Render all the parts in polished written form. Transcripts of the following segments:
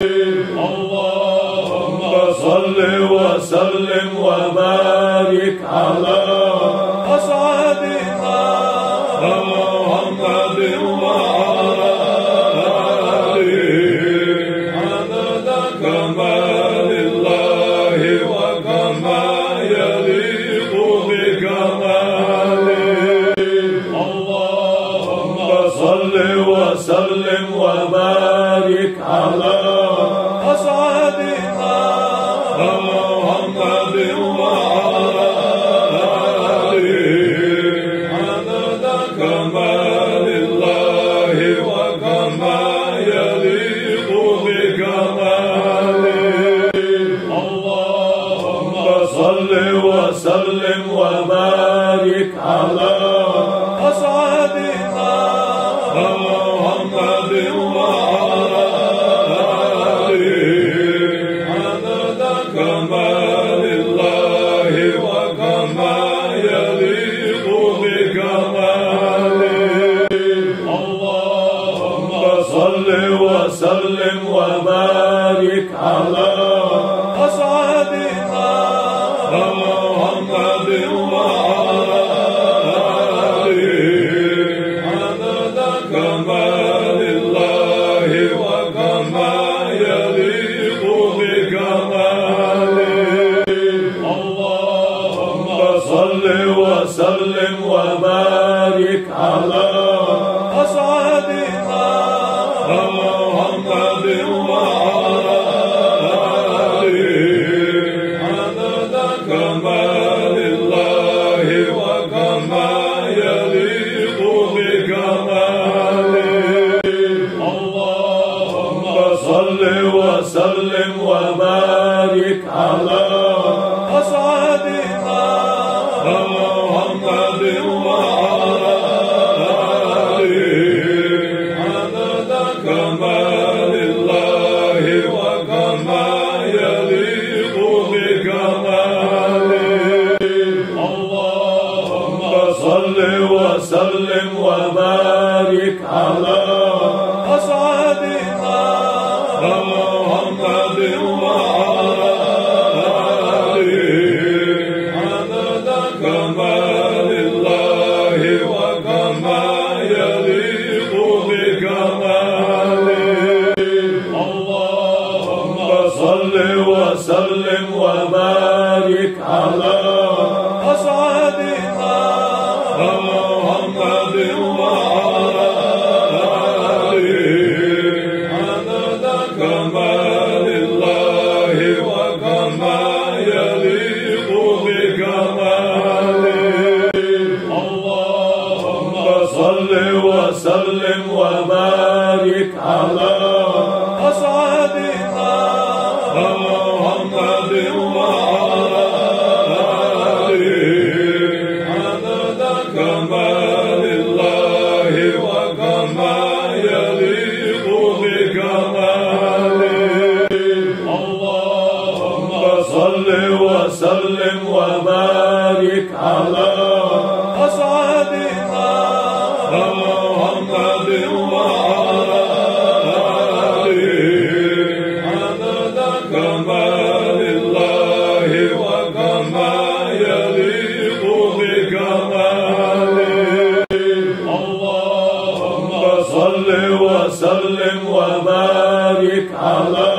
اللهم صل وسلم وبارك على أسعدنا محمد وعلى آله عدد كمال الله وكما يليق بكماله. اللهم صل وسلم وبارك على أسعدنا محمد وعلى آله عدد كمال الله وكما يليق بكماله. اللهم صل وسلم وبارك على أسعدنا محمد وعلى عدد كمال الله وكما يليق بكماله. اللهم صل وسلم وبارك على أسعدنا محمد وعلى عدد كمال الله وكما يليق بكماله. اللهم صل وسلم وبارك على أسعدنا محمد وعلى عدد كمال الله وكما يليق بكماله. اللهم صل وسلم وبارك على أسعدنا محمد وعلى عدد كمال الله وكما يليق بكماله. اللهم صل وسلم وبارك على أسعدنا محمد وعلى عدد كمال الله وكما يليق بكماله. اللهم صل وسلم وبارك على أسعدنا محمد وعلى عدد كمال الله وكما يليق بكماله. اللهم صل وسلم وبارك على أسعدنا محمد وعلى عدد كمال الله وكما يليق بكماله. اللهم صل وسلم وبارك على أسعدنا محمد وعلى عدد كمال الله وكما يليق بكماله. اللهم صل وسلم وبارك على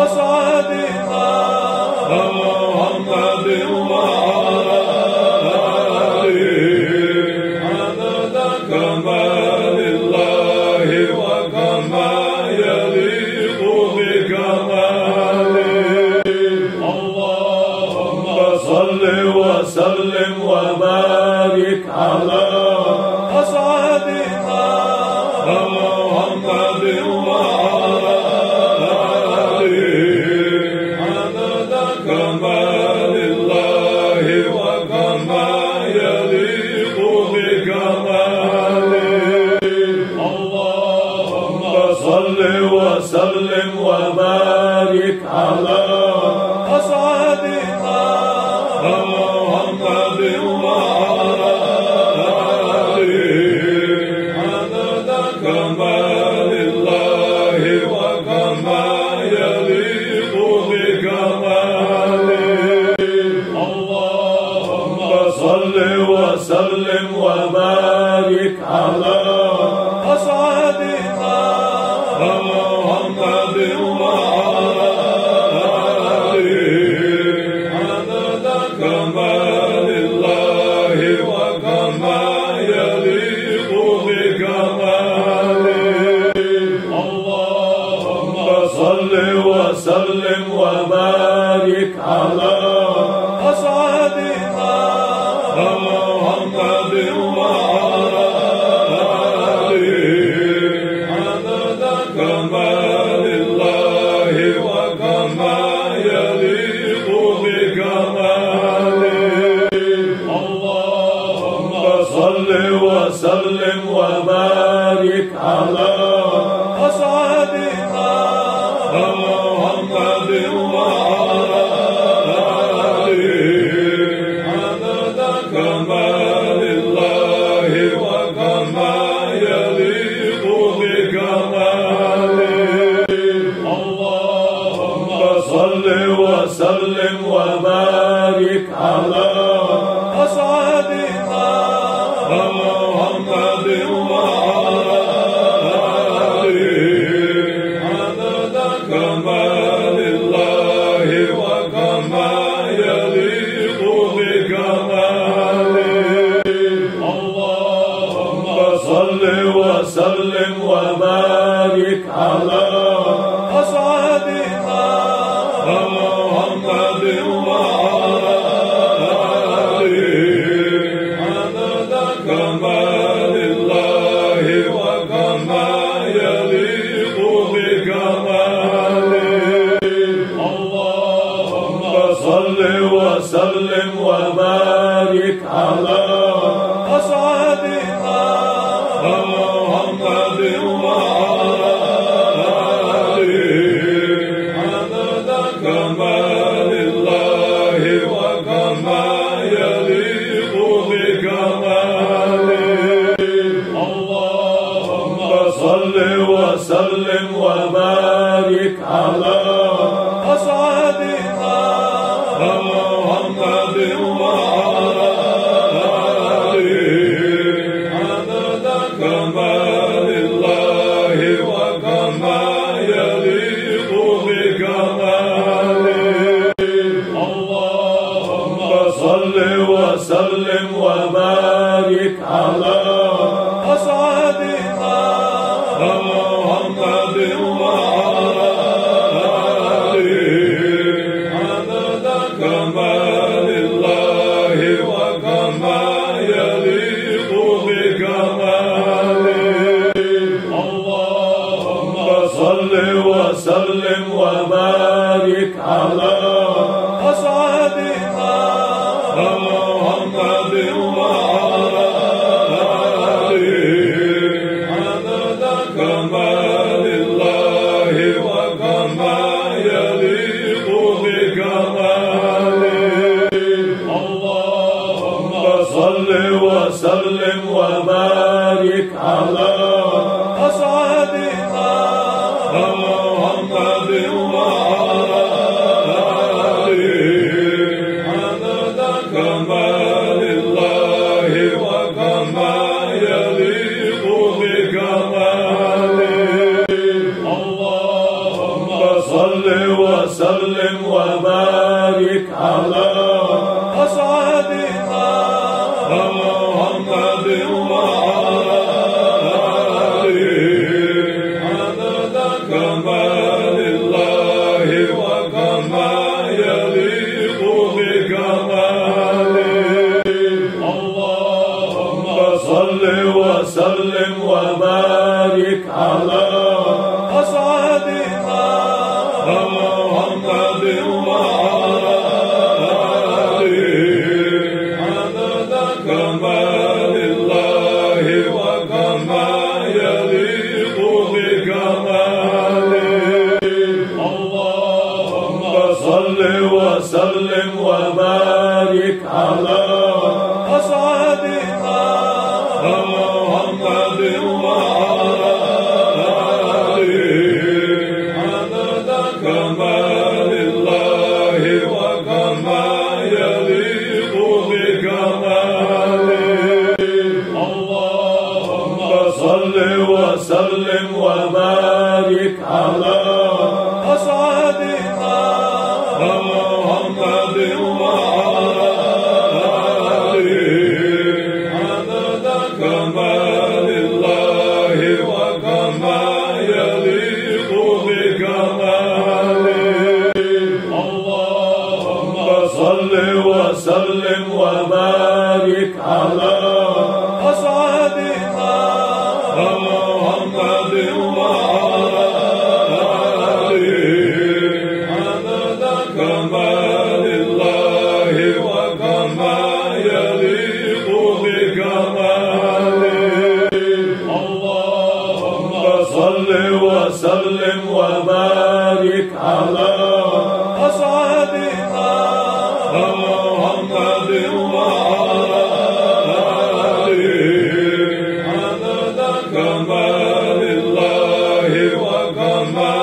أسعدنا محمد وعلى عدد كمال الله وكما يليق بكماله. اللهم صل وسلم وبارك على أسعدنا محمد وعلى عدد كمال الله وكما يليق بكماله. اللهم صل وسلم وبارك على أسعدنا محمد وعلى عدد كمال الله وكما وسلم وبارك على أسعدنا محمد وعلى آله عدد كمال الله وكما يليق بكماله اللهم صل وسلم وبارك على أسعدنا محمد وعلى آله عدد كمال الله وكما يليق بكماله اللهم صل وسلم وبارك على أسعدنا محمد وعلى آله عدد كمال الله وكما يليق بكماله اللهم صل وسلم وبارك على أسعدنا محمد وعلى آله عدد كمال الله وكما يليق بكماله اللهم صل وسلم وبارك على أسعدنا محمد وعلى آله عدد كمال الله وكما يليق بكماله اللهم صل وسلم وبارك على أسعدنا محمد وعلى آله عدد كمال الله وكما يليق بكماله اللهم صل وسلم وبارك على أسعدنا محمد وعلى آله عدد كمال الله وكما يليق بكماله اللهم صل وسلم وبارك على أسعدنا محمد وعلى آله عدد كمال الله وكما يليق بكماله اللهم صل وسلم وبارك على أسعدنا محمد وعلى آله عدد كمال الله وكما يليق بكماله اللهم صل وسلم وبارك على أسعدنا محمد وعلى آله عدد كمال الله وكما يليق بكماله اللهم صل وسلم وبارك على أسعدنا محمد وعلى آله عدد كمال الله وكما يليق بكماله اللهم صل وسلم وبارك على محمد وعلى آله عدد كمال الله وكما يليق بكماله اللهم صل وسلم وبارك على محمد وعلى آله عدد كمال الله وكما يليق بكماله اللهم صل وسلم وبارك على محمد وعلى آله عدد كمال الله وكما يليق اللهم صل وسلم وبارك على أسعدنا محمد وعلى آله عدد كمال الله وكما يليق بكماله اللهم صل وسلم وبارك على أسعدنا محمد وعلى آله عدد كمال الله وكما يليق بكماله وسلم وبارك على أسعدنا محمد وعلى آله عدد كمال الله وكما يليق بكماله. اللهم صل وسلم وبارك على أسعدنا محمد وعلى آله عدد كمال الله وكما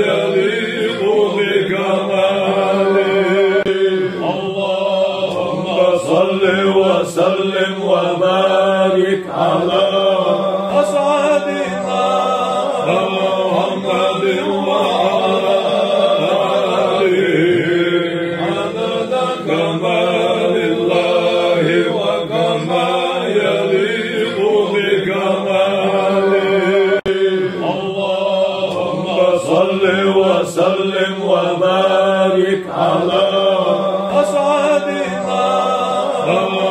يليق بكماله. اللهم صل وسلم وبارك على أسعدنا محمد وعلى آله عدد كمال الله وكما يليق بكماله. اللهم صل وسلم وبارك على أسعدنا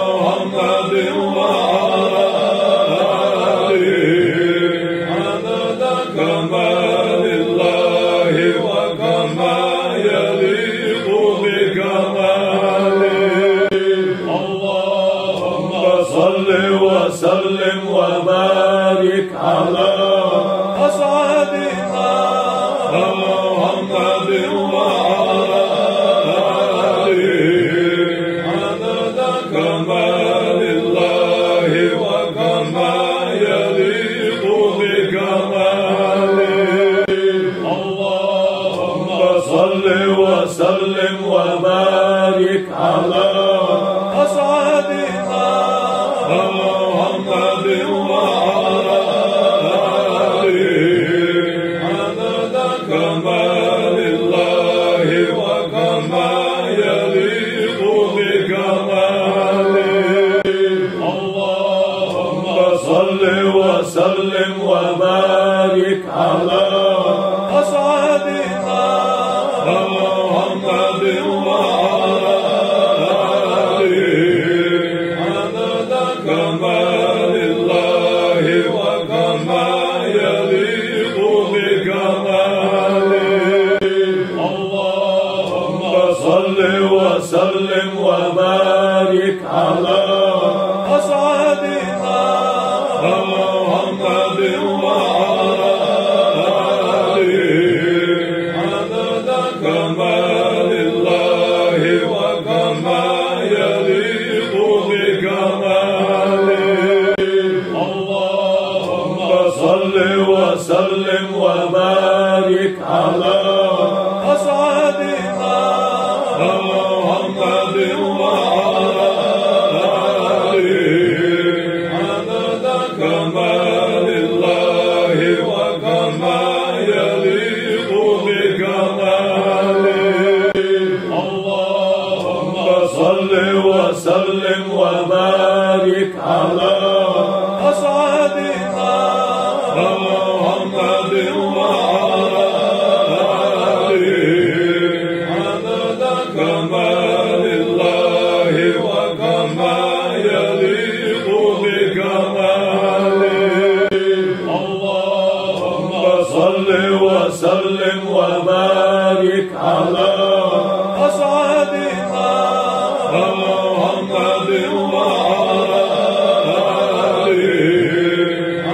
محمد وعلى آله عدد كمال الله وكما يليق بكماله. اللهم صل وسلم وبارك على أسعدنا محمد وعلى آله عدد كمال الله وكما يليق بكماله. اللهم صل وسلم وبارك على أسعدنا محمد وعلى آله عدد كمال الله وكما يليق بكماله. اللهم صل وسلم وبارك على أسعدنا محمد وعلى آله عدد كمال الله وكما يليق بكماله. اللهم صل وسلم وبارك على أسعدنا محمد وعلى آله عدد كمال الله وكما يليق بكماله. اللهم صل وسلم وبارك على أسعدنا محمد وعلى آله عدد كمال الله وكما يليق بكماله. اللهم صل وسلم وبارك على أسعدنا محمد وعلى آله عدد كمال الله وكما يليق بكماله. اللهم صل وسلم وبارك على أسعدنا محمد وعلى آله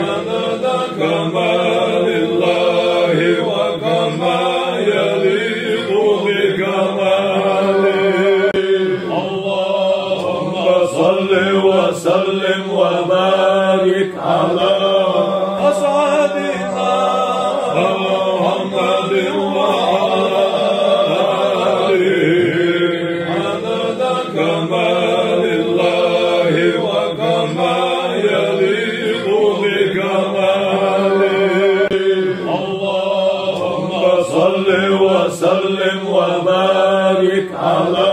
عدد كمال الله وكما يليق بكماله. اللهم صل وسلم وبارك على أسعدنا محمد وعلى آله عدد كمال الله وكما يليق بكماله. اللهم صل وسلم وبارك على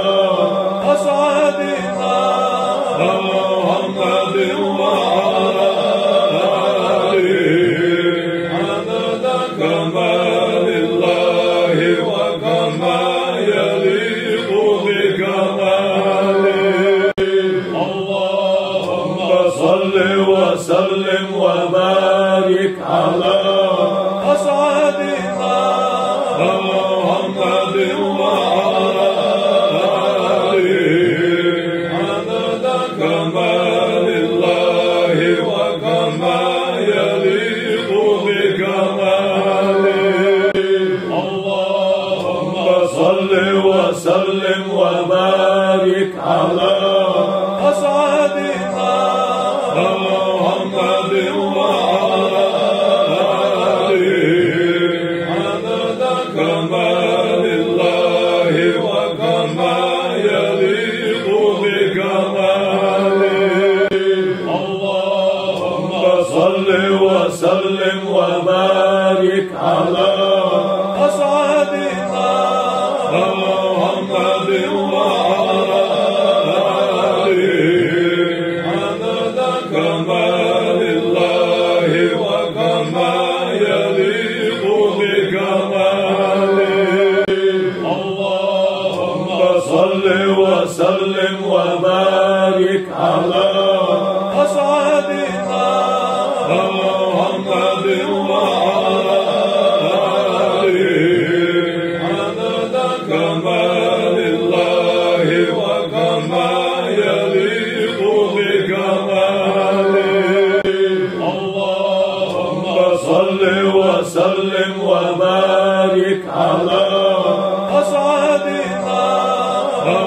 كما يليق بكماله. اللهم صل وسلم وبارك على أسعدنا محمد وعلى آله عدد كمال الله وكما يليق بكماله. اللهم صل وسلم وبارك على أسعدنا محمد وعلى آله عدد كمال الله وكما يليق بكماله. اللهم صل وسلم وبارك على أسعدنا محمد وعلى آله عدد كمال الله وكما يليق بكماله. اللهم صل وسلم وبارك على أسعدنا محمد وعلى آله عدد كمال الله وكما يليق بكماله. اللهم صل وسلم وبارك على أسعدنا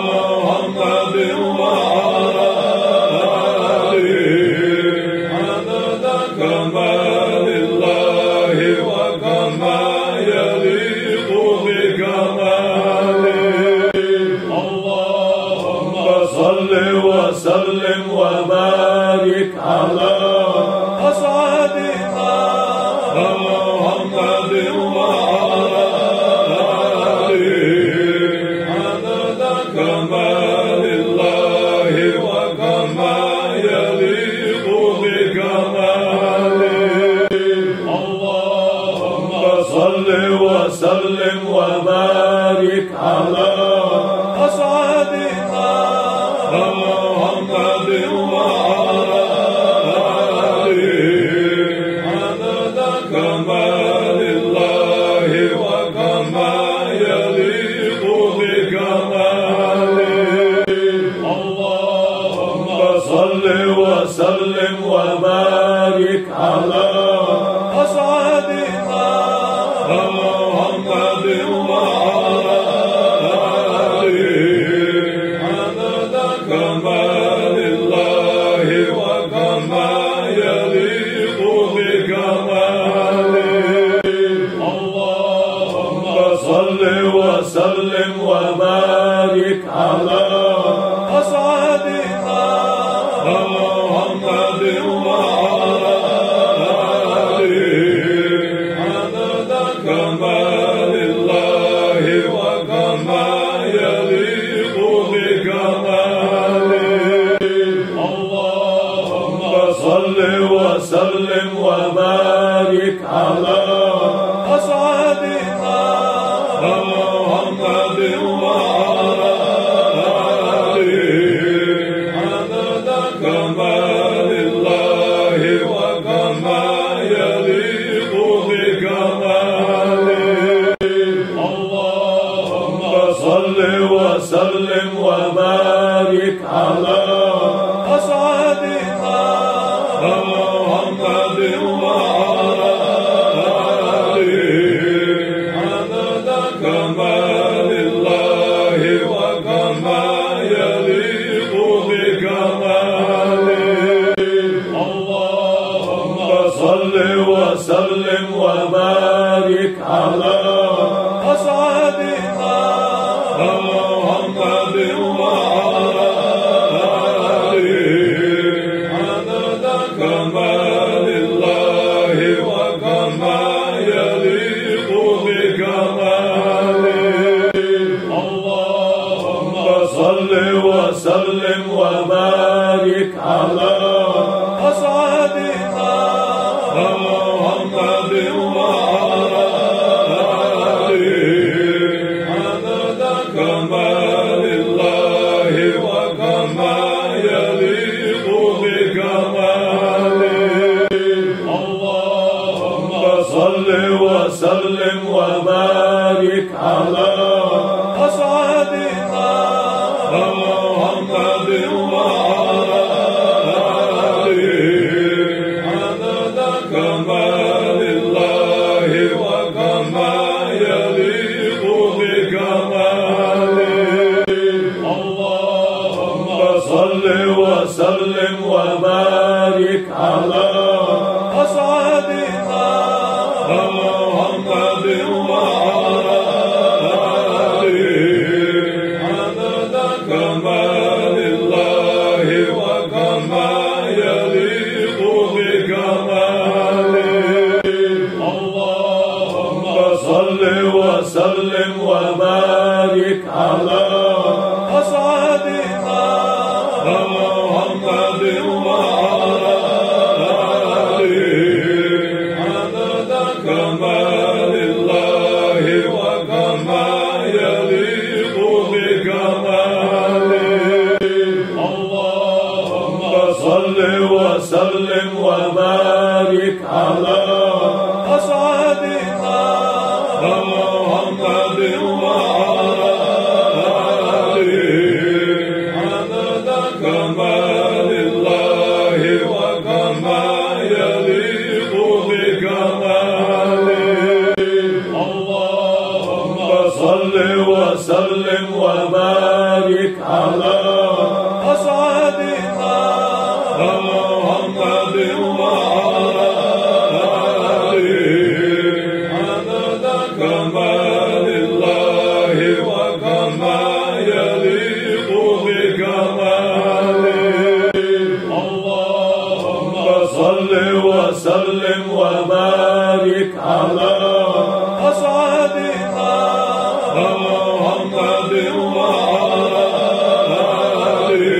محمد وعلى آله عدد كمال الله وكما يليق بكماله. اللهم صل وسلم وبارك على أسعدنا محمد وعلى آله عدد كمال الله وكما يليق بكماله. اللهم صل وسلم وبارك على أسعدنا محمد وعلى آله عدد كمال الله وكما يليق بكماله. اللهم صل وسلم وبارك على أسعدنا محمد وعلى آله عدد كمال الله وكما يليق بكماله. اللهم صل وسلم وبارك على أسعدنا محمد وعلى آله عدد كمال الله وكما يليق بكماله. اللهم صل وسلم وبارك على أسعدنا محمد وعلى آله عدد كمال الله وكما يليق بكماله. اللهم صل وسلم وبارك على أسعدنا محمد وعلى آله عدد كمال الله وكما يليق بكماله. اللهم صل وسلم وبارك على أسعدنا محمد وعلى آله عدد كمال الله وكما يليق بكماله. اللهم صل وسلم وبارك على أسعدنا محمد وعلى آله على أسعدنا محمد وعلى آله عدد كمال الله وكما يليق بكماله. اللهم صل وسلم وبارك على أسعدنا محمد وعلى آله عدد كمال الله وكما يليق بكماله. اللهم صل وسلم وبارك على أسعدنا محمد وعلى آله عدد كمال الله وكما يليق بكماله. اللهم صل وسلم وبارك على أسعدنا محمد وعلى آله عدد كمال الله وكما يليق بكماله. اللهم صل وسلم وبارك على أسعدنا محمد وعلى آله عدد كمال الله وكما يليق بكماله. اللهم صل وسلم وبارك على أسعدنا محمد وعلى آله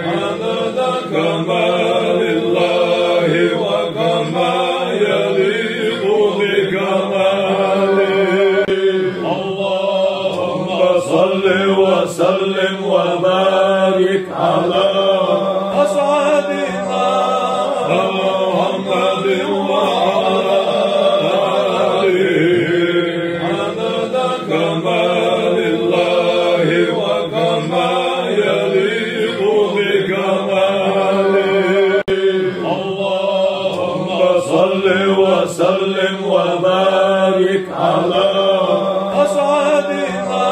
عدد كمال الله وكما يليق بكماله. اللهم صل وسلم وبارك على أسعدنا محمد وعلى آله عدد كمال الله وكما يليق بكماله. اللهم صل وسلم وبارك على أسعدنا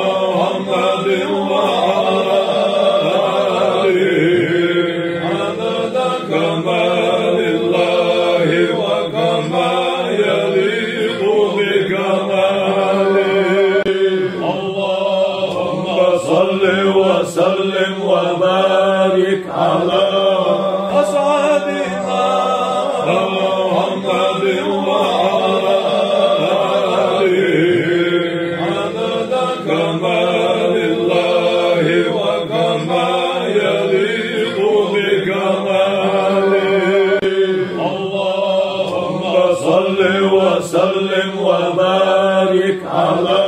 محمد وعلى آله عدد كمال الله وكما يليق بكماله. اللهم صل وسلم وبارك على أسعدنا محمد وعلى آله عدد كمال الله وكما يليق بكماله. اللهم صل وسلم وبارك على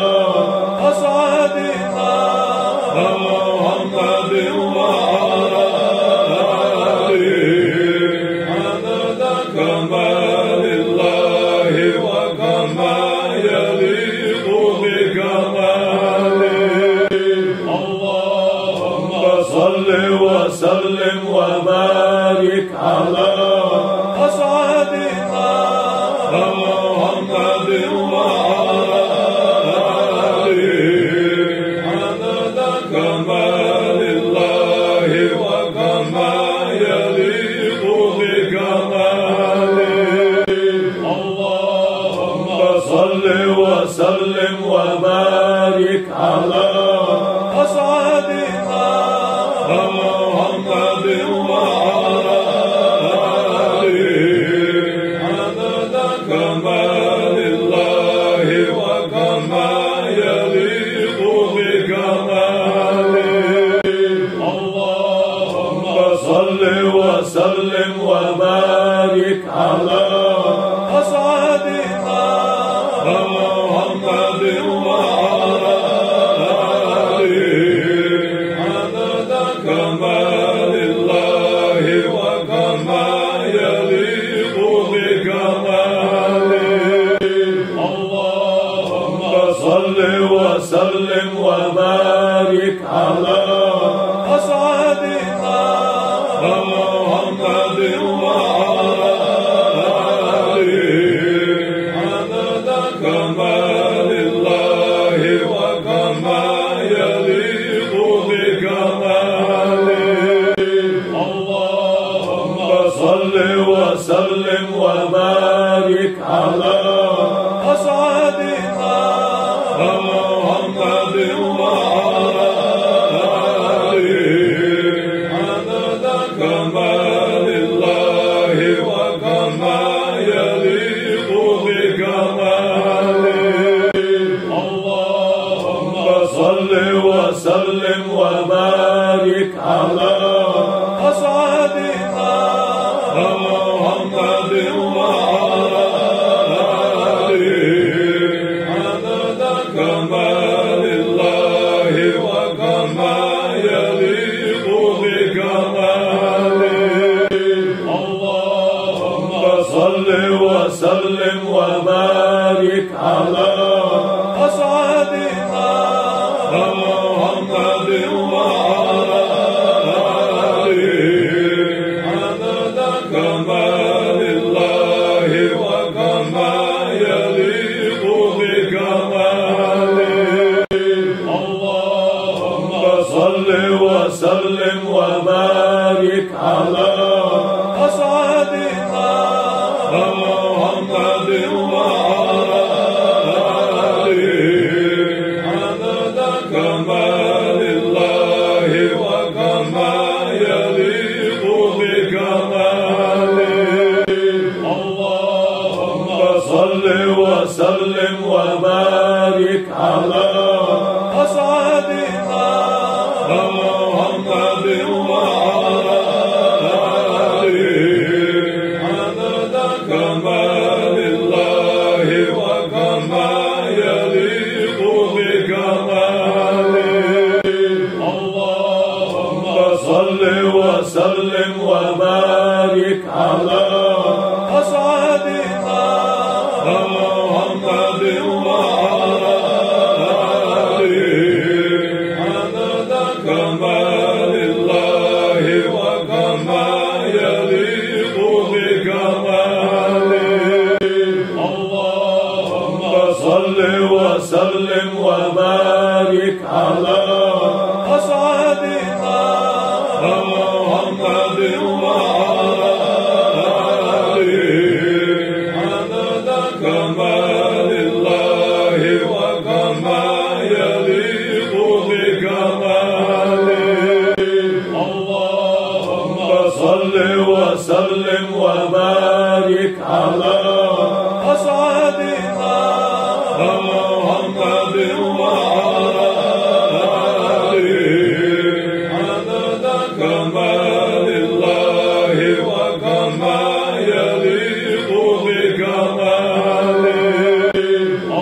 أسعدنا محمد وعلى آله عدد كمال الله وكما يليق بكماله. اللهم صل وسلم وبارك على أسعدنا محمد وعلى آله عدد كمال الله وكما يليق بكماله. اللهم صل وسلم وبارك على أسعدنا محمد وعلى آله عدد كمال الله وكما يليق بكماله. اللهم صل وسلم وبارك على أسعدنا محمد وعلى آله عدد كمال الله صل وسلم وبارك على أسعدنا محمد وعلى آله عدد كمال الله وكما يليق بكماله اللهم صل وسلم وبارك على أسعدنا محمد وعلى آله عدد كمال الله وكما يليق بكماله اللهم صل وسلم وبارك على أسعدنا محمد وعلى آله عدد كمال الله وكما يليق بكماله اللهم صل وسلم وبارك على أسعدنا محمد وعلى آله عدد كمال الله وكما يليق بكماله اللهم صل وسلم وبارك على أسعدنا محمد وعلى آله عدد كمال الله وكما يليق بكماله اللهم صل وسلم وبارك على أسعدنا محمد وعلى آله عدد كمال الله وكما يليق بكماله اللهم صل وسلم وبارك على أسعدنا محمد وعلى آله عدد كمال الله وكما يليق بكماله اللهم صل وسلم وبارك على أسعدنا محمد وعلى آله عدد كمال الله وكما يليق بكماله اللهم صل وسلم وبارك على أسعدنا محمد وعلى آله عدد كمال الله وكما يليق بكماله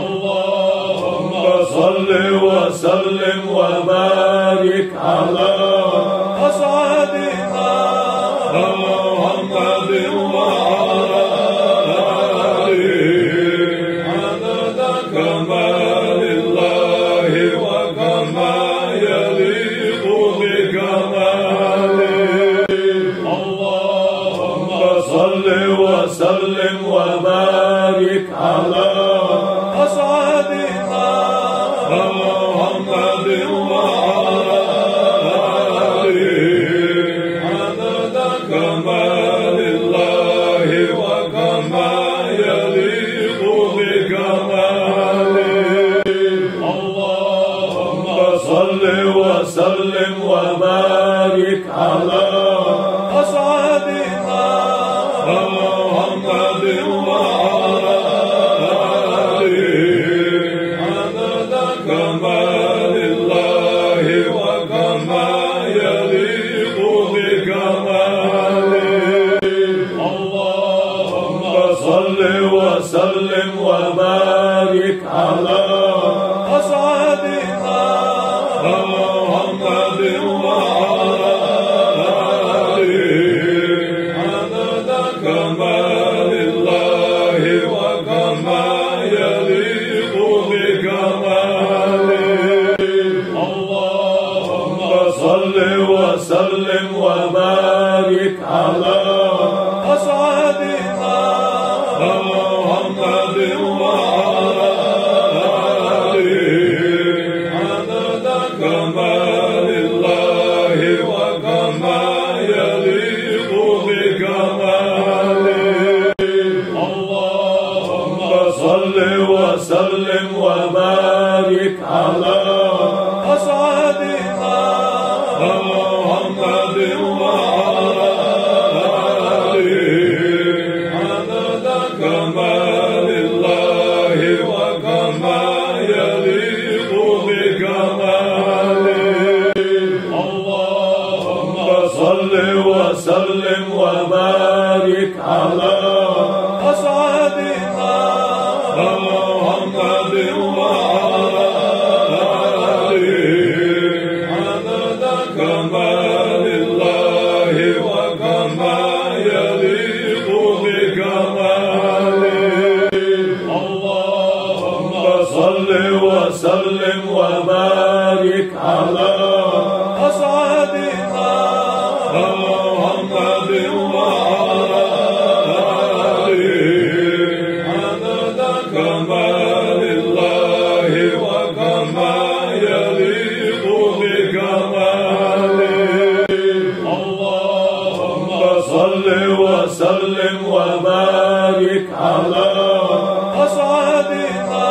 اللهم صل وسلم وبارك على أسعدنا محمد وعلى آله عدد كمال الله وكما يليق بكماله اللهم صل وسلم وبارك على أسعدنا محمد وعلى آله عدد كمال الله وكما يليق بكماله اللهم صل وسلم وبارك على أسعدنا محمد وعلى آله عدد كمال الله وبارك على أسعدنا محمد وعلى آله عدد كمال الله وكما يليق بكماله. اللهم صل وسلم وبارك على أسعدنا محمد وعلى آله عدد كمال الله وكما يليق بكماله. اللهم صل وسلم وبارك على أسعدنا محمد وعلى آله عدد كمال الله وكما يليق بكماله. اللهم صل وسلم وبارك على أسعدنا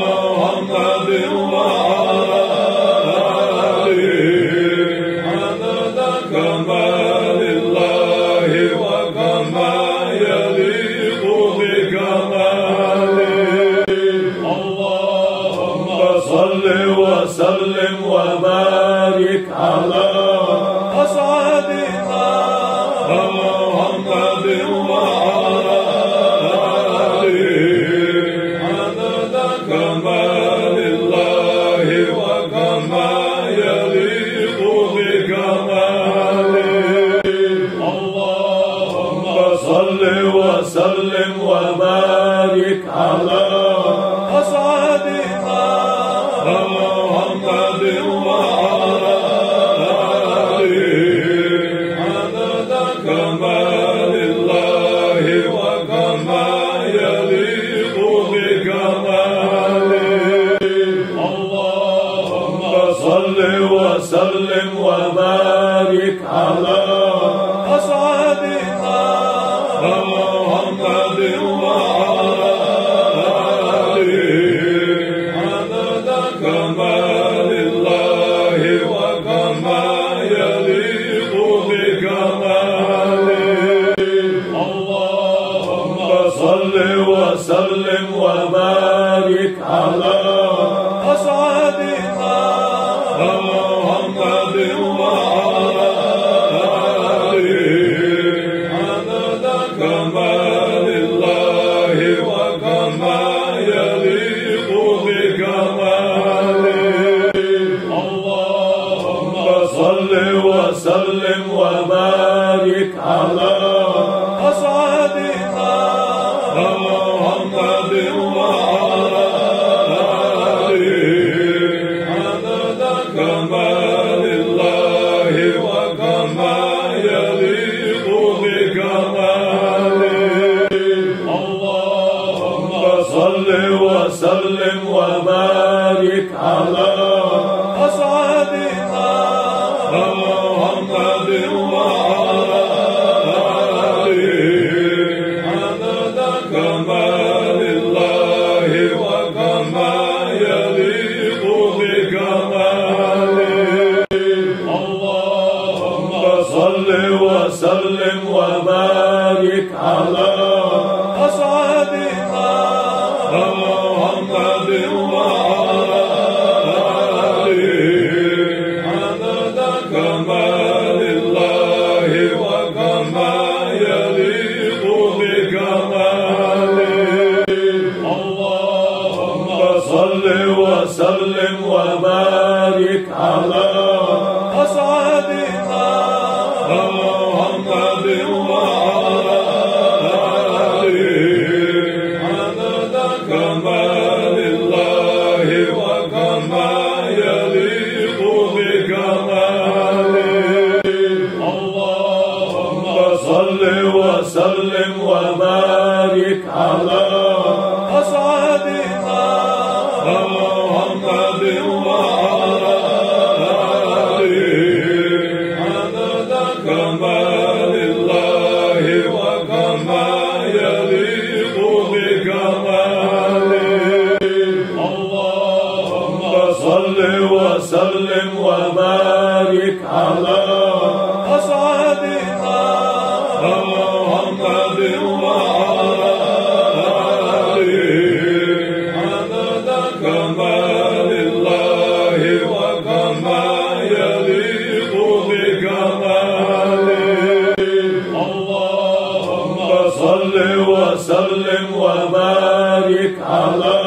محمد وعلى آله عدد كمال الله وكما يليق بكماله. اللهم صل وسلم وبارك على أسعدنا محمد وعلى آله عدد كمال الله وكما يليق بكماله. اللهم صل وسلم وبارك على أسعدنا محمد وعلى آله عدد كمال الله وكما يليق بكماله. اللهم صل وسلم وبارك على أسعدنا محمد وعلى آله عدد كمال الله وكما يليق بكماله. اللهم صل وسلم وبارك على أسعدنا محمد وعلى آله عدد كمال الله وكما يليق بكماله. اللهم صل وسلم وبارك على أسعدنا محمد وعلى آله عدد كمال الله وكما يليق بكماله. اللهم صل وسلم وبارك على أسعدنا محمد وعلى آله عدد كمال الله وكما يليق بكماله. اللهم صل وسلم وبارك على أسعدنا محمد وعلى آله عدد كمال الله وكما يليق بكماله. اللهم صل وسلم وبارك على أسعدنا محمد وعلى آله عدد كمال الله وكما يليق بكماله. اللهم صل وسلم وبارك على أسعدنا محمد وعلى آله عدد كمال الله وكما يليق بكماله. صل وسلم وبارك على أسعدنا محمد وعلى آله عدد كمال الله وكما يليق بكماله. اللهم صل وسلم وبارك على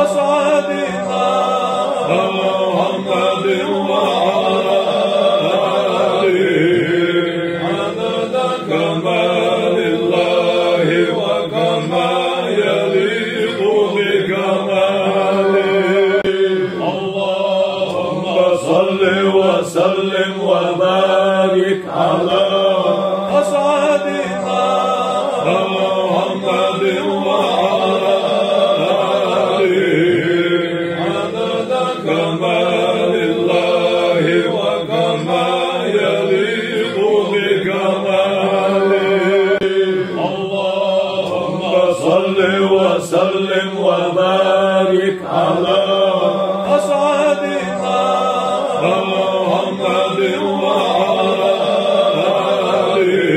أسعدنا محمد وعلى آله عدد كمال الله وكما يليق بكماله. اللهم صل وسلم وبارك على أسعدنا محمد وعلى آله عدد كمال الله وكما يليق بكماله. اللهم صل وسلم وبارك على أسعدنا محمد وعلى آله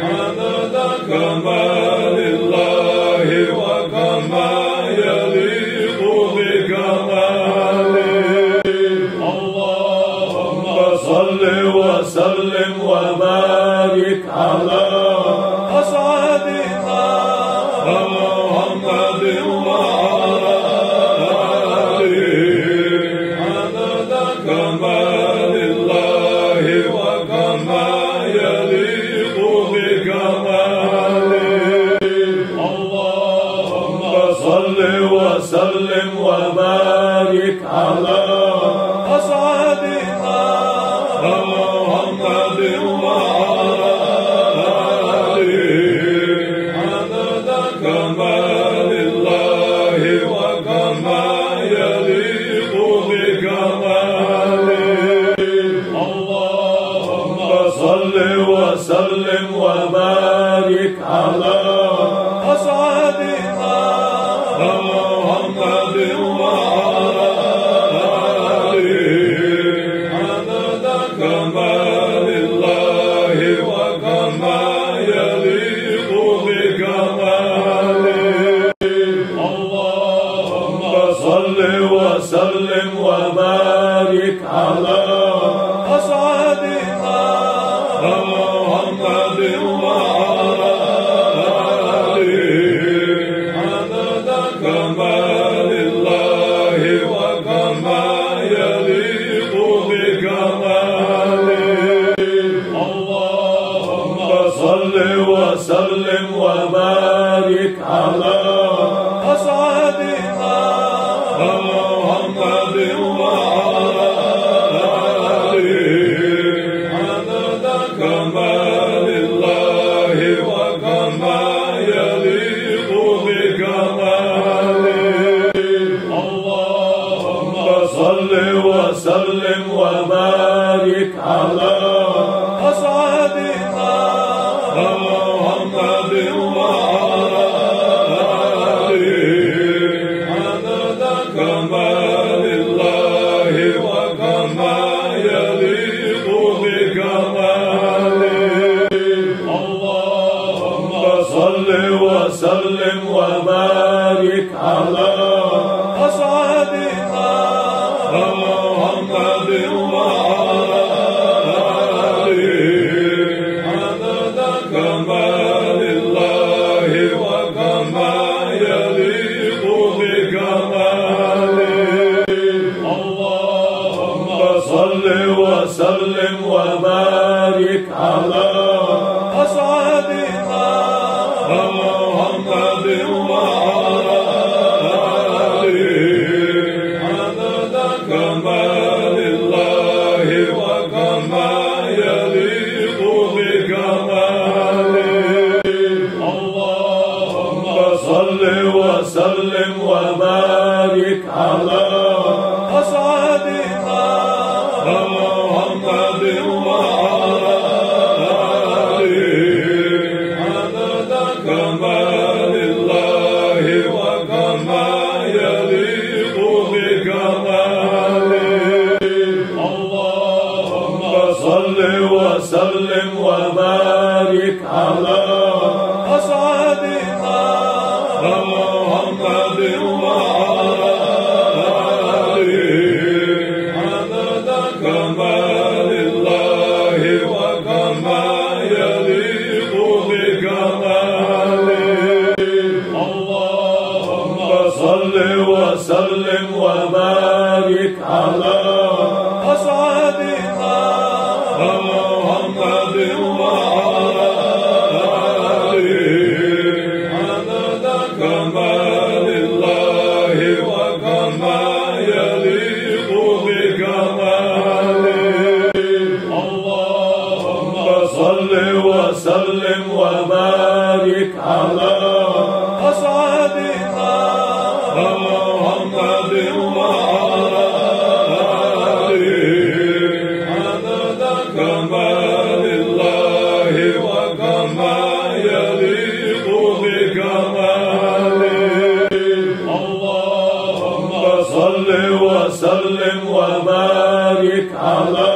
عدد كمال الله وكما يليق بكماله. اللهم صل وسلم وبارك على أسعدنا محمد وعلى آله عدد كمال الله وكما يليق بكماله. اللهم صل وسلم وبارك على أسعدنا محمد وعلى آله عدد كمال الله وكما يليق بكماله. اللهم صل وسلم وبارك على أسعدنا محمد وعلى آله عدد كمال الله وكما يليق بكماله. اللهم صل وسلم وبارك على أسعدنا محمد وعلى آله عدد كمال الله وكما يليق بكماله. اللهم صل وسلم وبارك على أسعدنا محمد وعلى آله عدد كمال الله وكما يليق بكماله. اللهم صل وسلم وبارك على أسعدنا محمد وعلى آله عدد كمال الله وكما يليق بكماله. اللهم صل وسلم وبارك على أسعدنا محمد وعلى آله عدد كمال الله وكما يليق بكماله. اللهم صل وسلم وبارك على أسعدنا محمد وعلى آله عدد كمال الله وكما يليق بكماله. اللهم صل وسلم وبارك على أسعدنا محمد وعلى آله عدد كمال الله وكما يليق بكماله. على أسعدنا محمد وعلى آله عدد كمال الله وكما يليق بكماله. اللهم صل وسلم وبارك على أسعدنا محمد وعلى آله عدد كمال الله وكما يليق بكماله. اللهم صل وسلم وبارك على أسعدنا محمد وعلى آله عدد كمال الله وكما يليق بكماله. اللهم صل وسلم وبارك على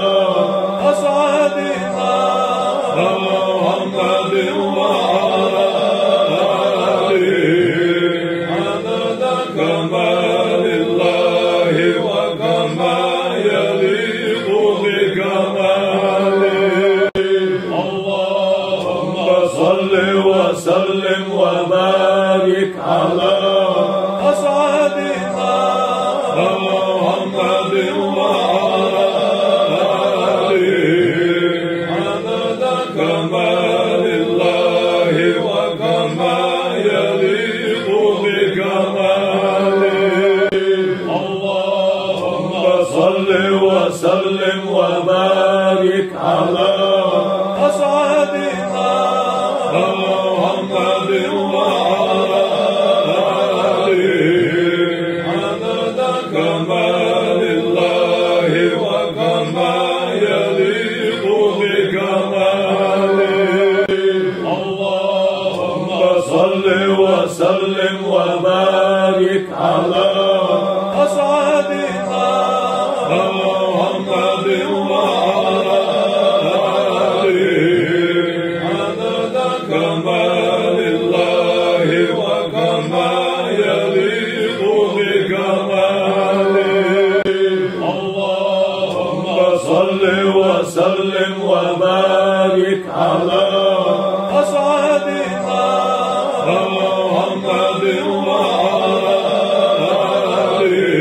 أسعدنا محمد وعلى آله عدد كمال الله وكما يليق بكماله. اللهم صل وسلم وبارك على أسعدنا محمد وعلى آله عدد كمال الله وكما يليق بكماله. اللهم صل وسلم وبارك على أسعدنا محمد وعلى آله عدد كمال الله وكما يليق بكماله. اللهم صل وسلم وبارك على أسعدنا محمد وعلى آله عدد كمال الله وكما يليق بكماله. اللهم صل وسلم وبارك على أسعدنا محمد وعلى آله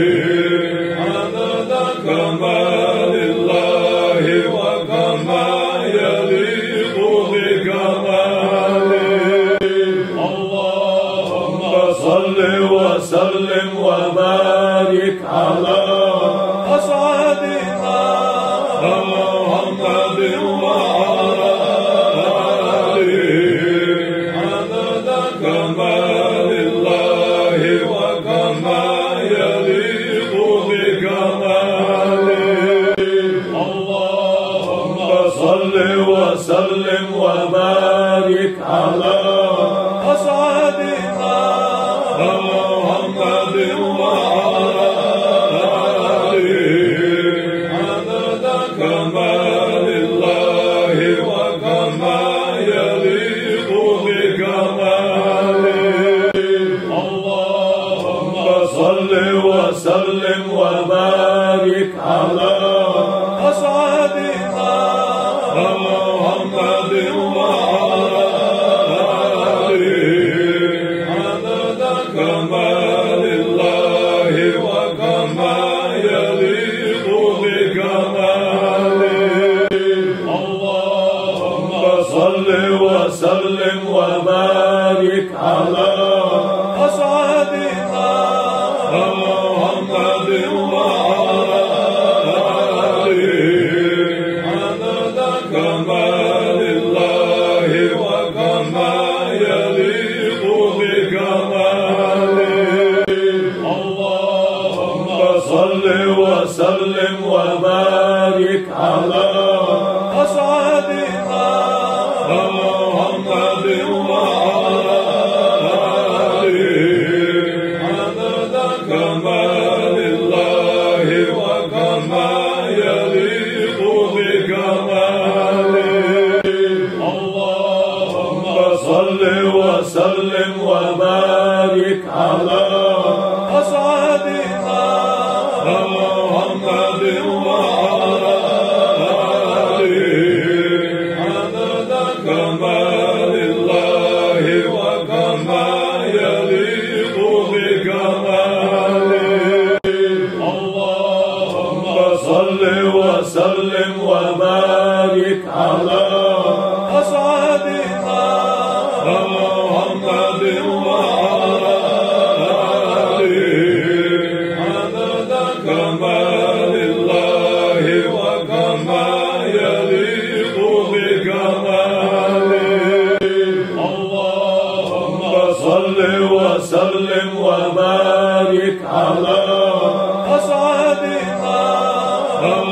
عدد كمال الله وكما يليق بكماله. اللهم صل وسلم وبارك على أسعدنا محمد وعلى آله عدد كمال الله وكما يليق بكماله. اللهم صل وسلم وبارك على أسعدنا محمد وعلى آله عدد كمال الله وكما يليق بكماله. اللهم صل وسلم وبارك على أسعدنا محمد وعلى آله عدد كمال الله وكما يليق بكماله. اللهم صل وسلم وبارك على أسعدنا محمد وعلى آله عدد كمال الله وكما يليق بكماله. اللهم صل وسلم وبارك على أسعدنا محمد وعلى آله عدد كمال الله وكما يليق بكماله. اللهم وسلم وبارك على أسعدنا محمد وعلى آله عدد كمال الله وكما يليق بكماله. اللهم صل وسلم وبارك على أسعدنا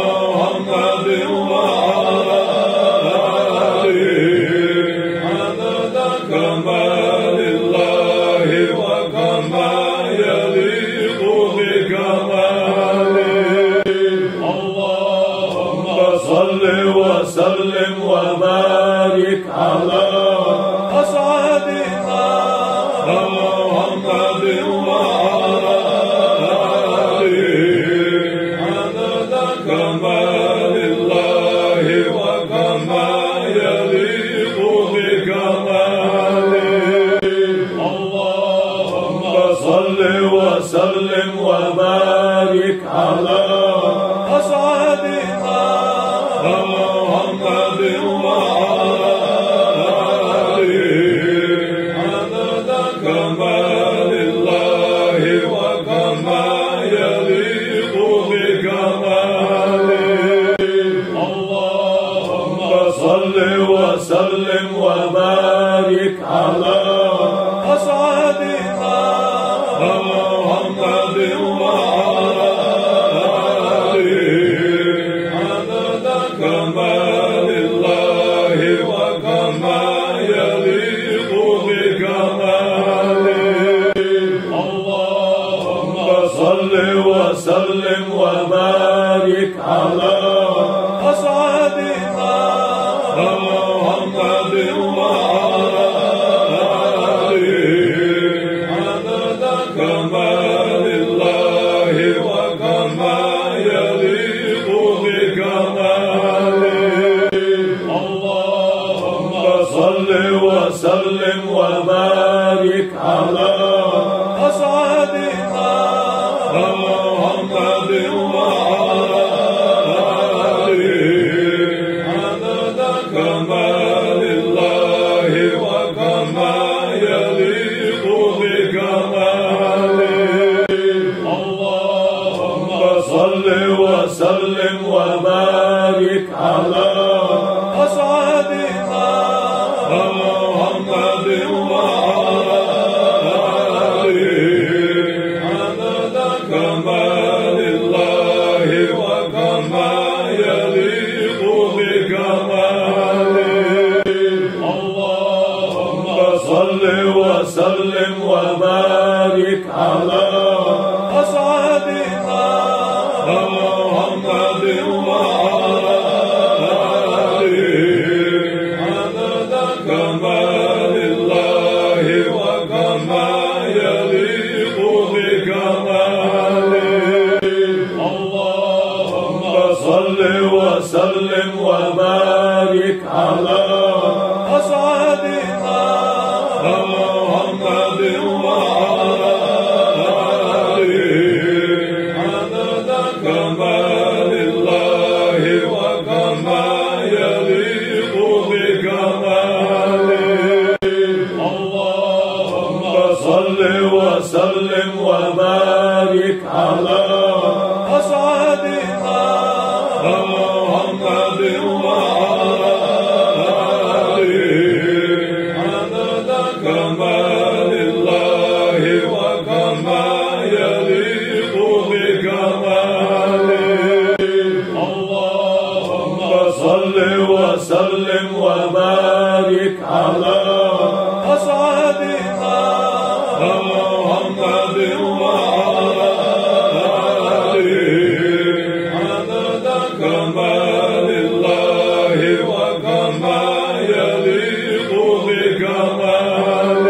محمد وعلى آله عدد كمال الله وكما يليق بكماله. اللهم صل وسلم وبارك على أسعدنا محمد وعلى آله عدد كمال الله وكما يليق بكماله. اللهم صل وسلم وبارك على أسعدنا محمد وعلى آله عدد كمال الله وكما يليق بكماله. اللهم صل وسلم وبارك على أسعدنا محمد وعلى آله عدد كمال الله وكما يليق بكماله. اللهم صل وسلم وبارك على أسعدنا محمد وعلى آله عدد كمال الله وكما يليق بكماله. اللهم صل وسلم وبارك على أسعدنا محمد وعلى آله عدد كمال الله وكما يليق بكماله. اللهم صل وسلم وبارك على أسعدنا محمد وعلى آله عدد كمال الله وكما يليق بكماله. اللهم صل وسلم وبارك على أسعدنا محمد وعلى آله عدد كمال الله وكما يليق بكماله. اللهم صل وسلم وبارك على أسعدنا محمد وعلى آله عدد كمال الله وكما يليق بكماله. اللهم صل وسلم وبارك على أسعدنا محمد وعلى آله عدد كمال الله وكما يليق بكماله. اللهم صل وسلم وبارك على أسعدنا محمد وعلى آله عدد كمال الله وكما يليق بكماله.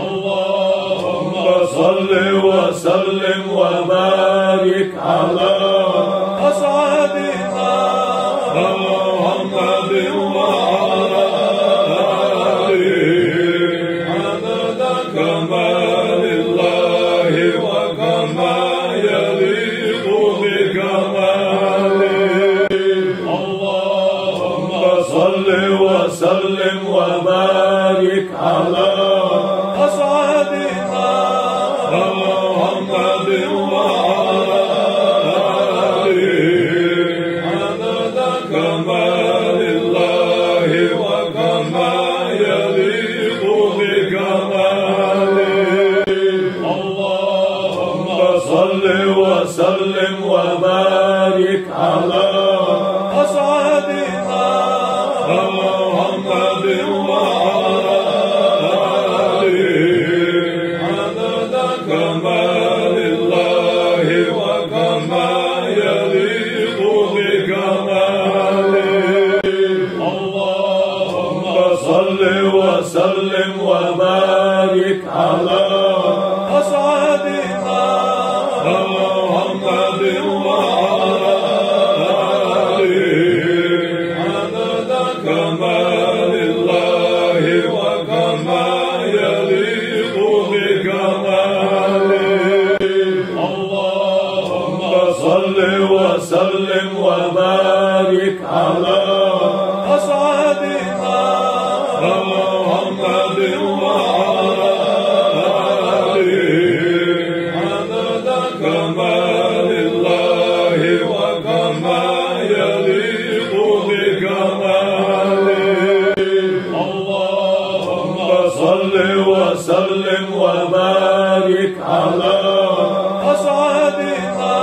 اللهم صل وسلم وبارك على صل وسلم وبارك على أسعدنا محمد وعلى آله عدد كمال الله وكما يليق بكماله اللهم صل وسلم وبارك على أسعدنا محمد وعلى آله عدد كمال الله وكما يليق بكماله اللهم صل وسلم وبارك على أسعدنا محمد وعلى آله عدد كمال الله وكما يليق بكماله اللهم صل وسلم وبارك على أسعدنا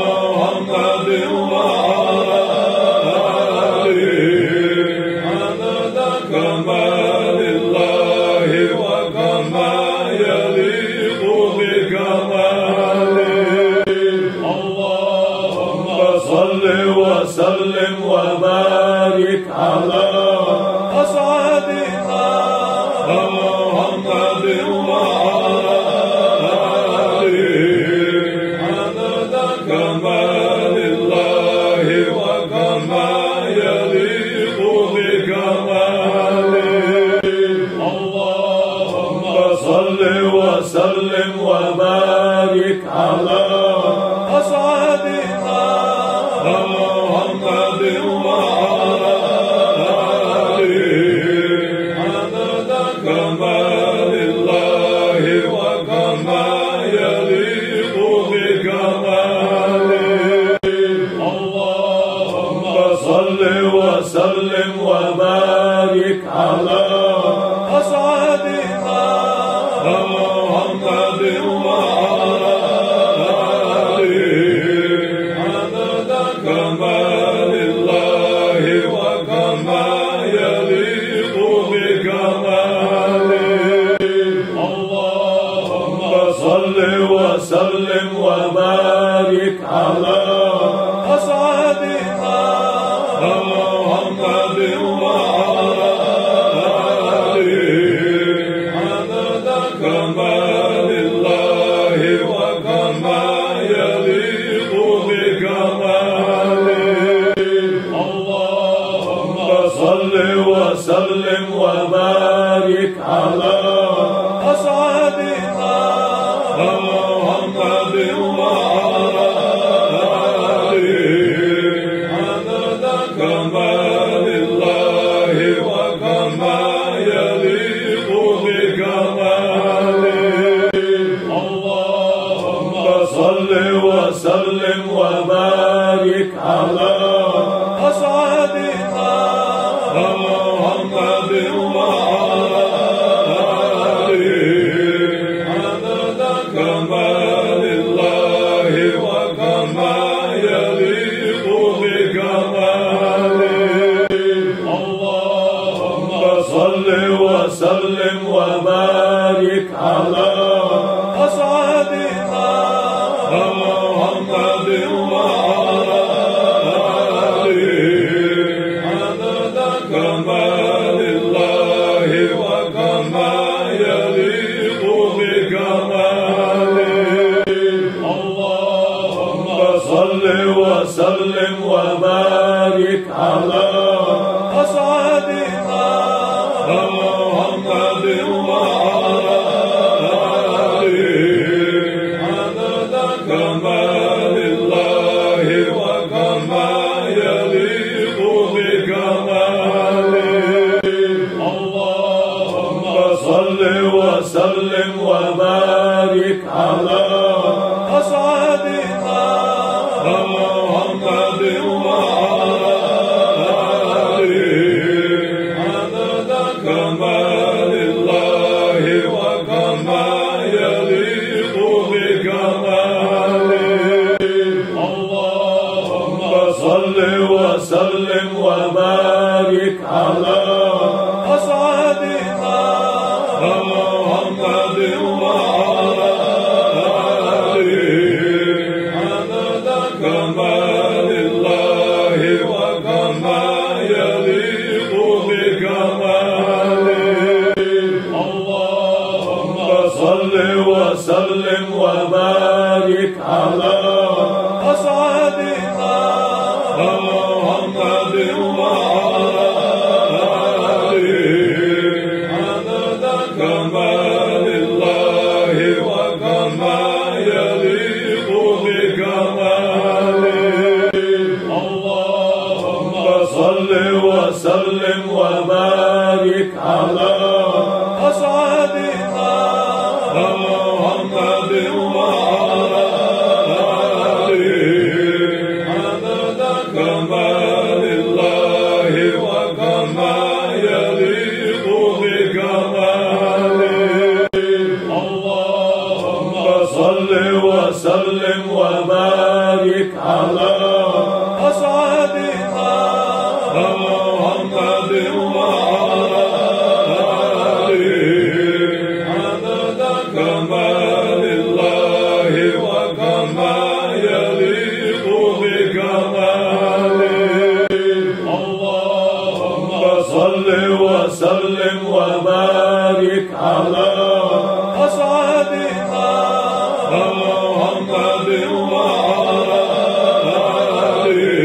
محمد وعلى آله عدد كمال الله وكما يليق بكماله اللهم صل وسلم وبارك على أسعدنا محمد وعلى آله عدد كمال الله وكما يليق بكماله اللهم صل وسلم وبارك على أسعدنا محمد وعلى آله عدد كمال الله وكما يليق بكماله اللهم صل وسلم وبارك على أسعدنا محمد وعلى آله عدد كمال الله وكما يليق بكماله اللهم صل وسلم وبارك على أسعدنا محمد وعلى آله عدد كمال الله وكما يليق بكماله اللهم صل وسلم وبارك على أسعدنا محمد وعلى آله عدد كمال الله وكما يليق بكماله اللهم صل وسلم وبارك على أسعدنا محمد وعلى آله عدد كمال الله وكما يليق بكماله اللهم صل وسلم وبارك على أسعدنا محمد وعلى آله عدد كمال الله وكما يليق بكماله اللهم صل وسلم وبارك على أسعدنا محمد وعلى آله عدد كمال الله وكما يليق بكماله اللهم صل وسلم وبارك على أسعدنا محمد وعلى آله عدد كمال الله وكما يليق بكماله على أسعدنا محمد وعلى آله عدد كمال الله وكما يليق بكماله. اللهم صل وسلم وبارك على أسعدنا محمد وعلى آله عدد كمال الله وكما يليق بكماله. اللهم صل وسلم وبارك على أسعدنا محمد وعلى آله عدد كمال الله وكما يليق بكماله. اللهم صل وسلم وبارك على أسعدنا محمد وعلى آله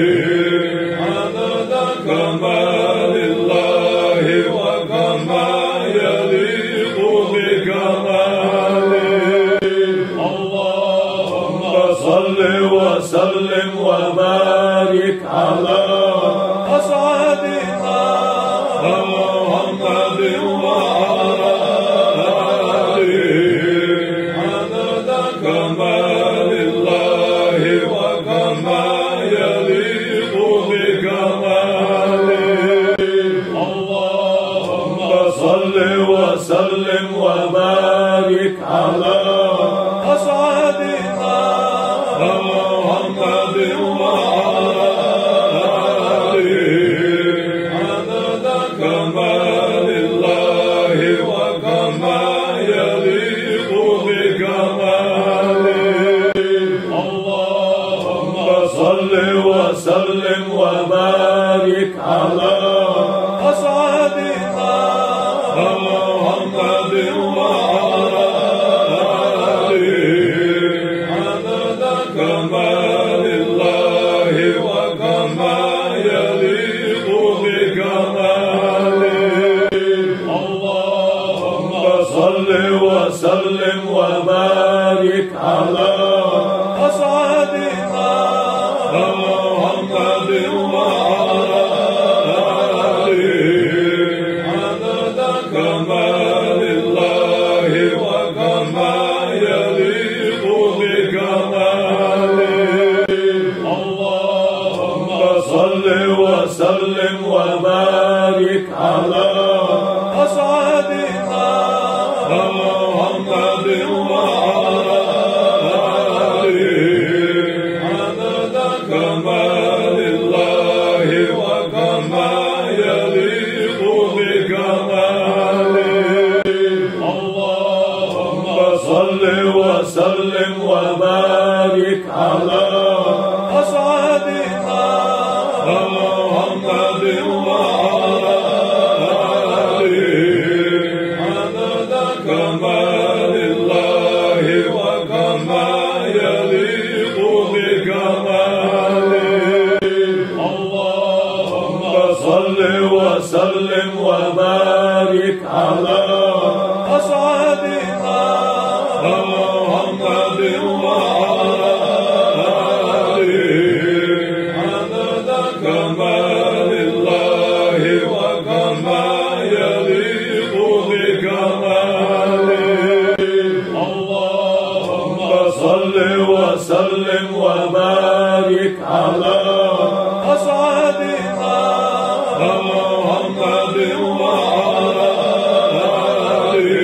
عدد كمال الله وكما يليق بكماله. اللهم صل وسلم وبارك على أسعدنا محمد وعلى آله عدد كمال الله وكما يليق بكماله. اللهم صل وسلم وبارك على أسعدنا محمد وعلى آله عدد كمال الله وكما يليق بكماله. اللهم صل وسلم وبارك على أسعدنا محمد وعلى آله عدد كمال الله وكما يليق بكماله. اللهم صل وسلم وبارك على أسعدنا محمد وعلى آله عدد كمال الله وكما يليق بكماله. اللهم صل وسلم وبارك على أسعدنا محمد وعلى آله عدد كمال الله وكما يليق بكماله. اللهم صل وسلم وبارك على أسعدنا محمد وعلى آله عدد كمال الله وكما يليق بكماله. اللهم صل وسلم وبارك على أسعدنا محمد وعلى آله عدد كمال الله وكما يليق بكماله. اللهم صل وسلم وبارك على أسعدنا محمد وعلى آله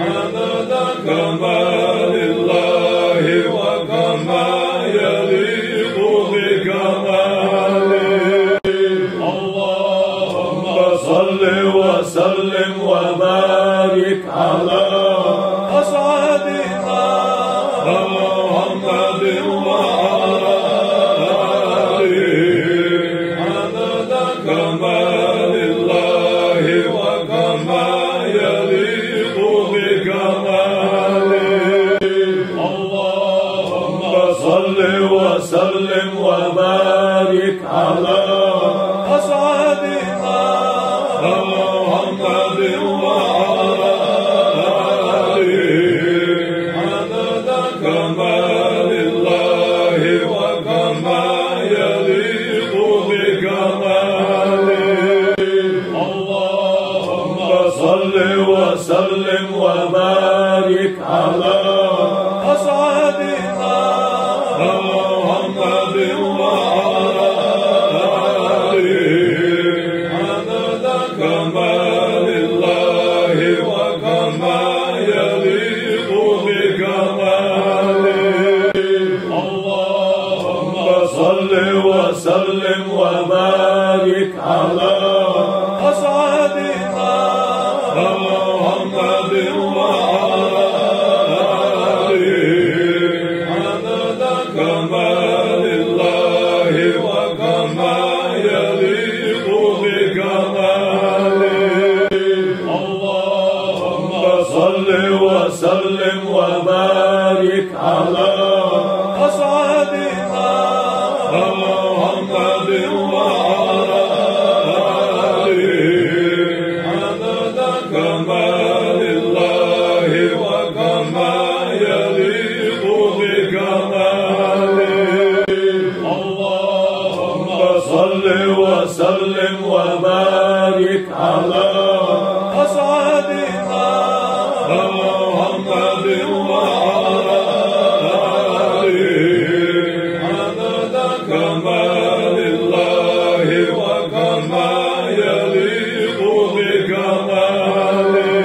عدد كمال الله وكما يليق بكماله. اللهم صل وسلم وبارك على أسعدنا محمد وعلى آله عدد كمال الله وكما يليق بكماله. اللهم وسلم وبارك على أسعدنا محمد وعلى آله عدد كمال الله وكما يليق بكماله. اللهم صل وسلم وبارك على أسعدنا محمد وعلى آله عدد كمال الله وكما يليق بكماله. اللهم صل وسلم وبارك على أسعدنا محمد وعلى آله عدد كمال الله وكما يليق بكماله. اللهم صل وسلم وبارك على أسعدنا محمد وعلى آله عدد كمال الله وكما يليق بكماله. اللهم صل وسلم وبارك على أسعدنا محمد وعلى آله عدد كمال الله وكما يليق بكماله.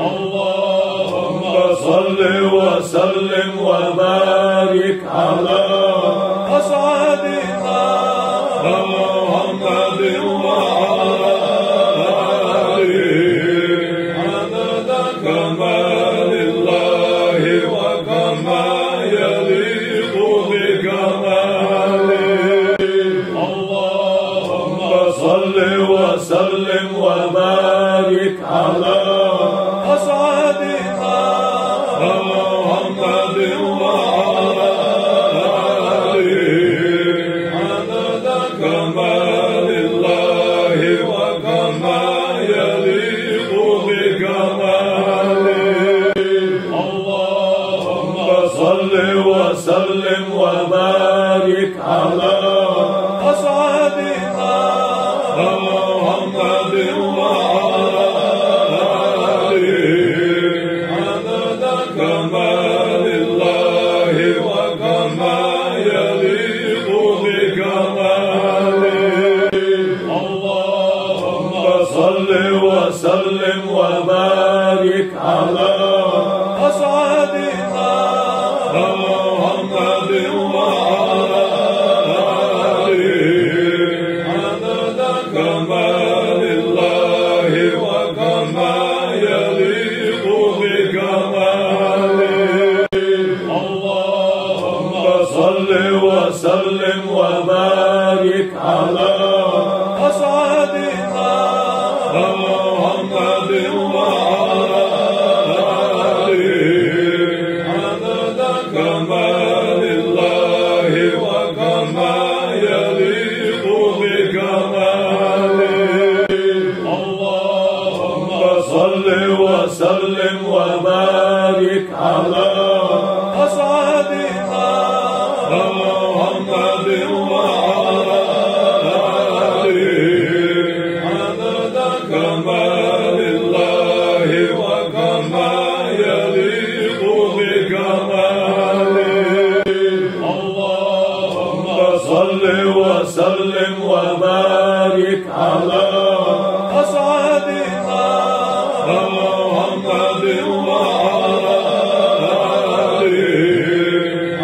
اللهم صل وسلم وبارك على أسعدنا محمد وعلى آله عدد كمال الله وكما يليق بكماله. اللهم صل وسلم وبارك على أسعدنا محمد وعلى آله عدد كمال الله وكما يليق بكماله. اللهم صل وسلم وبارك على أسعدنا محمد وعلى آله عدد كمال الله وكما يليق بكماله. اللهم صل وسلم وبارك على أسعدنا محمد وعلى آله عدد كمال الله وكما يليق بكماله. اللهم صل وسلم وبارك على أسعدنا محمد وعلى آله عدد كمال الله وكما يليق بكماله. اللهم صل وسلم وبارك على أسعدنا محمد وعلى آله عدد كمال الله وكما يليق بكماله. اللهم صل وسلم وبارك على أسعدنا محمد وعلى آله عدد كمال الله وكما يليق بكماله. اللهم صل وسلم وبارك على أسعدنا محمد وعلى آله عدد كمال الله وكما يليق بكماله. اللهم صل وسلم وبارك على أسعدنا محمد وعلى آله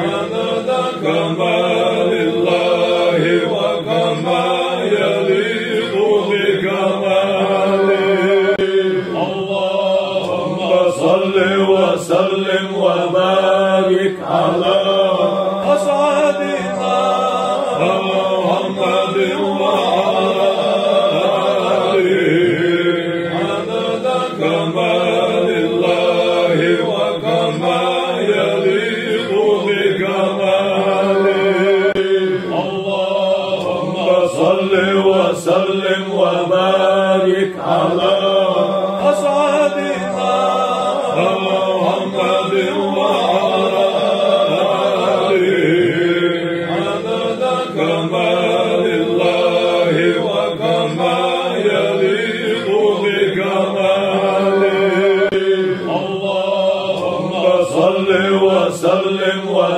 عدد كمال الله وكما يليق بكماله. اللهم صل وسلم وبارك على أسعدنا محمد وعلى آله عدد كمال الله وكما يليق بكماله.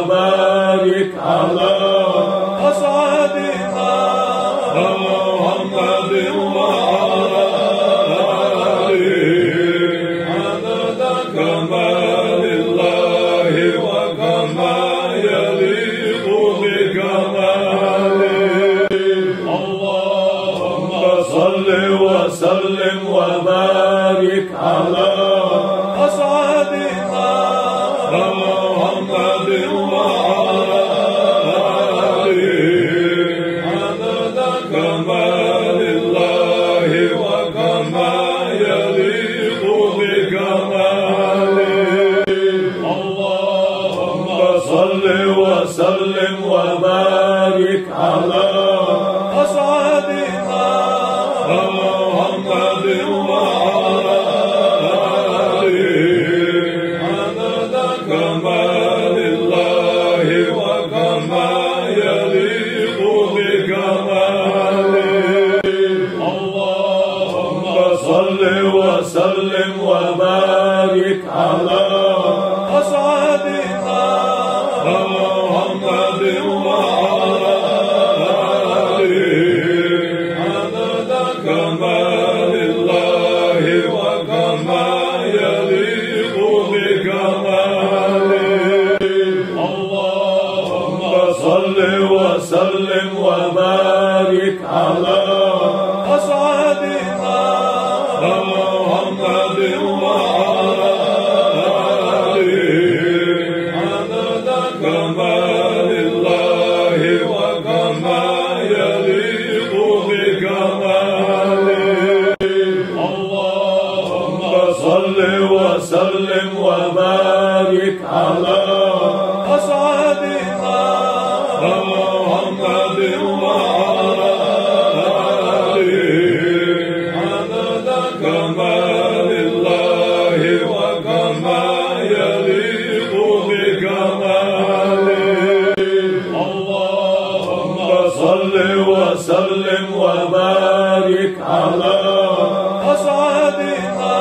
وبارك على أسعدنا محمد وعلى آله عدد كمال الله وكما يليق بكماله اللهم صل وسلم وبارك على أسعدنا محمد وعلى آله عدد كمال الله وكما يليق بكماله اللهم صل وسلم وبارك على أسعدنا محمد وعلى آله عدد كمال الله وكما يليق بكماله اللهم صل وسلم وبارك على أسعدنا محمد وعلى آله عدد كمال الله وكما يليق بكماله اللهم صل وسلم وبارك على أسعدنا محمد وعلى آله عدد كمال الله وكما يليق بكماله اللهم صل وسلم وبارك على أسعدنا محمد وعلى آله عدد كمال الله وكما يليق بكماله اللهم صل وسلم وبارك على أسعدنا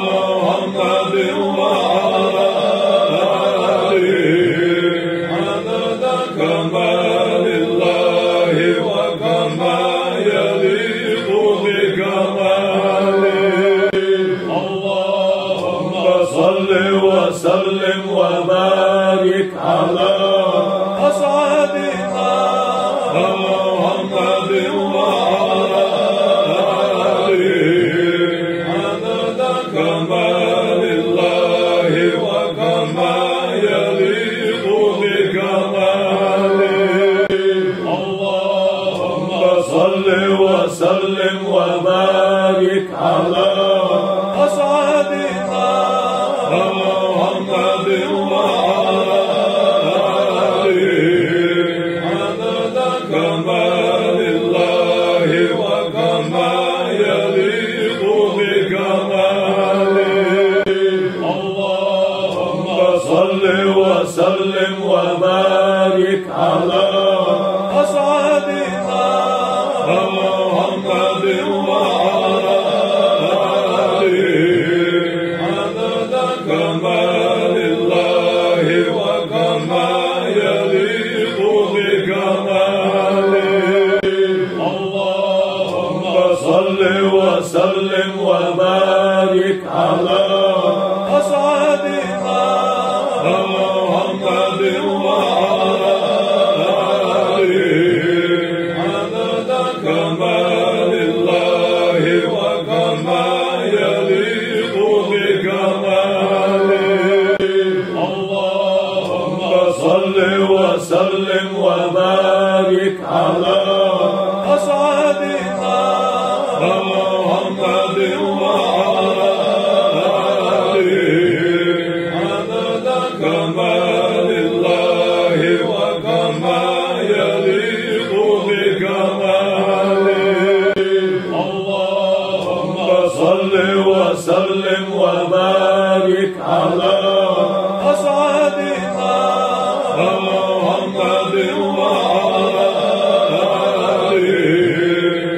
محمد وعلى آله عدد كمال الله وكما يليق بكماله اللهم صل وسلم وبارك على أسعدنا محمد وعلى آله عدد كمال الله وكما يليق بكماله اللهم صل وسلم وبارك على أسعدنا محمد وعلى آله عدد كمال الله وكما يليق بكماله اللهم صل وسلم وبارك على أسعدنا محمد وعلى آله عدد كمال الله وكما يليق بكماله اللهم صل وسلم وبارك على أسعدنا محمد وعلى آله عدد كمال الله وكما يليق بكماله اللهم صل وسلم وبارك على أسعدنا محمد وعلى آله عدد كمال الله وكما يليق بكماله اللهم صل وسلم وبارك على أسعدنا محمد وعلى آله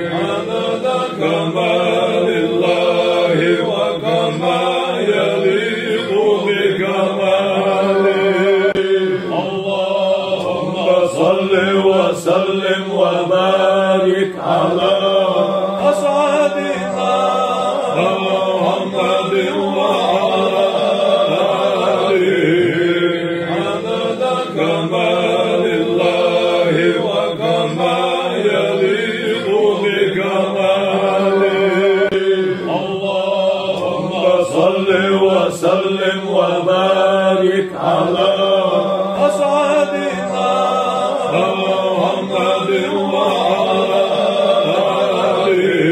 صل وسلم وبارك على أسعدنا محمد وعلى آله عدد كمال الله وكما يليق بكماله اللهم صل وسلم وبارك على أسعدنا محمد وعلى آله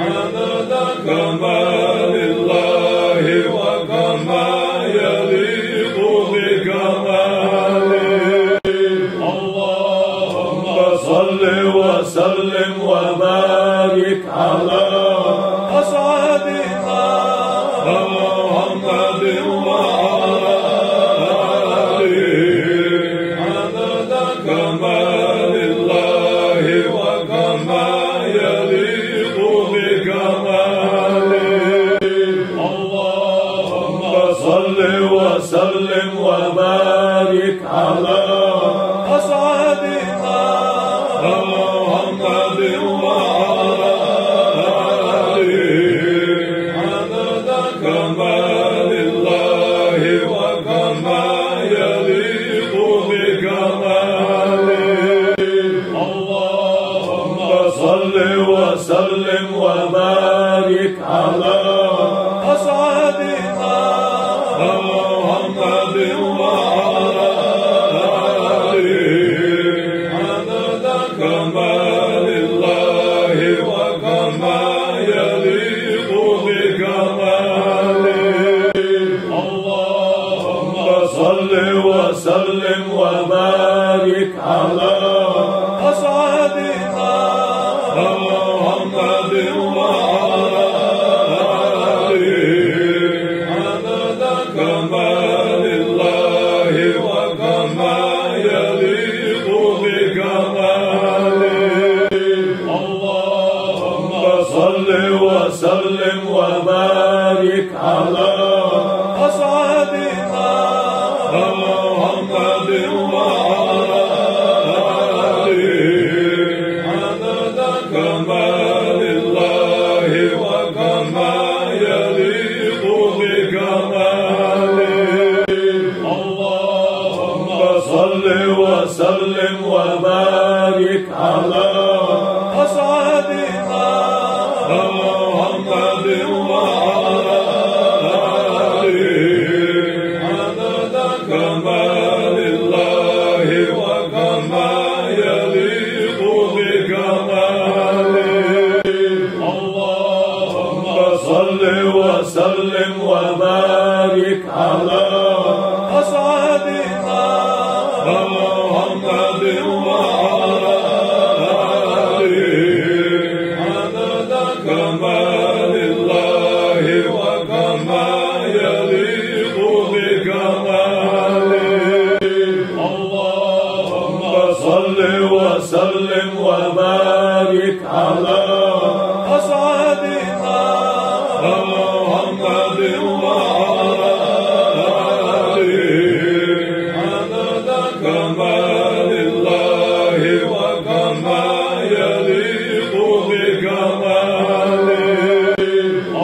عدد كمال الله وكما يليق بكماله اللهم صل وسلم وبارك على أسعدنا محمد وعلى آله عدد كمال الله وكما يليق بكماله اللهم صل وسلم وبارك على أسعدنا محمد وعلى آله عدد كمال الله وكما يليق بكماله اللهم صل وسلم وبارك على أسعدنا محمد وعلى آله عدد كمال الله وكما يليق بكماله اللهم صل وسلم وبارك على أسعدنا محمد وعلى آله عدد كمال الله وكما يليق بكماله اللهم صل وسلم وبارك على أسعدنا محمد وعلى آله عدد كمال الله وكما يليق بكماله اللهم صل وسلم وبارك على أسعدنا محمد وعلى آله عدد كمال الله وكما يليق بكماله اللهم صل وسلم وبارك على أسعدنا محمد وعلى آله عدد كمال الله وكما يليق بكماله اللهم صل وسلم وبارك على أسعدنا محمد وعلى آله عدد كمال الله وكما يليق بكماله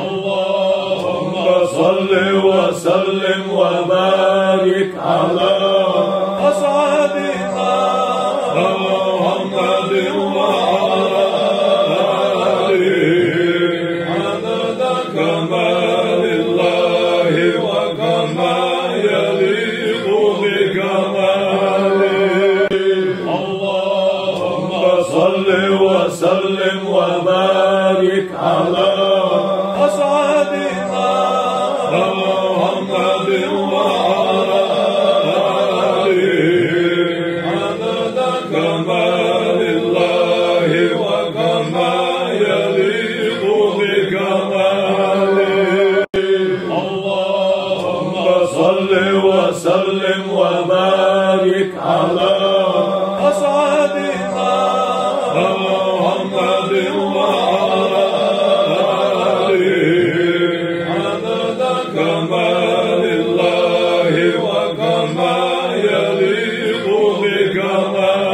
اللهم صل وسلم وبارك على أسعدنا محمد وعلى آله عدد كمال الله وكما يليق بكماله اللهم صل وسلم وبارك على أسعدنا محمد وعلى آله عدد كمال الله وكما يليق بكماله اللهم صل وسلم وبارك على أسعدنا محمد وعلى آله عدد كمال الله وكما يليق بكماله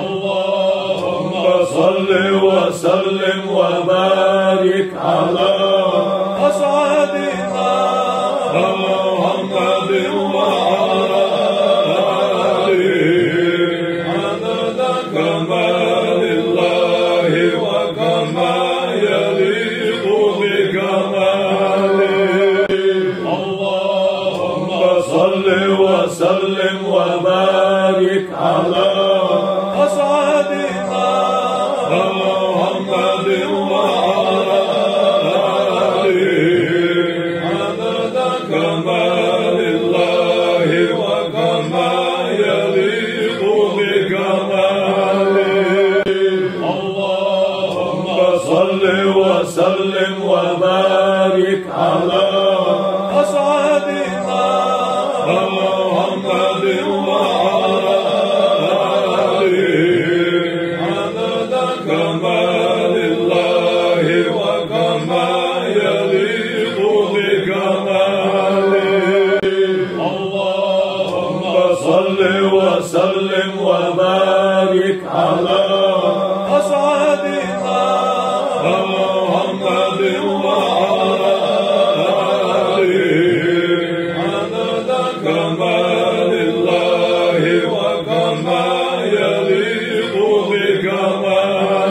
اللهم صل وسلم وبارك على أسعدنا محمد وعلى آله عدد كمال الله وكما يليق بكماله كمال الله وكما يليق بكماله. اللهم صل وسلم وبارك على أسعدنا محمد وعلى آله عدد كمال الله وكما يليق بكماله. اللهم صل وسلم وبارك على أسعدنا محمد وعلى آله عدد كمال الله وكما يليق بكماله.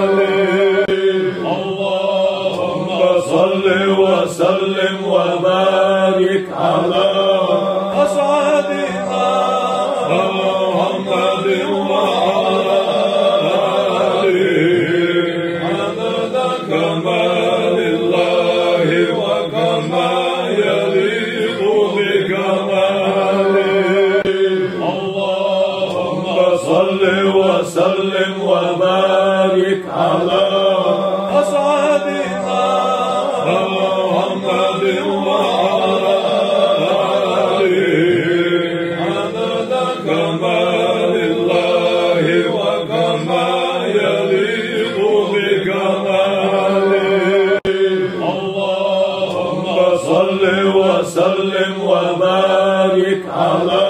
اللهم صل وسلم وبارك على أسعدنا محمد وعلى آله عدد كمال الله وكما يليق بكماله. اللهم صل وسلم وبارك على أسعدنا محمد وعلى آله عدد كمال الله وكما يليق بكماله. اللهم صل وسلم وبارك على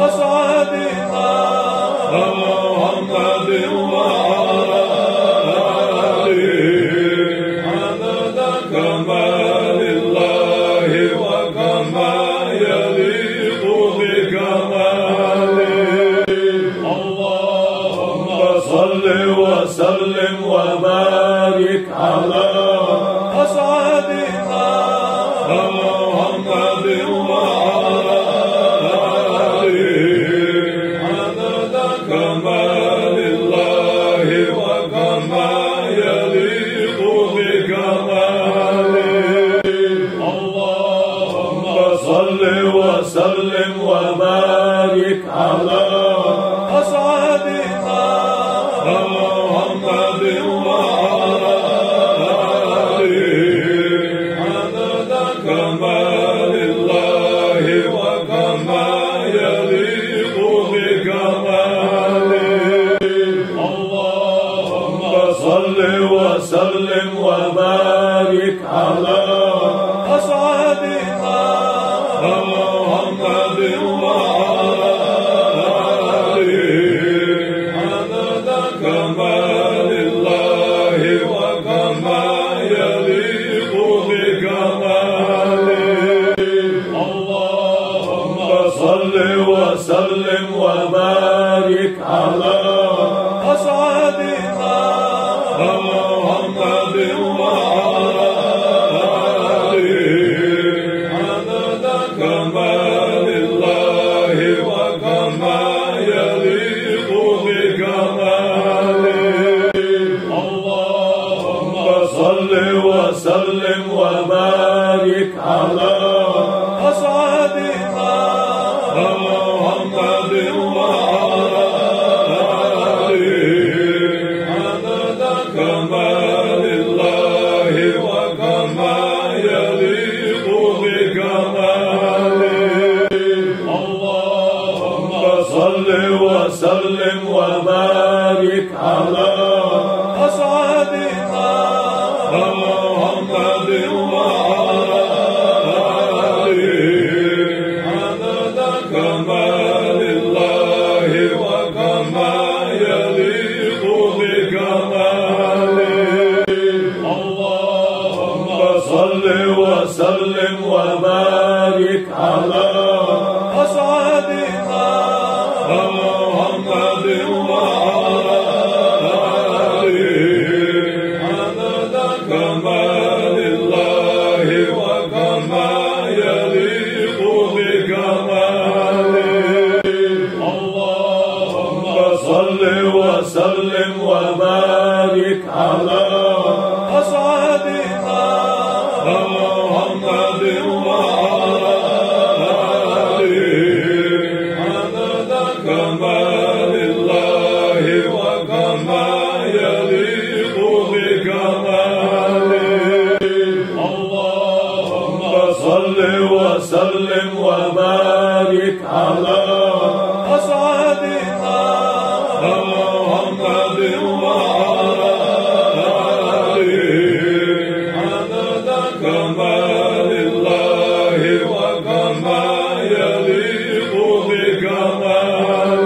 أسعدنا محمد وعلى آله عدد كمال الله وكما يليق بكماله. اللهم صل وسلم وبارك على أسعدنا محمد وعلى آله عدد كمال الله وكما يليق بكماله. اللهم صل وسلم وبارك على أسعدنا محمد وعلى آله عدد كمال الله وكما يليق بكماله. اللهم صل وسلم وبارك على أسعدنا محمد وعلى آله عدد كمال الله وكما يليق بكماله. اللهم صل وسلم وبارك على أسعدنا محمد وعلى آله عدد كمال الله وكما يليق بكماله. اللهم صل وسلم وبارك على أسعدنا محمد وعلى آله عدد كمال الله وكما يليق بكماله. اللهم صل وسلم وبارك على أسعدنا محمد وعلى آله عدد كمال الله وكما يليق بكماله. اللهم صل وسلم وبارك على أسعدنا محمد وعلى آله عدد كمال الله وكما يليق بكماله. اللهم صل وسلم وبارك على أسعدنا محمد وعلى صل وسلم وبارك على أسعدنا محمد وعلى آله عدد كمال الله وكما يليق بكماله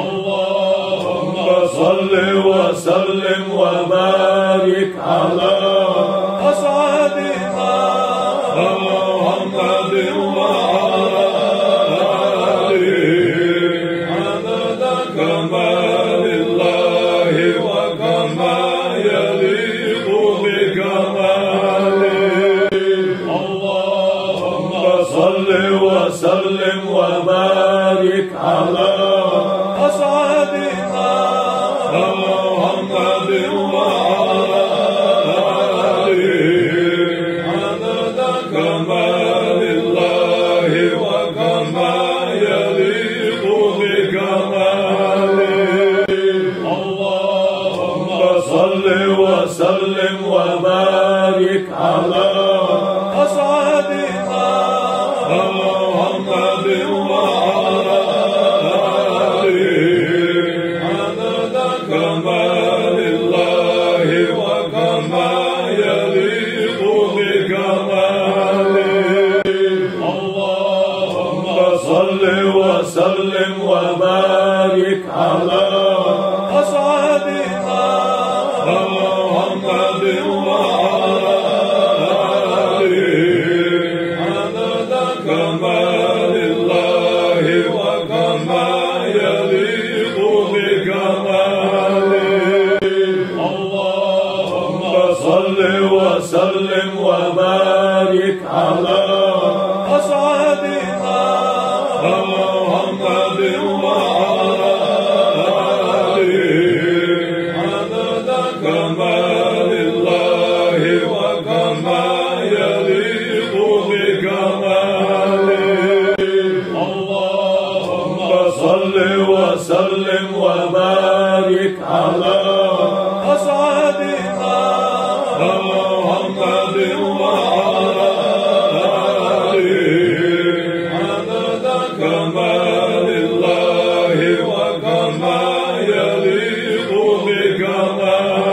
اللهم صل وسلم وبارك على أسعدنا محمد وعلى آله عدد كمال الله وكما يليق بكماله اللهم صل وسلم وبارك على أسعدنا محمد وعلى آله عدد كمال الله وكما يليق بكماله اللهم صل وسلم وبارك على أسعدنا محمد وعلى آله عدد كمال الله وكما يليق بكماله اللهم صل وسلم وبارك على أسعدنا محمد وعلى آله عدد كمال الله وكما يليق بكماله اللهم صل وسلم وبارك على أسعدنا محمد وعلى آله عدد كمال الله وكما يليق بكماله اللهم صل وسلم وبارك على أسعدنا محمد وعلى آله عدد كمال الله وكما يليق بكماله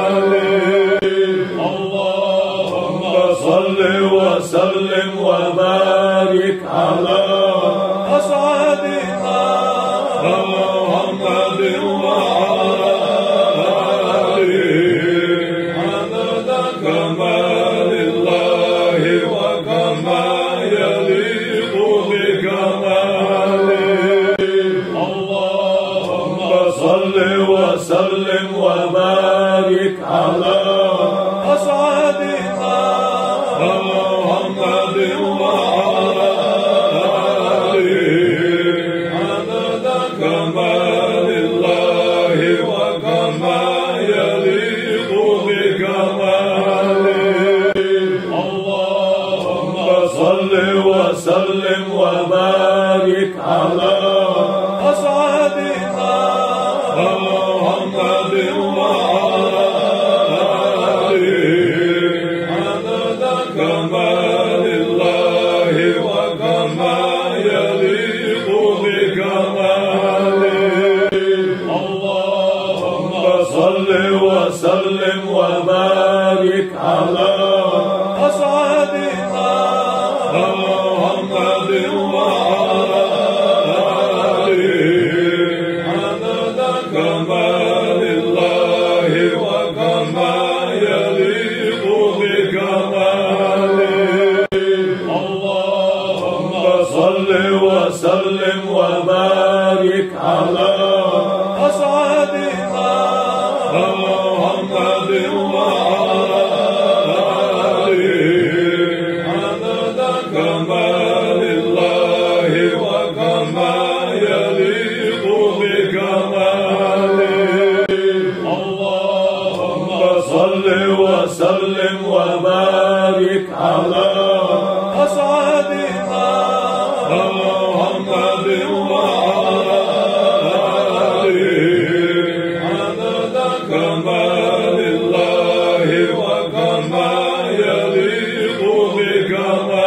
اللهم صل وسلم وبارك على أسعدنا محمد وعلى آله عدد كمال الله وكما يليق بكماله اللهم صل وسلم وبارك على أسعدنا محمد وعلى آله عدد كمال الله وكما يليق بكماله اللهم صل وسلم وبارك على أسعدنا محمد وعلى آله عدد كمال الله وكما يليق بكماله اللهم صل وسلم وبارك على أسعدنا محمد وعلى آله عدد كمال الله وكما يليق بكماله اللهم صل وسلم وبارك على أسعدنا محمد وعلى آله عدد كمال الله وكما يليق بكماله اللهم صل وسلم وبارك على أسعدنا محمد وعلى آله عدد كمال الله وكما يليق بكماله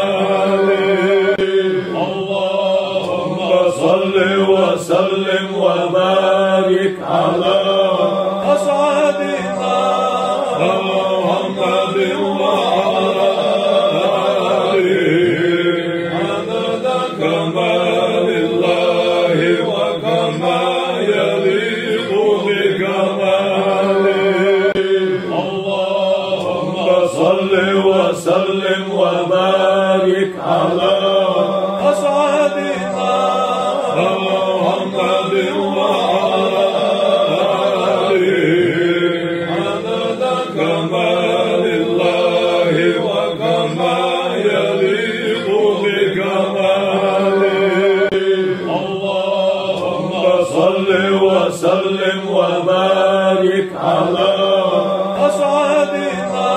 على أسعدنا محمد وعلى آله عدد كمال الله وكما يليق بكماله اللهم صل وسلم وبارك على أسعدنا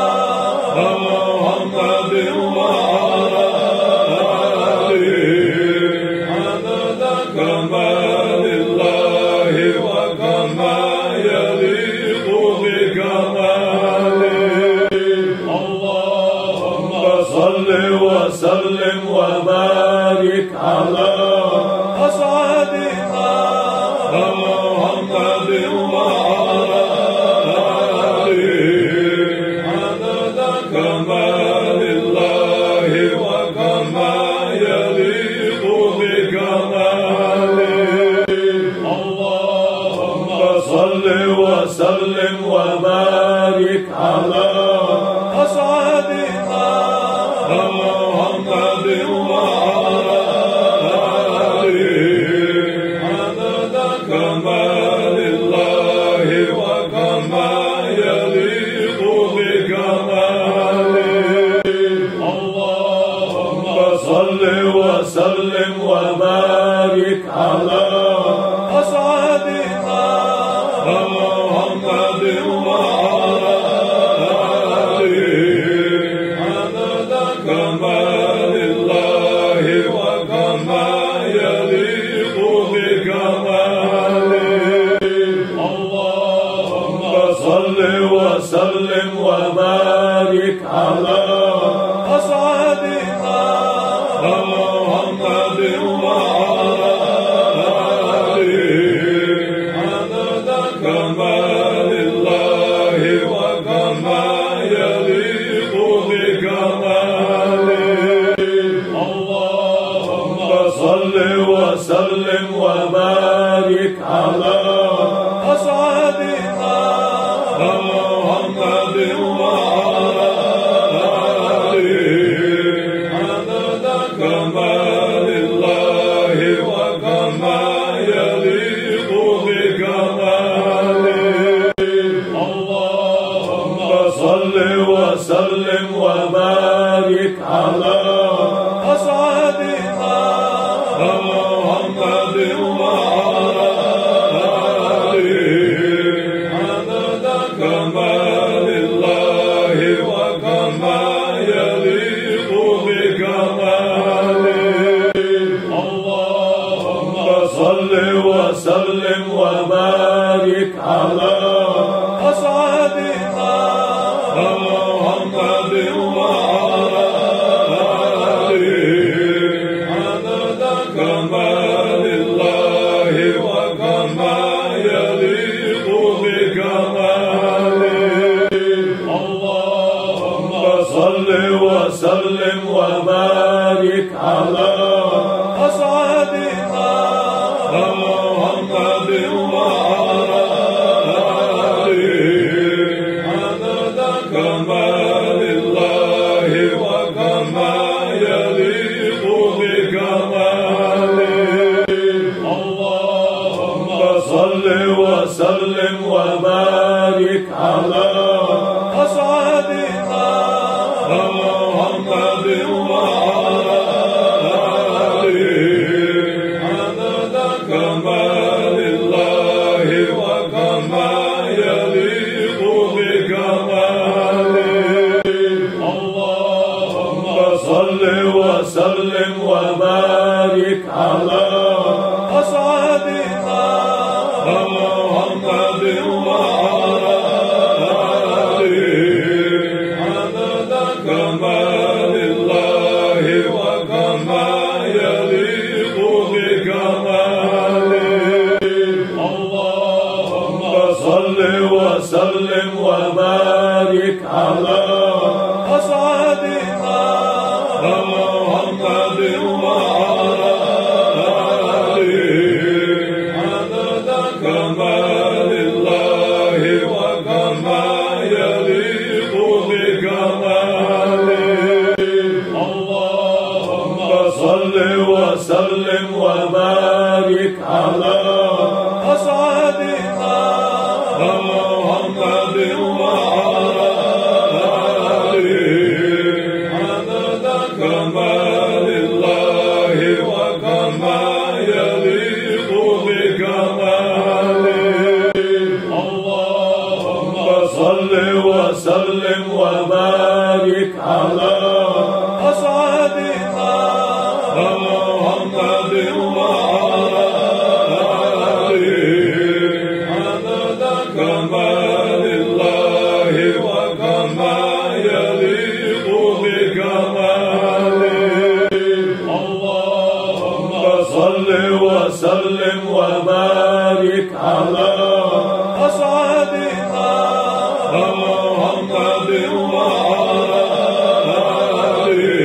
محمد وعلى آله عدد كمال الله وكما يليق بكماله اللهم صل وسلم وبارك على أسعدنا محمد وعلى آله عدد كمال الله وكما يليق بكماله اللهم صل وسلم وبارك على أسعدنا محمد وعلى آله عدد كمال الله وكما يليق بكماله اللهم صل وسلم وبارك على أسعدنا محمد وعلى آله عدد كمال الله وكما يليق بكماله اللهم صل وسلم وبارك على أسعدنا محمد وعلى آله عدد كمال الله وكما يليق بكماله اللهم صل وسلم وبارك على أسعدنا محمد وعلى آله عدد كمال الله وكما يليق بكماله اللهم صل وسلم وبارك على أسعدنا محمد وعلى آله عدد كمال الله وكما يليق بكماله اللهم صل وسلم وبارك على أسعدنا محمد وعلى آله عدد كمال الله وكما يليق بكماله اللهم صل وسلم وبارك على أسعدنا محمد وعلى آله عدد كمال الله وكما يليق بكماله اللهم صل وسلم وبارك على أسعدنا محمد وعلى آله عدد كمال الله وكما يليق بكماله اللهم صل وسلم وبارك على أسعدنا محمد وعلى آله عدد كمال الله وكما يليق بكماله اللهم صل وسلم وبارك على أسعدنا محمد وعلى آله عدد كمال الله وكما يليق بكماله اللهم صل وسلم وبارك على أسعدنا محمد وعلى آله عدد كمال الله وكما يليق بكماله اللهم صل وسلم وبارك على أسعدنا محمد وعلى آله عدد كمال الله وكما يليق بكماله اللهم صل وسلم وبارك على أسعدنا محمد وعلى آله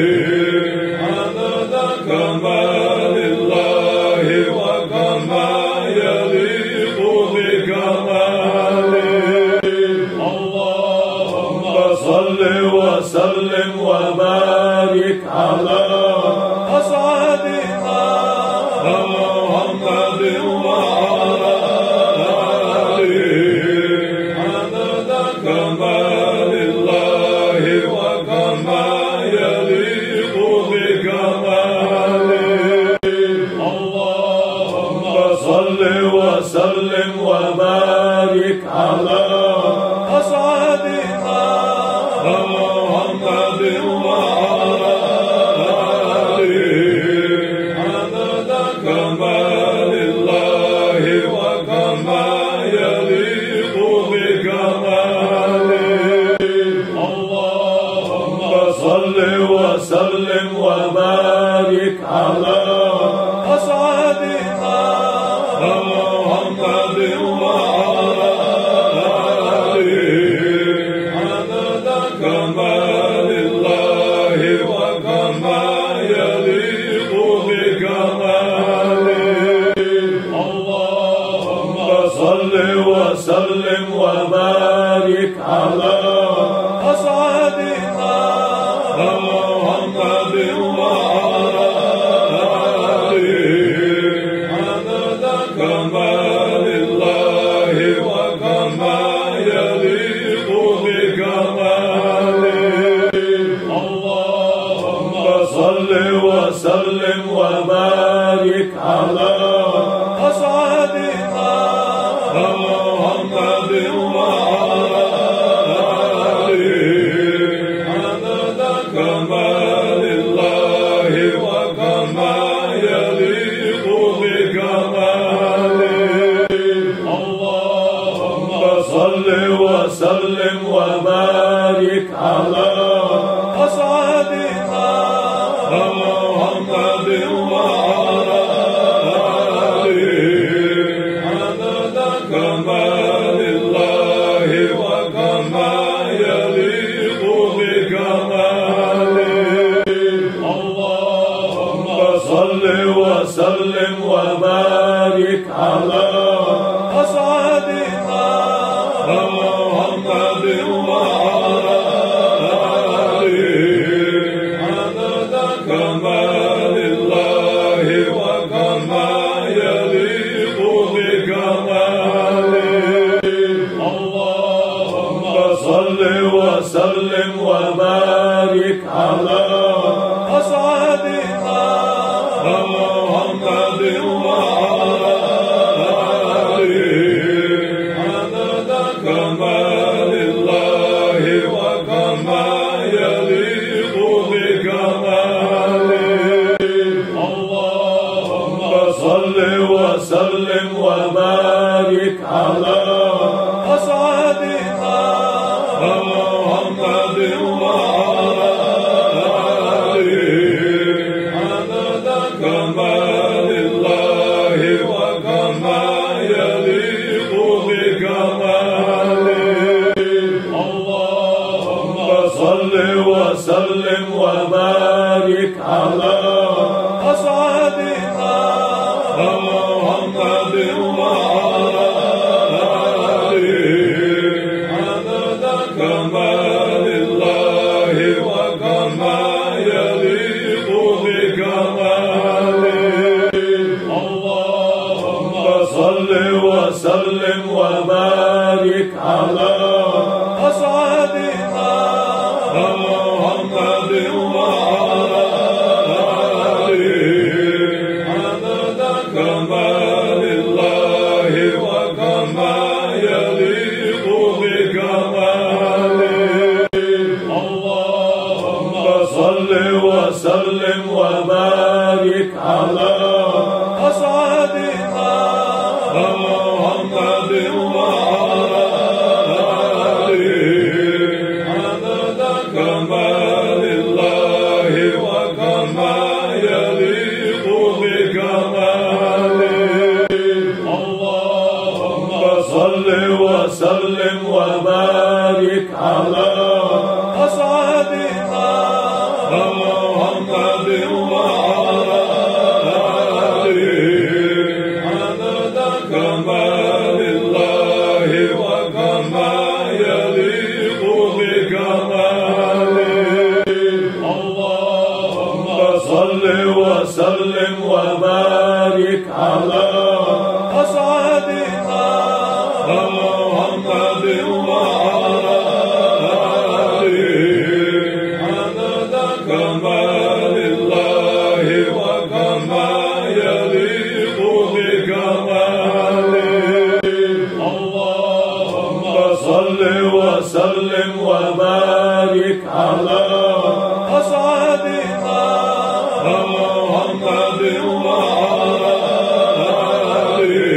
عدد كمال الله وكما يليق بكماله اللهم صل وسلم وبارك على أسعدنا محمد وعلى آله عدد كمال الله وكما يليق بكماله اللهم صل وسلم وبارك على أسعدنا محمد وعلى آله عدد كمال الله وكما يليق بكماله اللهم صل وسلم وبارك على أسعدنا محمد وعلى آله عدد كمال الله وكما يليق بكماله اللهم صل وسلم وبارك على أسعدنا محمد وعلى آله عدد كمال الله وكما يليق بكماله اللهم صل وسلم وبارك على أسعدنا محمد وعلى آله عدد كمال الله وكما يليق بكماله اللهم صل وسلم وبارك على أسعدنا محمد وعلى آله عدد كمال الله وكما يليق بكماله اللهم صل وسلم وبارك على أسعدنا محمد وعلى آله عدد كمال الله وكما يليق بكماله اللهم صل وسلم وبارك على أسعدنا محمد وعلى آله عدد كمال الله وكما يليق بكماله اللهم صل وسلم وبارك على أسعدنا محمد وعلى آله عدد كمال الله وكما يليق بكماله اللهم صل وسلم وبارك على أسعدنا محمد وعلى آله عدد كمال الله وكما يليق بكماله وبارك على أسعدنا محمد وعلى آله عدد كمال الله وكما يليق بكماله اللهم صل وسلم وبارك على أسعدنا محمد وعلى آله عدد كمال الله وكما يليق بكماله اللهم صل وسلم وبارك على أسعدنا محمد وعلى آله عدد كمال الله وكما يليق بكماله اللهم صل وسلم وبارك على أسعدنا محمد وعلى آله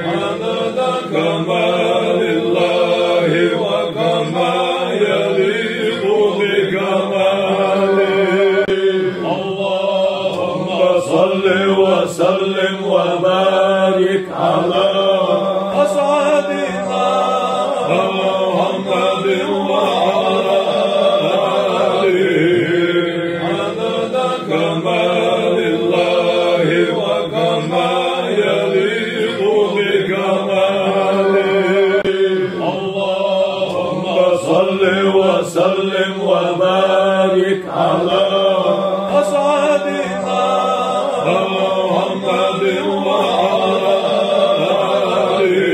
عدد كمال الله وكما يليق بكماله اللهم صل وسلم وبارك على أسعدنا محمد وعلى آله عدد كمال الله وكما يليق بكماله اللهم صل وسلم وبارك على أسعدنا محمد وعلى آله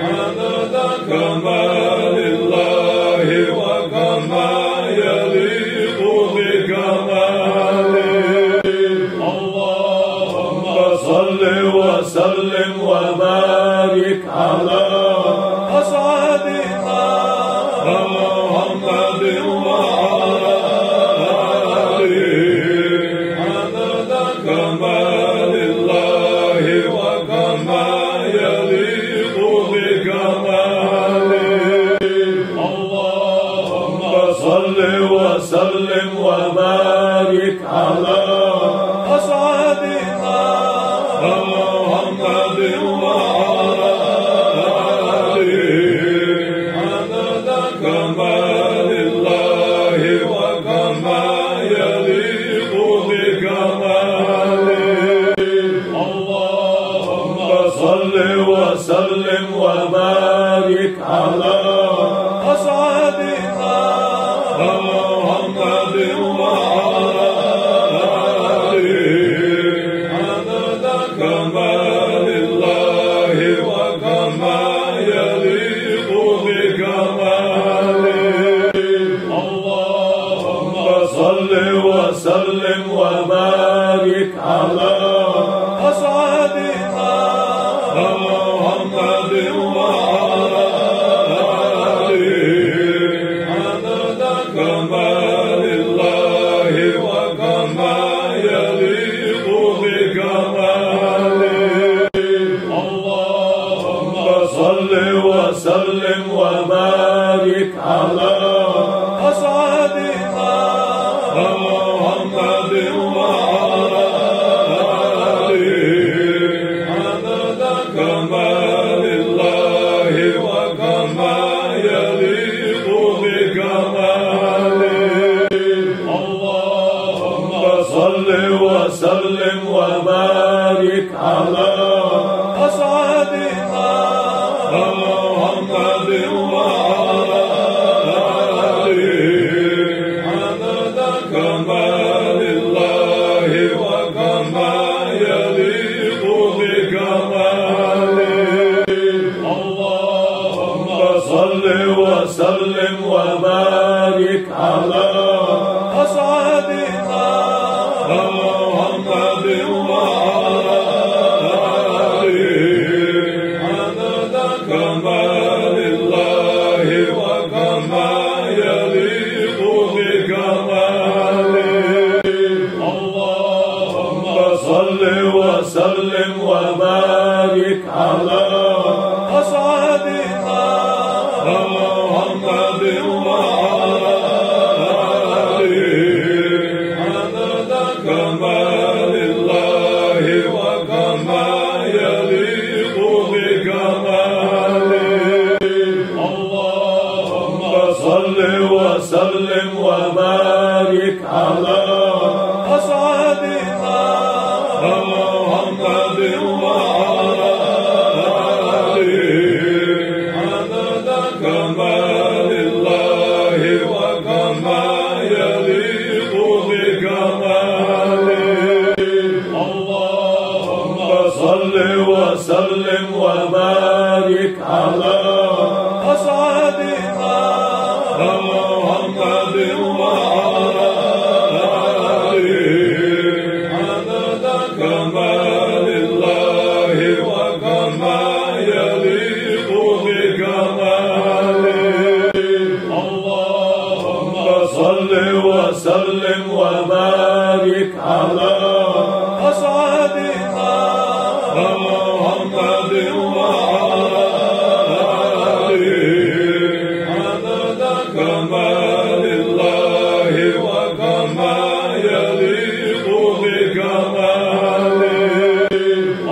عدد كمال الله وكما يليق بكماله اللهم صل وسلم وبارك على أسعدنا محمد وعلى آله عدد كمال الله وكما يليق بكماله اللهم صل وسلم وبارك على أسعدنا محمد وعلى آله عدد كمال الله وكما يليق بكماله اللهم صل وسلم وبارك على أسعدنا محمد وعلى آله عدد كمال الله وكما يليق بكماله اللهم صل وسلم وبارك على أسعدنا محمد وعلى آله عدد كمال الله وكما يليق بكماله اللهم صل وسلم وبارك على أسعدنا محمد وعلى آله عدد كمال الله وكما يليق بكماله اللهم صل وسلم وبارك على أسعدنا محمد وعلى آله عدد كمال الله وكما يليق بكماله اللهم صل وسلم وبارك على أسعدنا محمد وعلى آله عدد كمال كمال الله وكما يليق بكماله. اللهم صل وسلم وبارك على أسعدنا محمد وعلى آله عدد كمال الله وكما يليق بكماله. اللهم صل وسلم وبارك على أسعدنا محمد وعلى آله عدد كمال الله وكما يليق بكماله. اللهم صل وسلم وبارك على أسعدنا محمد وعلى آله عدد كمال الله وكما يليق بكماله.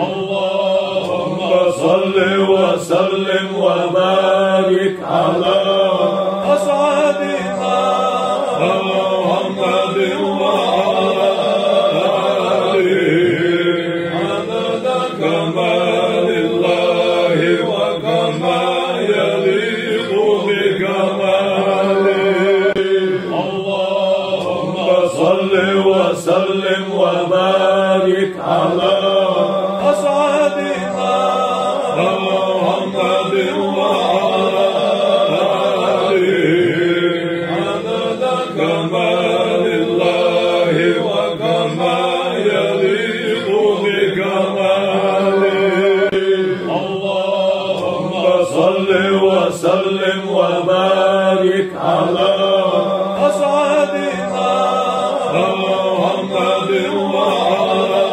اللهم صل وسلم وبارك على أسعدنا محمد وعلى آله عدد كمال الله وكما يليق بكماله. اللهم صل وسلم وبارك على أسعدنا محمد وعلى آله عدد كمال الله وكما يليق بكماله. اللهم صل وسلم وبارك على أسعدنا محمد وعلى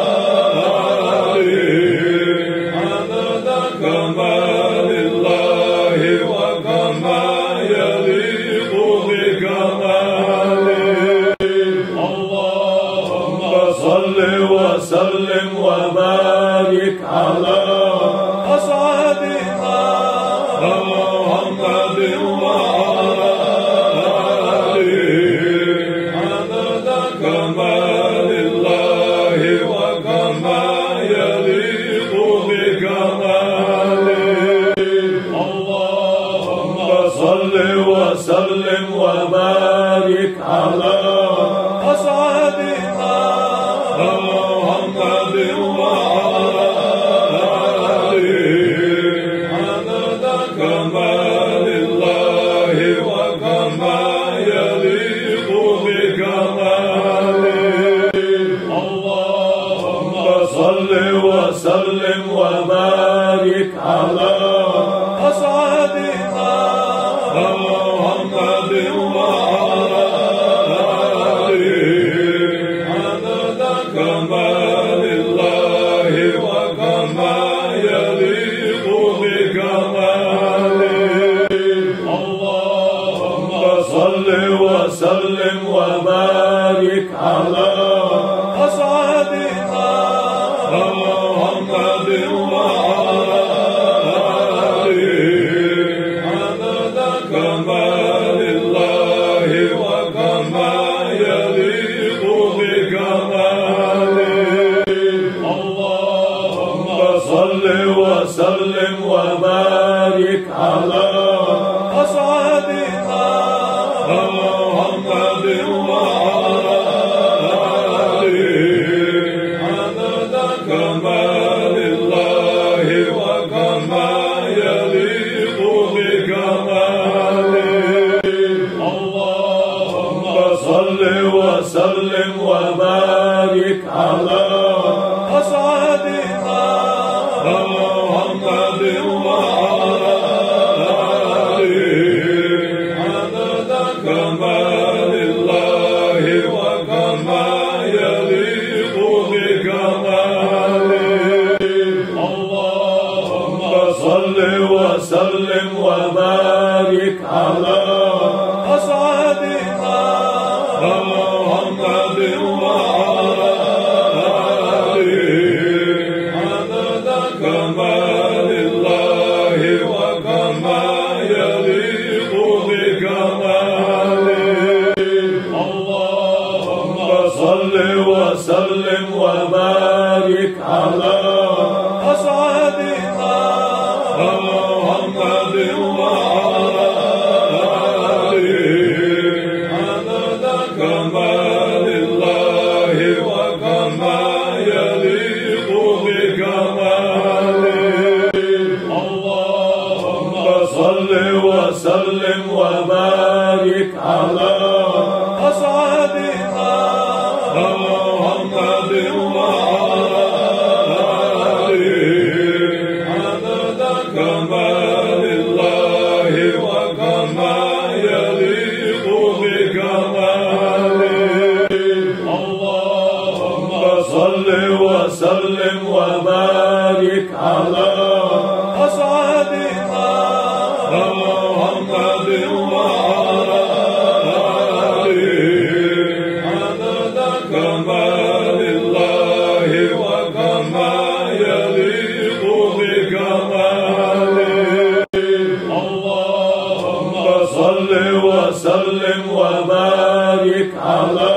آله عدد كمال الله وكما يليق بكماله. اللهم صل وسلم وبارك على أسعدنا محمد وعلى آله عدد كمال الله وكما يليق بكماله. اللهم صل وسلم وبارك على أسعدنا محمد وعلى آله عدد كمال الله وكما يليق بكماله. اللهم صل وسلم وبارك على أسعدنا محمد وعلى آله عدد كمال الله وكما يليق بكماله. اللهم صل وسلم وبارك على أسعدنا محمد وعلى آله عدد كمال الله وكما يليق بكماله. اللهم صل وسلم وبارك على أسعدنا محمد وعلى آله عدد كمال الله وكما يليق بكماله. اللهم صل وسلم وبارك على أسعدنا محمد وعلى آله عدد كمال الله وكما يليق بكماله. اللهم صل وسلم وبارك على أسعدنا محمد وعلى وسلم وبارك على أسعدنا محمد وعلى آله عدد كمال الله وكما يليق بكماله. اللهم صل وسلم وبارك على أسعدنا محمد وعلى آله عدد كمال الله وكما يليق بكماله. اللهم صل وسلم وبارك على أسعدنا محمد وعلى آله عدد كمال الله وكما يليق بكماله. اللهم صل وسلم وبارك على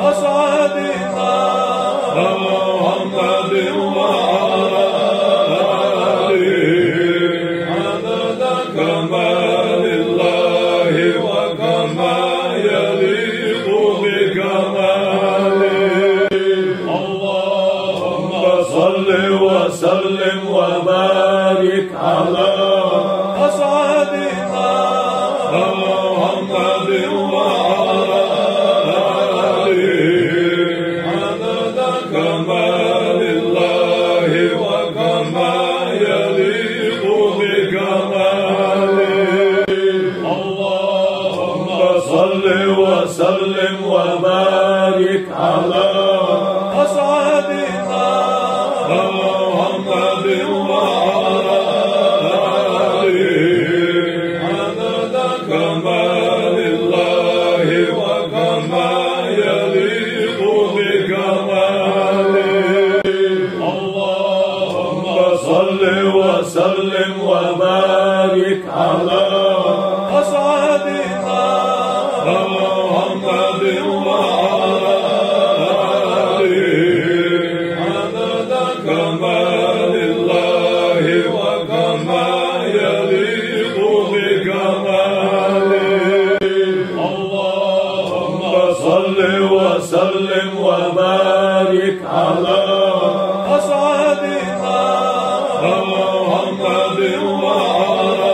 أسعدنا محمد وعلى آله عدد كمال الله وكما يليق بكماله. اللهم صل وسلم وبارك على أسعدنا محمد وعلى آله عدد كمال الله وكما يليق بكماله. اللهم صل وسلم وبارك على أسعدنا محمد وعلى آله عدد كمال الله وكما يليق بكماله. اللهم صل وسلم وبارك على أسعدنا محمد وعلى آله عدد كمال الله وكما يليق بكماله. اللهم صل وسلم وبارك على أسعدنا محمد وعلى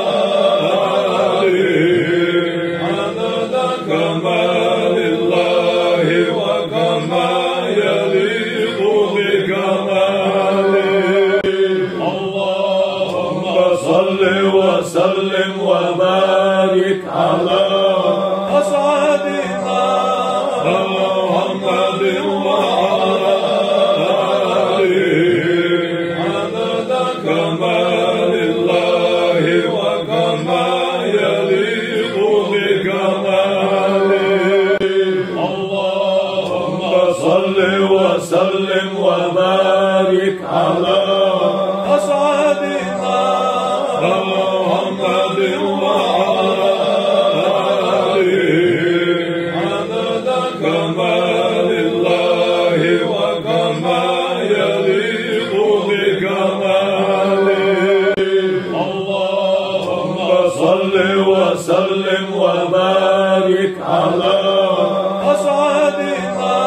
آله عدد كمال الله وكما يليق بكماله. اللهم صل وسلم وبارك على أسعدنا محمد وعلى آله عدد كمال الله وكما يليق بكماله. اللهم صل وسلم وبارك على أسعدنا محمد وعلى آله عدد كمال الله وكما يليق بكماله. اللهم صل وسلم وبارك على أسعدنا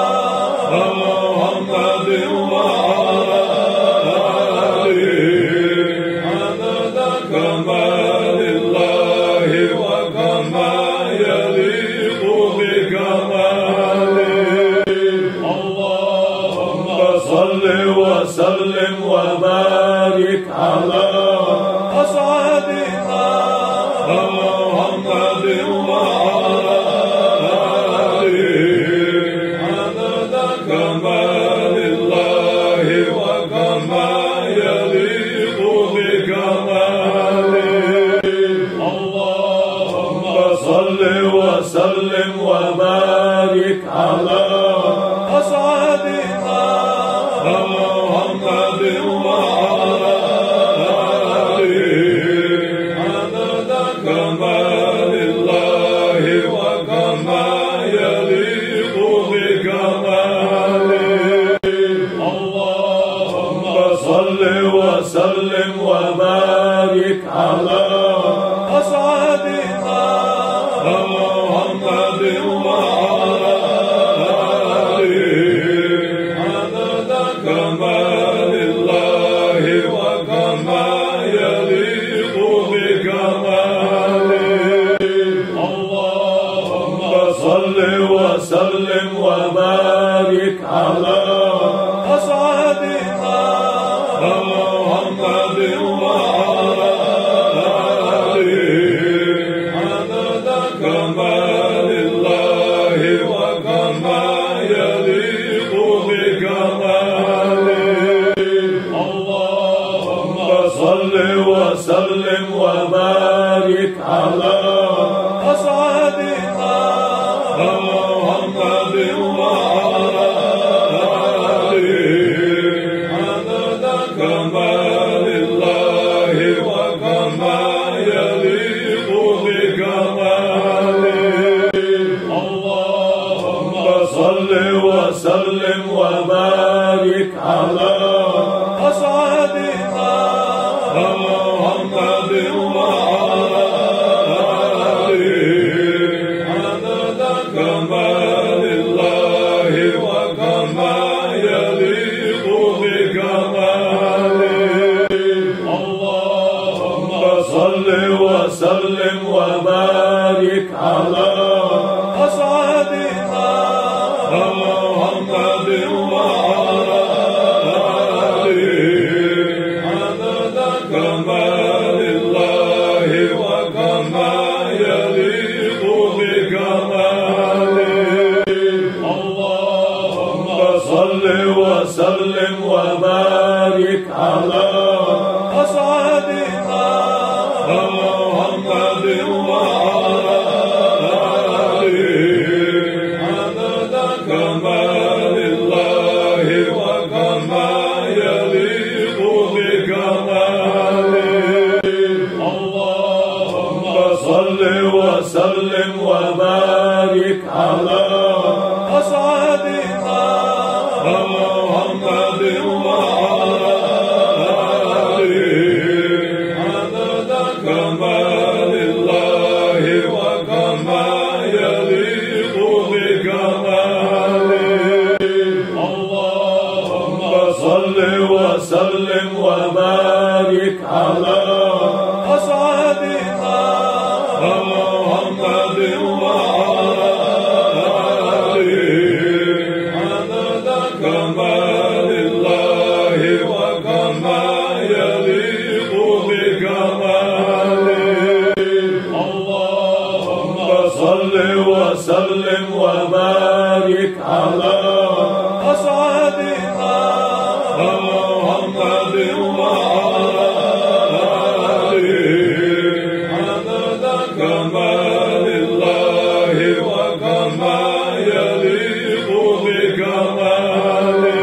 محمد وعلى آله عدد كمال الله وكما يليق بكماله. اللهم صل وسلم وبارك على أسعدنا محمد وعلى آله عدد كمال الله وكما يليق بكماله. اللهم صل وسلم وبارك على أسعدنا محمد وعلى آله عدد كمال الله وكما يليق بكماله. كمال الله وكما يليق بكماله. اللهم صل وسلم وبارك على أسعدنا محمد وعلى آله عدد كمال الله وكما يليق بكماله. اللهم صل وسلم وبارك على أسعدنا محمد وعلى آله عدد كمال الله وكما يليق بكماله. اللهم صل وسلم وبارك على أسعدنا محمد وعلى آله عدد كمال الله وكما يليق بكماله. اللهم صل وسلم وبارك على أسعدنا محمد وعلى آله عدد كمال الله وكما يليق بكماله. اللهم صل وسلم وبارك على أسعدنا محمد وعلى آله عدد كمال الله وكما يليق بكماله. اللهم صل وسلم وبارك على أسعدنا محمد وعلى آله عدد كمال الله وكما يليق بكماله. اللهم صل وسلم وبارك على أسعدنا محمد وعلى آله عدد كمال الله وكما يليق بكماله. اللهم صل وسلم وبارك على أسعدنا محمد وعلى آله عدد كمال الله وكما يليق بكماله.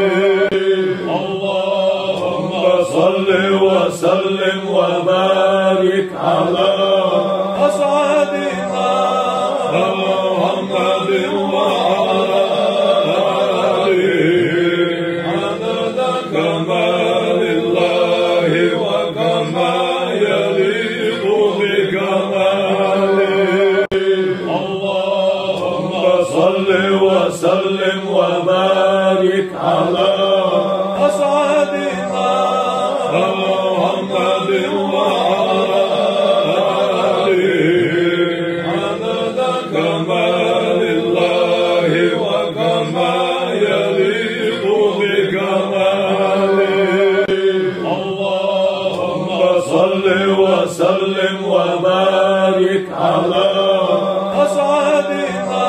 اللهم صل وسلم وبارك على أسعدنا محمد وعلى آله عدد كمال الله وكما يليق بكماله. اللهم صل وسلم وبارك على أسعدنا محمد وعلى آله عدد كمال الله وكما يليق بكماله. اللهم صل وسلم وبارك على أسعدنا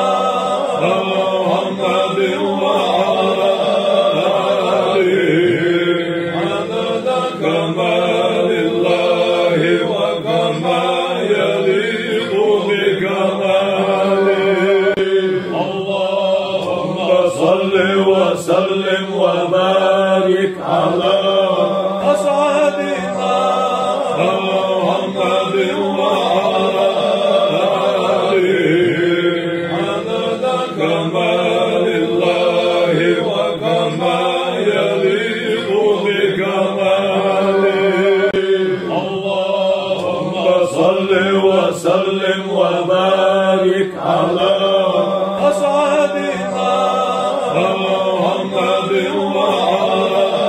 محمد وعلى آله عدد كمال الله وكما يليق بكماله. اللهم صل وسلم وبارك على أسعدنا محمد وعلى آله عدد كمال الله وكما يليق بكماله. اللهم صل وسلم وبارك على أسعدنا محمد وعلى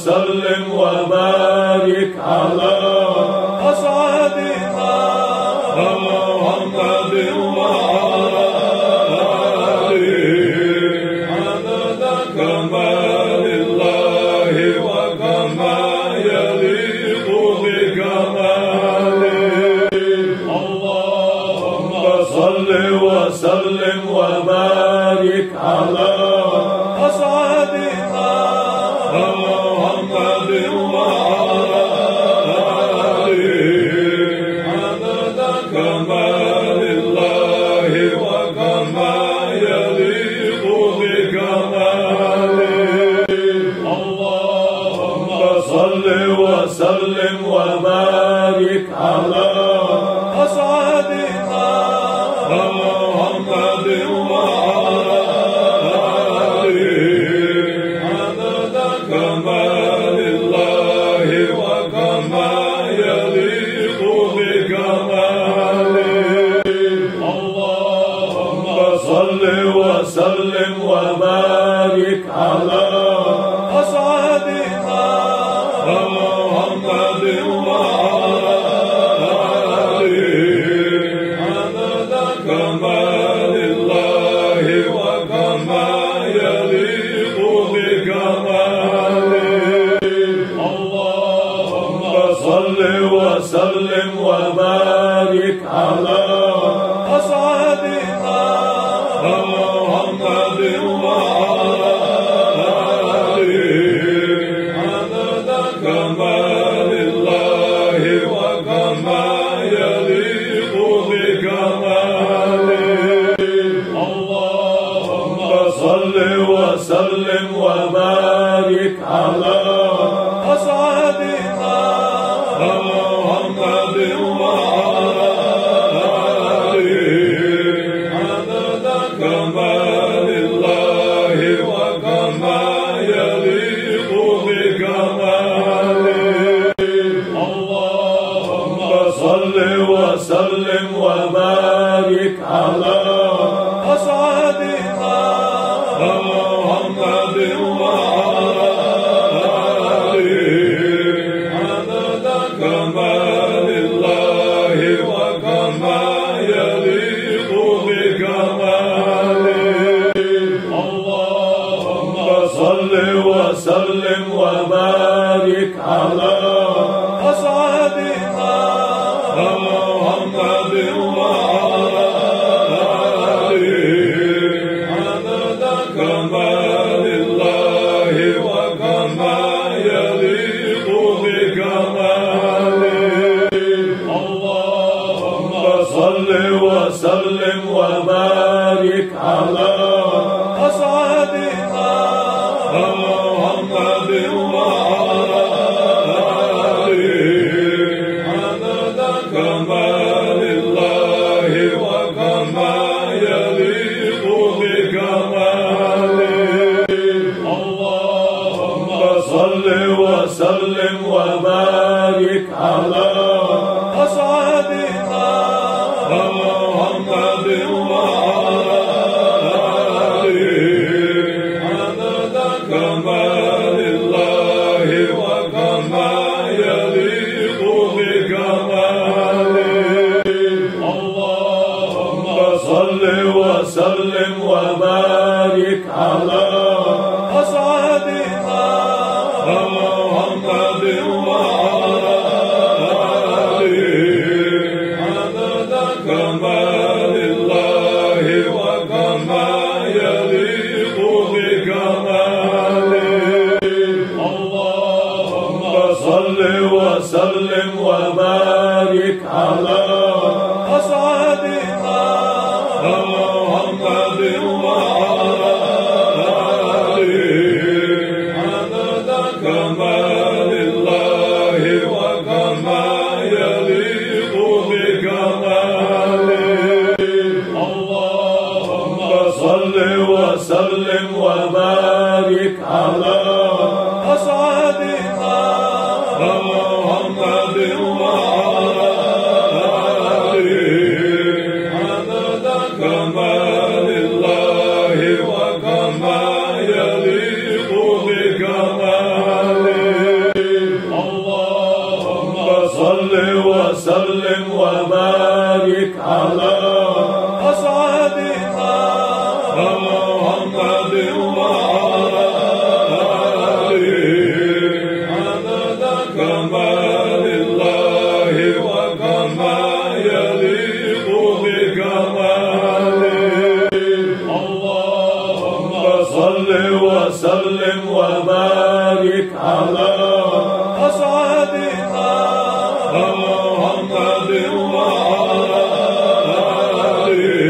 وسلم وبارك على أسعدنا محمد وعلى آله عدد كمال الله وكما يليق بكماله اللهم صل وسلم وبارك على أسعدنا محمد وعلى آله عدد كمال الله وكما يليق بكماله اللهم صل وسلم وبارك على أسعدنا محمد وعلى آله عدد كمال الله وكما يليق بكماله اللهم صل وسلم وبارك على أسعدنا محمد وعلى آله عدد كمال الله وكما يليق بكماله اللهم صل وسلم وبارك على أسعدنا محمد وعلى آله عدد كمال الله وكما يليق بكماله اللهم صل وسلم وبارك على أسعدنا محمد وعلى آله عدد كمال الله وكما يليق بكماله اللهم صل وسلم وبارك على أسعدنا محمد وعلى آله عدد كمال الله وكما يليق بكماله اللهم صل وسلم وبارك على أسعدنا محمد وعلى آله عدد كمال الله وكما يليق بكماله اللهم صل وسلم وبارك على أسعدنا محمد وعلى آله عدد كمال الله وكما يليق بكماله اللهم صل وسلم وبارك على أسعدنا محمد وعلى آله عدد كمال الله وكما يليق بكماله اللهم صل وسلم وبارك على أسعدنا محمد وعلى آله عدد كمال الله وكما يليق بكماله اللهم صل وسلم وبارك على أسعدنا محمد وعلى آله عدد كمال الله وكما يليق بكماله اللهم صل وسلم وبارك على أسعدنا محمد وعلى آله عدد كمال الله وكما يليق بكماله وسلم وبارك على أسعدنا محمد وعلى آله عدد كمال الله وكما يليق بكماله. اللهم صل وسلم وبارك على أسعدنا محمد وعلى آله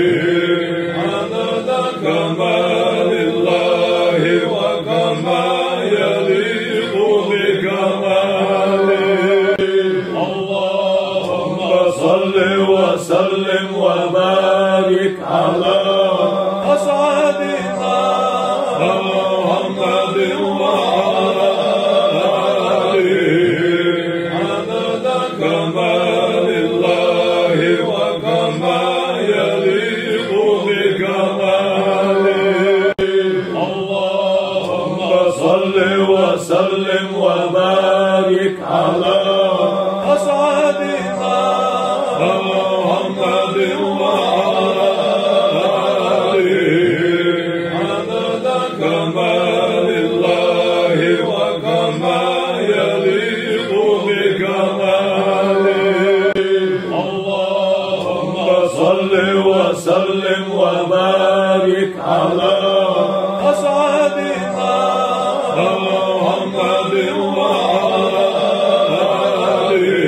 عدد كمال الله وكما يليق بكماله. اللهم صل وسلم وبارك على أسعدنا محمد وعلى آله عدد كمال الله وكما يليق بكماله. اللهم صل وسلم وبارك على أسعدنا محمد وعلى آله عدد كمال الله وكما يليق بكماله. اللهم صل وسلم وبارك على أسعدنا محمد وعلى آله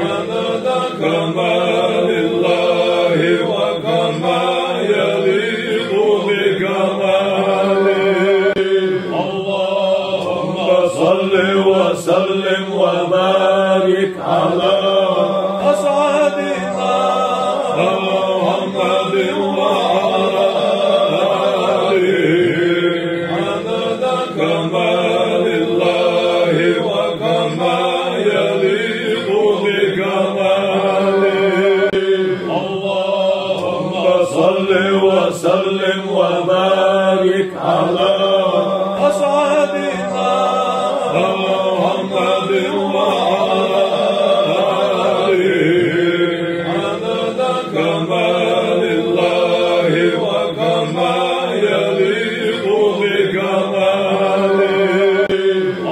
عدد كمال الله وكما يليق بكماله. اللهم صل وسلم وبارك على أسعدنا محمد وعلى آله عدد كمال الله وكما يليق بكماله. اللهم صل وسلم وبارك على أسعدنا محمد وعلى آله عدد كمال الله وكما يليق بكماله.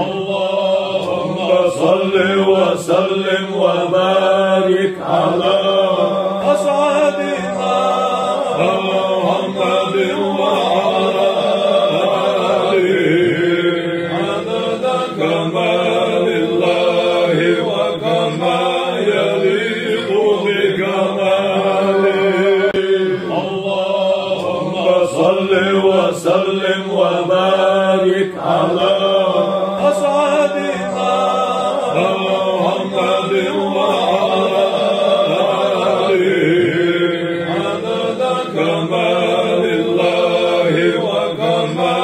اللهم صل وسلم وبارك على أسعدنا محمد وعلى آله عدد كمال الله وكما يليق بكماله. اللهم صل وسلم وبارك على أسعدنا محمد وعلى آله عدد كمال الله وكما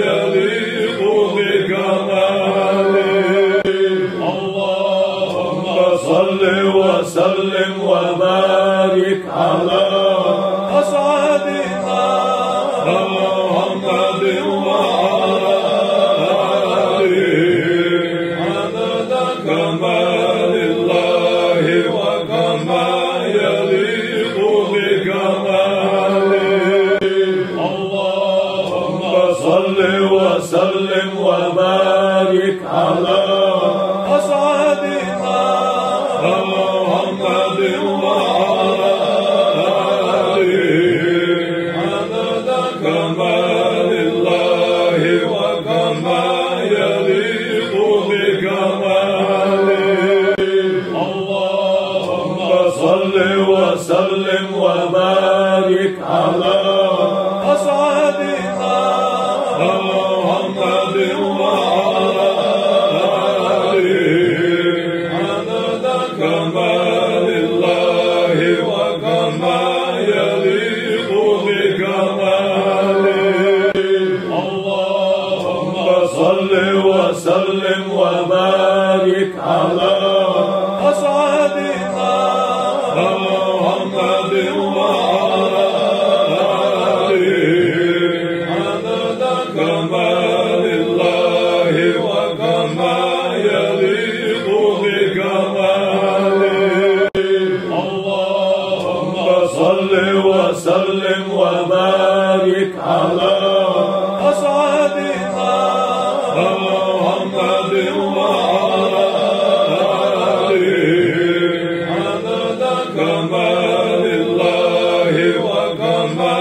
يليق بكماله. اللهم صل وسلم وبارك على أسعدنا محمد وعلى آله عدد كمال الله وكما يليق بكماله. اللهم صل وسلم وبارك على أسعدنا محمد وعلى آله عدد كمال الله وكما يليق بكماله. اللهم صل وسلم وبارك على أسعدنا محمد وعلى آله عدد كمال الله وكما يليق بكماله. اللهم صل وسلم وبارك على أسعدنا محمد وعلى آله عدد كمال الله وكما يليق بكماله. محمد وعلى آله عدد كمال الله وكما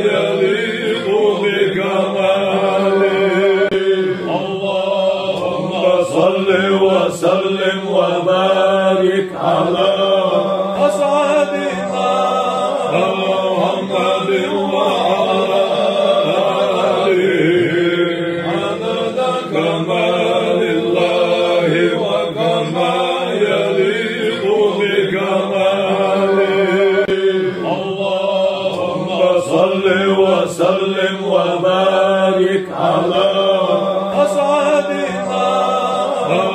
يليق بكماله. اللهم صل وسلم وبارك على أسعدنا محمد وعلى آله عدد كمال الله وكما يليق بكماله. اللهم صل وسلم وبارك على أسعدنا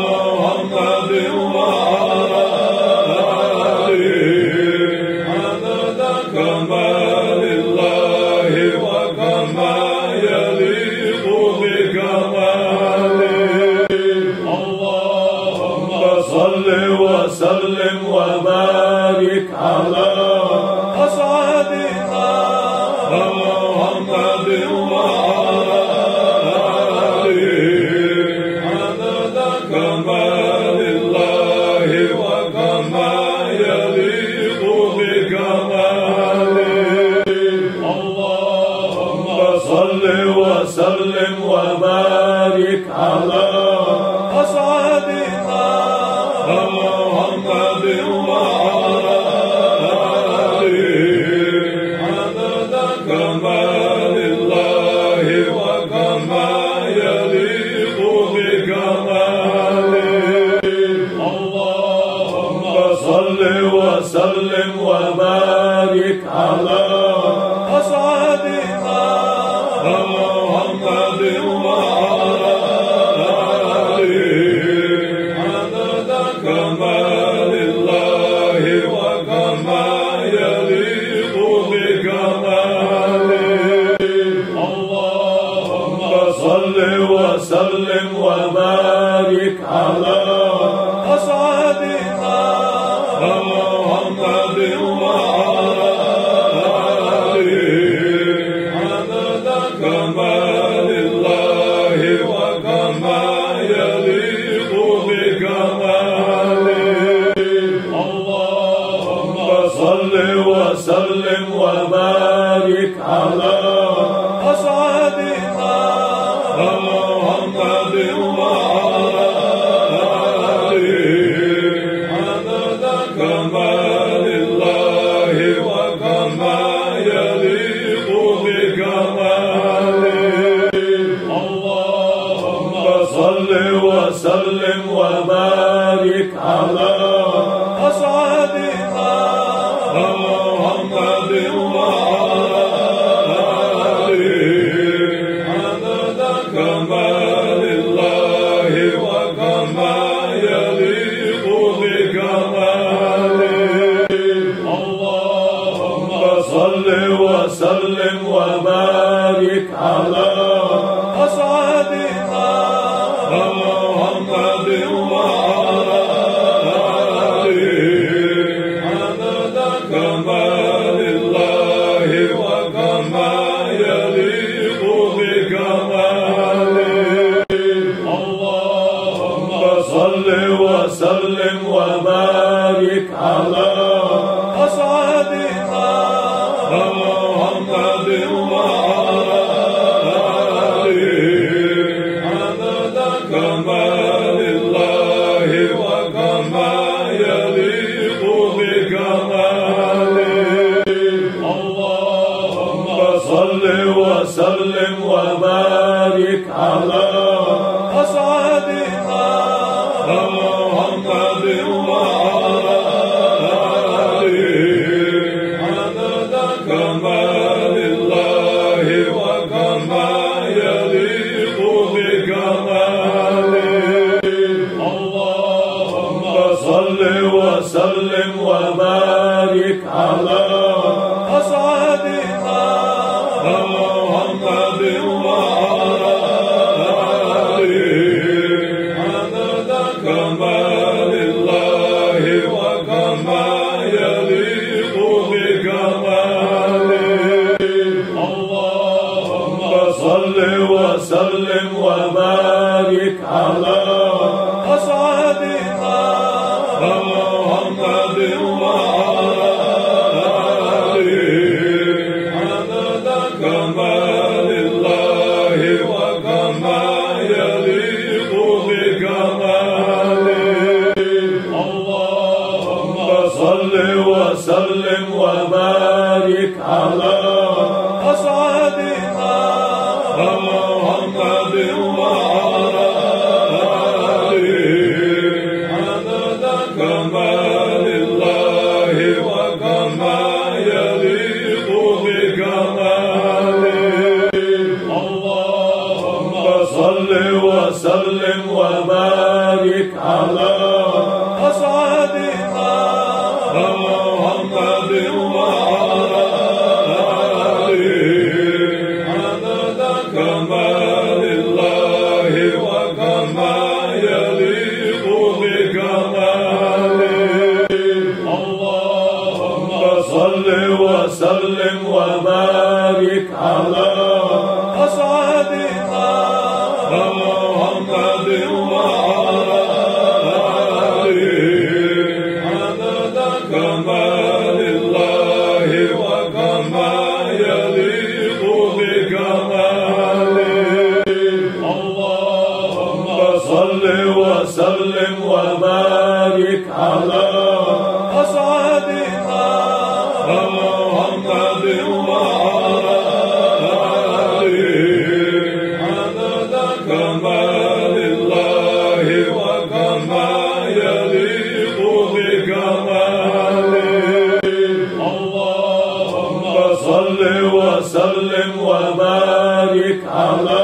محمد وعلى آله عدد كمال الله وكما يليق بكماله. اللهم صل وسلم وبارك على أسعدنا محمد وعلى آله عدد كمال الله وكما يليق بكماله. اللهم صل وسلم وبارك على أسعدنا محمد وعلى آله عدد كمال الله وكما يليق بكماله. اللهم صل وسلم وبارك على أسعدنا محمد وعلى آله عدد كمال الله وكما يليق بكماله. اللهم صل وسلم وبارك على أسعدنا محمد وعلى آله عدد كمال الله وكما يليق بكماله. اللهم صل وسلم وبارك على أسعدنا محمد وعلى آله عدد كمال الله وكما يليق بكماله. اللهم صل وسلم وبارك على أسعدنا محمد وعلى آله عدد كمال الله وكما يليق بكماله. اللهم صل وسلم وبارك على أسعدنا محمد وعلى آله عدد كمال الله وكما يليق بكماله. اللهم صل وسلم وبارك على أسعدنا محمد وعلى آله عدد كمال الله وكما يليق بكماله. اللهم صل وسلم وبارك على أسعدنا محمد وعلى آله على أسعدنا محمد وعلى آله عدد كمال الله وكما يليق بكماله اللهم صل وسلم وبارك على أسعدنا محمد وعلى آله عدد كمال الله وكما يليق بكماله اللهم صل وسلم وبارك على أسعدنا محمد وعلى آله عدد كمال الله وكما يليق بكماله اللهم صل وسلم وبارك على أسعدنا محمد وعلى آله عدد كمال الله وكما يليق بكماله اللهم صل وسلم وبارك على أسعدنا محمد وعلى آله عدد كمال الله وكما يليق بكماله اللهم صل وسلم وبارك على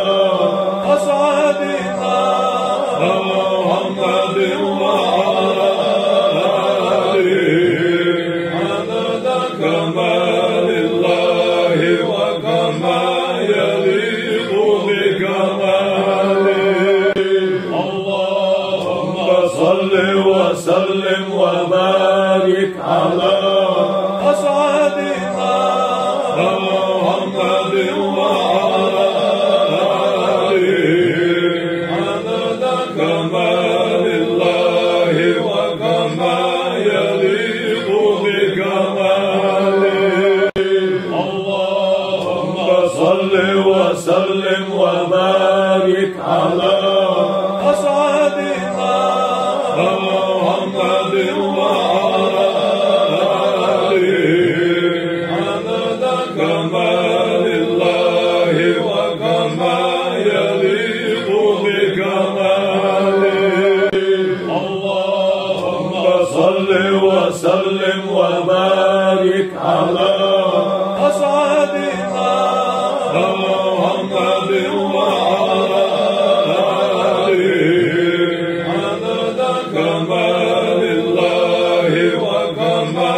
أسعدنا محمد وعلى آله عدد كمال الله وكما يليق بكماله اللهم صل وسلم وبارك على أسعدنا محمد وعلى آله عدد كمال الله وكما يليق بكماله اللهم صل وسلم وبارك على أسعدنا محمد وعلى آله عدد كمال الله وكما يليق بكماله اللهم صل وسلم وبارك على أسعدنا محمد وعلى آله عدد كمال الله وكما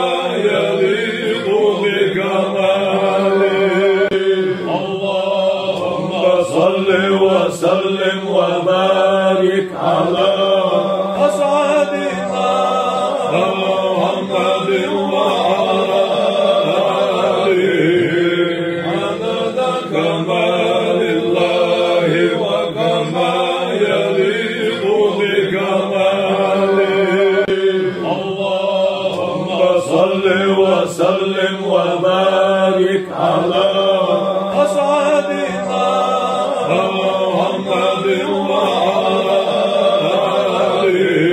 يليق بكماله اللهم صل وسلم وبارك على أسعدنا محمد وعلى آله عدد كمال الله وكما يليق بكماله اللهم صل وسلم وبارك على أسعدنا محمد وعلى آله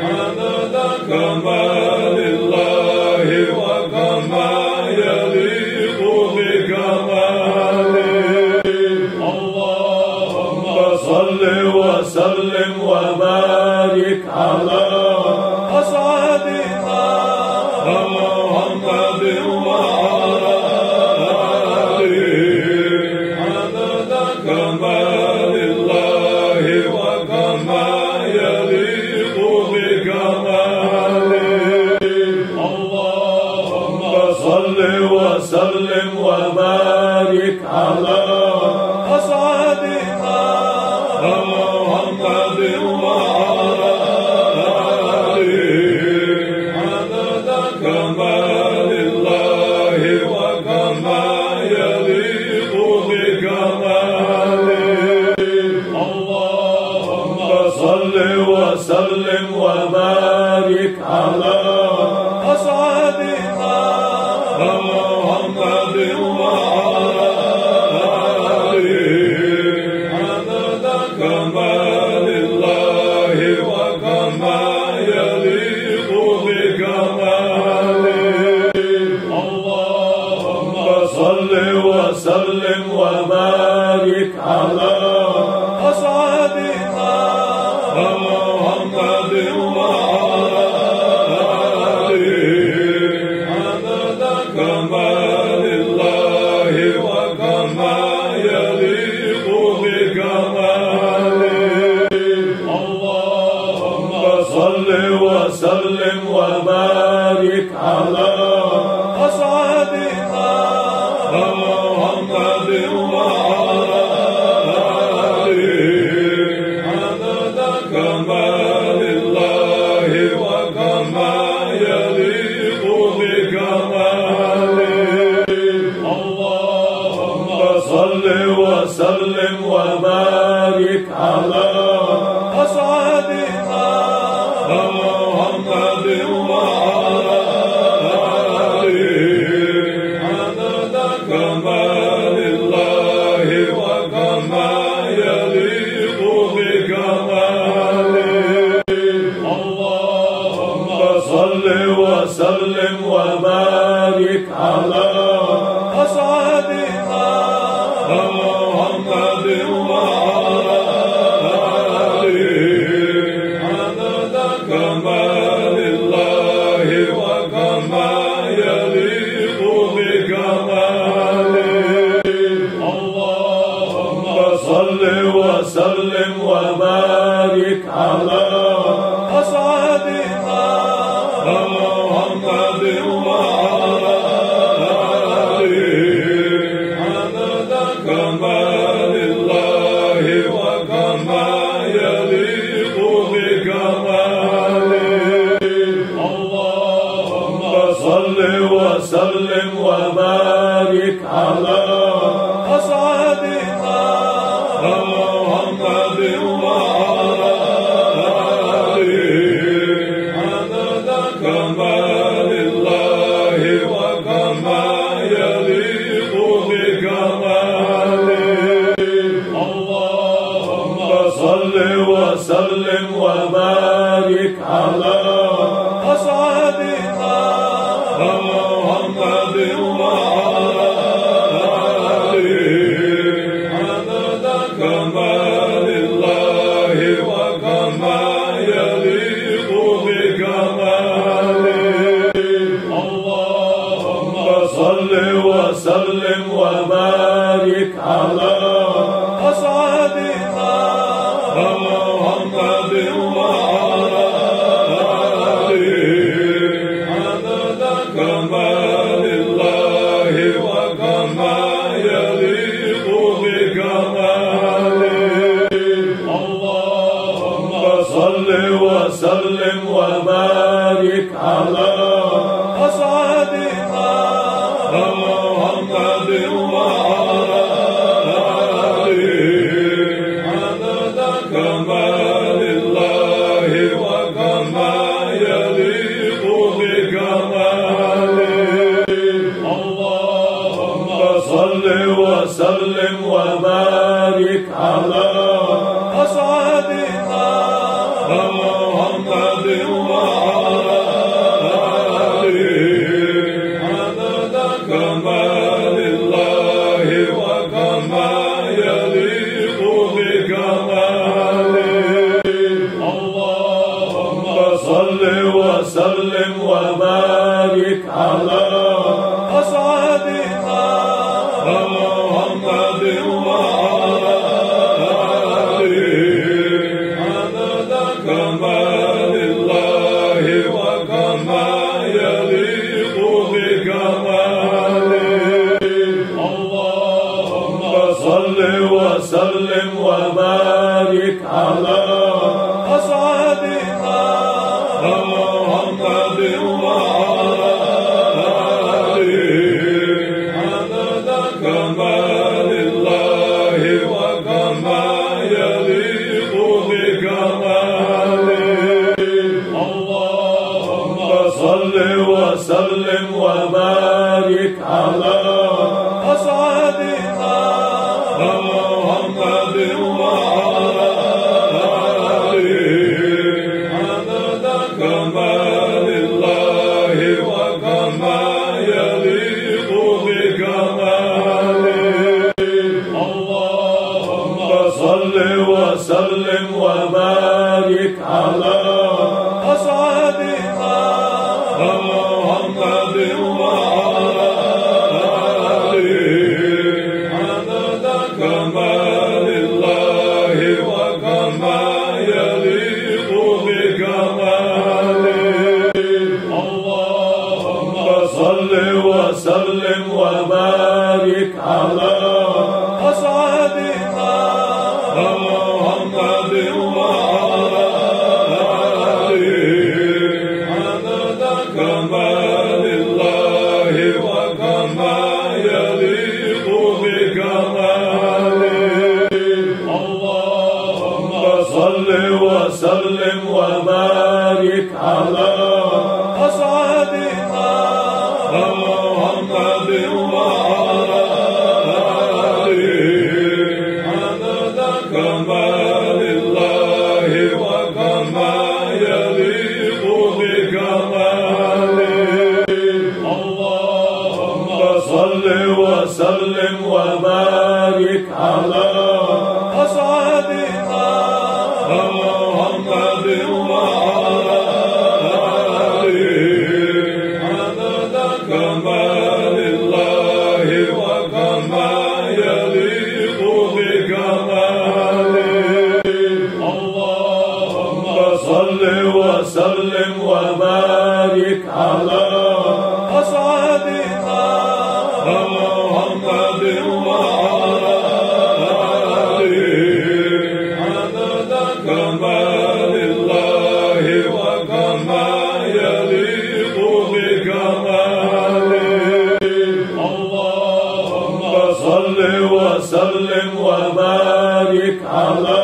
عدد كمال الله وكما يليق بكماله اللهم صل وسلم وبارك على أسعدنا محمد وعلى آله عدد كمال الله وكما يليق بكماله اللهم صل وسلم وبارك على أسعدنا محمد وعلى آله عدد كمال الله وكما يليق بكماله اللهم وسلم وبارك على أسعدنا محمد وعلى آله عدد كمال الله وكما يليق بكماله. اللهم صل وسلم وبارك على أسعدنا محمد وعلى آله عدد كمال الله وكما يليق بكماله. اللهم صل وسلم وبارك على أسعدنا محمد وعلى آله عدد كمال الله وكما يليق بكماله. اللهم صل وسلم وبارك على أسعدنا محمد وعلى آله عدد كمال الله وكما يليق بكماله. اللهم صل وسلم وبارك على أسعدنا محمد وعلى آله عدد كمال الله وكما يليق بكماله. اللهم صل وسلم وبارك على أسعدنا محمد وعلى آله عدد كمال الله وكما يليق بكماله. اللهم صل وسلم وبارك على أسعدنا محمد وعلى آله عدد كمال الله وكما يليق بكماله. اللهم صل وسلم وبارك على أسعدنا محمد وعلى آله عدد كمال الله وكما يليق بكماله. اللهم صل وسلم وبارك على أسعدنا محمد وعلى آله عدد كمال الله وكما يليق بكماله. اللهم صل وسلم وبارك على أسعدنا محمد وعلى آله عدد كمال الله وكما يليق بكماله. اللهم صل وسلم وبارك على أسعدنا محمد وعلى آله عدد كمال الله وكما يليق بكماله. اللهم صل وسلم وبارك على أسعدنا محمد وعلى آله عدد كمال الله وكما يليق بكماله. اللهم صل وسلم وبارك على أسعدنا محمد وعلى آله عدد كمال الله وكما يليق بكماله. اللهم صل وسلم وبارك على أسعدنا محمد وعلى آله عدد كمال الله وكما يليق بكماله. اللهم صل وسلم وبارك على أسعدنا محمد وعلى آله عدد كمال الله وكما وسلم وبارك على أسعدنا محمد وعلى آله عدد كمال الله وكما يليق بكماله. صل وسلم وبارك على أسعدنا محمد وعلى آله عدد كمال الله وكما يليق بكماله اللهم صل وسلم وبارك على أسعدنا محمد وعلى آله عدد كمال الله وكما يليق بكماله اللهم صل وسلم وبارك على أسعدنا محمد وعلى آله عدد كمال الله وكما يليق بكماله اللهم صل وسلم وبارك على أسعدنا محمد وعلى آله عدد كمال الله وكما يليق بكماله اللهم صل وسلم وبارك على أسعدنا محمد وعلى آله عدد كمال الله وكما يليق بكماله اللهم صل وسلم وبارك على أسعدنا محمد وعلى آله عدد كمال الله وكما يليق بكماله اللهم صل وسلم وبارك على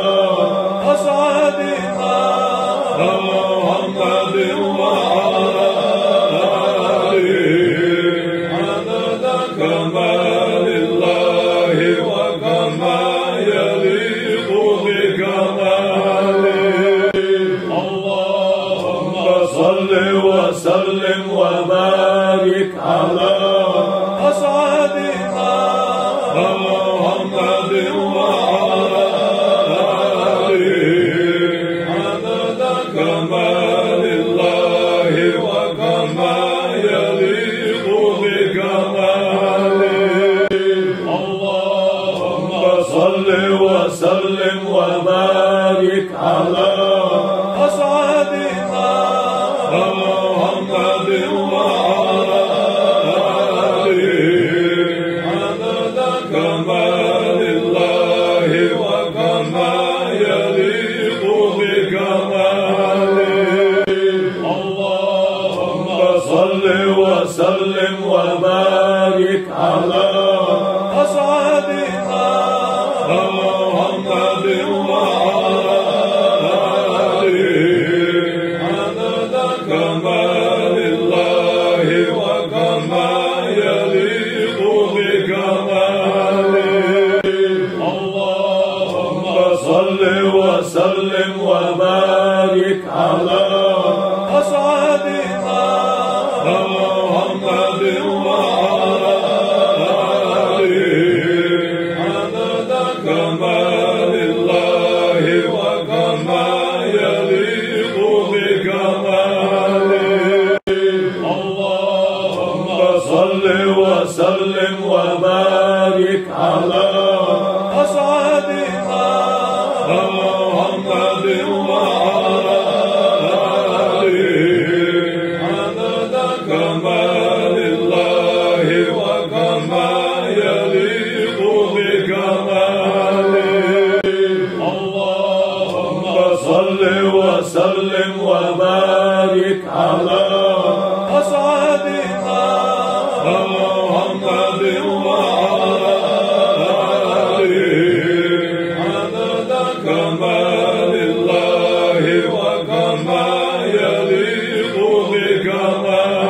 أسعدنا محمد وعلى آله عدد كمال الله وكما يليق بكماله اللهم صل وسلم وبارك على أسعدنا محمد وعلى آله عدد كمال الله وكما يليق بكماله اللهم صل وسلم وبارك على أسعدنا محمد وعلى آله عدد كمال الله وكما يليق بكماله اللهم صل وسلم وبارك على أسعدنا محمد وعلى آله عدد كمال الله وكما يليق بكماله اللهم صل وسلم وبارك على أسعدنا محمد وعلى آله عدد كمال الله وكما يليق بكماله اللهم صل وسلم وبارك على أسعدنا محمد وعلى آله عدد كمال الله وكما يليق بكماله اللهم صل وسلم وبارك على أسعدنا محمد وعلى آله عدد كمال الله وكما يليق بكماله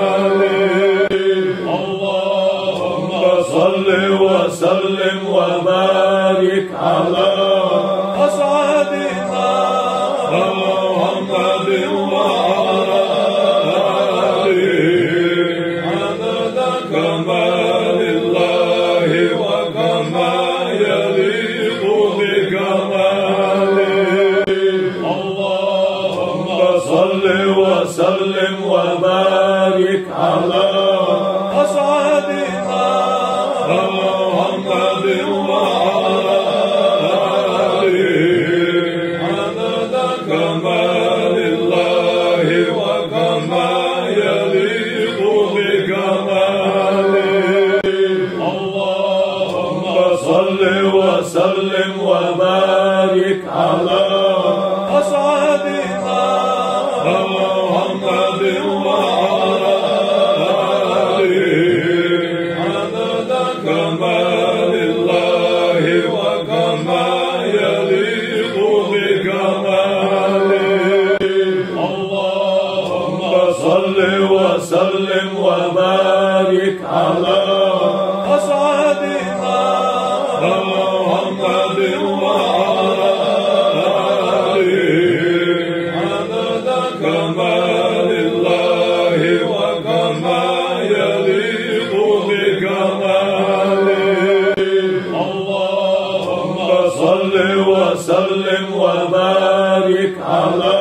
صل وسلم وبارك على أسعدنا محمد وعلى آله عدد كمال الله وكما يليق بكماله اللهم صل وسلم وبارك على أسعدنا محمد وعلى آله عدد كمال الله وكما يليق بكماله اللهم صل وسلم وبارك على أسعدنا محمد وعلى آله عدد كمال الله وكما يليق بكماله اللهم صل وسلم وبارك على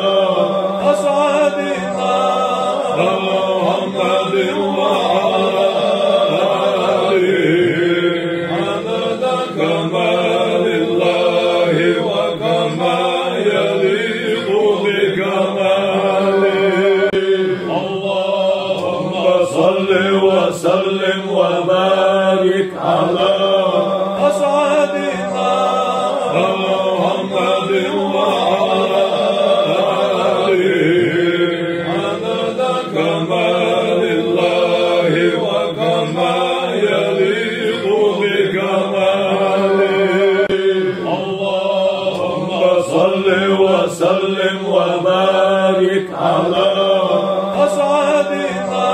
أسعدنا محمد وعلى آله عدد كمال الله وكما يليق بكماله اللهم صل وسلم وبارك على أسعدنا محمد وعلى آله عدد كمال الله وكما يليق بكماله اللهم صل وسلم وبارك على أسعدنا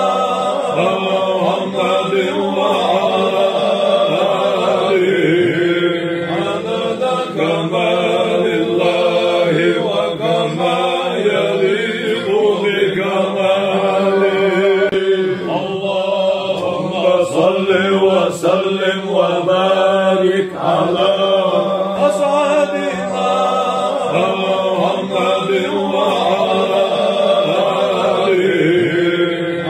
محمد وعلى آله عدد كمال الله وكما يليق بكماله اللهم صل وسلم وبارك على أسعدنا محمد وعلى آله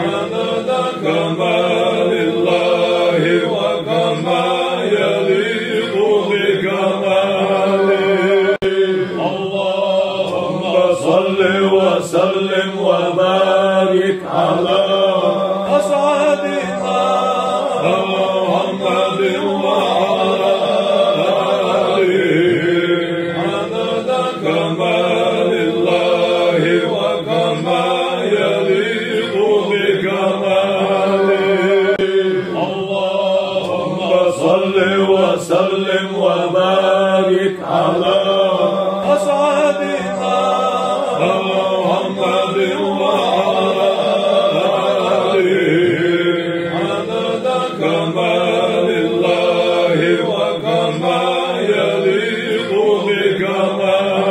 عدد كمال الله وكما يليق بكماله اللهم صل وسلم وبارك على أسعدنا محمد وعلى آله عدد كمال الله وكما يليق بكماله اللهم صل وسلم وبارك على أسعدنا محمد وعلى آله عدد كمال الله وكما يليق بكماله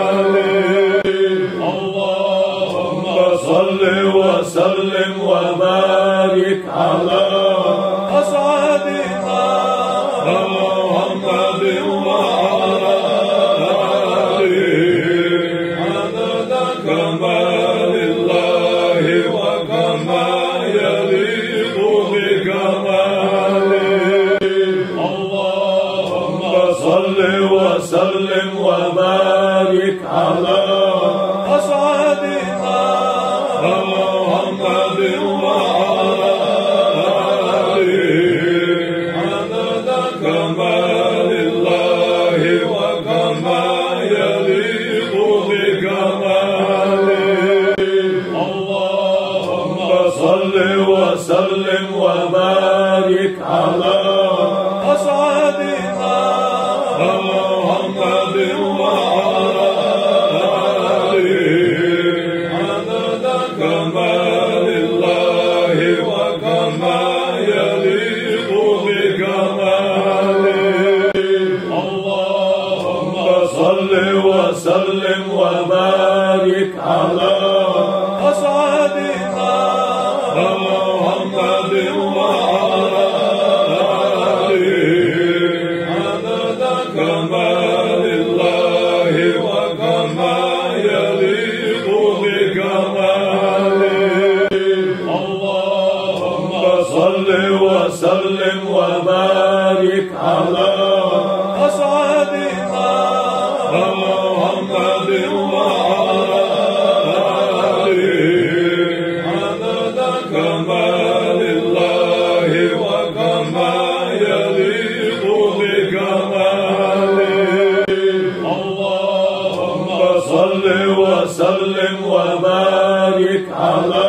اللهم صل وسلم وبارك على أسعدنا محمد وعلى آله عدد كمال الله وكما يليق بكماله اللهم صل وسلم وبارك على أسعدنا محمد وعلى آله عدد كمال الله وكما يليق بكماله اللهم صل وسلم وبارك على أسعدنا محمد وعلى آله عدد كمال الله وكما يليق بكماله اللهم صل وسلم وبارك على أسعدنا محمد وعلى آله عدد كمال الله وكما يليق بكماله وسلم وبارك على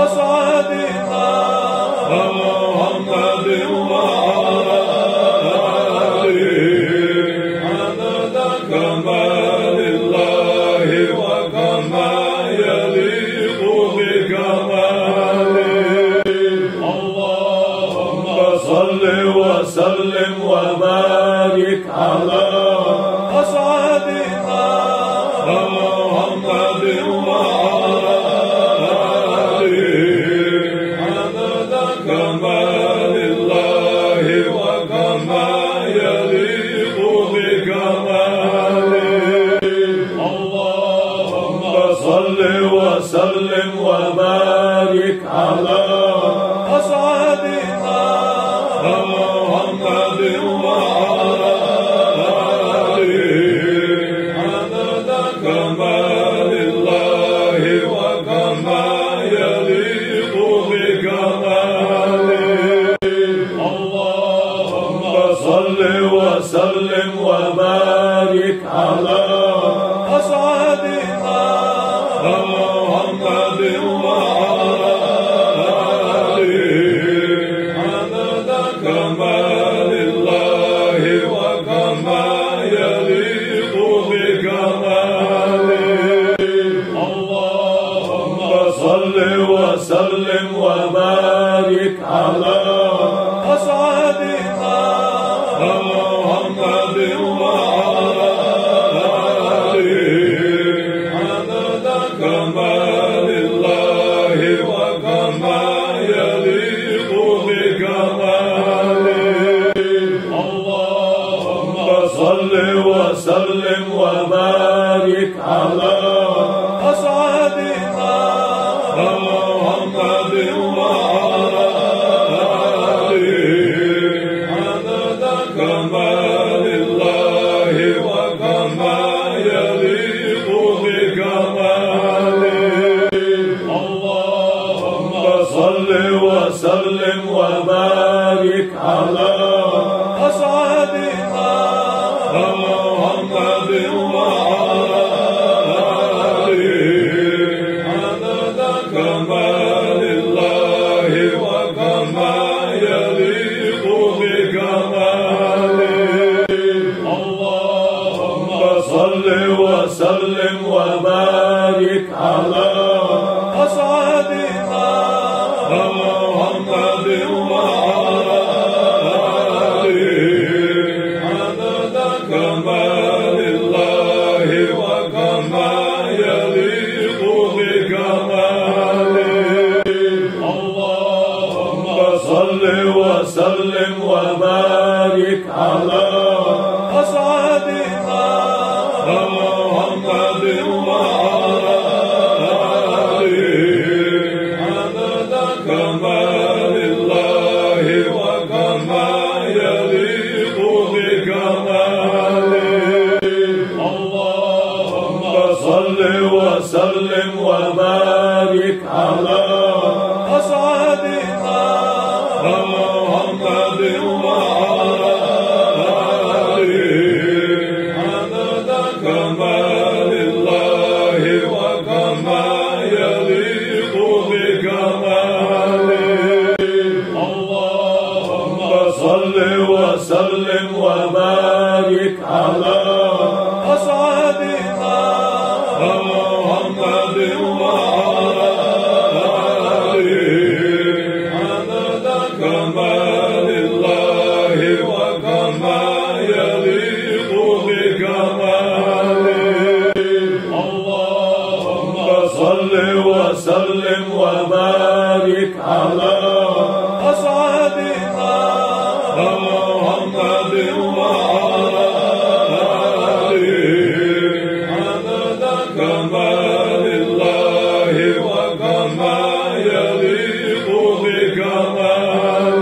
أسعدنا محمد وعلى آله عدد كمال الله وكما يليق بكماله اللهم صل وسلم وبارك على أسعدنا محمد وعلى آله عدد كمال الله وكما يليق بكماله اللهم صل وسلم وبارك على أسعدنا محمد وعلى آله عدد كمال الله وكما يليق بكماله اللهم صل وسلم وبارك على أسعدنا محمد وعلى آله عدد كمال الله وكما يليق بكماله اللهم صل وسلم وبارك على أسعدنا محمد وعلى آله عدد كمال الله وكما يليق بكماله اللهم صل وسلم وبارك على أسعدنا محمد وعلى آله عدد كمال الله وكما يليق بكماله اللهم صل وسلم وبارك على أسعدنا محمد وعلى آله عدد كمال الله وكما يليق بكماله اللهم صل وسلم وبارك على أسعدنا محمد وعلى آله عدد كمال الله وكما يليق بكماله اللهم صل وسلم وبارك على أسعدنا محمد وعلى آله عدد كمال الله وكما يليق بكماله اللهم صل وسلم وبارك على أسعدنا محمد وعلى آله عدد كمال الله وكما يليق بكماله اللهم صل وسلم وبارك على أسعدنا محمد وعلى آله عدد كمال الله وكما يليق بكماله اللهم صل وسلم وبارك على أسعدنا محمد وعلى آله عدد كمال الله وكما يليق بكماله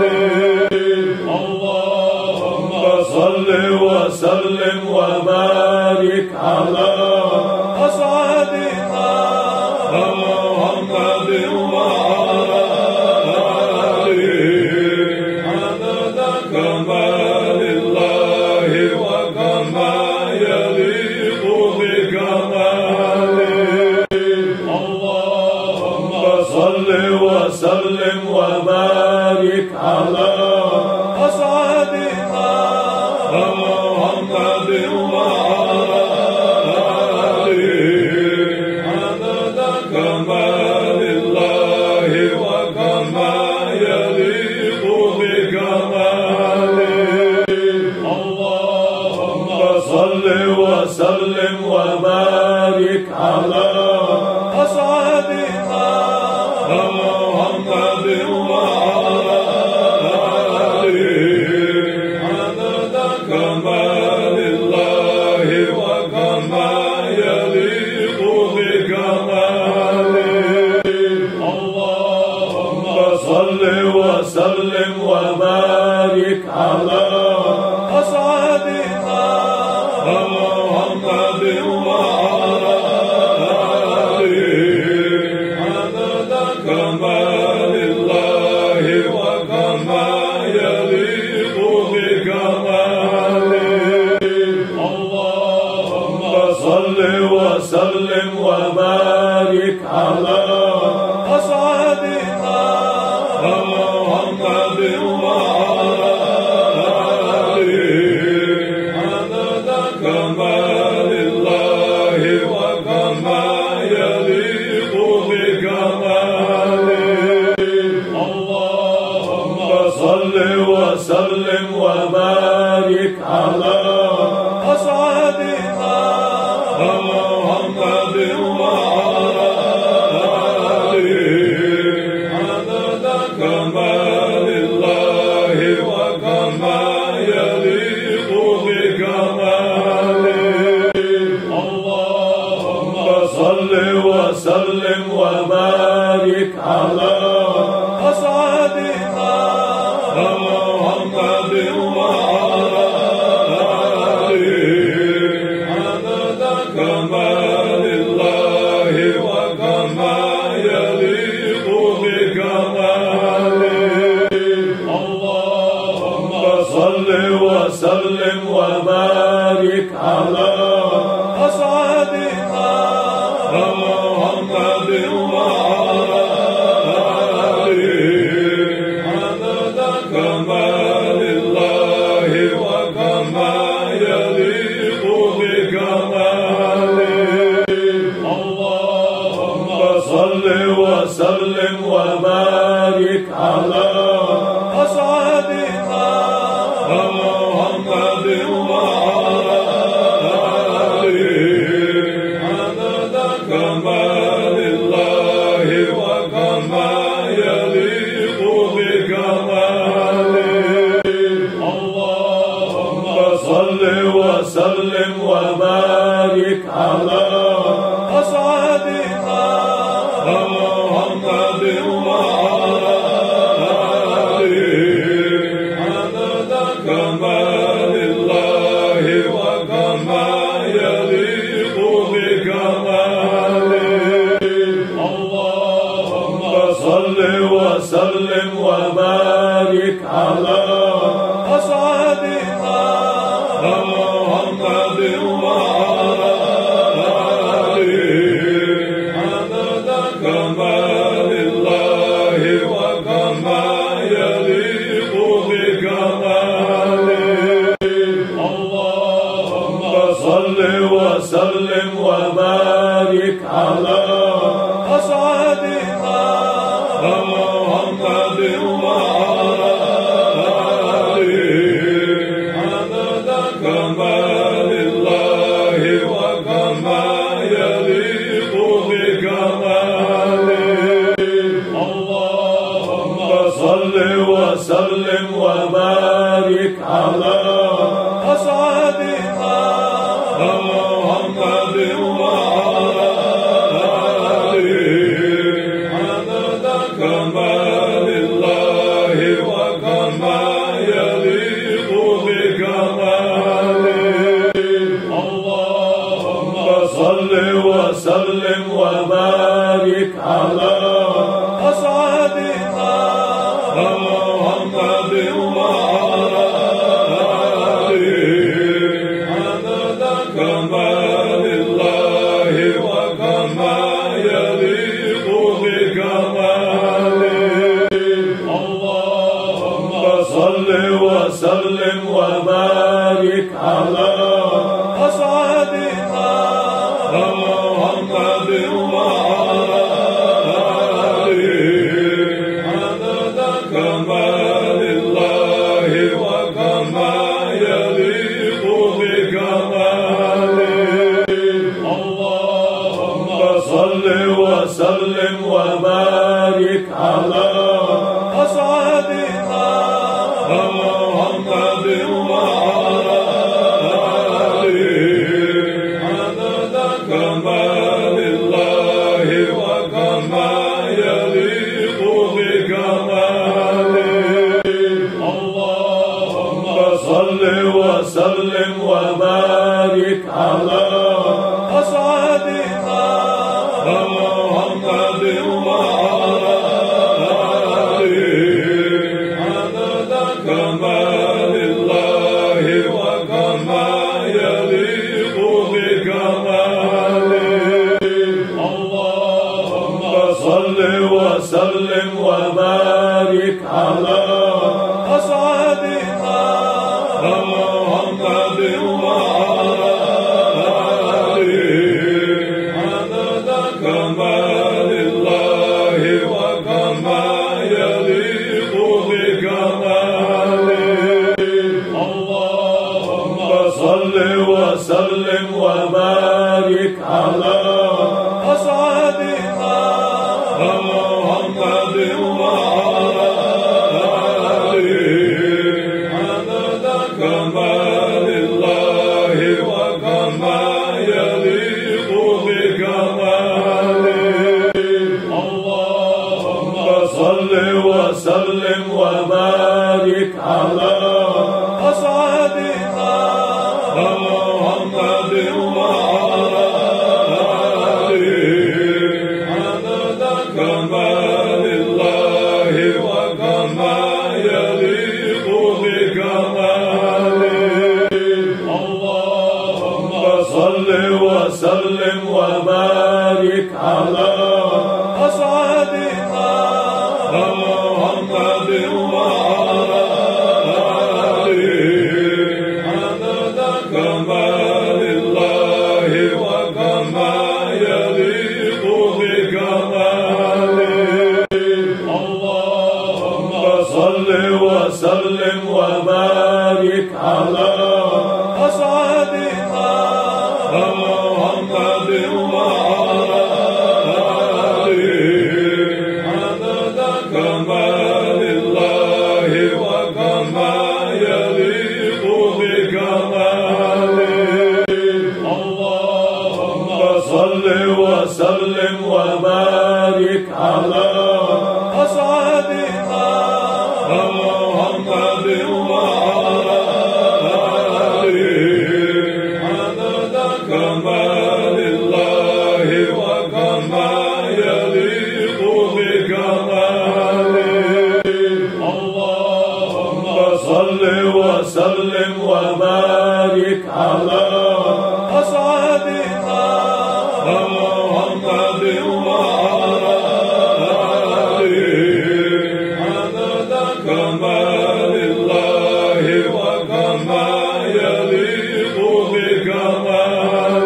اللهم صل وسلم وبارك على أسعدنا محمد وعلى آله عدد كمال الله كمال الله وكما يليق بكماله. اللهم صل وسلم وبارك على أسعدنا محمد وعلى آله عدد كمال الله وكما يليق بكماله. اللهم صل وسلم وبارك على أسعدنا محمد وعلى آله عدد كمال الله وكما يليق بكماله. اللهم صل وسلم وبارك على أسعدنا محمد وعلى آله عدد كمال الله وكما يليق بكماله. اللهم صل وسلم وبارك على أسعدنا محمد وعلى آله عدد كمال الله وكما يليق بكماله. اللهم صل وسلم وبارك على أسعدنا محمد وعلى آله عدد كمال الله وكما يليق بكماله. اللهم صل وسلم وبارك على أسعدنا محمد وعلى آله عدد كمال الله وكما يليق بكماله. اللهم صل وسلم وبارك على أسعدنا محمد وعلى آله عدد كمال الله وكما يليق بكماله. اللهم صل وسلم وبارك على أسعدنا محمد وعلى آله عدد كمال الله وكما يليق بكماله. اللهم صل وسلم وبارك على أسعدنا محمد وعلى آله عدد كمال الله وكما يليق بكماله. اللهم صل وسلم وبارك على أسعدنا محمد وعلى آله عدد كمال الله وكما يليق بكماله. اللهم صل وسلم وبارك على أسعدنا محمد وعلى آله عدد كمال الله وكما يليق بكماله. اللهم صل وسلم وبارك على أسعدنا محمد وعلى آله عدد كمال الله وكما يليق بكماله. اللهم صل وسلم وبارك على أسعدنا محمد وعلى وسلم وبارك على أسعدنا محمد وعلى آله عدد كمال الله وكما يليق بكماله اللهم صل وسلم وبارك على أسعدنا محمد وعلى آله عدد كمال الله وكما يليق بكماله اللهم صل وسلم وبارك على أسعدنا محمد وعلى آله عدد كمال الله وكما يليق بكماله اللهم صل وسلم وبارك على أسعدنا محمد وعلى آله عدد كمال الله وكما يليق بكماله اللهم صل وسلم وبارك على أسعدنا محمد وعلى آله عدد كمال الله وكما يليق بكماله اللهم صل وسلم وبارك على أسعدنا محمد وعلى آله عدد كمال الله وكما يليق بكماله اللهم صل وسلم وبارك على أسعدنا محمد وعلى آله عدد كمال الله وكما يليق بكماله اللهم صل وسلم وبارك على أسعدنا محمد وعلى آله عدد كمال الله وكما يليق بكماله اللهم صل وسلم وبارك على أسعدنا محمد وعلى آله عدد كمال الله وكما يليق بكماله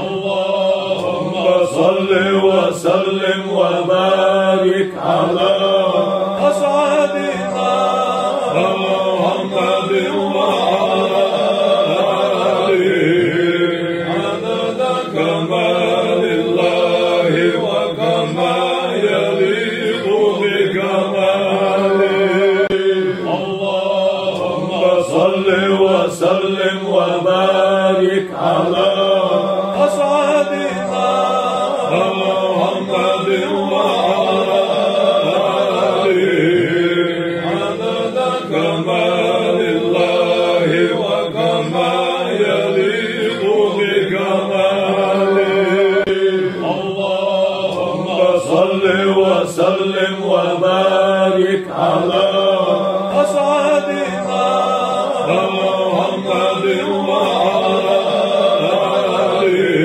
اللهم صل وسلم وبارك على أسعدنا محمد وعلى آله عدد كمال الله وكما يليق بكماله اللهم صل وسلم وبارك على أسعدنا محمد وعلى آله عدد كمال الله وكما يليق بكماله اللهم صل وسلم وبارك على أسعدنا محمد وعلى آله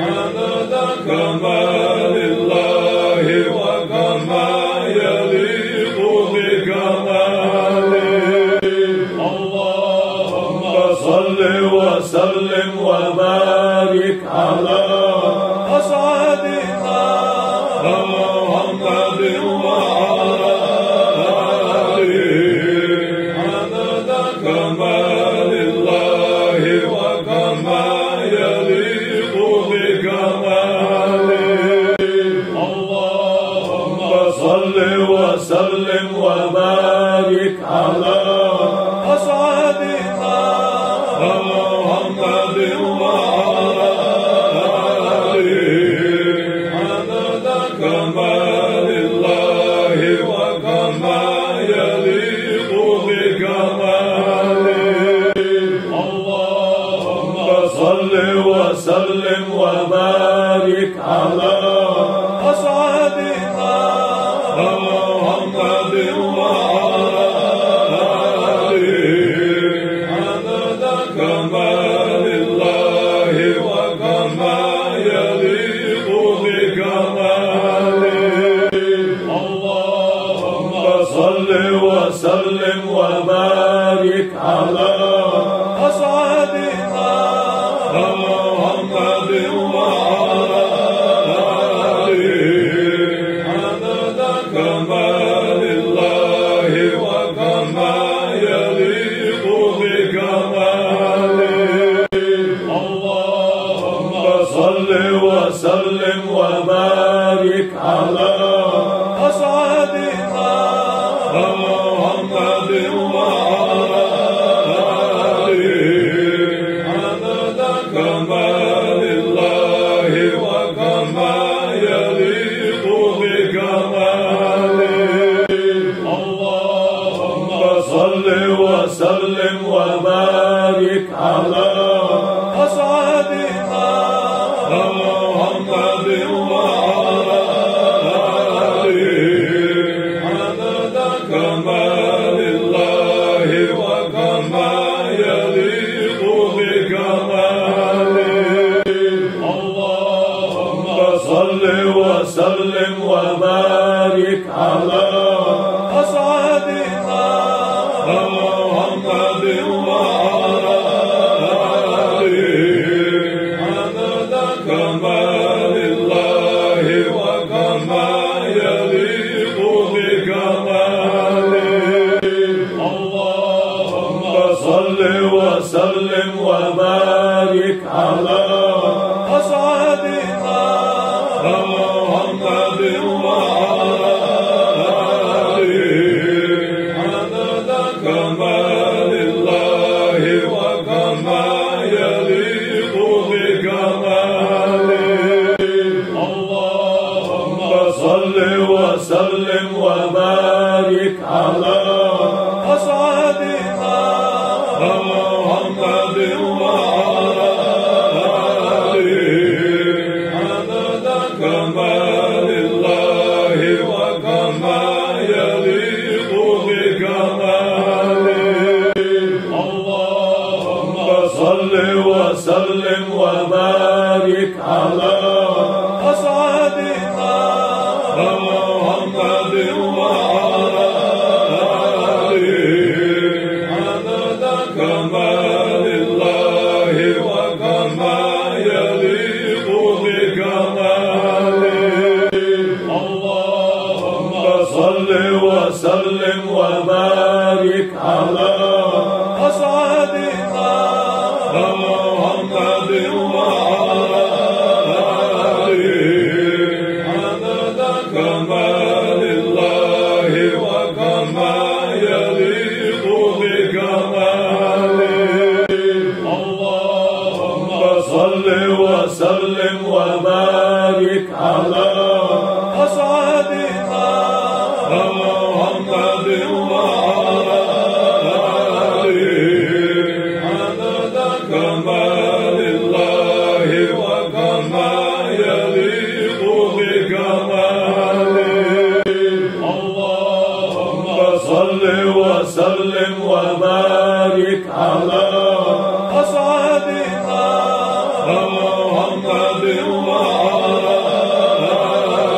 عدد كمال الله وكما يليق بكماله اللهم صل وسلم وبارك على أسعدنا محمد وعلى آله عدد كمال الله وكما يليق بكماله على أصحابنا محمد وعلى آله عدد كمال الله وكما يليق بكماله اللهم صل وسلم وبارك على أصحابنا محمد وعلى آله عدد كمال الله وكما يليق بكماله اللهم صل وسلم وبارك على أصحابنا محمد وعلى آله عدد كمال الله وكما يليق بكماله اللهم صل وسلم وبارك على أصحابنا محمد وعلى آله عدد كمال الله وكما يليق بكماله اللهم صل وسلم وبارك على أصحابنا محمد وعلى آله عدد كمال الله وكما يليق بكماله اللهم صل وسلم وبارك على أصحابنا محمد وعلى آله عدد كمال الله وكما يليق بكماله اللهم صل وسلم وبارك على أصحابنا محمد وعلى آله عدد كمال الله وكما يليق بكماله اللهم صل وسلم وبارك على أصحابنا محمد وعلى آله عدد كمال الله وكما يليق بكماله اللهم صل وسلم وبارك على أصحابنا محمد وعلى آله عدد كمال الله وكما يليق بكماله اللهم صل وسلم وبارك على أصحابنا محمد وعلى آله عدد كمال الله وكما يليق بكماله اللهم صل وسلم وبارك على أصحابنا محمد وعلى آله عدد كمال الله وكما يليق بكماله اللهم صل وسلم وبارك على أصحابنا محمد وعلى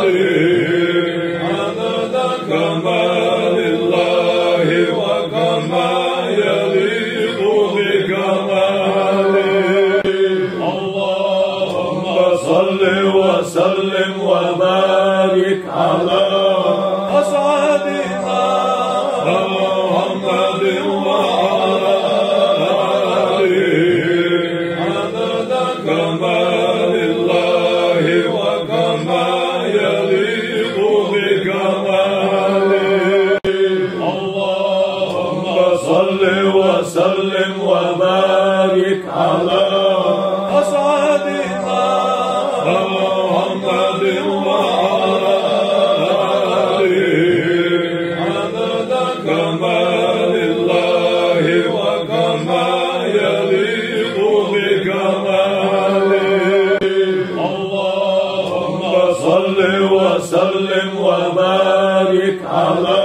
آله عدد كمال الله وكما يليق بكماله اللهم صل وسلم وبارك على أصحابنا محمد وعلى آله عدد كمال الله وكما يليق بكماله اللهم محمد وعلى آله عدد كمال الله وكما يليق بكماله. اللهم صل وسلم وبارك على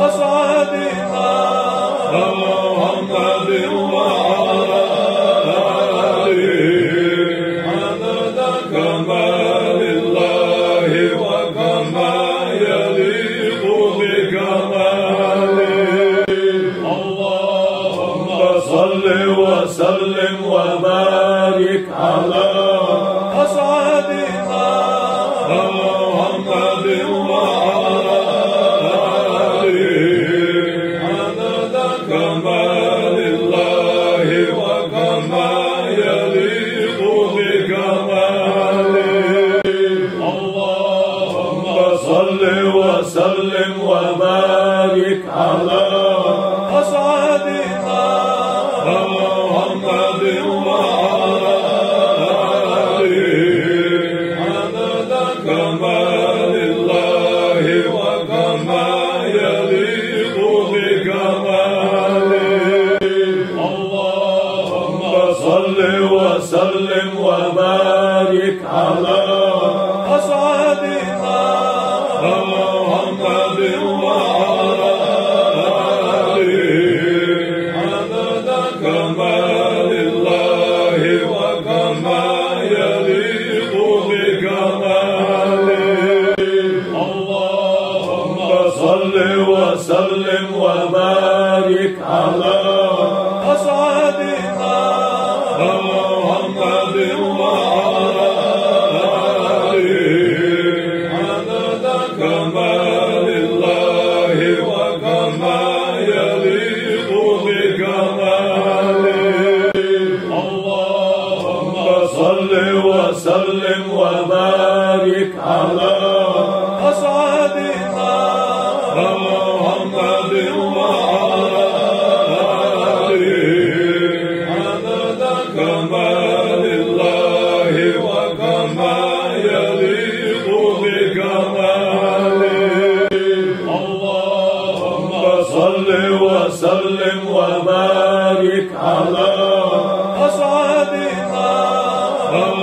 أسعدنا محمد وعلى آله عدد كمال الله وكما يليق بكماله. اللهم صل وسلم وبارك على أسعدنا محمد وعلى آله عدد كمال الله وكما يليق بكماله. اللهم صل وسلم وبارك على أسعدنا محمد وعلى آله عدد كمال الله وكما يليق بكماله. اللهم صل وسلم وبارك على أسعدنا محمد وعلى آله عدد كمال الله وكما يليق بكماله. اللهم صل وسلم وبارك على أسعدنا محمد وعلى آله عدد كمال الله وكما يليق بكماله. اللهم صل وسلم وبارك على أسعدنا محمد وعلى آله عدد كمال الله وكما يليق بكماله. اللهم صل وسلم وبارك على أسعدنا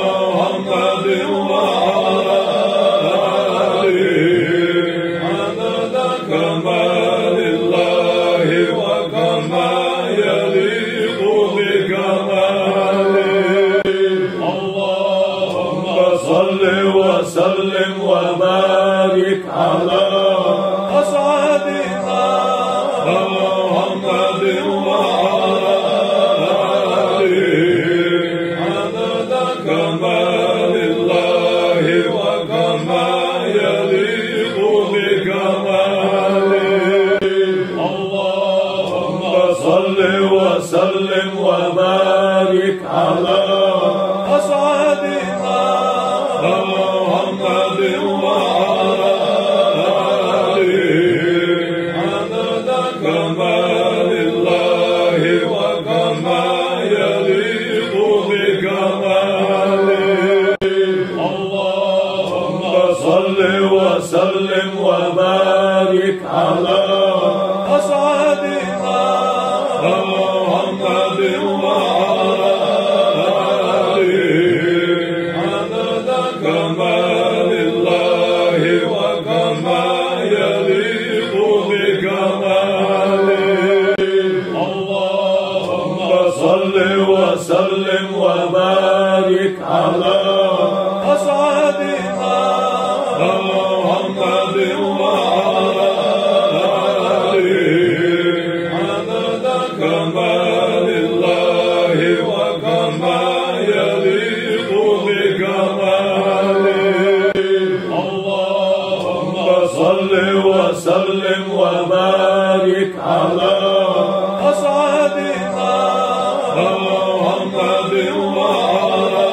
محمد وعلى آله عدد كمال الله وكما يليق بكماله. اللهم صل وسلم وبارك على أسعدنا محمد وعلى آله عدد كمال الله وكما يليق بكماله. اللهم صل وسلم وبارك على أسعدنا محمد وعلى آله عدد كمال الله وكما يليق بكماله. اللهم صل وسلم وبارك على أسعدنا محمد وعلى آله عدد كمال الله وكما يليق بكماله. اللهم صل وسلم وبارك على أسعدنا محمد وعلى آله عدد كمال الله وكما يليق بكماله. اللهم صل وسلم وبارك على أسعدنا محمد وعلى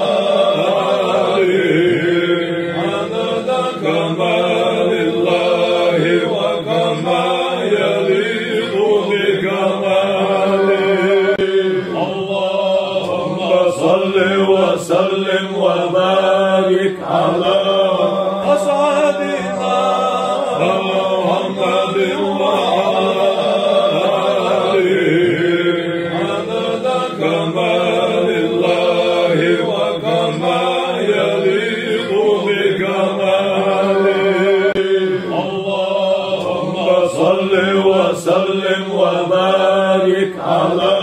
آله عدد كمال الله وكما يليق بكماله. اللهم صل وسلم وبارك على أسعدنا محمد وعلى آله عدد كمال الله وكما يليق بكماله اللهم صل وسلم وبارك على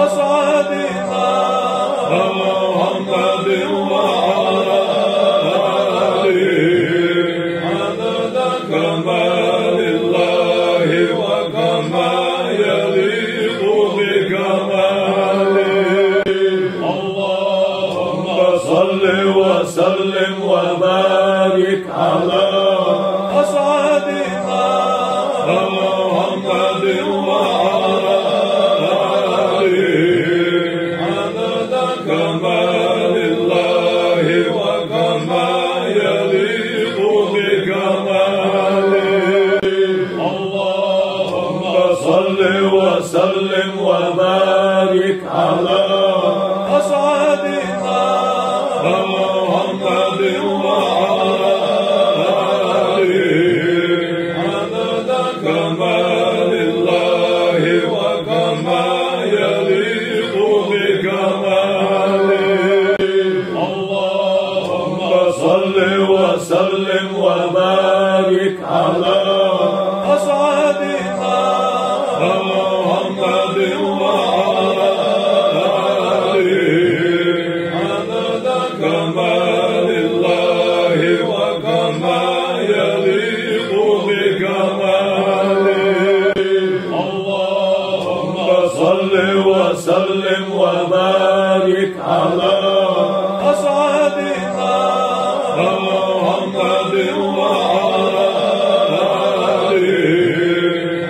أسعدنا محمد وعلى آله عدد كمال الله وكما يليق بكماله اللهم صل وسلم وبارك على أسعدنا محمد وعلى آله عدد كمال الله وكما يليق بكماله اللهم صل وسلم وبارك على أسعدنا محمد وعلى آله عدد كمال الله وكما يليق بكماله اللهم صل وسلم وبارك على أسعدنا محمد وعلى آله عدد كمال الله وكما يليق بكماله اللهم صل وسلم وبارك على أسعدنا محمد وعلى آله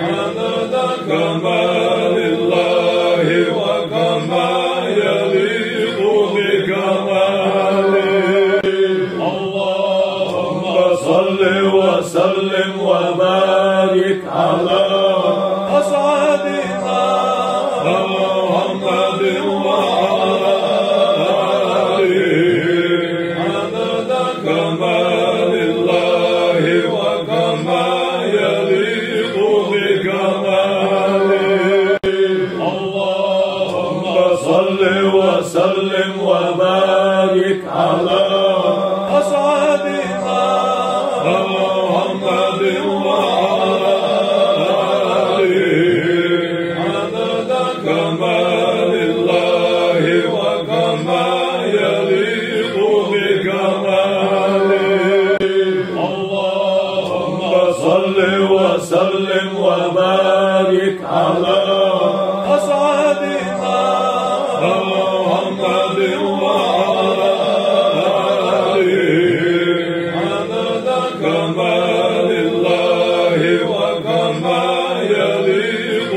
عدد كمال الله وكما يليق بكماله اللهم صل وسلم وبارك على أسعدنا محمد وعلى آله عدد كمال الله وكما يليق بكماله اللهم صل وسلم وبارك على أسعدنا محمد وعلى آله عدد كمال الله وكما يليق بكماله اللهم صل وسلم وبارك على أسعدنا محمد وعلى آله عدد كمال الله وكما يليق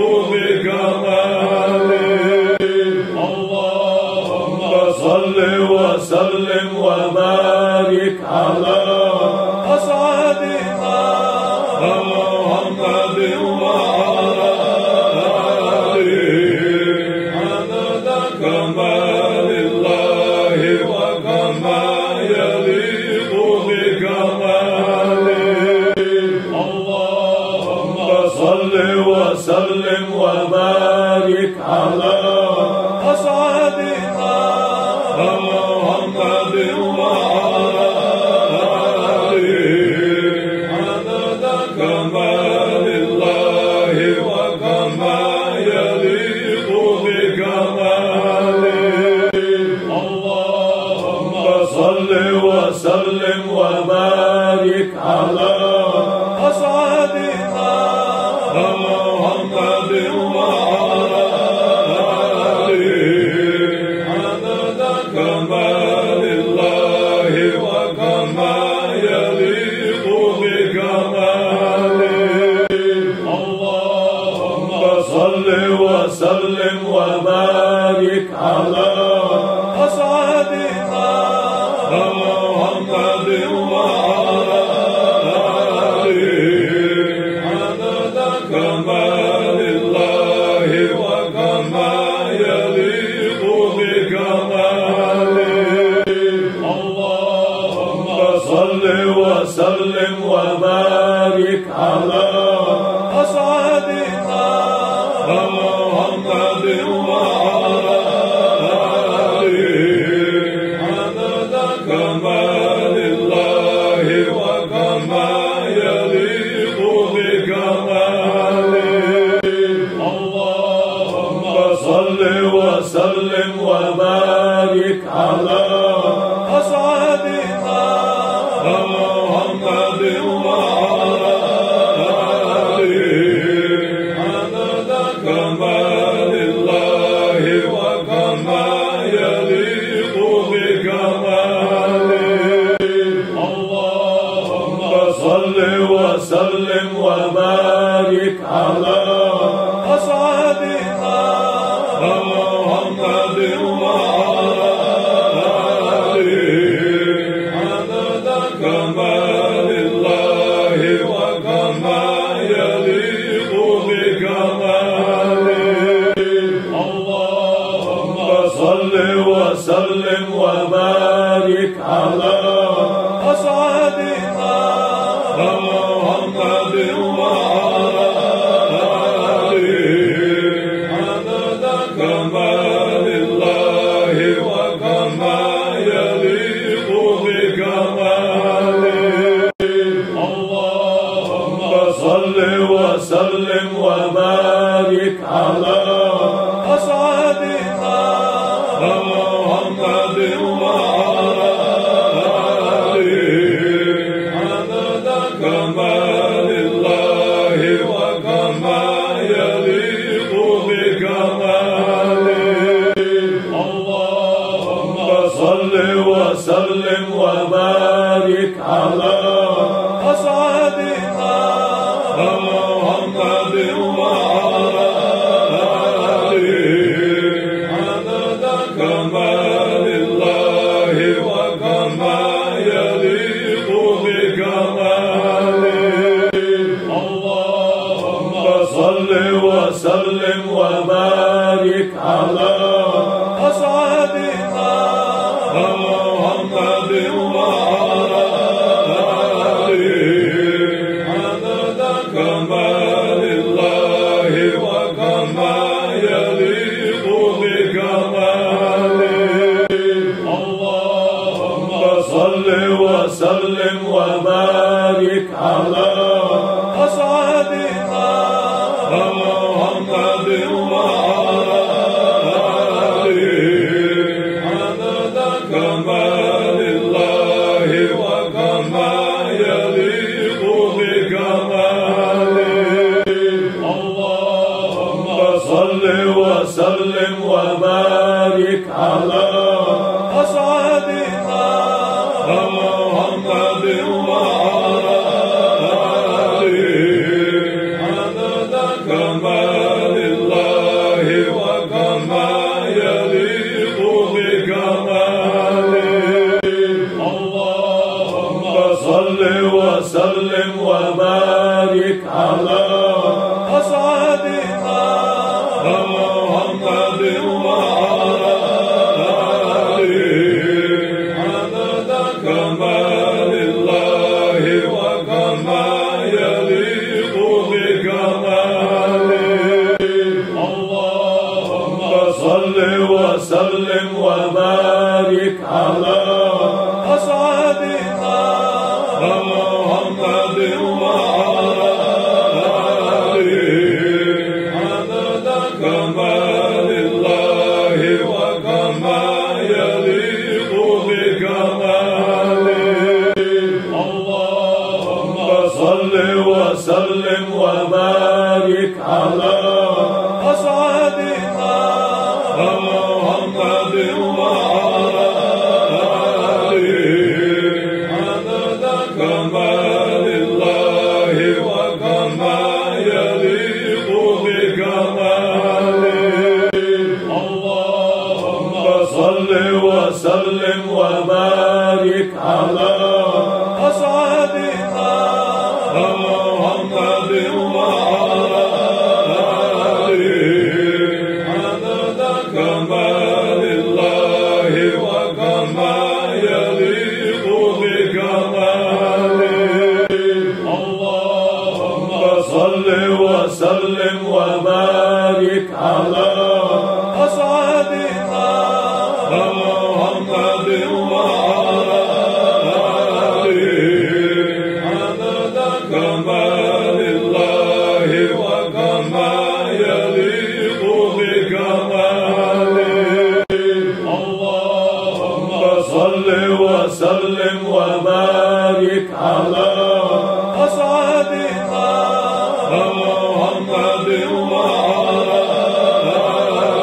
بكماله اللهم صل وسلم وبارك على أسعدنا محمد وعلى آله عدد كمال الله وكما يليق بكماله اللهم صل وسلم وبارك على أسعدنا محمد وعلى آله عدد كمال الله وكما يليق بكماله اللهم صل وسلم وبارك على أسعدنا محمد وعلى آله عدد كمال الله وكما يليق بكماله اللهم صل وسلم وبارك على أسعدنا محمد وعلى صل وسلم وبارك على أسعدنا محمد وعلى آله عدد كمال الله وكما يليق بكماله اللهم صل وسلم وبارك على أسعدنا محمد وعلى آله عدد كمال الله وكما يليق بكماله اللهم صل وسلم وبارك على أسعدنا محمد وعلى آله عدد كمال الله وكما يليق بكماله اللهم صل وسلم وبارك على أسعدنا محمد وعلى آله عدد كمال الله وكما يليق بكماله اللهم صل وسلم وبارك على أسعدنا محمد وعلى آله عدد كمال الله وكما يليق بكماله اللهم صل وسلم وبارك على أسعدنا محمد وعلى آله عدد كمال الله وكما يليق بكماله اللهم صل وسلم وبارك على أسعدنا محمد وعلى آله عدد كمال الله وكما يليق بكماله اللهم صل وسلم وبارك على أسعدنا محمد وعلى آله عدد كمال الله وكما يليق بكماله اللهم صل وسلم وبارك على أسعدنا محمد وعلى آله عدد كمال الله وكما يليق بكماله اللهم صل وسلم وبارك على أسعدنا محمد وعلى آله عدد كمال الله وكما يليق بكماله اللهم صل وسلم وبارك على أسعدنا محمد وعلى آله عدد كمال الله وكما يليق بكماله اللهم صل وسلم وبارك على أسعدنا محمد وعلى آله عدد كمال الله وكما يليق بكماله اللهم صل وسلم وبارك على أسعدنا محمد وعلى آله عدد كمال الله وكما يليق بكماله وسلم وبارك على أسعدنا محمد وعلى آله عدد كمال الله وكما يليق بكماله اللهم صل وسلم وبارك على أسعدنا محمد وعلى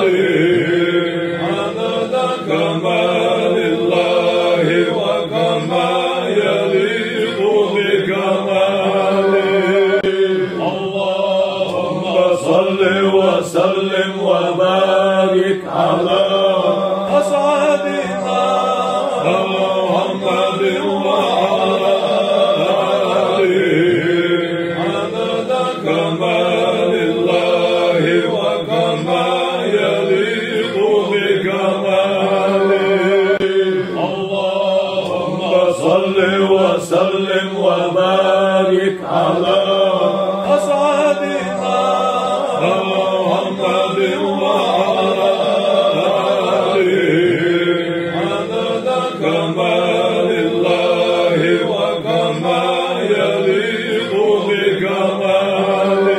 آله عدد كمال الله وكما يليق بكماله اللهم صل وسلم وبارك على أسعدنا محمد وعلى آله عدد كمال الله وكما يليق بكماله اللهم صل وسلم وبارك على أسعدنا محمد وعلى آله عدد كمال الله وكما يليق بكماله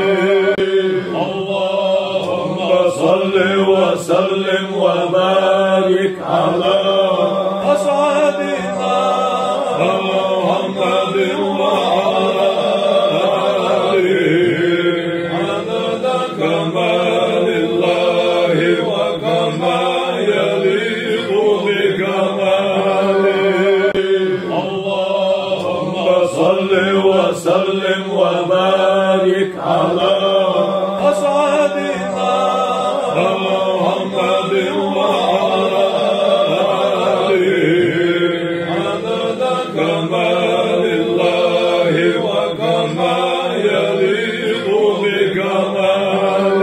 اللهم صل وسلم وبارك على أسعدنا محمد وعلى آله عدد كمال الله وكما يليق بكماله اللهم صل وسلم وبارك على أسعدنا محمد وعلى آله عدد كمال الله وكما يليق بكماله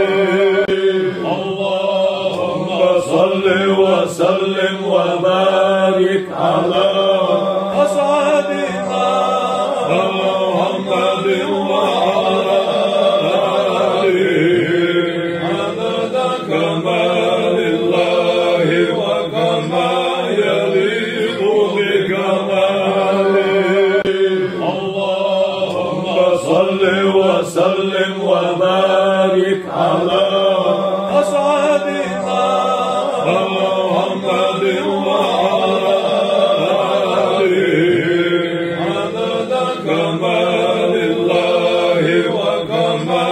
اللهم صل وسلم وبارك على أسعدنا محمد وعلى آله عدد كمال الله وكما يليق بكماله اللهم صل وسلم وبارك على أسعدنا محمد وعلى آله عدد كمال الله وكما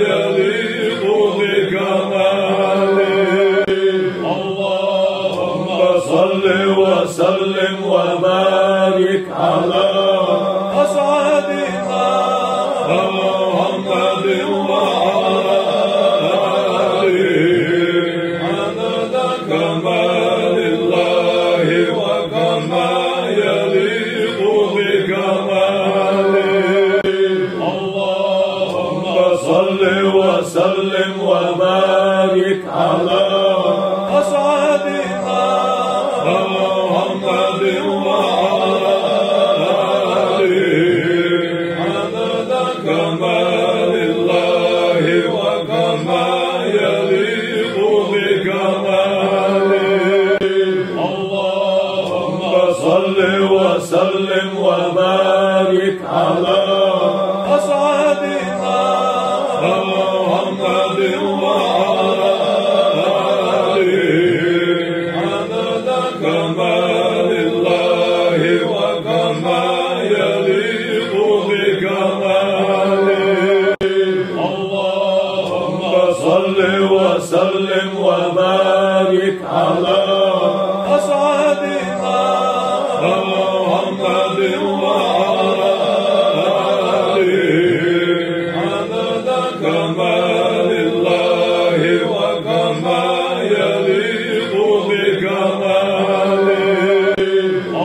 يليق بكماله اللهم صل وسلم وبارك على أسعدنا محمد وعلى آله عدد كمال الله وكما يليق بكماله اللهم صل وسلم وبارك على أسعدنا محمد وعلى آله عدد كمال الله وكما يليق بكماله اللهم صل وسلم وبارك على أسعدنا محمد وعلى آله عدد كمال الله وكما يليق بكماله اللهم صل وسلم وبارك على أسعدنا محمد وعلى آله عدد كمال الله وكما يليق بكماله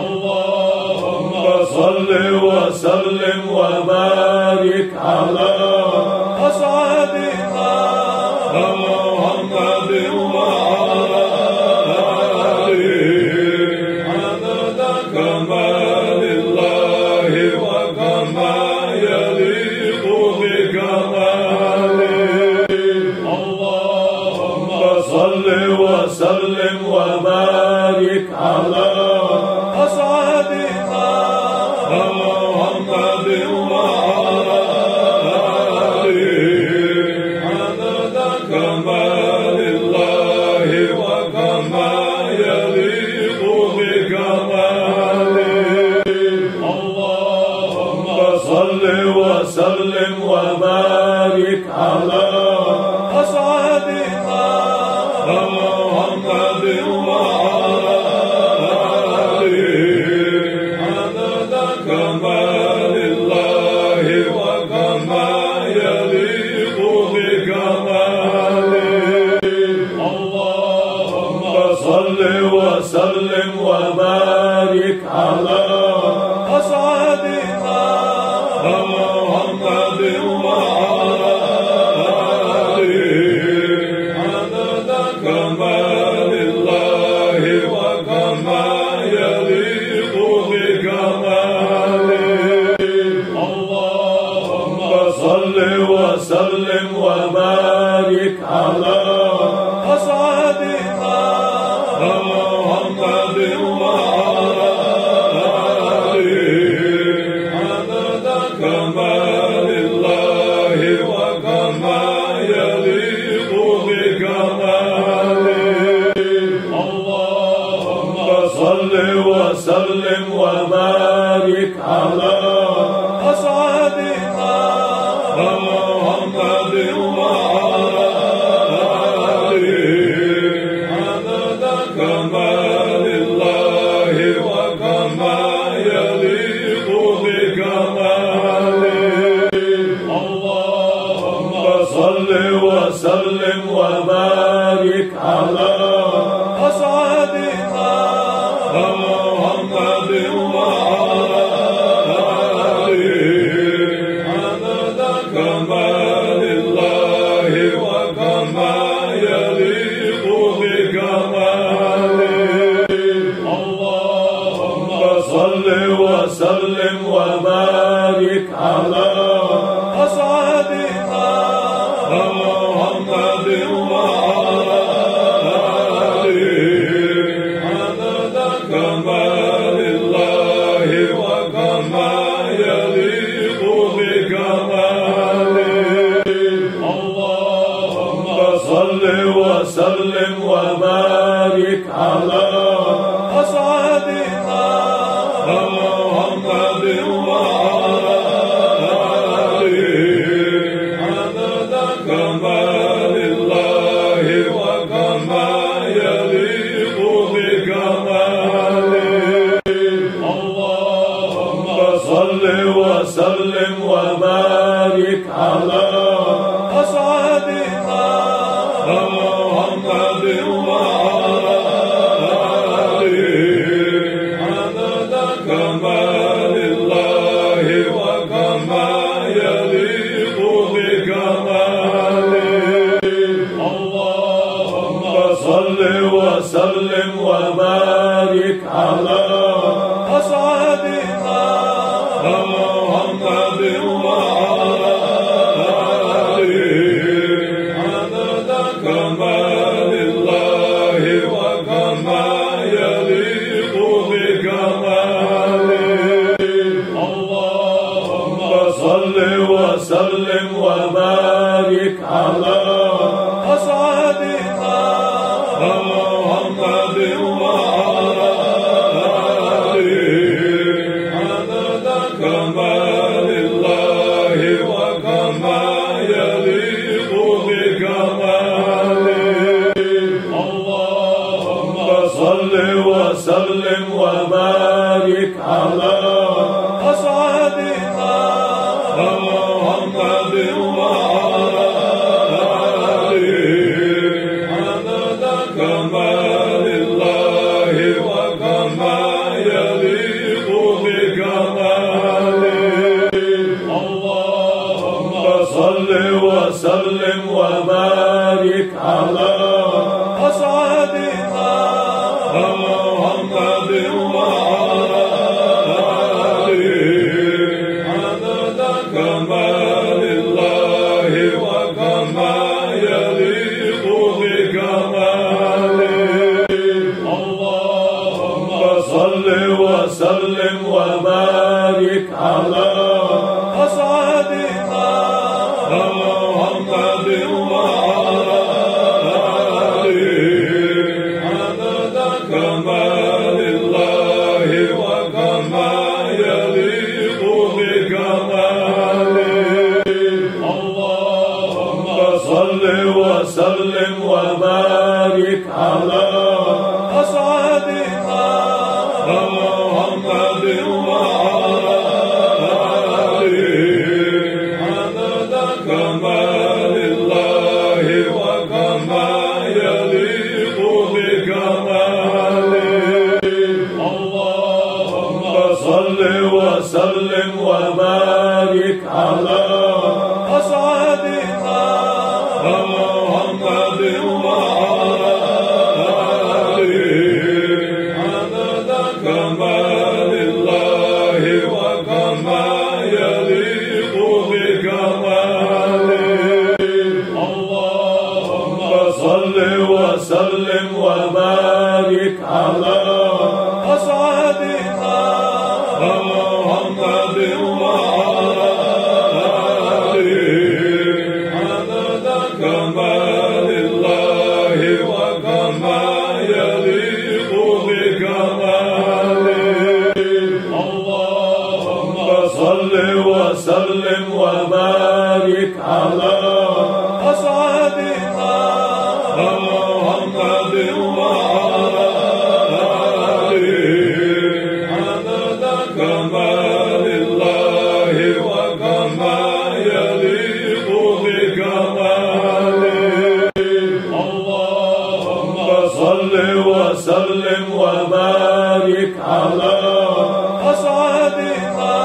اللهم صل وسلم وبارك على أسعدنا محمد وعلى آله عدد كمال الله وكما يليق بكماله وسلم وبارك على أسعدنا محمد وعلى آله عدد كمال الله وكما يليق بكماله. اللهم صل وسلم وبارك على أسعدنا محمد وعلى آله عدد كمال الله وكما يليق بكماله. اللهم صل وسلم وبارك على أسعدنا محمد وعلى آله عدد كمال الله وكما يليق بكماله. اللهم صل وسلم وبارك على أسعدنا محمد وعلى آله عدد كمال الله وكما يليق بكماله. اللهم صل وسلم وبارك على أسعدنا محمد وعلى آله عدد كمال الله وكما يليق بكماله. اللهم صل وسلم وبارك على أسعدنا محمد وعلى آله عدد كمال الله وكما يليق بكماله. اللهم صل وسلم وبارك على أسعدنا محمد وعلى آله عدد كمال الله وكما يليق بكماله. اللهم صل وسلم وبارك على أسعدنا محمد وعلى آله عدد كمال الله وكما يليق بكماله. اللهم صل وسلم وبارك على أسعدنا محمد وعلى آله عدد كمال الله وكما يليق بكماله. اللهم صل وسلم وبارك على أسعدنا محمد وعلى آله عدد كمال الله وكما يليق بكماله. اللهم صل وسلم وبارك على أسعدنا محمد وعلى آله أسعدنا محمد وعلى آله عدد كمال الله وكما يليق بكماله اللهم صل وسلم وبارك على أسعدنا محمد وعلى آله عدد كمال الله وكما يليق بكماله اللهم صل وسلم وبارك على أسعدنا محمد وعلى آله عدد كمال الله وكما يليق بكماله اللهم صل وسلم وبارك على أسعدنا محمد وعلى آله عدد كمال الله وكما يليق بكماله اللهم صل وسلم وبارك على أسعدنا محمد وعلى آله عدد كمال الله وكما يليق بكماله اللهم صل وسلم وبارك على أسعدنا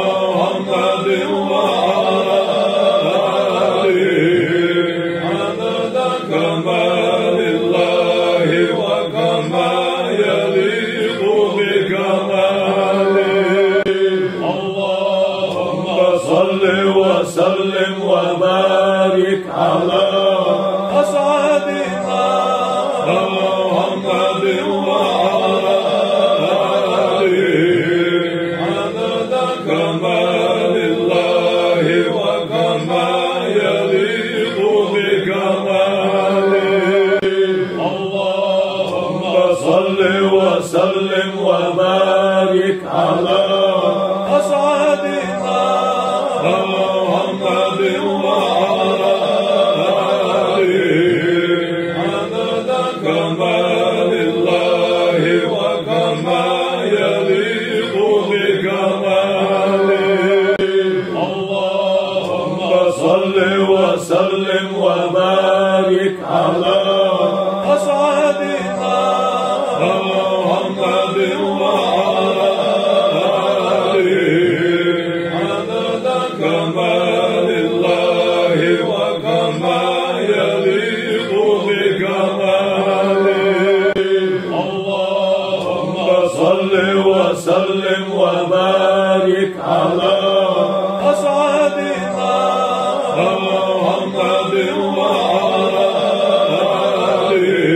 محمد وعلى آله عدد كمال الله وكما يليق بكماله اللهم صل وسلم وبارك على أسعدنا محمد وعلى آله عدد كمال الله وكما يليق بكماله اللهم صل وسلم وبارك على أسعدنا محمد وعلى آله عدد كمال الله وكما يليق بكماله اللهم صل وسلم وبارك على أسعدنا محمد وعلى آله عدد كمال الله وكما يليق بكماله اللهم صل وسلم وبارك على أسعدنا محمد وعلى آله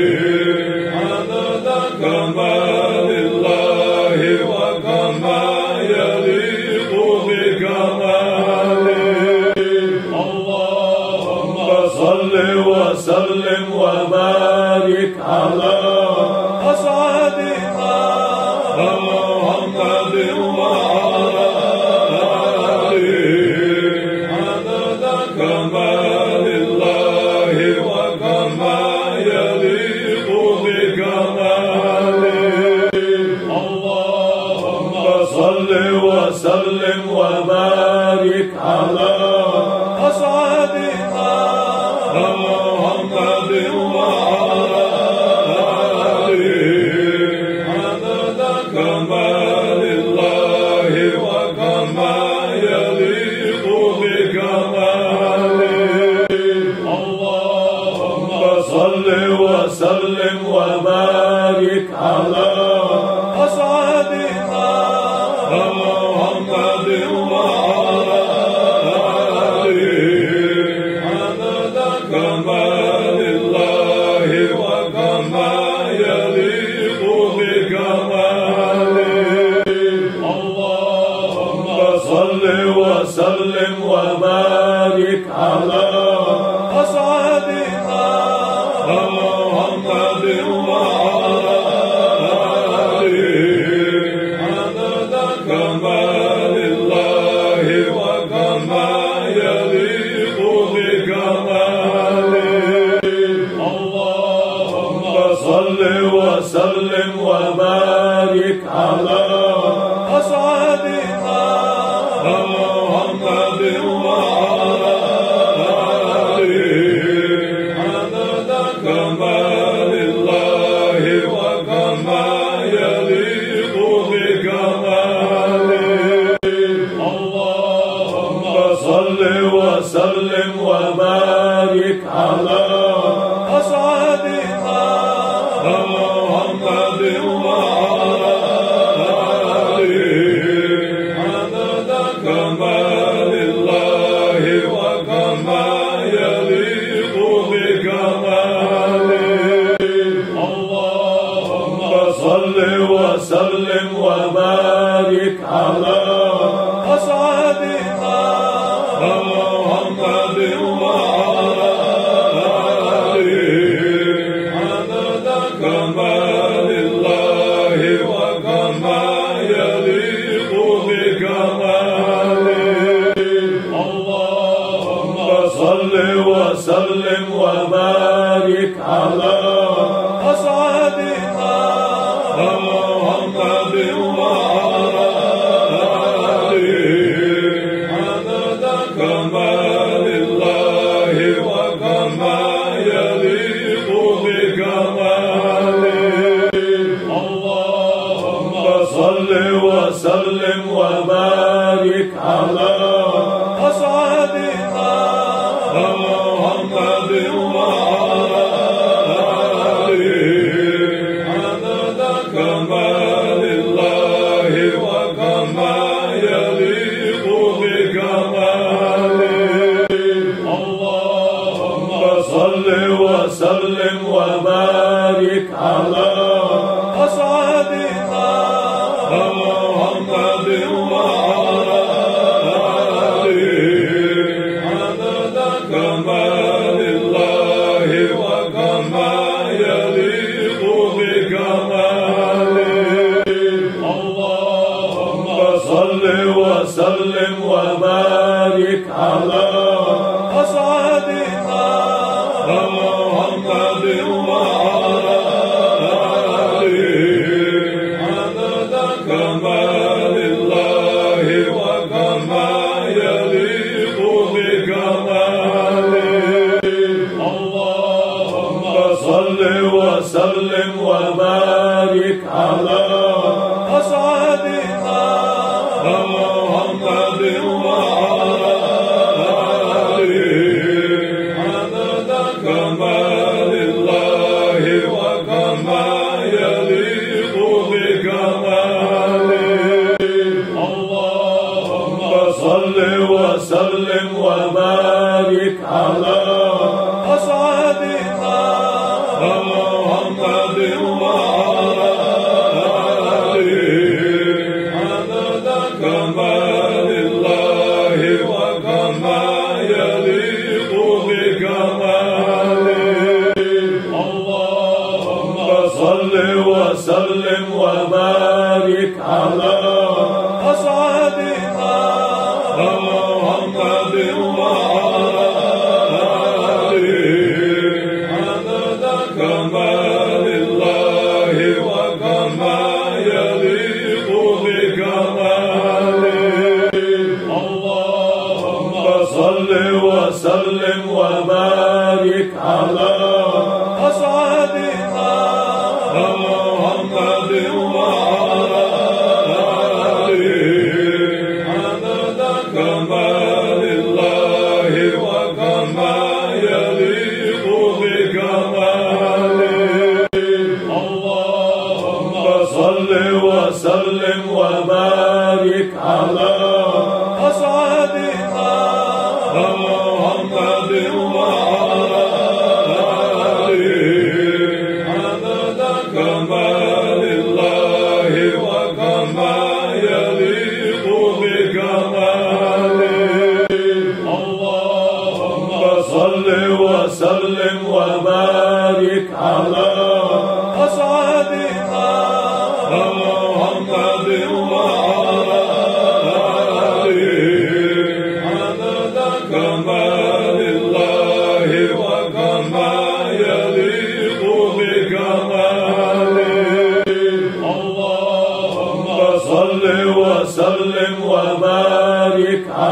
عدد كمال الله وكما يليق بكماله اللهم صل وسلم وبارك على أسعدنا محمد وعلى آله عدد كمال الله وكما يليق بكماله اللهم صل وسلم وبارك على أسعدنا محمد وعلى آله عدد كمال الله وكما يليق بكماله اللهم صل وسلم وبارك على أسعدنا محمد وعلى آله صل وسلم وبارك على أسعدنا محمد وعلى آله عدد كمال الله وكما يليق بكماله اللهم صل وسلم وبارك على أسعدنا محمد وعلى آله عدد كمال الله وكما يليق بكماله اللهم صل وسلم وبارك على أسعدنا محمد وعلى آله عدد كمال الله وكما يليق بكماله اللهم صل وسلم وبارك على أسعدنا محمد وعلى آله عدد كمال الله وكما يليق بكماله اللهم صل وسلم وبارك على أسعدنا محمد وعلى آله عدد كمال الله وكما يليق بكماله اللهم صل وسلم وبارك على أسعدنا محمد وعلى آله عدد كمال الله وكما يليق بكماله اللهم صل وسلم وبارك على أسعدنا محمد وعلى آله عدد كمال الله وكما يليق بكماله اللهم صل وسلم وبارك على أسعدنا محمد وعلى آله عدد كمال الله وكما يليق بكماله اللهم صل وسلم وبارك على أسعدنا محمد وعلى آله عدد كمال الله وكما يليق بكماله اللهم صل وسلم وبارك على أسعدنا محمد وعلى آله عدد كمال الله وكما يليق بكماله اللهم صل وسلم وبارك على أسعدنا محمد وعلى آله عدد كمال الله وكما يليق بكماله اللهم صل وسلم وبارك على أسعدنا محمد وعلى آله عدد كمال الله وكما يليق بكماله اللهم صل وسلم وبارك على أسعدنا محمد وعلى آله عدد كمال الله وكما يليق بكماله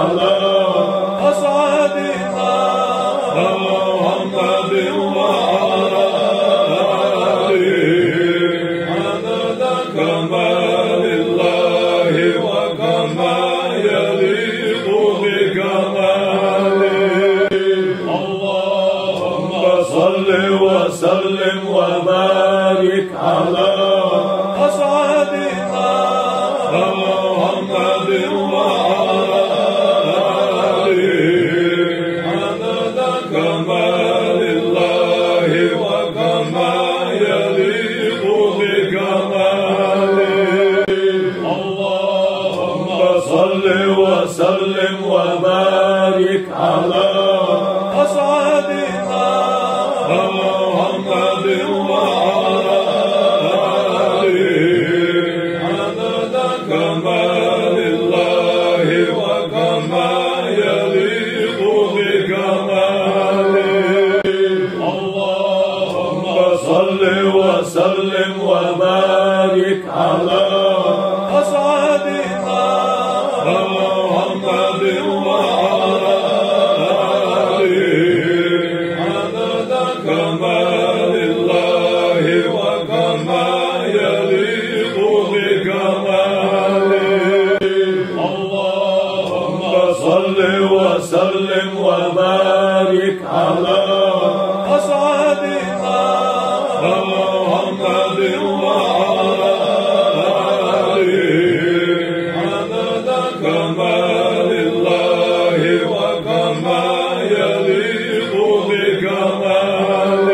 على أسعدنا محمد وعلى آله عدد كمال الله وكما يليق بكماله اللهم صل وسلم وبارك على أسعدنا محمد وعلى آله عدد كمال الله وكما يليق بكماله اللهم صل وسلم وبارك على أسعدنا محمد وعلى آله عدد كمال الله وكما يليق بكماله اللهم صل وسلم وبارك على أسعدنا محمد وعلى آله عدد كمال الله وكما يليق بكماله اللهم صل وسلم وبارك على أسعدنا محمد وعلى آله عدد كمال الله وكما يليق بكماله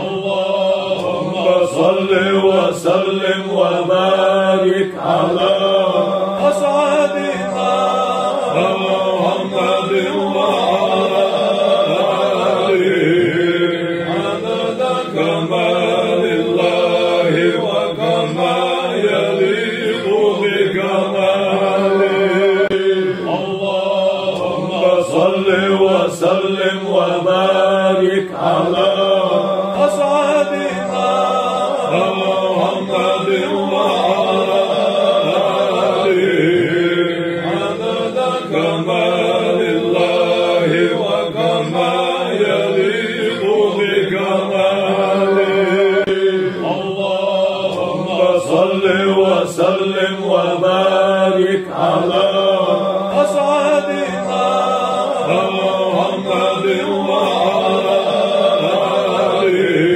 اللهم صل وسلم وبارك على أسعدنا محمد وعلى آله عدد كمال الله وكما يليق بكماله اللهم صل وسلم وبارك على أسعدنا محمد وعلى آله عدد كمال الله وكما يليق بكماله اللهم صل وسلم وبارك على أسعدنا محمد وعلى آله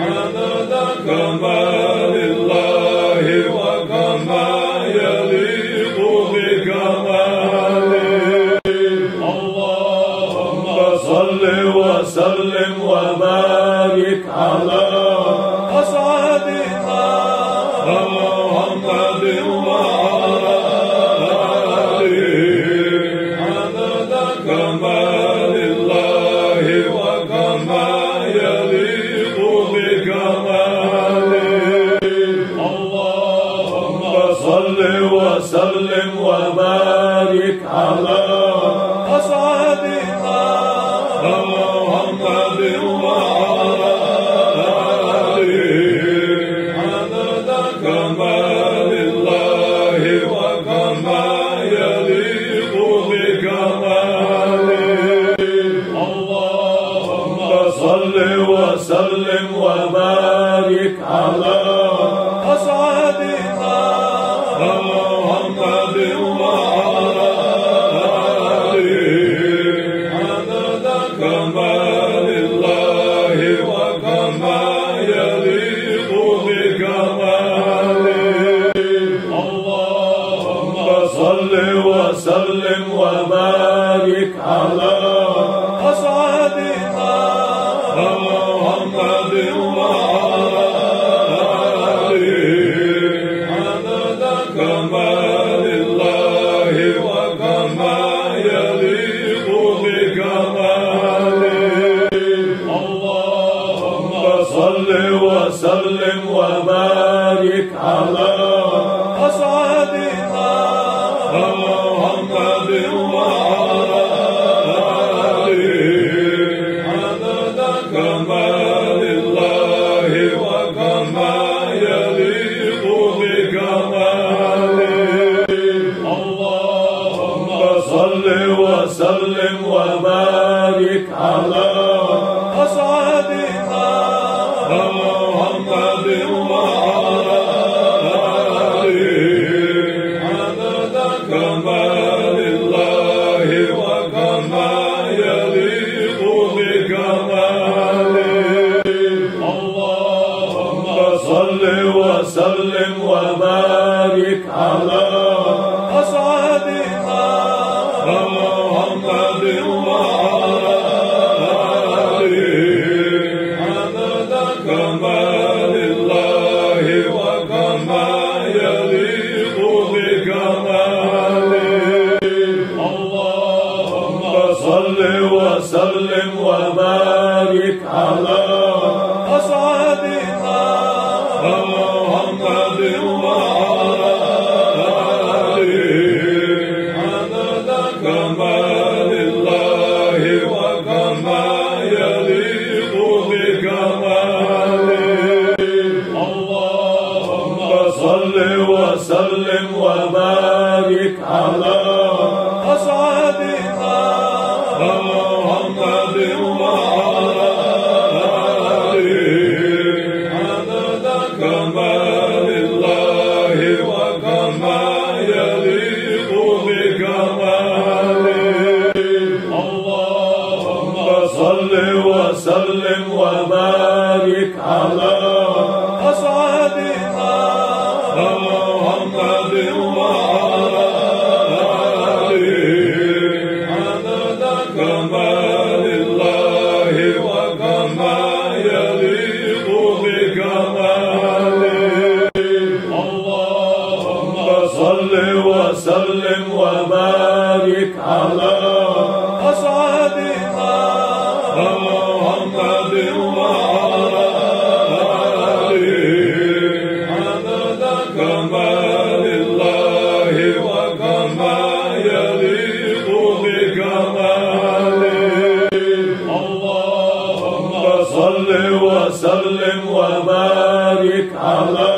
عدد كمال الله وكما يليق بكماله اللهم صل وسلم وبارك على أسعدنا محمد وعلى آله عدد كمال الله وكما يليق بكماله اللهم صل وسلم وبارك على أسعدنا محمد وعلى آله عدد كمال الله وكما يليق بكماله اللهم صل وسلم وبارك على أسعدنا محمد وعلى آله عدد كمال الله وكما يليق بكماله اللهم صل وسلم وبارك على أسعدنا محمد وعلى آله عدد كمال الله وكما يليق بكماله اللهم صل وسلم وبارك على أسعدنا محمد وعلى وسلم وبارك على أسعدنا محمد وعلى آله عدد كمال الله وكما يليق بكماله اللهم صل وسلم وبارك على أسعدنا محمد وعلى آله عدد كمال الله وكما يليق بكماله اللهم صل وسلم وبارك على أسعدنا محمد وعلى آله عدد كمال الله وكما يليق بكماله اللهم صل وسلم وبارك على أسعدنا محمد وعلى آله عدد كمال الله وكما يليق بكماله اللهم صل وسلم وبارك على أسعدنا محمد وعلى آله عدد كمال الله وكما يليق بكماله اللهم صل وسلم وبارك على أسعدنا محمد وعلى آله عدد كمال الله وكما يليق بكماله اللهم صل وسلم وبارك على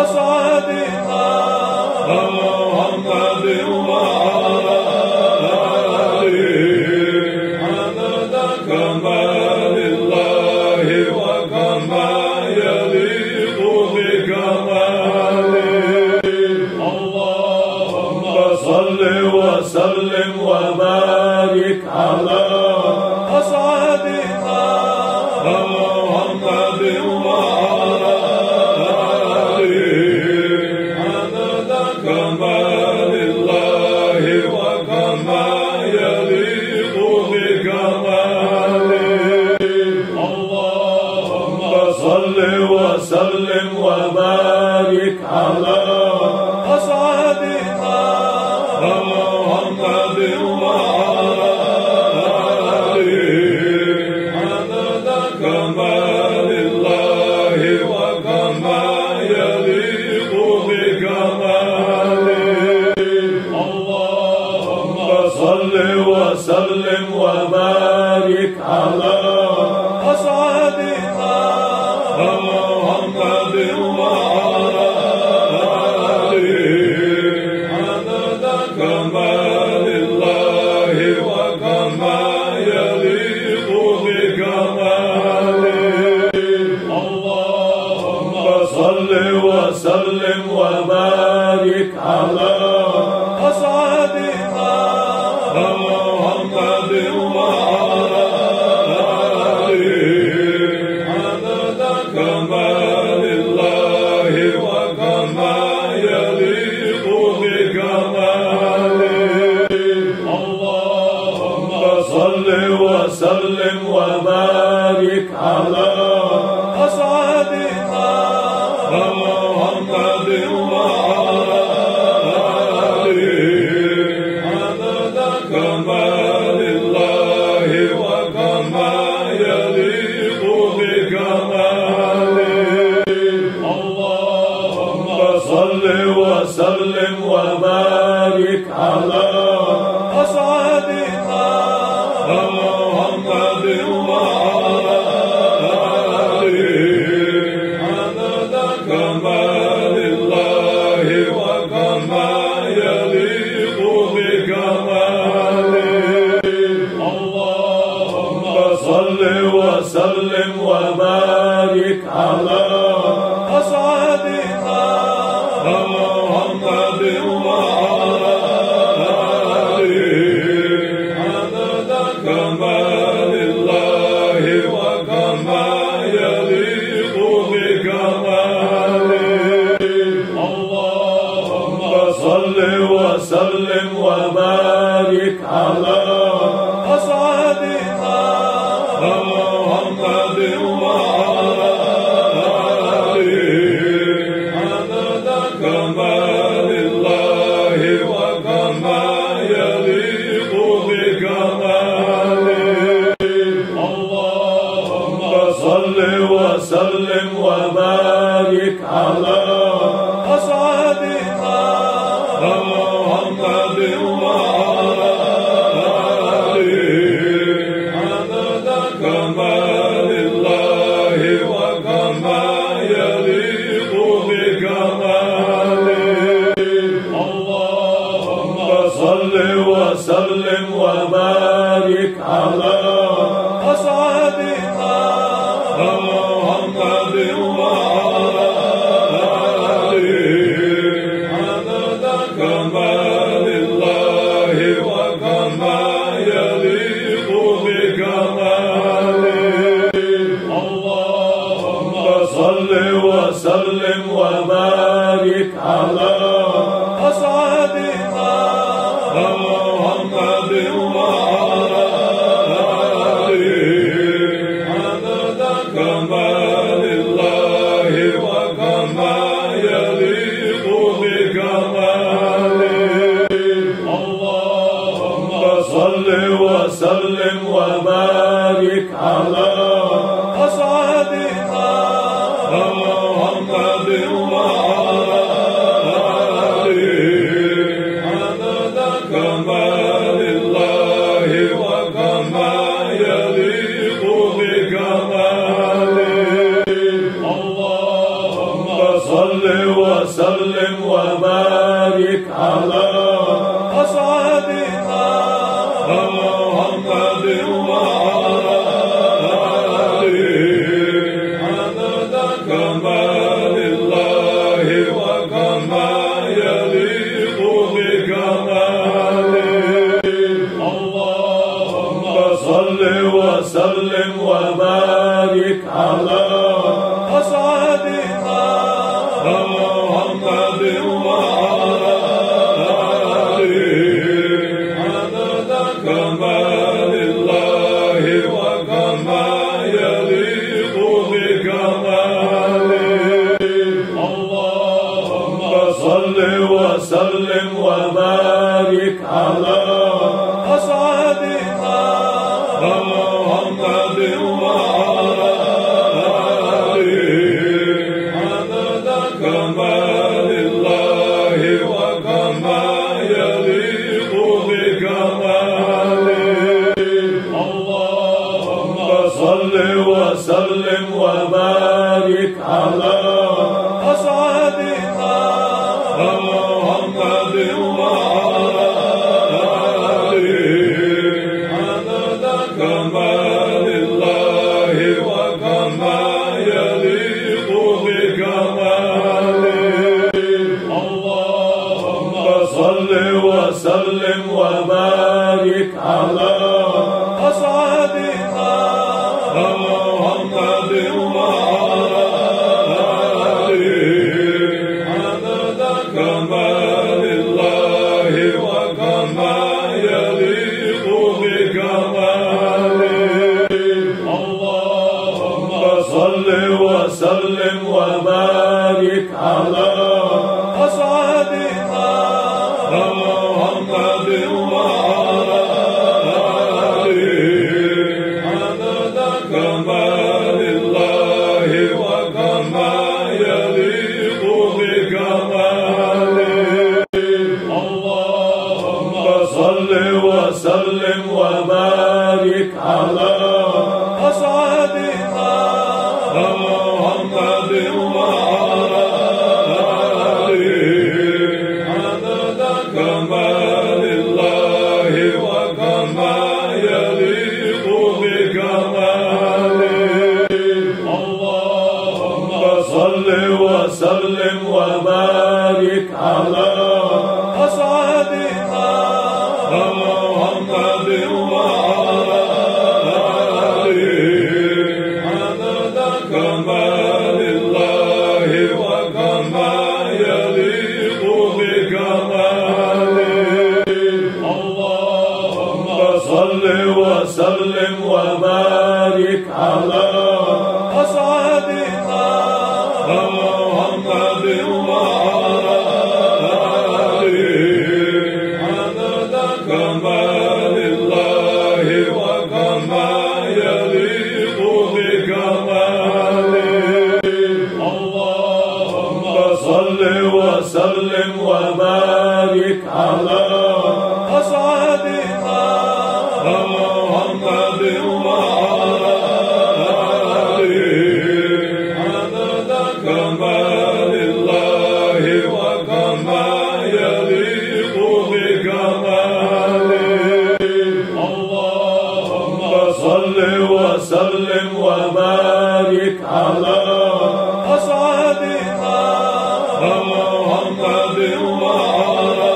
أسعدنا محمد وعلى آله عدد كمال الله وكما يليق بكماله اللهم صل وسلم وبارك على أسعدنا محمد وعلى آله عدد كمال الله وكما يليق بكماله اللهم صل وسلم وبارك على أسعدنا محمد وعلى آله عدد كمال الله وكما يليق بكماله اللهم صل وسلم وبارك على أسعدنا محمد وعلى آله عدد كمال الله وكما يليق بكماله اللهم صل وسلم وبارك على أسعدنا محمد وعلى آله عدد كمال الله وكما يليق بكماله اللهم صل وسلم وبارك على أسعدنا محمد وعلى آله عدد كمال الله وكما يليق بكماله اللهم صل وسلم وبارك على أسعدنا محمد وعلى آله عدد كمال الله وكما يليق بكماله وبارك على أسعدنا محمد وعلى آله عدد كمال الله وكما يليق بكماله اللهم صل وسلم وبارك على أسعدنا محمد وعلى آله عدد كمال الله وكما يليق بكماله اللهم صل وسلم وبارك على أسعدنا محمد وعلى آله عدد كمال الله وكما يليق بكماله اللهم صل وسلم وبارك على أسعدنا محمد وعلى آله عدد كمال الله وكما يليق بكماله اللهم صل وسلم وبارك على أسعدنا محمد وعلى آله عدد كمال الله وكما يليق بكماله اللهم صل وسلم وبارك على أسعدنا محمد وعلى آله عدد كمال الله وكما يليق بكماله اللهم صل وسلم وبارك على أسعدنا محمد وعلى آله عدد كمال الله وكما يليق بكماله اللهم صل وسلم وبارك على أسعدنا محمد وعلى آله عدد كمال الله وكما يليق بكماله اللهم صل وسلم وبارك على أسعدنا محمد وعلى آله عدد كمال الله وكما يليق بكماله اللهم صل وسلم وبارك على أسعدنا محمد وعلى آله عدد كمال الله وكما يليق بكماله اللهم صل وسلم وبارك على أسعدنا محمد وعلى آله عدد كمال الله وكما يليق بكماله اللهم صل وسلم وبارك على أسعدنا محمد وعلى آله عدد كمال الله وكما يليق بكماله اللهم صل وسلم وبارك على أسعدنا محمد وعلى آله عدد كمال الله وكما يليق بكماله وسلم وبارك على أسعدنا محمد وعلى آله عدد كمال الله وكما يليق بكماله. اللهم صل وسلم وبارك على أسعدنا محمد وعلى آله عدد كمال الله وكما يليق بكماله. اللهم صل وسلم وبارك على أسعدنا محمد وعلى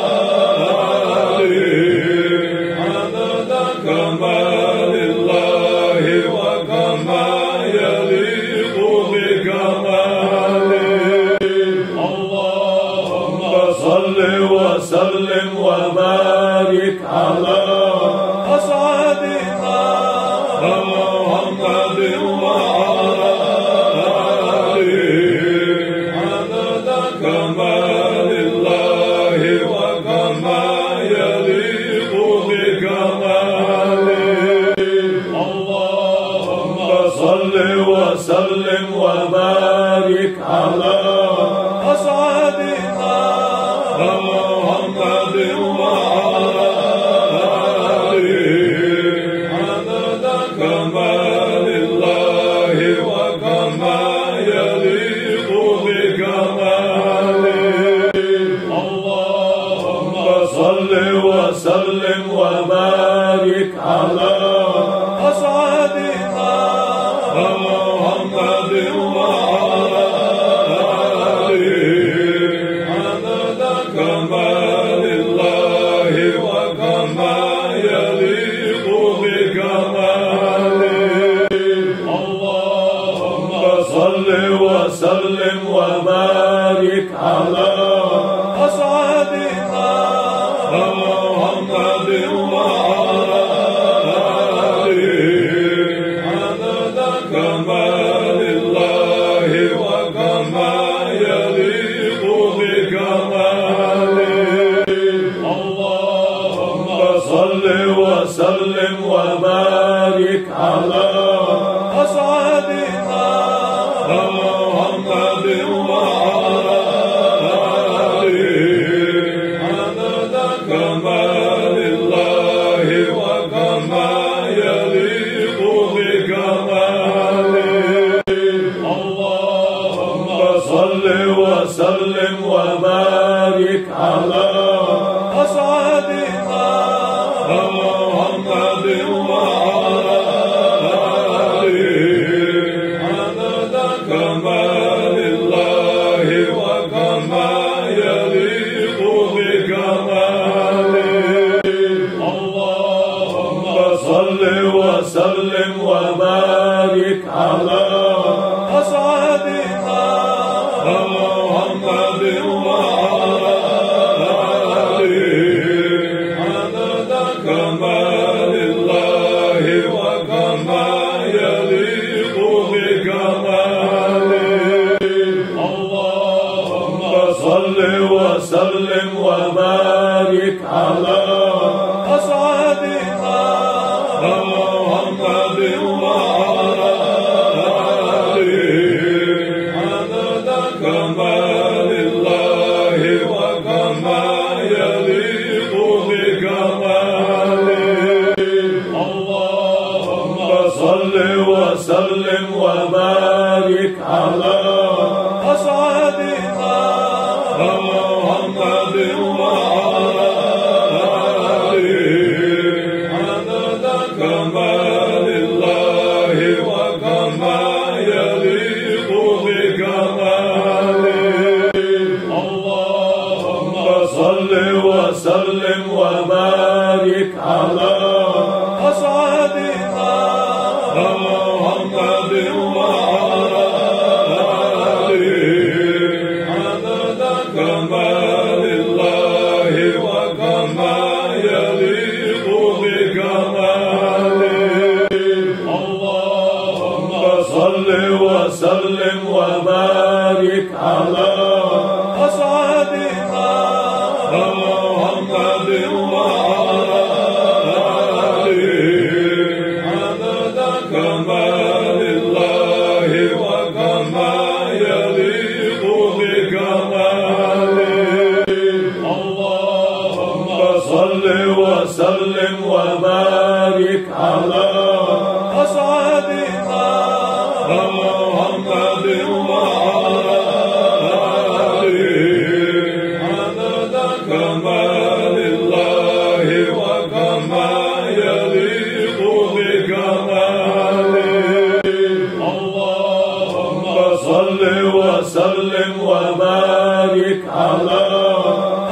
آله عدد كمال الله وكما يليق بكماله. اللهم صل وسلم وبارك على أسعدنا محمد وعلى آله عدد كمال الله وكما يليق بكماله. اللهم صل وسلم وبارك على أسعدنا محمد وعلى آله عدد كمال الله وكما يليق بكماله. اللهم صل وسلم وبارك على أسعدنا محمد وعلى آله عدد كمال الله وكما يليق بكماله. اللهم صل وسلم وبارك على أسعدنا محمد وعلى آله عدد كمال الله وكما يليق بكماله. اللهم صل وسلم وبارك على أسعدنا محمد وعلى آله عدد كمال الله وكما يليق بكماله. اللهم صل وسلم وبارك على أسعدنا محمد وعلى آله عدد كمال الله وكما يليق بكماله. اللهم صل وسلم وبارك على أسعدنا محمد وعلى آله عدد كمال الله وكما يليق بكماله. اللهم صل وسلم وبارك على أسعدنا محمد وعلى آله عدد كمال الله وكما يليق بكماله. اللهم صل وسلم وبارك على أسعدنا محمد وعلى آله عدد كمال الله وكما يليق بكماله. اللهم صل وسلم وبارك على أسعدنا محمد وعلى آله عدد كمال الله وكما يليق بكماله. وسلم وبارك على أسعدنا محمد وعلى آله عدد كمال الله وكما يليق بكماله اللهم صل وسلم وبارك على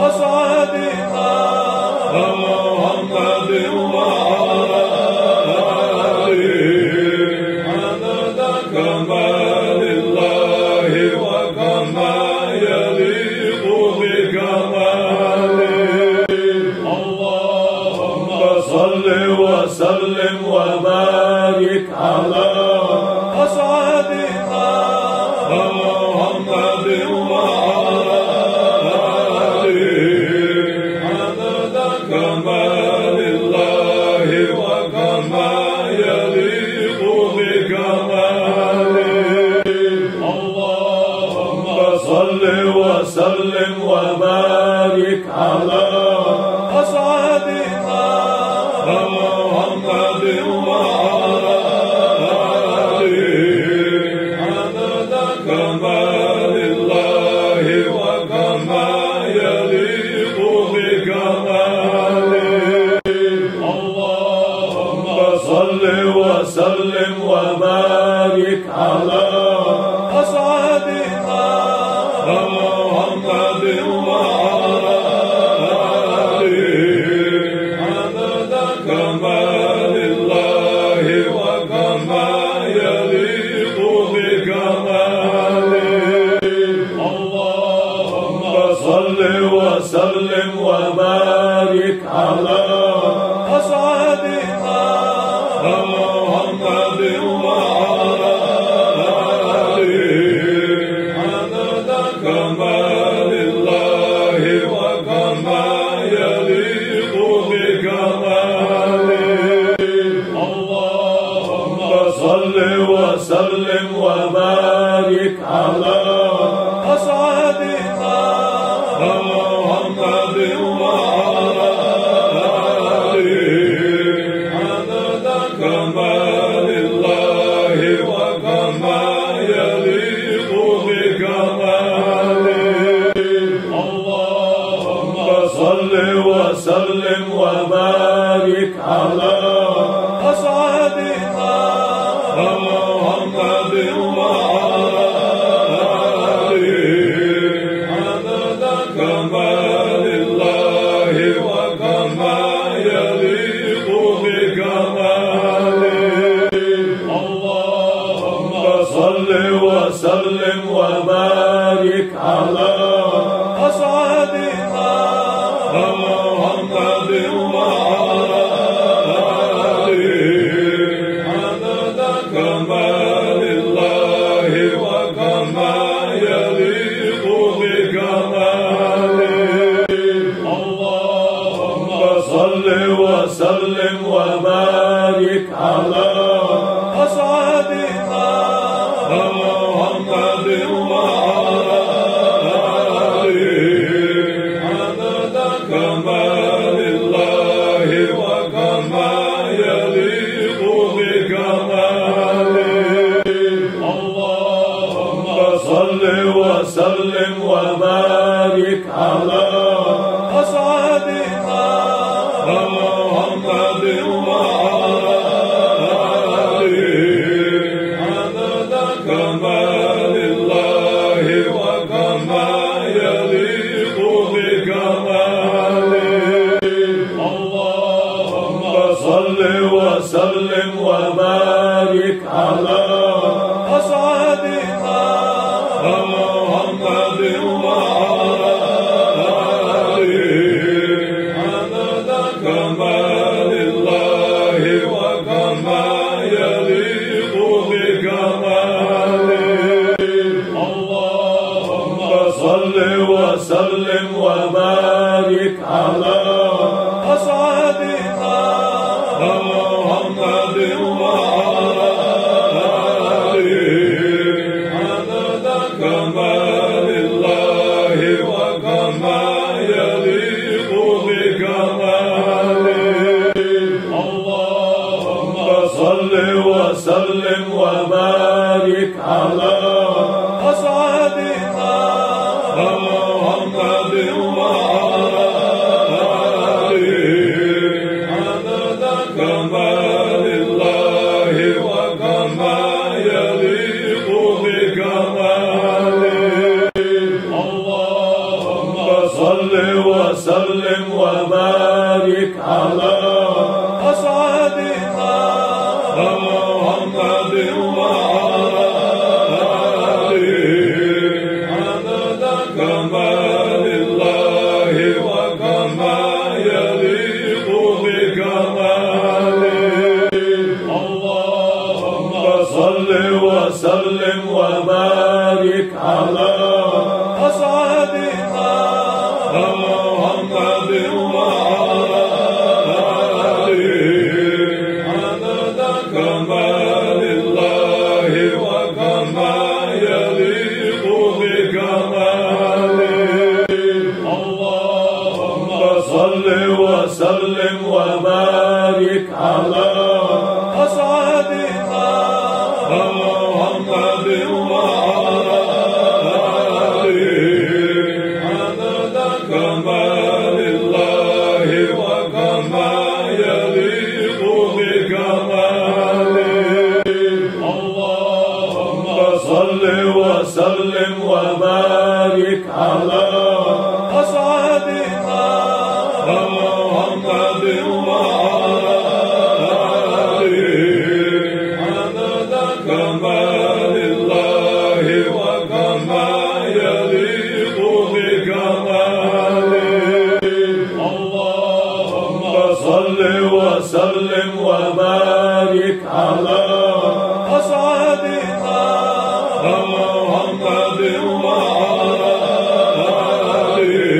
أسعدنا محمد وعلى آله عدد كمال الله وكما يليق بكماله اللهم صل وسلم وبارك على أسعدنا محمد وعلى آله عدد كمال الله وكما يليق بكماله اللهم صل وسلم وبارك على أسعدنا محمد وعلى آله عدد كمال الله وكما يليق بكماله اللهم صل وسلم وبارك على أسعدنا محمد وعلى آله عدد كمال الله وكما يليق بكماله اللهم صل وسلم وبارك على أسعدنا محمد وعلى آله عدد كمال الله وكما يليق بكماله اللهم صل وسلم وبارك على أسعدنا محمد وعلى آله عدد كمال الله وكما يليق بكماله اللهم صل وسلم وبارك على أسعدنا محمد وعلى آله عدد كمال الله وكما يليق بكماله اللهم صل وسلم وبارك على أسعدنا محمد وعلى آله عدد كمال الله وكما يليق بكماله اللهم صل وسلم وبارك على أسعدنا محمد وعلى آله عدد كمال الله وكما يليق بكماله اللهم صل وسلم وبارك على أسعدنا محمد وعلى آله عدد كمال الله وكما يليق بكماله اللهم صل وسلم وبارك على أسعدنا محمد وعلى آله عدد كمال الله وكما يليق بكماله اللهم صل وسلم وبارك على أسعدنا محمد وعلى آله عدد كمال محمد وعلى آله عدد كمال الله وكما يليق بكماله. اللهم صل وسلم وبارك على أسعدنا محمد وعلى آله عدد كمال الله وكما يليق بكماله. اللهم صل وسلم وبارك على أسعدنا محمد وعلى آله عدد كمال الله وكما يليق بكماله. اللهم صل وسلم وبارك على أسعدنا محمد وعلى آله عدد كمال الله وكما يليق بكماله. اللهم صل وسلم وبارك على أسعدنا محمد وعلى آله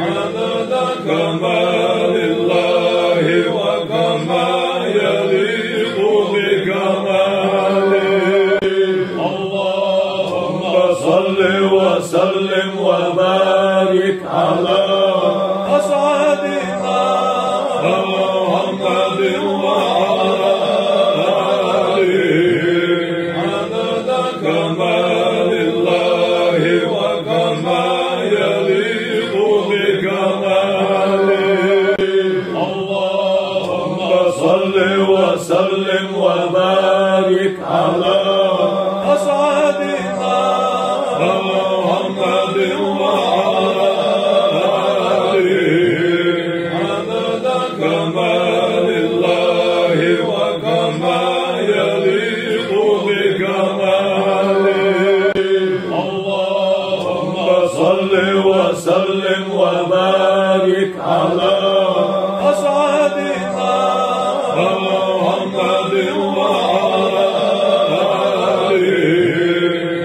عدد كمال الله وكما يليق بكماله. اللهم صل وسلم وبارك على أسعدنا محمد وعلى آله عدد كمال الله وكما يليق بكماله. اللهم صل وسلم وبارك على أسعدنا محمد وعلى آله عدد كمال الله وكما يليق بكماله. اللهم صل وسلم وبارك على أسعدنا محمد وعلى آله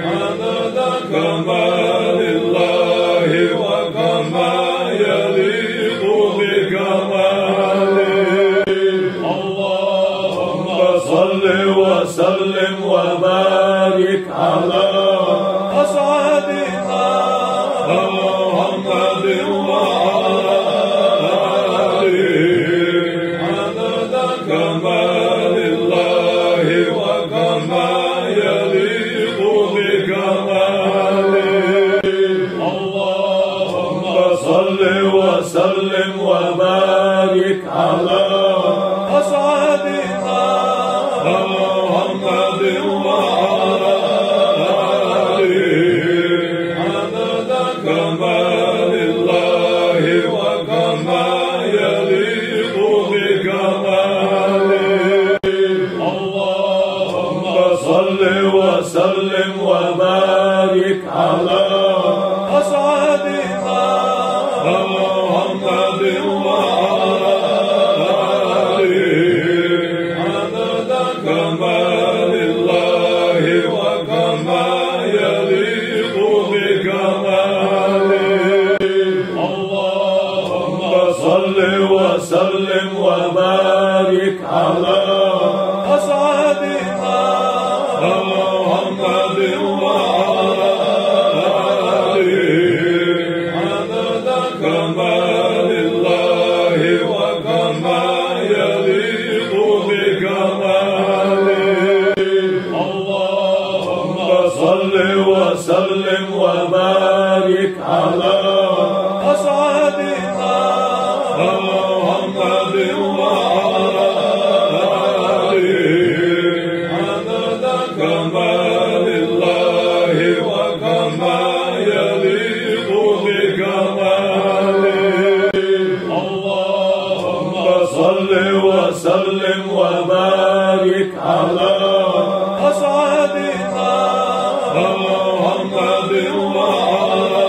عدد كمال الله وكما يليق بكماله. اللهم صل وسلم وبارك على أسعدنا محمد وعلى آله عدد كمال الله وكما يليق بكماله. اللهم صل وسلم وبارك على أسعدنا محمد وعلى آله عدد كمال الله وكما يليق بكماله. اللهم صل وسلم وبارك على أسعدنا محمد وعلى آله عدد كمال الله وكما يليق بكماله. اللهم صل وسلم وبارك على أسعدنا محمد وعلى آله عدد كمال الله وكما يليق بكماله. اللهم صل وسلم وبارك على أسعدنا محمد وعلى آله عدد كمال الله وكما يليق بكماله. اللهم صل وسلم وبارك وبارك على أسعدنا محمد وعلى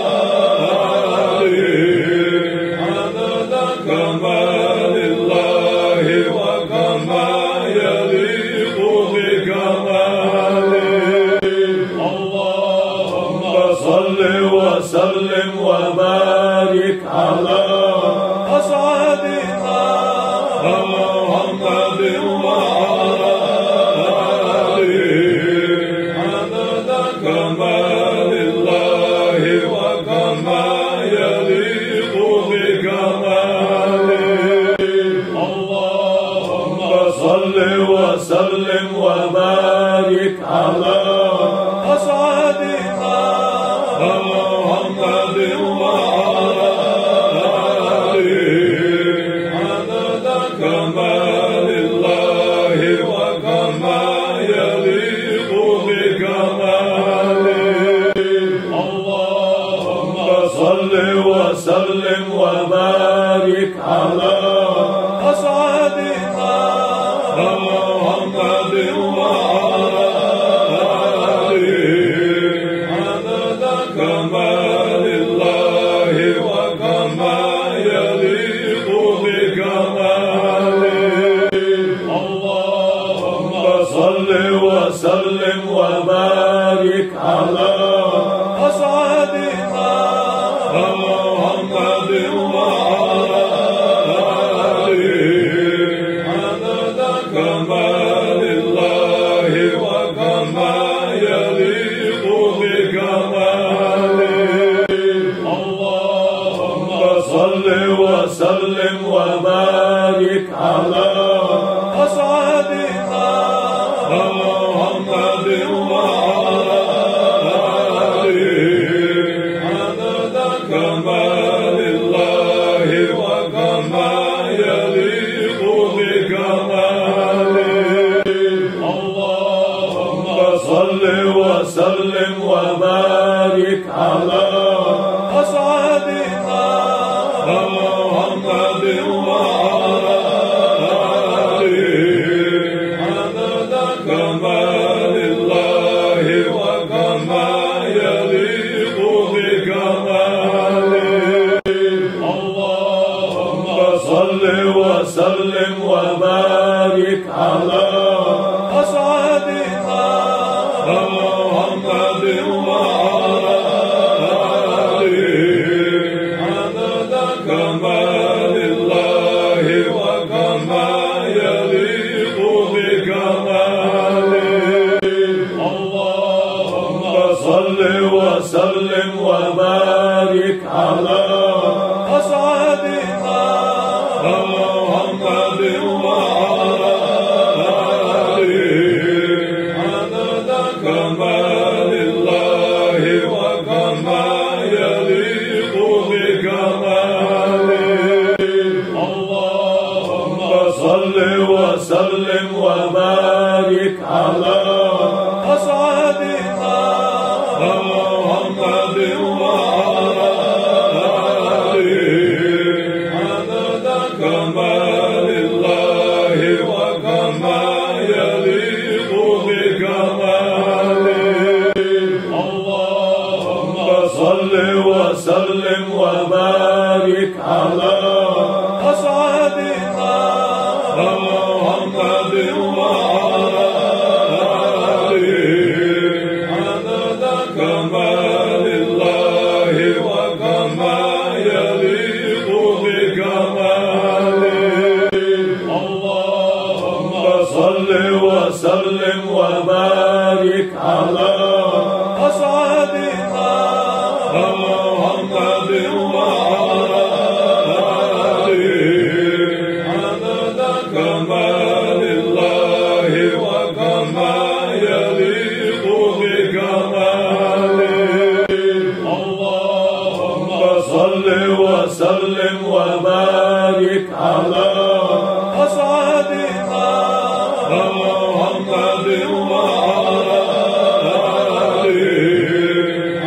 آله عدد كمال الله وكما يليق بكماله اللهم صل وسلم وبارك على أسعدنا محمد وعلى آله عدد كمال الله وكما يليق بكماله اللهم صل وسلم وبارك على أسعدنا محمد وعلى آله عدد كمال الله وكما يليق بكماله اللهم صل وسلم وبارك على أسعدنا محمد وعلى آله عدد كمال الله وكما يليق بكماله اللهم صل وسلم وبارك على أسعدنا محمد وعلى آله عدد كمال الله وكما يليق بكماله اللهم صل وسلم وبارك على أسعدنا محمد وعلى آله عدد كمال الله وكما يليق بكماله اللهم صل وسلم وبارك على أسعدنا محمد وعلى آله عدد كمال الله وكما يليق بكماله اللهم صل وسلم وبارك على أسعدنا محمد وعلى آله عدد كمال الله وكما يليق بكماله اللهم صل وسلم وبارك على أسعدنا محمد وعلى آله عدد كمال الله وكما يليق بكماله اللهم صل وسلم وبارك على أسعدنا محمد وعلى آله عدد كمال الله وكما يليق بكماله اللهم صل وسلم وبارك على أسعدنا محمد وعلى آله عدد كمال الله وكما يليق بكماله اللهم صل وسلم وبارك على أسعدنا محمد وعلى آله عدد كمال الله وكما يليق بكماله اللهم صل وسلم وبارك على أسعدنا محمد وعلى آله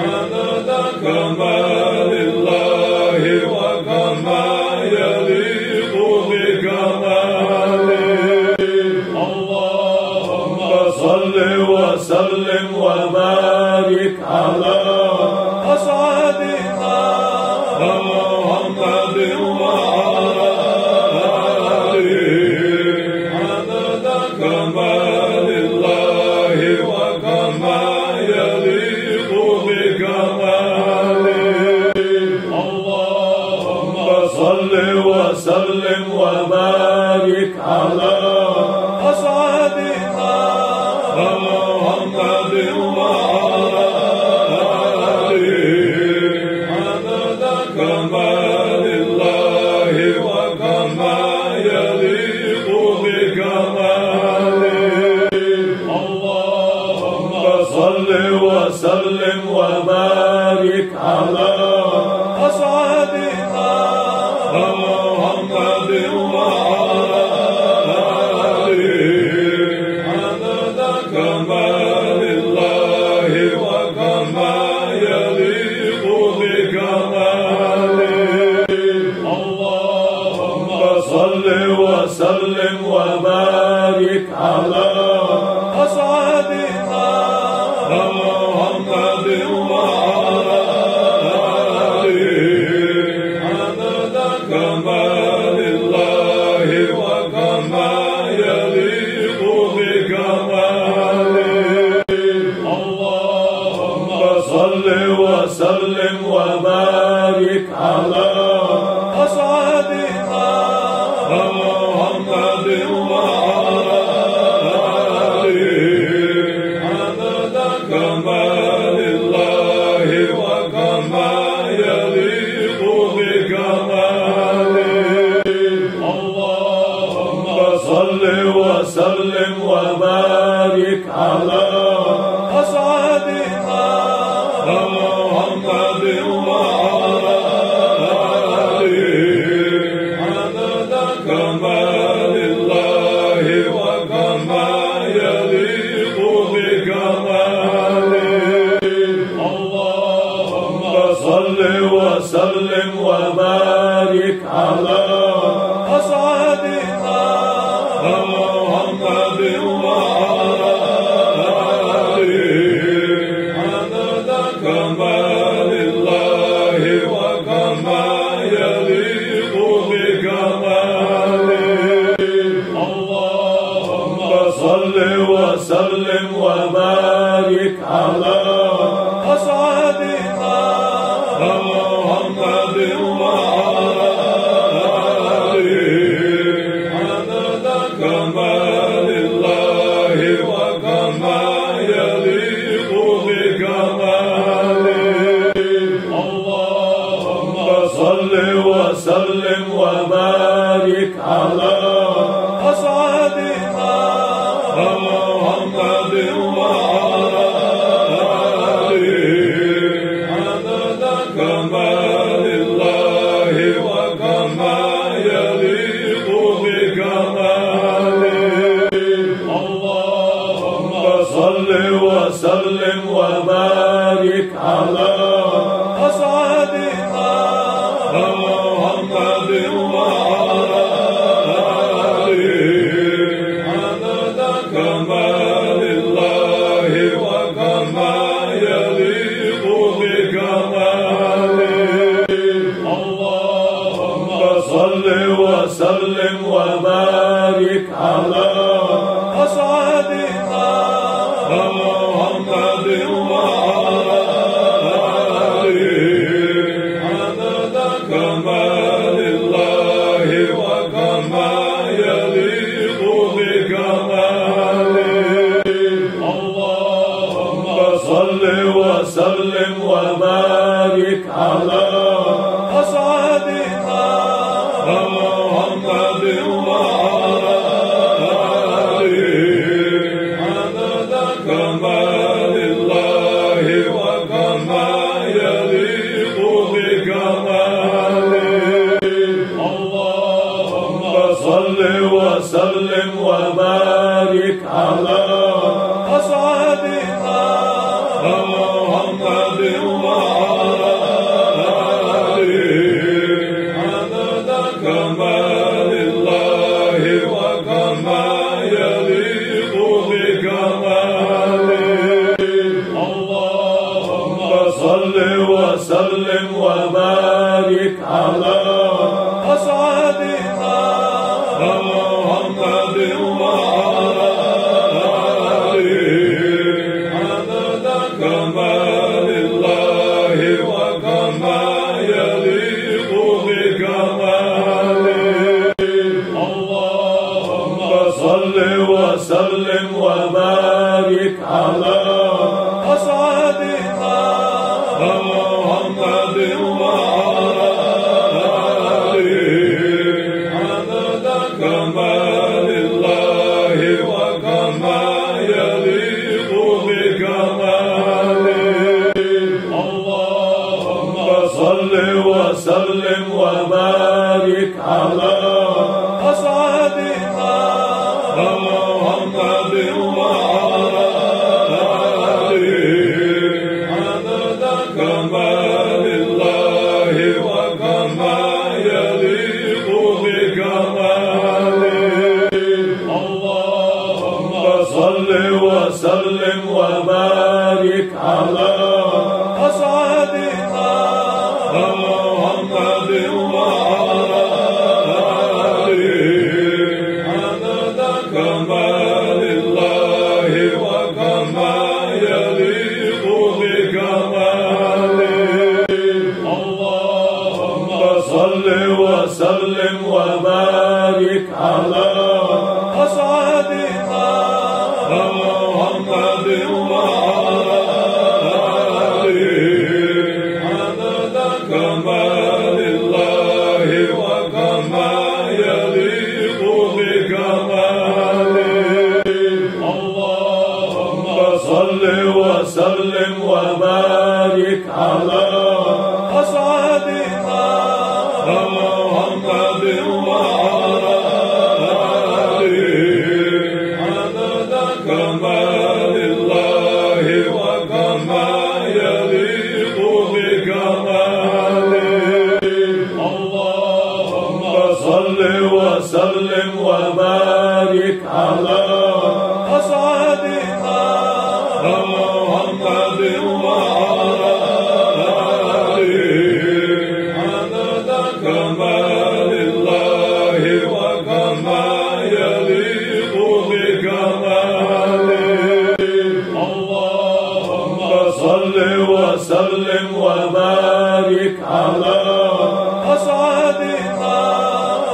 عدد كمال الله وكما يليق بكماله على أسعدنا محمد وعلى آله عدد كمال الله وكما يليق بكماله اللهم صل وسلم وبارك على أسعدنا محمد وعلى آله عدد كمال الله وكما يليق بكماله اللهم صل وسلم وبارك على أسعدنا محمد وعلى آله عدد كمال الله وكما يليق بكماله اللهم صل وسلم وبارك على أسعدنا محمد وعلى آله عدد كمال الله وكما يليق بكماله اللهم صل وسلم وبارك على أسعدنا محمد وعلى آله عدد كمال الله وكما يليق بكماله اللهم صل وسلم وبارك على أسعدنا محمد وعلى آله عدد كمال الله وكما يليق بكماله اللهم صل وسلم وبارك على أسعدنا محمد وعلى آله عدد كمال الله وكما يليق بكماله اللهم صل وسلم وبارك على أسعدنا محمد وعلى آله عدد كمال الله وكما يليق بكماله اللهم صل وسلم وبارك على أسعدنا محمد وعلى آله عدد كمال الله وكما يليق بكماله اللهم صل وسلم وبارك على أسعدنا محمد وعلى آله عدد كمال الله وكما يليق بكماله اللهم صل وسلم وبارك على أسعدنا محمد وعلى آله عدد كمال الله وكما يليق بكماله اللهم صل وسلم وبارك على أسعدنا محمد وعلى آله عدد كمال الله وكما يليق بكماله اللهم صل وسلم وبارك على أسعدنا محمد وعلى آله عدد كمال الله وكما يليق بكماله صل وسلم وبارك على أسعدنا محمد وعلى آله عدد كمال الله وكما يليق بكماله اللهم صل وسلم وبارك على أسعدنا محمد وعلى آله عدد كمال الله وكما يليق بكماله اللهم صل وسلم وبارك على أسعدنا محمد وعلى آله عدد كمال الله وكما يليق بكماله اللهم صل وسلم وبارك على أسعدنا محمد وعلى آله عدد كمال الله وكما يليق بكماله اللهم صل وسلم وبارك على أسعدنا محمد وعلى آله عدد كمال الله وكما يليق بكماله اللهم صل وسلم وبارك على أسعدنا محمد وعلى آله عدد كمال الله وكما يليق بكماله اللهم صل وسلم وبارك على أسعدنا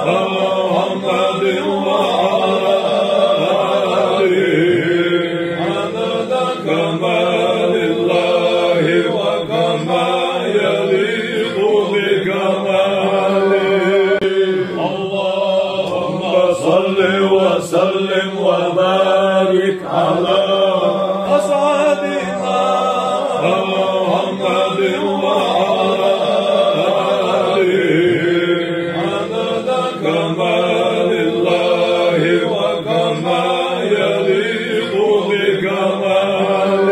محمد وعلى آله عدد كمال الله وكما يليق بكماله اللهم صل وسلم وبارك على أسعدنا محمد وعلى آله عدد كمال الله وكما يليق بكماله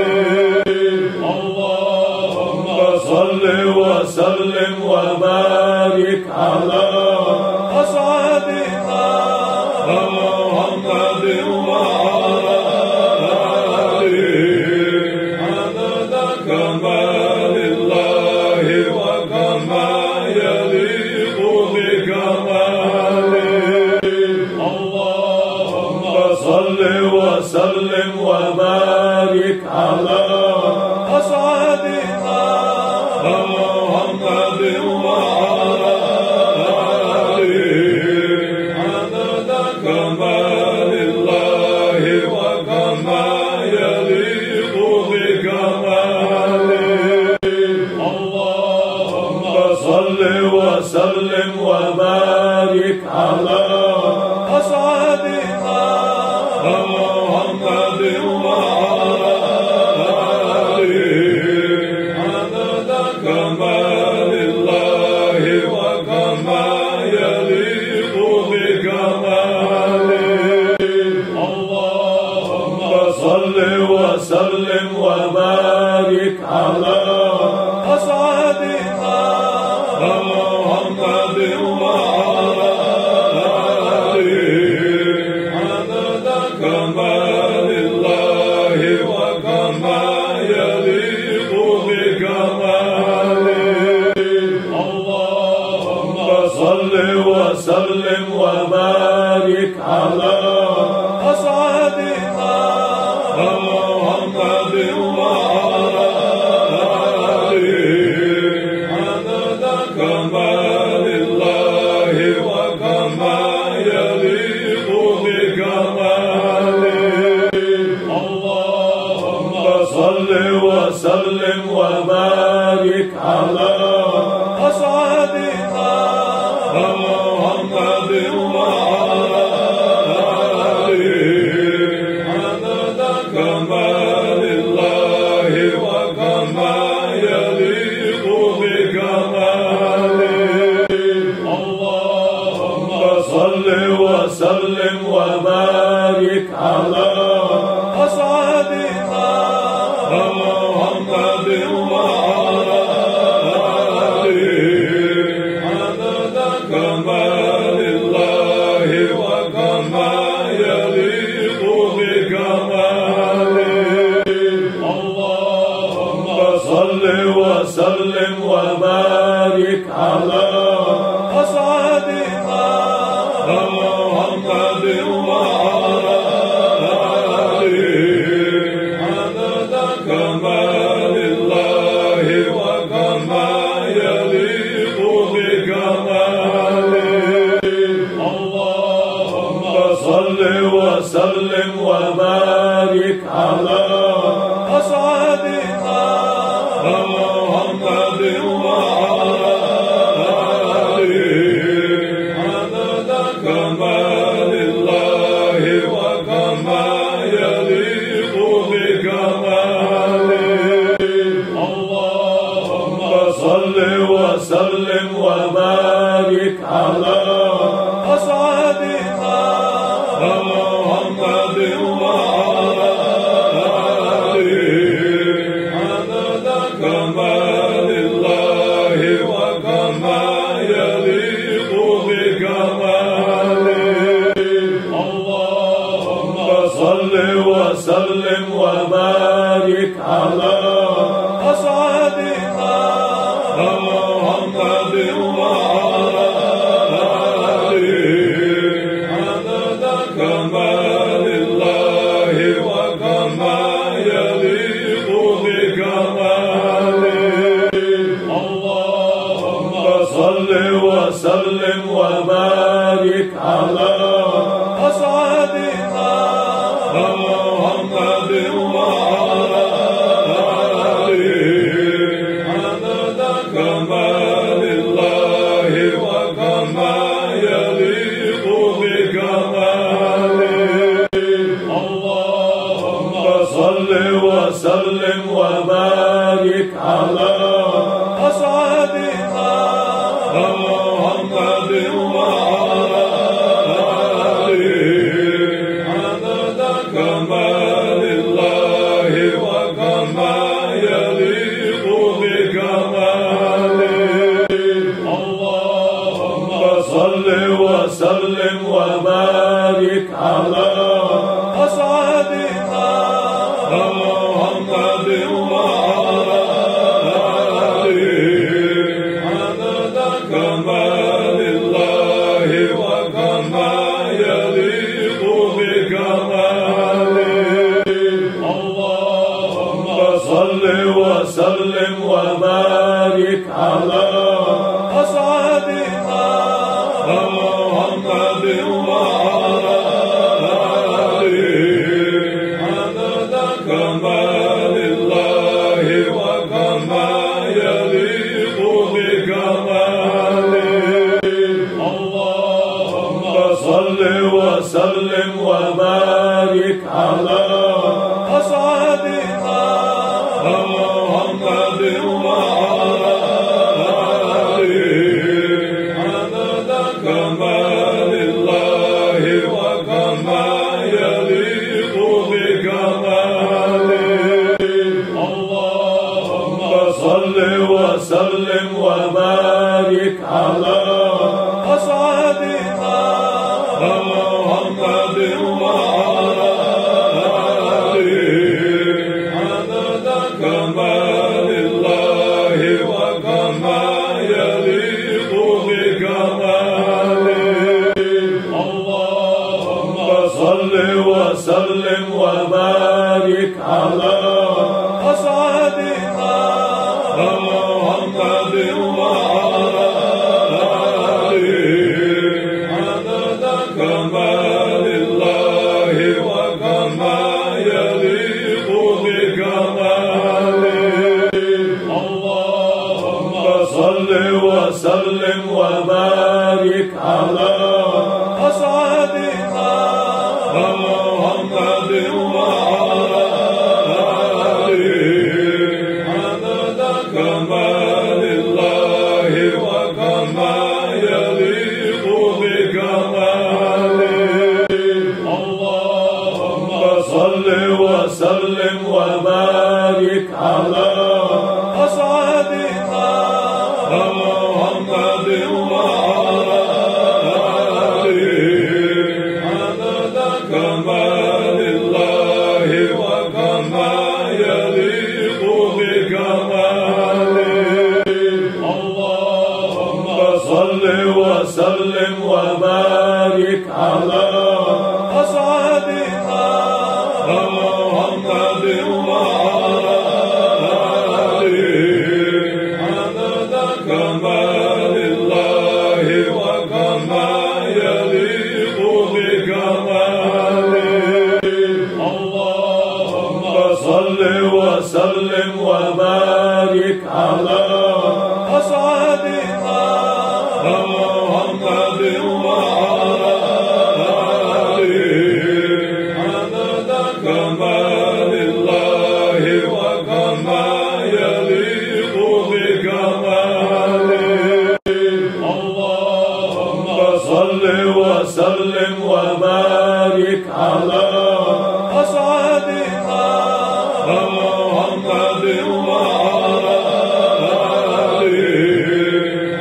اللهم صل وسلم وبارك على أسعدنا محمد وعلى آله عدد كمال الله وكما يليق بكماله اللهم صل وسلم وبارك على أسعدنا محمد وعلى آله عدد كمال الله وكما يليق بكماله اللهم صل وسلم وبارك على أسعدنا محمد وعلى آله عدد كمال الله وكما يليق بكماله اللهم صل وسلم وبارك على أسعدنا محمد وعلى آله عدد كمال الله وكما يليق بكماله اللهم صل وسلم وبارك على أسعدنا محمد وعلى آله عدد كمال الله وكما يليق بكماله صل وسلم وبارك على أسعدنا محمد وعلى آله عدد كمال الله وكما يليق بكماله اللهم صل وسلم وبارك على أسعدنا محمد وعلى آله عدد كمال الله وكما يليق بكماله اللهم صل وسلم وبارك على أسعدنا محمد وعلى آله عدد كمال الله وكما يليق بكماله اللهم صل وسلم وبارك على أسعدنا محمد وعلى آله عدد كمال الله وكما يليق بكماله اللهم صل وسلم وبارك على أسعدنا محمد وعلى آله عدد كمال الله وكما يليق بكماله اللهم صل وسلم وبارك على أسعدنا محمد وعلى آله عدد كمال الله وكما يليق بكماله اللهم صل وسلم وبارك على أسعدنا محمد وعلى آله عدد كمال الله وكما يليق بكماله اللهم صل وسلم وبارك على أسعدنا محمد وعلى آله عدد كمال الله وكما يليق بكماله اللهم صل وسلم وبارك على أسعدنا محمد وعلى آله عدد كمال الله وكما يليق بكماله اللهم صل وسلم وبارك على أسعدنا محمد وعلى آله عدد كمال الله وكما يليق بكماله اللهم صل وسلم وبارك على أسعدنا محمد وعلى آله عدد كمال الله وكما يليق بكماله اللهم صل وسلم وبارك على أسعدنا محمد وعلى آله عدد كمال الله وكما يليق بكماله اللهم صل وسلم وبارك على أسعدنا محمد وعلى آله عدد كمال الله وكما يليق بكماله وسلم وبارك على أسعدنا محمد وعلى آله عدد كمال الله وكما يليق بكماله اللهم صل وسلم وبارك على أسعدنا محمد وعلى آله عدد كمال الله وكما يليق بكماله اللهم صل وسلم وبارك على أسعدنا محمد وعلى آله عدد كمال الله وكما يليق بكماله اللهم صل وسلم وبارك على أسعدنا محمد وعلى آله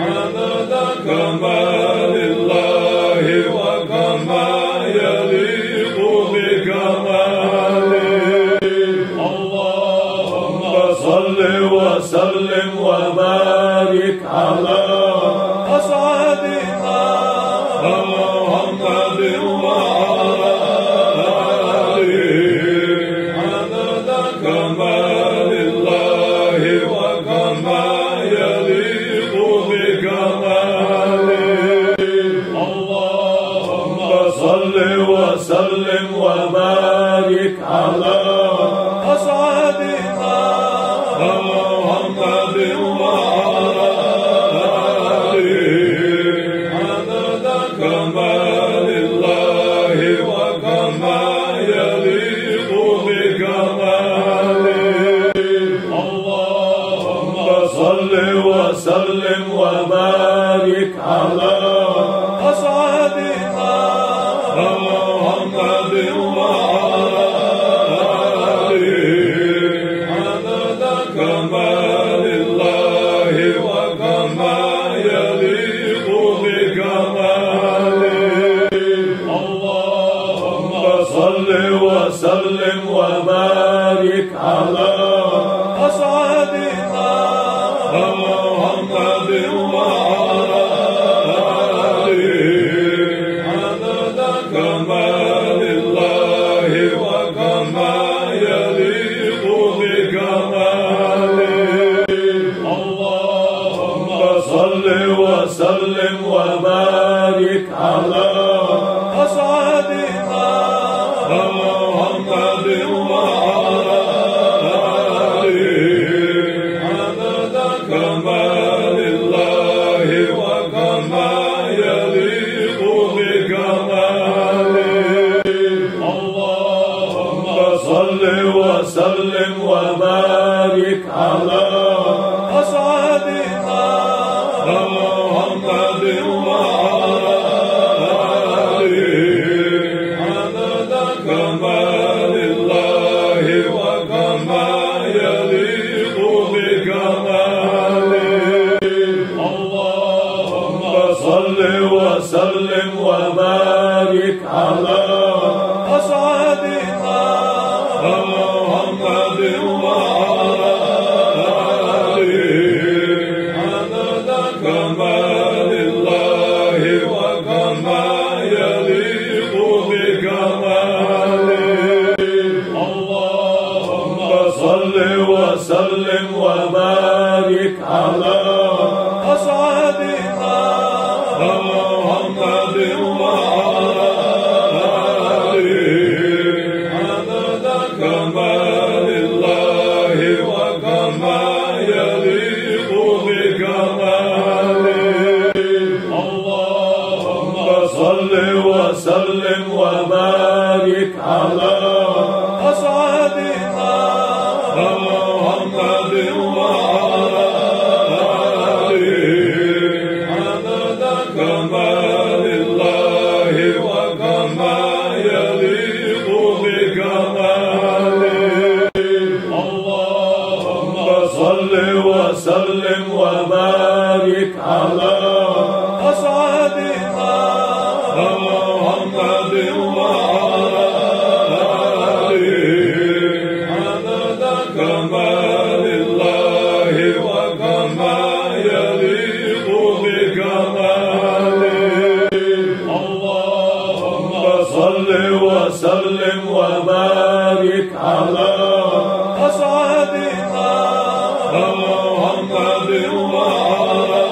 عدد كمال الله وكما يليق بكماله اللهم صل وسلم وبارك على أسعدنا محمد وعلى آله عدد كمال الله وكما يليق بكماله اللهم صل وسلم وبارك على أسعدنا محمد وعلى آله عدد كمال الله وكما يليق بكماله اللهم صل وسلم وبارك على أسعدنا محمد وعلى آله عدد كمال الله وكما يليق بكماله اللهم صل وسلم وبارك على أسعدنا محمد وعلى آله عدد كمال الله وكما يليق بكماله اللهم صل وسلم وبارك على أسعدنا محمد وعلى آله عدد كمال الله وكما يليق بكماله اللهم صل وسلم وبارك على أسعدنا محمد وعلى آله عدد كمال الله وكما يليق بكماله اللهم صل وسلم وبارك على أسعدنا محمد وعلى آله عدد كمال الله وكما يليق بكماله اللهم صل وسلم وبارك على أسعدنا محمد وعلى آله عدد كمال الله وكما يليق بكماله اللهم صل وسلم وبارك على أسعدنا محمد وعلى آله عدد كمال الله وكما يليق بكماله وسلم وبارك على أسعدنا محمد وعلى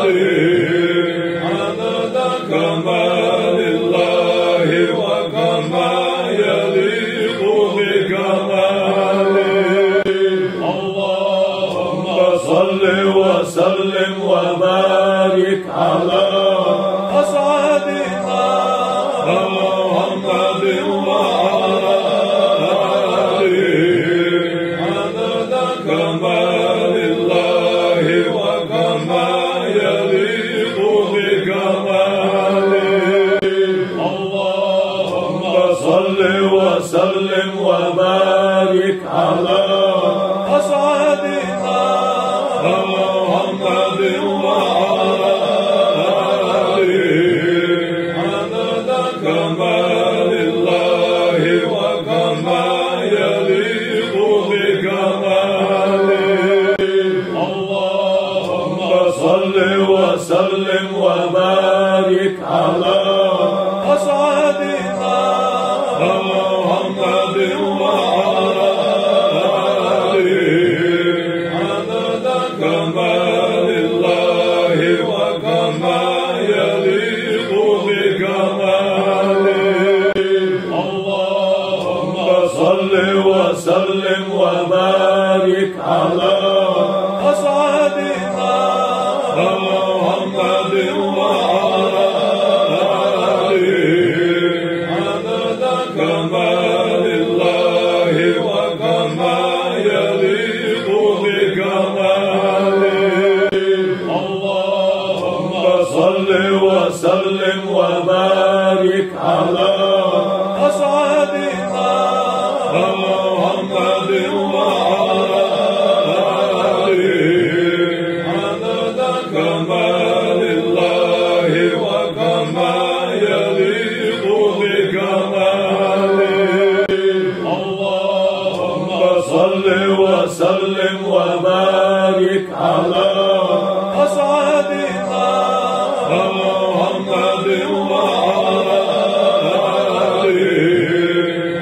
آله عدد كمال الله وكما يليق بكماله اللهم صل وسلم وبارك على أسعدنا محمد وعلى آله عدد كمال الله وكما يليق بكماله اللهم صل وسلم وبارك على أسعدنا محمد وعلى آله عدد كمال الله وكما يليق بكماله اللهم صل وسلم وبارك على أسعدنا محمد وعلى آله عدد كمال الله وكما يليق بكماله اللهم صل وسلم وبارك على أسعدنا محمد وعلى آله عدد كمال الله وكما يليق بكماله اللهم صل وسلم وبارك على أسعدنا محمد وعلى آله عدد كمال الله وكما يليق بكماله اللهم صل وسلم وبارك على أسعدنا محمد وعلى آله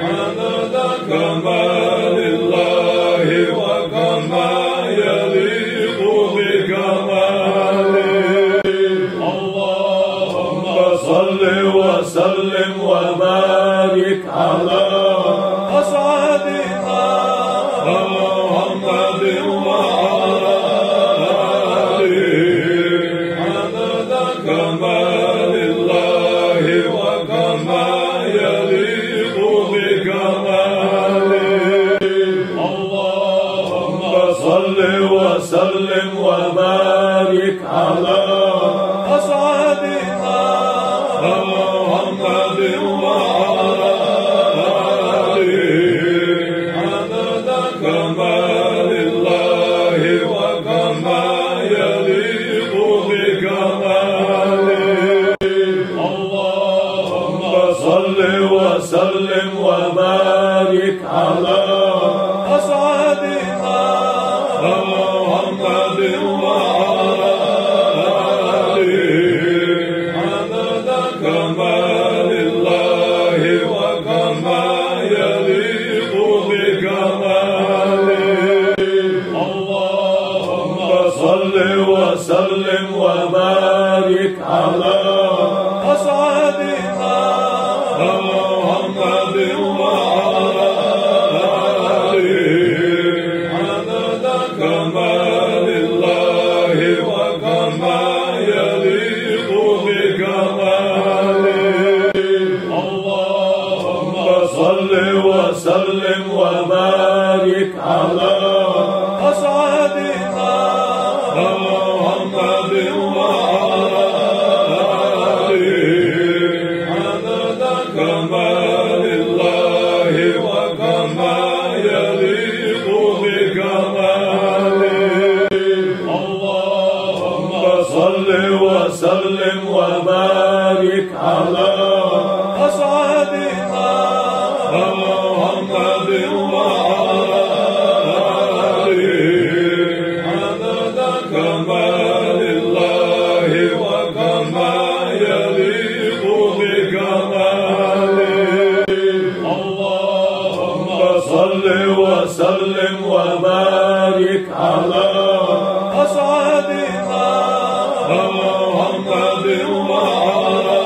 عدد كمال الله وكما يليق بكماله اللهم صل وسلم وبارك على أسعدنا محمد وعلى آله عدد كمال الله وكما يليق بكماله اللهم صل وسلم وبارك على أسعدنا محمد وعلى آله عدد كمال الله وكما يليق بكماله اللهم صل وسلم وبارك على أسعدنا محمد وعلى آله عدد كمال الله وكما يليق بكماله اللهم صل وسلم وبارك على أسعدنا محمد وعلى آله عدد كمال الله وكما يليق بكماله اللهم صل وسلم وبارك على أسعدنا محمد وعلى آله عدد كمال الله وكما يليق بكماله اللهم صل وسلم وبارك على أسعدنا محمد وعلى آله عدد كمال الله وكما يليق بكماله وسلم وبارك على أسعدنا محمد وعلى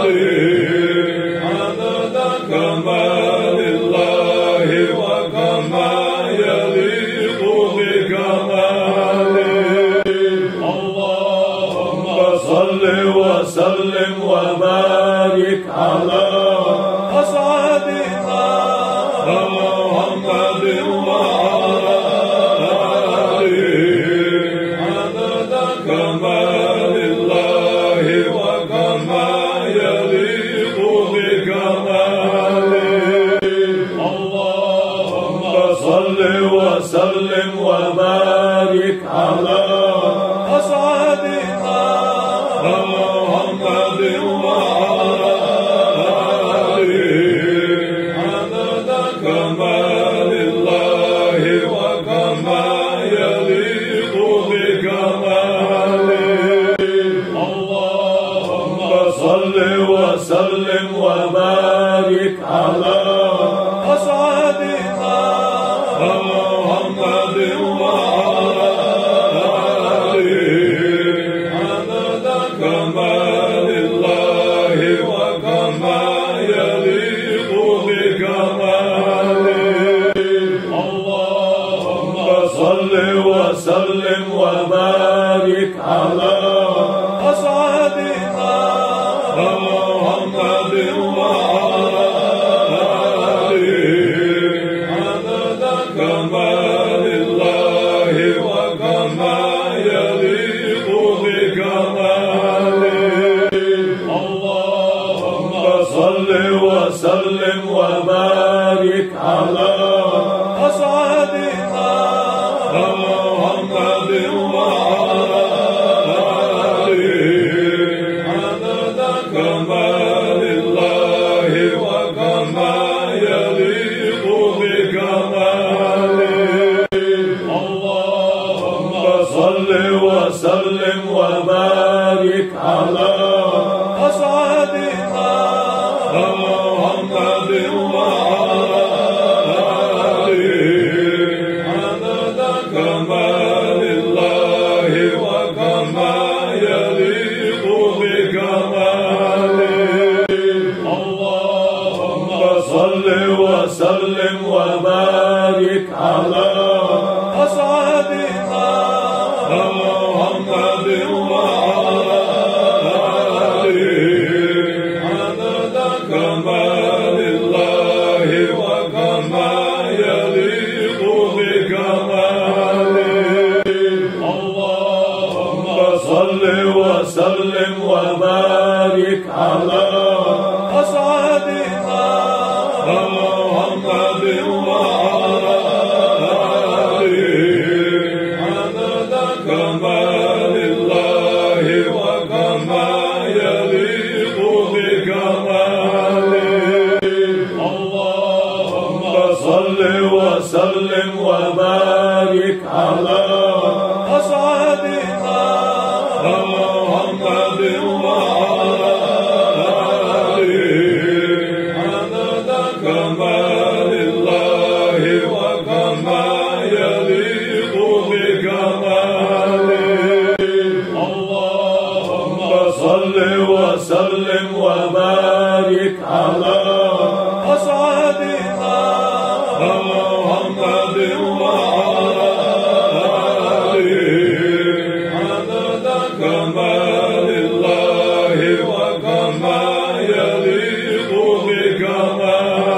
آله عدد كمال الله وكما يليق بكماله اللهم صل وسلم وبارك على أسعدنا محمد وعلى آله عدد كمال الله وكما يليق بكماله اللهم صل وسلم وبارك على أسعدنا محمد وعلى آله عدد كمال الله وكما يليق بكماله اللهم صل وسلم وبارك على أسعدنا محمد وعلى آله عدد كمال الله وكما يليق بكماله اللهم صل وسلم وبارك على أسعدنا محمد وعلى آله عدد كمال الله وكما يليق بكماله اللهم صل وسلم وبارك على أسعدنا محمد وعلى آله عدد كمال الله وكما يليق بكماله اللهم صل وسلم وبارك على أسعدنا محمد وعلى آله عدد كمال الله وكما يليق بكماله اللهم صل وسلم وبارك على أسعدنا محمد وعلى آله عدد كمال الله وكما يليق بكماله اللهم صل وسلم وبارك على أسعدنا محمد وعلى آله عدد كمال الله وكما يليق بكماله اللهم صل وسلم وبارك على أسعدنا محمد وعلى آله عدد كمال الله وكما يليق بكماله اللهم صل وسلم وبارك على أسعدنا محمد وعلى آله عدد كمال الله وكما يليق بكماله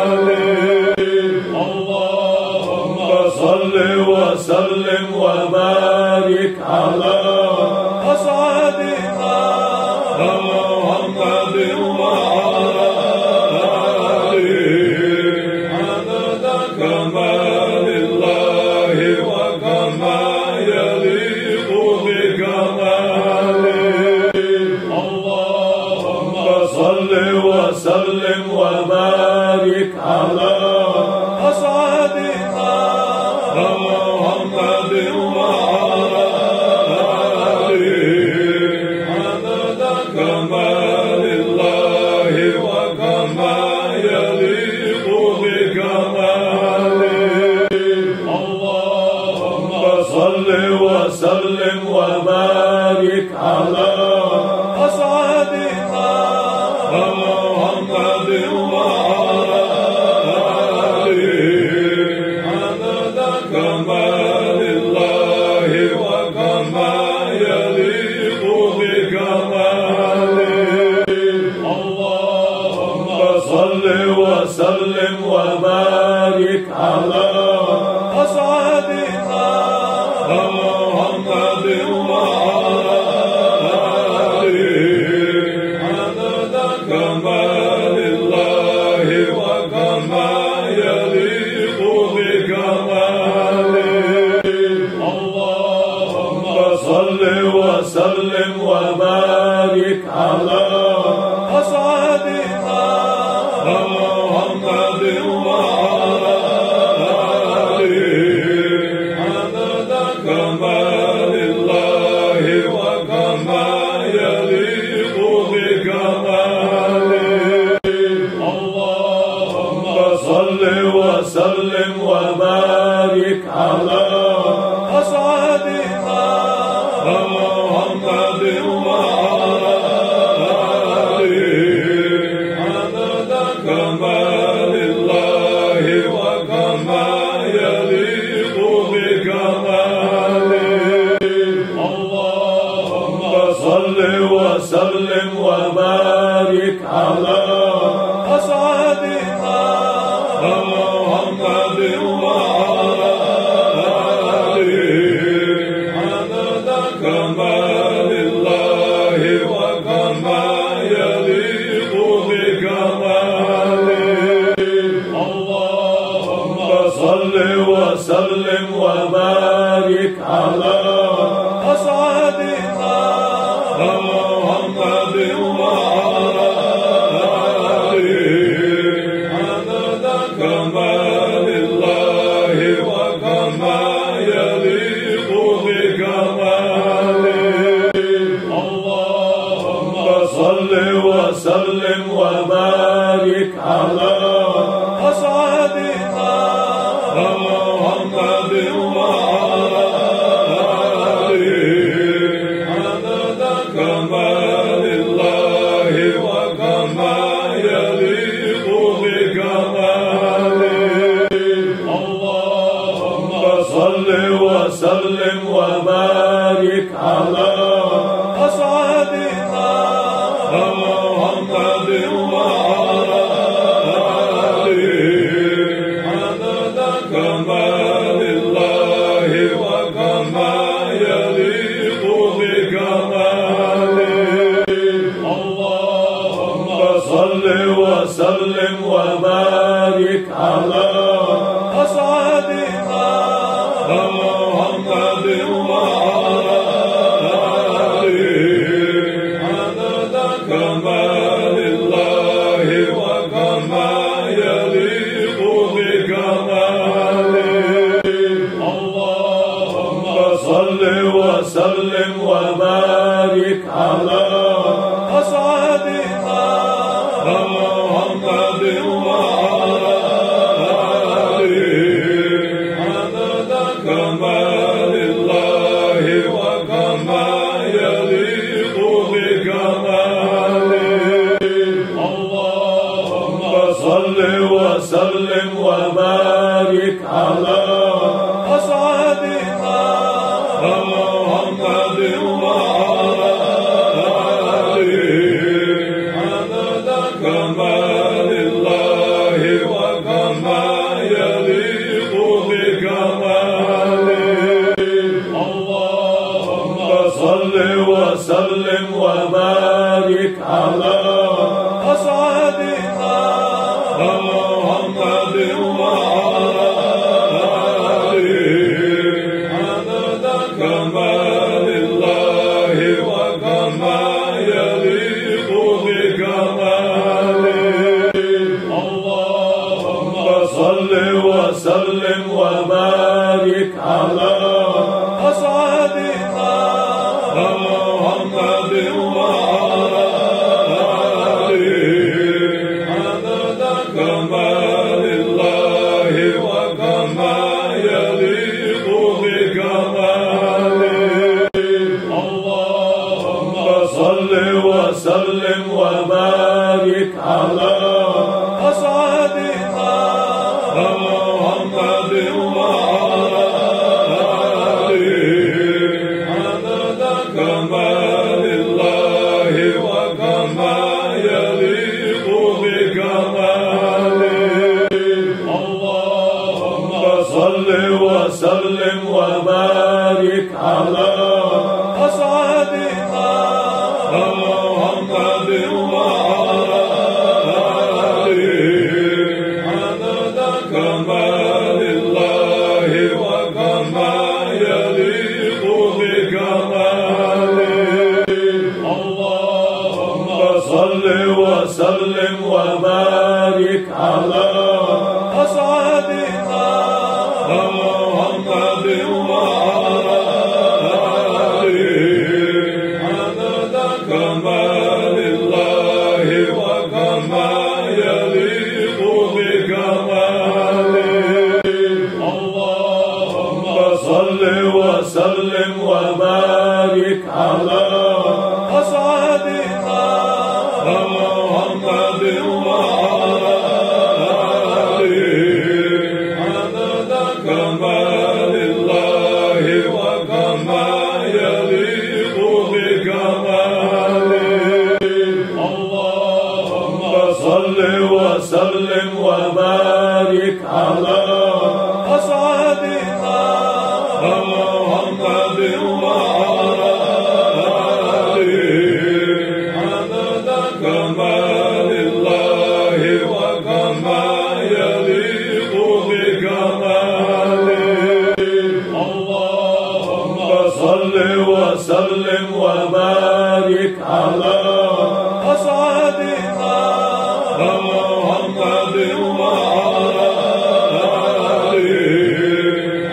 اللهم صل وسلم وبارك على أسعدنا محمد وعلى آله عدد كمال الله وكما يليق بكماله اللهم صل وسلم وبارك على أسعدنا محمد وعلى آله عدد كمال الله وكما يليق بكماله وآله عدد كمال الله وكما يليق بكماله. اللهم صل وسلم وبارك على أسعدنا محمد وآله عدد كمال الله وكما يليق بكماله. اللهم صل وسلم وبارك على أسعدنا محمد وآله عدد كمال الله وكما يليق بكماله. اللهم صل وسلم وبارك على أسعدنا محمد وآله عدد كمال الله وكما يليق بكماله. اللهم صل وسلم وبارك على أسعدنا محمد وآله عدد كمال الله وكما يليق بكماله. اللهم صل وسلم وبارك على أسعدنا محمد وآله عدد كمال الله وكما يليق بكماله. اللهم صل وسلم وبارك على أسعدنا محمد وآله عدد كمال الله وكما يليق بكماله. اللهم صل وسلم وبارك على أسعدنا محمد وآله عدد كمال الله وكما يليق بكماله. اللهم صل وسلم وبارك على أسعدنا محمد وآله عدد كمال الله وكما يليق بكماله. اللهم صل وسلم وبارك على أسعدنا محمد وآله عدد كمال الله وكما يليق بكماله. اللهم صل وسلم وبارك على أسعدنا محمد وآله عدد كمال الله وكما يليق بكماله. اللهم صل وسلم وبارك على أسعدنا محمد وآله عدد كمال الله وكما يليق بكماله. اللهم صل وسلم وبارك على أسعدنا محمد وآله عدد كمال الله وكما يليق بكماله. اللهم صل وسلم وبارك على وسلم وبارك على أسعدنا محمد وعلى آله عدد كمال الله وكما يليق بكماله. اللهم صل وسلم وبارك على أسعدنا محمد وعلى آله عدد كمال الله وكما يليق بكماله. اللهم صل وسلم وبارك على أسعدنا محمد وعلى كمال الله وكما يليق بكماله. اللهم صل وسلم وبارك على أسعدنا محمد وعلى آله عدد كمال الله وكما يليق بكماله. اللهم صل وسلم وبارك على أسعدنا محمد وعلى آله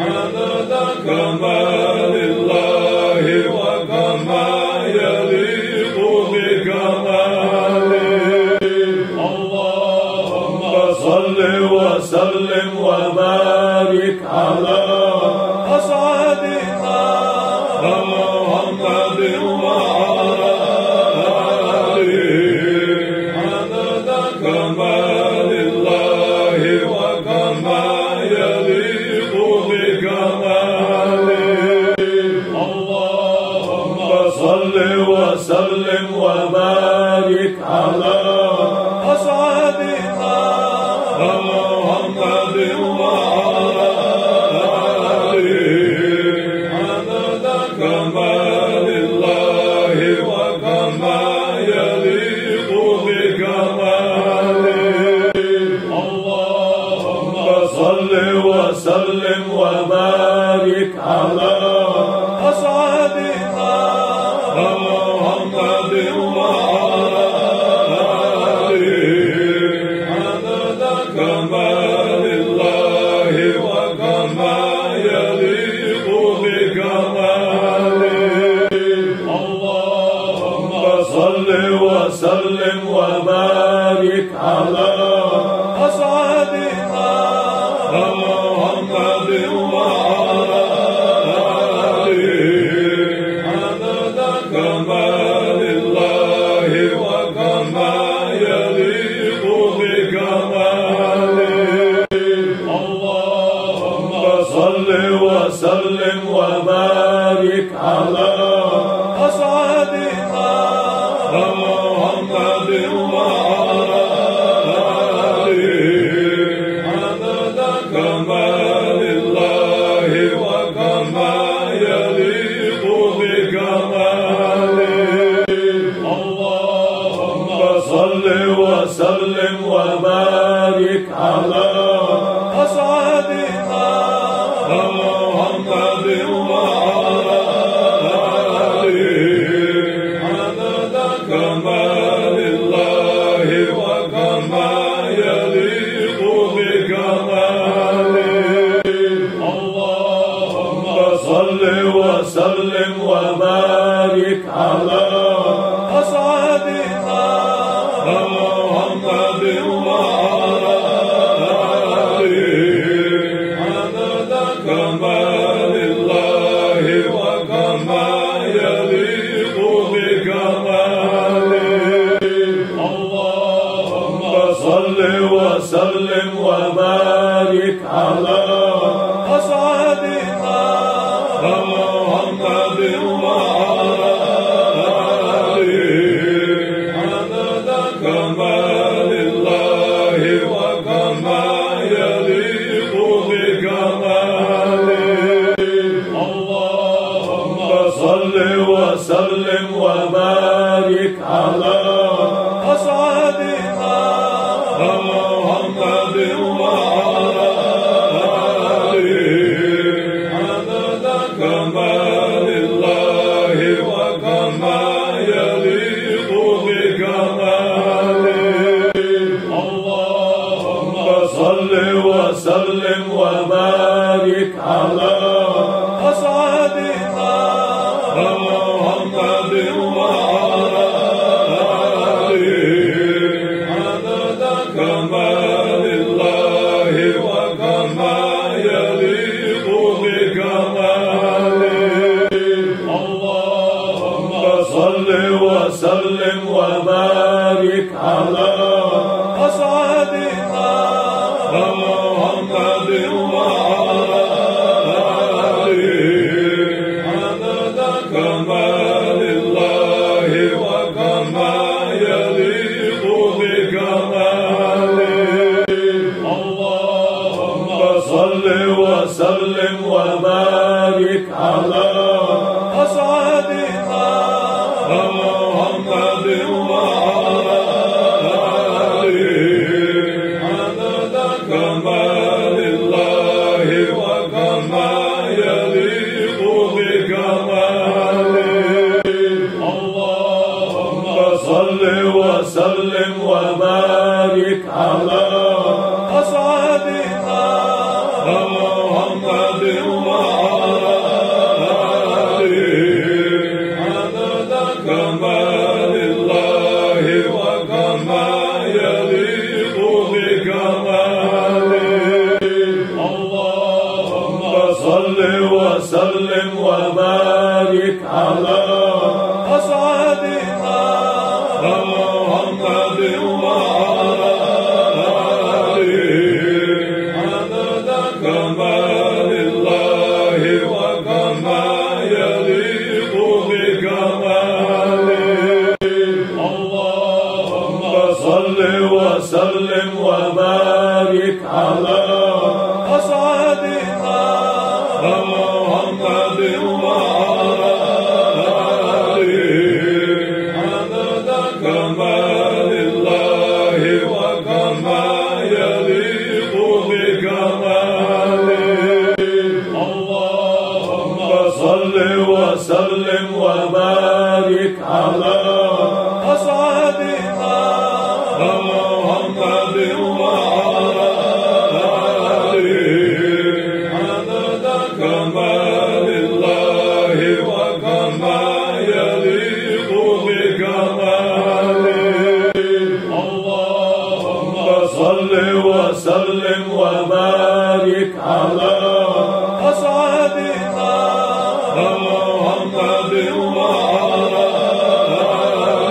عدد كمال الله وكما يليق بكماله. اللهم صل وسلم وبارك على أسعدنا محمد وعلى آله عدد كمال الله وكما يليق بكماله. اللهم صل وسلم وبارك على أسعدنا محمد وعلى آله عدد كمال الله وكما يليق بكماله. اللهم صل وسلم وبارك على أسعدنا محمد وعلى آله عدد كمال الله وكما يليق بكماله. اللهم صل وسلم وبارك على أسعدنا محمد وعلى آله عدد كمال الله وكما يليق بكماله. اللهم صل وسلم وبارك على أسعدنا محمد وعلى آله عدد كمال الله وكما يليق بكماله. اللهم صل وسلم وبارك على أسعدنا محمد وعلى آله عدد كمال الله وكما يليق بكماله. اللهم صل وسلم وبارك على أسعدنا محمد وعلى آله عدد كمال الله وكما يليق بكماله. اللهم صل وسلم وبارك على محمد وعلى آله عدد كمال الله وكما يليق بكماله. اللهم صل وسلم وبارك على أسعدنا محمد وعلى آله عدد كمال الله وكما يليق بكماله. اللهم صل وسلم وبارك على أسعدنا محمد وعلى آله عدد كمال الله وكما يليق بكماله. اللهم صل وسلم وبارك على أسعدنا محمد وعلى آله عدد كمال الله وكما يليق بكماله. اللهم صل وسلم وبارك على أسعدنا محمد وعلى آله عدد كمال الله وكما يليق بكماله. اللهم صل وسلم وبارك على أسعدنا محمد وعلى آله عدد كمال الله وكما يليق بكماله. اللهم صل وسلم وبارك على أسعدنا محمد وعلى آله عدد كمال الله وكما يليق بكماله. اللهم صل وسلم وبارك على أسعدنا محمد وعلى آله عدد كمال الله وكما يليق بكماله. اللهم صل وسلم وبارك على أسعدنا محمد وعلى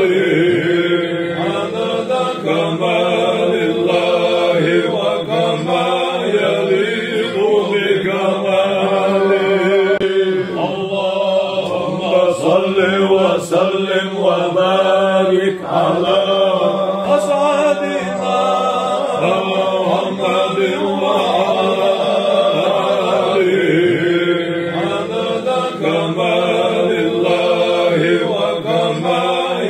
آله عدد كمال الله وكما يليق بكماله. اللهم صل وسلم وبارك على أسعدنا محمد وعلى آله عدد كمال الله وكما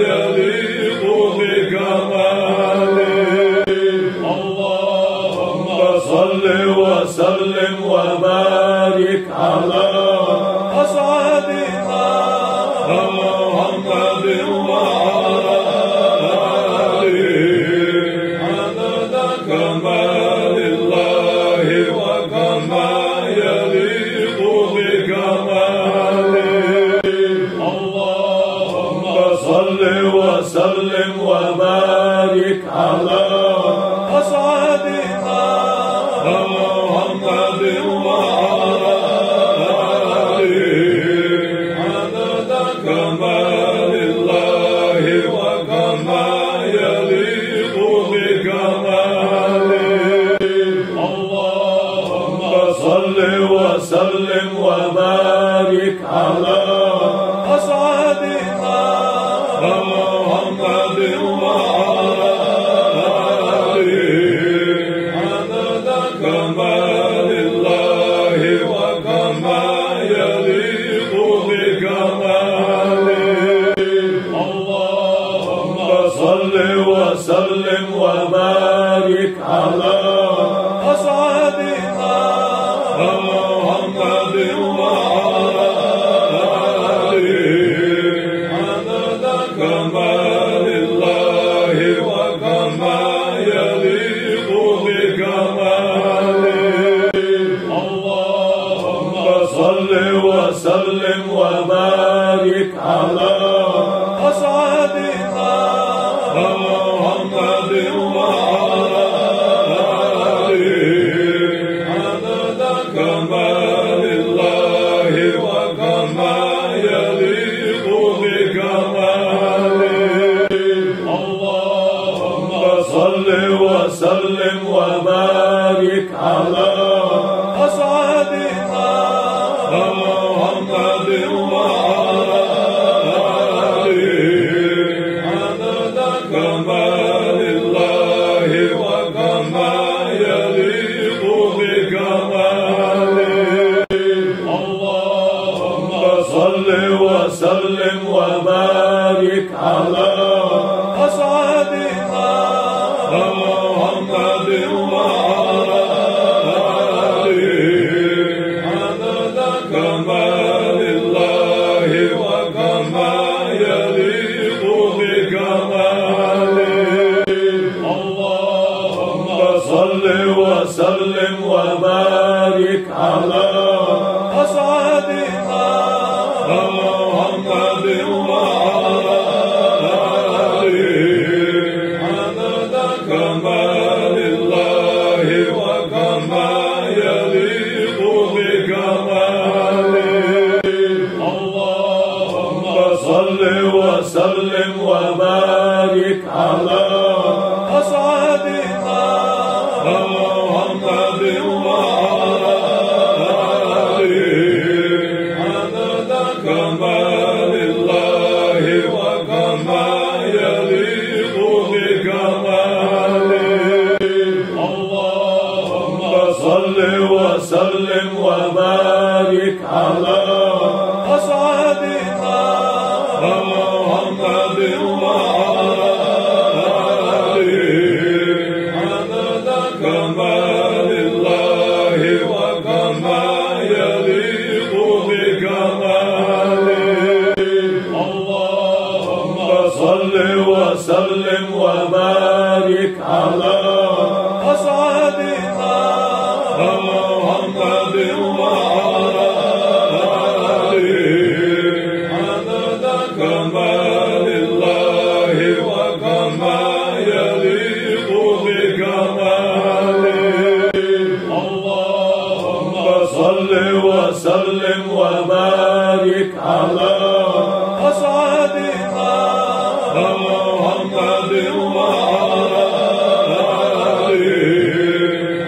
يليق بكماله. اللهم صل وسلم وبارك على أسعدنا محمد وعلى آله عدد كمال الله وكما يليق بكماله. اللهم صل وسلم وبارك على أسعدنا محمد وعلى آله عدد كمال الله وكما يليق بكماله. اللهم صل وسلم وبارك على أسعدنا محمد وعلى آله عدد كمال على أصحابنا محمد وعلى آله عدد كمال الله وكما يليق بكماله اللهم صل وسلم وبارك على أصحابنا محمد وعلى آله عدد كمال الله وكما يليق بكماله اللهم صل وسلم وبارك على أصحابنا محمد وعلى آله عدد كمال الله وكما يليق بكماله اللهم صل وسلم وبارك على أصحابنا محمد وعلى آله عدد كمال الله وكما يليق بكماله اللهم صل وسلم وبارك على أصحابنا محمد وعلى آله عدد كمال الله وكما يليق بكماله اللهم صل وسلم وبارك على أصحابنا محمد وعلى آله عدد كمال الله وكما يليق بكماله اللهم صل وسلم وبارك على أصحابنا محمد وعلى آله عدد كمال الله وكما يليق بكماله اللهم صل وسلم وبارك على أصحابنا محمد وعلى آله عدد كمال الله وكما يليق بكماله اللهم صل وسلم وبارك على أصحابنا محمد وعلى آله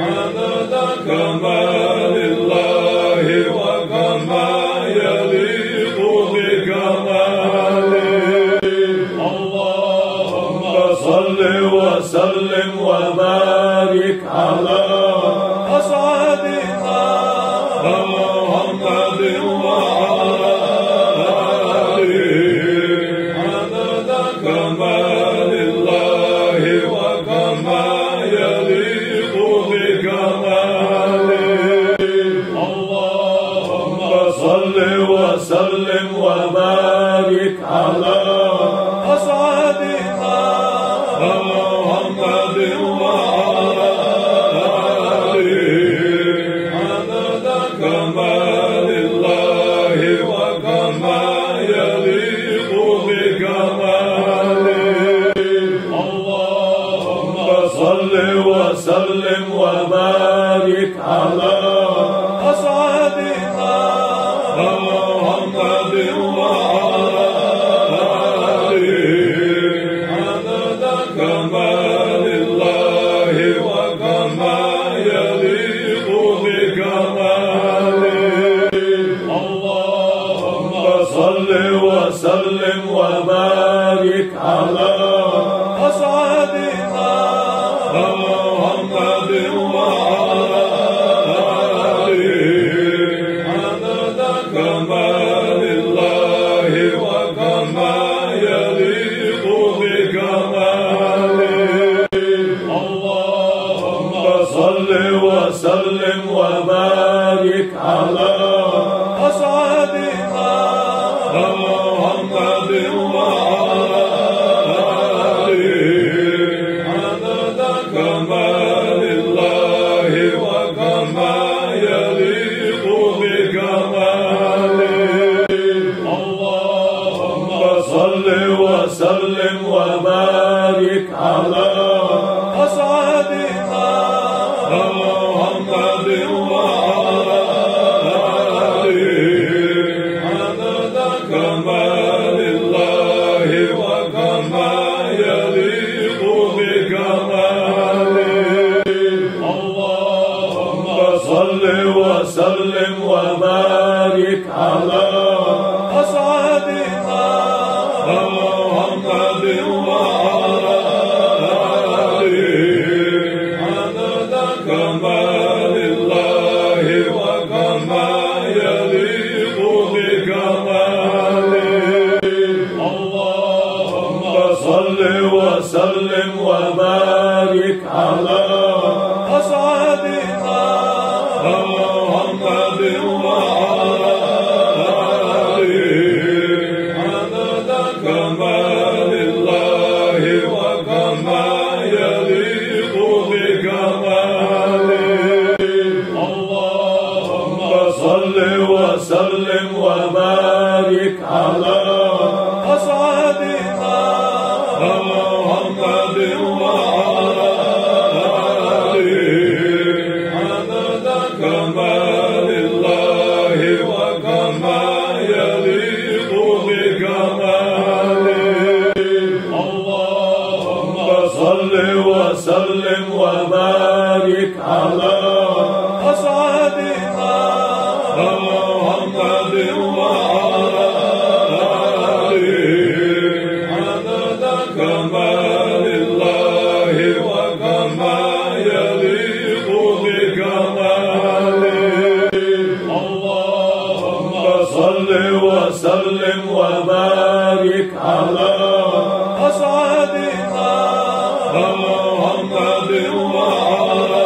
عدد كمال الله وكما يليق بكماله اللهم صل وسلم وبارك على أصحابنا محمد وعلى آله عدد كمال الله وكما يليق بكماله اللهم صل وسلم وبارك على أصحابنا محمد وعلى آله عدد كمال الله وكما يليق بكماله اللهم صل وسلم وبارك على أصحابنا محمد وعلى آله عدد كمال الله وكما يليق بكماله اللهم صل وسلم وبارك على أصحابنا محمد وعلى آله عدد كمال الله وكما يليق بكماله اللهم وسلم وبارك على أسعدنا محمد وعلى آله عدد كمال الله وكما يليق بكماله اللهم صل وسلم وبارك على أسعدنا محمد وعلى آله عدد كمال الله وكما يليق بكماله اللهم صل وسلم وبارك على أسعدنا محمد وعلى آله عدد كمال الله وكما يليق بكماله اللهم صل وسلم وبارك على أسعدنا محمد وعلى آله عدد كمال الله وكما يليق بكماله اللهم صل وسلم وبارك على أسعدنا محمد وعلى آله عدد كمال الله وكما يليق بكماله اللهم صل وسلم وبارك على أسعدنا محمد وعلى آله عدد كمال الله وكما يليق بكماله اللهم صل وسلم وبارك على أسعدنا محمد وعلى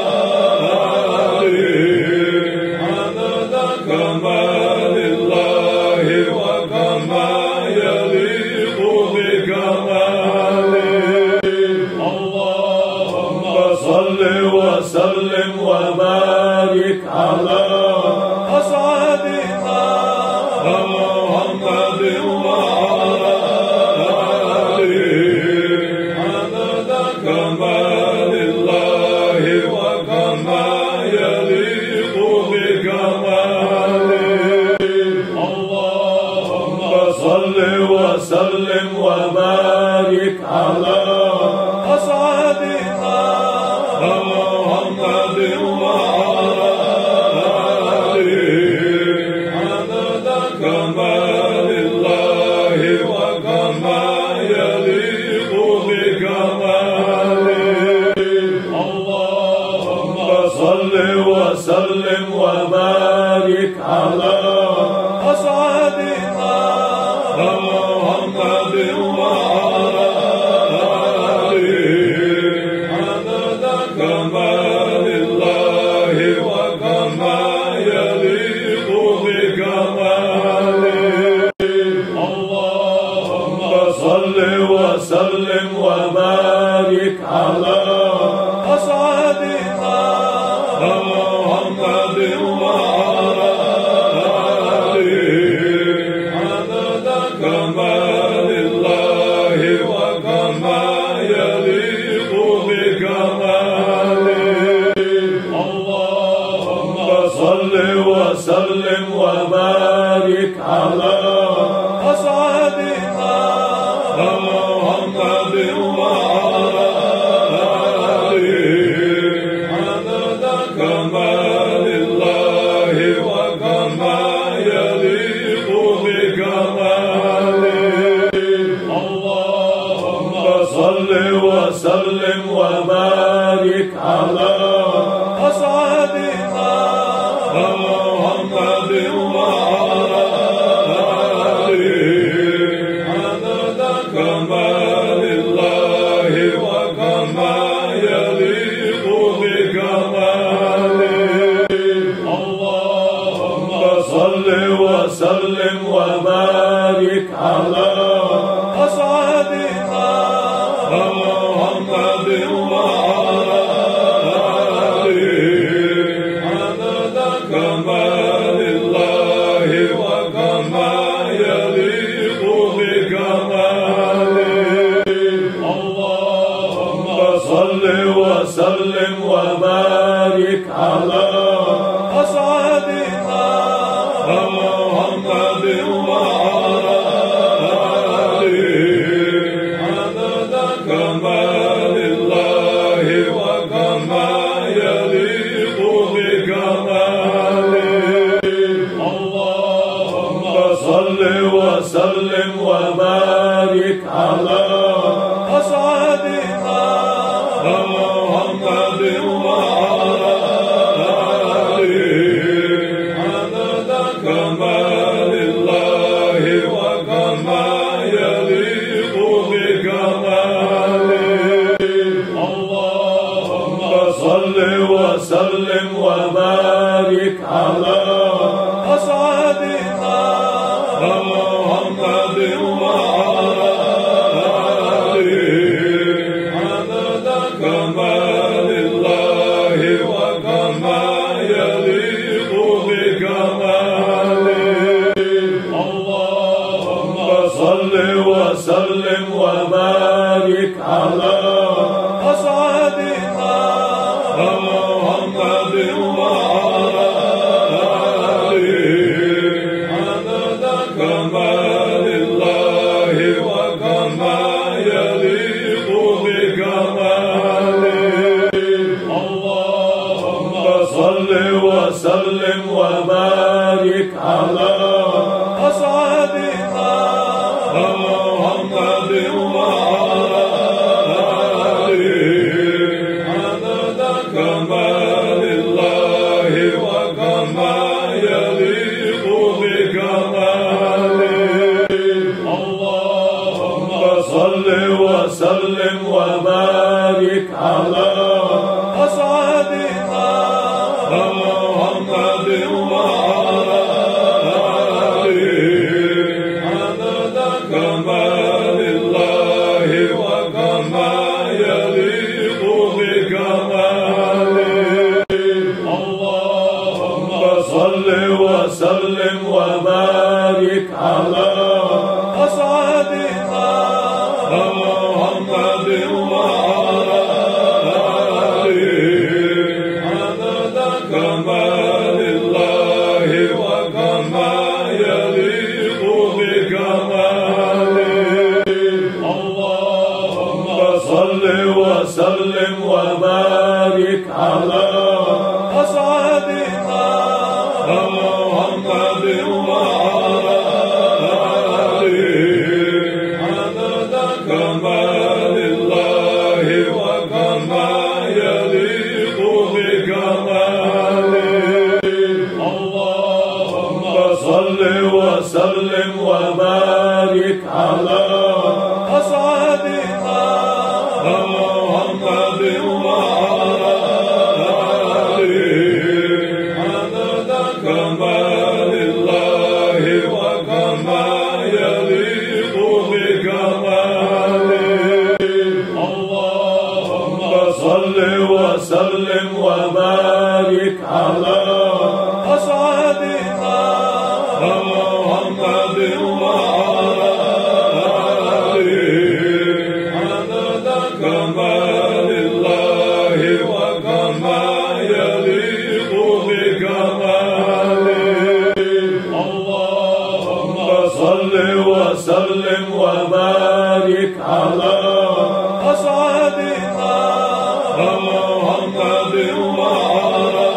آله عدد كمال الله وكما يليق بكماله اللهم صل وسلم وبارك على أسعدنا محمد وعلى آله عدد كمال الله وكما يليق بكماله اللهم صل وسلم وبارك على أسعدنا محمد وعلى آله عدد كمال الله وكما يليق بكماله اللهم صل وسلم وبارك على أسعدنا محمد وعلى آله عدد كمال الله وكما يليق بكماله اللهم صل وسلم وبارك على أسعدنا محمد وعلى آله عدد كمال الله وكما يليق بكماله اللهم صل وسلم وبارك على أسعدنا محمد وعلى آله عدد كمال الله وكما يليق بكماله اللهم صل وسلم وبارك على أسعدنا محمد وعلى آله عدد كمال الله وكما يليق بكماله وبارك على أسعدنا محمد وعلى آله عدد كمال الله وكما يليق بكماله اللهم صل وسلم وبارك على أسعدنا محمد وعلى آله عدد كمال الله وكما يليق بكماله اللهم صل وسلم وبارك على أسعدنا محمد وعلى آله عدد كمال الله وكما يليق بكماله اللهم صل وسلم وبارك على أسعدنا محمد وعلى آله عدد كمال الله وكما يليق بكماله اللهم صل وسلم وبارك على أسعدنا محمد وعلى آله عدد كمال الله وكما يليق بكماله اللهم صل وسلم وبارك على أسعدنا محمد وعلى آله عدد كمال الله وكما يليق بكماله اللهم صل وسلم وبارك على أسعدنا محمد وعلى آله عدد كمال الله وكما يليق بكماله اللهم صل وسلم وبارك على أسعدنا محمد وعلى آله عدد كمال الله وكما يليق بكماله اللهم صل وسلم وبارك على أسعدنا محمد وعلى آله عدد كمال الله وكما يليق بكماله اللهم صل وسلم وبارك على أسعدنا محمد وعلى آله عدد كمال الله وكما يليق بكماله اللهم صل وسلم وبارك على أسعدنا محمد وعلى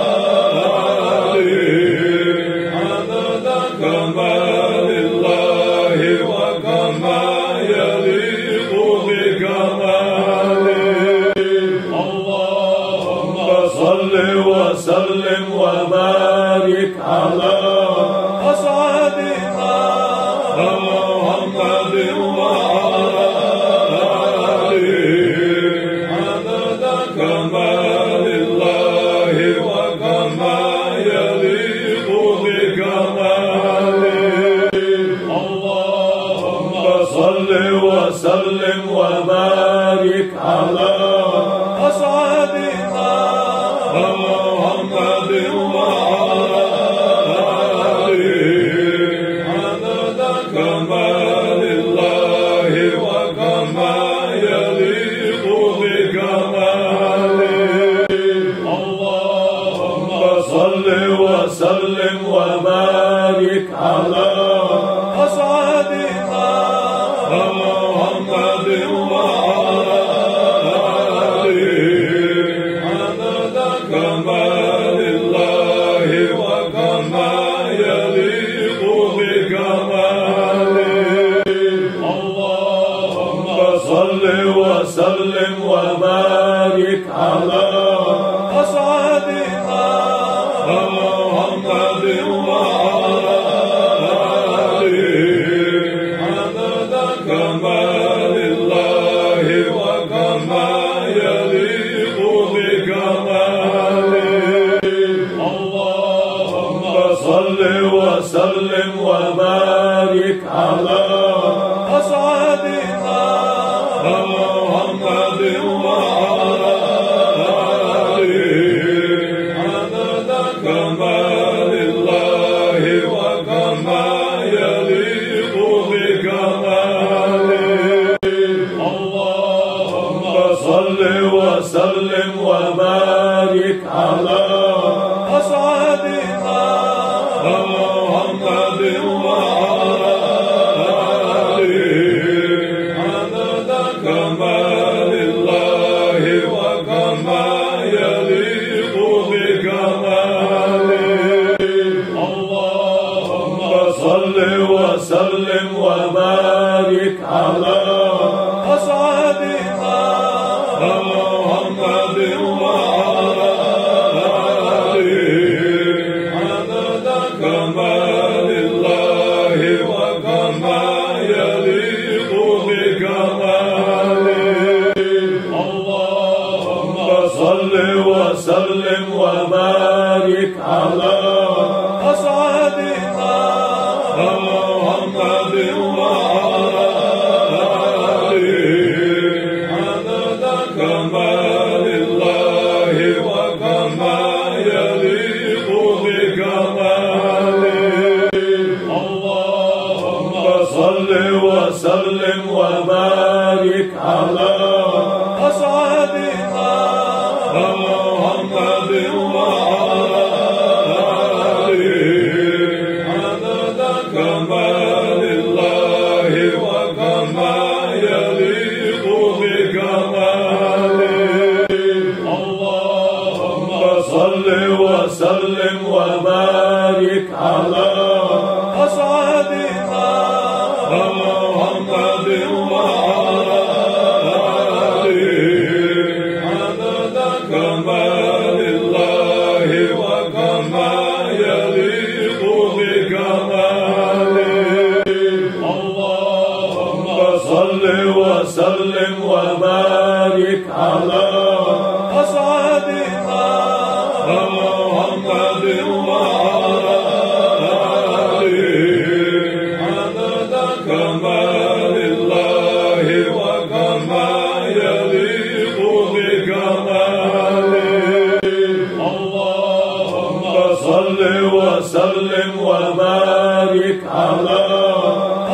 آله عدد كمال الله وكما يليق بكماله اللهم صل وسلم وبارك على أسعدنا محمد وعلى آله عدد كمال الله وكما يليق بكماله اللهم صل وسلم وبارك على أسعدنا محمد وعلى آله عدد كمال الله وكما يليق بكماله صل وسلم وبارك على أسعدنا محمد وعلى آله عدد كمال الله وكما يليق بكماله اللهم صل وسلم وبارك على أسعدنا محمد وعلى آله عدد كمال الله وكما يليق بكماله اللهم صل وسلم وبارك على أسعدنا محمد وعلى آله عدد كمال الله وكما يليق بكماله اللهم صل وسلم وبارك على أسعدنا محمد وعلى آله عدد كمال الله وكما يليق بكماله اللهم صل وسلم وبارك على أسعدنا محمد وعلى آله عدد كمال الله وكما يليق بكماله اللهم صل وسلم وبارك على أسعدنا محمد وعلى آله عدد كمال الله وكما يليق بكماله اللهم صل وسلم وبارك على أسعدنا محمد وعلى آله عدد كمال الله وكما يليق بكماله اللهم صل وسلم وبارك على أسعدنا محمد وعلى آله عدد كمال الله وكما يليق بكماله اللهم صل وسلم وبارك على أسعدنا محمد وعلى آله عدد كمال الله وكما يليق بكماله اللهم صل وسلم وبارك على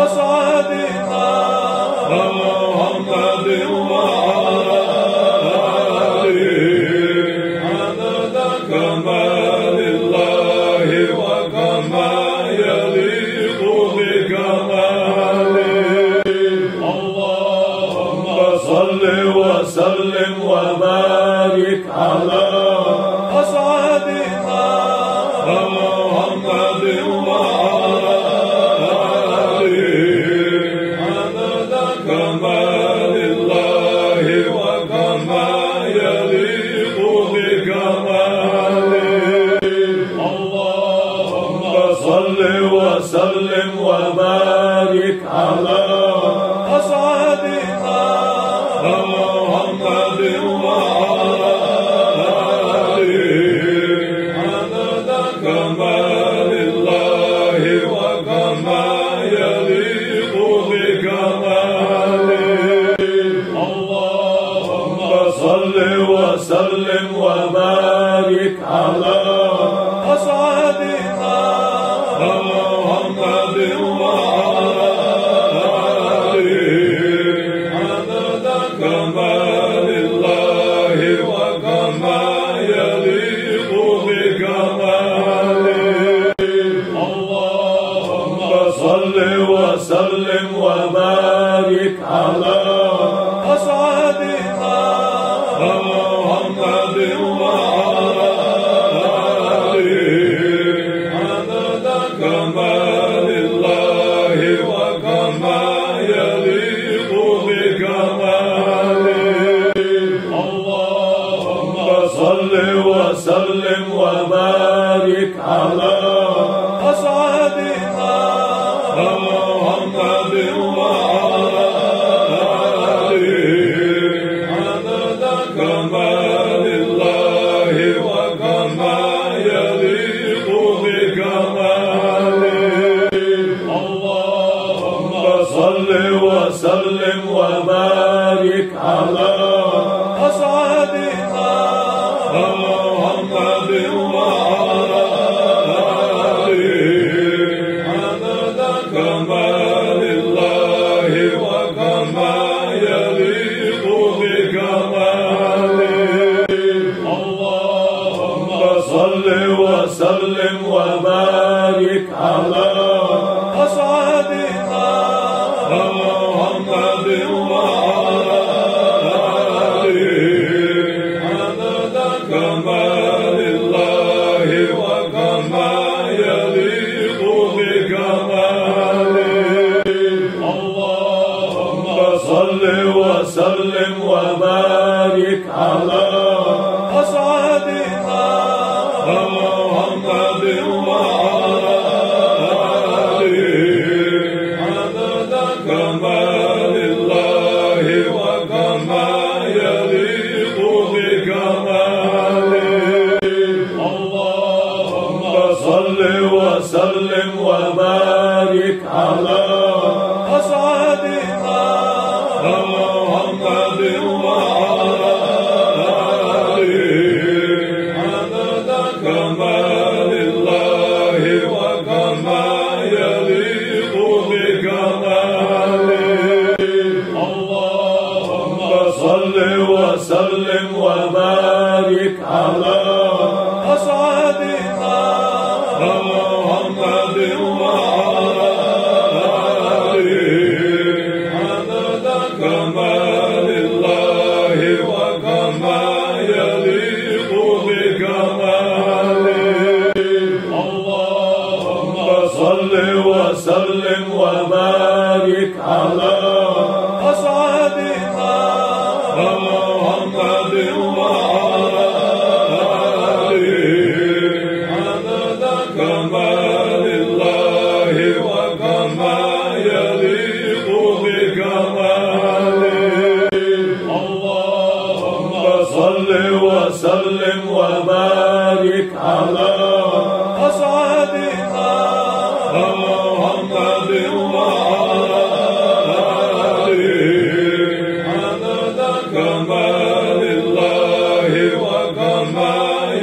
أسعدنا محمد وعلى آله عدد كمال الله وكما يليق بكماله اللهم صل وسلم وبارك على أسعدنا محمد وعلى آله عدد كمال الله وكما يليق بكماله اللهم صل وسلم وبارك على أسعدنا محمد وعلى آله عدد كمال الله وكما يليق بكماله اللهم صل وسلم وبارك على أسعدنا محمد وعلى آله عدد كمال الله وكما يليق بكماله وسلم وبارك على أسعدنا محمد وعلى آله عدد كمال الله وكما يليق بكماله اللهم صل وسلم وبارك على أسعدنا محمد وعلى آله عدد كمال الله وكما يليق بكماله اللهم صل وسلم وبارك على أسعدنا محمد وعلى آله عدد كمال الله وكما يليق بكماله اللهم صل وسلم وبارك على أسعدنا محمد وعلى آله عدد كمال الله وكما يليق بكماله اللهم صل وسلم وبارك على أسعدنا محمد وعلى آله عدد كمال الله وكما يليق بكماله اللهم صل وسلم وبارك على أسعدنا محمد وعلى آله عدد كمال الله وكما يليق بكماله اللهم صل وسلم وبارك على أسعدنا محمد وعلى آله عدد كمال الله وكما يليق بكماله اللهم صل وسلم وبارك على أسعدنا محمد وعلى آله عدد كمال الله وكما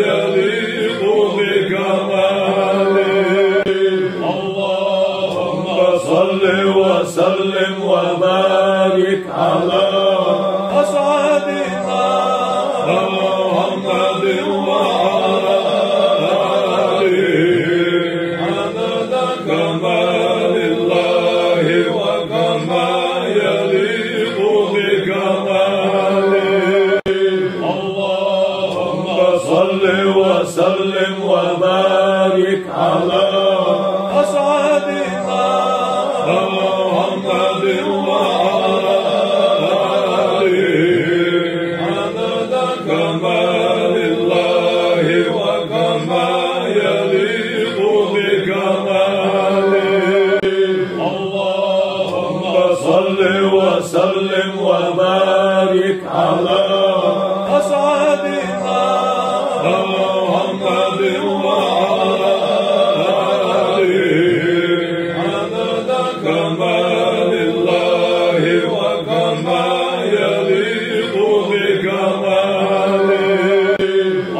يليق بكماله اللهم صل وسلم وبارك على أسعدنا محمد وعلى آله عدد كمال الله وكما يليق بكماله اللهم صل وسلم وبارك على أسعدنا محمد وعلى آله عدد كمال الله وكما يليق بكماله اللهم صل وسلم وبارك على أسعدنا محمد وعلى آله عدد كمال الله وكما يليق بكماله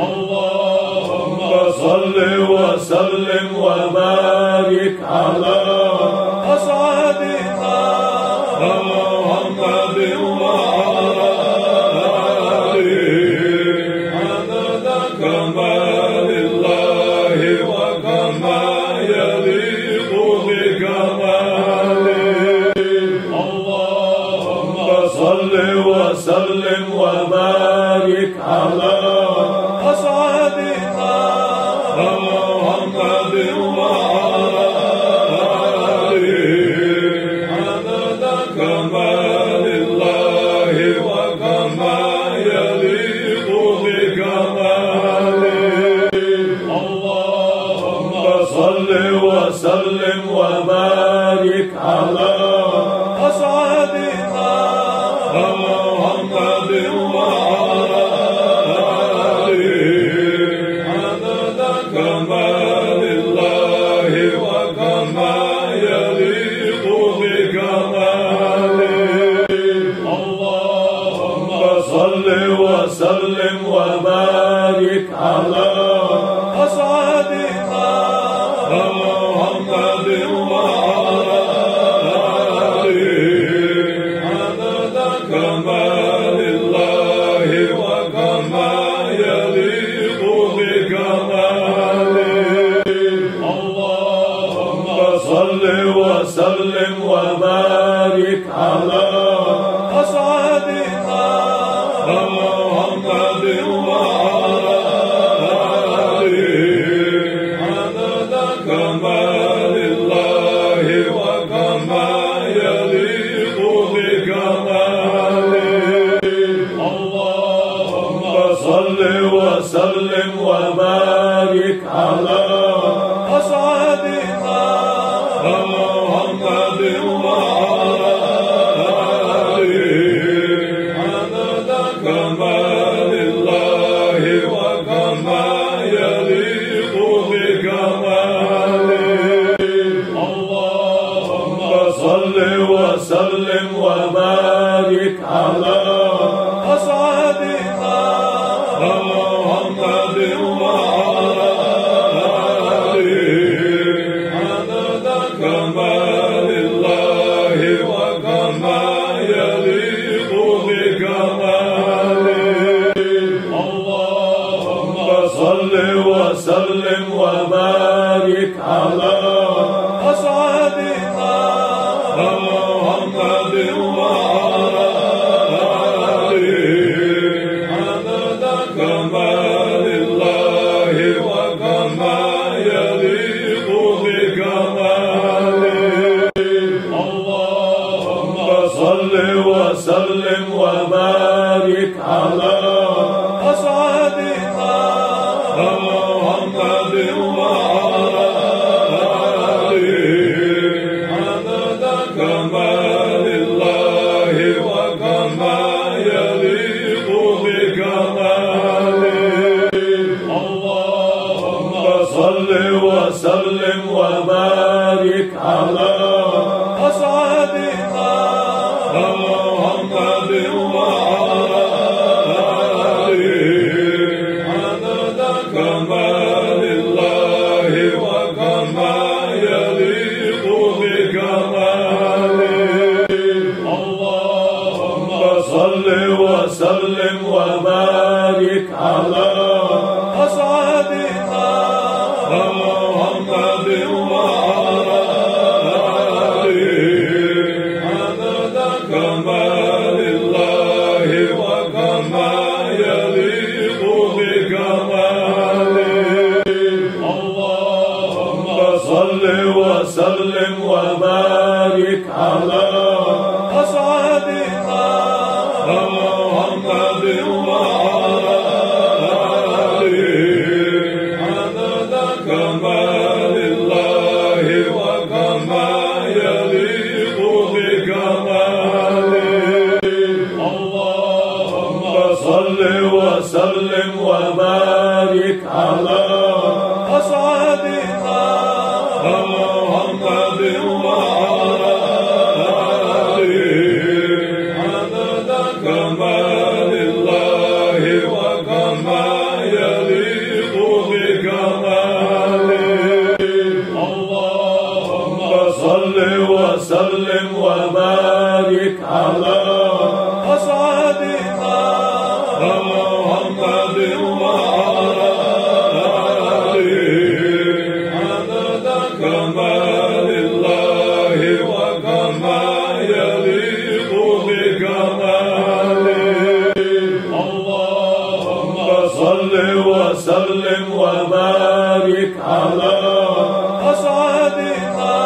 اللهم صل وسلم وبارك على أسعدنا محمد وعلى آله عدد كمال الله وكما يليق بكماله اللهم صل وسلم وبارك على أسعدنا محمد وعلى آله عدد كمال كمال الله وكما يليق بكماله. اللهم صل وسلم وبارك على أسعدنا محمد وعلى آله عدد كمال الله وكما يليق بكماله. اللهم صل وسلم وبارك على أسعدنا محمد وعلى آله عدد كمال الله وكما يليق بكماله. اللهم صل وسلم وبارك على أسعدنا محمد وعلى آله عدد كمال الله وكما يليق بكماله. اللهم صل وسلم وبارك على أسعدنا محمد وعلى آله عدد كمال الله وكما يليق بكماله. اللهم صل وسلم وبارك على أسعدنا محمد وعلى آله عدد كمال الله وكما يليق بكماله. اللهم صل وسلم وبارك على أسعدنا محمد وعلى آله عدد كمال الله وكما يليق بكماله. اللهم صل وسلم وبارك على أسعدنا محمد وعلى آله عدد كمال الله وكما يليق بكماله. اللهم صل وسلم وبارك على أسعدنا محمد وعلى آله عدد كمال الله وكما يليق بكماله. اللهم صل وسلم وبارك على أسعدنا محمد وعلى آله عدد كمال الله وكما يليق بكماله. اللهم صل وسلم وبارك على أسعدنا محمد وعلى آله عدد كمال الله وكما يليق بكماله. اللهم صل وسلم وبارك على أسعدنا محمد وعلى آله عدد كمال الله وكما يليق بكماله. اللهم صل وسلم وبارك على أسعدنا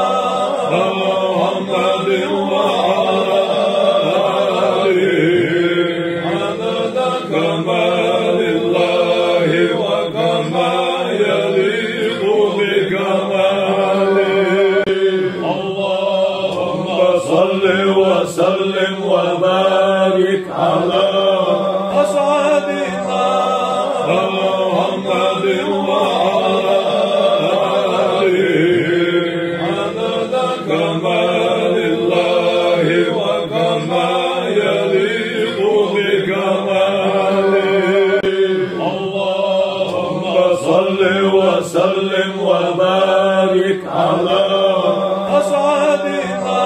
محمد وعلى آله عدد كمال الله وكما يليق بكماله. اللهم صل وسلم وبارك على أسعدنا محمد وعلى صل وسلم وبارك على أسعدنا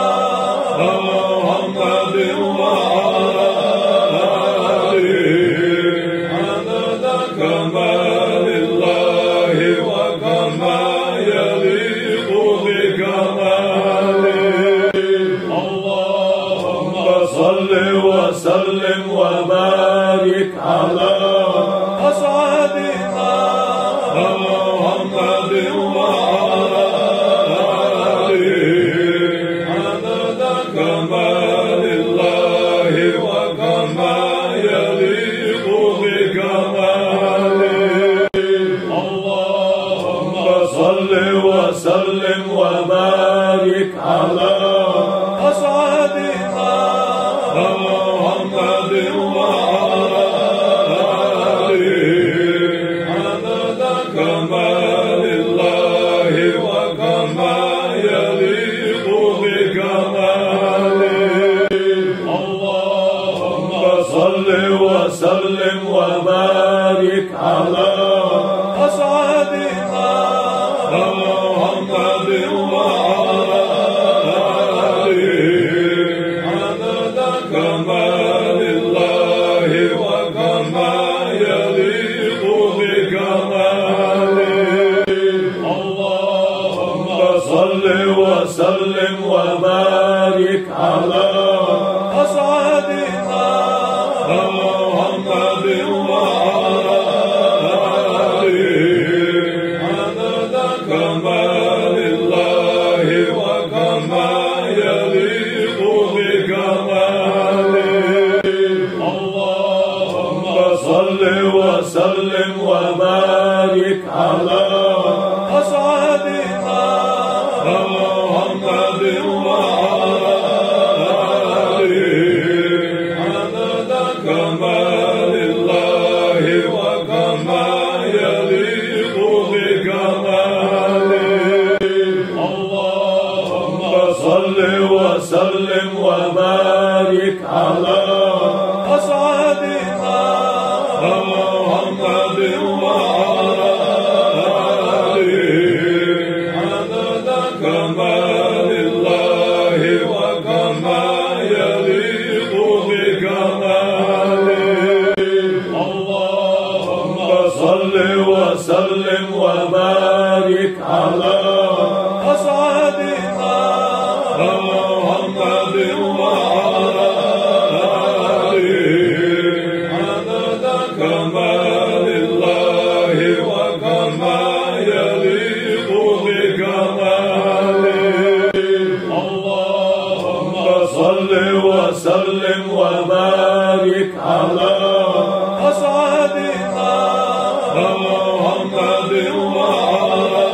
محمد وعلى آله عدد كمال الله وكما يليق بكماله اللهم صل وسلم وبارك على أسعدنا محمد وعلى آله عدد كمال الله وكما يليق بكماله اللهم صل وسلم وبارك على أسعدنا محمد وعلى آله عدد كمال الله وكما يليق بكماله اللهم صل وسلم وبارك على أسعدنا محمد وعلى آله عدد كمال الله وكما يليق بكماله اللهم صل وسلم وبارك على أسعدنا محمد وعلى آله عدد كمال الله وكما يليق بكماله اللهم صل وسلم وبارك على أسعدنا محمد وعلى آله عدد كمال الله وكما يليق بكماله اللهم صل وسلم وبارك على أسعدنا محمد وعلى آله عدد كمال الله وكما يليق بكماله اللهم صل وسلم وبارك على أسعدنا محمد وعلى آله عدد كمال الله وكما يليق بكماله اللهم صل وسلم وبارك على أسعدنا محمد وعلى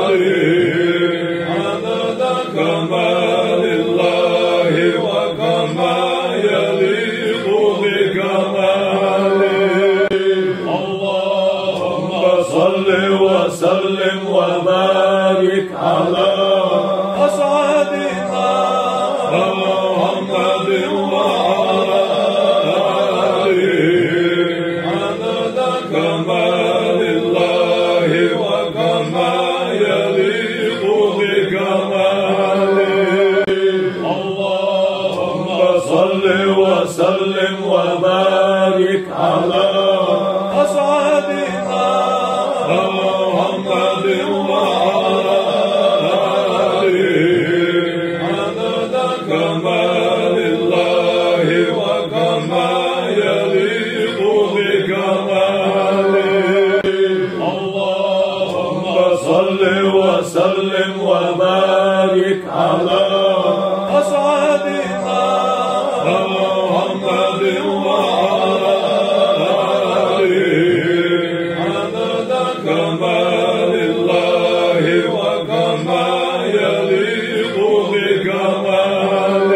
آله عدد كمال الله وكما يليق بكماله اللهم صل وسلم وبارك على أسعدنا محمد وعلى آله عدد كمال الله وكما يليق بكماله اللهم صل وسلم وبارك على أسعدنا محمد وعلى آله عدد كمال الله وكما يليق بكماله اللهم صل وسلم وبارك على أسعدنا محمد وعلى آله عدد كمال الله وكما يليق بكماله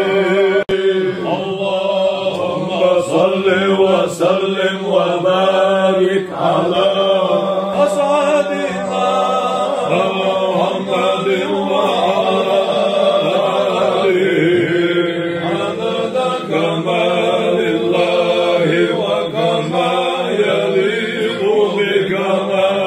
اللهم صل وسلم وبارك على أسعدنا محمد وعلى آله عدد كمال الله وكما يليق بكماله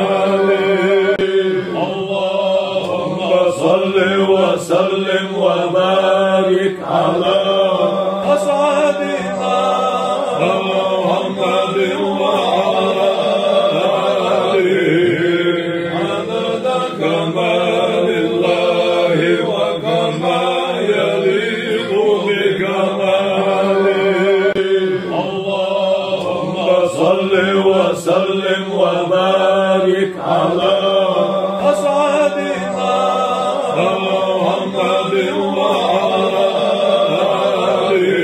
على أسعدنا محمد وعلى آله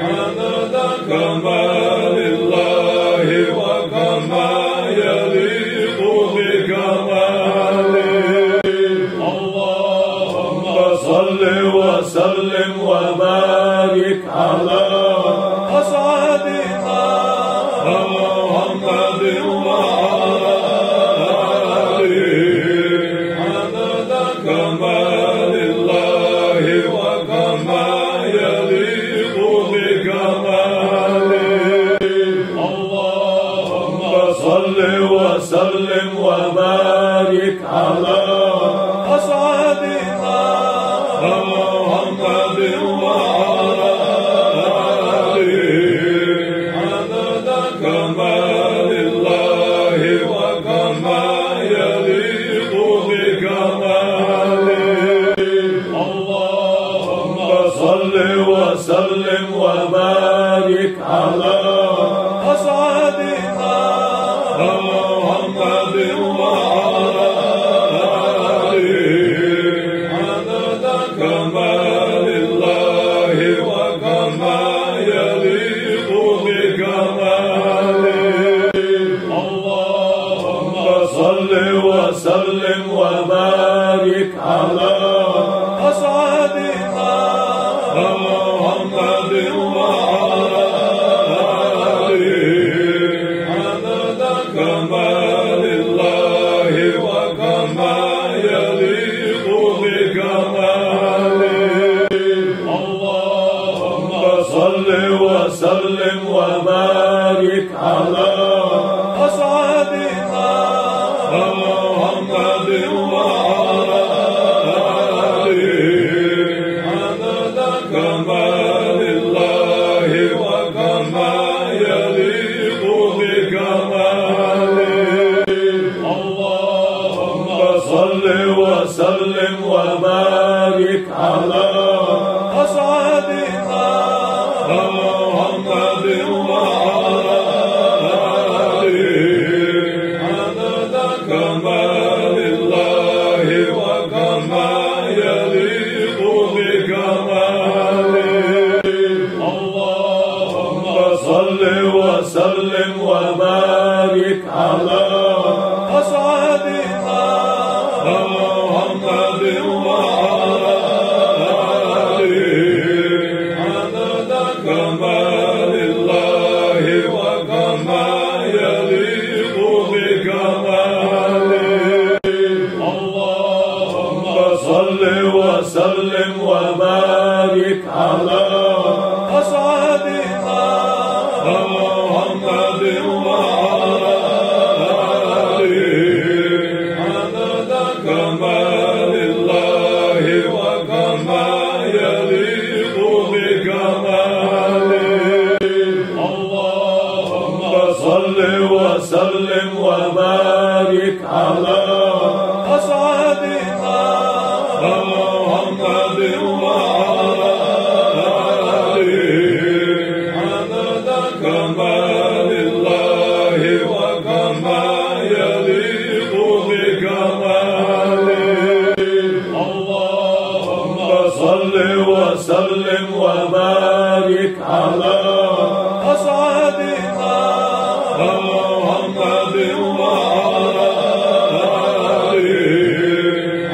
عدد كمال الله وكما يليق بكماله اللهم صل وسلم وبارك على أسعدنا محمد وعلى آله عدد كمال الله وكما يليق بكماله اللهم صل وسلم وبارك على أسعدنا محمد وعلى آله عدد كمال الله وكما يليق بكماله اللهم صل وسلم وبارك على أسعدنا محمد وعلى آله عدد كمال الله وكما يليق بكماله اللهم صل وسلم وبارك على أسعدنا محمد وعلى آله عدد كمال الله وكما يليق بكماله اللهم صل وسلم وبارك على أسعدنا محمد وعلى آله عدد كمال الله وكما يليق بكماله اللهم صل وسلم وبارك على أسعدنا محمد وعلى آله عدد كمال الله وكما يليق بكماله اللهم صل وسلم وبارك على أسعدنا محمد وعلى آله عدد كمال الله وكما يليق بكماله اللهم صل وسلم وبارك على أسعدنا محمد وعلى آله عدد كمال الله وكما يليق بكماله اللهم صل وسلم وبارك على أسعدنا محمد وعلى آله عدد كمال الله وكما يليق بكماله اللهم صل وسلم وبارك على أسعدنا محمد وعلى آله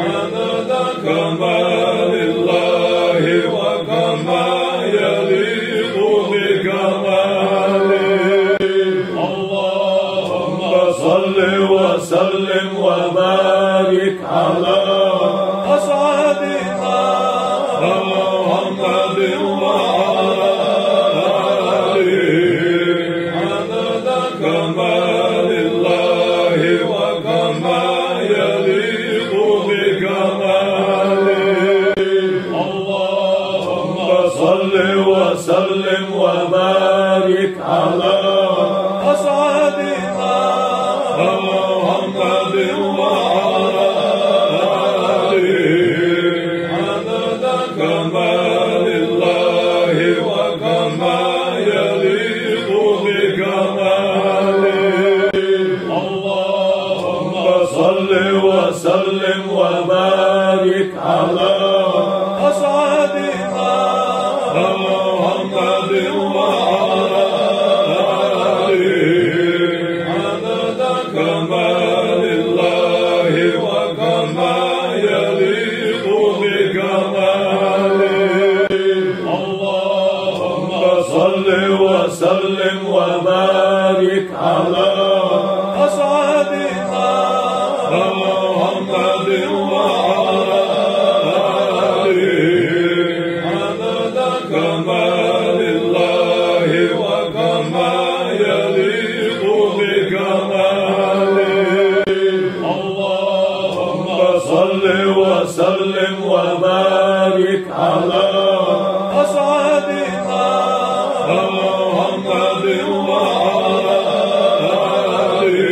عدد كمال الله وكما يليق بكماله اللهم صل وسلم وبارك على أسعدنا محمد وعلى آله عدد كمال الله وكما يليق بكماله اللهم صل وسلم وبارك على أسعدنا محمد وعلى آله عدد كمال الله وكما يليق بكماله اللهم صل وسلم وبارك على أسعدنا محمد وعلى آله عدد كمال الله وكما يليق بكماله اللهم صل وسلم وبارك على أسعدنا محمد وعلى آله عدد كمال الله وكما يليق بكماله اللهم صل وسلم وبارك على أسعدنا محمد وعلى آله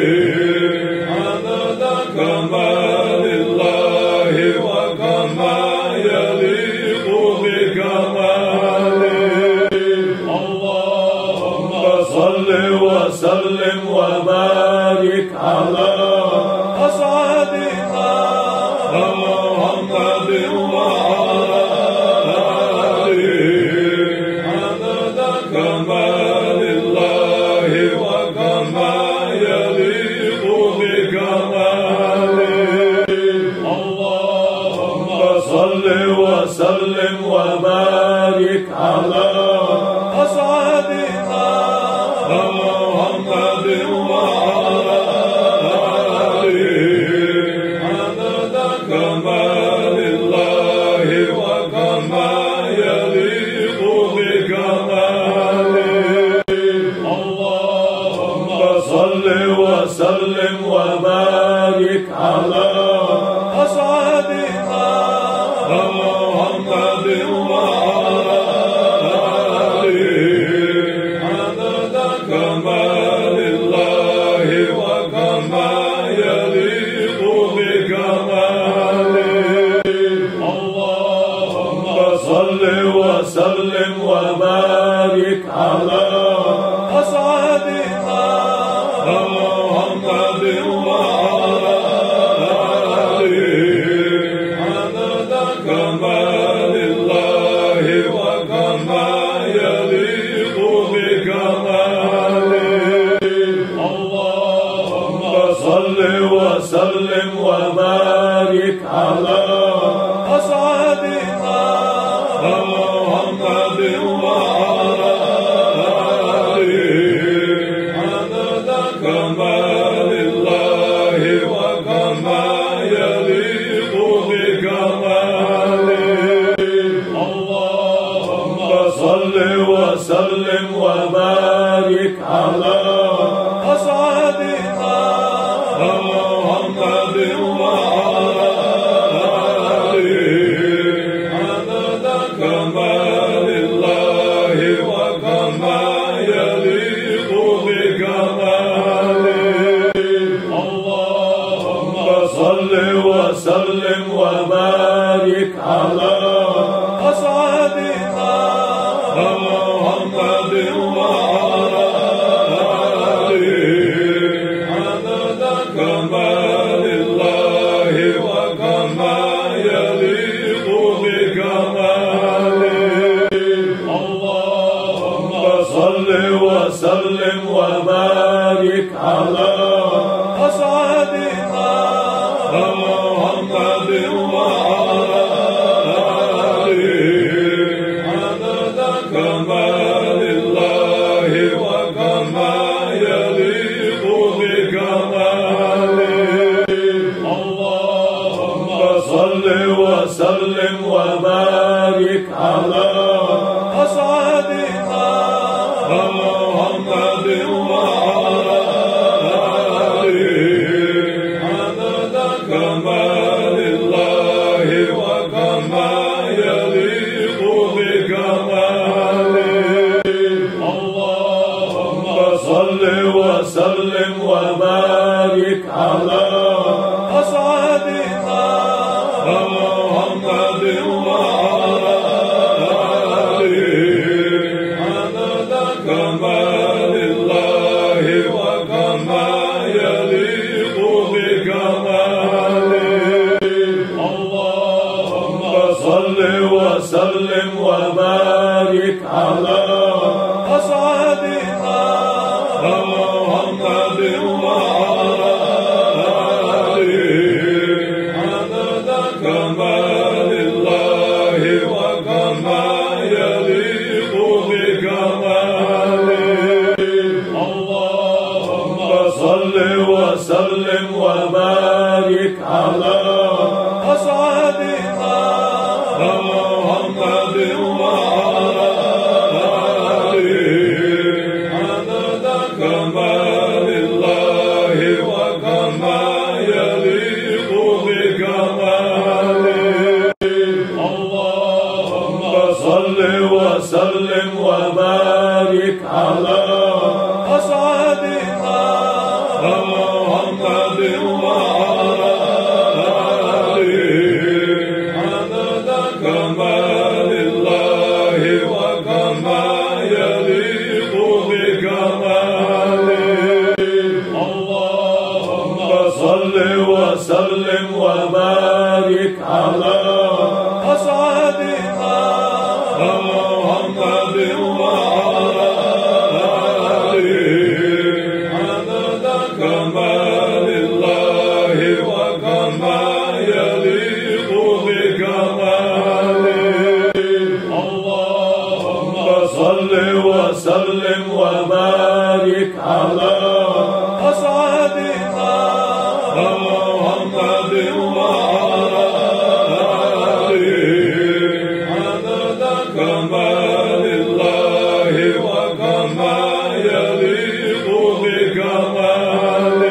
عدد كمال الله وكما يليق بكماله اللهم صل وسلم وبارك على أسعدنا محمد وعلى آله عدد كمال الله وكما يليق بكماله اللهم صل وسلم وبارك على أسعدنا محمد وعلى آله عدد كمال الله وكما يليق بكماله اللهم صل وسلم وبارك على أسعدنا محمد وعلى آله عدد كمال الله وكما يليق بكماله اللهم صل وسلم وبارك على أسعدنا محمد وعلى آله عدد كمال الله وكما يليق بكماله اللهم صل وسلم وبارك على أسعدنا محمد وعلى آله عدد كمال الله وكما يليق بكماله اللهم صل وسلم وبارك على أسعدنا محمد وعلى آله عدد كمال الله وكما يليق بكماله اللهم صل وسلم وبارك على أسعدنا محمد وعلى آله عدد كمال الله وكما يليق بكماله اللهم صل وسلم وبارك على أسعدنا محمد وعلى آله عدد كمال الله وكما يليق بكماله اللهم صل وسلم وبارك على أسعدنا محمد وعلى آله عدد كمال الله وكما يليق بكماله اللهم صل وسلم وبارك على أسعدنا محمد وعلى وبارك على أسعدنا محمد وعلى آله عدد كمال الله وكما يليق بكماله اللهم صل وسلم وبارك على أسعدنا محمد وعلى آله عدد كمال الله وكما يليق بكماله اللهم صل وسلم وبارك على أسعدنا محمد وعلى آله عدد كمال الله وكما يليق بكماله اللهم صل وسلم وبارك على أسعدنا محمد وعلى آله عدد كمال الله وكما يليق بكماله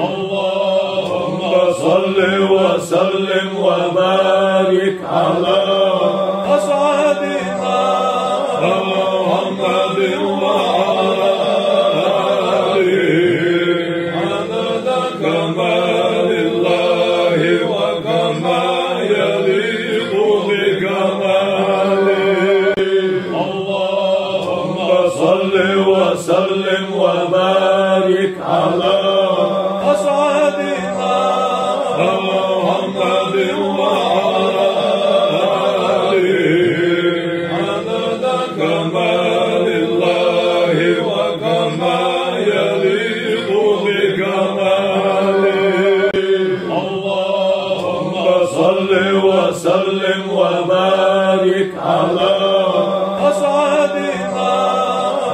اللهم صل وسلم وبارك على أسعدنا محمد وعلى آله عدد كمال الله وكما يليق بكماله اللهم صل وسلم وبارك على أسعدنا محمد وعلى آله عدد كمال الله وكما يليق بكماله اللهم صل وسلم وبارك على أسعدنا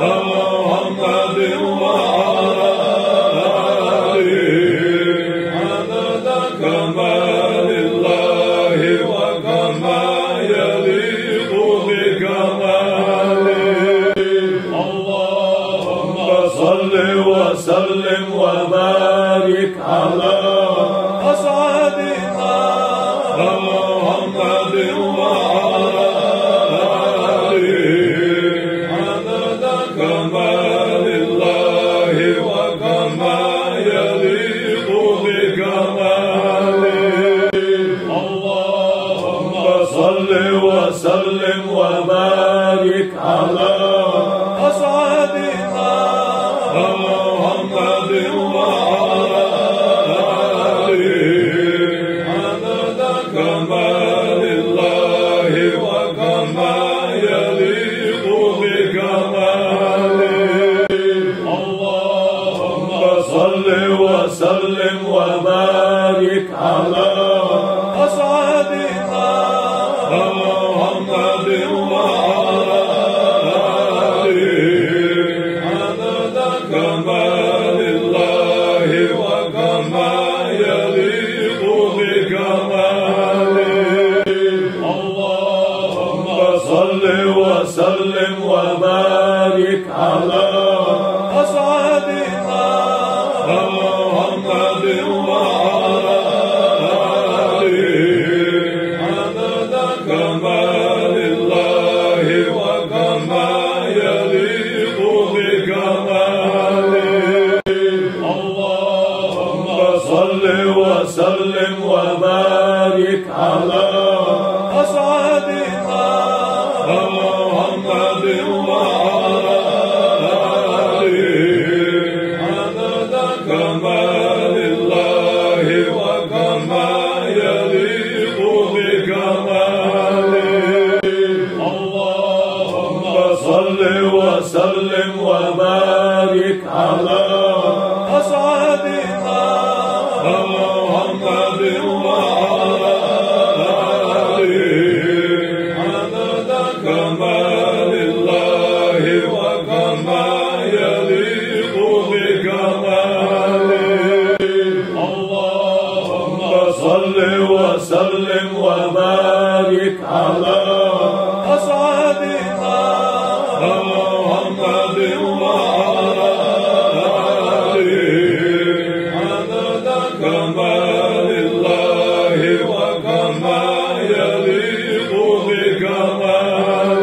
محمد وعلى آله عدد كمال الله وكما يليق بكماله اللهم صل وسلم وبارك على أسعدنا محمد وعلى آله عدد كمال الله وكما يليق بكماله اللهم صل وسلم وبارك على أسعدنا محمد وعلى آله عدد كمال الله وكما يليق بكماله اللهم صل وسلم وبارك على أسعدنا محمد وعلى آله عدد كمال الله وكما يليق بكماله اللهم صل وسلم وبارك على أسعدنا محمد وعلى آله عدد كمال الله وكما يليق بكماله اللهم صل وسلم وبارك على أسعدنا محمد وعلى آله عدد كمال الله وكما يليق بكماله اللهم صل وسلم وبارك على أسعدنا محمد وعلى آله عدد كمال الله وسلم وبارك على أسعدنا محمد وعلى آله عدد كمال الله وكما يليق بكماله.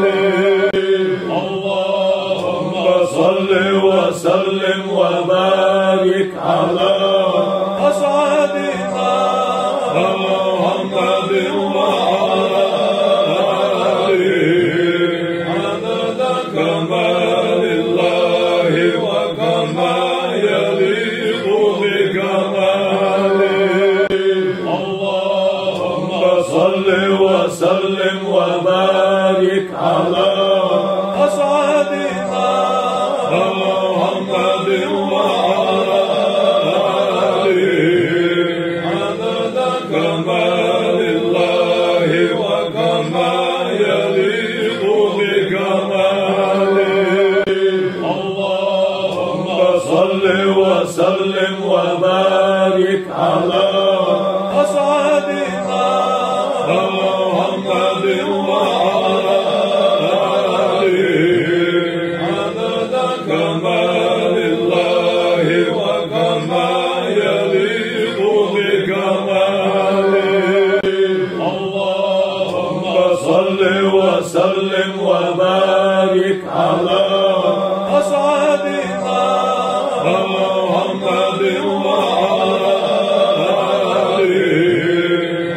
اللهم صل وسلم وبارك على أسعدنا محمد وعلى آله عدد كمال الله وكما يليق بكماله. اللهم صل وسلم وبارك على أسعدنا محمد وعلى آله عدد كمال الله وكما يليق بكماله. اللهم صل وسلم وبارك على أسعدنا محمد وعلى آله عدد كمال الله وكما يليق بكماله. اللهم صل وسلم وبارك على أسعدنا محمد وعلى آله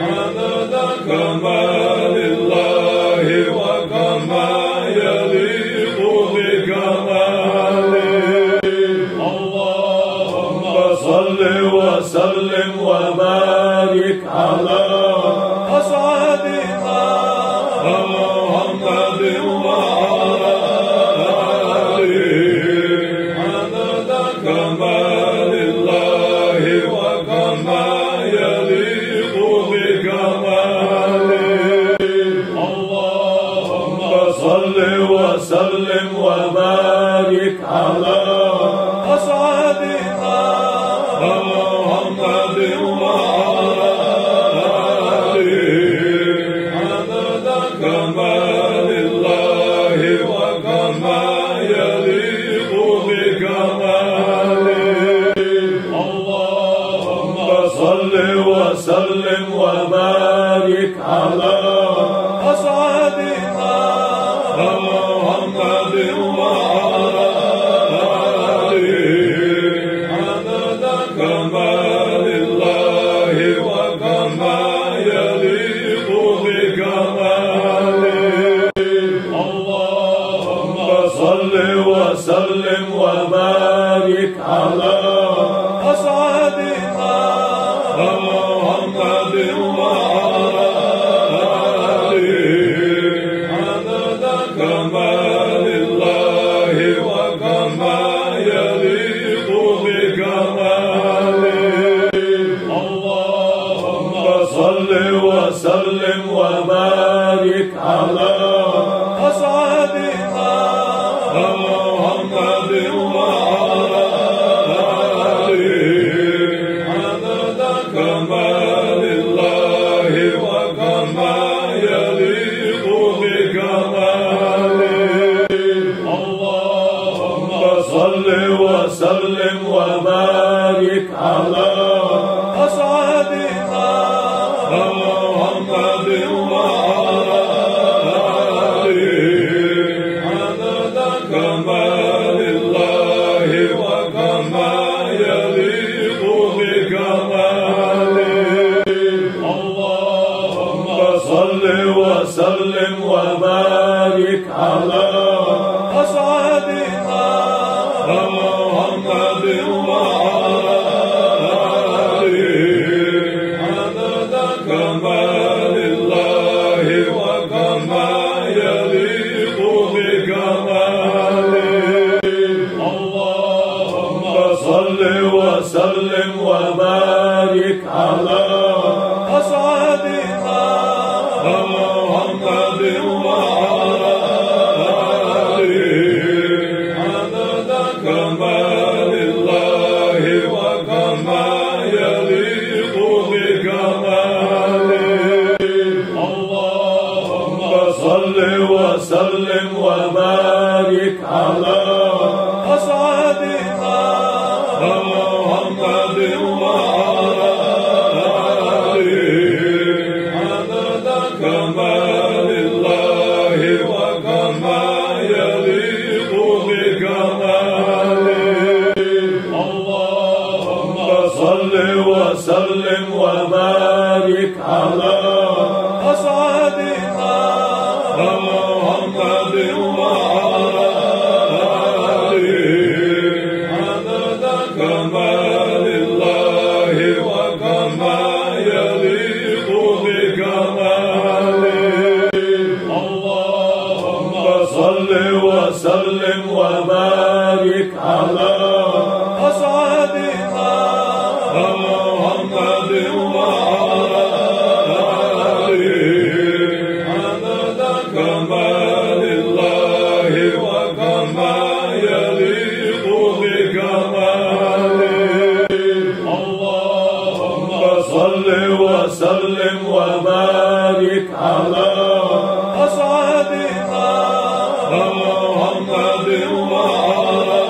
عدد كمال الله وكما يليق بكماله. اللهم صل وسلم وبارك على أسعدنا محمد وعلى آله عدد كمال الله وكما يليق بكماله. اللهم صل وسلم وبارك على أسعدنا محمد وعلى آله عدد كمال الله وكما يليق بكماله. اللهم صل وسلم وبارك على أسعدنا محمد وعلى آله عدد كمال الله وكما يليق بكماله. اللهم صل وسلم وبارك على أسعدنا محمد وعلى آله عدد كمال الله وكما يليق بكماله. اللهم صل وسلم وبارك على أسعدنا محمد وعلى آله عدد كمال الله وكما يليق بكماله. اللهم صل وسلم وبارك على أسعدنا محمد وعلى آله عدد كمال الله وكما يليق بكماله. اللهم صل وسلم وبارك على أسعدنا محمد وعلى آله عدد كمال الله وكما يليق بكماله. اللهم صل وسلم وبارك على أسعدنا محمد وعلى آله عدد كمال الله وكما يليق بكماله. وسلم وبارك على أسعدنا محمد وعلى آله عدد كمال الله وكما يليق بكماله اللهم صل وسلم وبارك على أسعدنا محمد وعلى آله عدد كمال الله وكما يليق بكماله اللهم صل وسلم وبارك على أسعدنا محمد وعلى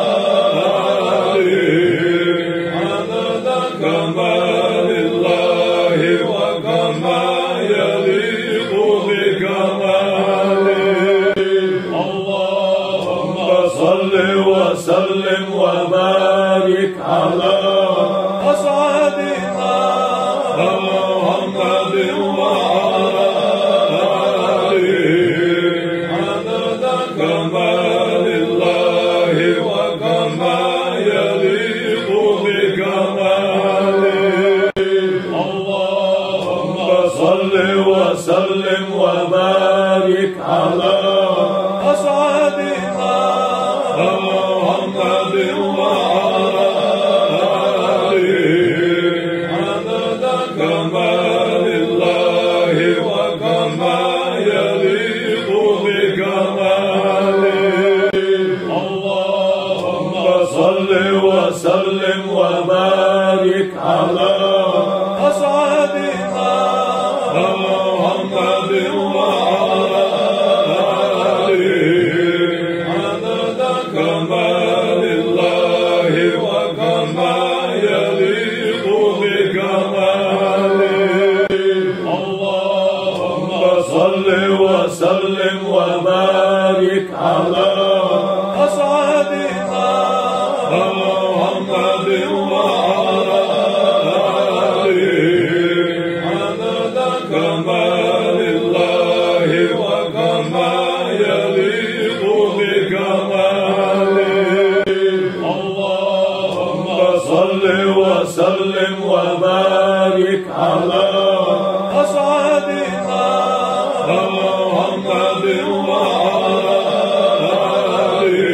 آله عدد كمال الله وكما يليق بكماله اللهم صل وسلم وبارك على أسعدنا محمد وعلى آله عدد كمال الله وكما يليق بكماله اللهم صل وسلم وبارك على أسعدنا محمد وعلى آله عدد كمال الله وكما يليق بكماله اللهم صل وسلم وبارك على أسعدنا محمد وعلى آله عدد كمال الله وكما يليق بكماله اللهم صل وسلم وبارك على أسعدنا محمد وعلى آله عدد كمال الله وكما يليق بكماله اللهم صل وسلم وبارك على أسعدنا محمد وعلى آله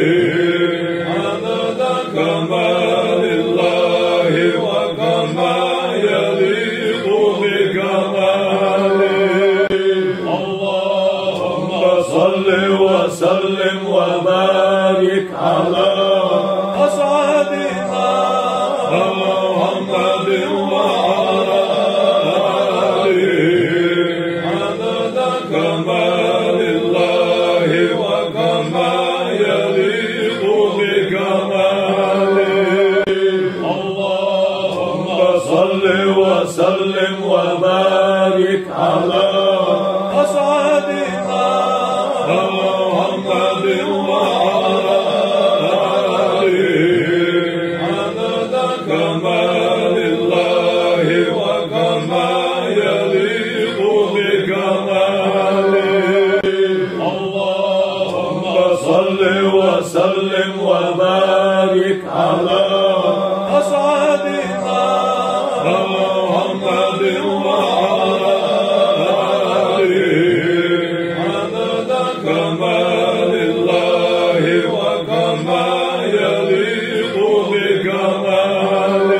عدد كمال الله وكما يليق بكماله اللهم صل وسلم وبارك على أسعدنا محمد وعلى آله عدد كمال الله وكما يليق بكماله اللهم صل وسلم وبارك على أسعدنا محمد وعلى آله عدد كمال الله وكما يليق بكماله اللهم صل وسلم وبارك على أسعدنا محمد وعلى آله عدد كمال الله وكما يليق بكماله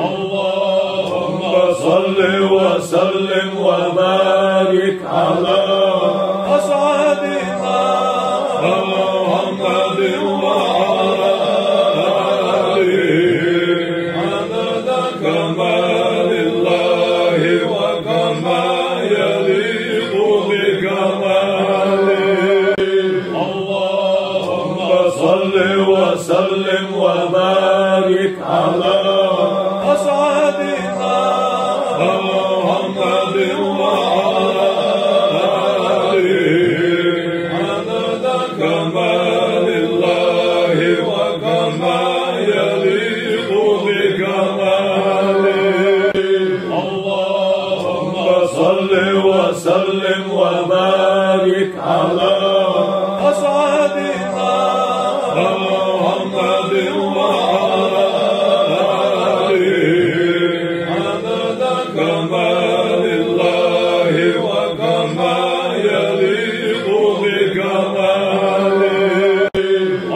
اللهم صل وسلم وبارك على أسعدنا محمد وعلى آله عدد كمال الله وكما يليق بكماله اللهم صل وسلم وبارك على أسعدنا محمد وعلى آله عدد كمال الله وكما يليق بكماله وسلم وبارك على أسعدنا محمد وعلى آله عدد كمال الله وكما يليق بكماله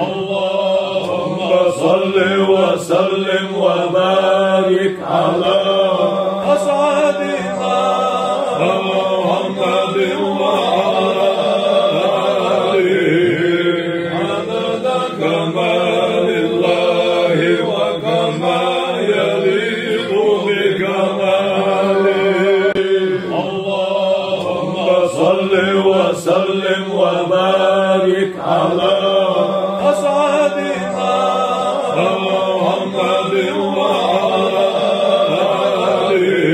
اللهم صل وسلم وبارك على أسعدنا محمد وعلى آله عدد كمال الله وكما يليق بكماله اللهم صل وسلم وبارك على أسعدنا محمد وعلى آله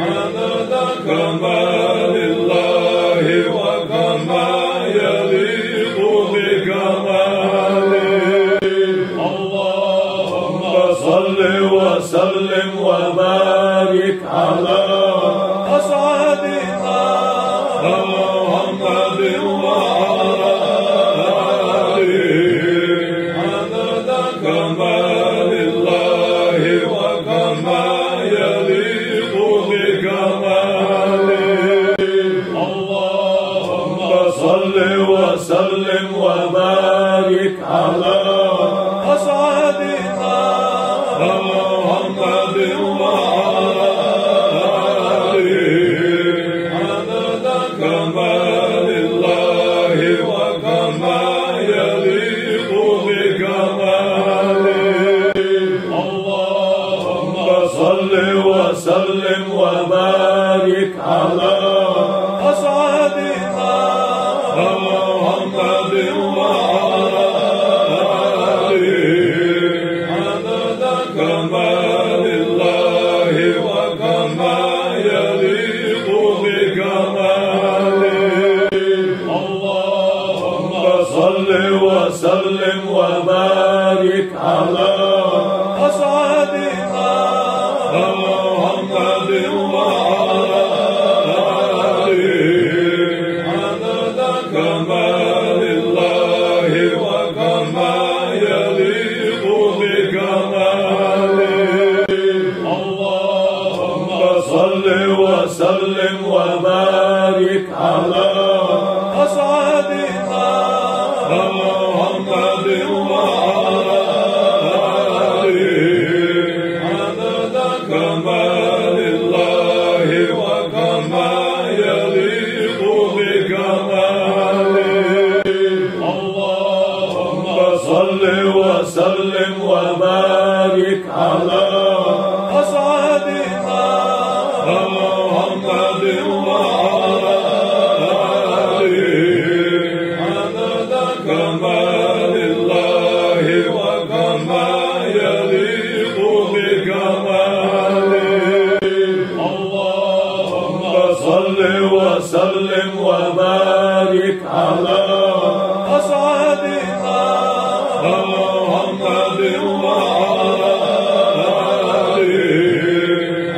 عدد كمال الله وكما يليق بكماله اللهم صل وسلم وبارك على أسعدنا محمد وعلى آله عدد كمال الله وكما يليق بكماله اللهم صل وسلم وبارك على أسعدنا محمد وعلى آله عدد كمال الله وكما يليق بكماله اللهم صل وسلم وبارك على أسعدنا محمد وعلى آله عدد كمال الله وكما يليق بكماله اللهم صل وسلم وبارك على أسعدنا محمد وعلى آله عدد كمال الله وكما يليق بكماله اللهم صل وسلم وبارك على أسعدنا محمد وعلى آله عدد كمال الله وكما يليق بكماله اللهم صل وسلم وبارك على أسعدنا محمد وعلى آله عدد كمال الله وكما يليق بكماله اللهم صل وسلم وبارك على أسعدنا محمد وعلى آله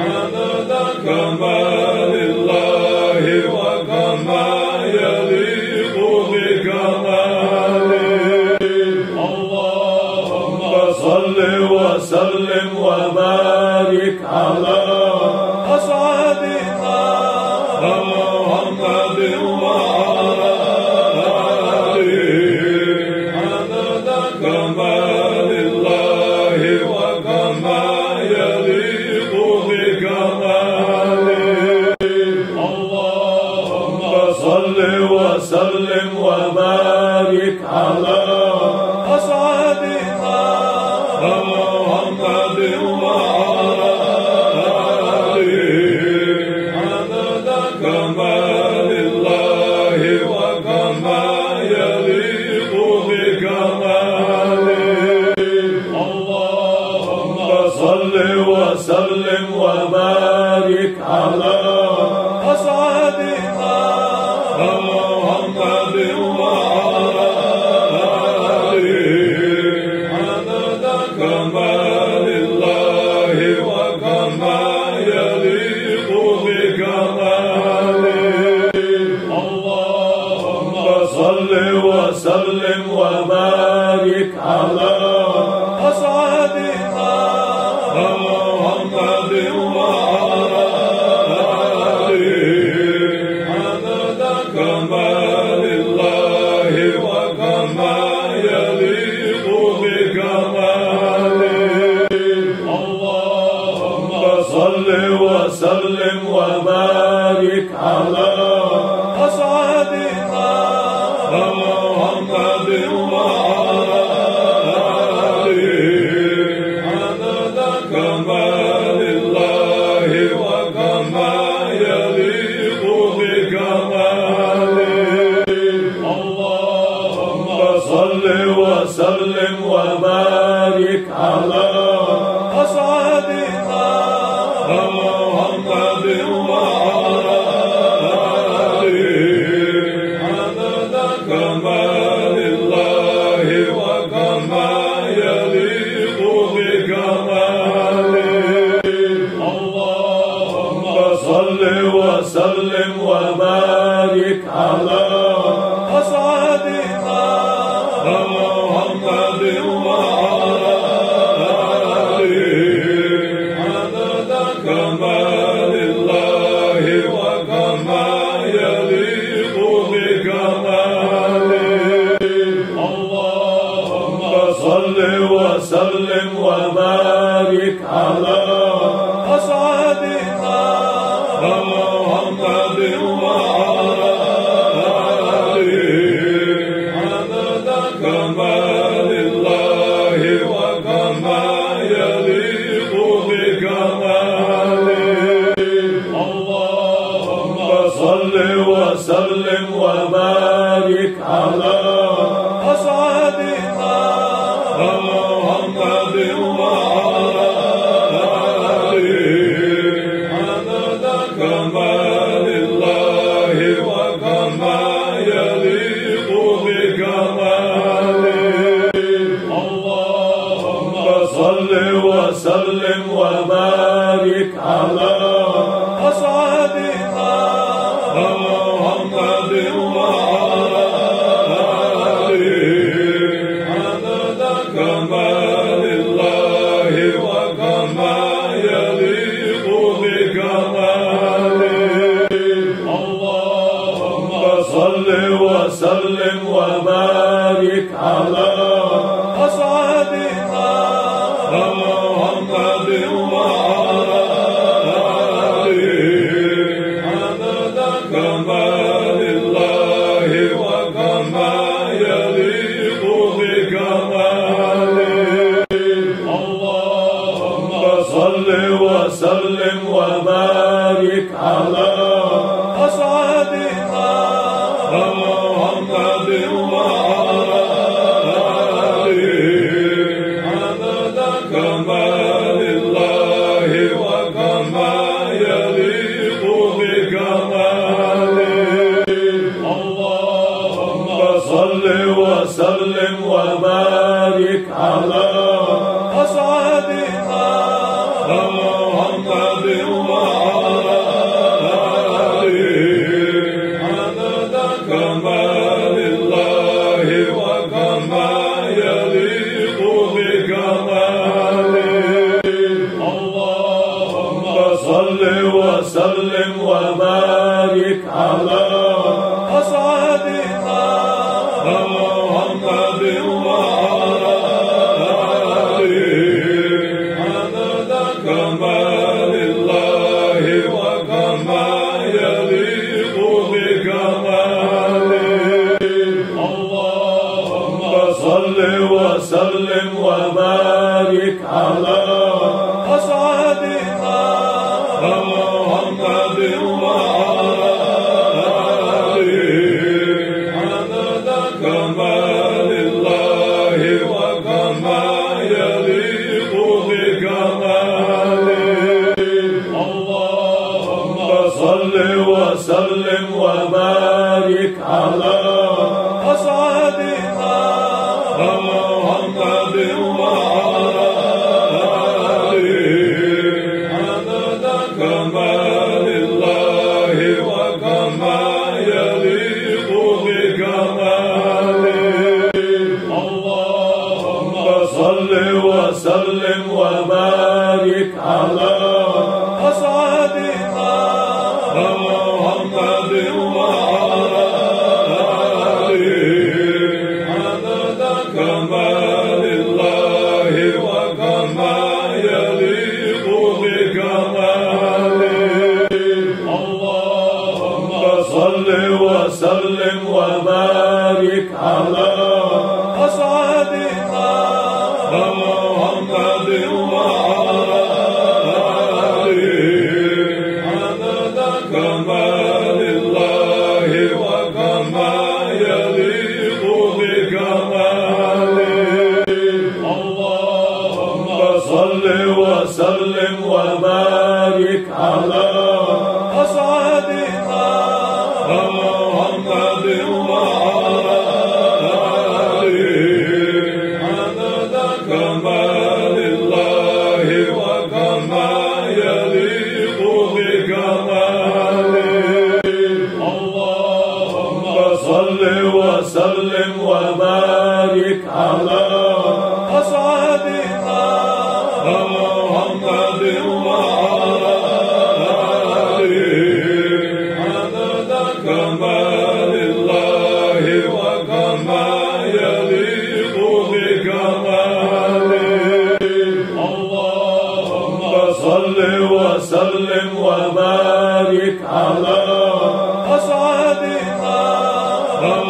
عدد كمال الله وكما يليق بكماله اللهم صل وسلم وبارك على أسعدنا محمد وعلى آله عدد كمال الله وكما يليق بكماله اللهم صل وسلم وبارك على أسعدنا محمد وعلى آله عدد كمال الله وكما يليق بكماله اللهم صل وسلم وبارك على أسعدنا محمد وعلى آله عدد كمال الله وكما يليق بكماله وبارك على أسعدنا محمد وعلى آله عدد كمال الله وكما يليق بكماله اللهم صل وسلم وبارك على أسعدنا محمد وعلى آله عدد كمال الله وكما يليق بكماله اللهم صل وسلم وبارك على أسعدنا محمد وعلى آله عدد كمال الله وكما يليق بكماله اللهم صل وسلم وبارك على أسعدنا محمد وعلى آله عدد كمال الله وكما يليق بكماله اللهم صل وسلم وبارك على أسعدنا محمد وعلى آله عدد كمال الله وكما يليق بكماله اللهم صل وسلم وبارك على أسعدنا محمد وعلى آله عدد كمال الله وكما يليق بكماله اللهم صل وسلم وبارك على أسعدنا محمد وعلى آله عدد كمال الله وكما يليق بكماله اللهم صل وسلم وبارك على أسعدنا محمد وعلى آله عدد كمال الله وكما يليق بكماله اللهم صل وسلم وبارك على أسعدنا محمد وعلى آله عدد كمال الله وكما يليق بكماله اللهم صل وسلم وبارك على أسعدنا محمد وعلى آله عدد كمال الله وكما يليق بكماله اللهم صل وسلم وبارك على أسعدنا محمد وعلى آله عدد كمال الله وكما يليق بكماله اللهم صل وسلم وبارك على أسعدنا محمد وعلى آله عدد كمال الله وكما يليق بكماله اللهم صل وسلم وبارك على أسعدنا محمد وعلى آله عدد كمال الله وكما يليق بكماله محمد وآله عدد كمال الله وكما يليق بكماله. اللهم صل وسلم وبارك على أسعدنا محمد وآله عدد كمال الله وكما يليق بكماله. اللهم صل وسلم وبارك على أسعدنا محمد وآله عدد كمال الله وكما يليق بكماله. اللهم صل وسلم وبارك على أسعدنا محمد وآله عدد كمال الله وكما يليق بكماله. اللهم صل وسلم وبارك على أسعدنا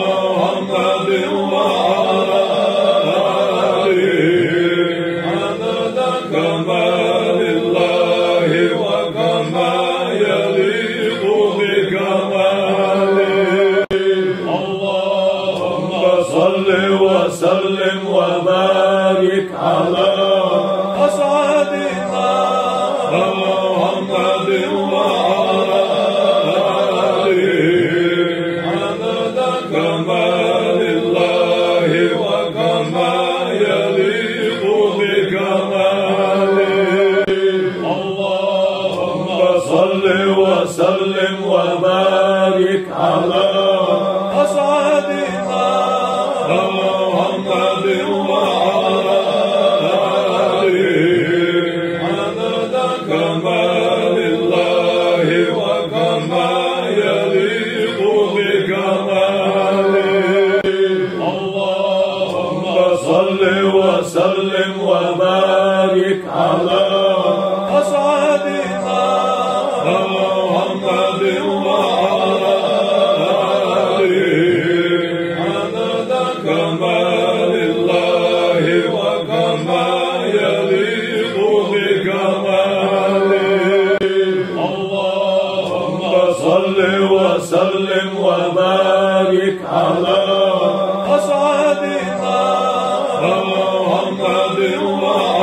محمد وآله عدد كمال الله وكما يليق بكماله. اللهم صل وسلم وبارك على أسعدنا محمد وآله عدد كمال الله وكما يليق بكماله. اللهم صل وسلم وبارك على أسعدنا محمد وآله عدد كمال الله وكما يليق بكماله. اللهم صل وسلم وبارك على أسعدنا محمد وآله عدد كمال الله وكما يليق بكماله. اللهم صل وسلم وبارك على أسعدنا محمد وآله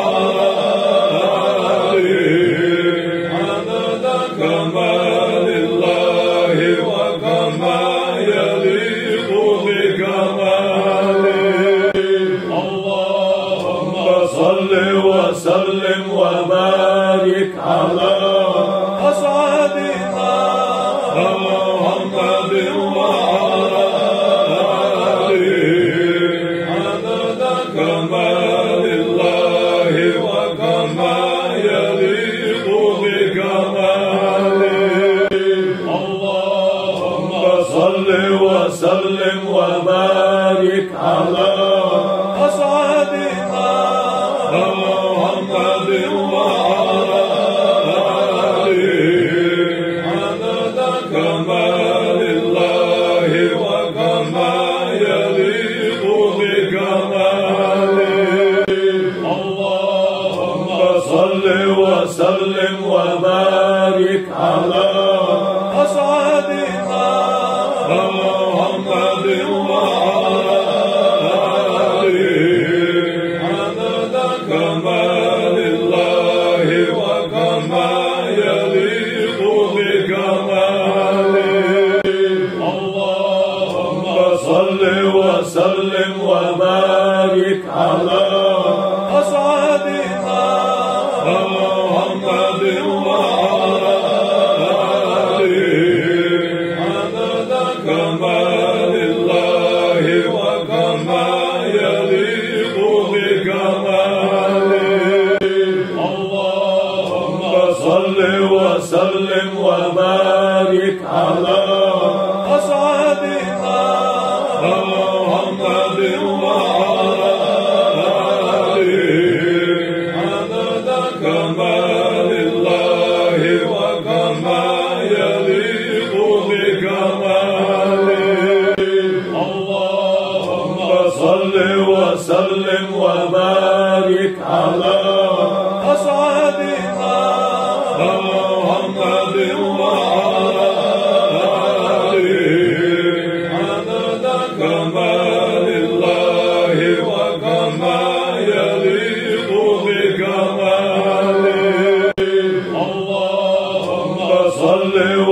عدد كمال الله وكما يليق بكماله. اللهم صل وسلم وبارك على أسعدنا محمد وآله عدد كمال الله وكما يليق بكماله. اللهم صل وسلم وبارك على أسعدنا محمد وآله عدد كمال الله وكما يليق بكماله. اللهم صل وسلم وبارك على أسعدنا محمد وآله عدد كمال الله وكما يليق بكماله. اللهم صل وسلم وبارك على أسعدنا محمد وآله عدد كمال الله وكما يليق بكماله. اللهم صل وسلم وبارك على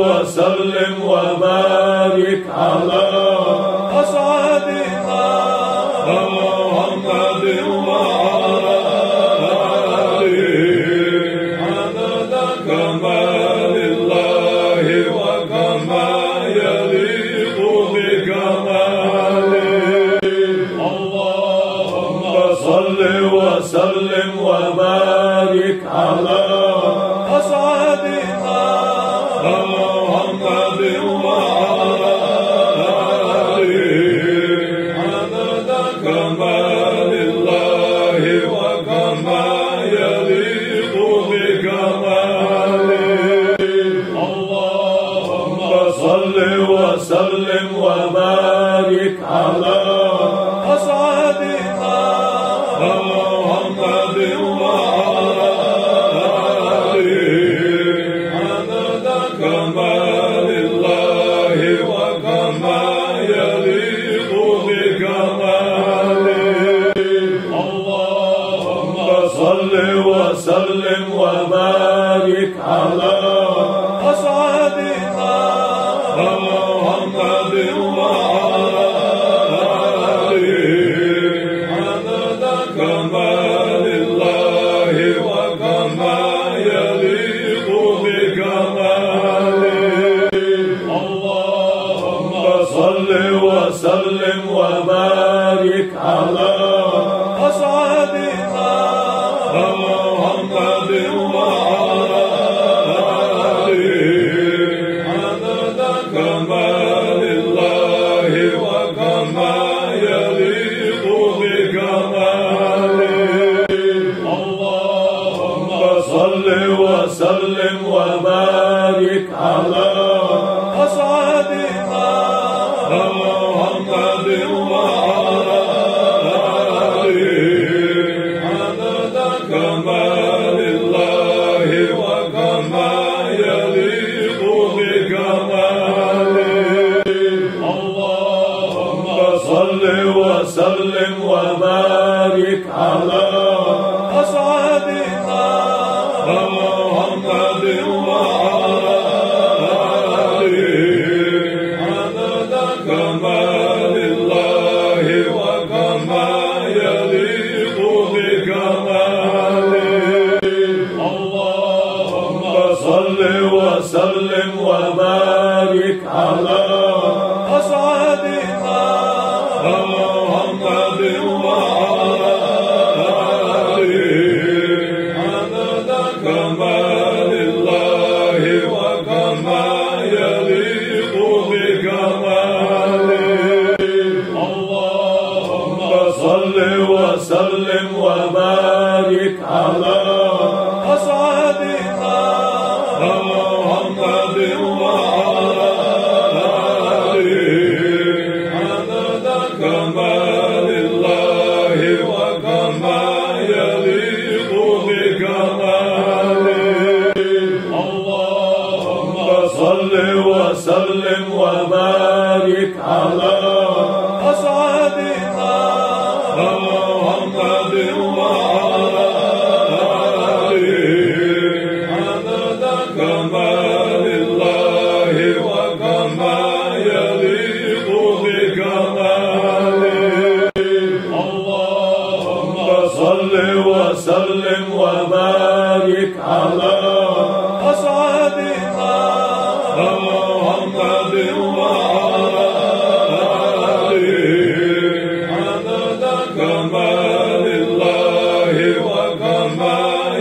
وسلم وبارك على أسعدنا محمد وعلى آله عدد كمال الله وكما يليق بكماله. اللهم صل وسلم وبارك على أسعدنا محمد وعلى آله عدد كمال الله وكما يليق بكماله. اللهم صل وسلم وبارك على أسعدنا محمد وعلى آله عدد كمال الله وكما يليق بكماله. اللهم صل وسلم وبارك على أسعدنا محمد وعلى آله عدد كمال الله وكما يليق بكماله. اللهم صل وسلم وبارك على أسعدنا محمد وعلى آله عدد كمال الله وكما يليق بكماله. اللهم صل وسلم وبارك على أسعدنا محمد وعلى آله عدد كمال الله وكما يليق بكماله. اللهم صل وسلم وبارك على أسعدنا محمد وعلى آله عدد كمال الله وكما يليق بكماله. اللهم صل وسلم وبارك على أسعدنا محمد وعلى آله عدد كمال الله وكما يليق بكماله. اللهم صل وسلم وبارك على أسعدنا محمد وعلى آله عدد كمال الله وكما يليق بكماله. اللهم صل وسلم وبارك على أسعدنا محمد وعلى آله عدد كمال الله وكما يليق بكماله. اللهم صل وسلم وبارك على أسعدنا محمد وعلى آله عدد كمال الله وكما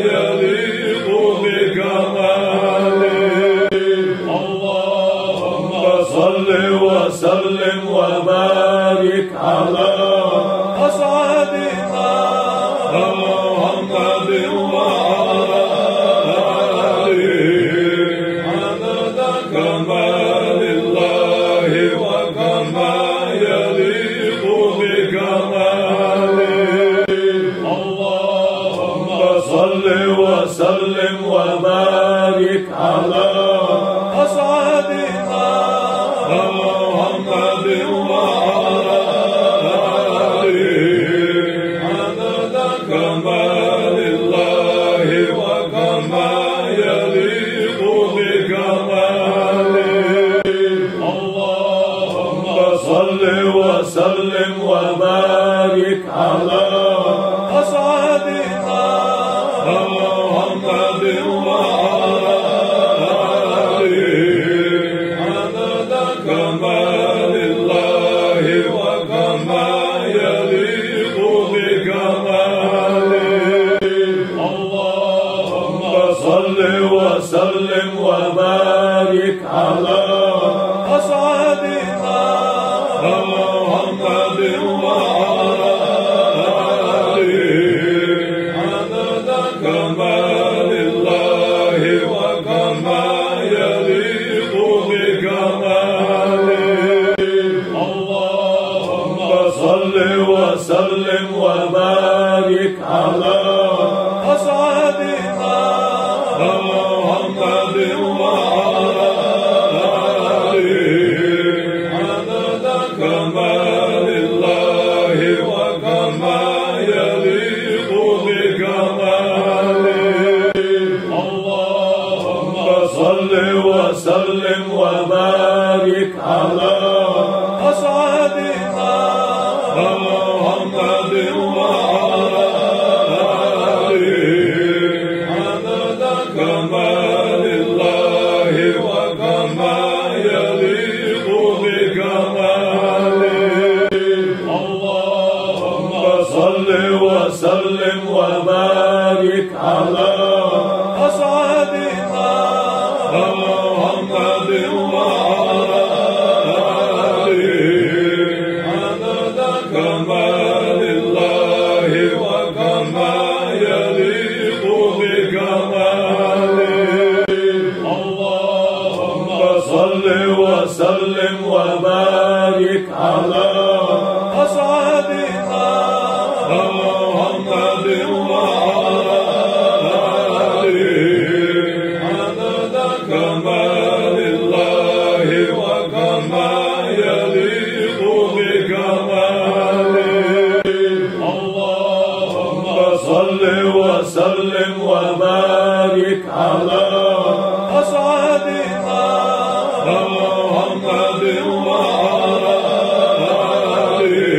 يليق بكماله. اللهم صل وسلم وبارك على أسعدنا محمد وعلى آله عدد كمال الله وكما يليق بكماله. اللهم صل وسلم وبارك على أسعدنا محمد وعلى آله عدد كمال الله وكما يليق بكماله اللهم صل وسلم وبارك على أسعدنا محمد وعلى آله عدد كمال الله وكما يليق بكماله اللهم صل وسلم وبارك على أسعدنا محمد وعلى آله عدد كمال الله وكما يليق بكماله اللهم صل وسلم وبارك على أسعدنا محمد وعلى آله عدد كمال الله وكما يليق بكماله اللهم صل وسلم وبارك على أسعدنا محمد وعلى آله عدد كمال الله وكما يليق بكماله اللهم صل وسلم وبارك على أسعدنا محمد وعلى آله عدد كمال الله وكما يليق بكماله اللهم صل وسلم وبارك على أسعدنا محمد وعلى آله عدد كمال الله وكما يليق بكماله اللهم صل وسلم وبارك على أسعدنا محمد وعلى آله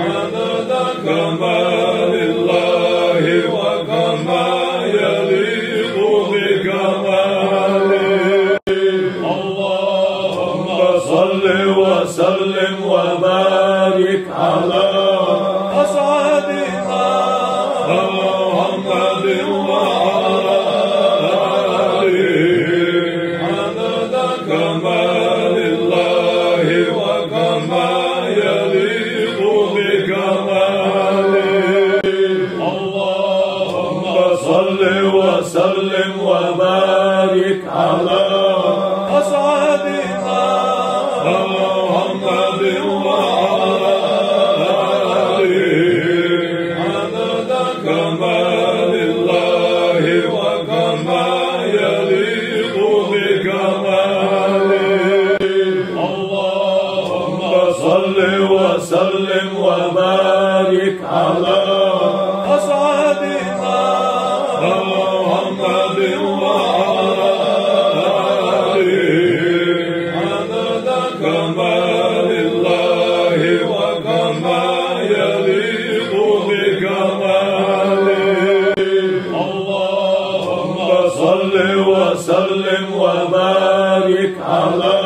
عدد كمال الله وكما يليق بكماله اللهم صل وسلم وبارك على أسعدنا محمد وعلى آله عدد كمال الله وكما يليق بكماله اللهم صل وسلم وبارك على أسعدنا محمد وعلى آله عدد كمال الله وكما يليق بكماله اللهم صل وسلم وبارك على أسعدنا محمد وعلى آله عدد كمال الله وكما يليق بكماله اللهم صل وسلم وبارك على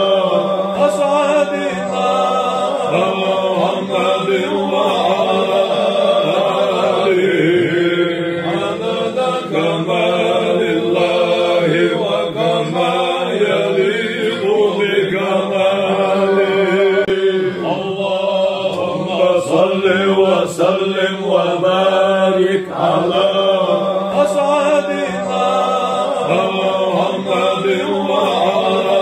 أسعدنا محمد وعلى آله عدد كمال الله وكما يليق بكماله اللهم صل وسلم وبارك على أسعدنا محمد وعلى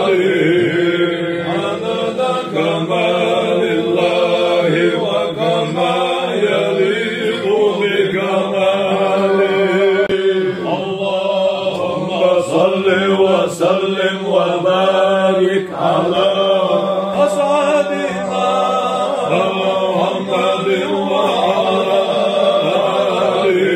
آله عدد كمال الله وكما يليق بكماله اللهم صل وسلم وسلم وبارك على أسعدنا محمد وعلى آله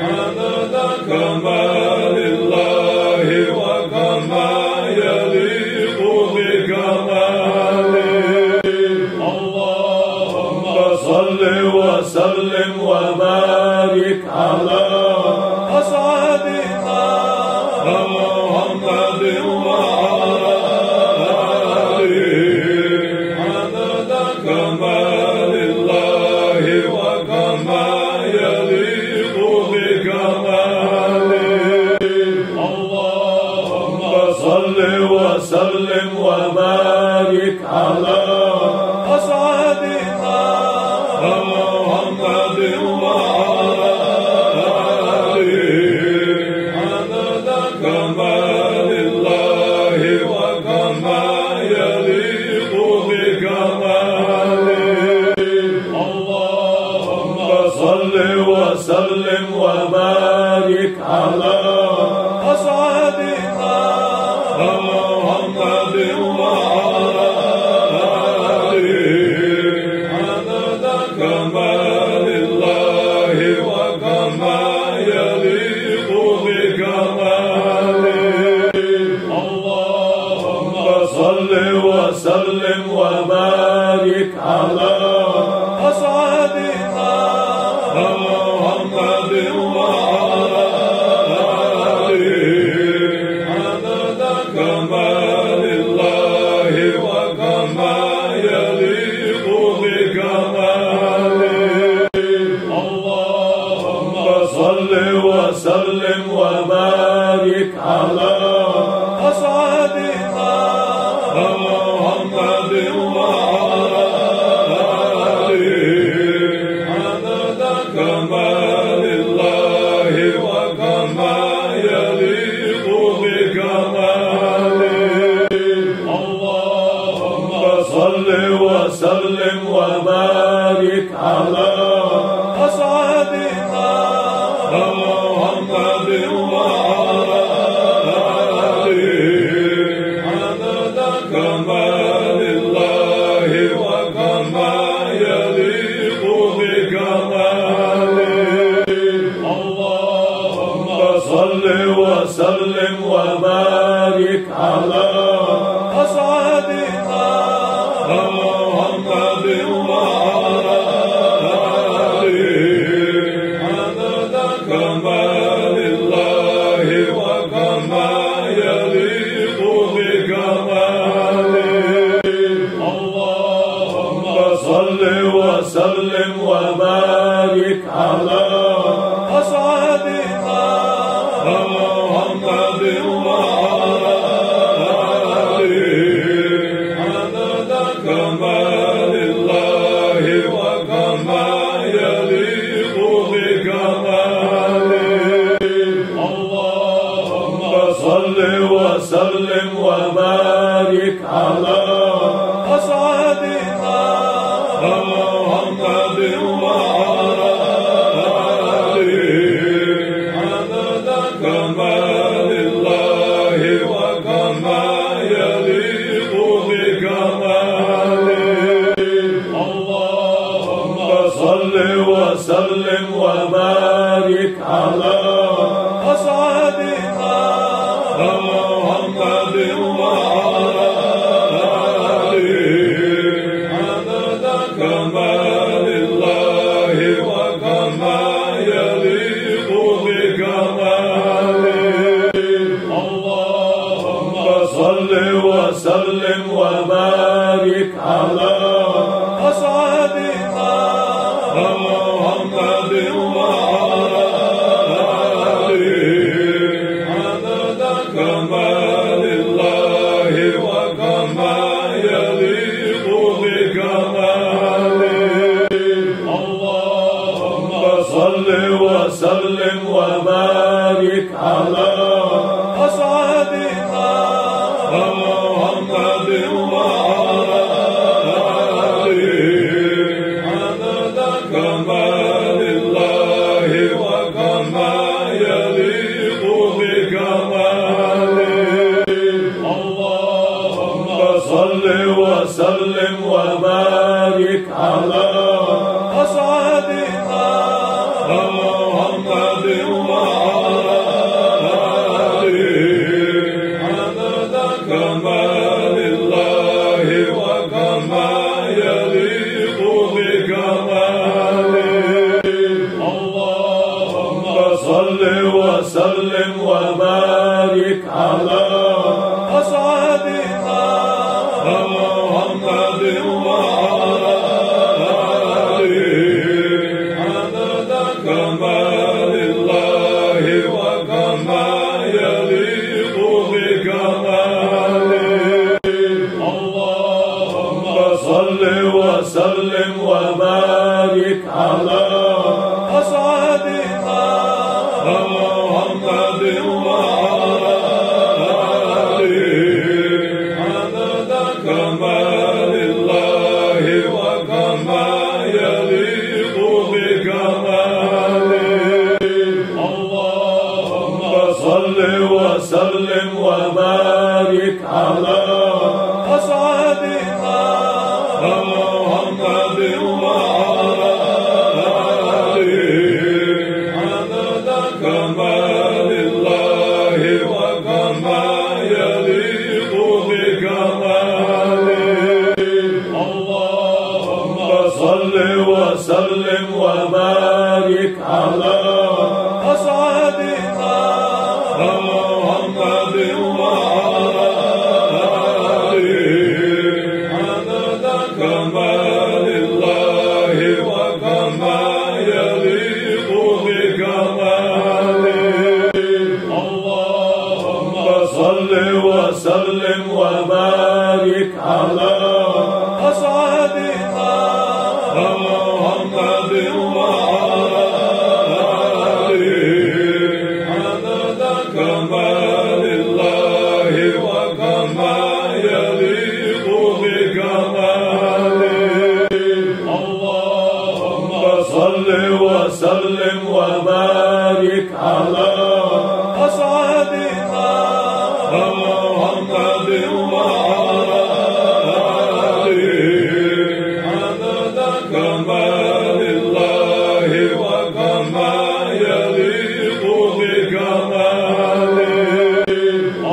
عدد كمال الله وكما يليق بكماله اللهم صل وسلم وبارك على أسعدنا محمد وعلى آله عدد كمال الله وكما يليق بكماله اللهم صل وسلم وبارك على أسعدنا محمد وعلى آله عدد كمال الله وكما يليق بكماله اللهم صل وسلم وبارك على أسعدنا محمد وعلى آله عدد كمال الله وكما يليق بكماله اللهم صل وسلم وبارك على أسعدنا محمد وعلى آله عدد كمال الله وكما يليق بكماله اللهم صل وسلم وبارك على أسعدنا محمد وعلى آله عدد كمال الله وكما يليق بكماله اللهم صل وسلم وبارك على أسعدنا محمد وعلى آله عدد كمال الله وكما يليق بكماله اللهم صل وسلم وبارك على أسعدنا محمد وعلى آله عدد كمال الله وكما يليق بكماله اللهم صل وسلم وبارك على أسعدنا محمد وعلى آله عدد كمال الله وكما يليق بكماله اللهم صل وسلم وبارك على أسعدنا محمد وعلى آله عدد كمال الله وكما يليق بكماله اللهم صل وسلم وبارك على أسعدنا محمد وعلى آله عدد كمال الله وكما يليق بكماله اللهم صل وسلم وبارك على أسعدنا محمد وعلى آله عدد كمال الله وكما يليق بكماله اللهم صل وسلم وبارك على أسعدنا محمد وعلى آله عدد كمال الله وكما يليق بكماله وبارك على أسعدنا محمد وعلى آله عدد كمال الله وكما يليق بكماله. اللهم صل وسلم وبارك على أسعدنا محمد وعلى آله عدد كمال الله وكما يليق بكماله. اللهم صل وسلم وبارك على أسعدنا محمد وعلى آله عدد كمال الله وكما يليق بكماله. اللهم صل وسلم وبارك على أسعدنا محمد وعلى آله عدد كمال الله وكما يليق بكماله. اللهم صل وسلم وبارك على أسعدنا محمد وعلى آله عدد كمال الله وكما يليق بكماله. اللهم صل وسلم وبارك على أسعدنا محمد وعلى آله عدد كمال الله وكما يليق بكماله. اللهم صل وسلم وبارك على أسعدنا محمد وعلى آله عدد كمال الله وكما يليق بكماله.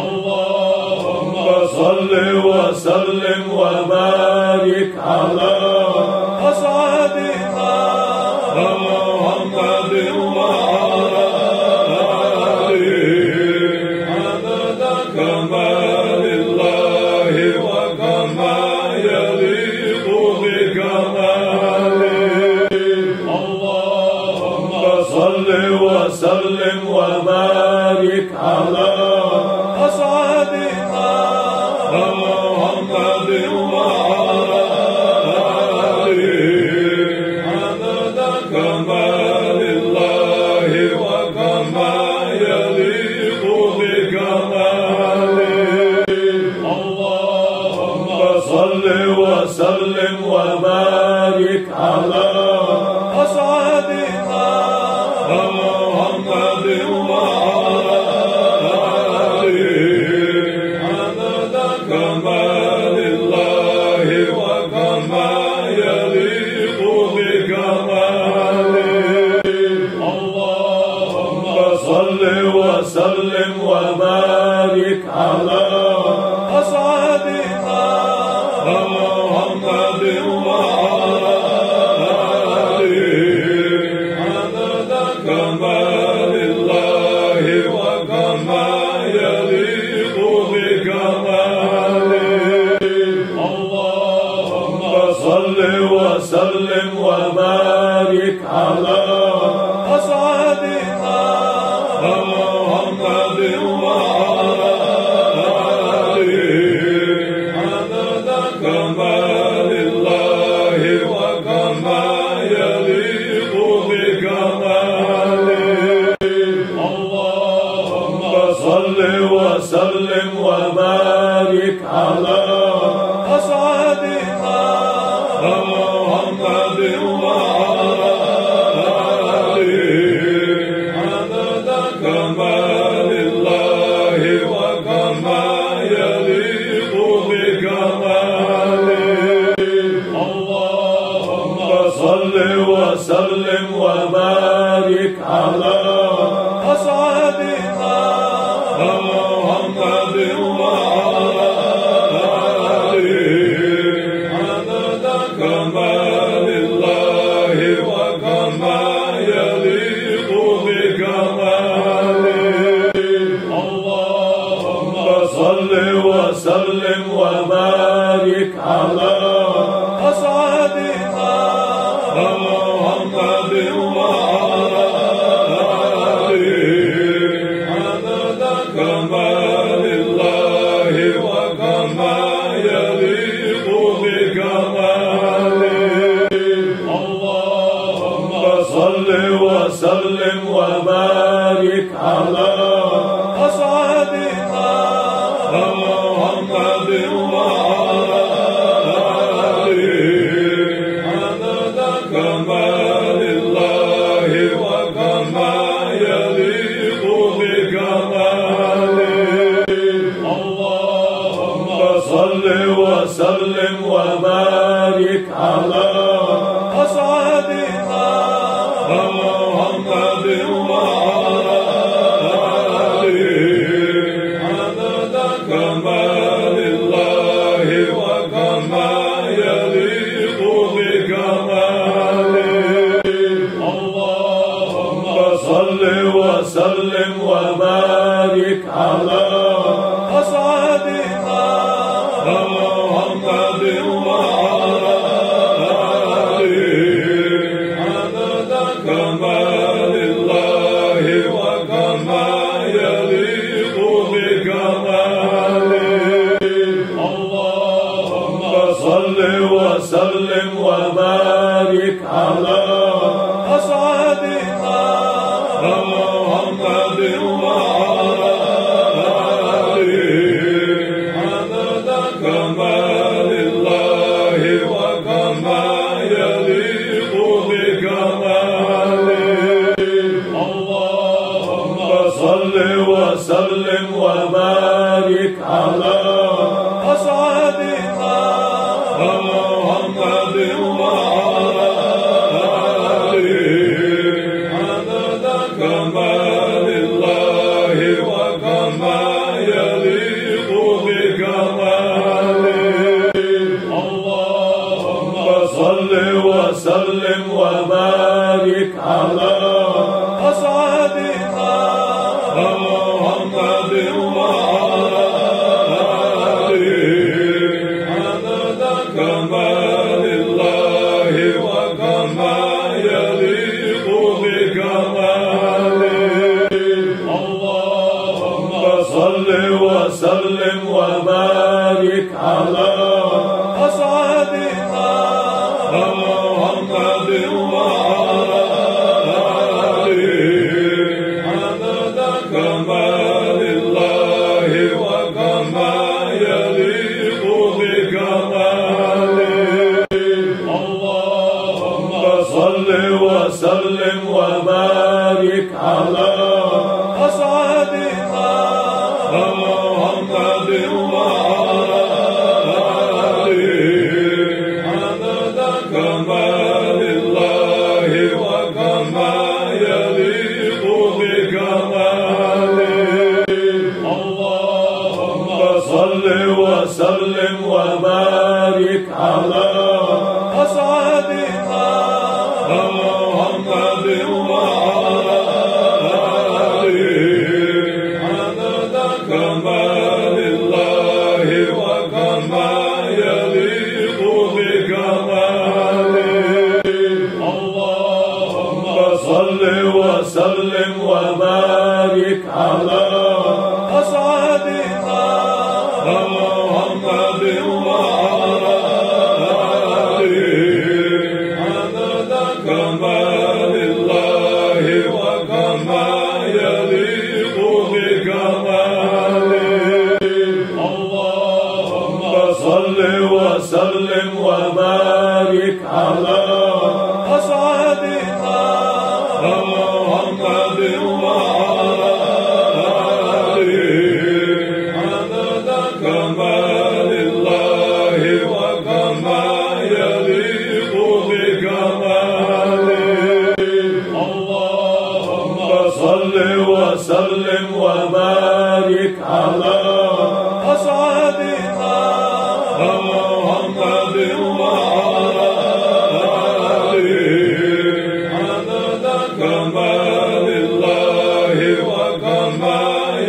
اللهم صل وسلم وبارك على أسعدنا محمد وعلى آله عدد كمال الله وكما يليق بكماله. اللهم صل وسلم وبارك على أسعدنا محمد وعلى آله عدد كمال الله وكما يليق بكماله. اللهم صل وسلم وبارك على أسعدنا محمد وعلى آله عدد كمال الله وكما يليق بكماله. اللهم صل وسلم وبارك على أسعدنا محمد وعلى آله عدد كمال الله وكما يليق بكماله. اللهم صل وسلم وبارك على أسعدنا محمد وعلى آله عدد كمال الله وكما يليق بكماله. اللهم صل وسلم وبارك على أسعدنا محمد وعلى آله عدد كمال الله وكما يليق بكماله. محمد وعلى آله عدد كمال الله وكما يليق بكماله. اللهم صل وسلم وبارك على أسعدنا محمد وعلى آله عدد كمال الله وكما يليق بكماله. اللهم صل وسلم وبارك على أسعدنا محمد وعلى آله عدد كمال الله وكما يليق بكماله. اللهم صل وسلم وبارك على أسعدنا محمد وعلى آله عدد كمال الله وكما يليق بكماله. اللهم صل وسلم وبارك على أسعدنا محمد وعلى آله عدد كمال الله وكما يليق بكماله. اللهم صل وسلم وبارك على أسعدنا محمد وعلى آله عدد كمال الله وكما يليق بكماله. اللهم صل وسلم وبارك على أسعدنا محمد وعلى آله عدد كمال الله وكما يليق بكماله. اللهم صل وسلم وبارك على أسعدنا محمد وعلى آله عدد كمال الله وكما يليق بكماله. اللهم صل وسلم وبارك على أسعدنا محمد وعلى آله عدد كمال الله وكما يليق بكماله. اللهم صل وسلم وبارك على أسعدنا محمد وعلى آله عدد كمال الله وكما يليق بكماله. اللهم صل وسلم وبارك على أسعدنا محمد وعلى آله عدد كمال الله وكما يليق بكماله. اللهم صل وسلم وبارك على أسعدنا محمد وعلى آله عدد كمال الله وكما يليق بكماله. اللهم صل وسلم وبارك على أسعدنا محمد وعلى آله عدد كمال الله وكما يليق بكماله. اللهم صل وسلم وبارك على على أسعدنا محمد وعلى آله عدد كمال الله وكما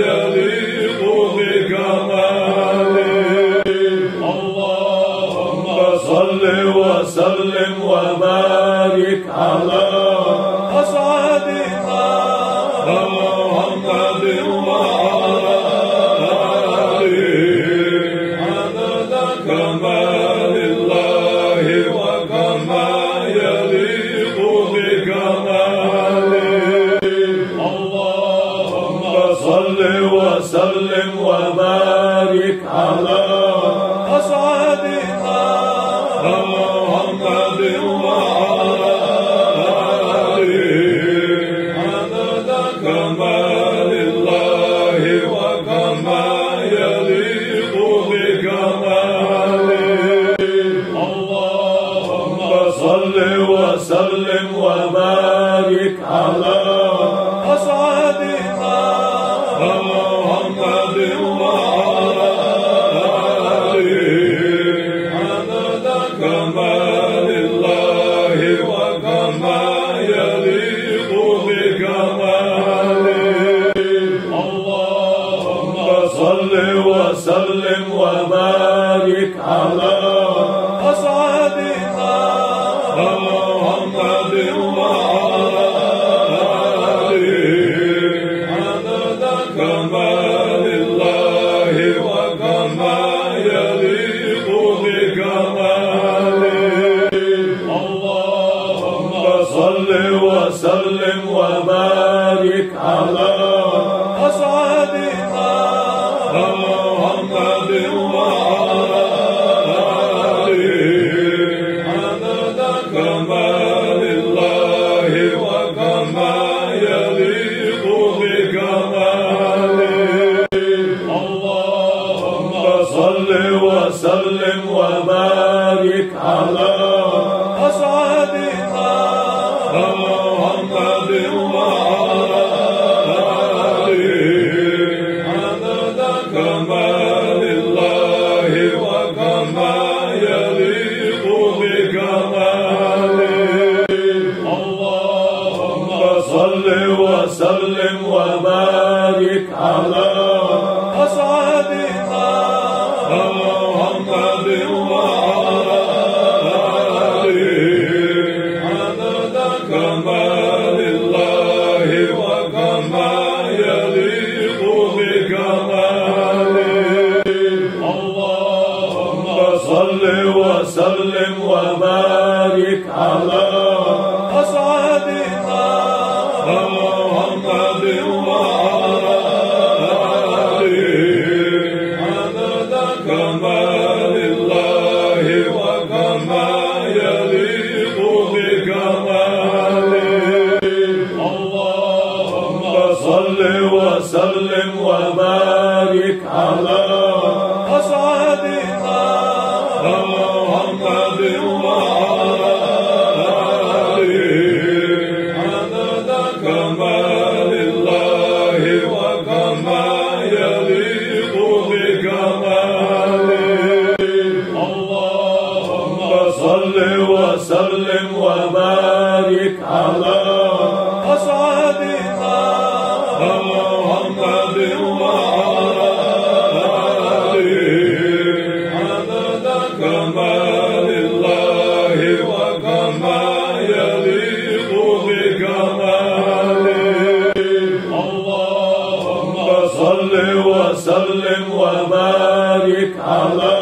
يليق بكماله اللهم صل وسلم وبارك على أسعدنا محمد وعلى آله عدد كمال الله وكما يليق بكماله اللهم صل وسلم وبارك على أسعدنا محمد وعلى آله عدد كمال الله وكما يليق بكماله اللهم صل وسلم وبارك على أسعدنا محمد وعلى آله عدد كمال الله وكما يليق بكماله اللهم صل وسلم وبارك على أسعدنا محمد وعلى آله عدد كمال الله وكما يليق بكماله اللهم صل وسلم وبارك على أسعدنا محمد وعلى آله عدد كمال الله وكما يليق بكماله اللهم صل وسلم وبارك على أسعدنا محمد وعلى آله عدد كمال الله وكما يليق بكماله اللهم صل وسلم وبارك على أسعدنا محمد وعلى آله عدد كمال الله وكما يليق بكماله اللهم صل وسلم وبارك على أسعدنا محمد وعلى آله عدد كمال الله وكما يليق بكماله اللهم صل وسلم وبارك على أسعدنا محمد وعلى آله عدد كمال الله وكما يليق بكماله اللهم صل وسلم وبارك على أسعدنا محمد وعلى آله عدد كمال الله وكما يليق بكماله اللهم صل وسلم وبارك على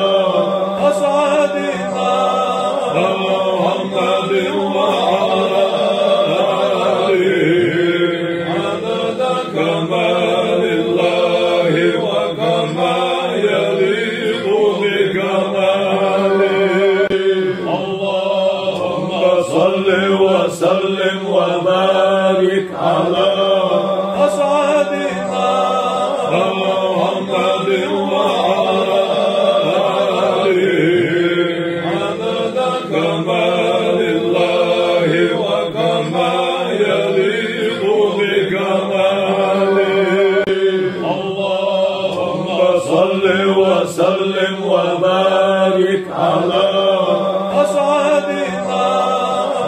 أسعدنا محمد وعلى آله عدد كمال الله وكما يليق بكماله اللهم صل وسلم وبارك على أسعدنا محمد وعلى صل وسلم وبارك على أسعدنا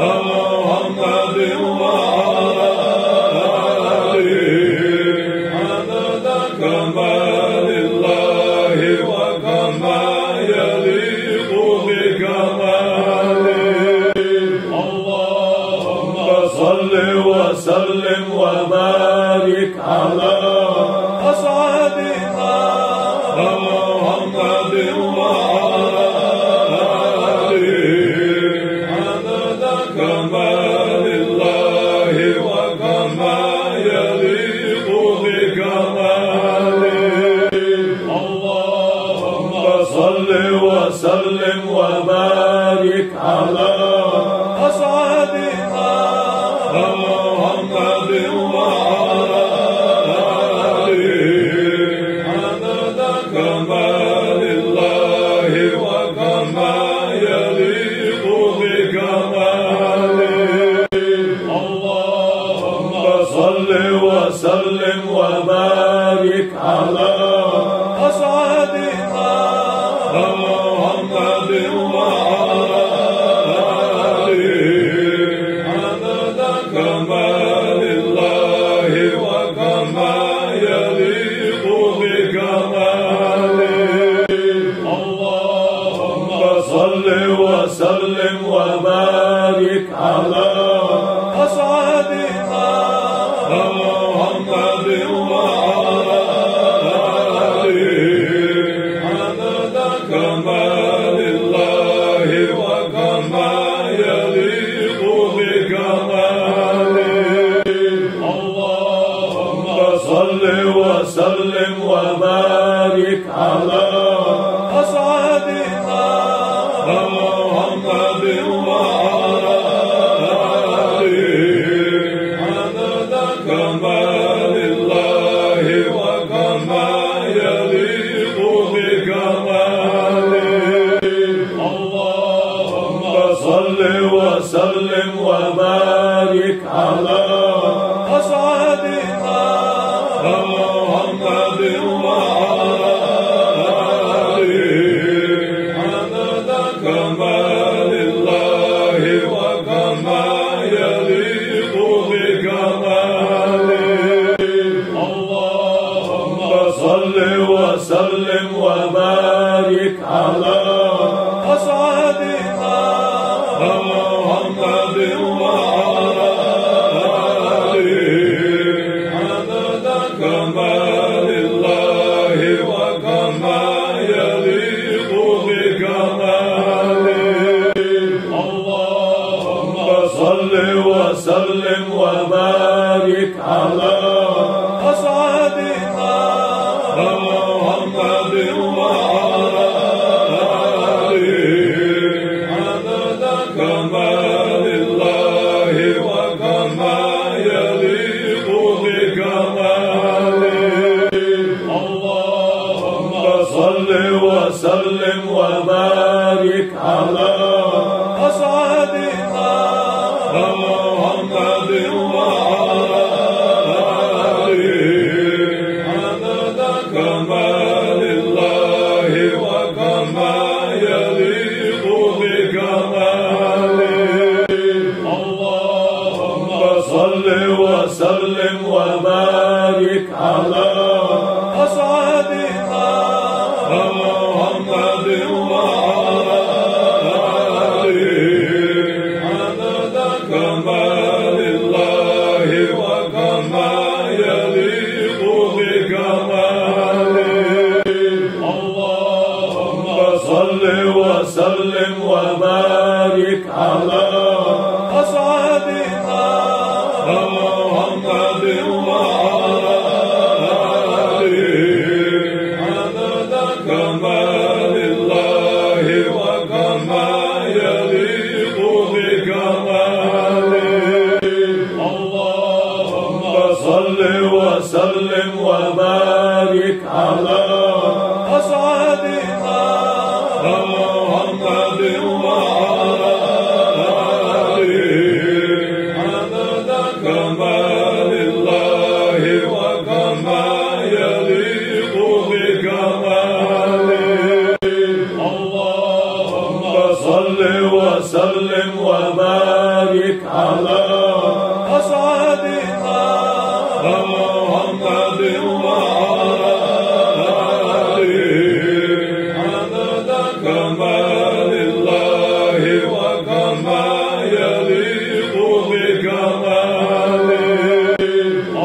محمد وعلى آله عدد كمال الله وكما يليق بكماله اللهم صل وسلم وبارك على أسعدنا محمد وعلى آله عدد كمال الله وكما يليق بكماله اللهم صل وسلم وبارك على أسعدنا محمد وعلى آله عدد كمال الله وكما يليق بكماله اللهم صل وسلم وبارك على أسعدنا محمد وعلى آله عدد كمال الله وكما يليق بكماله اللهم صل وسلم وبارك على أسعدنا محمد وعلى آله عدد كمال الله وكما يليق بكماله اللهم صل وسلم وبارك على أسعدنا محمد وعلى آله عدد كمال الله وكما يليق بكماله اللهم صل وسلم وبارك على أسعدنا محمد وعلى آله عدد كمال الله وكما يليق بكماله اللهم صل وسلم وبارك على أسعدنا محمد وعلى آله عدد كمال الله وكما يليق بكماله اللهم صل وسلم وبارك على أسعدنا محمد وعلى آله عدد كمال الله وكما يليق بكماله اللهم صل وسلم وبارك على أسعدنا محمد وعلى آله عدد كمال الله وكما يليق بكماله اللهم صل وسلم وبارك على أسعدنا محمد وعلى وسلم وبارك على أسعدنا محمد وعلى آله عدد كمال الله وكما يليق بكماله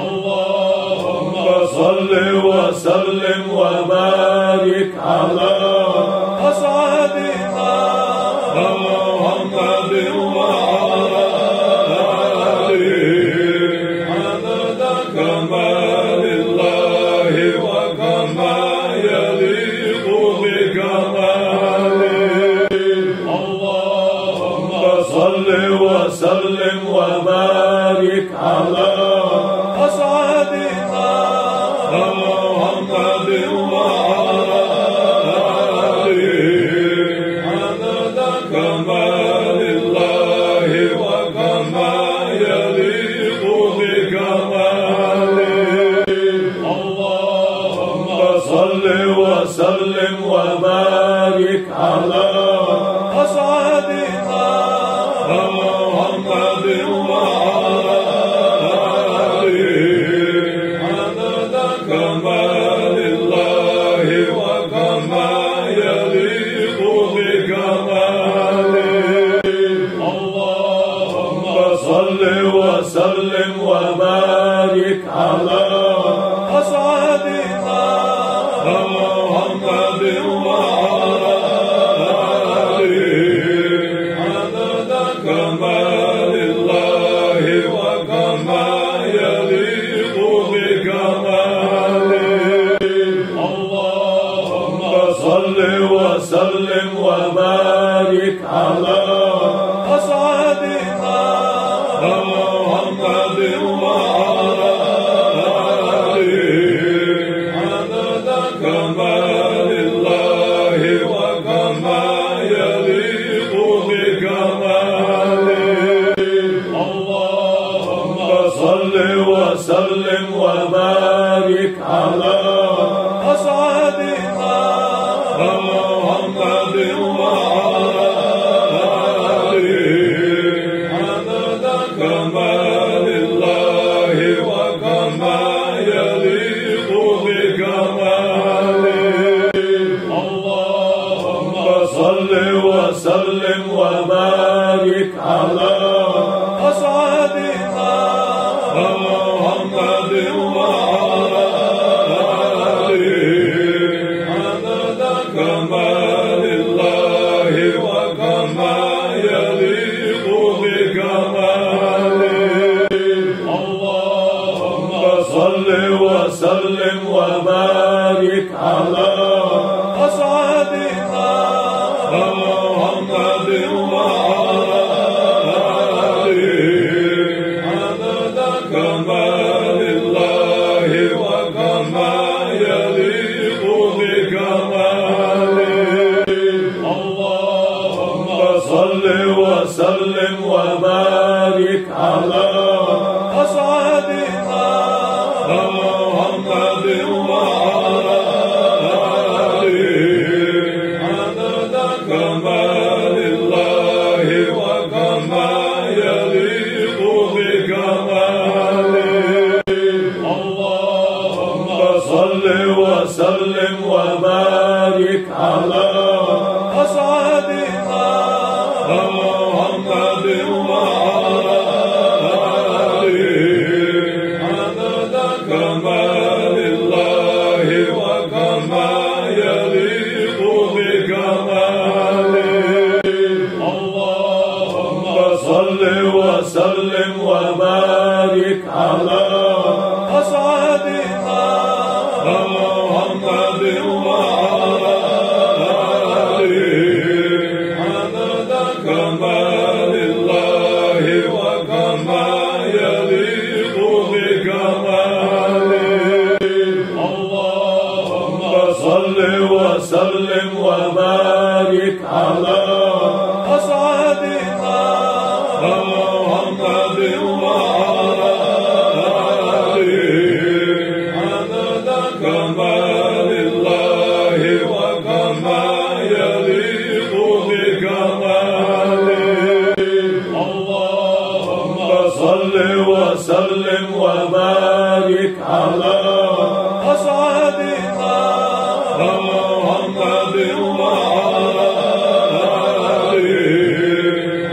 اللهم صل وسلم وبارك على أسعدنا محمد وعلى آله عدد كمال الله وكما يليق بكماله اللهم صل وسلم وبارك على أسعدنا محمد وعلى آله عدد كمال الله وكما يليق بكماله اللهم صل وسلم وبارك على أسعدنا محمد وعلى آله عدد كمال الله وكما يليق بكماله اللهم صل وسلم وبارك على أسعدنا محمد وعلى آله عدد كمال الله وكما يليق بكماله اللهم صل وسلم وبارك على أسعدنا محمد وعلى آله عدد كمال الله وكما يليق بكماله اللهم صل وسلم وبارك على أسعدنا محمد وعلى آله عدد كمال الله وكما يليق بكماله اللهم صل وسلم وبارك على أسعدنا محمد وعلى آله عدد كمال الله وكما يليق بكماله اللهم صل وسلم وبارك على أسعدنا محمد وعلى آله عدد كمال الله وكما يليق بكماله اللهم صل وسلم وبارك على أسعدنا محمد وعلى آله عدد كمال الله وكما يليق بكماله اللهم صل وسلم وبارك على أسعدنا محمد وعلى آله عدد كمال الله وكما يليق بكماله اللهم صل وسلم وبارك على أسعدنا محمد وعلى آله عدد كمال الله وكما يليق بكماله اللهم صل وسلم وبارك على أسعدنا محمد وعلى آله عدد كمال الله وكما يليق بكماله على أسعدنا محمد وعلى آله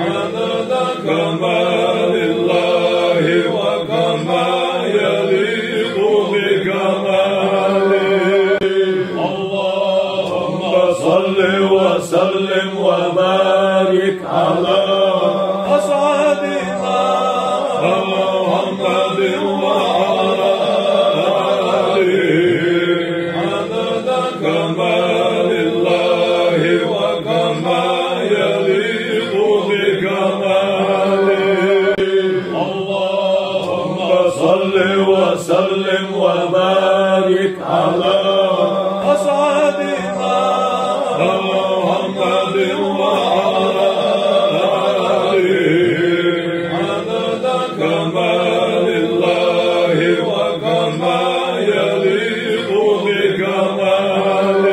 عدد كمال الله وكما يليق بكماله اللهم صل وسلم وبارك على أسعدنا محمد وعلى آله عدد كمال الله وكما يليق بكماله اللهم صل وسلم وبارك على أسعدنا محمد وعلى آله عدد كمال الله وكما يليق بكماله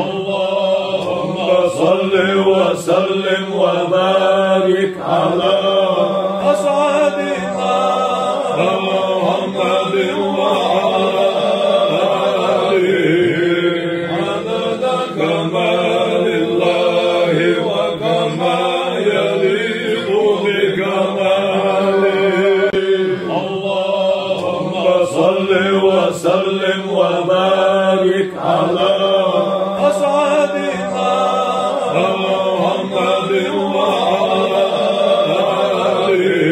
اللهم صل وسلم وبارك على أسعدنا محمد وعلى آله عدد كمال الله وكما يليق بكماله اللهم صل وسلم وبارك على أسعدنا محمد وعلى آله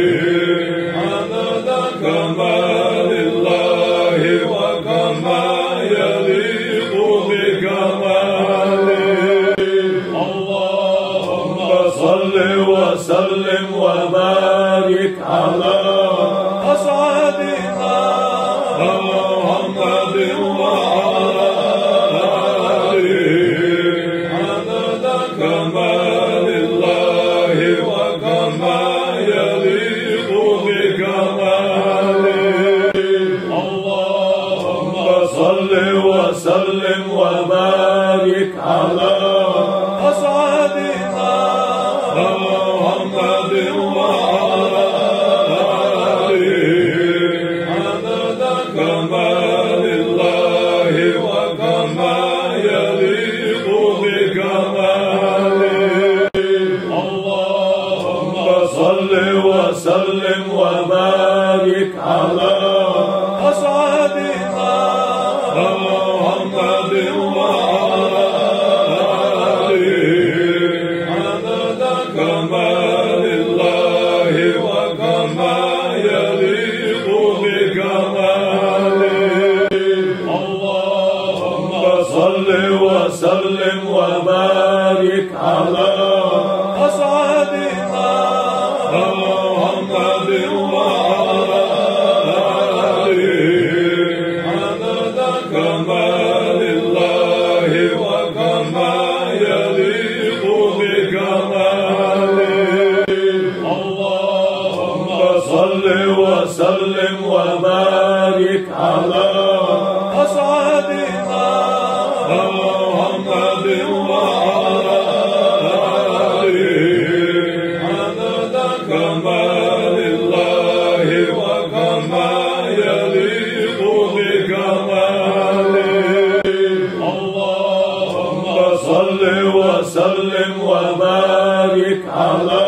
عدد كمال الله وكما يليق بكماله اللهم صل وسلم وبارك على أسعدنا محمد وعلى آله عدد كمال الله وكما يليق بكماله اللهم صل وسلم وبارك على أسعدنا محمد وعلى آله عدد كمال الله وكما يليق بكماله اللهم صل وسلم وبارك على أسعدنا محمد وعلى آله عدد كمال الله وكما يليق بكماله اللهم صل وسلم وبارك على أسعدنا محمد وعلى آله عدد كمال الله وكما يليق بكماله اللهم صل وسلم وبارك على أسعدنا محمد وعلى آله عدد كمال الله وكما يليق بكماله اللهم صل وسلم وبارك على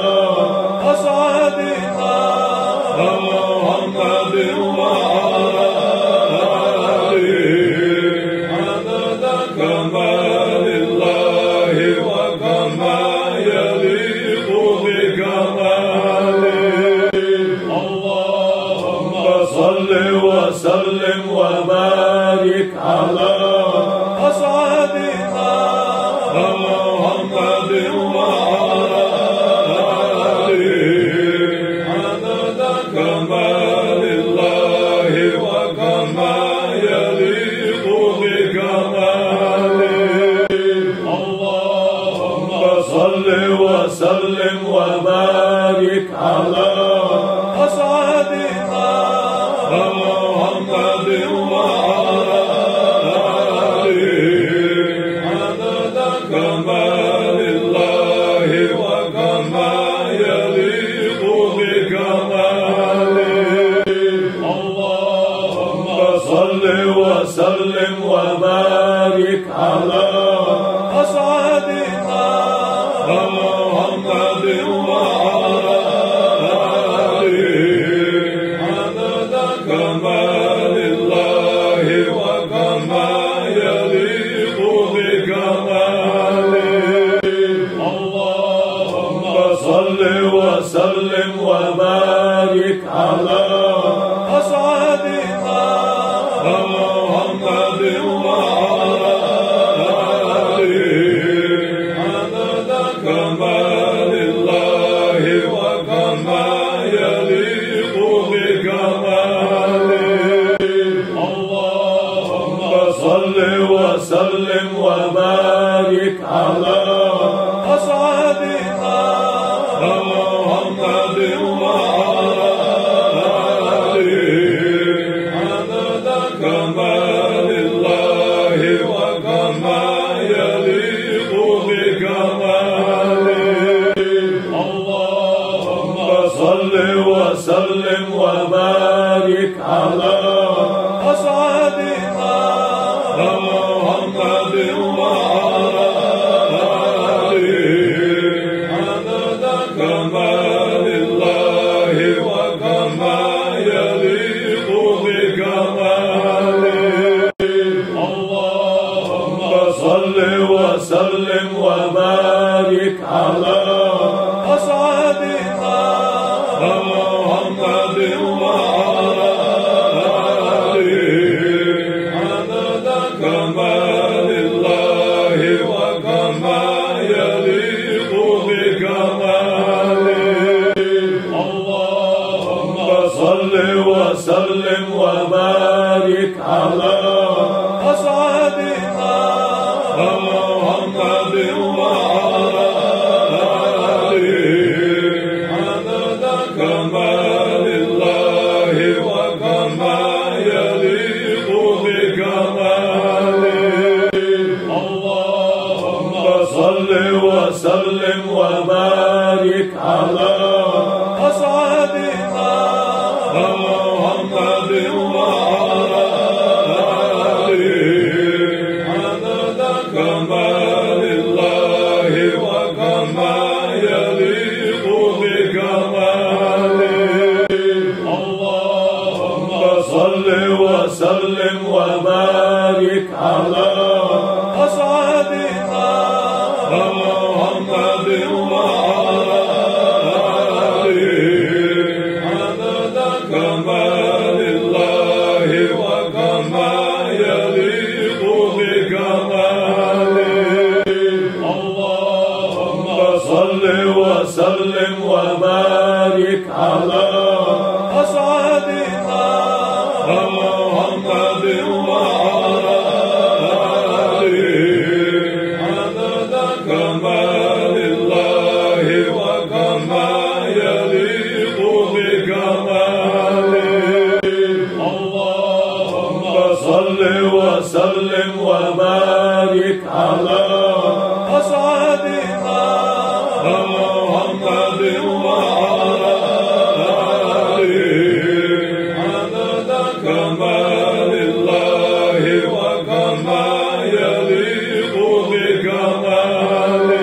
أسعدنا محمد وعلى آله عدد كمال الله وكما يليق بكماله اللهم صل وسلم وبارك على أسعدنا محمد وعلى آله عدد كمال الله وكما يليق بكماله اللهم صل وسلم وبارك على أسعدنا محمد وعلى آله عدد كمال الله وكما يليق بكماله على أسعدنا محمد وعلى آله عدد كمال الله وكما يليق بكماله اللهم صل وسلم وبارك على أسعدنا محمد وعلى آله عدد كمال الله وكما يليق بكماله اللهم صل وسلم وبارك على أسعدنا محمد وعلى آله عدد كمال الله وكما يليق بكماله اللهم صل وسلم وبارك على أسعدنا محمد وعلى آله عدد كمال الله وكما يليق بكماله اللهم صل وسلم وبارك على أسعدنا محمد وعلى آله عدد كمال الله وكما يليق بكماله اللهم صل وسلم وبارك على أسعدنا محمد وعلى آله عدد كمال الله وكما يليق بكماله اللهم صل وسلم وبارك على أسعدنا محمد وعلى آله عدد كمال الله وكما يليق بكماله اللهم صل وسلم وبارك على أسعدنا محمد وعلى آله عدد كمال الله وكما يليق بكماله اللهم صل وسلم وبارك على أسعدنا محمد وعلى آله عدد كمال الله وكما يليق بكماله اللهم صل وسلم وبارك على أسعدنا محمد وعلى آله عدد كمال الله وكما يليق بكماله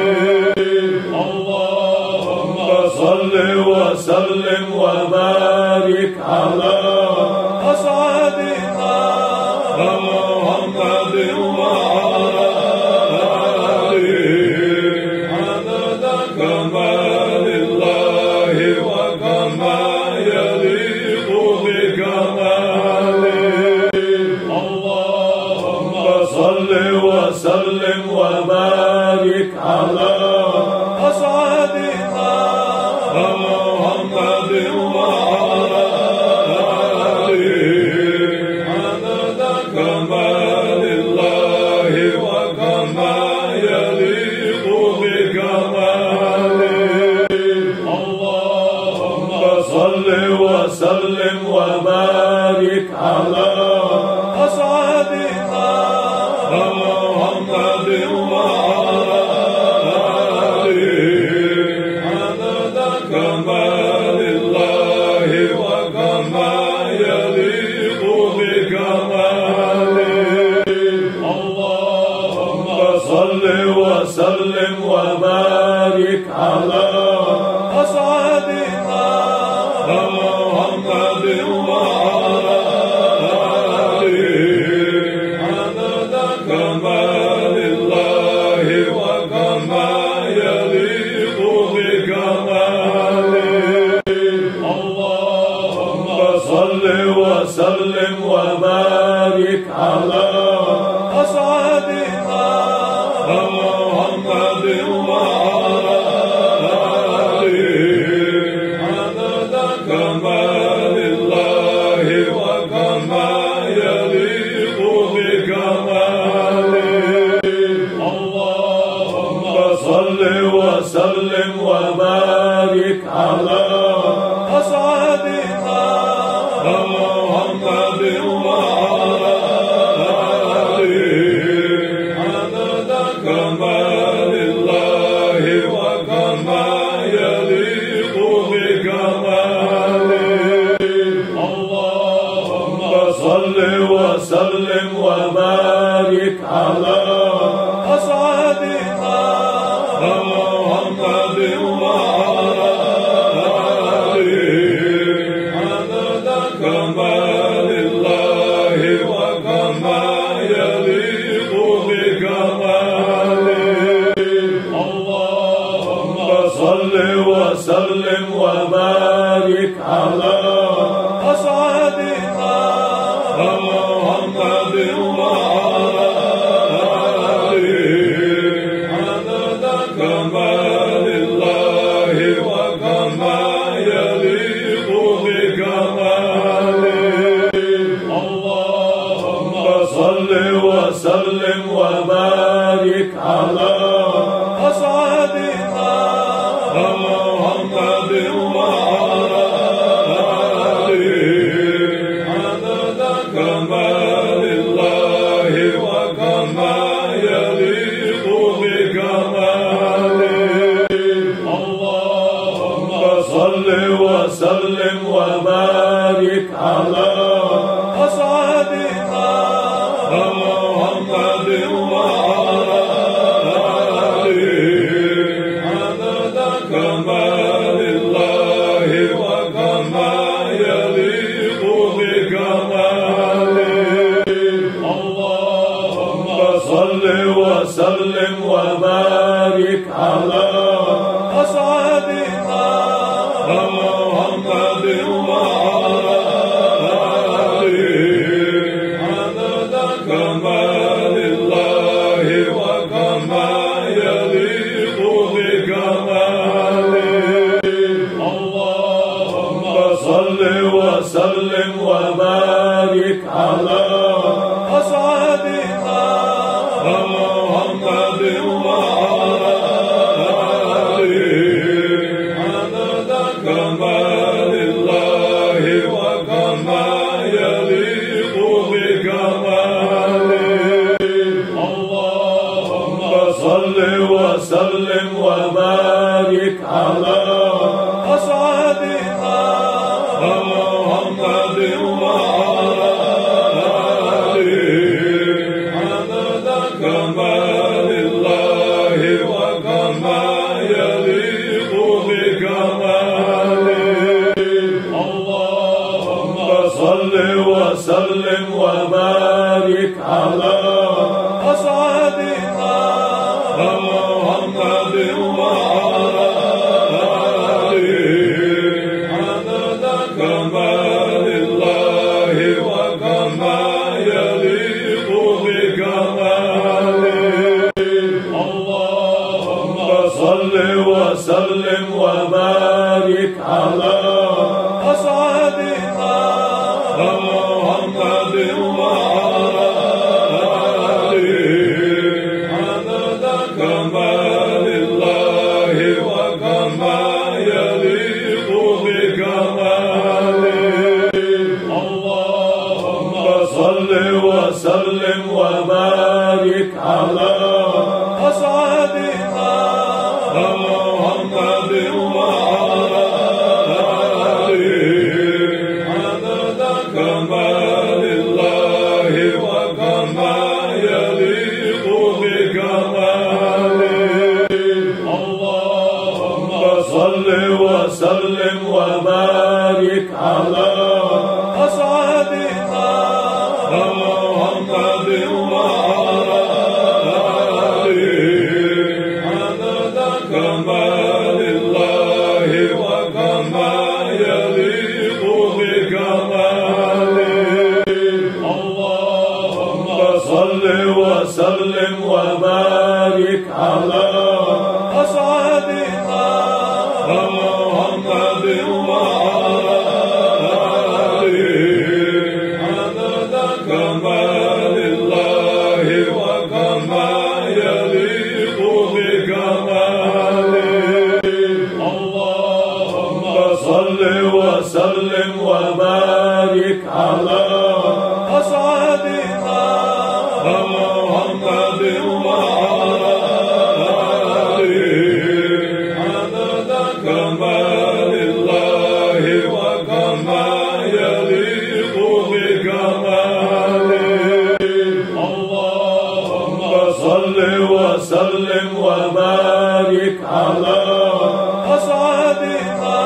اللهم صل وسلم وبارك على أسعدنا محمد وعلى آله عدد كمال الله وكما يليق بكماله اللهم صل وسلم وبارك على أسعدنا محمد وعلى آله عدد كمال الله وكما يليق بكماله اللهم صل وسلم وبارك على أسعدنا محمد وعلى آله عدد كمال صل وسلم وبارك على أسعدنا محمد وعلى آله عدد كمال الله وكما يليق بكماله. اللهم صل وسلم وبارك على أسعدنا محمد وعلى آله عدد كمال الله وكما يليق بكماله. اللهم صل وسلم وبارك على أسعدنا محمد وعلى آله عدد كمال الله وكما يليق بكماله. اللهم صل وسلم وبارك على أسعدنا محمد وعلى آله عدد كمال الله وكما يليق بكماله. اللهم صل وسلم وبارك على أسعدنا محمد وعلى آله عدد كمال الله وكما يليق بكماله. اللهم صل وسلم وبارك على أسعدنا محمد وعلى آله عدد كمال الله وكما يليق بكماله. اللهم صل وسلم وبارك على أسعدنا محمد وعلى آله عدد كمال الله وكما يليق بكماله. اللهم صل وسلم وبارك على أسعدنا محمد وعلى آله عدد كمال الله وكما يليق بكماله. اللهم صل وسلم وبارك على أسعدنا محمد وعلى آله عدد كمال الله وكما يليق بكماله. اللهم صل وسلم وبارك على أسعدنا محمد وعلى آله عدد كمال الله وكما يليق بكماله. اللهم صل وسلم وبارك على أسعدنا محمد وعلى آله عدد كمال وبارك على أسعدنا محمد وعلى آله عدد كمال الله وكما يليق بكماله اللهم صل وسلم وبارك على أسعدنا محمد وعلى آله عدد كمال الله وكما يليق بكماله اللهم صل وسلم وبارك على أسعدنا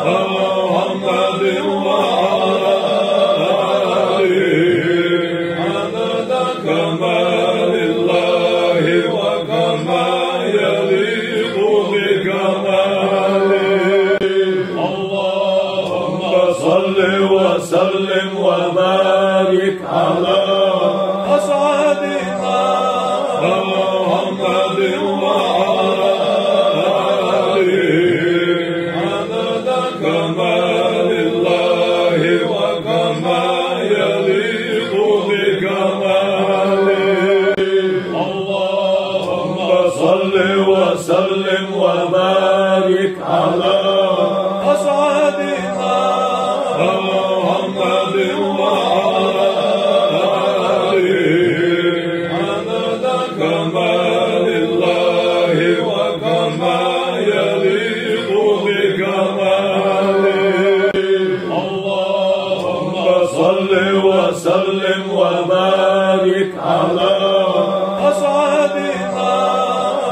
محمد وعلى آله عدد كمال الله وكما يليق بكماله اللهم صل وسلم وبارك على أسعدنا محمد وعلى آله عدد كمال الله وكما يليق بكماله اللهم صل وسلم وبارك على أسعدنا محمد وعلى آله عدد كمال الله وكما يليق بكماله اللهم صل وسلم وبارك على أسعدنا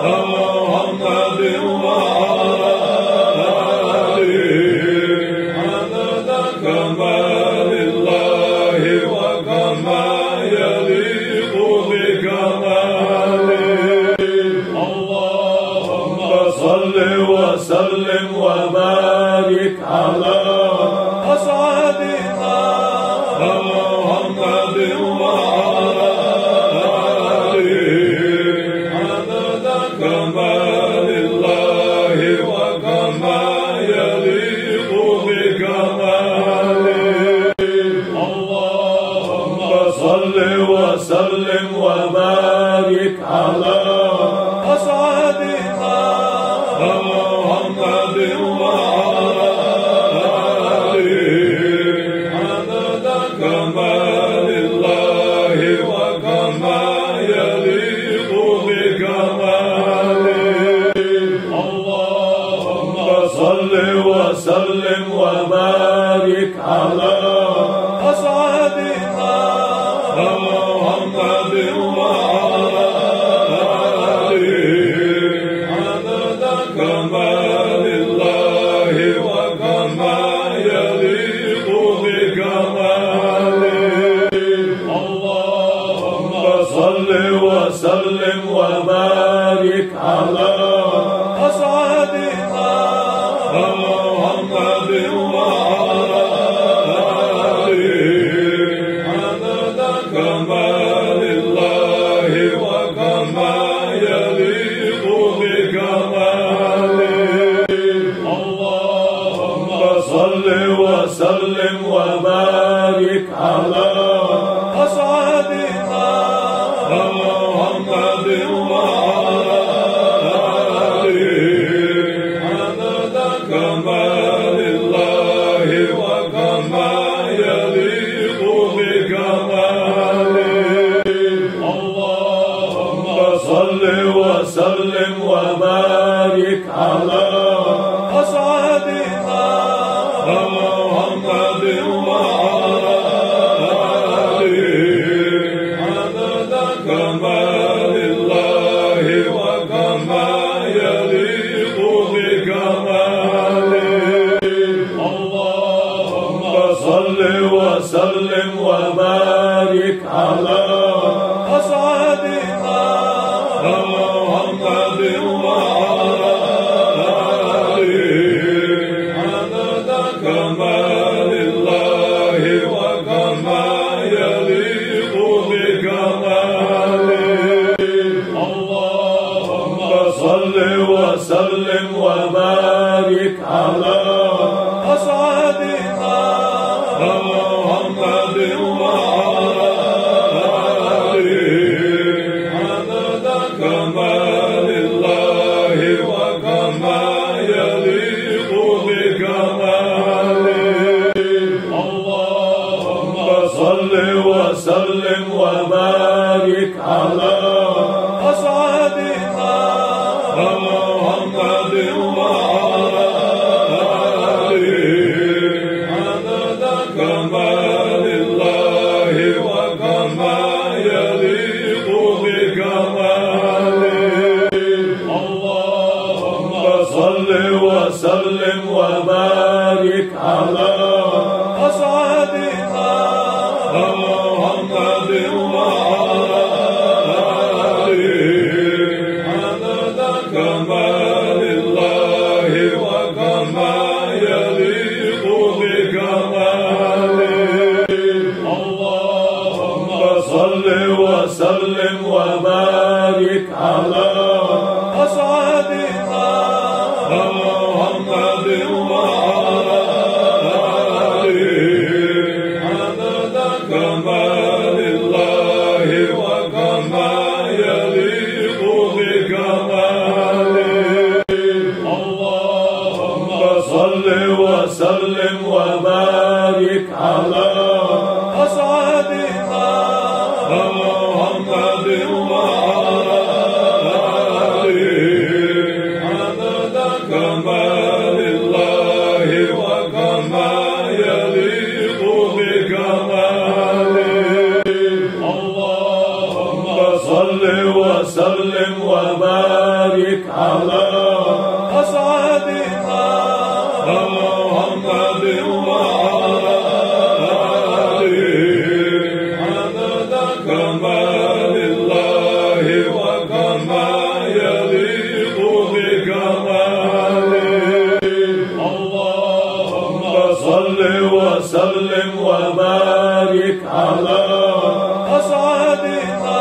محمد وعلى آله عدد كمال الله وكما يليق بكماله اللهم صل وسلم وبارك على أسعدنا محمد وعلى آله عدد كمال الله وكما يليق بكماله اللهم صل وسلم وبارك على أسعدنا محمد وعلى آله عدد كمال الله وكما يليق بكماله اللهم صل وسلم وبارك على أسعدنا محمد وعلى آله عدد كمال الله وكما يليق بكماله اللهم صل وسلم وبارك على أسعدنا محمد وعلى آله عدد كمال الله وكما يليق بكماله اللهم صل وسلم وبارك على أسعدنا محمد وعلى آله عدد كمال الله وكما يليق بكماله اللهم صل وسلم وبارك على أسعدنا محمد وعلى آله عدد كمال الله وكما يليق بكماله اللهم صل وسلم وبارك على أسعدنا محمد وعلى وسلم وبارك على أسعدنا محمد وعلى آله عدد كمال الله وكما يليق بكماله. اللهم صل وسلم وبارك على أسعدنا محمد وعلى آله عدد كمال الله وكما يليق بكماله. اللهم صل وسلم وبارك على أسعدنا محمد وعلى آله عدد كمال الله وكما يليق بكماله. اللهم صل وسلم وبارك على أسعدنا محمد وعلى آله عدد كمال الله وكما يليق بكماله. اللهم صل وسلم وبارك على أسعدنا محمد وعلى آله عدد كمال الله وكما يليق بكماله. اللهم صل وسلم وبارك على أسعدنا محمد وعلى آله عدد كمال الله وكما يليق بكماله. اللهم صل وسلم وبارك على أسعدنا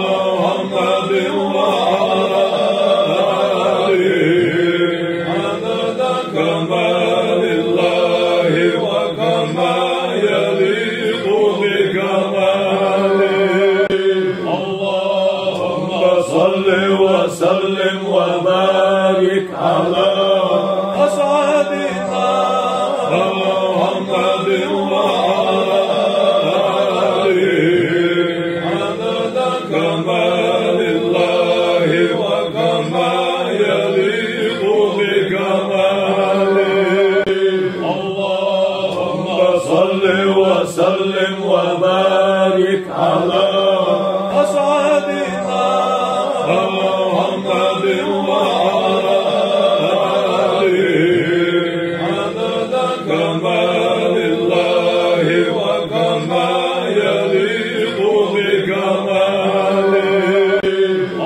محمد وعلى آله عدد كمال الله وكما يليق بكماله. اللهم صل وسلم وبارك على أسعدنا محمد وعلى آله عدد كمال الله وكما يليق بكماله. اللهم صل وسلم وبارك على أسعدنا محمد وعلى آله عدد كمال الله وكما يليق بكماله.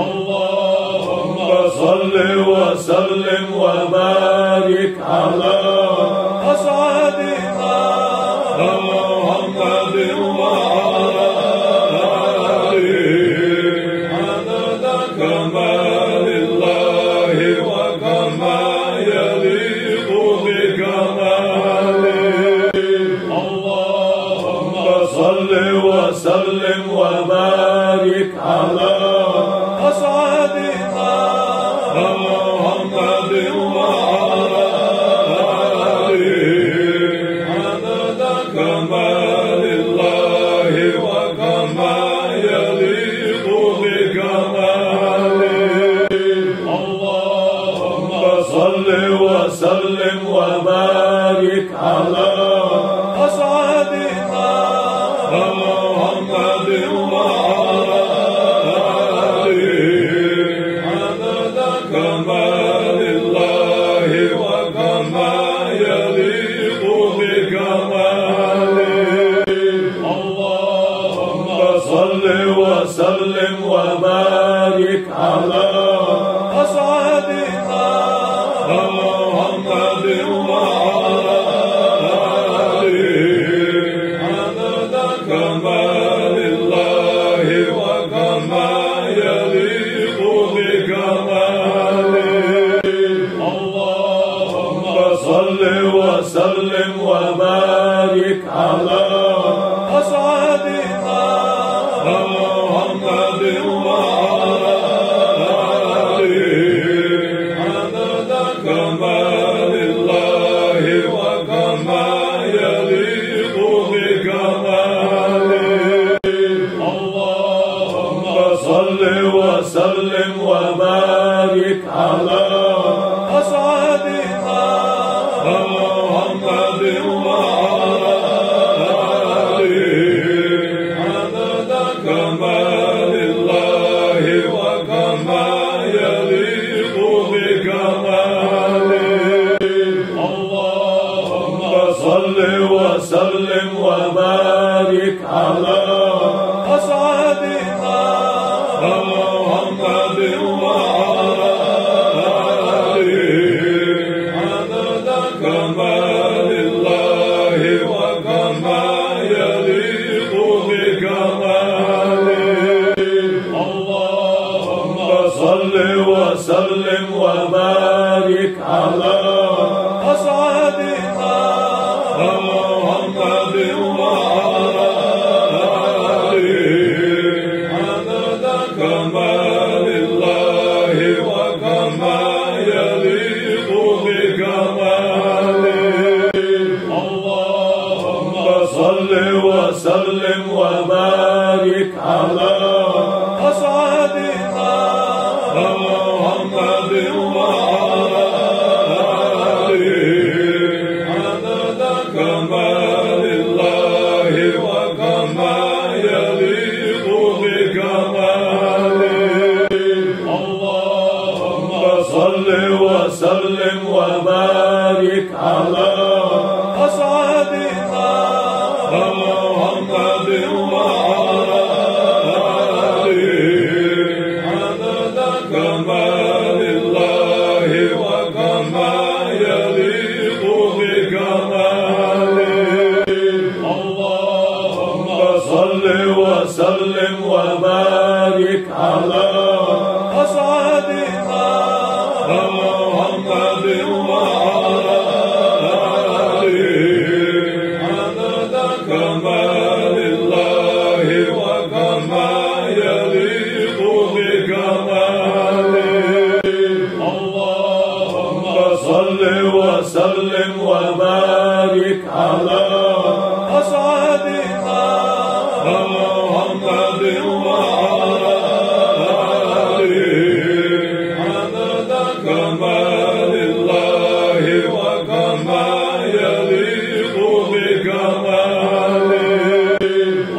اللهم صل وسلم وبارك على أسعدنا محمد وعلى آله عدد كمال الله وكما يليق بكماله. اللهم صل وسلم وبارك على أسعدنا محمد وعلى آله عدد كمال الله وكما يليق بكماله. اللهم صل وسلم وبارك على أسعدنا محمد وعلى آله عدد كمال الله وكما يليق بكماله. اللهم صل وسلم وبارك على أسعدنا محمد وعلى آله عدد كمال الله وكما يليق بكماله. وسلم وبارك على أسعدنا محمد وعلى آله عدد كمال الله وكما يليق بكماله اللهم صل وسلم وبارك على أسعدنا محمد وعلى آله عدد كمال الله وكما يليق بكماله اللهم صل وسلم وبارك على أسعدنا محمد وعلى آله عدد كمال الله وكما يليق بكماله اللهم صل وسلم وبارك على أسعدنا محمد وعلى آله عدد كمال الله وكما يليق بكماله اللهم صل وسلم وبارك على أسعدنا محمد وعلى آله عدد كمال الله وكما يليق بكماله اللهم صل وسلم وبارك على أسعدنا محمد وعلى آله عدد كمال الله وكما يليق بكماله اللهم صل وسلم وبارك على أسعدنا محمد وعلى آله عدد كمال الله وكما يليق بكماله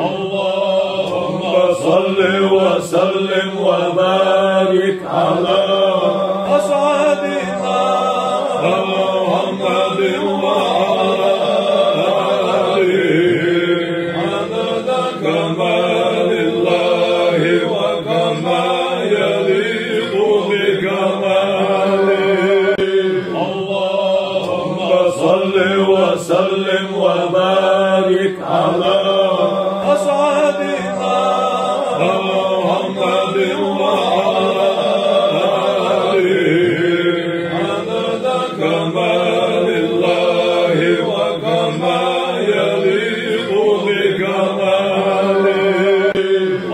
اللهم صل وسلم وبارك على أسعدنا محمد وعلى آله عدد كمال الله وكما يليق بكماله اللهم صل وسلم وبارك على أسعدنا محمد وعلى آله عدد كمال الله وكما يليق بكماله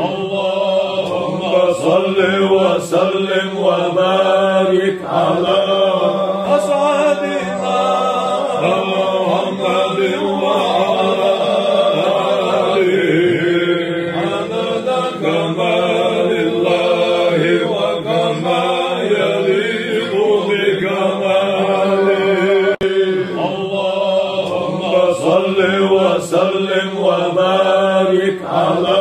اللهم صل وسلم وبارك على أسعدنا محمد وعلى آله عدد كمال الله وكما يليق بكماله اللهم صل وسلم وبارك على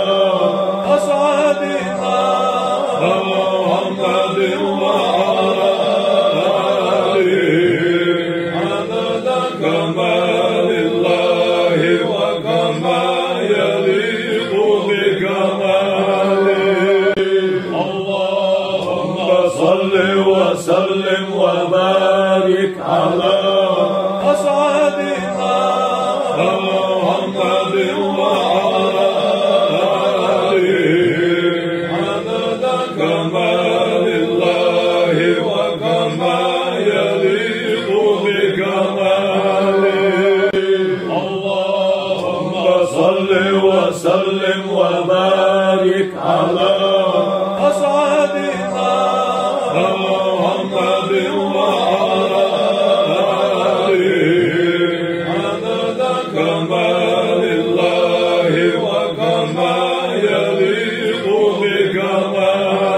أسعدنا محمد وعلى آله عدد كمال الله وكما يليق بكماله اللهم صل وسلم وبارك على أسعدنا محمد وعلى آله عدد كمال الله وكما يليق بكماله اللهم صل وسلم وبارك على أسعدنا محمد وعلى آله عدد كمال الله وكما يليق بكماله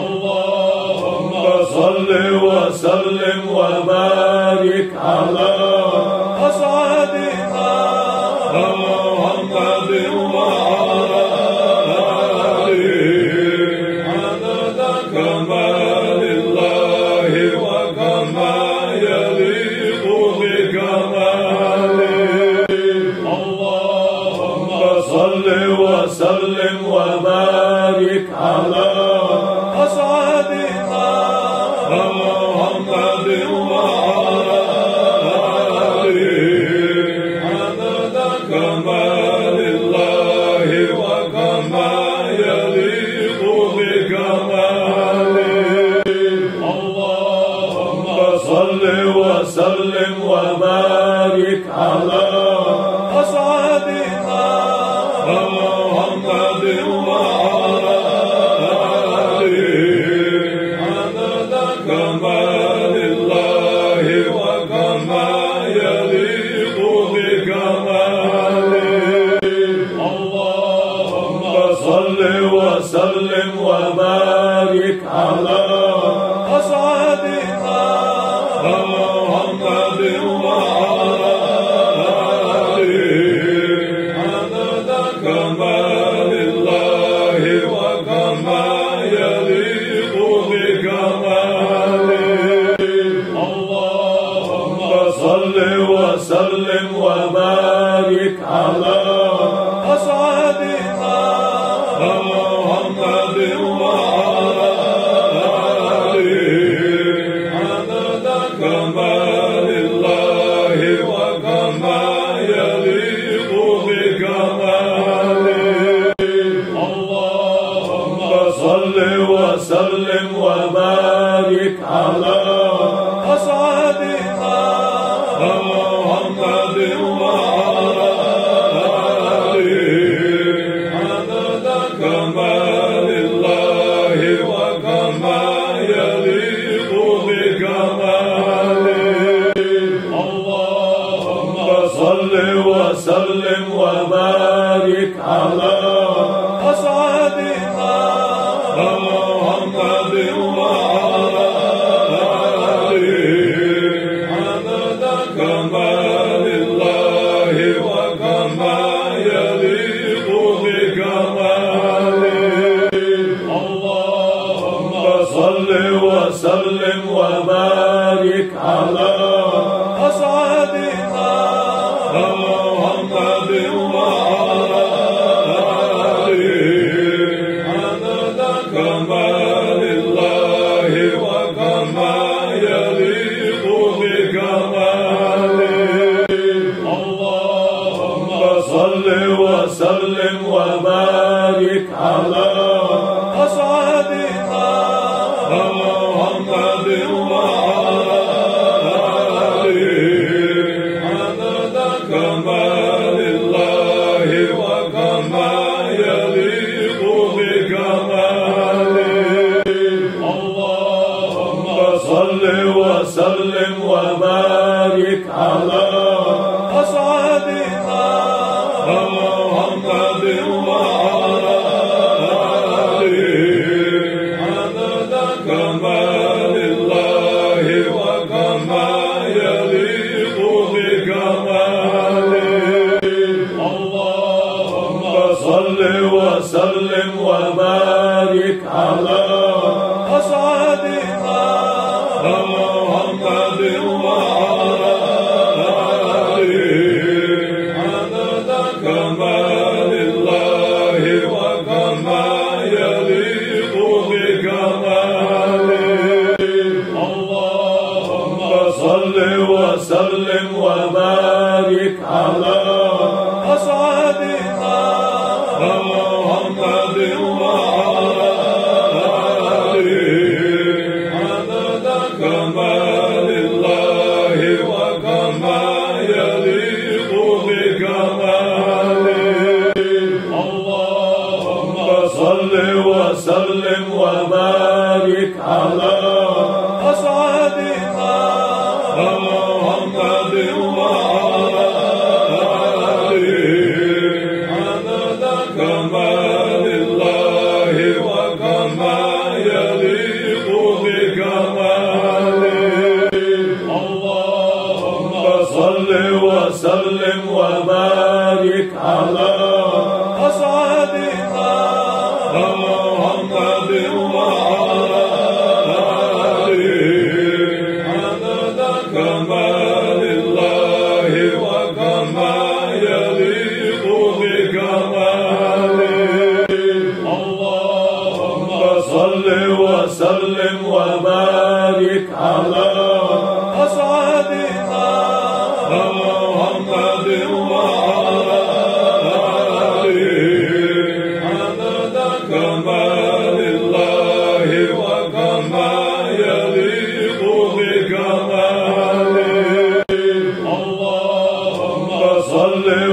اللهم صل وسلم وبارك على أسعدنا محمد وعلى آله عدد كمال الله وكما يليق بكماله وسلم وبارك على أسعدنا محمد وعلى آله عدد كمال الله وكما يليق بكماله. اللهم صل وسلم وبارك على أسعدنا محمد وعلى آله عدد كمال الله وكما يليق بكماله. اللهم صل وسلم وبارك على أسعدنا محمد وعلى آله عدد كمال الله وكما يليق بكماله. اللهم صل وسلم وبارك على أسعدنا محمد وعلى آله عدد كمال الله وكما يليق بكماله. اللهم صل وسلم وبارك على أسعدنا محمد وعلى آله عدد كمال الله وكما يليق بكماله. اللهم صل وسلم وبارك على أسعدنا محمد وعلى آله عدد كمال الله وكما يليق بكماله. اللهم صل وسلم وبارك على أسعدنا محمد وعلى آله عدد كمال الله وكما يليق بكماله. اللهم صل وسلم وبارك على أسعدنا محمد وعلى آله عدد كمال الله وكما يليق بكماله. اللهم صل وسلم وبارك على أسعدنا محمد وعلى آله عدد كمال الله وكما يليق بكماله. اللهم صل وسلم وبارك على أسعدنا محمد وعلى آله عدد كمال الله وكما يليق بكماله. اللهم صل وسلم وبارك على أسعدنا محمد وعلى آله عدد كمال الله وكما يليق بكماله. اللهم صل وسلم وبارك على أسعدنا محمد وعلى آله عدد كمال الله وكما يليق بكماله. اللهم صل وسلم وبارك على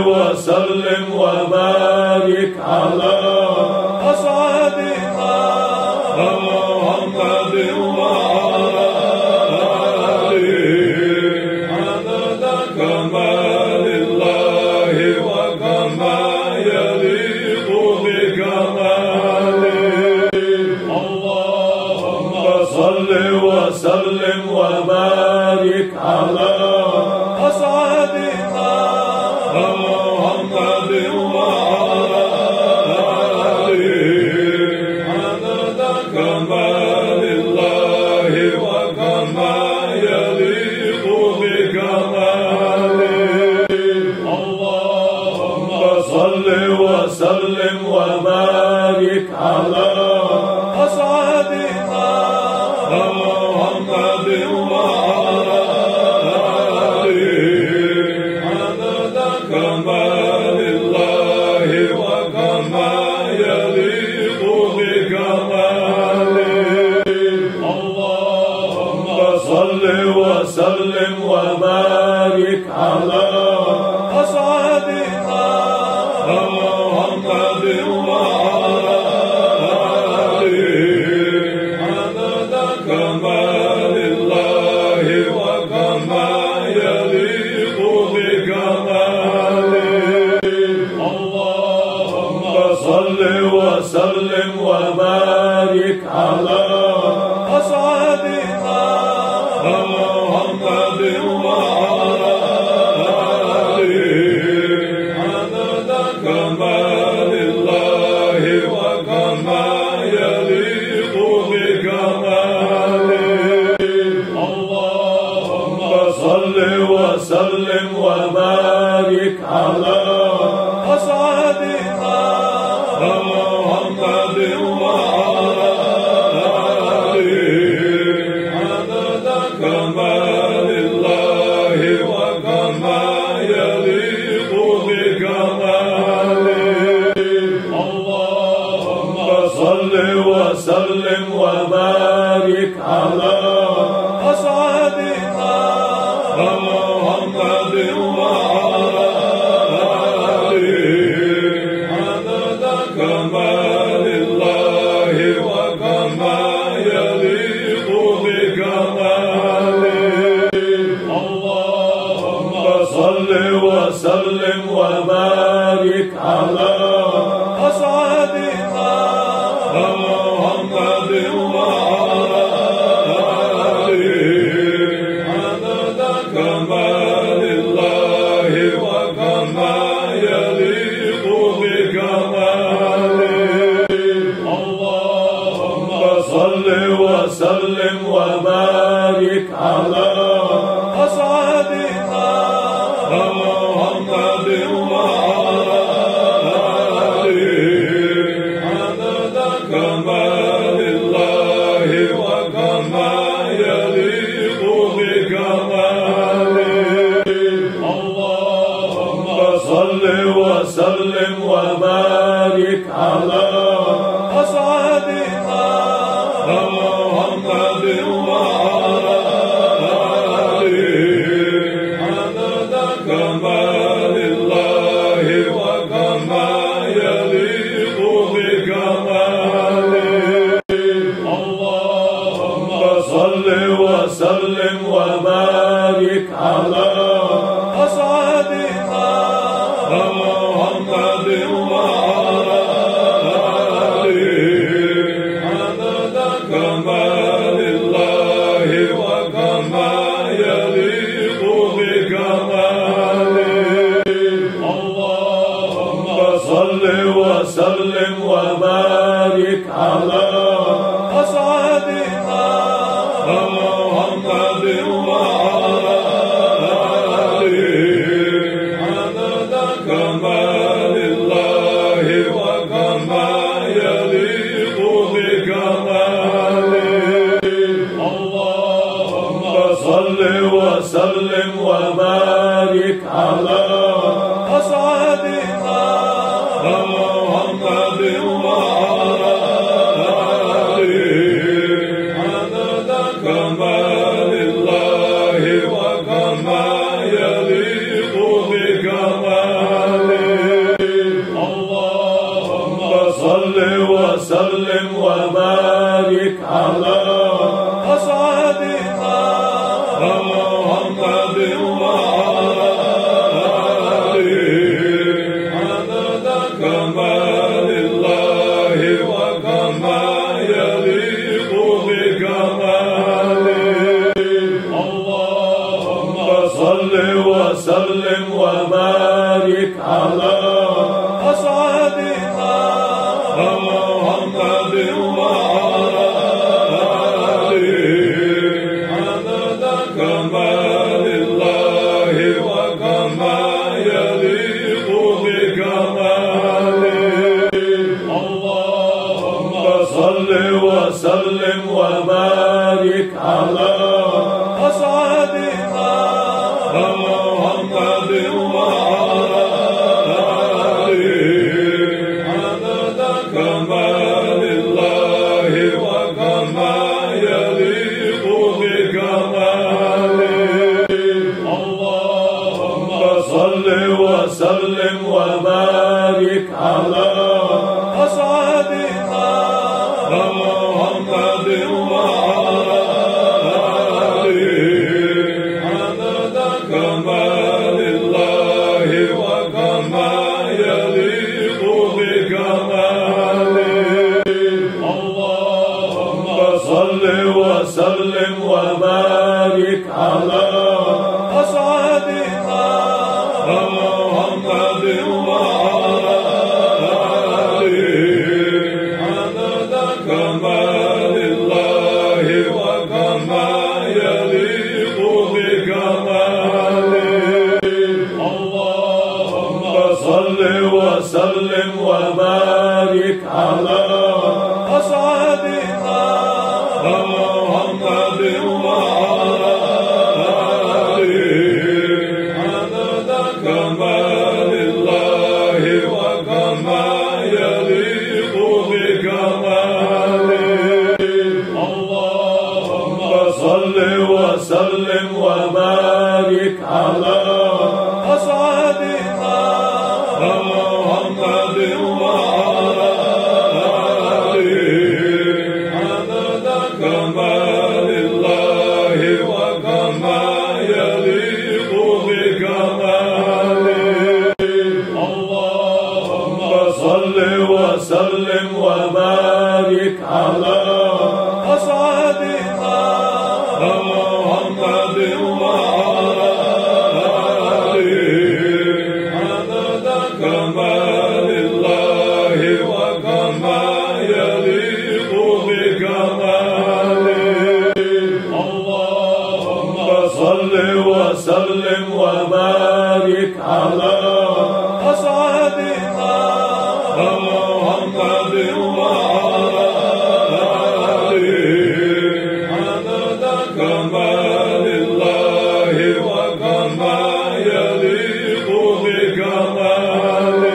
وسلم وبارك على أسعدنا محمد وعلى آله عدد كمال الله وكما يليق بكماله. اللهم صل وسلم وبارك على أسعدنا محمد وعلى آله عدد كمال الله وكما يليق بكماله. اللهم صل وسلم وبارك على أسعدنا محمد وعلى كمال الله وكما يليق بكماله. اللهم صل وسلم وبارك على أسعدنا محمد وعلى آله عدد كمال الله وكما يليق بكماله. صل وسلم وبارك على أسعدنا محمد وعلى آله عدد كمال الله وكما يليق بكماله. اللهم صل وسلم وبارك على أسعدنا محمد وعلى آله عدد كمال الله وكما يليق بكماله. اللهم صل وسلم وبارك على أسعدنا محمد وعلى آله عدد كمال الله وكما يليق بكماله. اللهم صل وسلم وبارك على أسعدنا محمد وعلى آله عدد كمال الله وكما يليق بكماله. اللهم صل وسلم وبارك على أسعدنا محمد وعلى آله عدد كمال الله وكما يليق بكماله. اللهم صل وسلم وبارك على أسعدنا محمد وعلى آله عدد كمال الله وكما يليق بكماله. اللهم صل وسلم وبارك على أسعدنا محمد وعلى آله عدد كمال الله وكما يليق بكماله. اللهم صل وسلم وبارك على أسعدنا محمد وعلى آله عدد كمال الله وكما يليق بكماله. اللهم صل وسلم وبارك على سيدنا محمد وعلى آله عدد كمال الله وكما يليق بكماله. اللهم صل وسلم وبارك على أسعدنا محمد وعلى آله عدد كمال الله وكما يليق بكماله. اللهم صل وسلم وبارك على أسعدنا محمد وعلى آله عدد كمال الله وكما يليق بكماله. اللهم صل وسلم وبارك على أسعدنا محمد وعلى آله عدد كمال الله وكما يليق بكماله. اللهم صل وسلم وبارك على أسعدنا محمد وعلى آله عدد كمال الله وكما يليق بكماله. اللهم صل وسلم وبارك على أسعدنا محمد وعلى آله عدد كمال الله وكما يليق بكماله. اللهم صل وسلم وبارك على أسعدنا محمد وعلى آله عدد كمال الله وكما يليق بكماله. اللهم صل وسلم وبارك على أسعدنا محمد وعلى آله عدد كمال الله وكما يليق بكماله. اللهم صل وسلم وبارك على أسعدنا محمد وعلى آله عدد كمال الله وكما يليق بكماله. اللهم صل وسلم وبارك على أسعدنا محمد وعلى آله عدد كمال الله وكما يليق بكماله.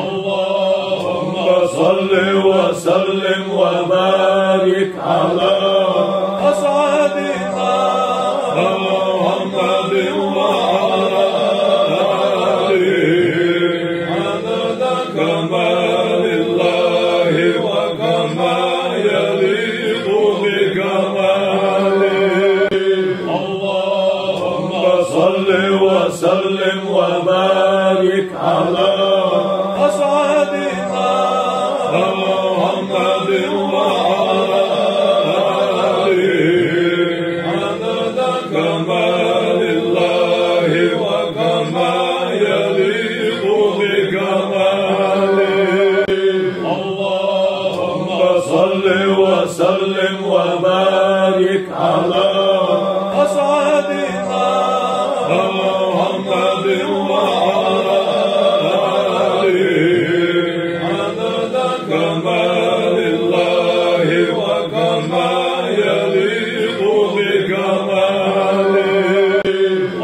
اللهم صل وسلم وبارك على أسعدنا محمد وعلى آله عدد كمال الله وكما يليق بكماله. اللهم صل وسلم وبارك على أسعدنا محمد وعلى آله عدد كمال الله وكما يليق بكماله. اللهم صل وسلم وبارك على أسعدنا محمد وعلى آله عدد كمال الله وكما يليق بكماله.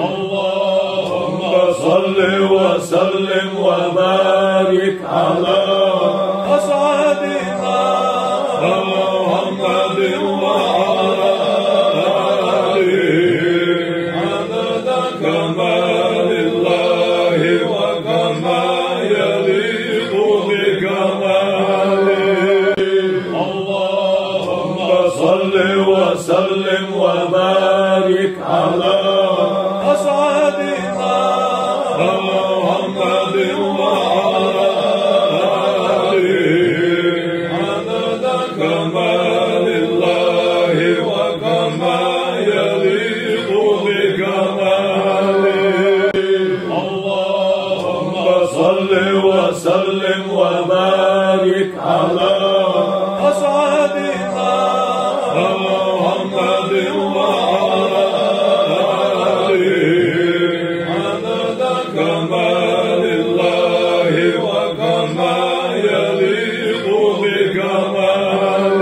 اللهم صل وسلم وسلم وبارك على أسعدنا محمد وعلى آله عدد كمال الله وكما يليق بكماله اللهم صل وسلم وبارك على أسعدنا محمد وعلى آله عدد كمال الله وكما يليق بكماله اللهم صل وسلم وبارك على أسعدنا محمد وعلى آله عدد كمال الله وكما يليق بكماله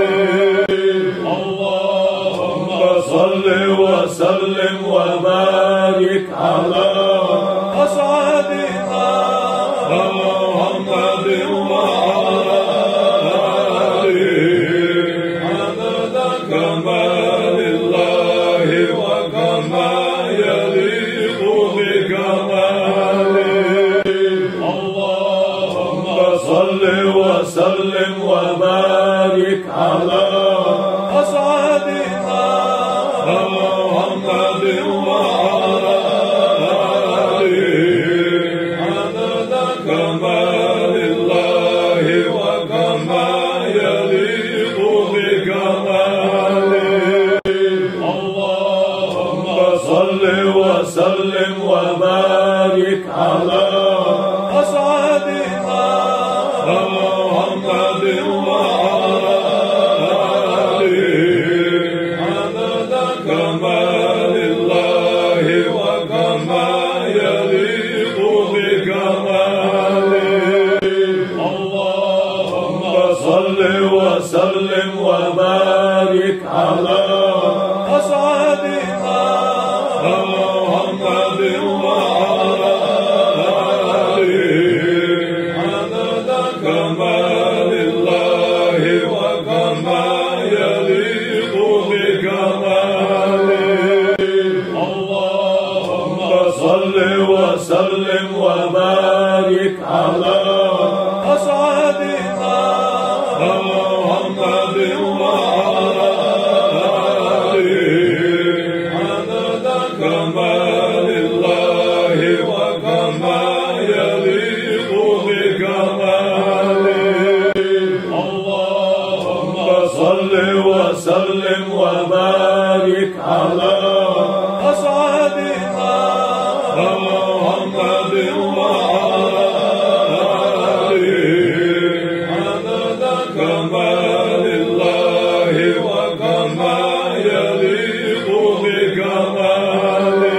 اللهم صل وسلم وبارك على أسعدنا محمد وعلى آله عدد كمال الله وكما يليق بكماله اللهم صل وسلم وبارك على أسعدنا محمد وعلى آله عدد كمال الله وكما يليق بكماله اللهم صل وسلم وبارك على أسعدنا محمد وعلى آله عدد كمال الله وكما يليق بكماله اللهم صل وسلم وبارك على أسعدنا محمد وعلى آله عدد كمال الله وكما يليق بكماله اللهم صل وسلم وبارك على أسعدنا محمد وعلى آله عدد كمال الله وكما يليق بكماله اللهم صل وسلم وبارك على أسعدنا محمد وعلى آله عدد كمال الله وكما يليق بكماله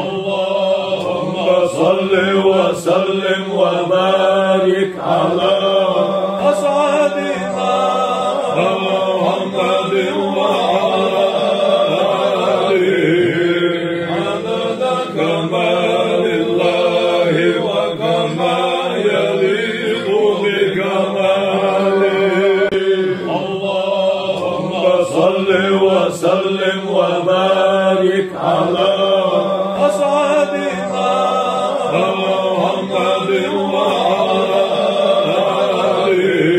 اللهم صل وسلم وبارك على أسعدنا محمد وعلى آله عدد كمال الله وكما يليق بكماله اللهم صل وسلم وبارك على أسعدنا محمد وعلى آله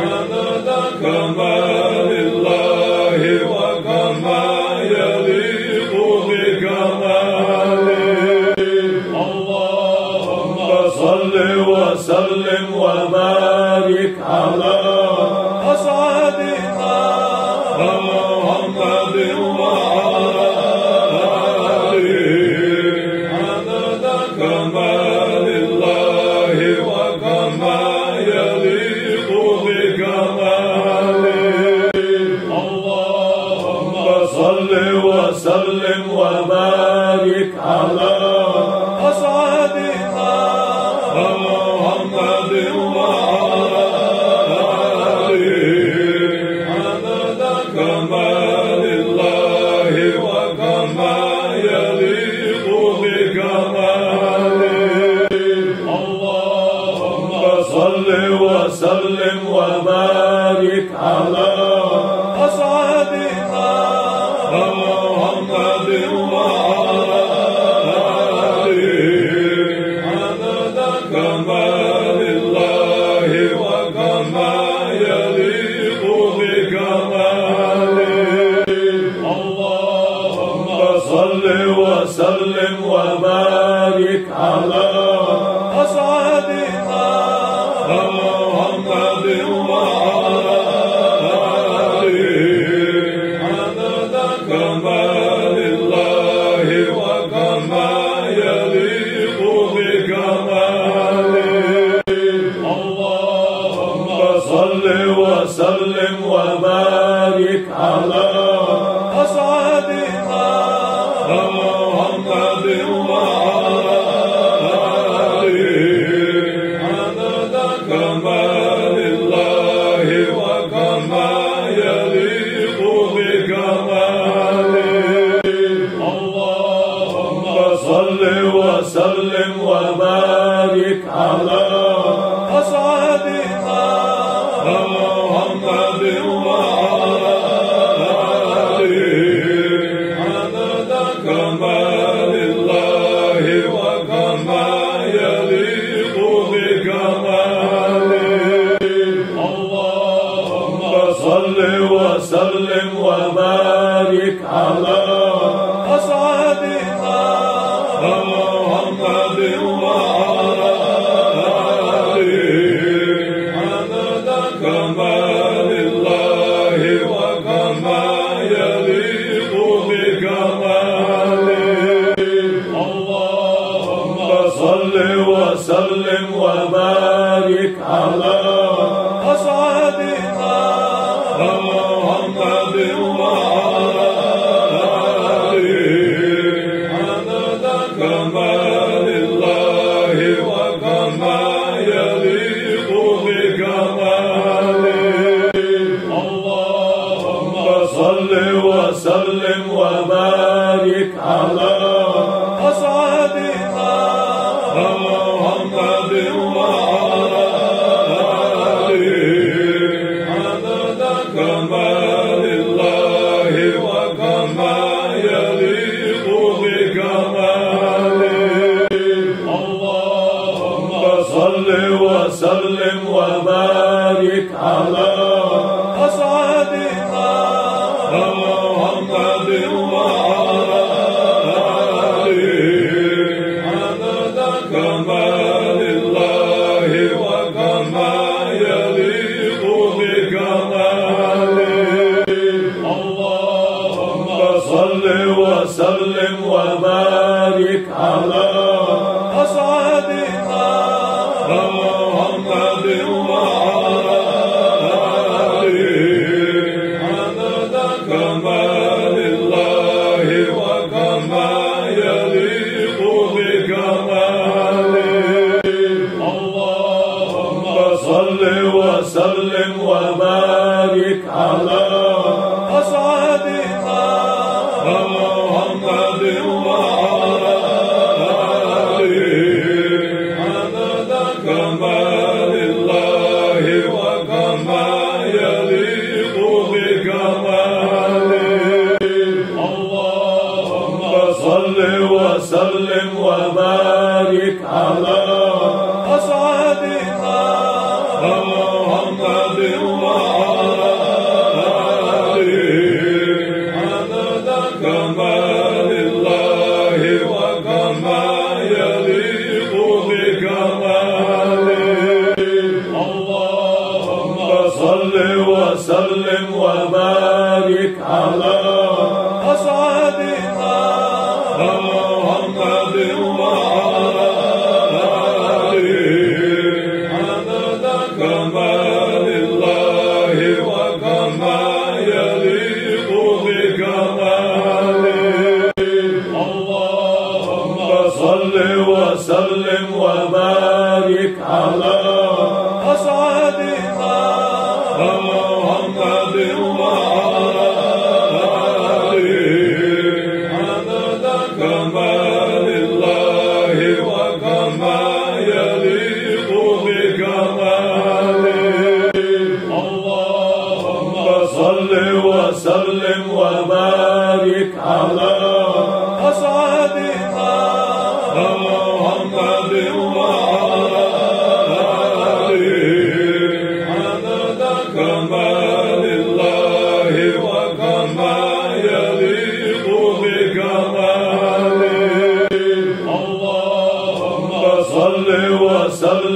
عدد كمال الله وكما يليق بكماله اللهم صل وسلم وبارك على أسعدنا محمد وعلى آله عدد كمال الله وكما يليق بكماله اللهم صل وسلم وبارك على أسعدنا محمد وعلى آله عدد كمال الله وكما يليق بكماله وسلم وبارك على أسعدنا محمد وعلى آله عدد كمال الله وكما يليق بكماله. اللهم صل وسلم وبارك على أسعدنا محمد وعلى آله عدد كمال الله وكما يليق بكماله. اللهم صل وسلم وبارك على أسعدنا محمد وعلى آله عدد كمال الله وكما يليق بكماله. اللهم صل وسلم وبارك على أسعدنا محمد وعلى آله عدد كمال الله وكما يليق بكماله. اللهم صل وسلم وبارك على أسعدنا محمد وعلى آله عدد كمال الله وكما يليق بكماله. اللهم صل وسلم وبارك على أسعدنا محمد وعلى آله عدد كمال الله وكما يليق بكماله. اللهم صل وسلم وبارك على أسعدنا محمد وعلى آله عدد كمال الله وكما يليق بكماله. اللهم صل وسلم وبارك على أسعدنا محمد وعلى آله عدد كمال الله وكما يليق بكماله. اللهم صل وسلم وبارك على أسعدنا محمد وعلى آله عدد كمال الله وكما يليق بكماله. اللهم صل وسلم وبارك على أسعدنا محمد وعلى آله عدد كمال الله وكما يليق بكماله. اللهم صل وسلم وبارك على أسعدنا محمد وعلى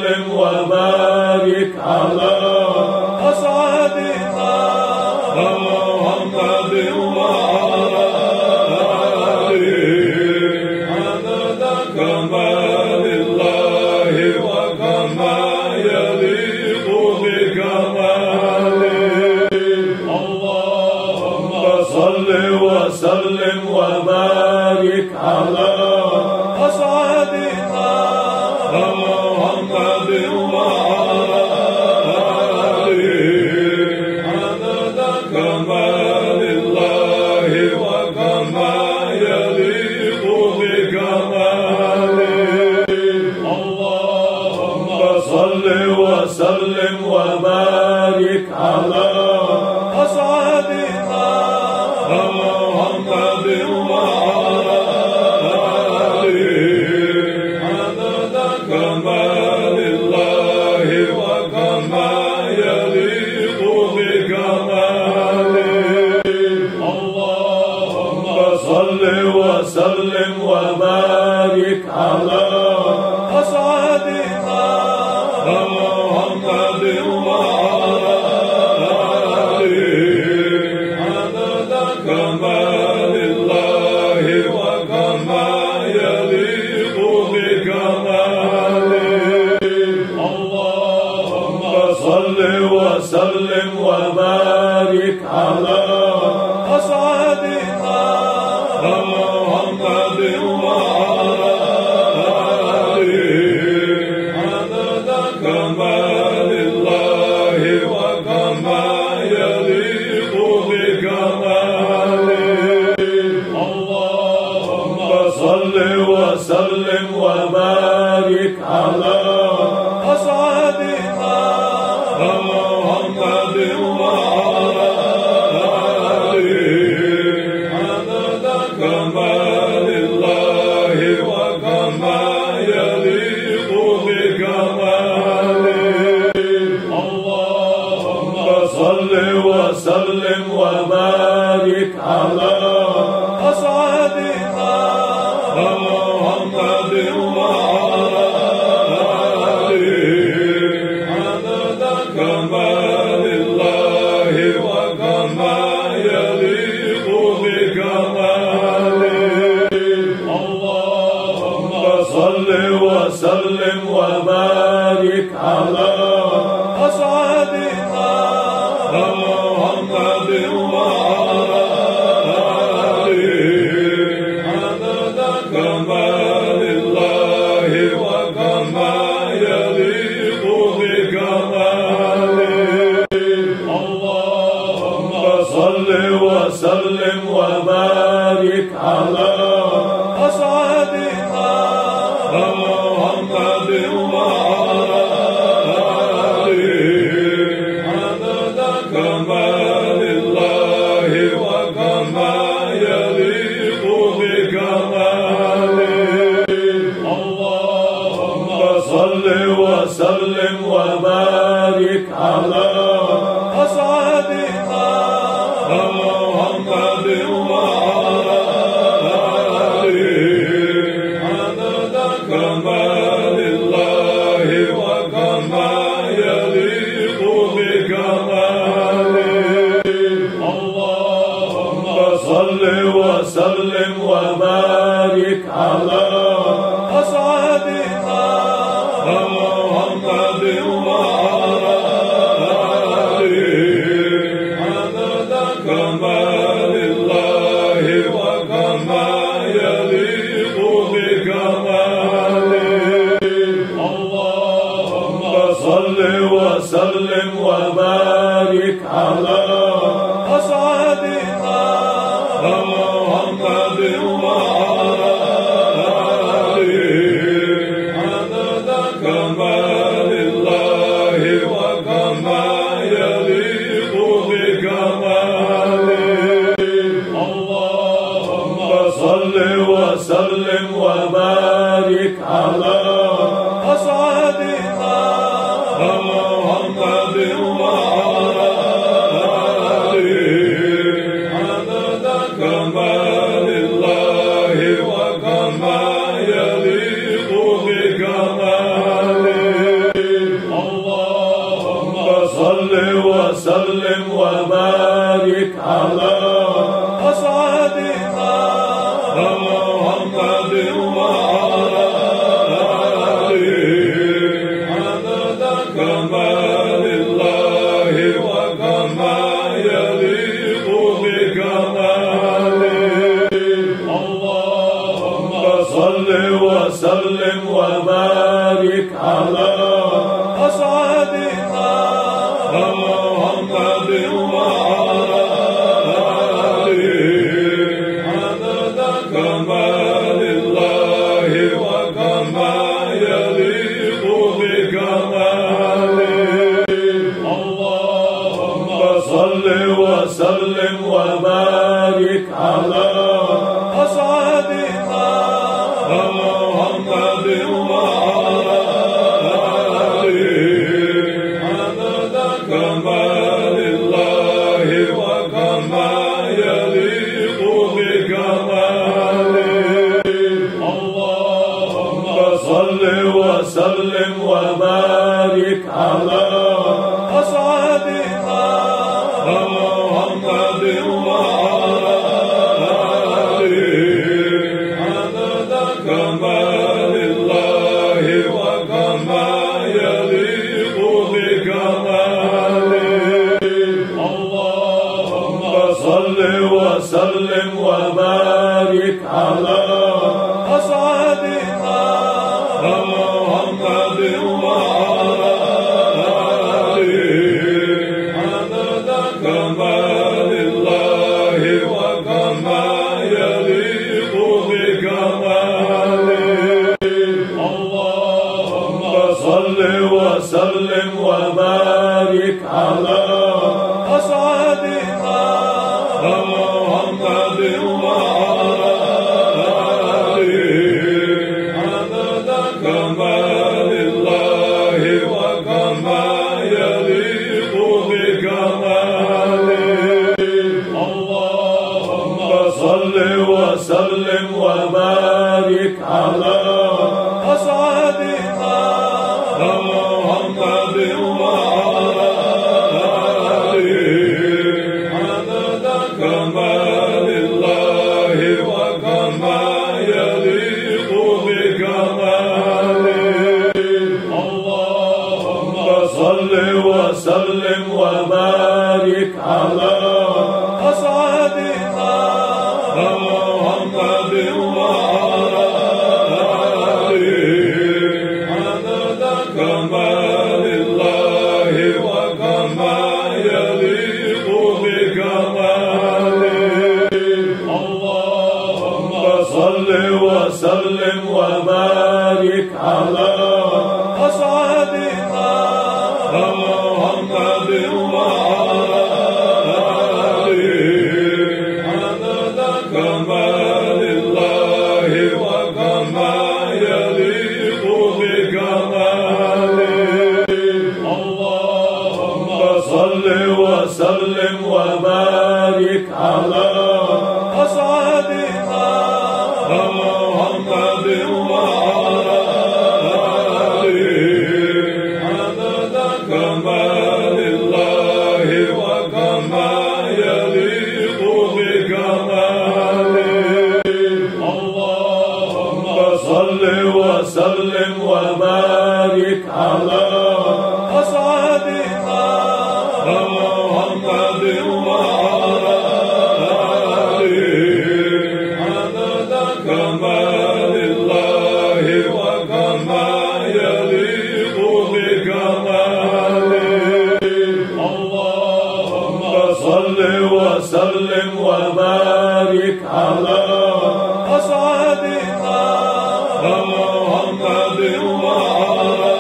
وسلم وبارك على أسعدنا محمد وعلى آله عدد كمال الله وكما يليق بكماله. اللهم صل وسلم وبارك على أسعدنا محمد وعلى آله عدد كمال الله وكما يليق بكماله. اللهم صل وسلم وبارك على أسعدنا محمد وعلى آله عدد كمال الله وكما يليق بكماله. اللهم صل وسلم وبارك على أسعدنا محمد وعلى آله عدد كمال الله وكما يليق بكماله. اللهم صل وسلم وبارك على أسعدنا محمد وعلى آله عدد كمال الله وكما يليق بكماله. اللهم صل وسلم وبارك على أسعدنا محمد وعلى آله عدد كمال الله وكما يليق بكماله. اللهم صل وسلم وبارك على أسعدنا محمد وعلى آله عدد كمال الله وكما يليق بكماله. اللهم صل وسلم وبارك على أسعدنا محمد وعلى آله عدد كمال الله وكما يليق بكماله. اللهم صل وسلم وبارك على أسعدنا محمد وعلى آله عدد كمال الله وكما يليق بكماله. اللهم صل وسلم وبارك على أسعدنا محمد وعلى آله عدد كمال الله وكما يليق بكماله. اللهم صل وسلم وبارك على أسعدنا محمد وعلى آله عدد كمال الله وكما يليق بكماله. اللهم صل وسلم وبارك على أسعدنا محمد وعلى آله عدد كمال الله وكما يليق بكماله. اللهم صل وسلم وبارك على أسعدنا محمد وعلى آله عدد كمال الله وكما يليق بكماله. محمد وعلى آله عدد كمال الله وكما يليق بكماله. اللهم صل وسلم وبارك على أسعدنا محمد وعلى آله عدد كمال الله وكما يليق بكماله. اللهم صل وسلم وبارك على أسعدنا محمد وعلى آله عدد كمال الله وكما يليق بكماله. اللهم صل وسلم وبارك على أسعدنا محمد وعلى آله عدد كمال الله وكما يليق بكماله. اللهم صل وسلم وبارك على أسعدنا محمد وعلى آله عدد كمال الله وكما يليق بكماله. اللهم صل وسلم وبارك على أسعدنا محمد وعلى آله عدد كمال الله وكما يليق بكماله. اللهم صل وسلم وبارك على أسعدنا محمد وعلى آله عدد كمال الله وكما يليق بكماله. اللهم صل وسلم وبارك على أسعدنا محمد وعلى آله عدد كمال الله وكما يليق بكماله. اللهم صل وسلم وبارك على أسعدنا محمد وعلى آله عدد كمال الله وكما يليق بكماله. اللهم صل وسلم وبارك على أسعدنا محمد وعلى آله عدد كمال الله وكما يليق بكماله. اللهم صل وسلم وبارك على أسعدنا محمد وعلى آله عدد كمال الله وكما يليق بكماله. اللهم صل وسلم وبارك على أسعدنا محمد وعلى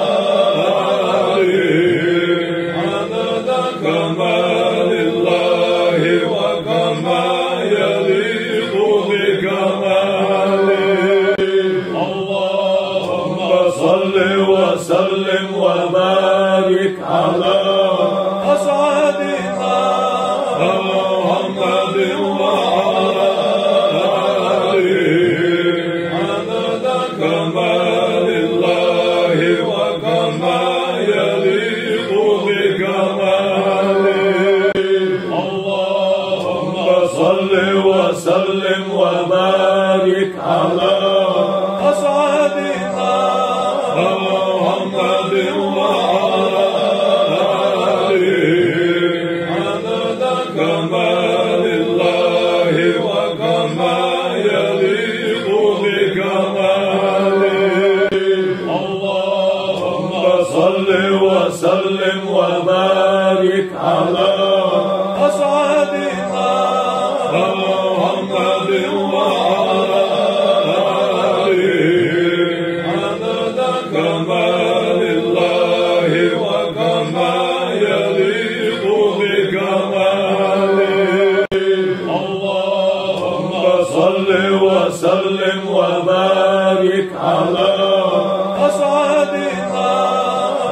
آله عدد كمال الله وكما يليق بكماله. اللهم صل وسلم وبارك على أسعدنا محمد وعلى أسعدنا محمد وعلى آله عدد كمال الله وكما يليق بكماله اللهم صل وسلم وبارك على أسعدنا محمد وعلى آله عدد كمال الله وكما يليق بكماله اللهم صل وسلم وبارك على أسعدنا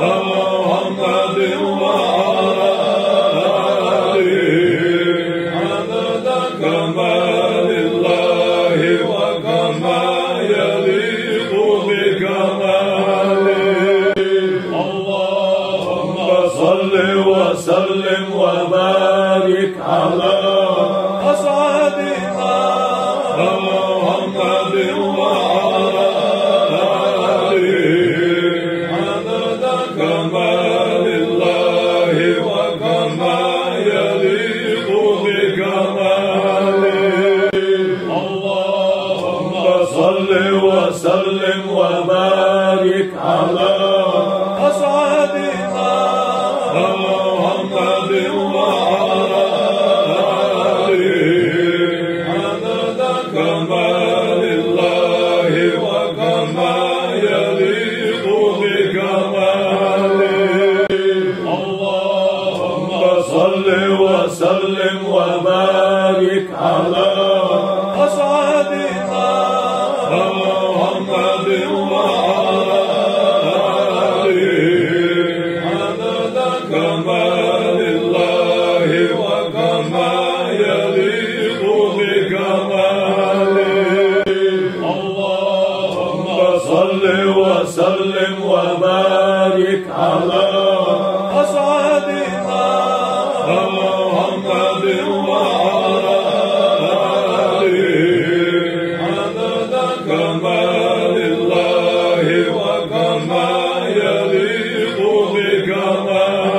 محمد وعلى آله عدد كمال الله وكما يليق بكماله اللهم صل وسلم وبارك على أسعدنا محمد وعلى آله عدد كمال الله وكما يليق بكماله اللهم صل وسلم وبارك على أسعدنا محمد وعلى آله عدد كمال الله وكما يليق بكماله اللهم صل وسلم وبارك على أسعدنا محمد وعلى آله عدد كمال الله وكما يليق بكماله اللهم صل وسلم وبارك على أسعدنا محمد وعلى آله عدد كمال الله وكما يليق بكماله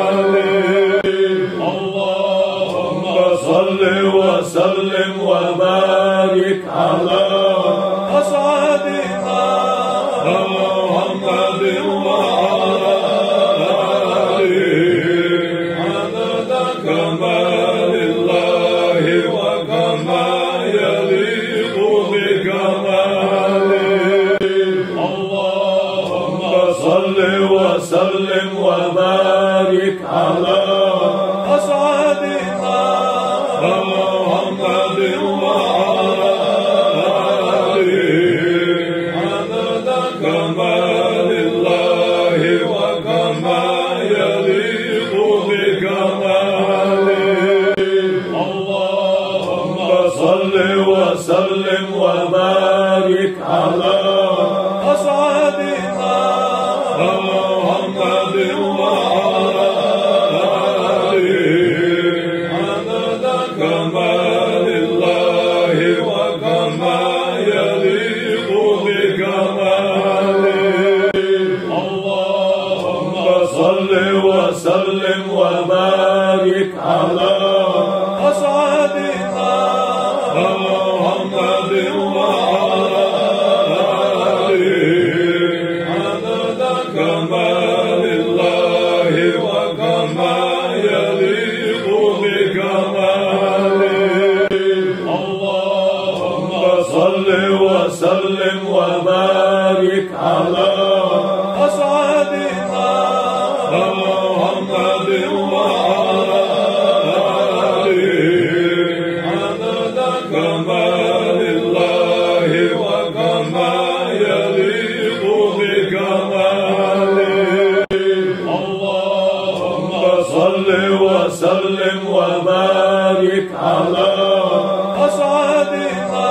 اللهم صل وسلم وبارك على أسعدنا محمد وعلى آله عدد كمال الله وكما يليق بكماله اللهم صل وسلم وبارك على أسعدنا محمد وعلى آله عدد كمال الله وكما يليق بكماله اللهم صل وسلم وبارك على أسعدنا محمد وعلى آله عدد كمال الله وكما يليق بكماله اللهم صل وسلم وبارك على أسعدنا محمد وعلى آله عدد كمال الله وكما يليق بكماله اللهم صل وسلم وبارك على أسعدنا محمد وعلى آله عدد كمال الله وكما يليق بكماله اللهم صل وسلم وبارك على أسعدنا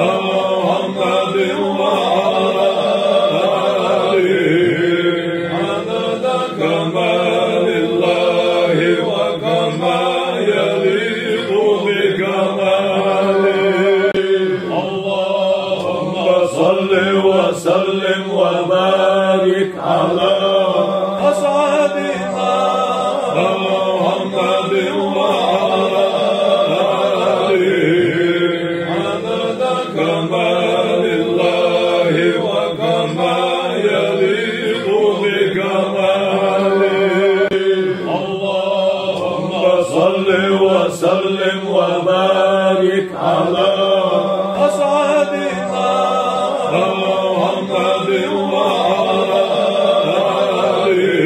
محمد وعلى آله عدد كمال الله وكما يليق بكماله اللهم صل وسلم محمد وعلى آله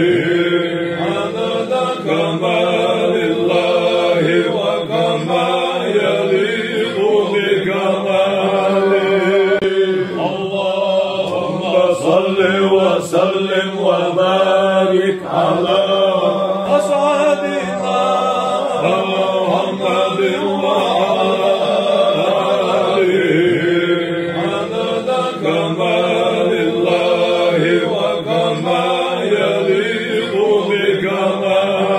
عدد كمال الله وكما يليق بكماله. اللهم صل وسلم وبارك على أسعدنا محمد وعلى آله عدد كمال الله وكما يليق بكماله.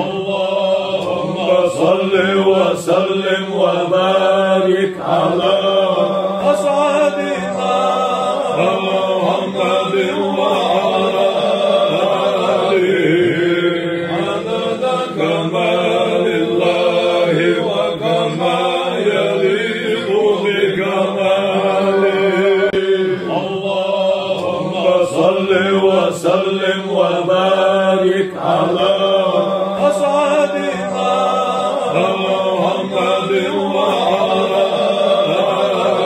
اللهم صل وسلم وبارك على أسعدنا محمد وعلى آله عدد كمال الله وكما يليق بكماله. اللهم صل وسلم وبارك على أسعدنا محمد وعلى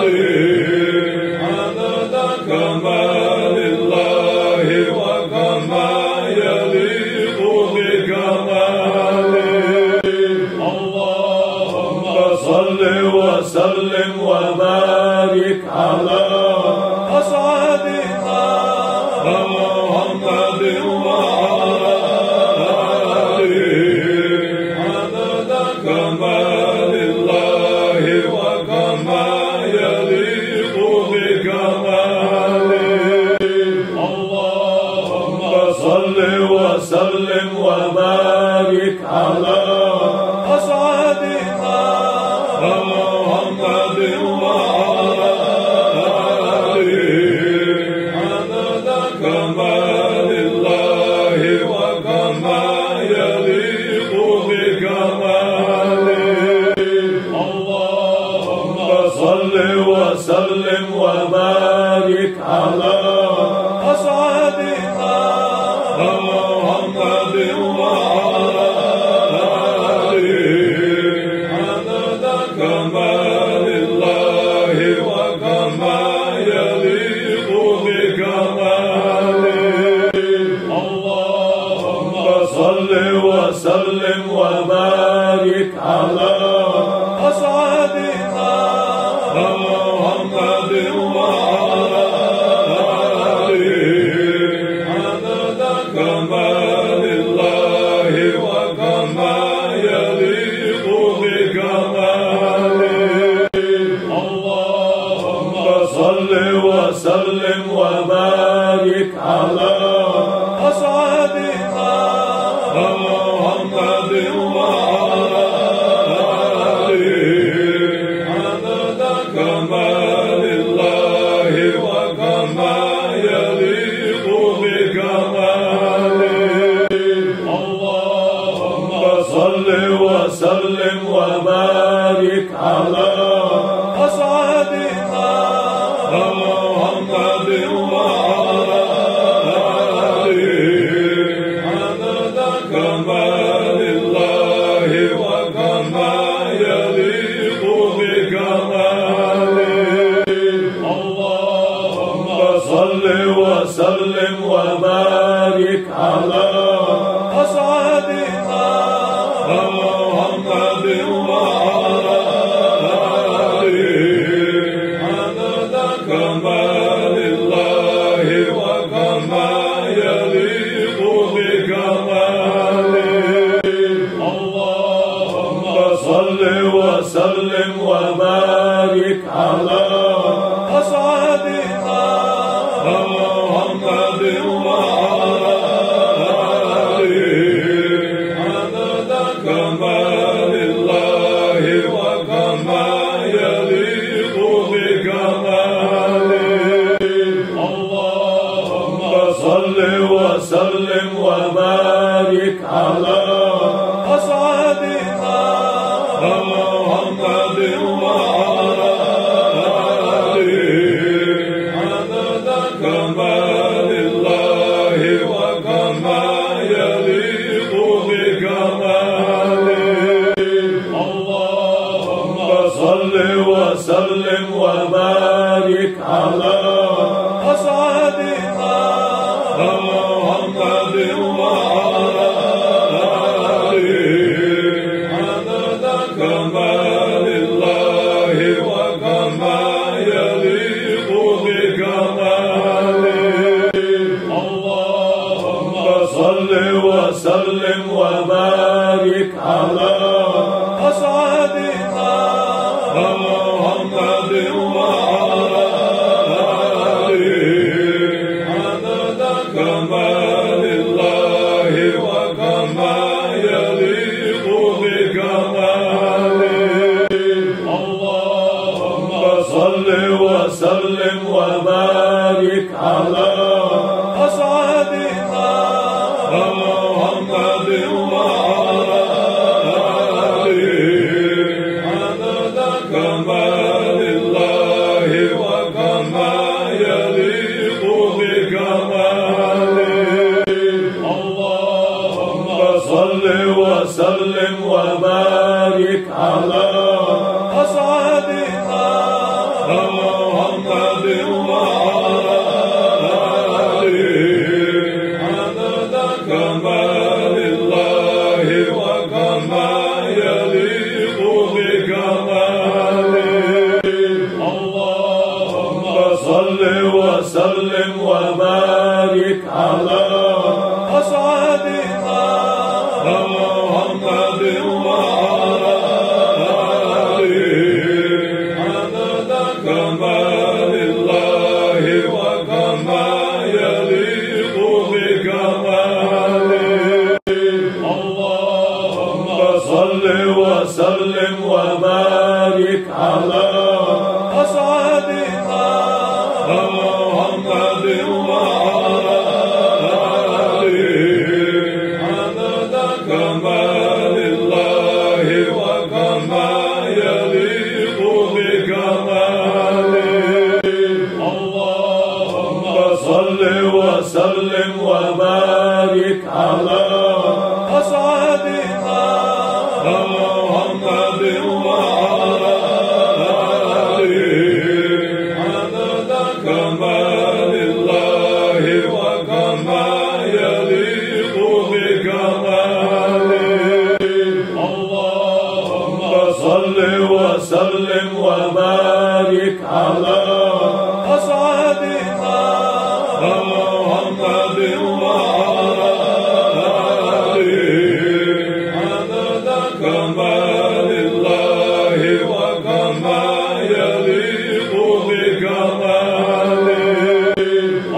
آله عدد كمال الله وكما يليق بكماله. اللهم صل وسلم وبارك على أسعدنا محمد وعلى آله عدد كمال الله وكما يليق بكماله. اللهم صل وسلم وبارك على أسعدنا محمد وعلى آله عدد كمال الله وكما يليق بكماله. اللهم صل وسلم وبارك على أسعدنا محمد وعلى آله عدد كمال الله وكما يليق بكماله. اللهم صل وسلم وبارك على أسعدنا محمد وعلى آله عدد كمال الله وكما يليق بكماله. اللهم صل وسلم وبارك على أسعدنا محمد وعلى آله عدد كمال الله وكما يليق بكماله. اللهم صل وسلم وبارك على أسعدنا محمد وعلى آله عدد كمال الله وكما يليق بكماله. اللهم صل وسلم وبارك على أسعدنا محمد وعلى آله عدد كمال الله وكما يليق بكماله. اللهم صل وسلم وبارك على أسعدنا محمد وعلى آله عدد كمال الله وكما يليق بكماله. اللهم صل وسلم وبارك على أسعدنا محمد وعلى آله عدد كمال الله وبارك على أسعدنا محمد وعلى آله عدد كمال الله وكما يليق بكماله اللهم صل وسلم وبارك على أسعدنا محمد وعلى آله عدد كمال الله وكما يليق بكماله اللهم صل وسلم وبارك على أسعدنا محمد وعلى آله عدد كمال الله وكما يليق بكماله اللهم صل وسلم وبارك على أسعدنا محمد وعلى آله عدد كمال الله وكما يليق بكماله اللهم صل وسلم وبارك على أسعدنا محمد وعلى آله عدد كمال الله وكما يليق بكماله اللهم صل وسلم وبارك على أسعدنا محمد وعلى آله عدد كمال الله وكما يليق بكماله اللهم صل وسلم وبارك على أسعدنا محمد وعلى آله عدد كمال الله وكما يليق بكماله اللهم صل وسلم وبارك على أسعدنا محمد وعلى آله عدد كمال الله وكما يليق بكماله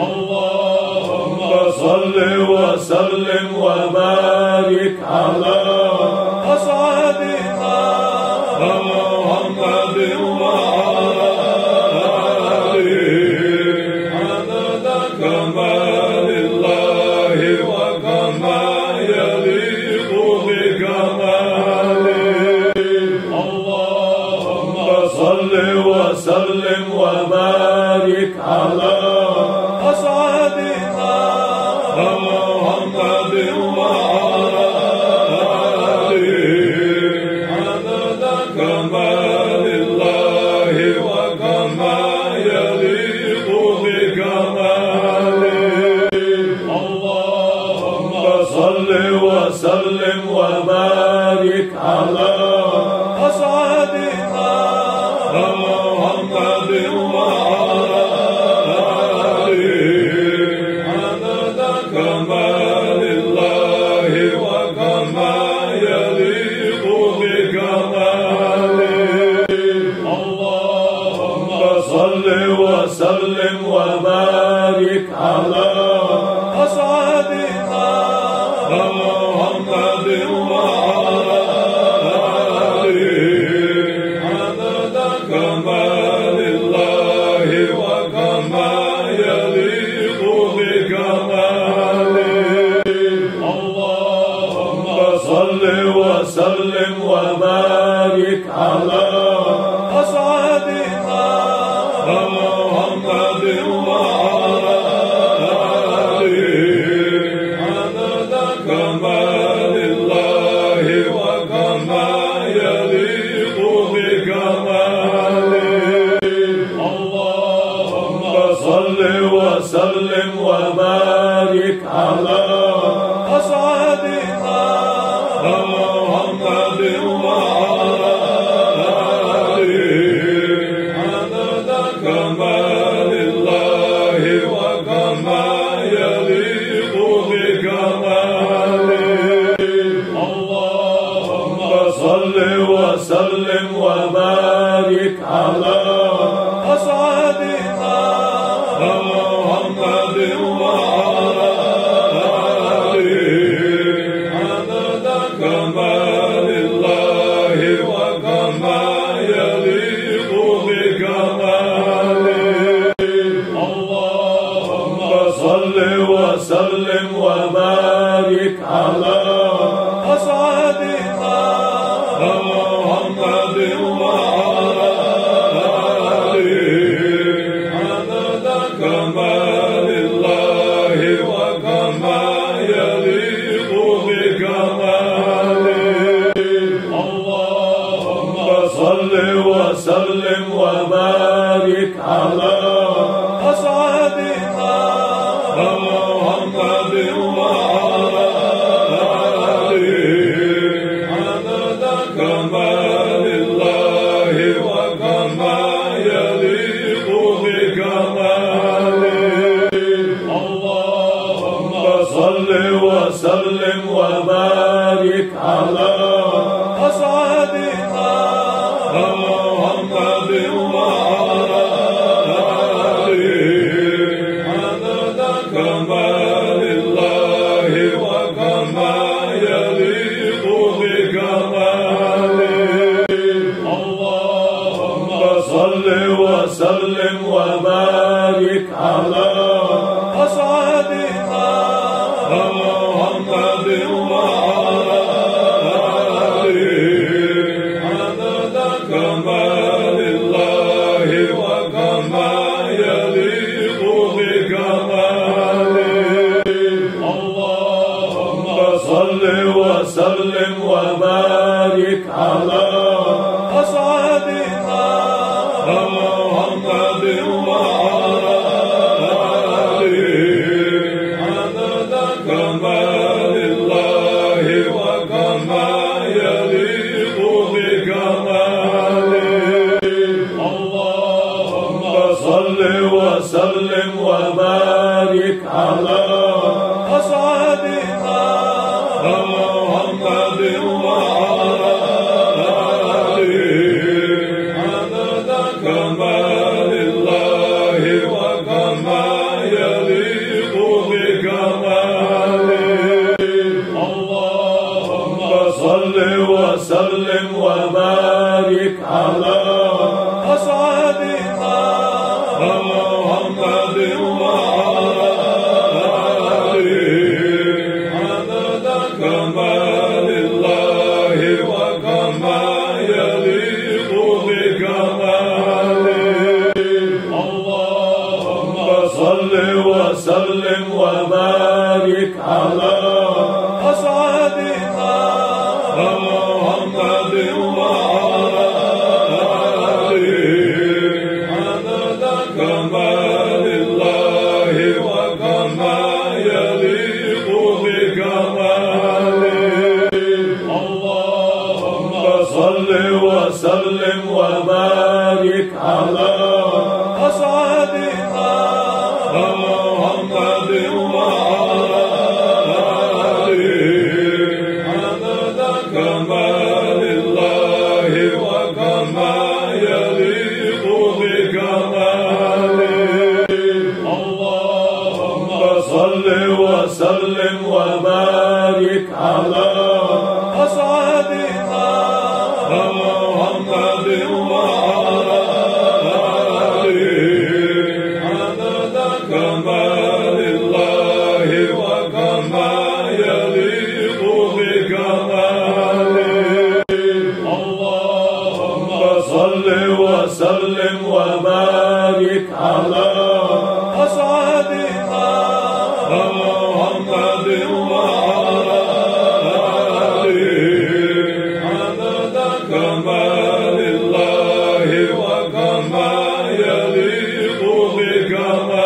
اللهم صل وسلم وبارك على أسعدنا محمد وعلى آله عدد كمال الله وكما يليق بكماله اللهم صل وسلم وبارك على أسعدنا محمد وعلى آله عدد كمال الله وكما يليق بكماله اللهم صل وسلم وبارك على أسعدنا محمد وعلى آله عدد كمال الله وكما يليق بكماله اللهم صل وسلم وبارك على أسعدنا محمد وعلى آله عدد كمال الله وكما يليق بكماله اللهم صل وسلم وبارك على أسعدنا محمد وعلى آله عدد كمال الله وكما يليق بكماله صل وسلم وبارك على أسعدنا محمد وعلى آله عدد كمال الله وكما يليق بكماله اللهم صل وسلم وبارك على أسعدنا محمد وعلى آله عدد كمال الله وكما يليق بكماله اللهم صل وسلم وبارك على أسعدنا محمد وعلى آله عدد كمال الله وكما يليق بكماله اللهم صل وسلم وبارك على أسعدنا محمد وعلى آله عدد كمال الله وكما يليق بكماله اللهم صل وسلم وبارك على أسعدنا محمد وعلى آله عدد كمال الله وكما يليق بكماله اللهم صل وسلم وبارك على أسعدنا محمد وعلى آله عدد كمال الله وكما يليق بكماله اللهم صل وسلم وبارك على أسعدنا محمد وعلى آله عدد كمال الله وكما يليق بكماله اللهم صل وسلم وبارك على أسعدنا محمد وعلى آله عدد كمال الله وكما يليق بكماله اللهم صل وسلم وبارك على أسعدنا محمد وعلى آله عدد كمال الله وكما يليق بكماله اللهم صل وسلم وبارك على أسعدنا محمد وعلى آله عدد كمال الله وكما يليق بكماله اللهم صل وسلم وبارك على أسعدنا محمد وعلى آله عدد كمال الله وكما يليق بكماله اللهم صل وسلم وبارك على أسعدنا محمد وعلى آله عدد كمال الله وكما يليق بكماله اللهم صل وسلم وبارك على أسعدنا محمد وعلى آله عدد كمال الله وكما يليق بكماله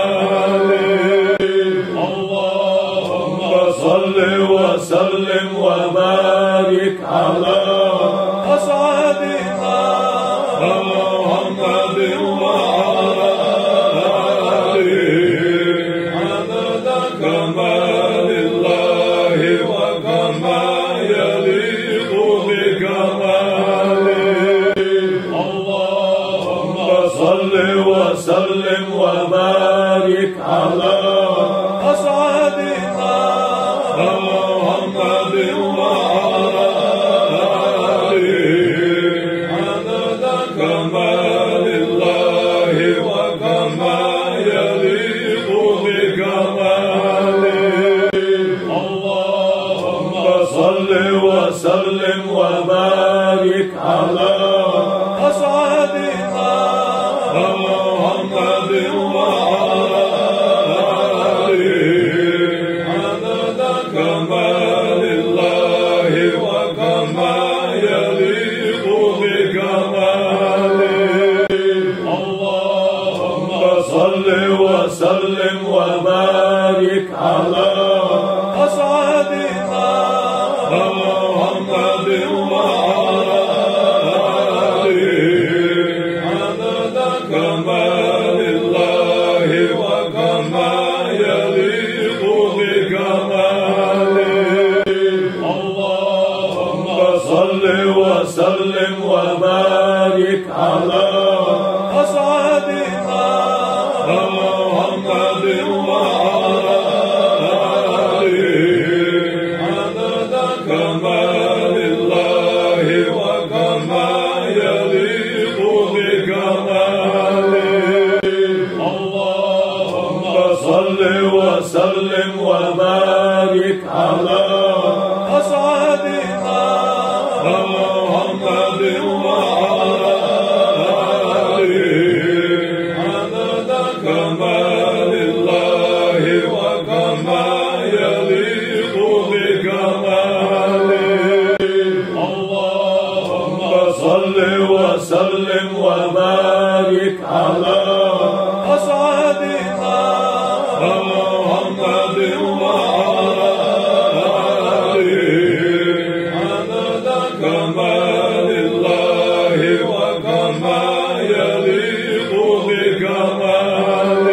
وبارك على أسعدنا محمد وعلى آله عدد كمال الله وكما يليق بكماله اللهم صل وسلم وبارك على أسعدنا محمد وعلى آله عدد كمال الله وكما يليق بكماله اللهم صل وسلم وبارك على أسعدنا محمد وعلى آله عدد كمال الله وكما يليق بكماله اللهم صل وسلم وبارك على أسعدنا محمد وعلى آله عدد كمال الله وكما يليق بكماله اللهم صل وسلم وبارك على أسعدنا محمد وعلى آله عدد كمال الله وكما يليق بكماله اللهم صل وسلم وبارك على أسعدنا محمد وعلى آله عدد كمال الله وكما يليق بكماله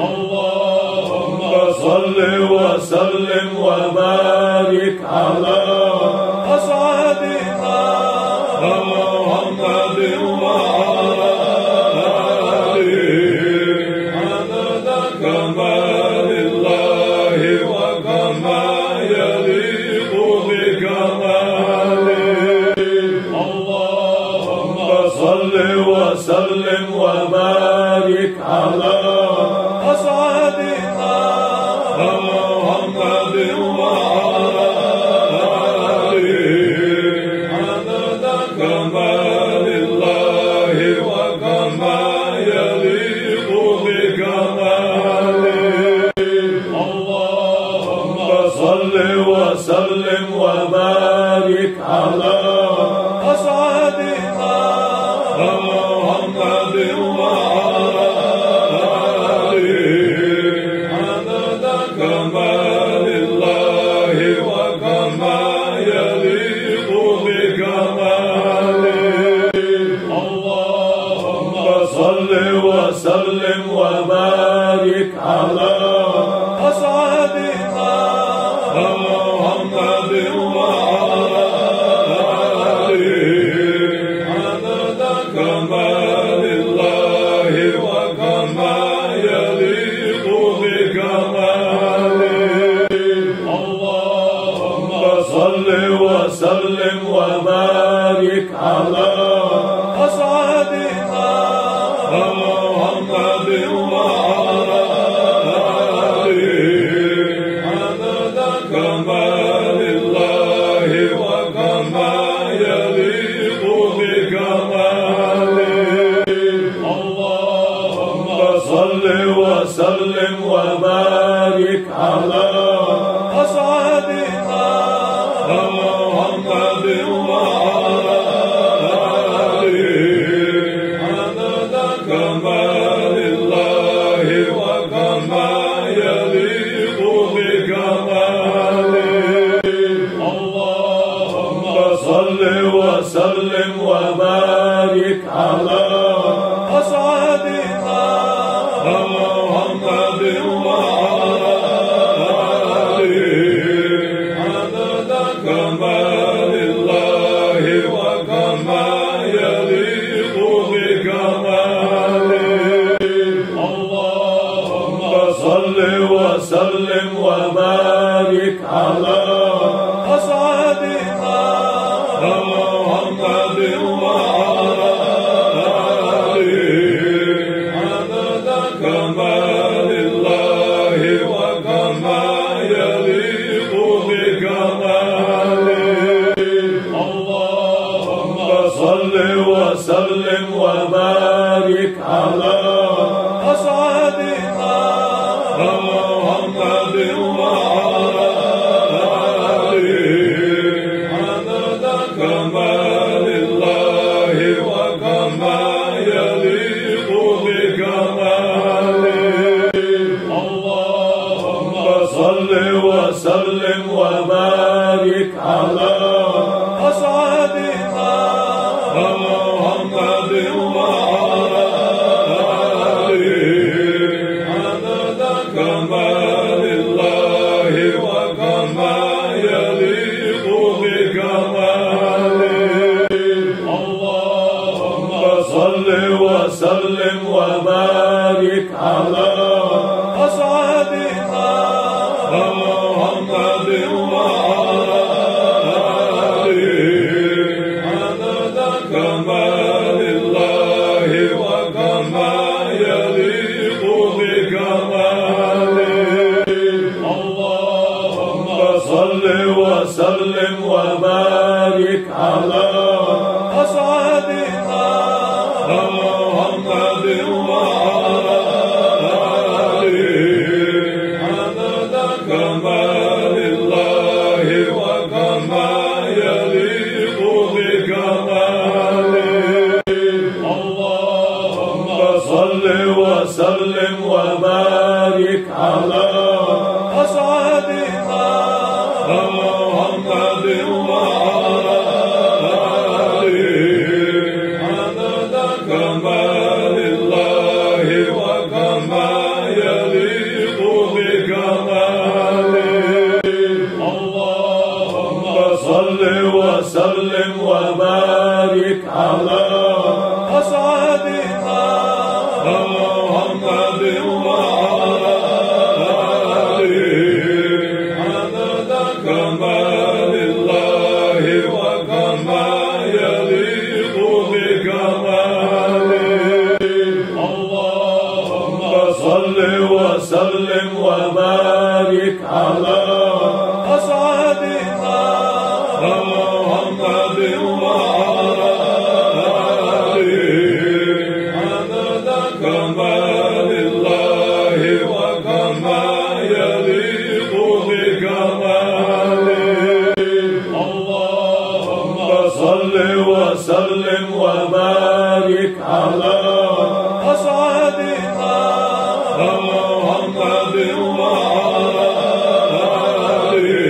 اللهم صل وسلم وبارك على أسعدنا محمد وعلى آله عدد كمال الله وكما يليق بكماله اللهم صل وسلم وبارك على أسعدنا محمد وعلى آله عدد كمال الله وكما يليق بكماله اللهم صل وسلم وبارك على أسعدنا محمد وعلى آله عدد كمال الله وكما يليق بكماله اللهم صل وسلم وبارك على أسعدنا محمد وعلى آله عدد كمال الله وكما يليق بكماله اللهم صل وسلم وبارك على أسعدنا محمد وعلى آله عدد كمال الله وكما يليق بكماله اللهم صل وسلم وبارك على أسعدنا محمد وعلى آله عدد كمال الله وكما يليق بكماله اللهم صل وسلم وبارك على أسعدنا محمد وعلى على أسعدنا محمد وعلى آله عدد كمال الله وكما يليق بكماله اللهم صل وسلم وبارك على أسعدنا محمد وعلى آله عدد كمال الله وكما يليق بكماله اللهم صل وسلم وبارك على أسعدنا محمد وعلى آله عدد كمال الله وكما يليق بكماله اللهم صل وسلم وبارك على أسعدنا محمد وعلى آله عدد كمال الله وكما يليق بكماله اللهم صل وسلم وبارك على أسعدنا محمد وعلى آله عدد كمال الله وكما يليق بكماله اللهم صل وسلم وبارك على أسعدنا محمد وعلى آله عدد كمال الله وكما يليق بكماله اللهم صل وسلم وبارك على أسعدنا محمد وعلى آله عدد كمال الله وكما يليق بكماله اللهم صل وسلم وبارك على أسعدنا محمد وعلى آله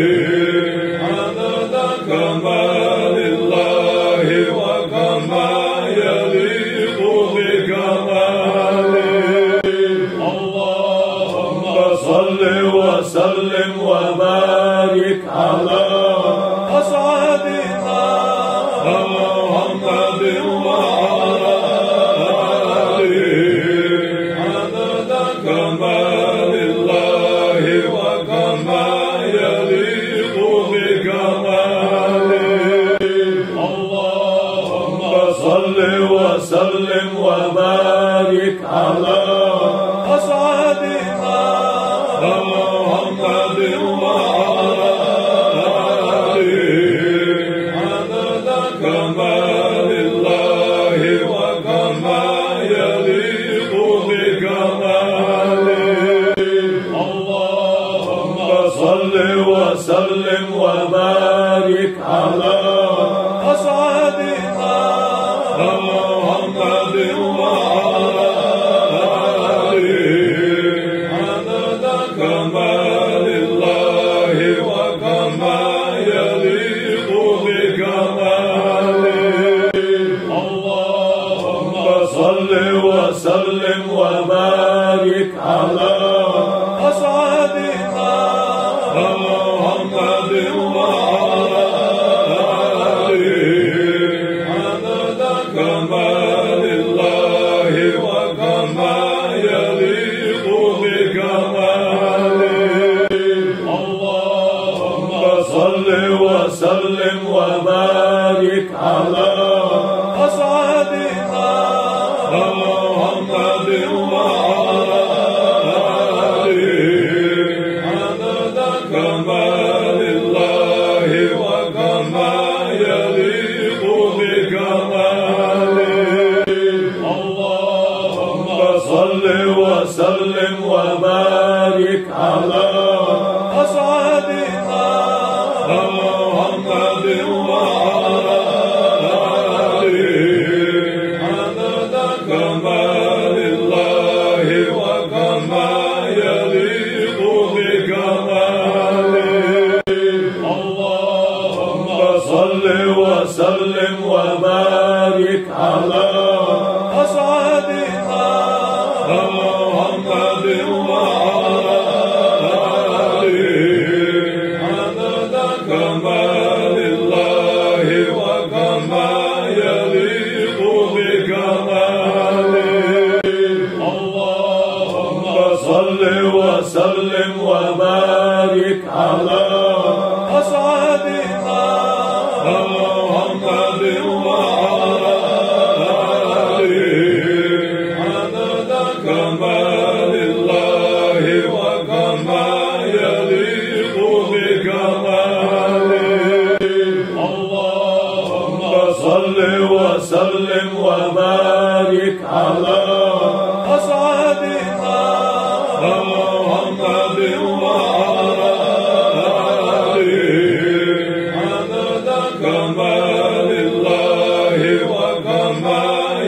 عدد كمال الله وكما يليق بكماله اللهم صل وسلم وبارك على أسعدنا محمد وعلى آله عدد كمال الله وكما يليق بكماله اللهم صل وسلم وبارك على أسعدنا محمد وعلى آله عدد كمال الله وكما يليق بكماله اللهم صل وسلم وبارك على أسعدنا محمد وعلى آله عدد كمال الله وكما يليق بكماله اللهم صل وسلم وبارك على أسعدنا محمد وعلى آله عدد كمال الله وكما يليق بكماله اللهم صل وسلم وبارك على أسعدنا محمد وعلى وسلم وبارك على أسعدنا محمد وعلى آله عدد كمال الله وكما يليق بكماله. اللهم صل وسلم وبارك على أسعدنا محمد وعلى آله عدد كمال الله وكما يليق بكماله. اللهم صل وسلم وبارك على أسعدنا محمد وعلى آله عدد كمال الله وكما يليق بكماله. اللهم صل وسلم وبارك على أسعدنا محمد وعلى آله عدد كمال الله وكما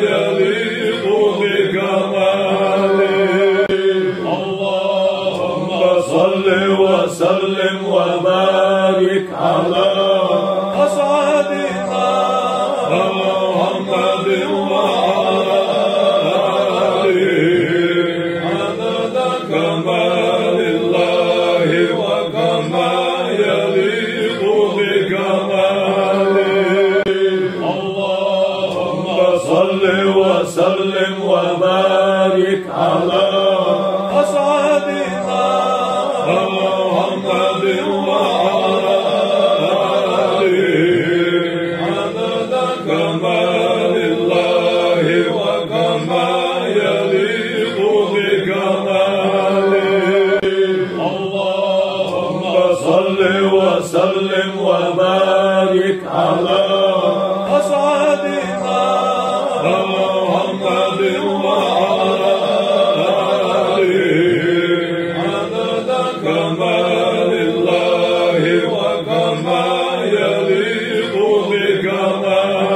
يليق بكماله. اللهم صل وسلم وبارك على أسعدنا محمد وعلى آله عدد كمال الله وكما يليق بكماله. اللهم صل وسلم وبارك على أسعدنا محمد وعلى آله عدد كمال الله وكما يليق بكماله. اللهم صل وسلم وبارك على أسعدنا محمد وعلى آله عدد كمال الله وكما يليق بكماله.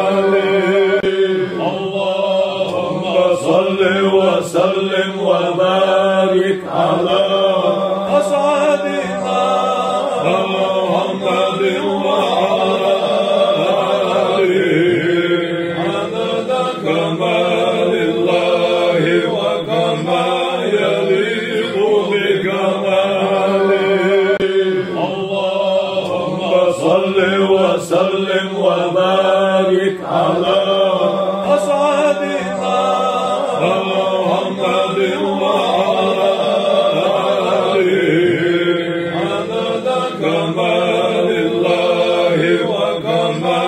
اللهم صل وسلم وبارك على أسعدنا محمد وعلى آله عدد كمال الله وكما يليق بكماله. اللهم صل وسلم وبارك على أسعدنا محمد وعلى آله عدد كمال الله وكما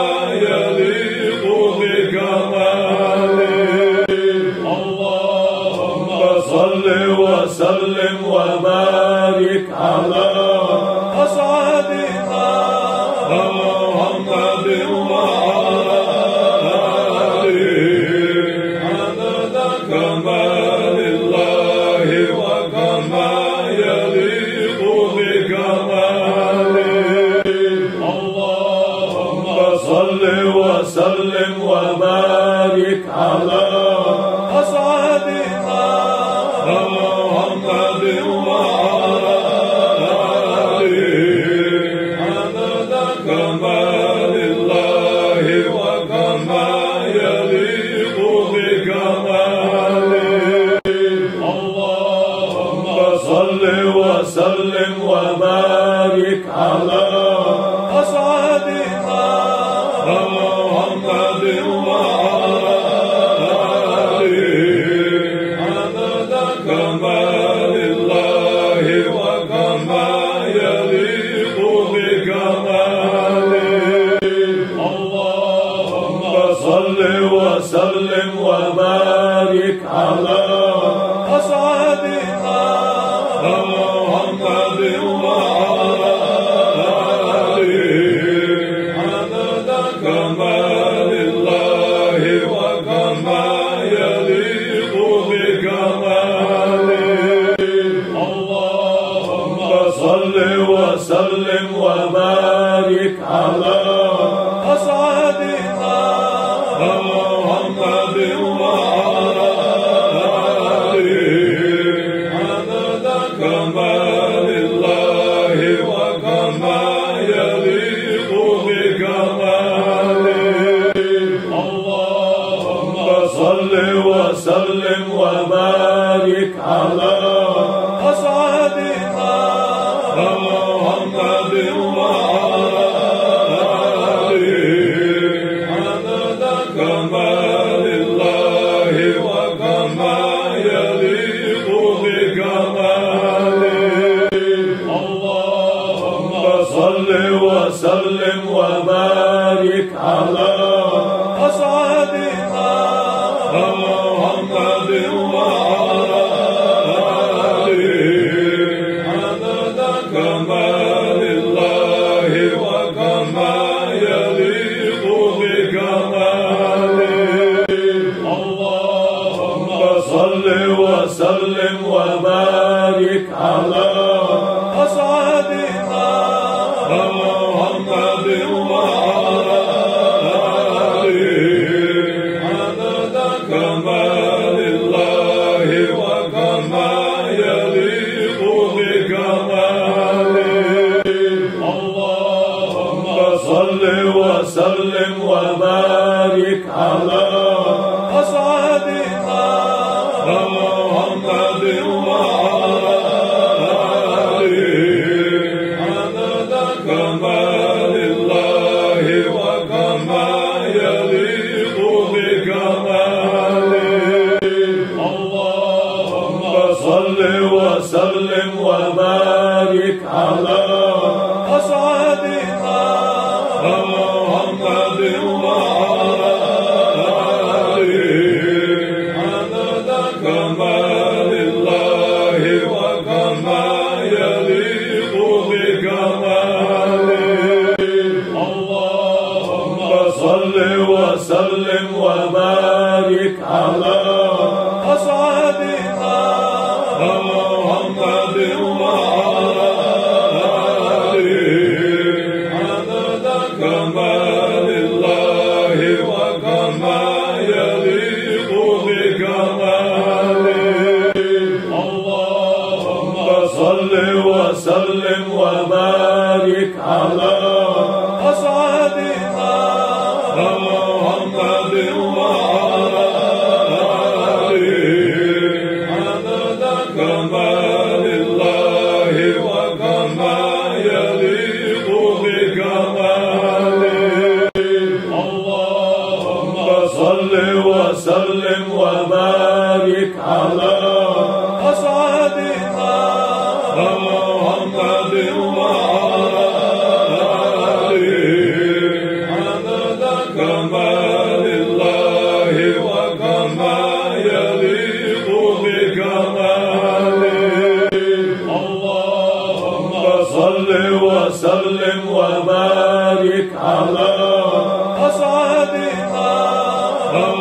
يليق بكماله. اللهم صل وسلم وبارك على أسعدنا محمد وعلى آله عدد كمال الله وكما يليق بكماله. اللهم صل وسلم وبارك على أسعدنا محمد وعلى آله عدد كمال الله وكما يليق بكماله. اللهم صل وسلم وبارك على أسعدنا محمد وعلى آله عدد كمال الله وكما يليق بكماله. اللهم صل وسلم وبارك على أسعدنا محمد وعلى آله عدد كمال الله وكما يليق بكماله. على أسعدنا محمد وعلى آله عدد كمال الله وكما يليق بكماله. اللهم صل وسلم وبارك على أسعدنا محمد وعلى آله عدد كمال الله وكما يليق بكماله. اللهم صل وسلم وبارك على أسعدنا محمد وعلى آله عدد كمال الله وكما يليق بكماله. اللهم صل وسلم وبارك على أسعدنا محمد وعلى آله عدد كمال الله وكما يليق بكماله. اللهم صل وسلم وبارك على أسعدنا محمد وعلى آله عدد كمال الله وكما يليق بكماله. اللهم صل وسلم وبارك على أسعدنا محمد وعلى آله عدد كمال الله وكما يليق بكماله. اللهم صل وسلم وبارك على أسعدنا محمد وعلى آله عدد كمال الله وكما يليق بكماله. اللهم صل وسلم وبارك على أسعدنا محمد وعلى آله عدد كمال الله وكما يليق بكماله. اللهم صل وسلم وبارك على أسعدنا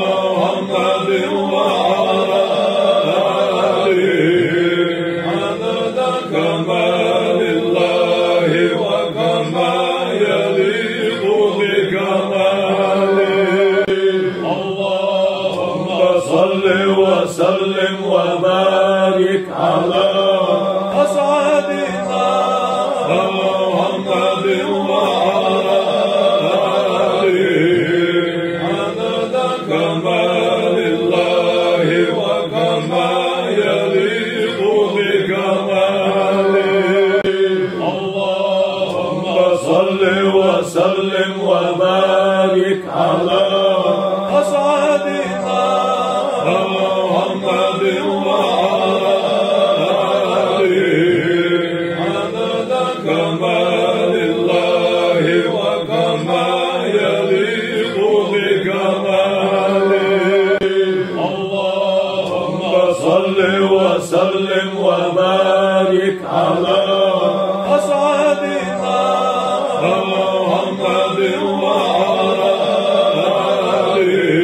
محمد وعلى آله عدد كمال الله وكما يليق بكماله. اللهم صل وسلم وبارك على أسعدنا محمد وعلى آله عدد كمال الله وكما يليق بكماله. اللهم صل وسلم وبارك على أسعدنا محمد وعلى آله عدد كمال الله وكما يليق بكماله. اللهم صل وسلم وبارك على أسعدنا محمد وعلى آله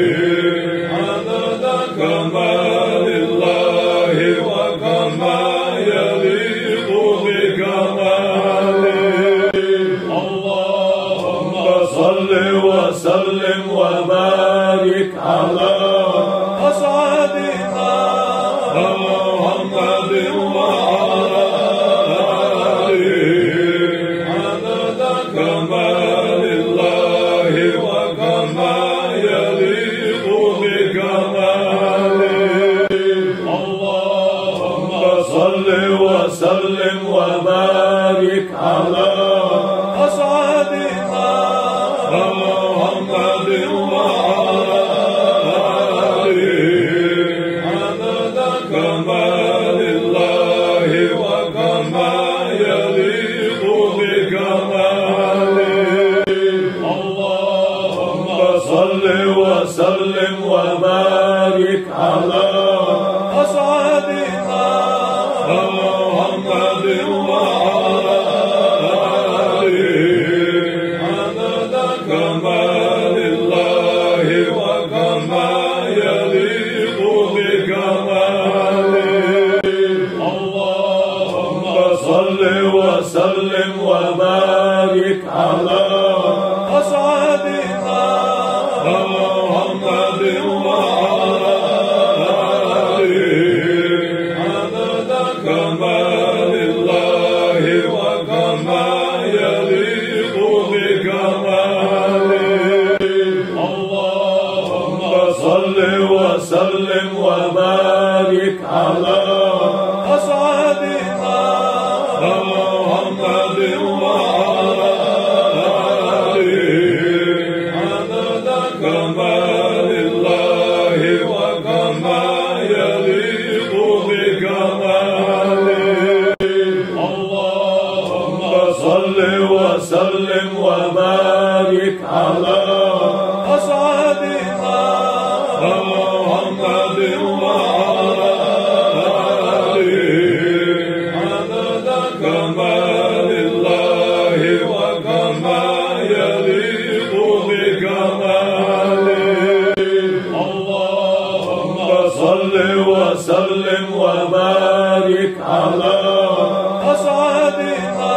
عدد كمال الله وكما يليق بكماله. اللهم صل وسلم وبارك على أسعدنا محمد وعلى آله عدد كمال الله وكما يليق بكماله. اللهم صل وسلم وبارك على أسعدنا محمد وعلى آله عدد كمال الله وكما يليق بكماله اللهم صل وسلم وبارك على أسعدنا محمد وعلى آله عدد كمال الله وكما يليق بكماله اللهم صل وسلم وبارك على أسعدنا محمد وعلى آله عدد كمال الله وكما يليق بكماله اللهم صل وسلم وبارك على أسعدنا محمد وعلى آله عدد كمال الله وكما يليق بكماله اللهم صل وسلم وبارك على أسعدنا محمد وعلى آله عدد كمال الله وكما يليق بكماله اللهم صل وسلم وبارك على أسعدنا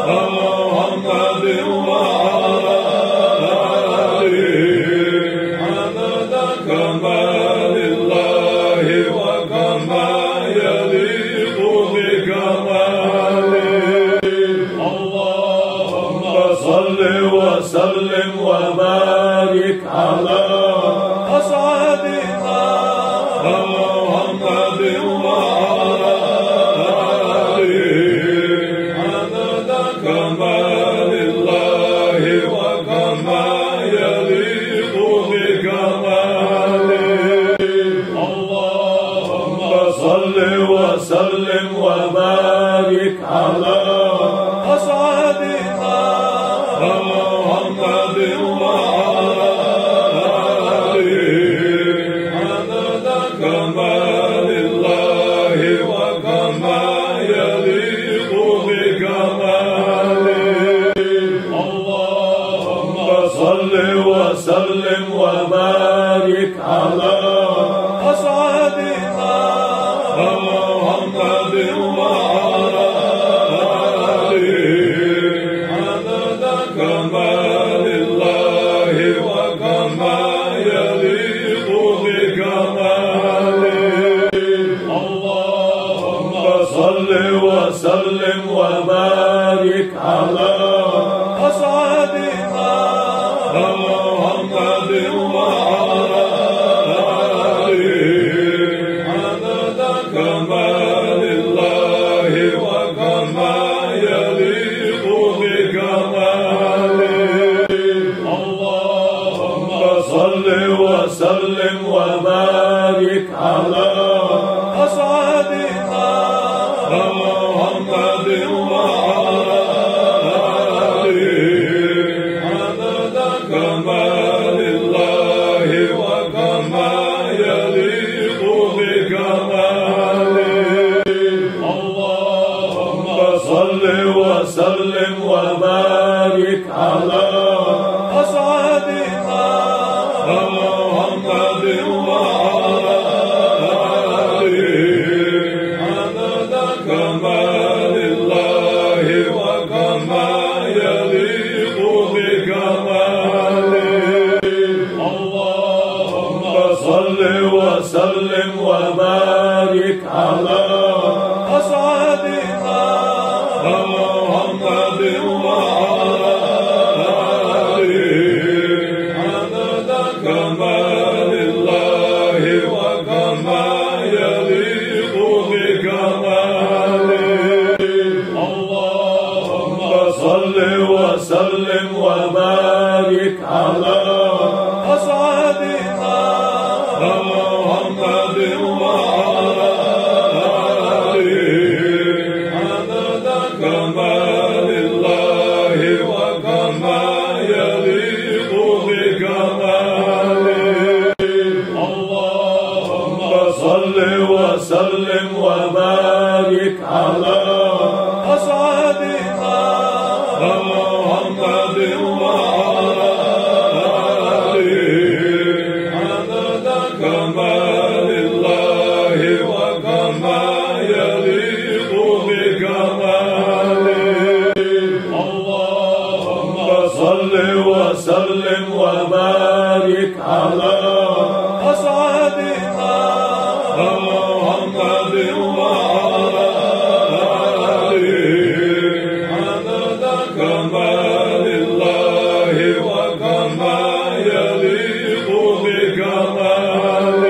محمد وعلى آله عدد كمال الله وكما يليق بكماله اللهم صل وسلم وبارك على أسعدنا محمد وعلى آله عدد كمال الله وكما يليق بكماله اللهم صل وسلم وبارك على أسعدنا محمد وعلى آله عدد كمال الله وكما يليق بكماله اللهم صل وسلم وبارك على أسعدنا محمد وعلى آله عدد كمال الله وكما يليق بكماله اللهم صل وسلم وبارك على أسعدنا محمد وعلى آله عدد كمال الله وكما يليق بكماله اللهم صل وسلم وبارك على أسعدنا محمد وعلى آله عدد كمال الله وكما يليق بكماله اللهم صل وسلم وبارك على أسعدنا محمد وعلى آله عدد كمال الله وكما يليق بكماله اللهم صل وسلم وبارك على أسعدنا محمد وعلى وسلم وبارك على أسعدنا محمد وعلى آله عدد كمال الله وكما يليق بكماله اللهم صل وسلم وبارك على أسعدنا محمد وعلى آله عدد كمال الله وكما يليق بكماله اللهم صل وسلم وبارك على أسعدنا محمد وعلى آله عدد كمال الله وكما يليق بكماله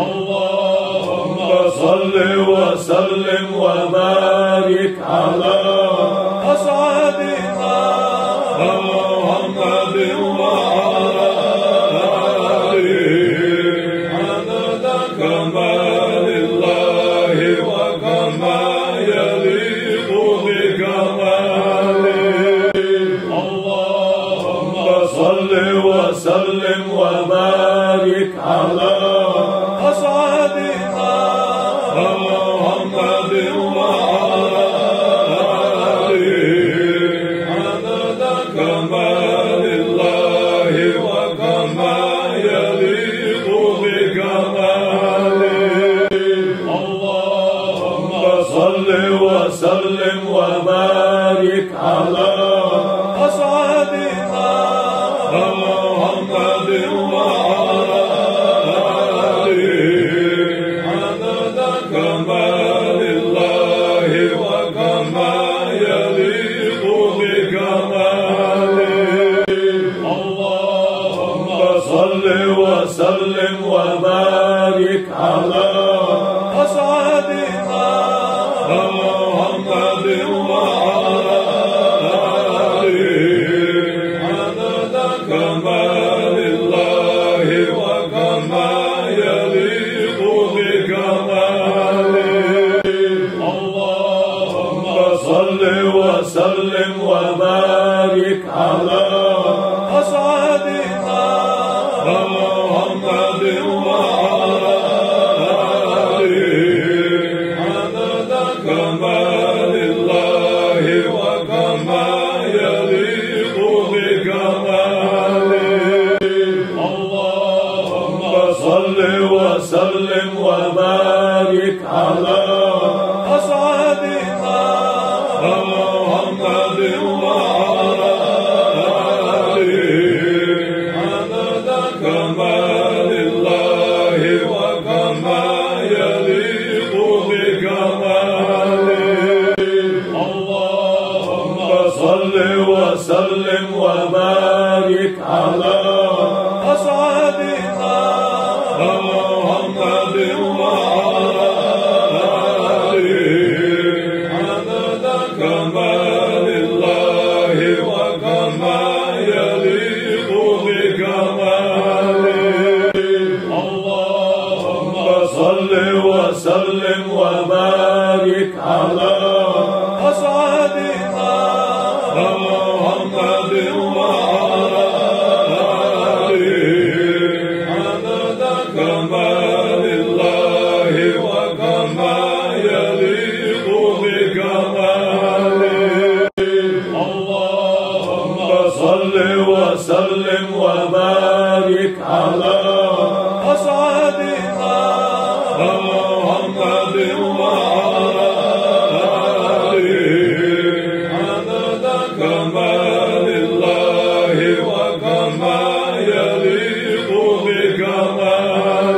اللهم صل وسلم وبارك على أسعدنا محمد وعلى آله عدد كمال الله وكما يليق بكماله اللهم صل وسلم وبارك على أسعدنا محمد وعلى آله عدد كمال الله وكما يليق بكماله اللهم صل وسلم وبارك على أسعدنا محمد وعلى آله عدد كمال الله وكما يليق بكماله اللهم صل وسلم وبارك على أسعدنا محمد وعلى آله عدد كمال الله وكما يليق بكماله اللهم صل وسلم وبارك على أسعدنا محمد وعلى آله عدد كمال الله وكما يليق بكماله اللهم صل وسلم وبارك على أسعدنا محمد وعلى آله عدد كمال الله وكما يليق بكماله اللهم صل وسلم وبارك على أسعدنا محمد وعلى آله عدد كمال الله وكما يليق بكماله اللهم صل وسلم وبارك على أسعدنا محمد وعلى آله عدد كمال الله وكما يليق بكماله اللهم صل وسلم وبارك على أسعدنا محمد وعلى آله عدد كمال الله وكما يليق بكماله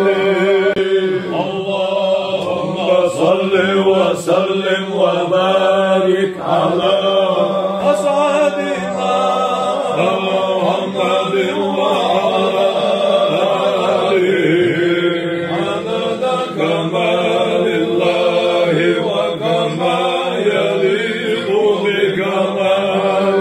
اللهم صل وسلم وبارك على أسعدنا محمد وعلى آله عدد كمال الله وكما يليق بكماله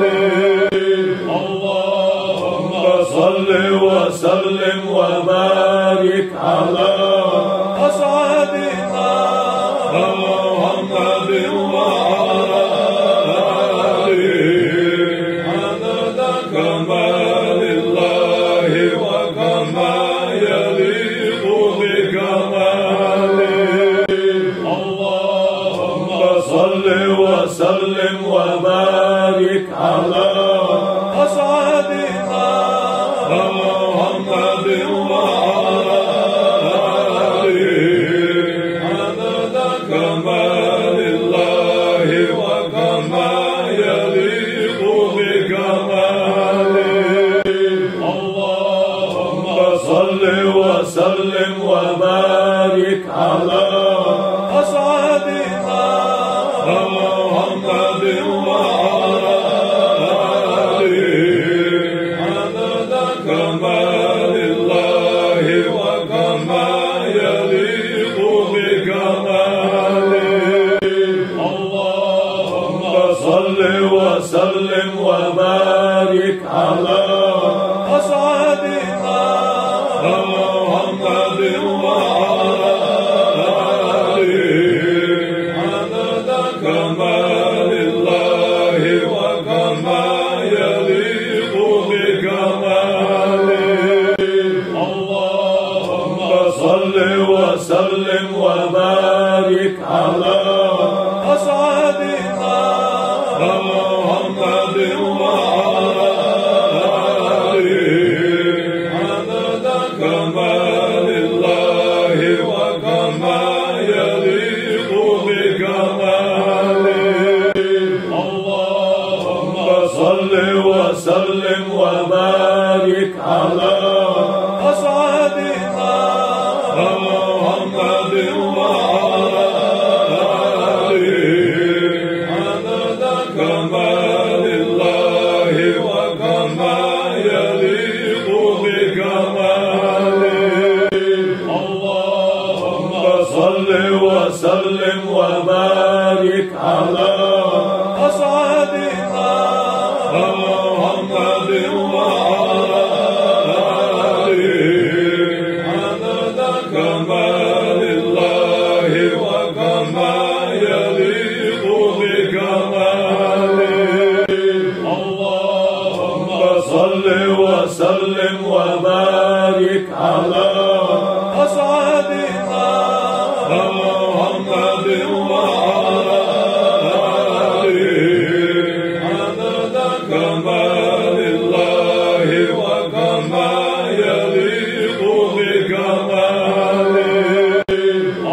اللهم صل وسلم وبارك على أسعدنا محمد وعلى آله عدد كمال الله وكما يليق بكماله. اللهم صل وسلم وبارك على أسعدنا محمد وعلى آله عدد كمال الله وكما يليق بكماله. اللهم صل وسلم وبارك على أسعدنا محمد وعلى آله عدد كمال الله وكما يليق بكماله. اللهم صل وسلم وبارك على أسعدنا محمد وعلى آله عدد كمال الله وكما يليق بكماله. اللهم صل وسلم وبارك على أسعدنا محمد وعلى آله عدد كمال الله وكما يليق بكماله. اللهم صل وسلم وبارك على أسعدنا محمد وعلى آله عدد كمال الله وكما يليق بكماله. اللهم صل وسلم وبارك على أسعدنا محمد وعلى آله عدد كمال الله وكما يليق بكماله.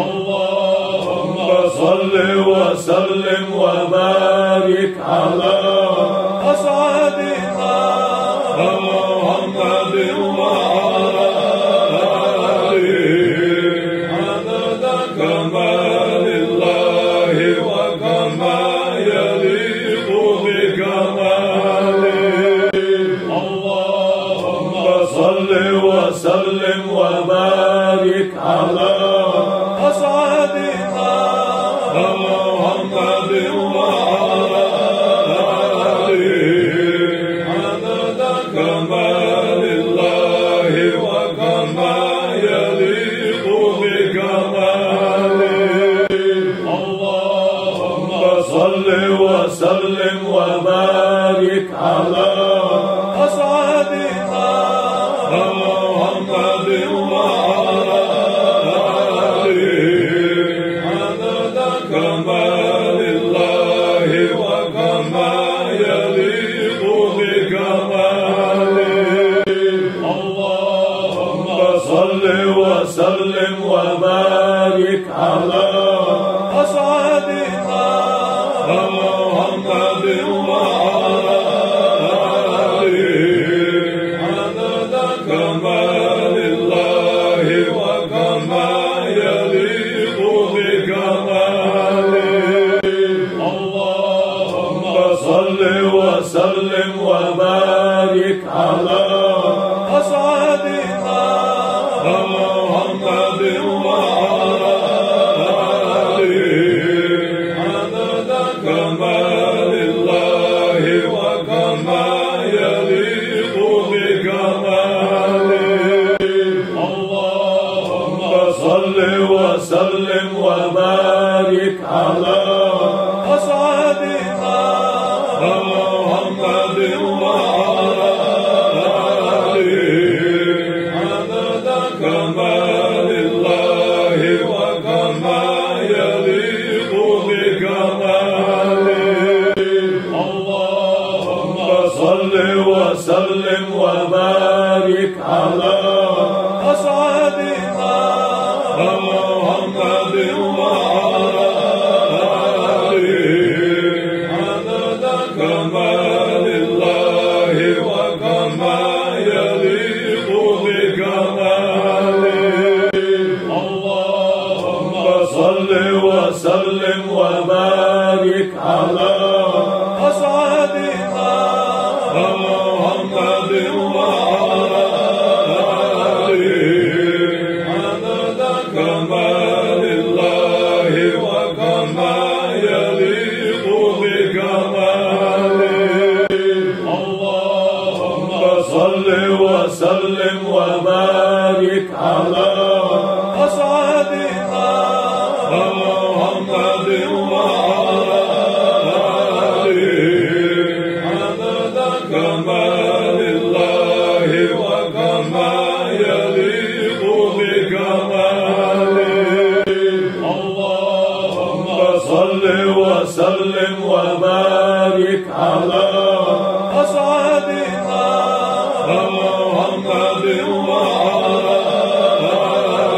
اللهم صل وسلم وبارك على أسعدنا محمد وعلى آله عدد كمال الله وكما يليق بكماله. اللهم صل وسلم وبارك على أسعدنا محمد وعلى آله عدد كمال الله وكما يليق بكماله. اللهم صل وسلم وبارك على أسعدنا محمد وعلى آله عدد كمال الله وكما يليق بكماله. اللهم صل وسلم وبارك على أسعدنا محمد وعلى آله عدد كمال الله وكما يليق بكماله. اللهم صل وسلم وبارك على أسعدنا محمد وعلى آله عدد كمال الله وكما يليق بكماله. اللهم صل وسلم وبارك على أسعدنا محمد وعلى آله عدد كمال الله وكما يليق وسلم وبارك على أسعدنا محمد وعلى آله عدد كمال الله وكما يليق بكماله. اللهم صل وسلم وبارك على أسعدنا محمد وعلى آله عدد كمال الله وكما يليق بكماله. اللهم صل وسلم وبارك على أسعدنا محمد وعلى آله عدد كمال الله وكما يليق بكماله. اللهم صل وسلم وبارك على أسعدنا محمد وعلى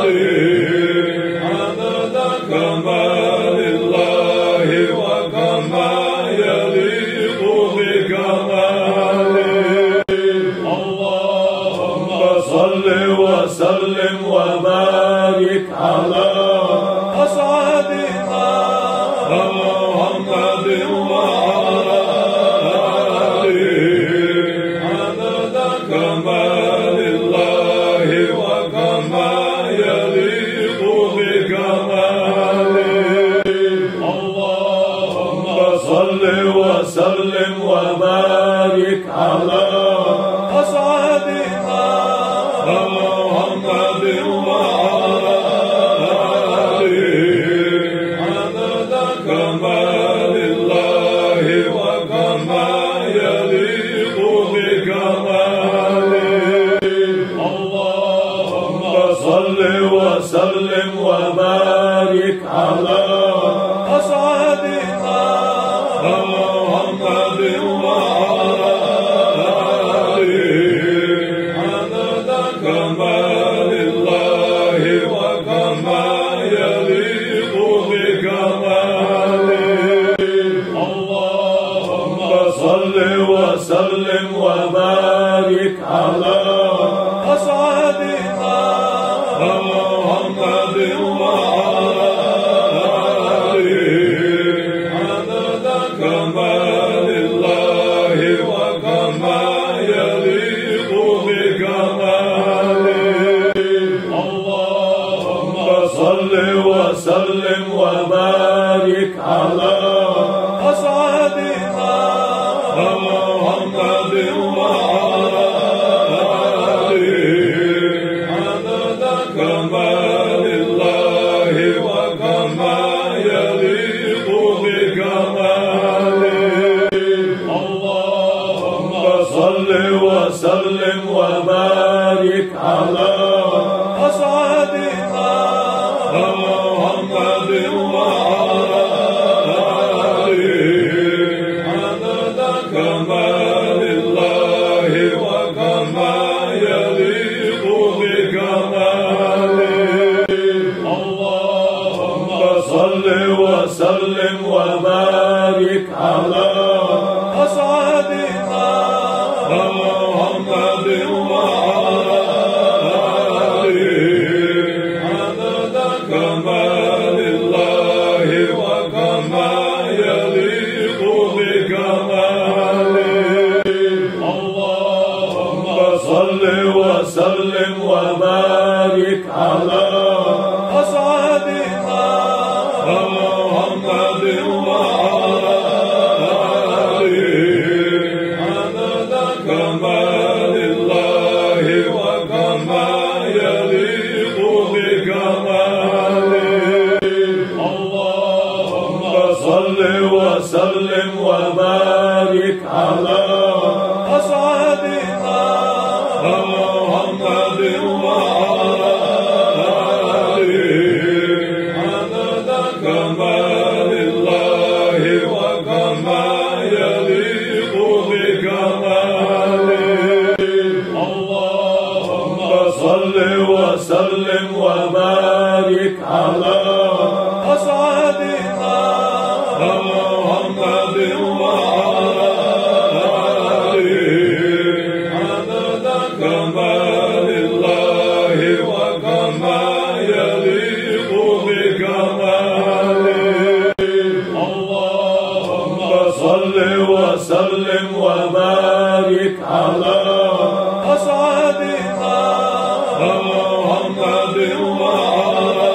آله عدد كمال الله وكما يليق بكماله. اللهم صل وسلم وبارك على أسعدنا محمد وعلى آله عدد كمال الله وكما يليق بكماله. اللهم صل وسلم وبارك على أسعدنا محمد وعلى آله عدد كمال الله وكما يليق بكماله. اللهم صل وسلم وبارك على أسعدنا محمد وعلى آله عدد كمال الله وكما يليق بكماله. اللهم صل وسلم وبارك على أسعدنا محمد وعلى آله عدد كمال الله وكما يليق بكماله. اللهم صل وسلم وبارك على أسعدنا محمد وعلى آله عدد كمال الله وكما يليق بكماله. اللهم صل وسلم وبارك على أسعدنا محمد وعلى آله عدد كمال الله وكما يليق بكماله. اللهم صل وسلم وبارك على أسعدنا محمد وعلى آله عدد كمال الله وكما يليق بكماله. اللهم صل وسلم وبارك على أسعدنا محمد وعلى آله عدد كمال الله وكما يليق بكماله. اللهم صل وسلم وبارك على أسعدنا محمد وعلى آله عدد كمال الله وكما يليق بكماله. وسلم وبارك على أسعدنا محمد وعلى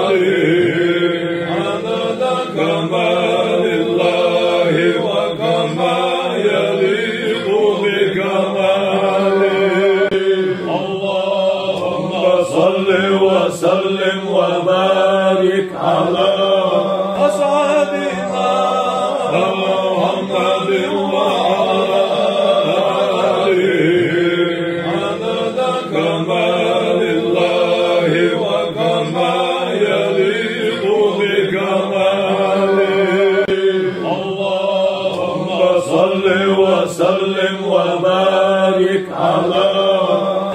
آله عدد كمال الله وكما يليق بكماله اللهم صل وسلم وبارك على أسعدنا محمد وعلى آله عدد كمال الله وكما يليق بكماله اللهم صل وسلم وبارك على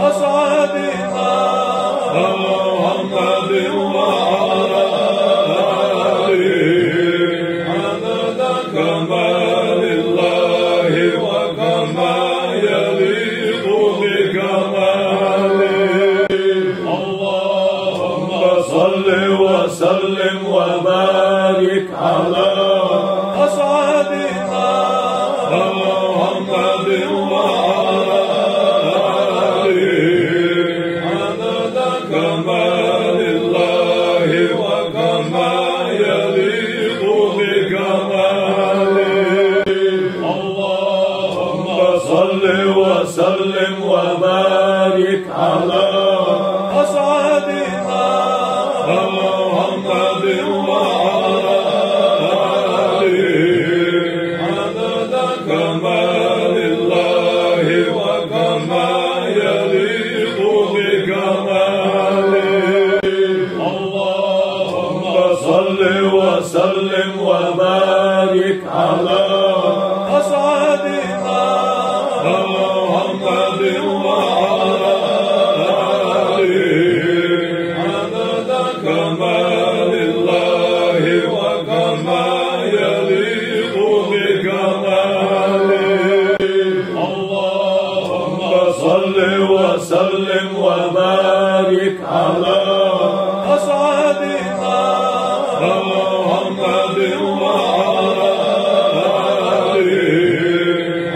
أسعدنا محمد وعلى آله عدد كمال الله وكما يليق بكماله اللهم صل وسلم وبارك على أسعدنا محمد وعلى آله عدد كمال الله وكما يليق بكماله اللهم صل وسلم وبارك على أسعدنا محمد وعلى آله عدد كمال الله وكما يليق بكماله اللهم صل وسلم وبارك على أسعدنا محمد وعلى آله عدد كمال الله وكما يليق بكماله اللهم صل وسلم وبارك على أسعدنا محمد وعلى آله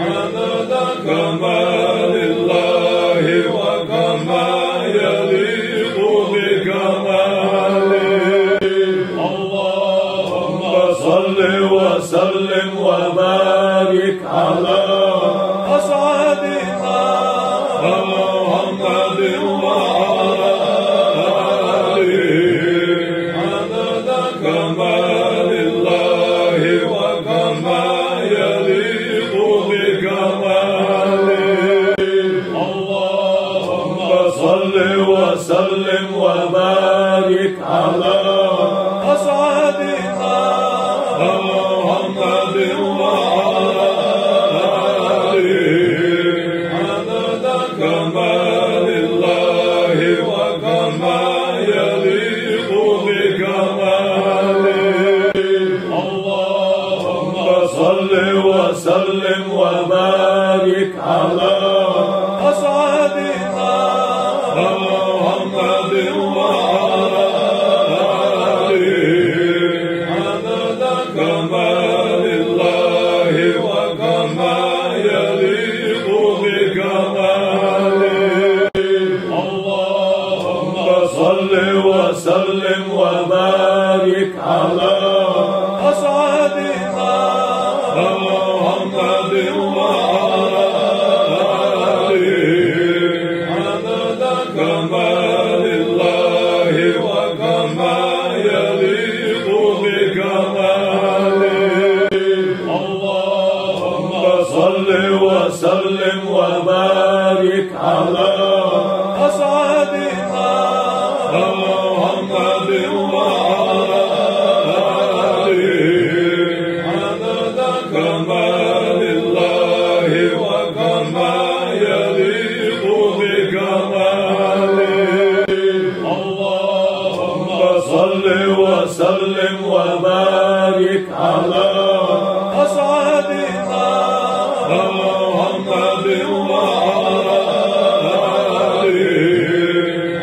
عدد كمال الله وكما يليق بكماله اللهم صل وسلم وبارك على أسعدنا محمد وعلى آله عدد كمال الله وكما يليق بكماله اللهم صل وسلم وبارك على أسعدنا محمد وعلى آله عدد كمال الله وكما يليق بكماله اللهم صل وسلم وبارك على أسعدنا محمد وعلى آله عدد كمال الله وكما يليق بكماله اللهم صل وسلم وبارك على أسعدنا محمد وعلى آله عدد كمال الله وكما يليق بكماله اللهم صل وسلم وبارك على أسعدنا محمد وعلى آله عدد كمال الله وكما يليق بكماله اللهم صل وسلم وبارك على أسعدنا محمد وعلى آله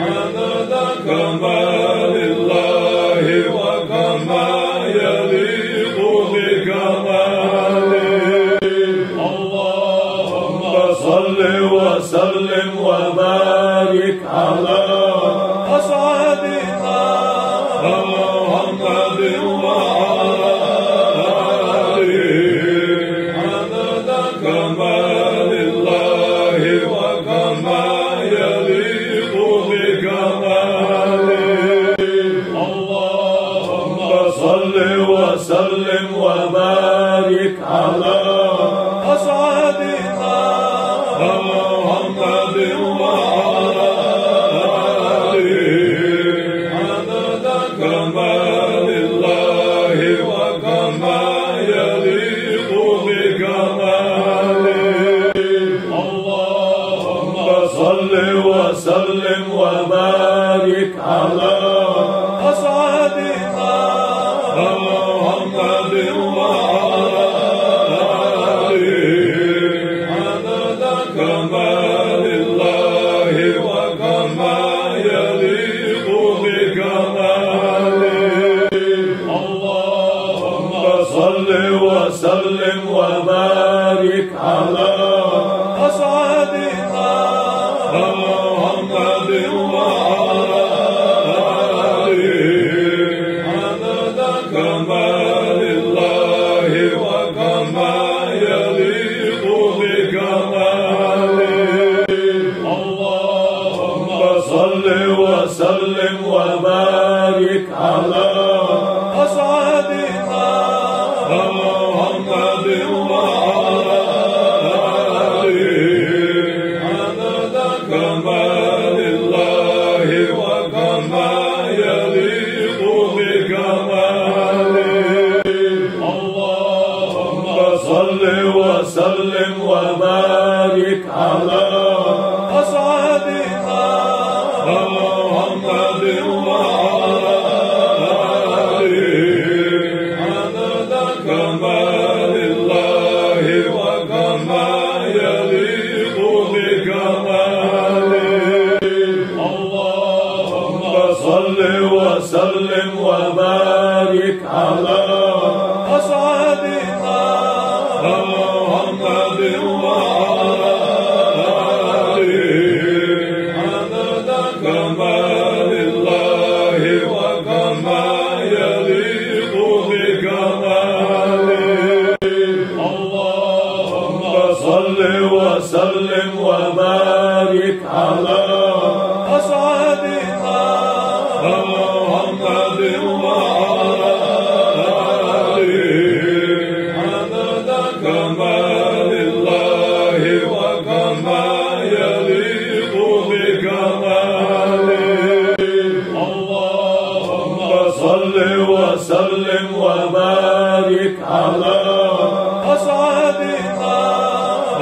عدد كمال الله وكما يليق بكماله على أسعدنا محمد وعلى آله عدد كمال الله وكما يليق بكماله اللهم صل وسلم وبارك على أسعدنا محمد وعلى آله عدد كمال الله وكما يليق بكماله اللهم صل وسلم وبارك على أسعدنا محمد وعلى آله عدد كمال الله وكما يليق بكماله اللهم صل وسلم وبارك على أسعدنا محمد وعلى آله عدد كمال الله وكما يليق بكماله اللهم صل وسلم وبارك على أسعدنا محمد وعلى آله عدد كمال الله وكما يليق بكماله اللهم صل وسلم وبارك على أسعدنا محمد وعلى آله عدد كمال الله وكما يليق بكماله اللهم صل وسلم وبارك على أسعدنا محمد وعلى آله عدد كمال الله وكما يليق بكماله اللهم صل وسلم وبارك على أسعدنا محمد وعلى آله عدد كمال الله وكما يليق بكماله اللهم صل وسلم وبارك على أسعدنا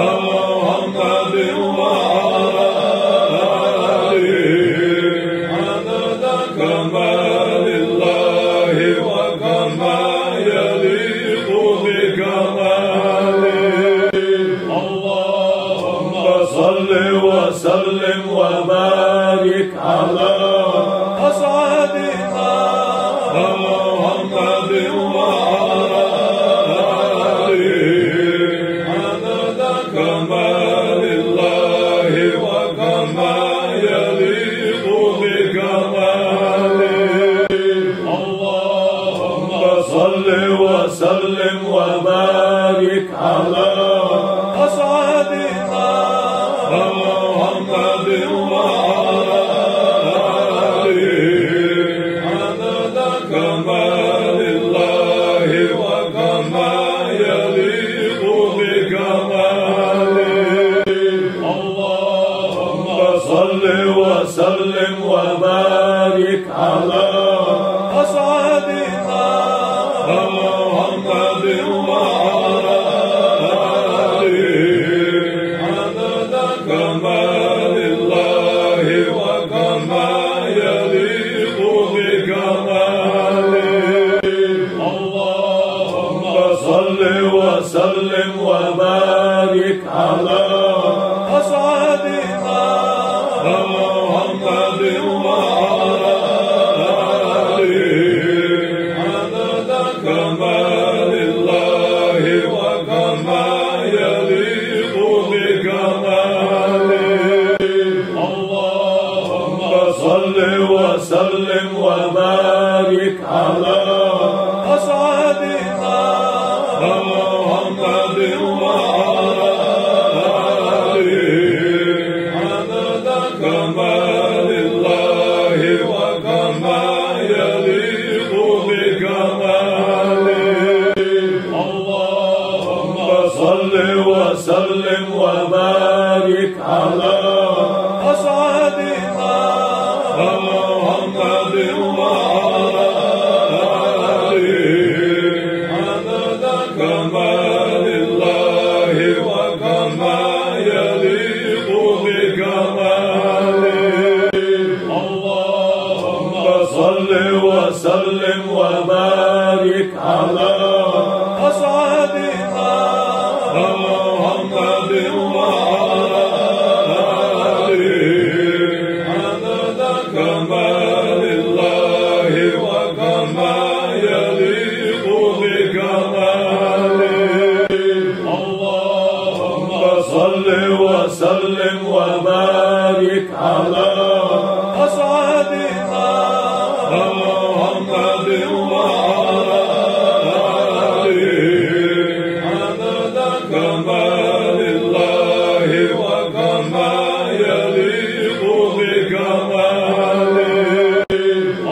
محمد وعلى آله عدد كمال الله وكما يليق بكماله اللهم صل وسلم وبارك على أسعدنا محمد وعلى آله عدد كمال الله وكما يليق بكماله اللهم صل وسلم وبارك على أسعدنا محمد وعلى آله عدد كمال الله وكما يليق بكماله اللهم صل وسلم وبارك على أسعدنا محمد وعلى آله عدد كمال الله وكما يليق بكماله اللهم صل وسلم وبارك على أسعدنا محمد وعلى آله عدد كمال الله وكما يليق بكماله اللهم محمد وعلى آله عدد كمال الله وكما يليق بكماله. اللهم صل وسلم وبارك على أسعدنا محمد وعلى آله عدد كمال الله وكما يليق بكماله. اللهم صل وسلم وبارك على أسعدنا محمد وعلى آله عدد كمال الله وكما يليق بكماله. اللهم صل وسلم وبارك على أسعدنا محمد وعلى آله عدد كمال الله وكما يليق بكماله.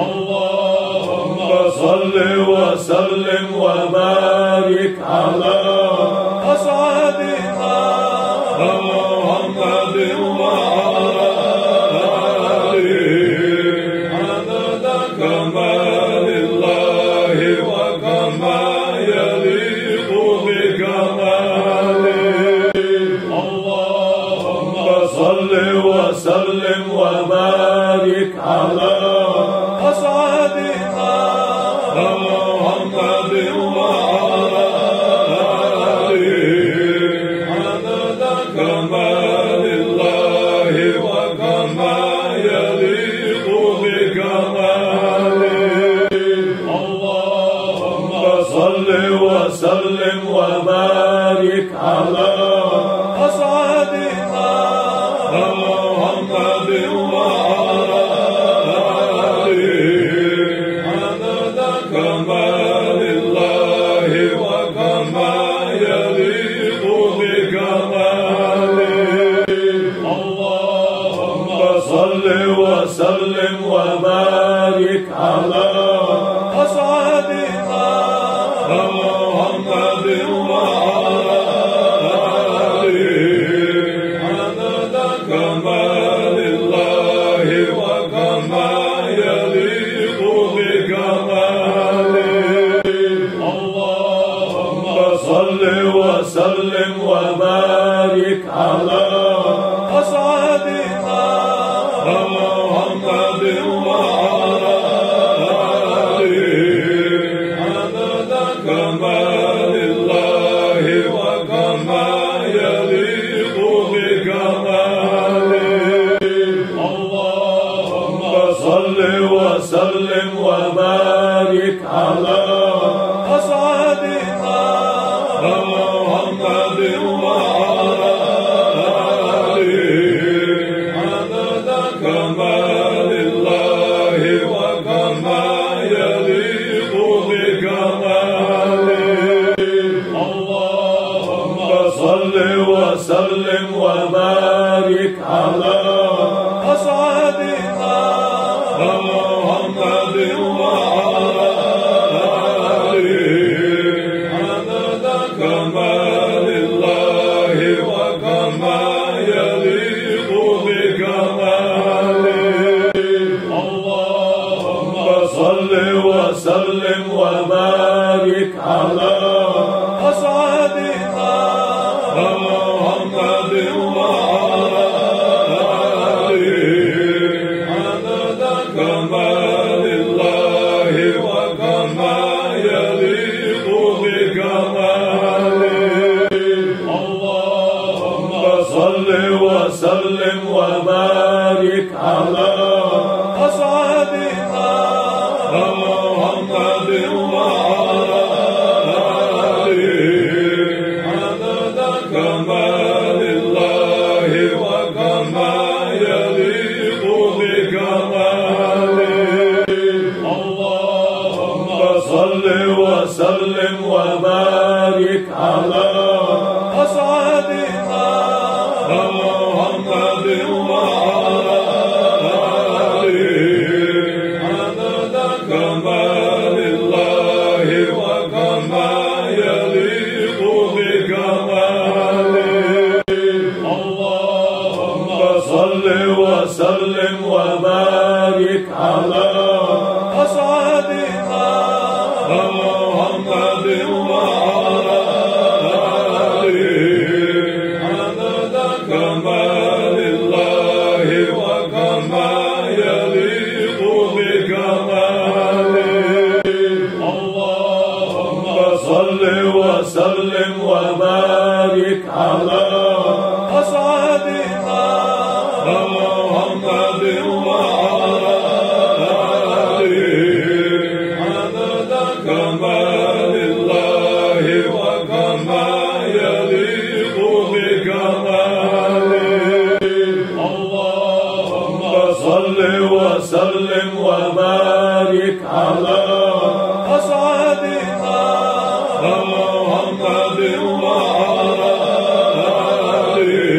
اللهم صل وسلم وبارك على أسعدنا محمد وعلى آله عدد كمال الله وكما يليق بكماله. اللهم صل وسلم وبارك على أسعدنا محمد وعلى آله عدد كمال الله وكما يليق بكماله. اللهم صل وسلم وبارك على أسعدنا محمد وعلى آله عدد كمال الله وكما يليق بكماله. اللهم صل وسلم وبارك على أسعدنا محمد وعلى آله عدد كمال الله وكما يليق بكماله. اللهم صل وسلم وبارك على أسعدنا محمد وعلى آله عدد كمال الله وكما يليق بكماله. اللهم صل وسلم وبارك على أسعدنا محمد وعلى آله عدد كمال الله وكما يليق بكماله. اللهم صل وسلم وبارك على أسعدنا محمد وعلى آله عدد كمال الله وكما يليق بكماله. اللهم صل وسلم وبارك على أسعدنا محمد وعلى آله عدد كمال الله وكما يليق بكماله. اللهم صل وسلم وبارك على أسعدنا محمد وعلى وسلم وبارك على أسعدنا محمد وعلى آله عدد كمال الله وكما يليق بكماله. اللهم صل وسلم وبارك على أسعدنا محمد وعلى آله عدد كمال الله وكما يليق بكماله. اللهم صل وسلم وبارك على أسعدنا محمد وعلى آله عدد كمال الله وكما يليق بكماله. اللهم صل وسلم وبارك على أسعدنا محمد وعلى آله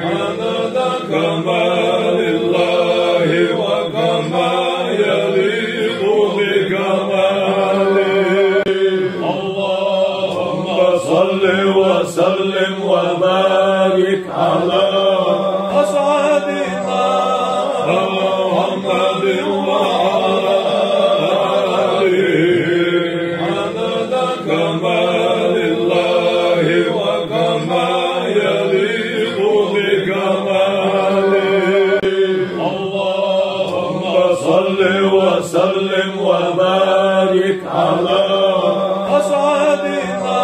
عدد كمال الله وكما يليق بكماله. اللهم صل وسلم وبارك على أسعدنا محمد وعلى آله عدد كمال الله وكما يليق بكماله. اللهم صل وسلم وبارك على أسعدنا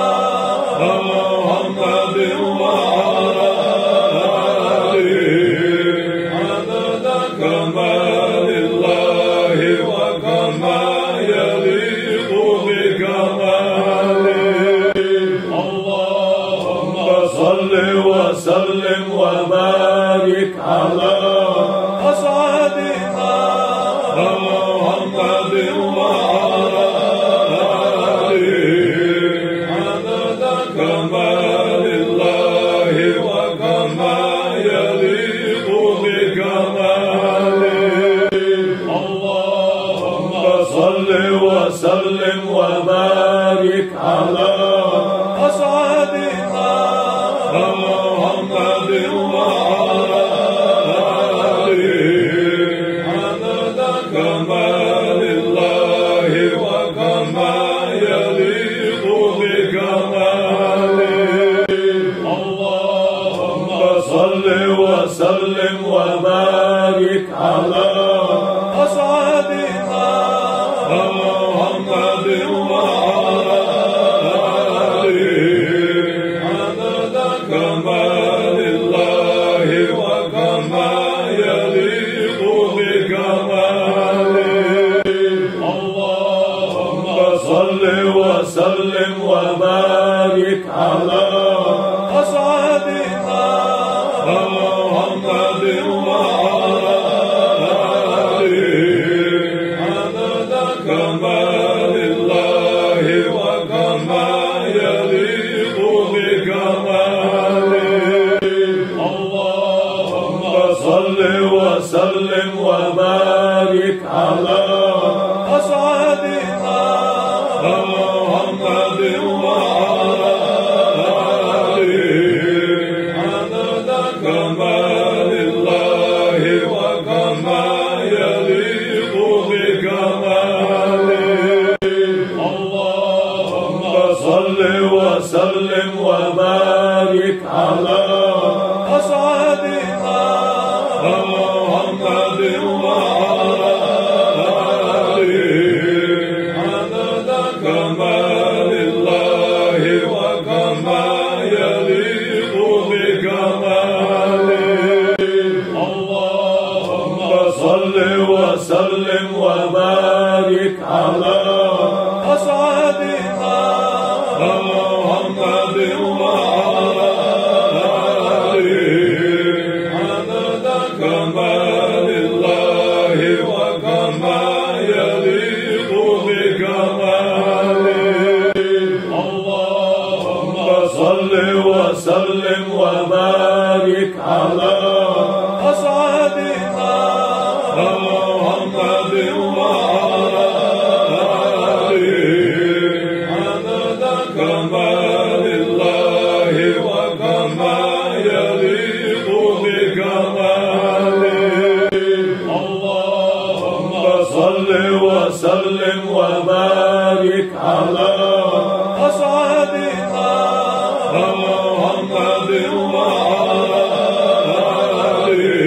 محمد وعلى آله عدد كمال الله وكما يليق بكماله. اللهم صل وسلم وبارك على أسعدنا محمد وعلى آله عدد كمال الله وكما يليق بكماله. اللهم صل وسلم وبارك على أسعدنا محمد وعلى آله عدد كمال الله وكما يليق بكماله. اللهم صل وسلم وبارك على أسعدنا محمد وعلى آله عدد كمال الله وكما يليق بكماله. اللهم صل وسلم وبارك على أسعدنا محمد وعلى آله عدد كمال الله وكما يليق بكماله. اللهم صل وسلم وبارك على أسعدنا محمد وعلى آله عدد كمال الله وكما يليق بكماله. اللهم صل وسلم وبارك على أسعدنا محمد وعلى آله عدد كمال الله وكما يليق بكماله. اللهم صل وسلم وبارك على أسعدنا محمد وعلى آله عدد كمال الله وسلم وبارك على أسعدنا محمد وعلى آله عدد كمال الله وكما يليق بكماله اللهم صل وسلم وبارك على أسعدنا محمد وعلى آله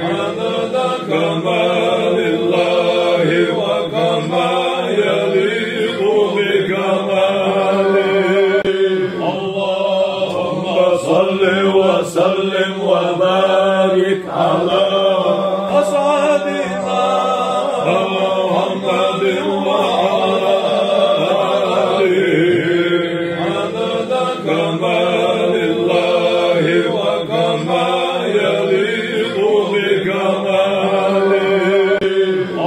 عدد كمال الله وكما يليق بكماله اللهم صل وسلم وبارك على أسعدنا محمد وعلى آله عدد كمال الله وكما يليق بكماله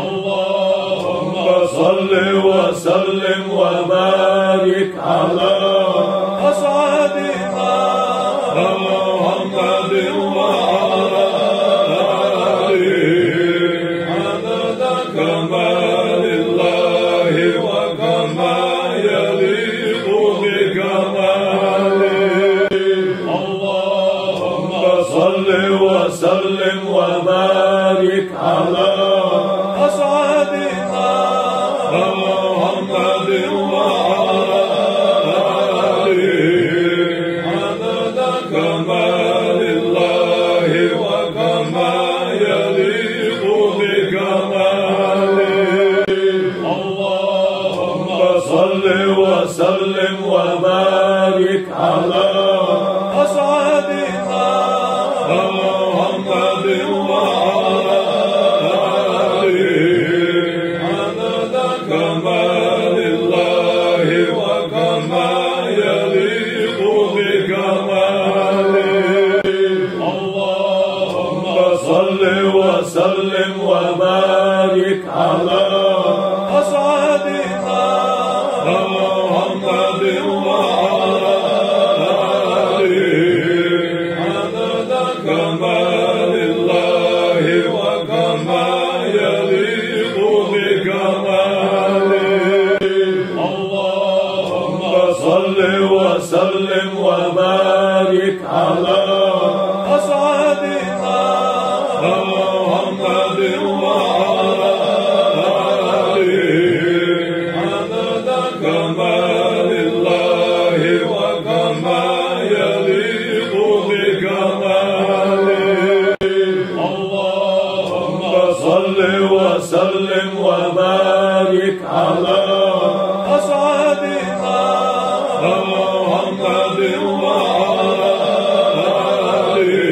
اللهم صل وسلم وبارك على أسعدنا محمد وعلى آله عدد كمال الله وكما يليق بكماله اللهم صل وسلم وبارك على أسعدنا محمد وعلى آله عدد كمال الله وكما يليق بكماله اللهم صل وسلم وبارك على أسعدنا محمد وعلى آله عدد كمال الله وكما يليق بكماله اللهم صل وسلم وبارك على أسعدنا محمد وعلى آله عدد كمال الله وكما يليق بكماله اللهم صل وسلم وبارك على أسعدنا محمد وعلى آله عدد كمال الله وكما يليق بكماله اللهم صل وسلم وبارك على أسعدنا محمد وعلى آله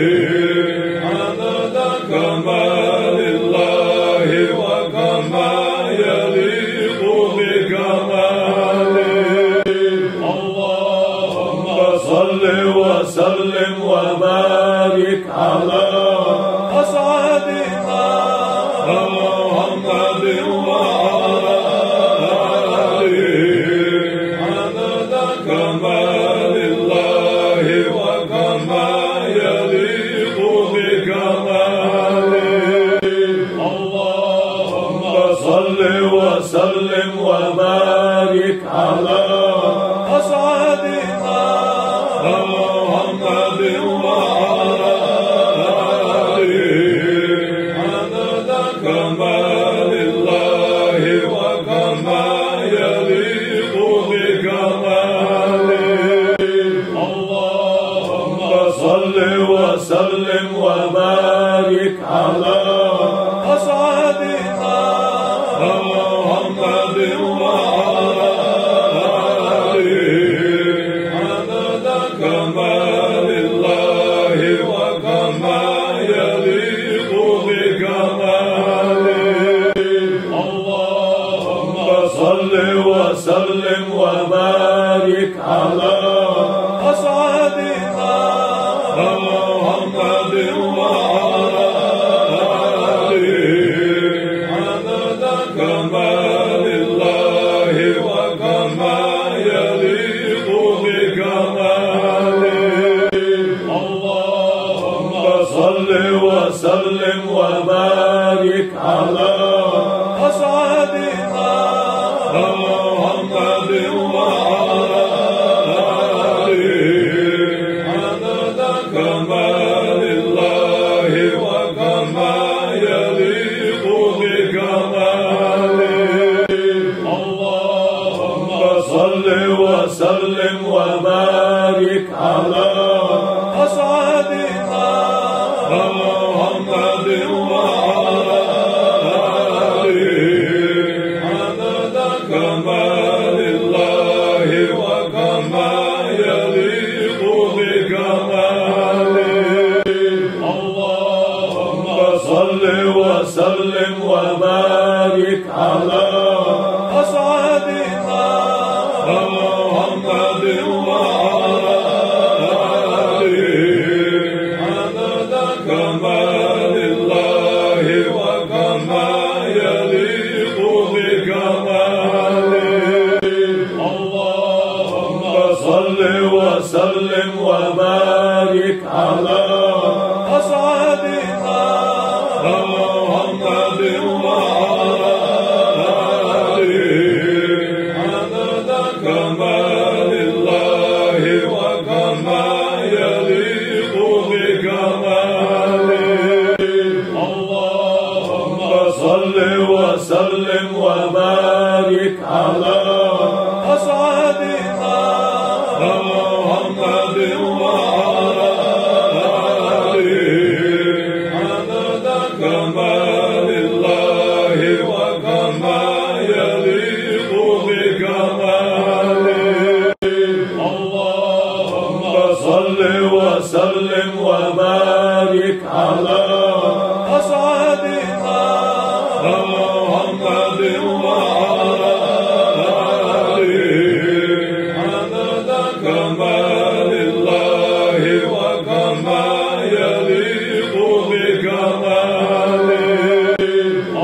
عدد كمال الله وكما يليق بكماله اللهم صل وسلم وبارك على أسعدنا محمد وعلى آله عدد كمال الله وكما يليق بكماله اللهم صل وسلم وبارك على أسعدنا محمد وعلى آله عدد كمال الله وكما يليق بكماله اللهم صل وسلم وبارك على أسعدنا محمد وعلى آله عدد كمال الله وكما يليق بكماله اللهم صل وسلم وبارك على أسعدنا محمد وعلى آله عدد كمال الله وكما يليق بكماله وبارك على أسعدنا محمد وعلى آله عدد كمال الله وكما يليق بكماله اللهم صل وسلم وبارك على أسعدنا محمد وعلى آله عدد كمال الله وكما يليق بكماله اللهم صل وسلم وبارك على أسعدنا محمد وعلى آله عدد كمال الله وكما يليق بكماله اللهم صل وسلم وبارك على أسعدنا محمد وعلى آله عدد كمال الله وكما يليق بكماله اللهم صل وسلم وبارك على أسعدنا محمد وعلى آله عدد كمال الله وكما يليق بكماله اللهم صل وسلم وبارك على أسعدنا محمد وعلى آله عدد كمال الله وكما يليق بكماله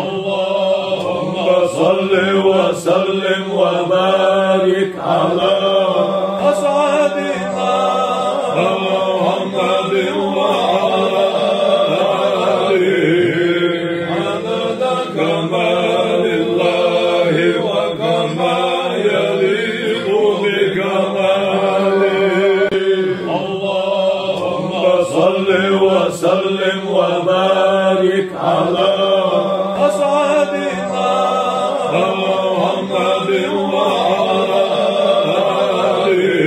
اللهم صل وسلم وبارك على أسعدنا محمد وعلى آله عدد كمال الله وكما يليق بكماله اللهم صل وسلم وبارك على أسعدنا محمد وعلى آله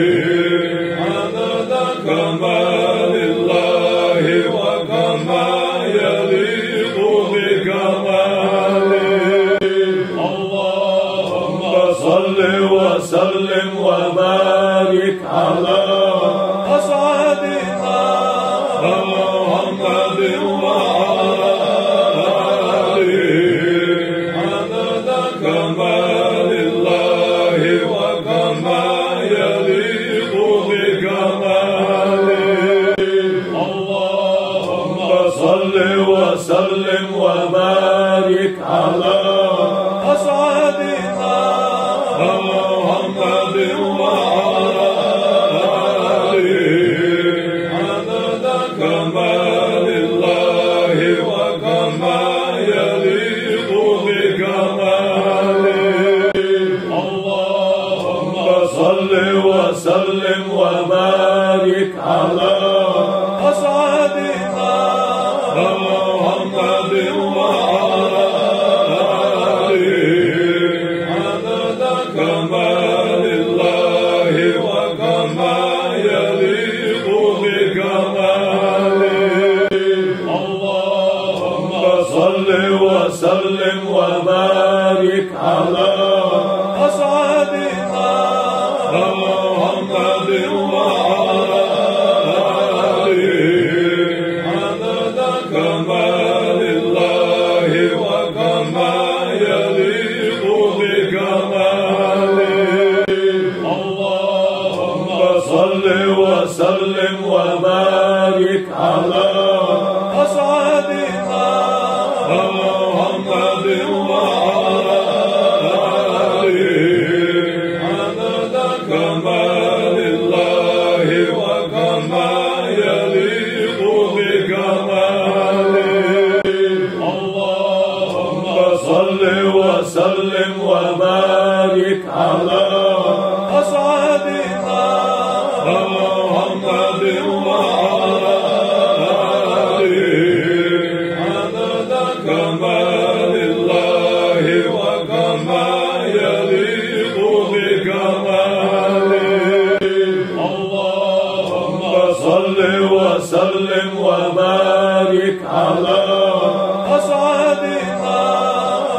عدد كمال الله وكما يليق بكماله اللهم صل وسلم وبارك على أسعدنا محمد وعلى آله عدد كمال الله وكما يليق بكماله اللهم صل وسلم وبارك على أسعدنا محمد وعلى آله عدد كمال الله وكما يليق بكماله اللهم صل وسلم وبارك على أسعدنا محمد وعلى آله عدد كمال الله وكما يليق بكماله اللهم صل وسلم وبارك على أسعدنا محمد وعلى آله عدد كمال الله وكما يليق بكماله اللهم صل وسلم وبارك على أسعدنا محمد وعلى آله عدد كمال الله وكما يليق بكماله وسلم وبارك على أسعدنا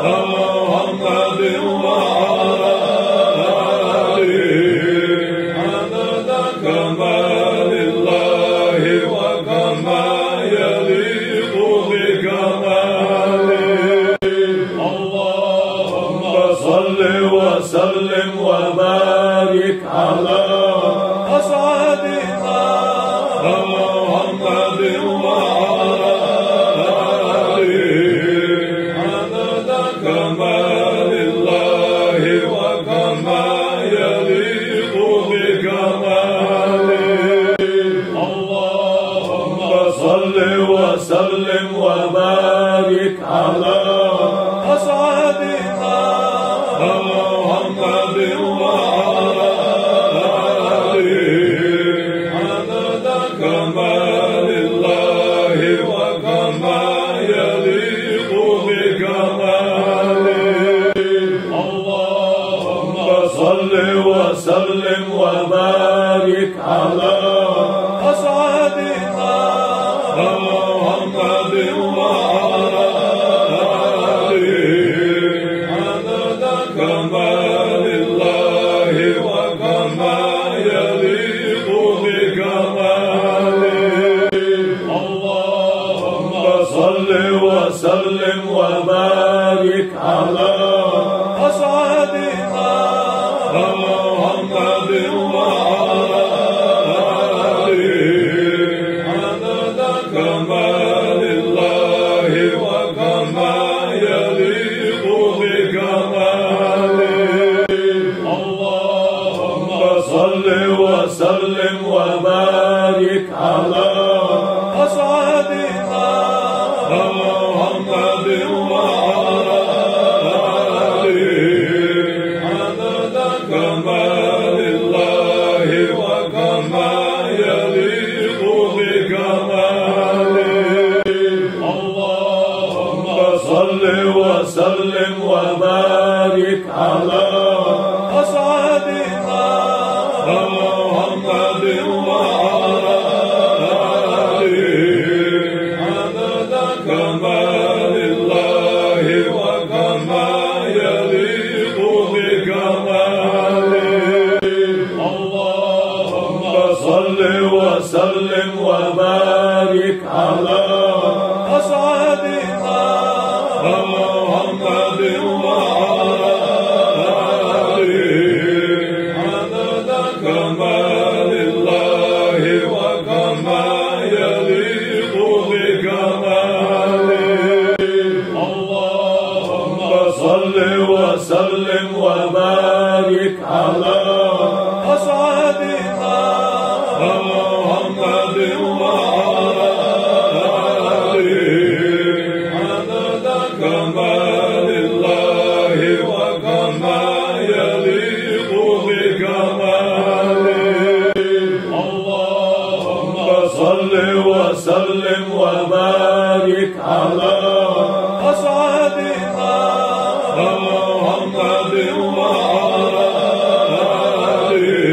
محمد وعلى آله عدد كمال الله وكما يليق بكماله. اللهم صل وسلم وبارك على أسعدنا محمد وعلى آله عدد كمال الله وكما يليق بكماله. اللهم صل وسلم وبارك على أسعدنا محمد وعلى آله عدد كمال الله وكما يليق بكماله. اللهم صل وسلم وبارك على أسعدنا محمد وعلى آله عدد كمال الله وكما يليق بكماله. اللهم صل وسلم وبارك على أسعدنا محمد وعلى آله عدد كمال الله وكما يليق بكماله. اللهم صل وسلم وبارك على أسعدنا محمد وعلى آله عدد كمال الله وكما يليق بكماله. اللهم صل وسلم وبارك على أسعدنا محمد وعلى آله عدد كمال الله وكما يليق بكماله. اللهم صل وسلم وبارك على أسعدنا محمد وعلى آله عدد كمال الله وكما يليق بكماله. اللهم صل وسلم وبارك على أسعدنا محمد وعلى آله عدد كمال الله وكما يليق بكماله. اللهم صل وسلم وبارك على أسعدنا محمد وعلى آله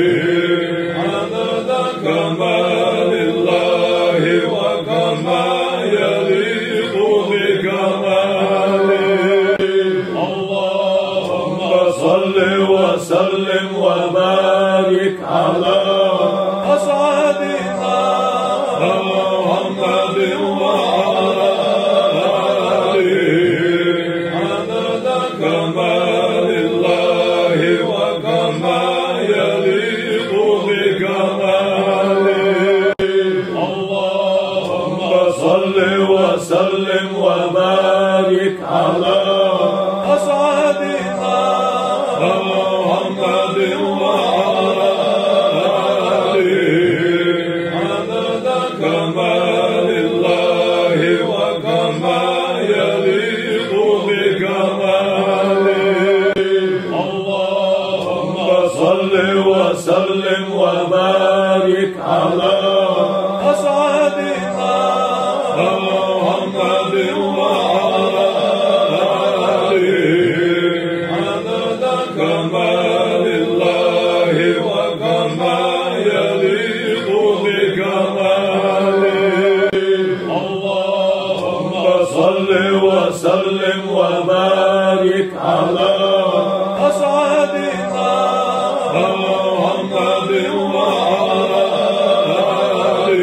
عدد كمال الله وكما يليق بكماله. اللهم صل وسلم وبارك على أسعدنا محمد وعلى آله عدد كمال الله وكما يليق بكماله. اللهم صل وسلم وبارك على أسعدنا محمد وعلى آله عدد كمال الله وكما يليق بكماله. اللهم صل وسلم وبارك على محمد وآله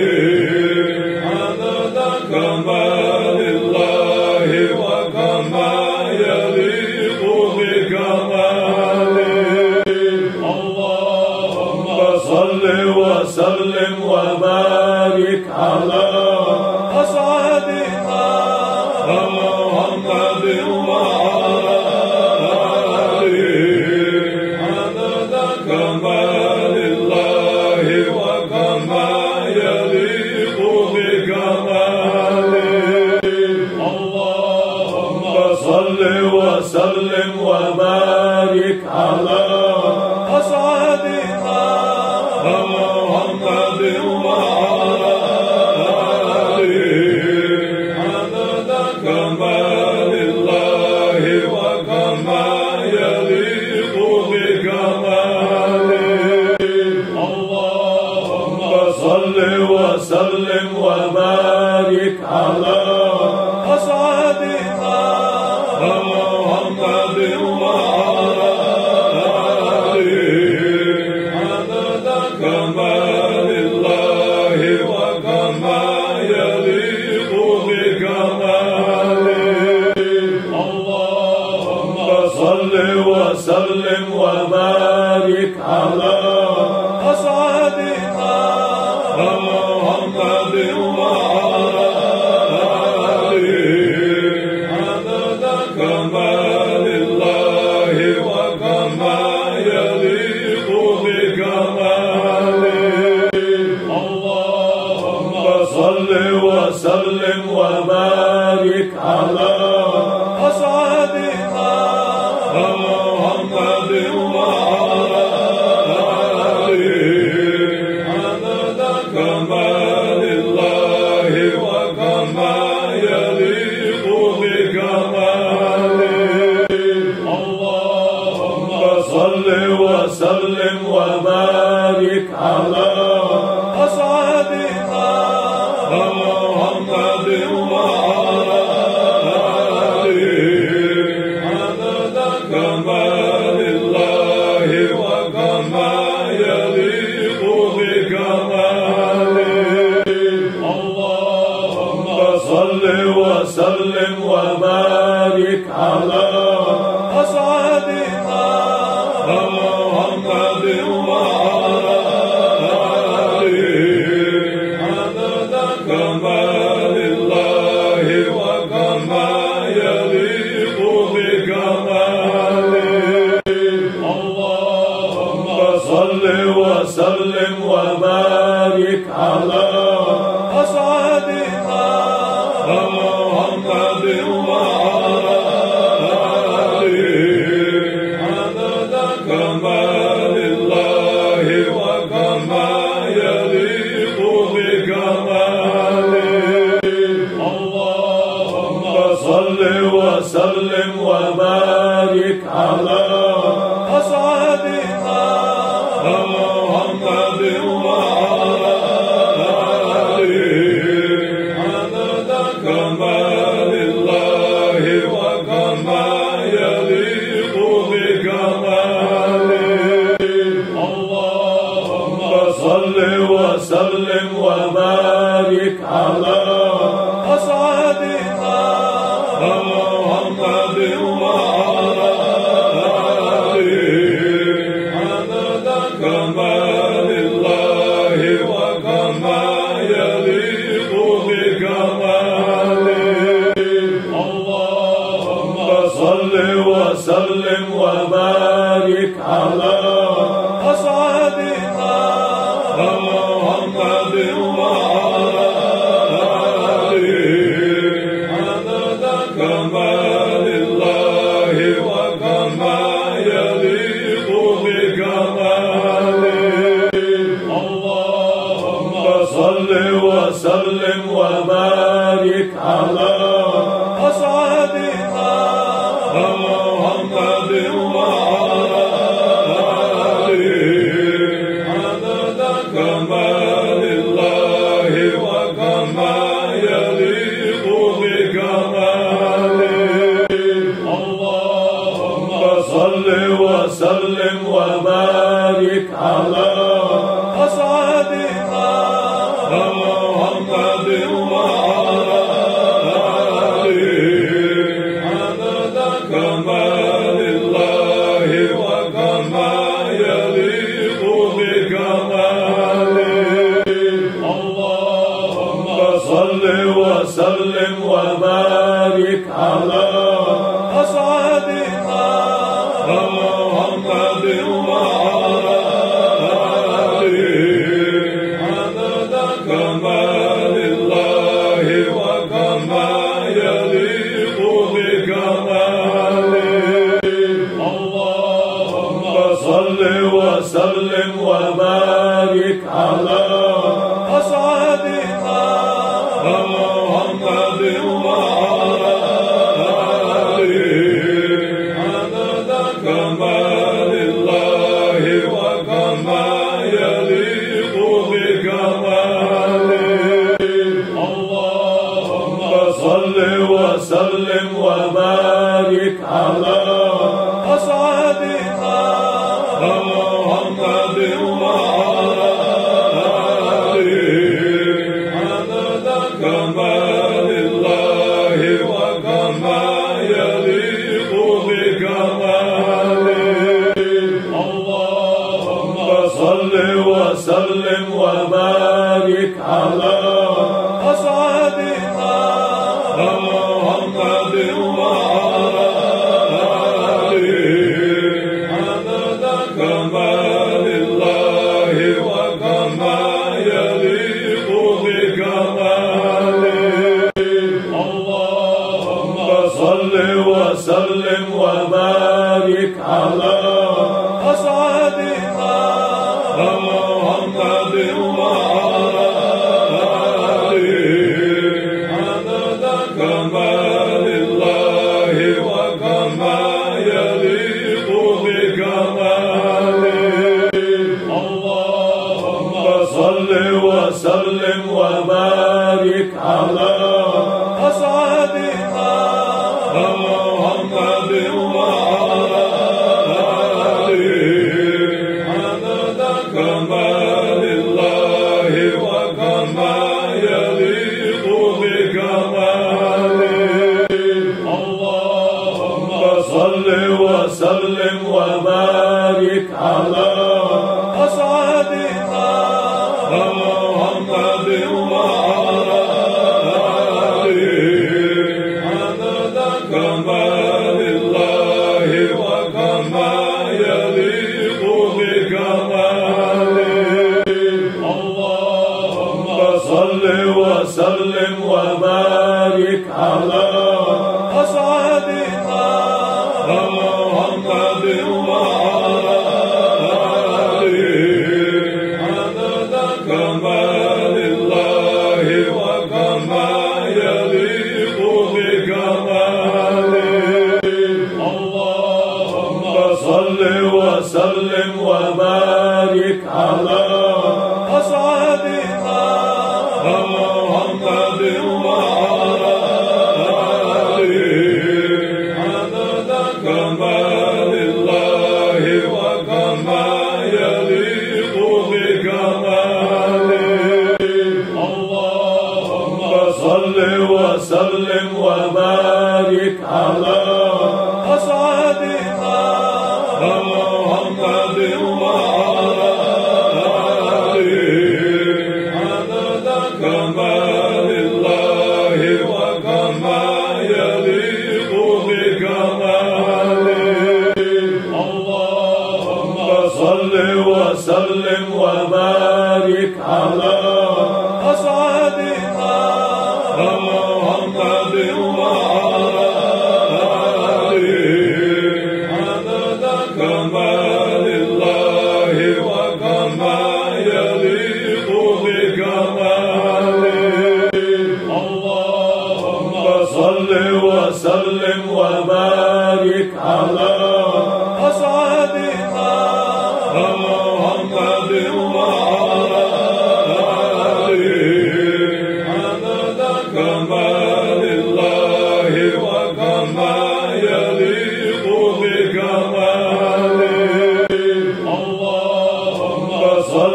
عدد كمال الله وكما يليق بكماله. اللهم صل وسلم وبارك على أسعدنا محمد وآله عدد كمال الله وكما يليق بكماله. اللهم صل وسلم وبارك على أسعدنا محمد وآله عدد كمال الله وكما يليق بكماله. اللهم صل وسلم وبارك على أسعدنا محمد وآله عدد كمال الله وكما يليق بكماله. اللهم صل وسلم وبارك على أسعدنا محمد وآله عدد كمال الله وكما يليق بكماله. اللهم صل وسلم وبارك على أسعدنا محمد وآله عدد كمال الله وكما يليق بكماله. اللهم صل وسلم وبارك على أسعدنا محمد وآله عدد كمال الله وكما يليق بكماله. اللهم صل وسلم وبارك على أسعدنا محمد وآله عدد كمال الله وكما يليق بكماله. اللهم صل وسلم وبارك على أسعدنا محمد وآله عدد كمال الله وكما يليق بكماله. اللهم صل وسلم وبارك على أسعدنا محمد وآله عدد كمال الله وكما يليق بكماله. اللهم صل وسلم وبارك على أسعدنا محمد وآله عدد كمال الله وكما يليق بكماله. اللهم صل وسلم وبارك على أسعدنا محمد وآله عدد كمال الله وكما يليق بكماله. اللهم صل وسلم وبارك على أسعدنا محمد وآله عدد كمال الله وكما يليق بكماله. اللهم صل وسلم وبارك على محمد وعلى آله عدد كمال الله وكما يليق بكماله. اللهم صل وسلم وبارك على أسعدنا محمد وعلى آله عدد كمال الله وكما يليق بكماله. اللهم صل وسلم وبارك على أسعدنا محمد وعلى آله عدد كمال الله وكما يليق بكماله. اللهم صل وسلم وبارك على أسعدنا محمد وعلى آله عدد كمال الله وكما يليق بكماله. اللهم صل وسلم وبارك على أسعدنا محمد وعلى آله عدد كمال الله وكما يليق بكماله. اللهم صل وسلم وبارك على أسعدنا محمد وعلى آله عدد كمال الله وكما يليق بكماله. اللهم صل وسلم وبارك على أسعدنا محمد وعلى آله عدد كمال الله وكما يليق بكماله. اللهم صل وسلم وبارك على أسعدنا محمد وعلى آله عدد كمال الله وكما يليق بكماله. اللهم صل وسلم وبارك على أسعدنا محمد وعلى آله عدد كمال الله وكما يليق بكماله. اللهم صل وسلم وبارك على أسعدنا محمد وعلى آله عدد كمال الله وكما يليق بكماله. اللهم صل وسلم وبارك على أسعدنا محمد وعلى آله عدد كمال الله وكما يليق بكماله. اللهم صل وسلم وبارك على أسعدنا محمد وعلى آله عدد كمال الله وكما يليق بكماله. اللهم صل وسلم وبارك على أسعدنا محمد وعلى آله عدد كمال الله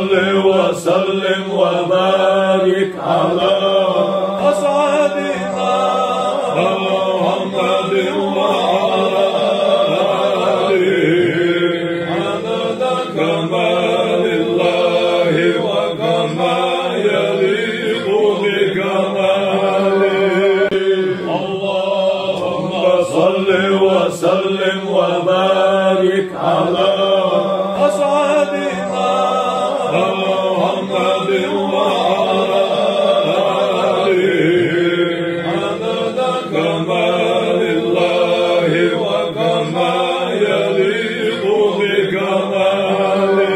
صل وسلم وبارك على أسعدنا محمد وعلى آله عدد كمال الله وكما يليق بكماله اللهم صل وسلم وبارك على أسعدنا محمد وعلى آله عدد كمال الله وكما يليق بكماله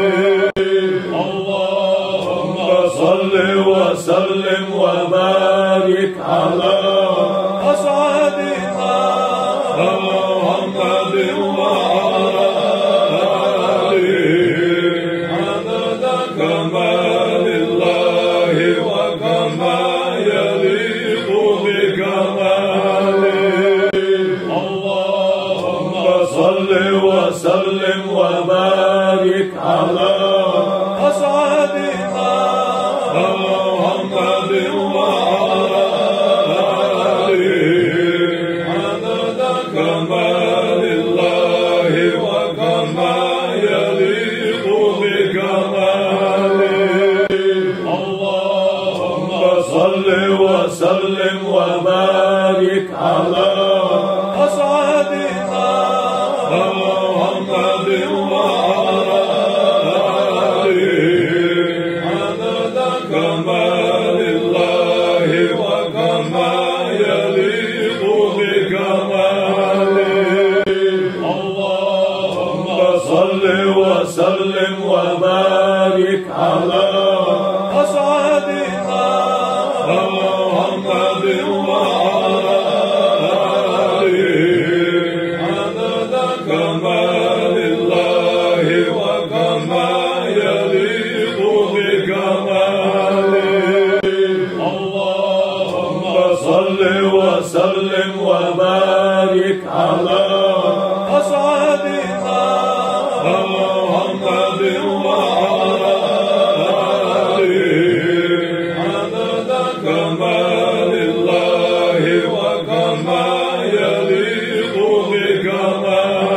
اللهم صل وسلم وبارك على أسعدنا محمد وعلى آله عدد كمال الله وكما يليق بكماله اللهم صل وسلم وبارك على أسعدنا محمد وعلى آله عدد كمال الله وكما يليق بكماله اللهم صل وسلم وبارك على أسعدنا محمد وعلى آله عدد كمال الله وكما يليق بكماله اللهم صل وسلم وبارك على أسعدنا محمد وعلى آله عدد كمال الله وكما يليق بكماله اللهم صل وسلم وبارك على أسعدنا محمد وعلى آله عدد كمال الله وكما يليق بكماله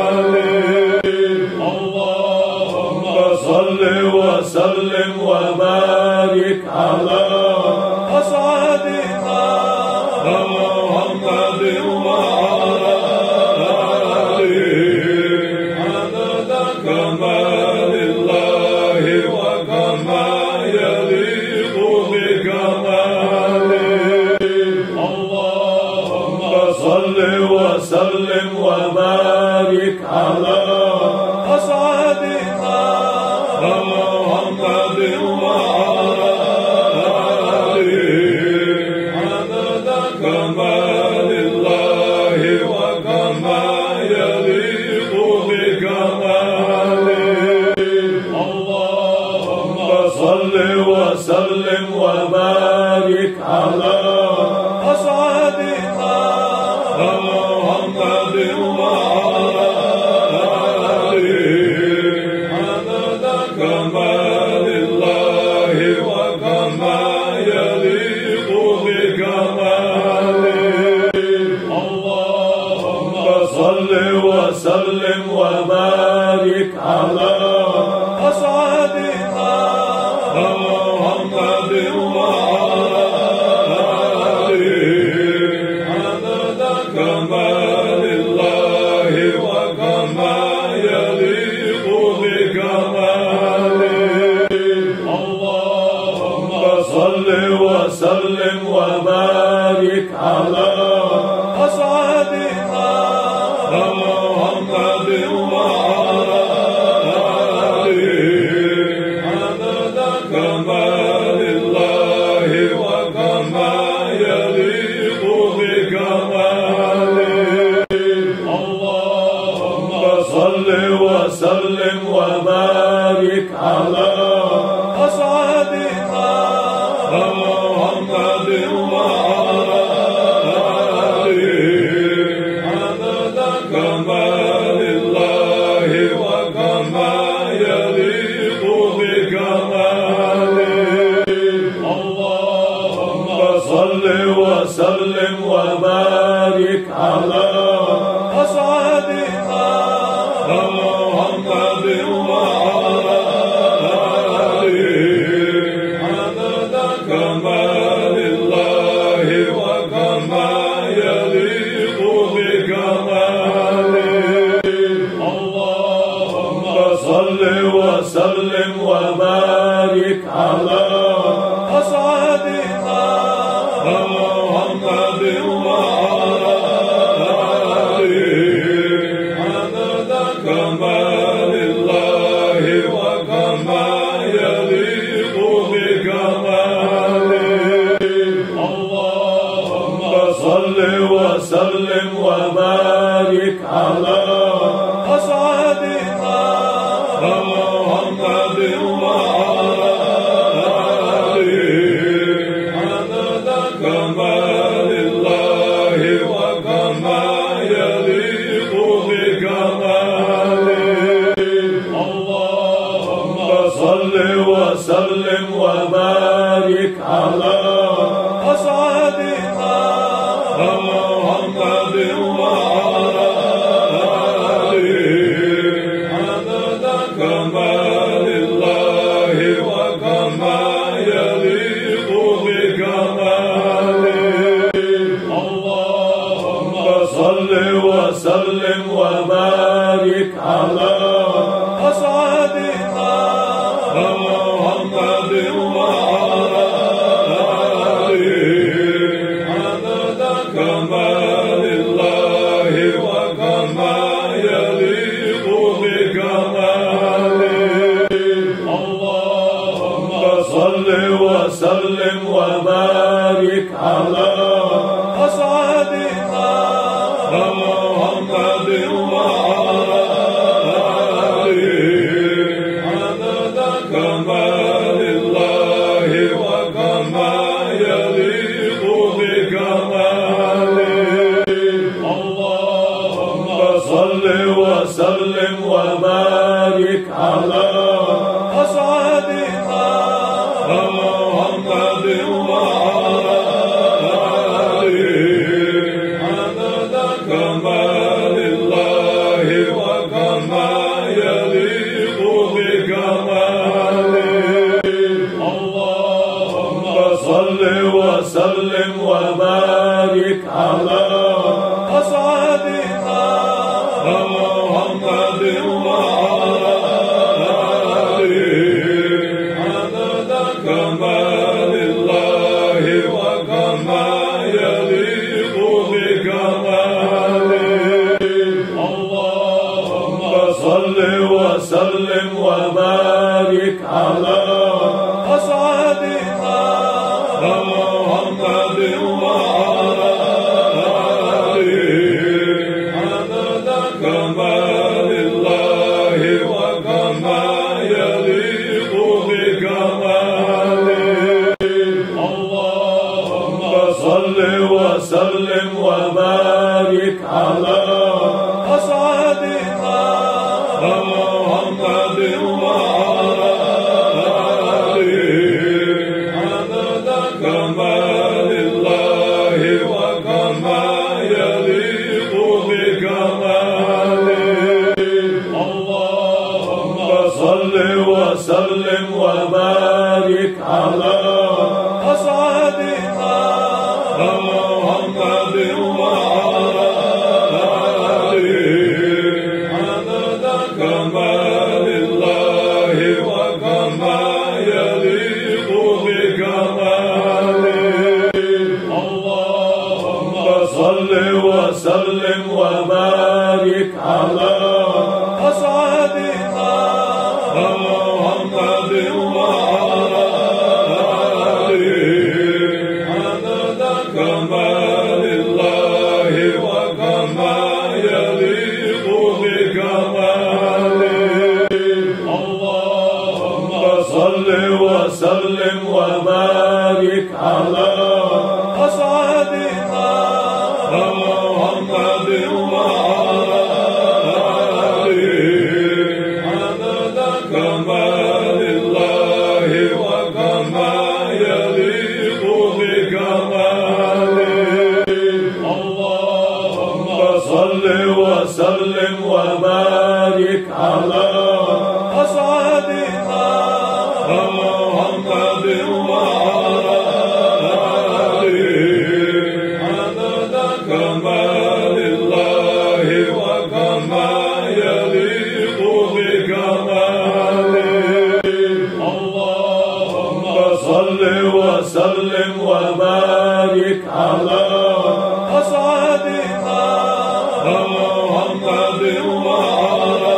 اللهم صل وسلم وبارك على أسعدنا محمد وعلى آله عدد كمال الله وكما يليق بكماله اللهم صل وسلم وبارك على أسعدنا محمد وعلى آله عدد كمال الله وكما يليق بكماله اللهم صل وسلم وبارك على أسعدنا محمد وعلى آله عدد كمال الله وكما يليق بكماله اللهم صل وسلم وبارك على أسعدنا محمد وعلى آله عدد كمال الله وكما يليق بكماله اللهم صل وسلم وبارك على أسعدنا محمد وعلى آله عدد كمال الله وكما يليق بكماله اللهم صل وسلم وبارك على أسعدنا محمد وعلى آله عدد كمال الله وكما يليق بكماله على أسعدنا محمد وعلى آله عدد كمال الله وكما يليق بكماله اللهم صل وسلم وبارك على أسعدنا محمد وعلى آله عدد كمال الله وكما يليق بكماله اللهم صل وسلم وبارك على أسعدنا محمد وعلى آله عدد كمال الله وكما يليق بكماله اللهم صل وسلم وبارك على أسعدنا محمد وعلى آله عدد كمال الله وكما يليق بكماله اللهم صل وسلم وبارك على أسعدنا محمد وعلى آله عدد كمال الله وكما يليق بكماله اللهم صل وسلم وبارك على أسعدنا محمد وعلى آله عدد كمال الله وكما يليق بكماله اللهم صل وسلم وبارك على أسعدنا محمد وعلى آله عدد كمال الله وكما يليق بكماله اللهم صل وسلم وبارك على أسعدنا محمد وعلى آله عدد كمال الله وكما يليق بكماله اللهم صل وسلم وبارك على أسعدنا محمد وعلى آله عدد كمال الله وكما يليق بكماله اللهم صل وسلم وبارك على أسعدنا محمد وعلى آله عدد كمال الله وكما يليق بكماله اللهم صل وسلم وبارك على أسعدنا محمد وعلى آله عدد كمال الله وكما يليق بكماله اللهم صل وسلم وبارك على أسعدنا محمد وعلى آله عدد كمال الله وكما يليق بكماله اللهم صل وسلم وبارك على أسعدنا محمد وعلى آله عدد كمال الله وكما يليق بكماله صل وسلم وبارك على أسعدنا محمد وعلى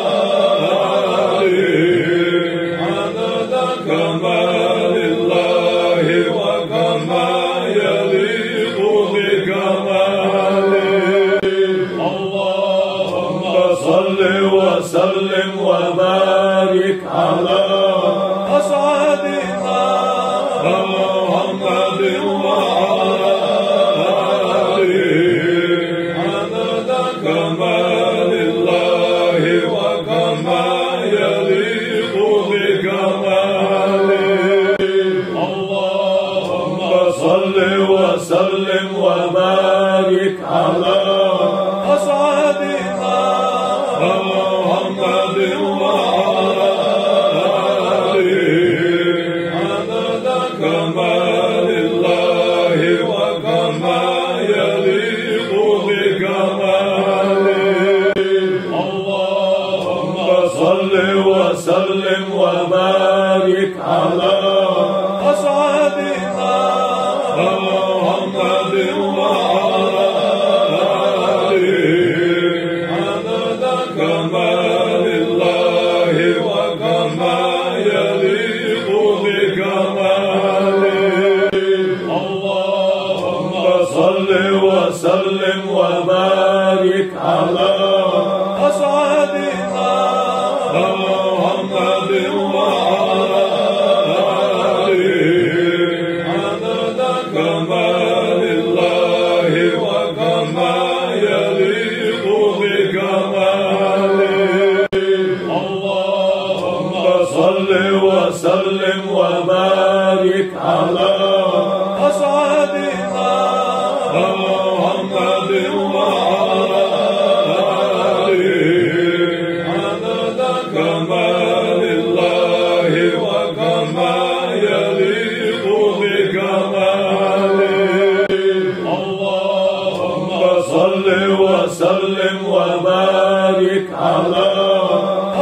آله عدد كمال الله وكما يليق بكماله اللهم صل وسلم وبارك على أسعدنا محمد وعلى آله عدد كمال الله وكما يليق بكماله اللهم صل وسلم وبارك على أسعدنا محمد وعلى آله عدد كمال الله وكما يليق بكماله اللهم صل وسلم وبارك على أسعدنا محمد وعلى آله عدد كمال الله وكما يليق بكماله اللهم صل وسلم وبارك على أسعدنا محمد وعلى آله عدد كمال الله وكما يليق بكماله اللهم صل وسلم وبارك على أسعدنا محمد وعلى آله عدد كمال الله وكما يليق بكماله اللهم صل وسلم وبارك على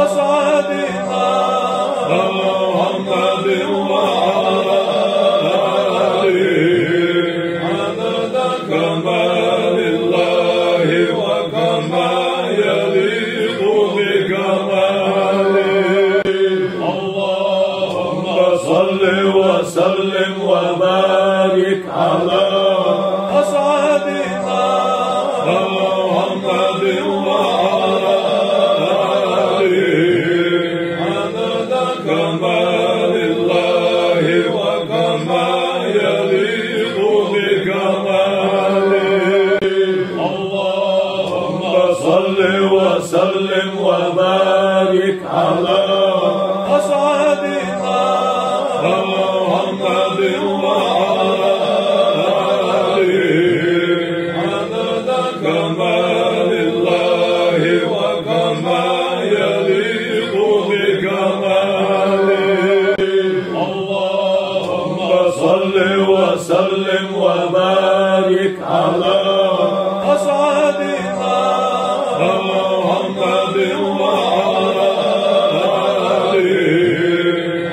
أسعدنا محمد وعلى آله عدد كمال الله وكما يليق بكماله اللهم صل وسلم وبارك على أسعدنا محمد وعلى آله عدد كمال الله وكما يليق بكماله اللهم صل وسلم وبارك على أسعدنا محمد وعلى آله عدد كمال الله وكما يليق بكماله اللهم صل وسلم وبارك على أسعدنا محمد وعلى آله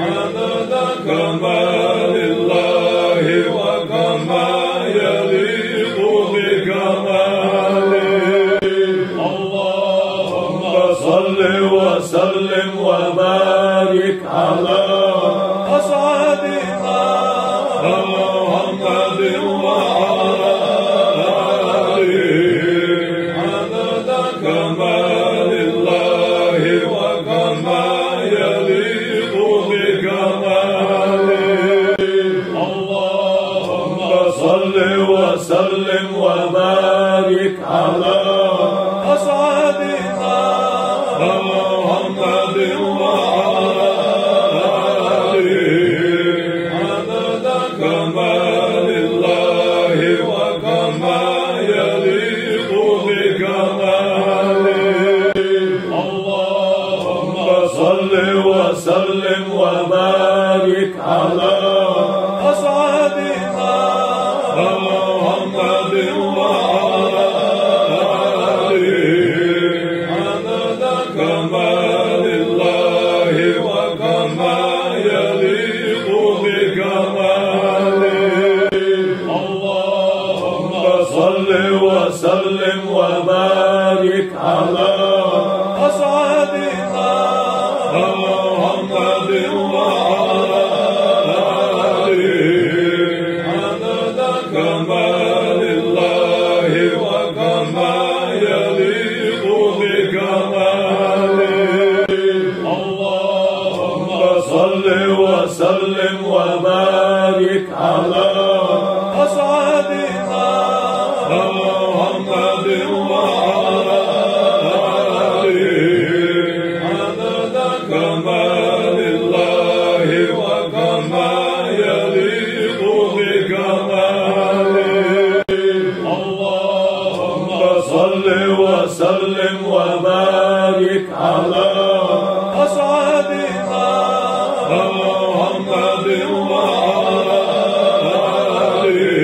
عدد كمال الله وكما يليق بكماله اللهم صل وسلم وبارك على أسعدنا محمد وعلى آله عدد كمال الله وكما يليق بكماله اللهم صل وسلم وبارك على أسعدنا محمد وعلى آله عدد كمال الله وكما يليق بكماله اللهم صل وسلم وبارك على أسعدنا محمد وعلى آله عدد كمال الله وكما يليق بكماله وبارك على أسعدنا محمد وعلى آله عدد كمال الله وكما يليق بكماله. اللهم صل وسلم وبارك على أسعدنا محمد وعلى آله عدد كمال الله وكما يليق بكماله. اللهم صل وسلم وبارك على أسعدنا محمد وعلى آله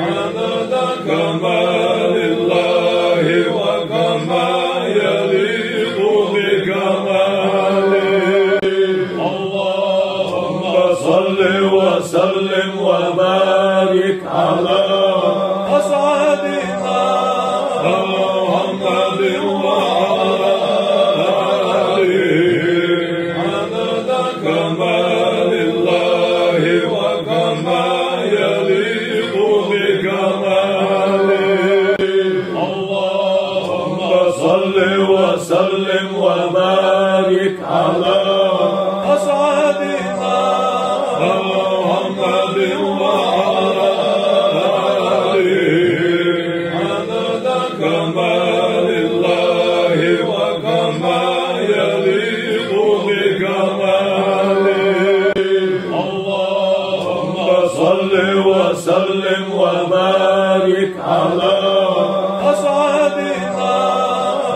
عدد كمال الله وكما يليق بكماله. اللهم صل وسلم وبارك على أسعدنا محمد وعلى آله عدد كمال الله وكما يليق بكماله. اللهم صل وسلم وبارك على أسعدنا محمد وعلى آله عدد كمال الله وكما يليق بكماله. اللهم صل وسلم وبارك على أسعدنا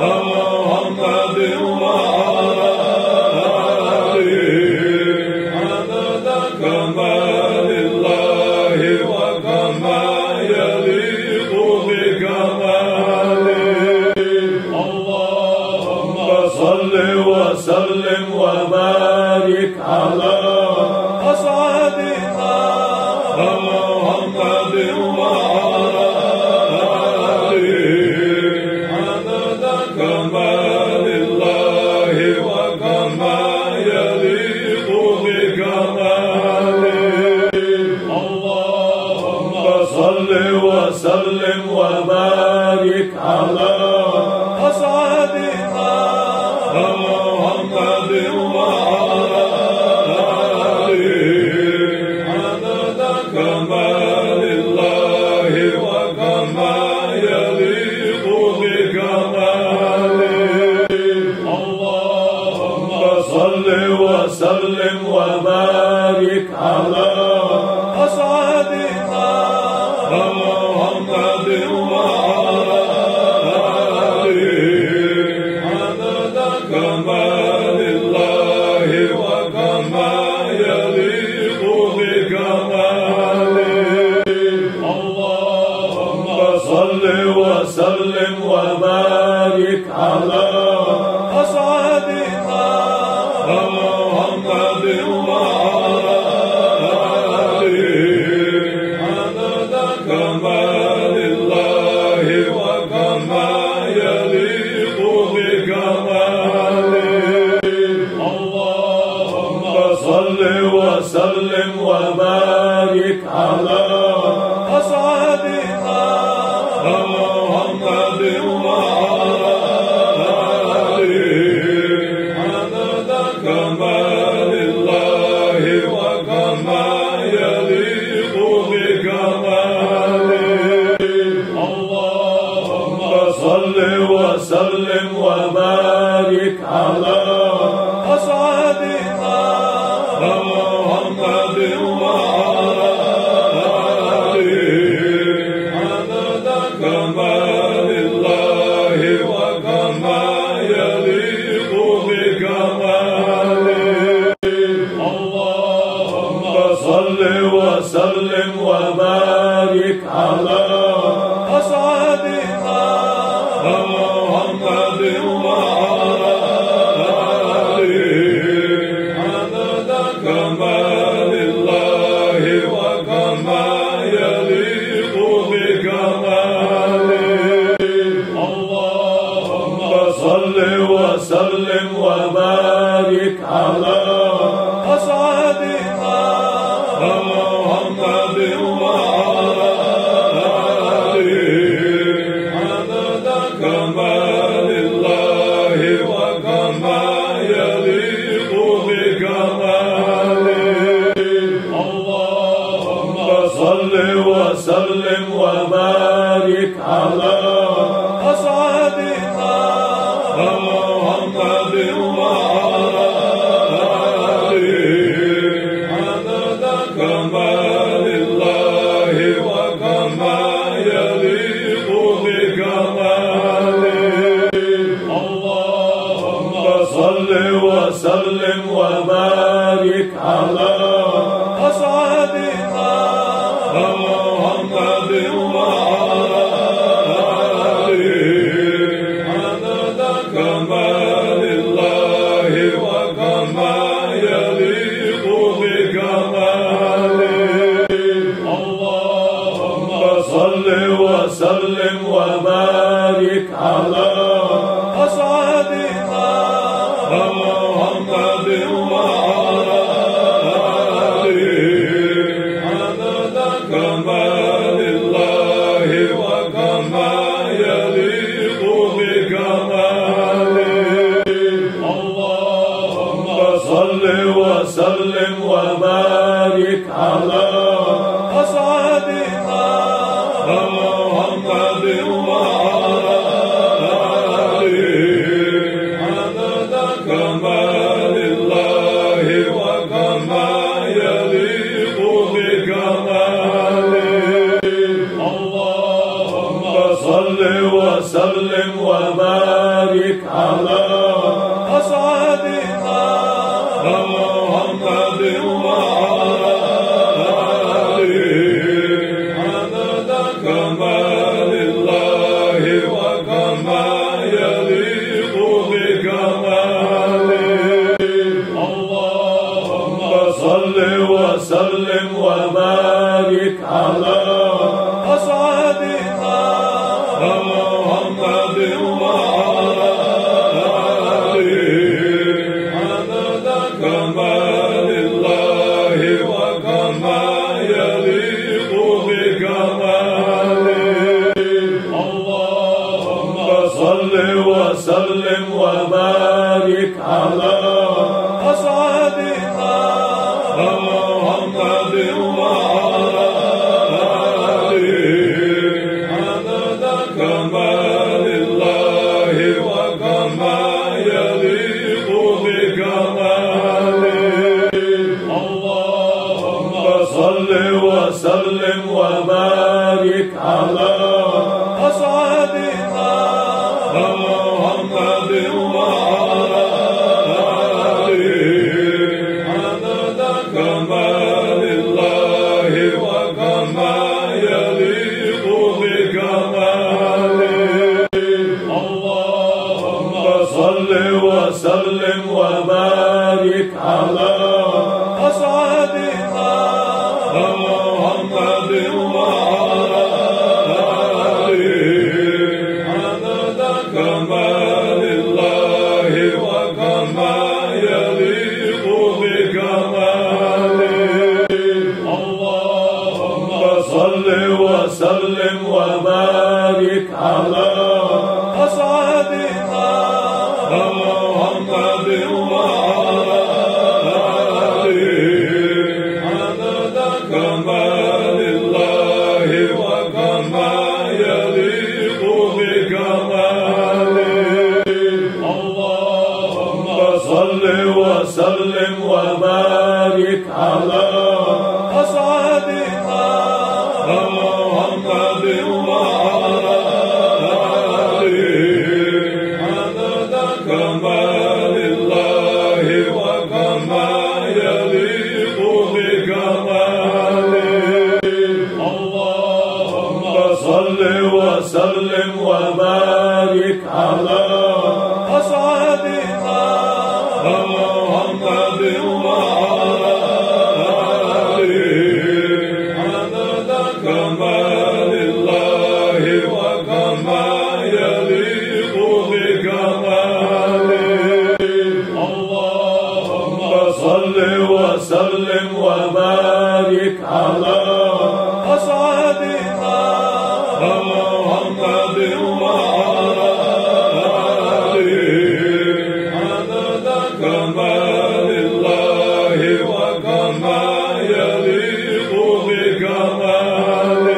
محمد وعلى آله عدد كمال الله وكما يليق بكماله. اللهم صل وسلم وبارك على أسعدنا محمد وعلى آله عدد كمال الله وكما يليق بكماله. اللهم صل وسلم وبارك على أسعدنا محمد وعلى آله عدد كمال الله وكما يليق بكماله. اللهم صل وسلم وبارك على أسعدنا محمد وعلى آله عدد كمال الله وكما يليق بكماله. اللهم صل وسلم وبارك على أسعدنا محمد وعلى آله عدد كمال الله وكما يليق بكماله. اللهم صل وسلم وبارك على أسعدنا محمد وعلى آله عدد كمال الله وكما يليق بكماله. اللهم صل وسلم وبارك على أسعدنا محمد وعلى آله عدد كمال الله وكما يليق بكماله. اللهم صل وسلم وبارك على أسعدنا محمد وعلى آله عدد كمال الله وكما يليق بكماله. محمد وآله عدد كمال الله وكما يليق بكماله اللهم صل وسلم وبارك على أسعدنا محمد وآله عدد كمال الله وكما يليق بكماله اللهم صل وسلم وبارك على أسعدنا محمد وآله عدد كمال الله وكما يليق بكماله اللهم صل وسلم وبارك على أسعدنا محمد وآله عدد كمال الله وكما يليق بكماله اللهم صل وسلم وبارك على أسعدنا محمد وآله عدد كمال الله وكما يليق بكماله اللهم صل وسلم وبارك على أسعدنا محمد وآله عدد كمال الله وكما يليق بكماله اللهم صل وسلم وبارك على أسعدنا محمد وآله عدد كمال الله وكما يليق بكماله اللهم صل وسلم وبارك على أسعدنا محمد وآله عدد كمال الله وكما يليق بكماله اللهم صل وسلم وبارك على أسعدنا محمد وآله عدد كمال الله وكما يليق بكماله اللهم صل وسلم وبارك على أسعدنا محمد وآله عدد كمال الله وكما يليق بكماله اللهم صل وسلم وبارك على أسعدنا محمد وآله عدد كمال الله وكما يليق بكماله اللهم صل وسلم وبارك على أسعدنا محمد وآله عدد كمال الله وكما يليق بكماله اللهم صل وسلم وبارك على أسعدنا محمد وآله وبارك على أسعدنا محمد وعلى آله عدد كمال الله وكما يليق بكماله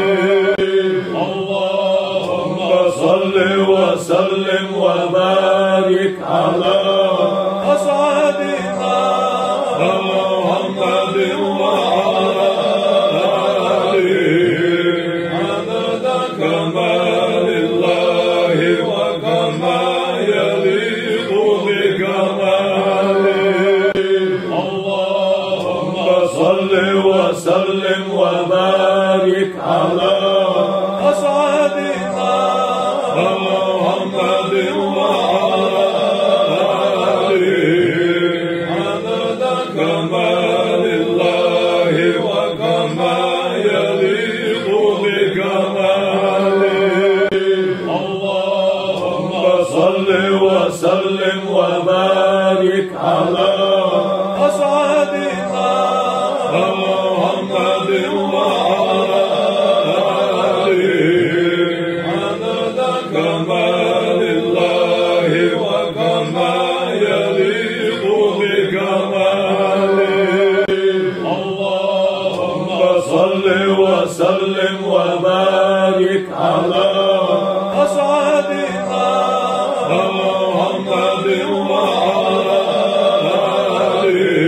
اللهم صل وسلم وبارك على أسعدنا محمد وعلى آله عدد كمال الله وكما يليق بكماله اللهم صل وسلم وبارك على أسعدنا محمد وعلى آله عدد كمال الله وكما يليق بكماله اللهم صل وسلم وبارك على أسعدنا محمد وعلى آله عدد كمال الله وكما يليق بكماله اللهم صل وسلم وبارك على أسعدنا محمد وعلى آله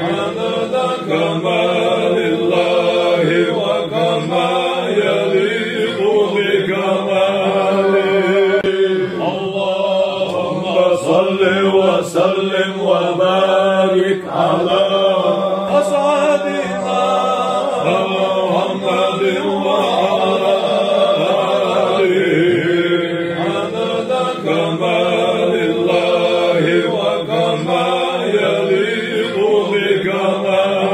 عدد كمال الله وكما يليق بكماله اللهم صل وسلم وبارك على أسعدنا محمد وعلى آله عدد كمال الله وكما يليق بكماله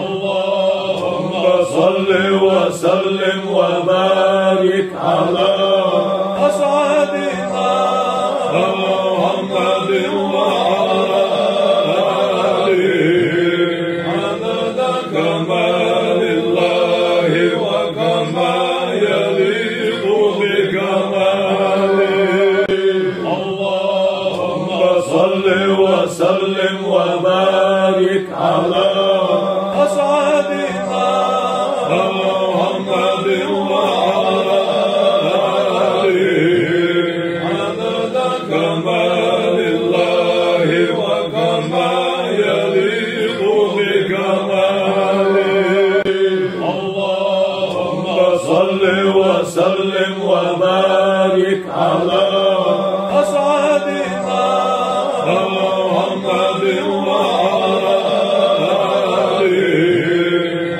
اللهم صل وسلم وبارك على أسعدنا محمد وعلى آله عدد كمال الله وكما يليق بكماله اللهم صل وسلم وبارك على أسعدنا محمد وعلى آله عدد كمال الله وكما يليق بكماله اللهم صل وسلم وبارك على أسعدنا محمد وعلى آله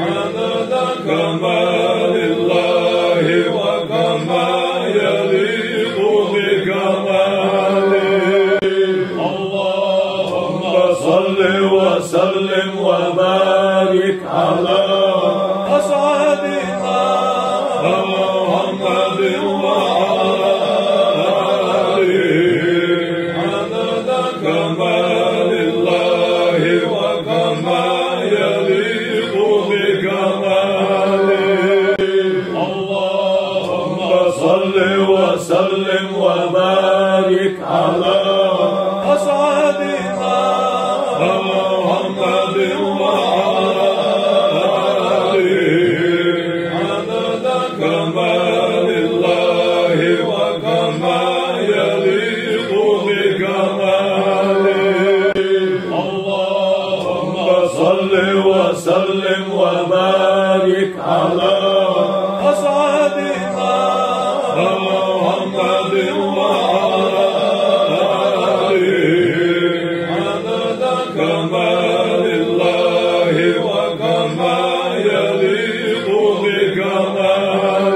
عدد كمال الله وكما يليق بكماله اللهم صل وسلم وبارك على أسعدنا محمد وعلى آله عدد كمال الله وكما يليق بكماله اللهم صل وسلم وبارك على أسعدنا محمد وعلى آله عدد كمال الله وكما يليق بكماله اللهم صل وسلم وبارك على أسعدنا محمد وعلى آله عدد كمال الله وكما يليق بكماله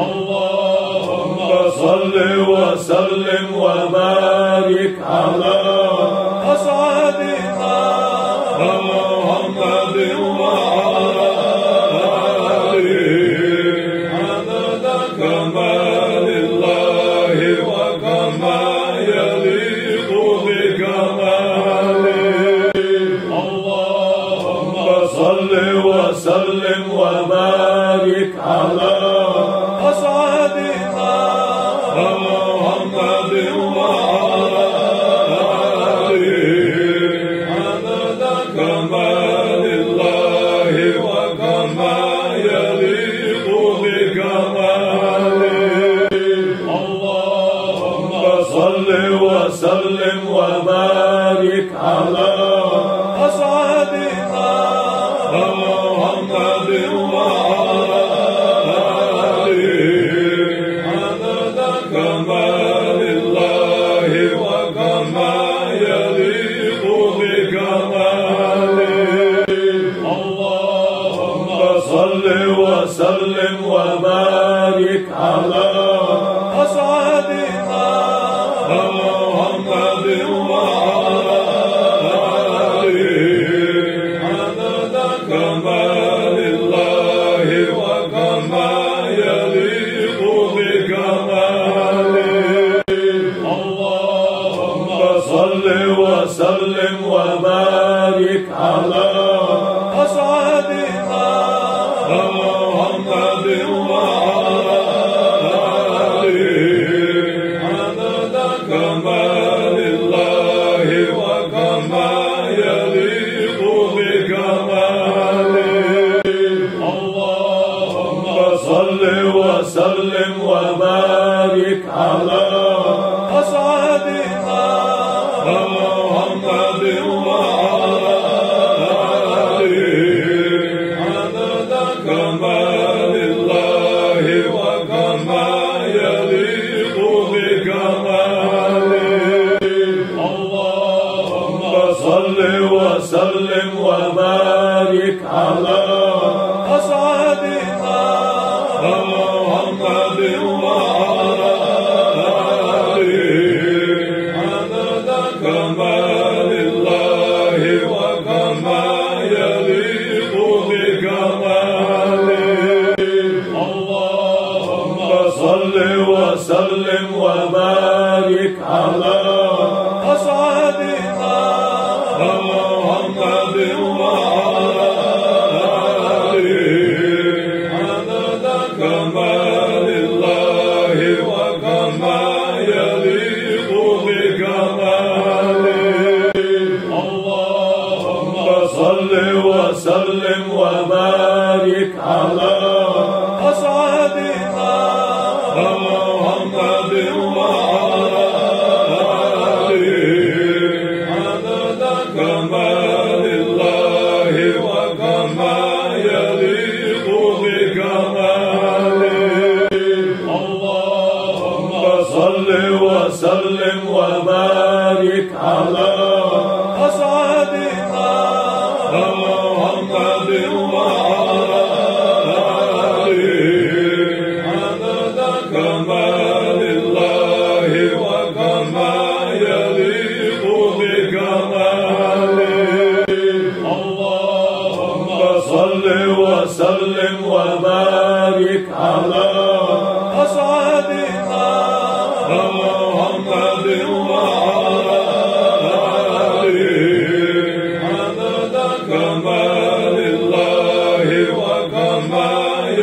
اللهم صل وسلم وبارك على أسعدنا محمد وعلى آله عدد كمال الله وكما يليق بكماله صل وسلم وبارك على أسعدنا محمد وعلى آله عدد كمال الله وكما يليق بكماله اللهم صل وسلم وبارك على أسعدنا محمد وعلى آله عدد كمال الله وكما يليق بكماله اللهم صل وسلم وبارك على أسعدنا محمد وعلى آله عدد كمال الله وكما يليق بكماله اللهم صل وسلم وبارك على أسعدنا محمد وعلى آله عدد كمال الله وكما يليق بكماله اللهم صل وسلم وبارك على أسعدنا محمد وعلى آله عدد كمال الله وكما يليق بكماله اللهم صل وسلم وبارك على أسعدنا محمد وعلى آله عدد كمال الله وكما يليق بكماله اللهم صل وسلم وبارك على أسعدنا محمد وعلى آله عدد كمال الله وكما يليق بكماله اللهم صل وسلم وبارك على أسعدنا محمد وعلى آله عدد كمال الله وكما يليق بكماله اللهم صل وسلم وبارك على أسعدنا محمد وعلى آله عدد كمال الله وكما يليق بكماله اللهم صل وسلم وبارك على أسعدنا محمد وعلى آله عدد كمال الله وكما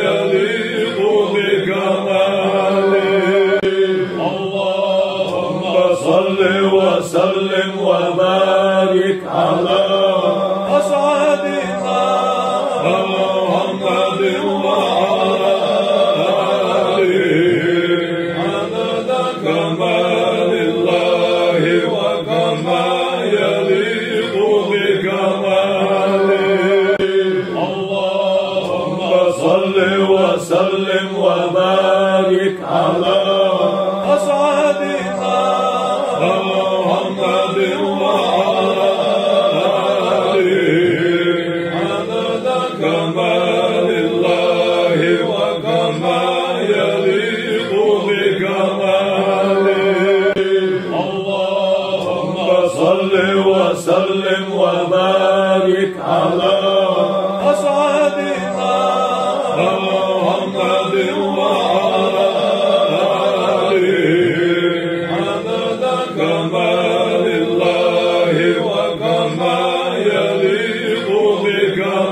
يليق بكماله اللهم صل وسلم وبارك على أسعدنا محمد وعلى آله عدد كمال الله وكما يليق بكماله اللهم صل وسلم وبارك على أسعدنا محمد وعلى آله عدد كمال الله وكما يليق بكماله اللهم صل وسلم وبارك على أسعدنا محمد وعلى آله عدد كمال الله وكما يليق بكماله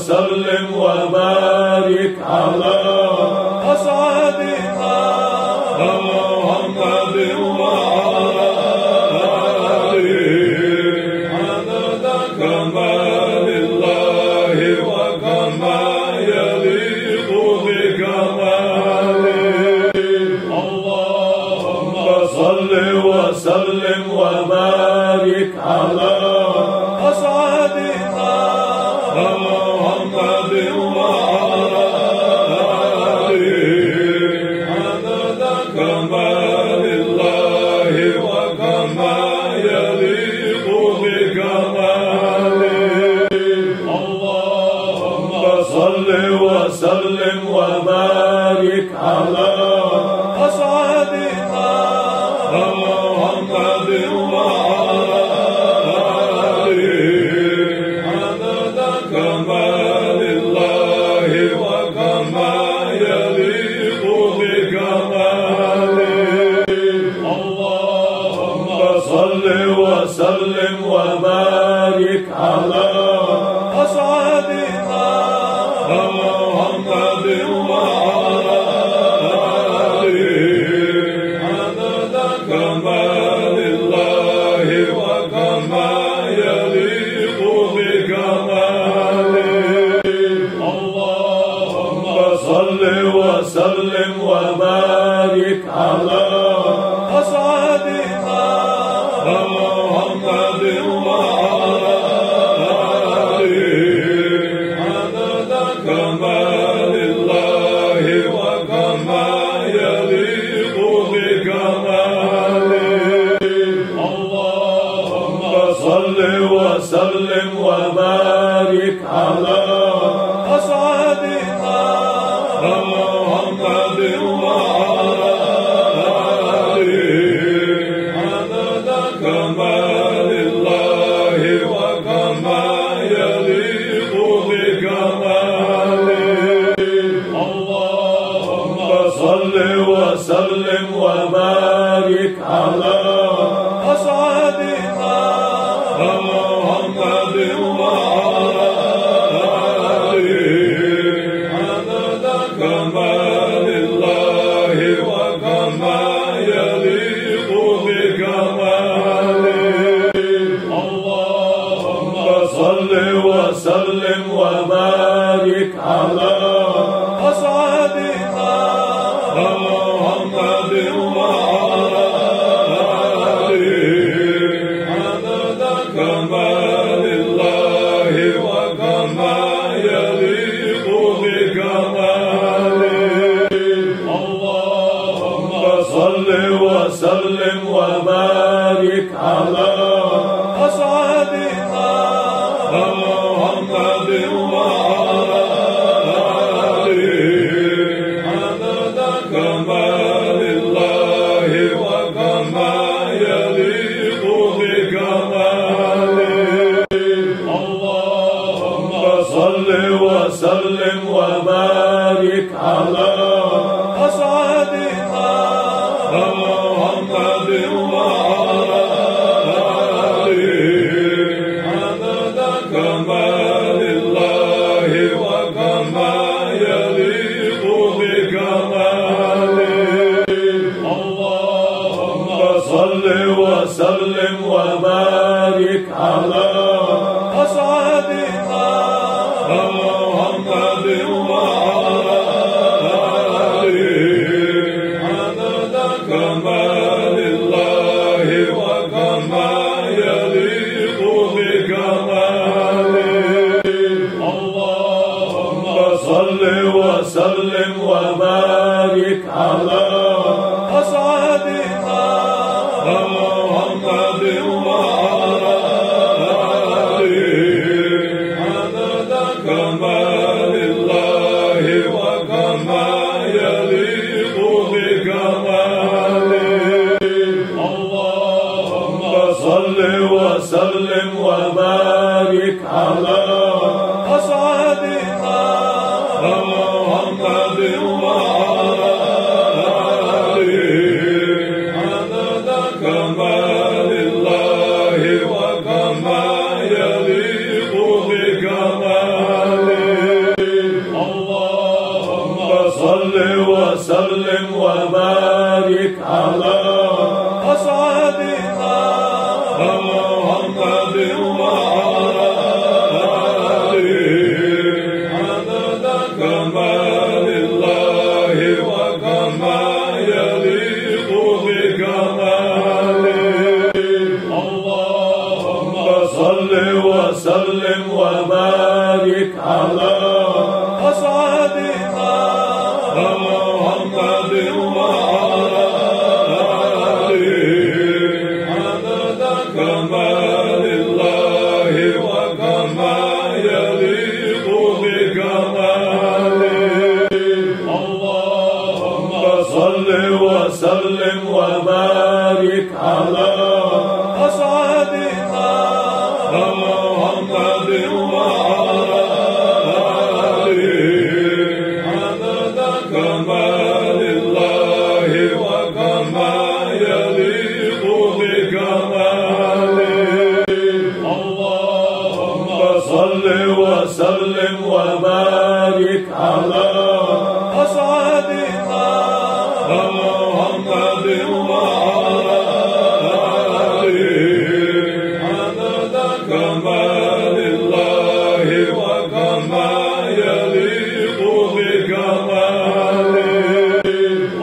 وسلم وبارك على أسعدنا محمد وعلى آله عدد كمال الله وكما يليق بكماله اللهم صل وسلم وبارك على أسعدنا محمد وعلى آله عدد كمال الله وكما يليق بكماله اللهم صل وسلم وبارك على أسعدنا محمد وعلى آله عدد كمال الله وكما يليق بكماله اللهم صل وسلم وبارك على أسعدنا محمد وعلى آله عدد كمال الله وكما يليق بكماله اللهم صل وسلم وبارك على أسعدنا محمد وعلى آله عدد كمال الله وكما يليق بكماله اللهم صل وسلم وبارك على أسعدنا محمد وعلى آله عدد كمال الله وكما يليق بكماله اللهم صل وسلم وبارك على أسعدنا محمد وعلى آله عدد كمال الله وكما يليق بكماله اللهم صل وسلم وبارك على أسعدنا محمد وعلى آله عدد كمال الله وكما يليق بكماله اللهم صل وسلم وبارك على أسعدنا محمد وعلى آله عدد كمال الله وكما يليق بكماله اللهم صل وسلم وبارك على أسعدنا محمد وعلى آله عدد كمال الله وكما يليق بكماله اللهم صل وسلم وبارك على أسعدنا محمد وعلى آله عدد كمال الله وكما يليق بكماله اللهم صل وسلم وبارك على أسعدنا محمد وعلى آله عدد كمال الله وكما يليق بكماله اللهم صل وسلم وبارك على أسعدنا محمد وعلى آله عدد كمال الله وكما يليق بكماله وبارك على أسعدنا محمد وعلى آله عدد كمال الله وكما يليق بكماله اللهم صل وسلم وبارك على أسعدنا محمد وعلى آله عدد كمال الله وكما يليق بكماله اللهم صل وسلم وبارك على أسعدنا محمد وعلى آله عدد كمال الله وكما يليق بكماله اللهم صل وسلم وبارك على أسعدنا محمد وعلى آله عدد كمال الله وكما يليق بكماله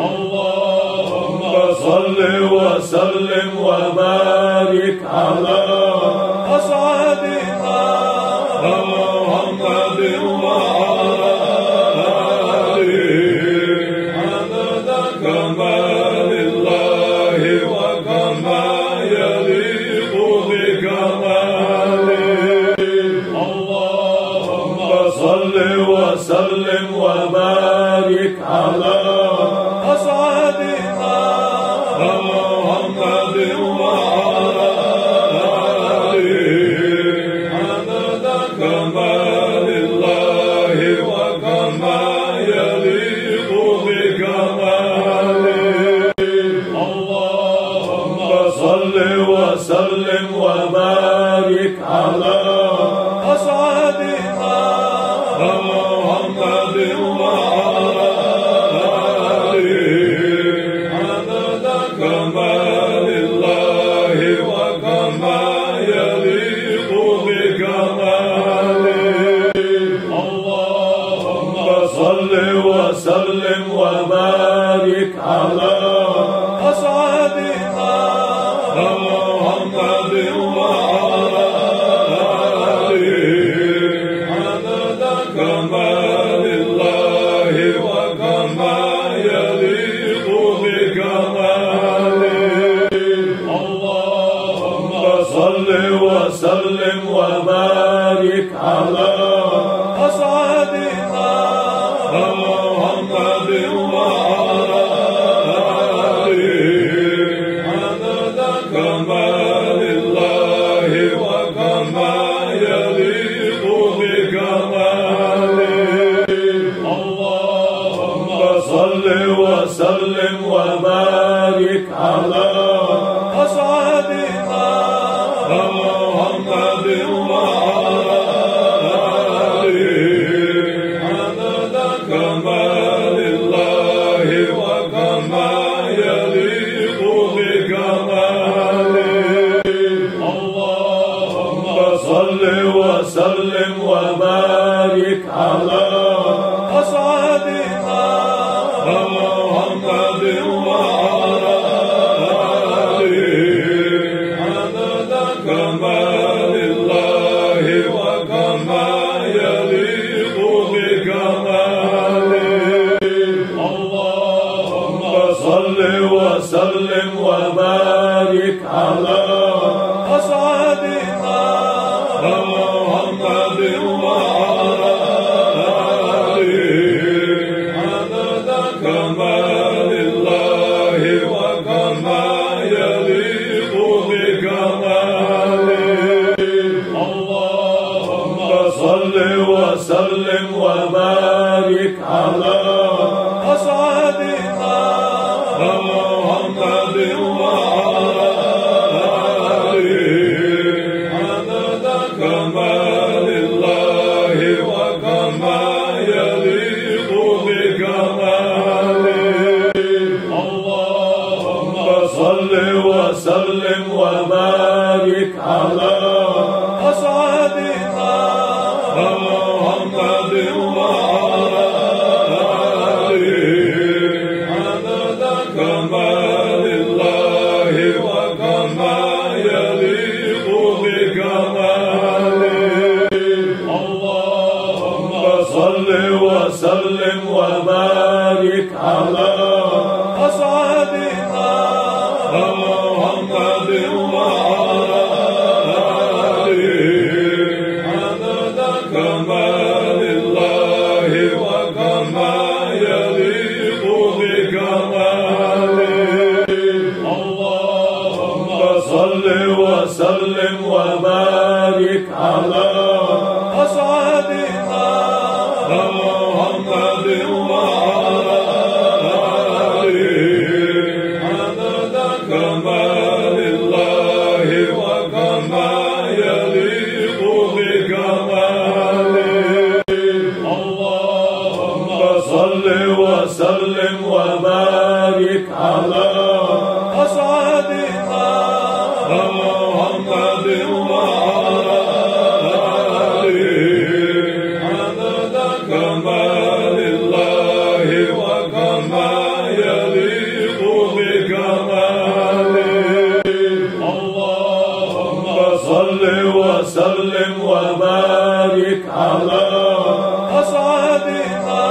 اللهم صل وسلم وبارك على أسعدنا محمد وعلى آله عدد كمال الله وكما يليق بكماله اللهم صل وسلم وبارك على أسعدنا محمد وعلى آله عدد كمال الله وكما يليق بكماله اللهم صل وسلم وبارك على أسعدنا محمد وعلى آله عدد كمال الله وكما يليق بكماله اللهم صل وسلم وبارك على أسعدنا محمد وعلى آله عدد كمال الله وكما يليق بكماله اللهم صل وسلم وبارك على أسعدنا محمد وعلى آله عدد كمال الله وكما يليق بكماله اللهم صل وسلم وبارك على أسعدنا محمد وعلى آله عدد كمال الله وكما يليق بكماله اللهم صل وسلم وبارك على أسعدنا محمد وعلى آله عدد كمال الله وكما يليق بكماله اللهم صل وسلم وبارك على أسعدنا محمد وعلى آله عدد كمال الله وكما يليق بكماله اللهم صل وسلم وبارك على أسعدنا محمد وعلى آله عدد كمال الله وكما يليق بكماله وسلم وبارك على أسعدنا محمد وعلى آله عدد كمال الله وكما يليق بكماله. اللهم صل وسلم وبارك على أسعدنا محمد وعلى آله عدد كمال الله وكما يليق بكماله. اللهم صل وسلم وبارك على أسعدنا محمد وعلى آله عدد كمال الله وكما يليق بكماله. اللهم صل وسلم وبارك على أسعدنا محمد وعلى آله عدد كمال الله وكما يليق بكماله. اللهم صل وسلم وبارك على أسعدنا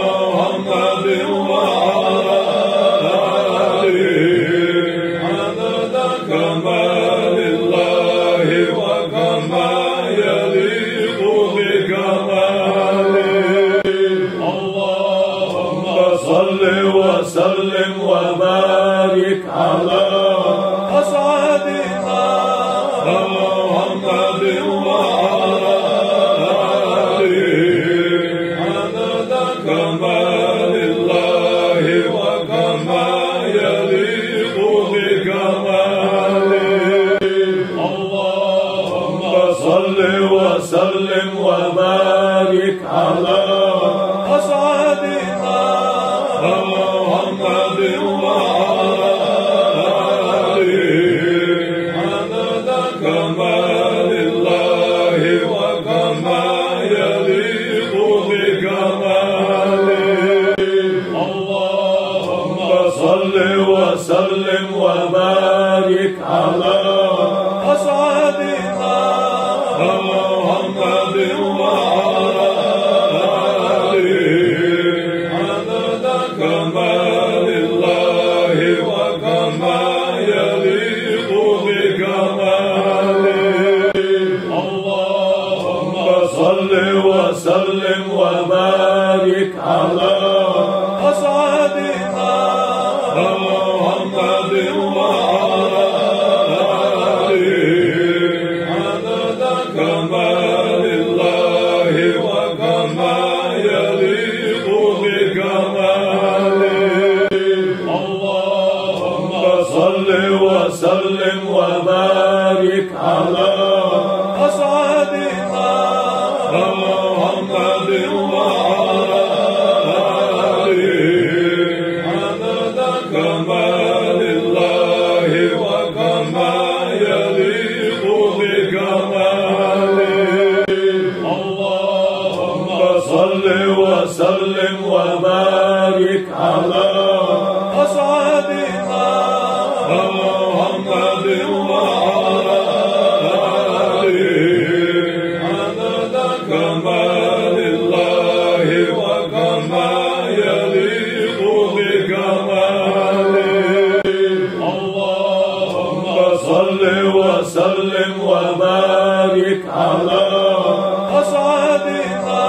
محمد وعلى آله عدد كمال الله وكما يليق بكماله. اللهم صل وسلم وبارك على أسعدنا محمد وعلى آله عدد كمال الله وكما يليق بكماله. اللهم صل وسلم وبارك على أسعدنا محمد وعلى آله عدد كمال الله وكما يليق بكماله. اللهم صل وسلم وبارك على أسعدنا محمد وعلى آله عدد كمال الله وكما يليق بكماله. اللهم صل وسلم وبارك على أسعدنا محمد وعلى آله عدد كمال الله وكما يليق بكماله. اللهم صل وسلم وبارك على أسعدنا محمد وعلى آله عدد كمال الله وكما يليق بكماله. اللهم صل وسلم وبارك على أسعدنا محمد وعلى آله عدد كمال الله وكما يليق بكماله. اللهم صل وسلم وبارك على أسعدنا محمد وعلى آله عدد كمال الله وكما يليق بكماله. اللهم صل وسلم وبارك على أسعدنا محمد وعلى آله عدد كمال الله وكما يليق بكماله. اللهم صل وسلم وبارك على أسعدنا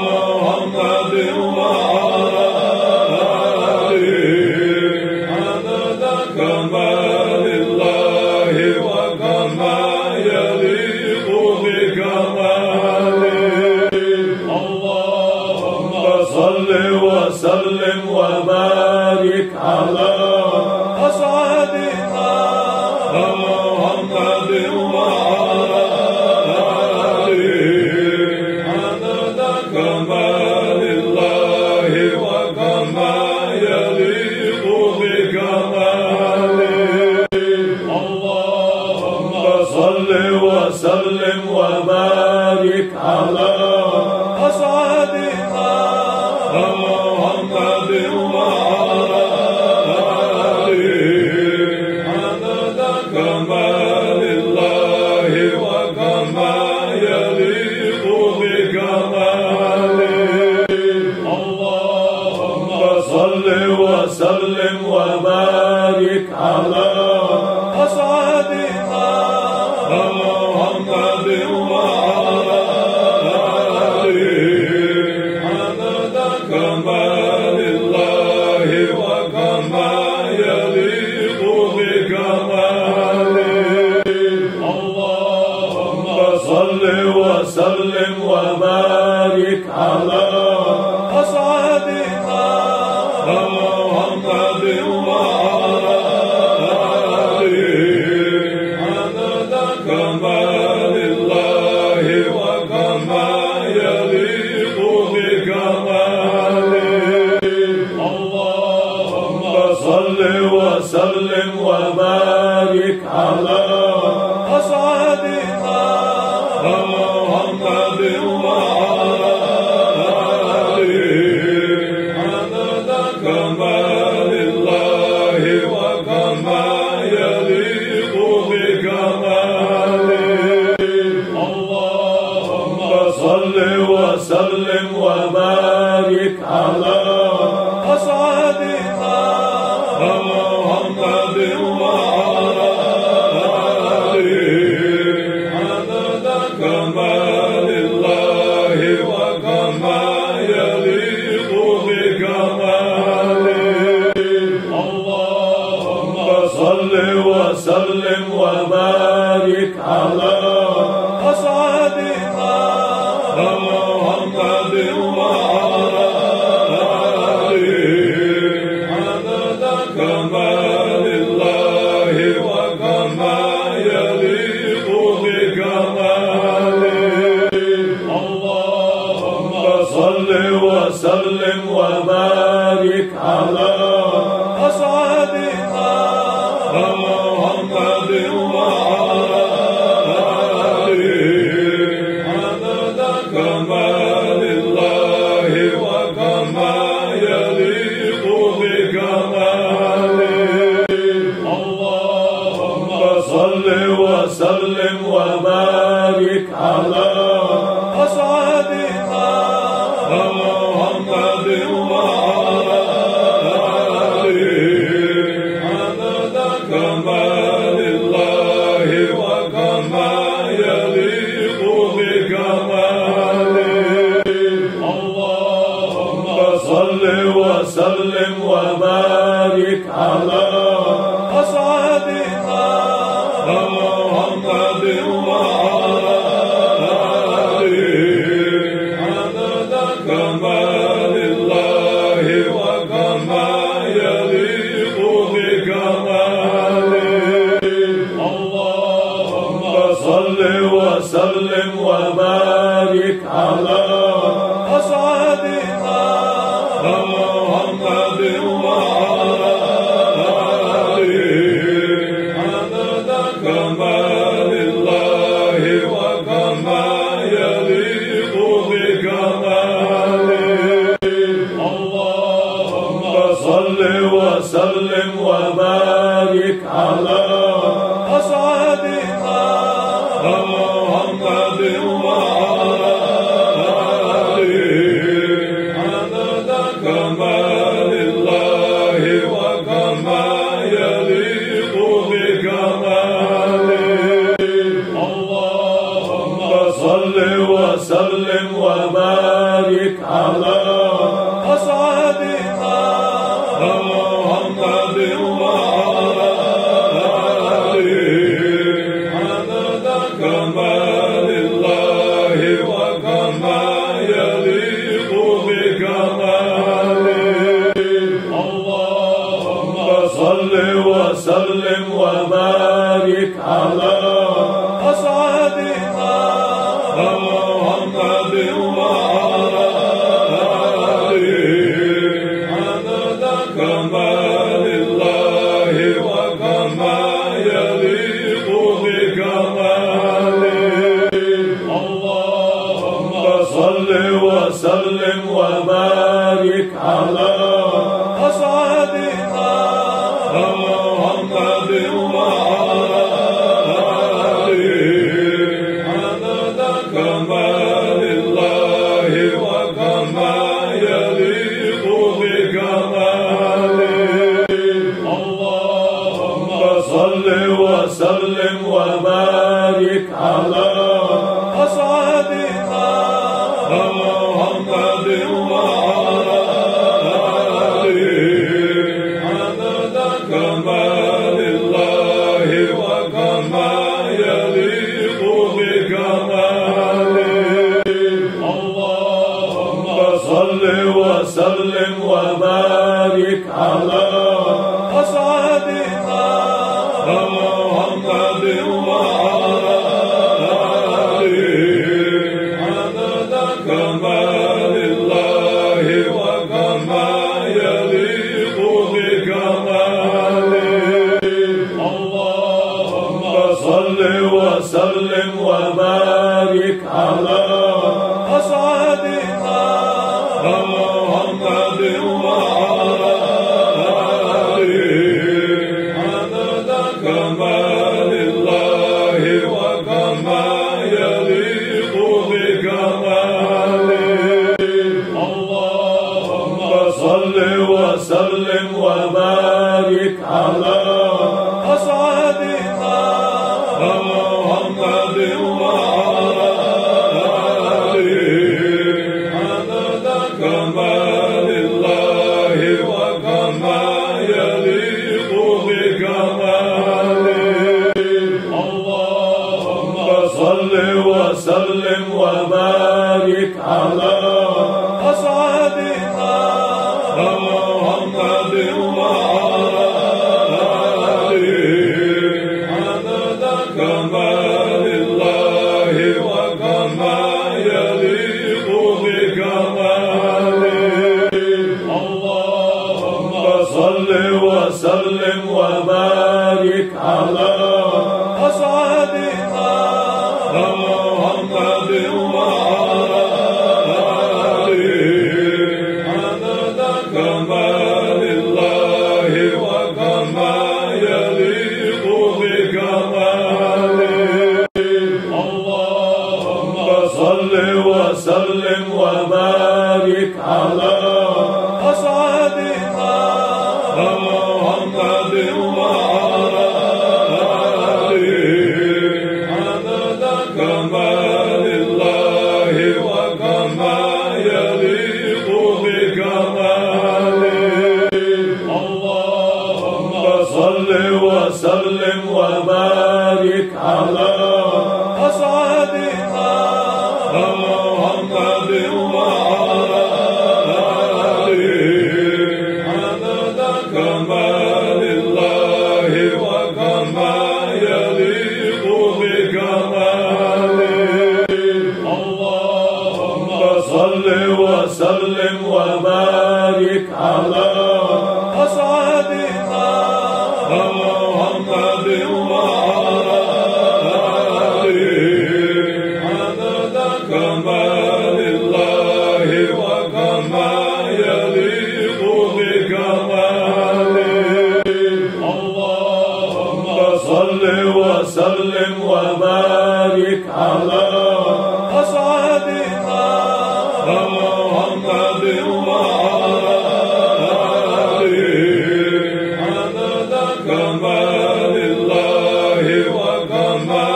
محمد وعلى آله عدد كمال الله وكما يليق بكماله. اللهم صل وسلم وبارك على أسعدنا محمد وعلى آله عدد كمال الله وكما يليق بكماله. اللهم صل وسلم وبارك على وبارك على أسعدنا محمد وعلى آله عدد كمال الله وكما يليق بكماله اللهم صل وسلم وبارك على أسعدنا محمد وعلى آله عدد كمال الله وكما يليق بكماله اللهم صل وسلم وبارك على أسعدنا محمد وعلى آله عدد كمال الله وكما يليق بكماله اللهم صل وسلم وبارك على أسعدنا محمد وعلى آله عدد كمال الله وكما يليق بكماله اللهم صل وسلم وبارك على أسعدنا محمد وعلى آله عدد كمال الله وكما يليق بكماله اللهم صل وسلم وبارك على أسعدنا محمد وعلى آله عدد كمال الله وكما يليق بكماله اللهم صل وسلم وبارك على أسعدنا محمد وعلى آله عدد كمال الله وكما يليق بكماله اللهم صل وسلم وبارك على أسعدنا محمد وعلى آله عدد كمال الله وكما يليق بكماله اللهم صل وسلم وبارك على أسعدنا محمد وعلى آله عدد كمال الله وكما يليق بكماله اللهم صل وسلم وبارك على أسعدنا محمد وعلى آله عدد كمال الله وكما يليق بكماله اللهم صل وسلم وبارك على أسعدنا محمد وعلى آله عدد كمال الله وكما يليق بكماله اللهم صل وسلم وبارك على أسعدنا محمد وعلى آله عدد كمال الله وكما يليق بكماله اللهم صل وسلم وبارك على أسعدنا محمد وعلى آله عدد كمال الله وكما يليق بكماله اللهم وسلم وبارك على أسعدنا محمد وعلى آله عدد كمال الله وكما يليق بكماله. اللهم صل وسلم وبارك على أسعدنا محمد وعلى آله عدد كمال الله وكما يليق بكماله. اللهم صل وسلم وبارك على أسعدنا محمد وعلى آله عدد كمال الله وكما يليق بكماله. اللهم صل وسلم وبارك على أسعدنا محمد وعلى آله عدد كمال الله وكما يليق بكماله. اللهم صل وسلم وبارك على أسعدنا محمد وعلى آله عدد كمال الله وكما يليق بكماله. اللهم صل وسلم وبارك على أسعدنا محمد وعلى آله عدد كمال الله وكما يليق بكماله. اللهم صل وسلم وبارك على أسعدنا محمد وعلى آله عدد كمال الله وكما يليق بكماله. اللهم صل وسلم وبارك على أسعدنا محمد وعلى آله عدد كمال الله وكما يليق بكماله. اللهم صل وسلم وبارك على أسعدنا محمد وعلى آله عدد كمال الله وكما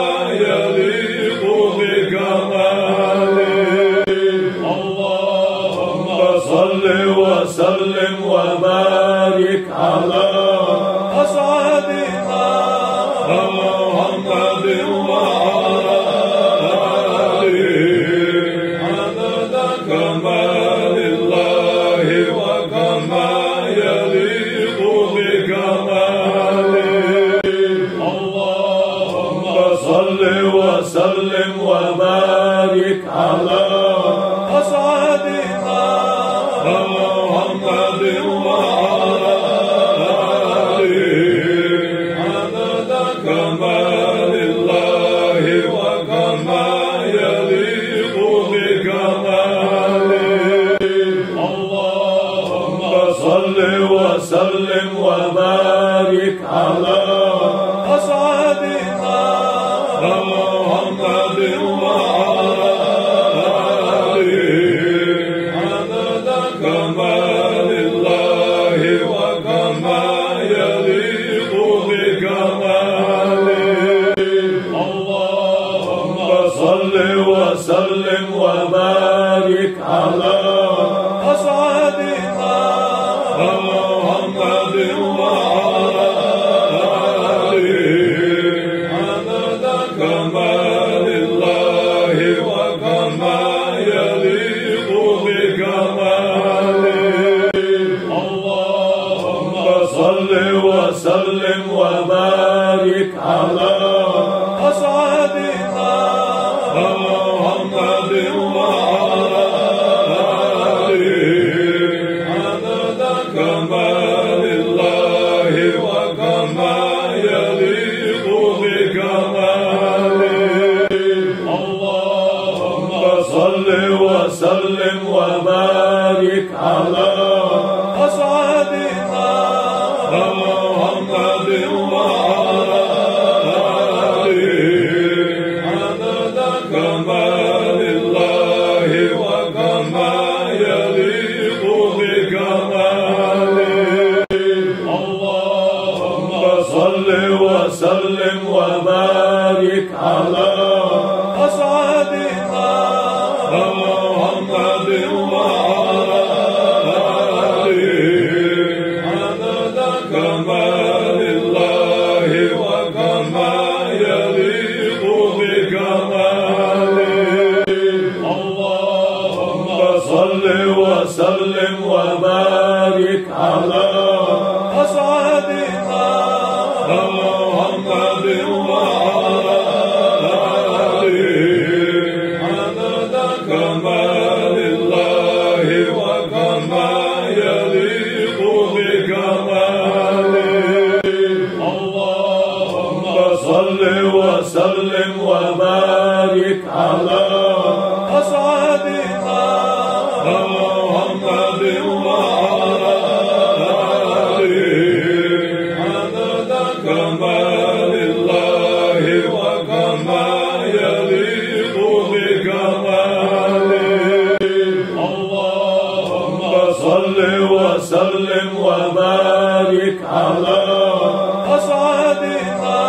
يليق بكماله. اللهم صل وسلم وبارك على أسعدنا محمد وعلى آله عدد كمال الله وكما يليق بكماله. اللهم صل وسلم وبارك على أسعدنا محمد وعلى آله عدد كمال الله وكما يليق بكماله. اللهم صل وسلم وبارك على أسعدنا محمد وعلى آله عدد كمال الله وكما يليق بكماله. اللهم صل وسلم وبارك على أسعدنا محمد وعلى وبارك على أسعدنا محمد وعلى آله عدد كمال الله وكما يليق بكماله اللهم صل وسلم وبارك على أسعدنا محمد وعلى آله عدد كمال الله وكما يليق بكماله اللهم صل وسلم وبارك على أسعدنا محمد وعلى آله عدد كمال الله وكما يليق بكماله اللهم صل وسلم وبارك على أسعدنا محمد وعلى آله عدد كمال الله وكما يليق بكماله اللهم صل وسلم وبارك على أسعدنا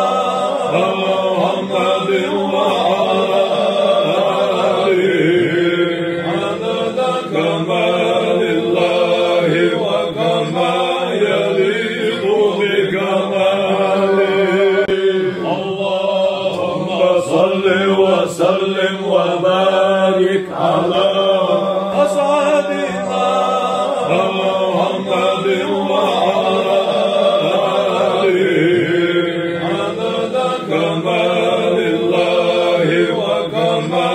محمد وعلى آله عدد كمال الله وكما يليق بكماله اللهم صل وسلم وبارك على أسعدنا محمد وعلى آله عدد كمال الله وكما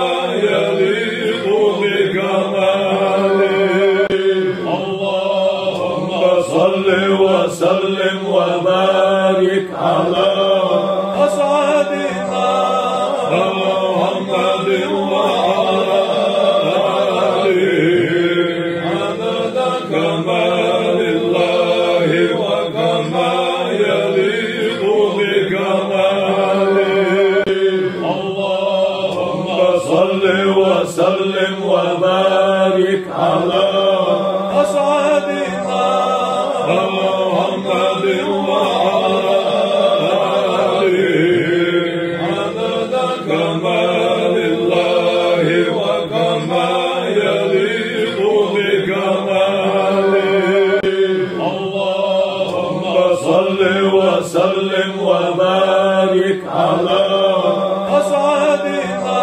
يليق بكماله اللهم صل وسلم وبارك على أسعدنا محمد وعلى آله عدد كمال الله وكما يليق بكماله اللهم صل وسلم وبارك على أسعدنا محمد وعلى آله عدد كمال الله وكما يليق بكماله اللهم صل وسلم وبارك على أسعدنا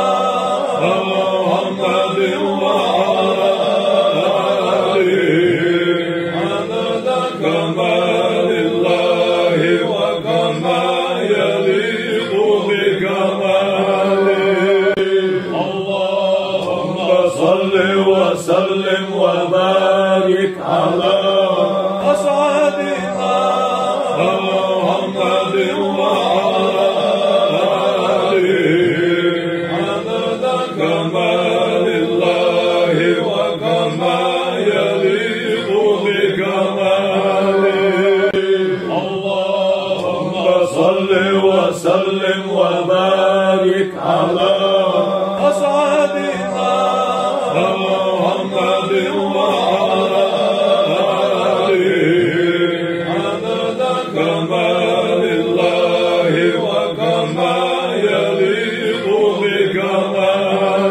محمد وعلى آله عدد كمال الله وكما يليق بكماله اللهم صل وسلم وبارك على أسعدنا محمد وعلى آله عدد كمال الله وكما يليق بكماله اللهم صل وسلم وبارك على أسعدنا محمد وعلى آله عدد كمال الله وكما يليق بكماله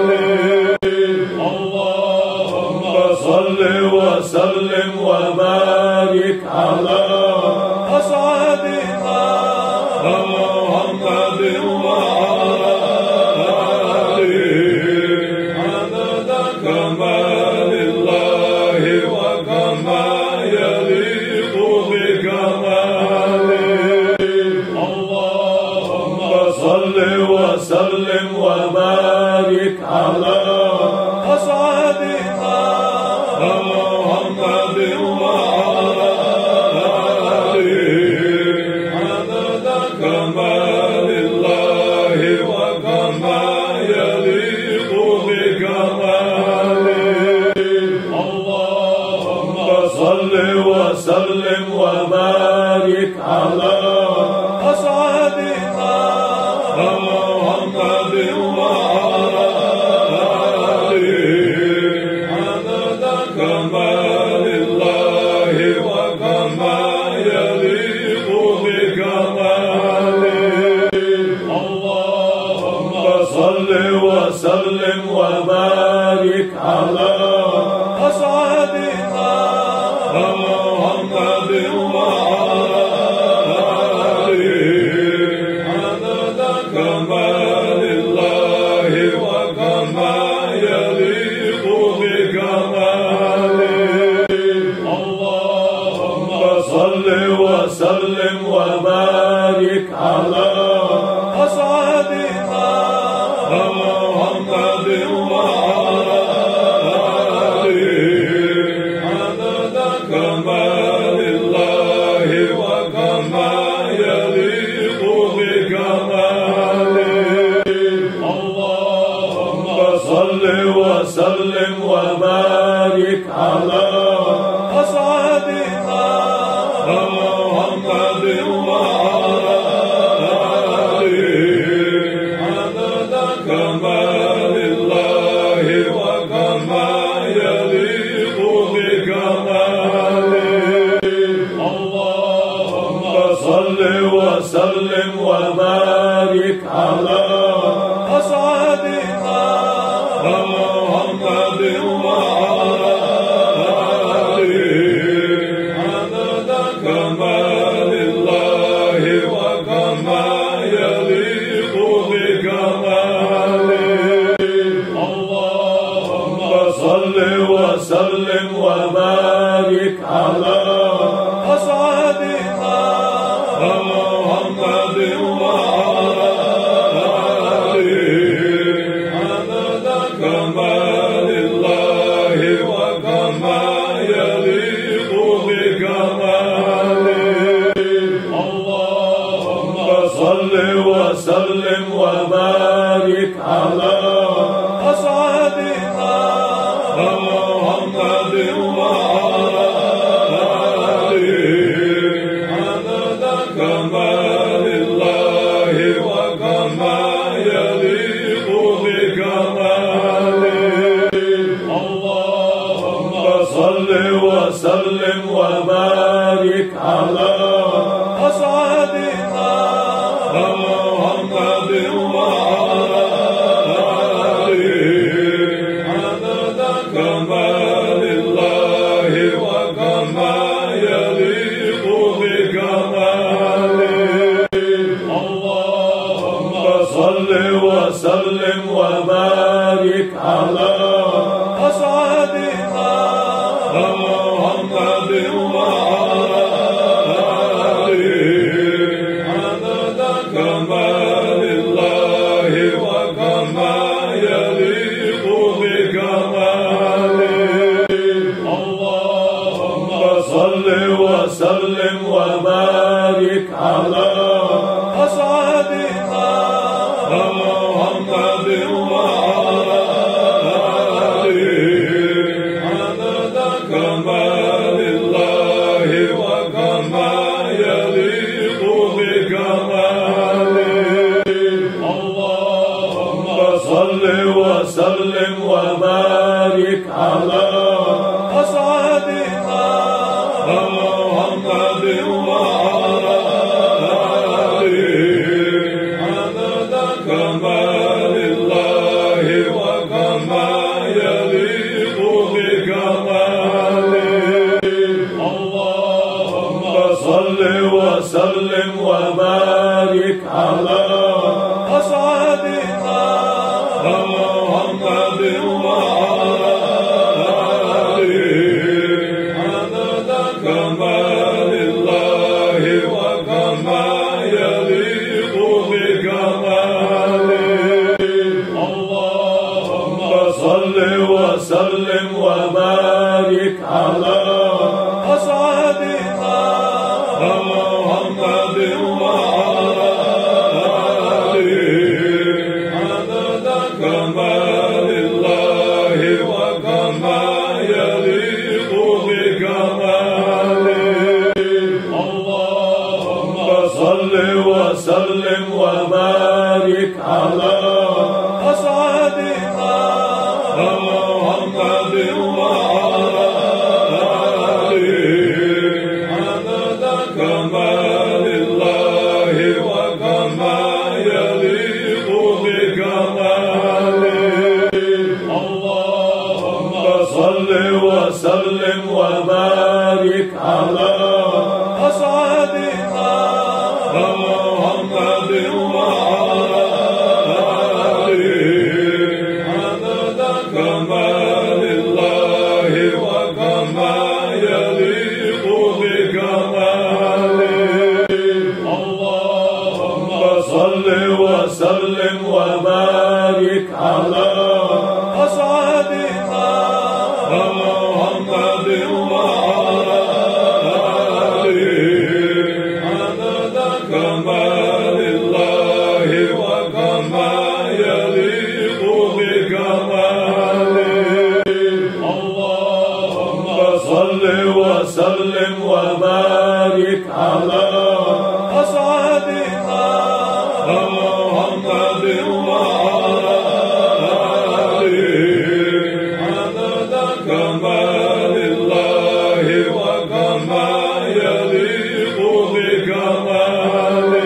اللهم صل وسلم وبارك على أسعدنا محمد وعلى آله عدد كمال الله وكما يليق بكماله اللهم صل وسلم وبارك على أسعدنا محمد وعلى آله عدد كمال الله وكما يليق بكماله اللهم وسلم وبارك على أسعدنا محمد وعلى آله عدد كمال الله وكما يليق بكماله اللهم صل وسلم وبارك على أسعدنا محمد وعلى آله عدد كمال الله وكما يليق بكماله اللهم صل وسلم وبارك على أسعدنا محمد وعلى آله عدد كمال الله وكما يليق بكماله اللهم صل وسلم وبارك على أسعدنا محمد وعلى آله عدد كمال الله وكما يليق بكماله اللهم صل وسلم وبارك على أسعدنا محمد وعلى آله عدد كمال الله وكما يليق بكماله اللهم صل وسلم وبارك على أسعدنا محمد وعلى آله عدد كمال الله وكما يليق بكماله اللهم صل وسلم وبارك على أسعدنا محمد وعلى آله عدد كمال الله وكما يليق بكماله اللهم صل وسلم وبارك على أسعدنا محمد وعلى آله عدد كمال الله وكما يليق بكماله اللهم صل وسلم وبارك على أسعدنا محمد وعلى آله عدد كمال الله وكما يليق بكماله اللهم صل وسلم وبارك على أسعدنا محمد وعلى آله عدد كمال الله وكما يليق بكماله اللهم صل وسلم وبارك على أسعدنا محمد وعلى آله عدد كمال الله وكما يليق بكماله اللهم صل وسلم وبارك على أسعدنا محمد وعلى آله عدد كمال الله وكما يليق بكماله اللهم صل وسلم وبارك على أسعدنا محمد وعلى آله عدد كمال الله وكما يليق بكماله وبارك على أسعدنا محمد وعلى آله عدد كمال الله وكما يليق بكماله اللهم صل وسلم وبارك على أسعدنا محمد وعلى آله عدد كمال الله وكما يليق بكماله اللهم صل وسلم وبارك على أسعدنا محمد وعلى آله عدد كمال الله وكما يليق بكماله اللهم صل وسلم وبارك على أسعدنا محمد وعلى آله عدد كمال الله وكما يليق بكماله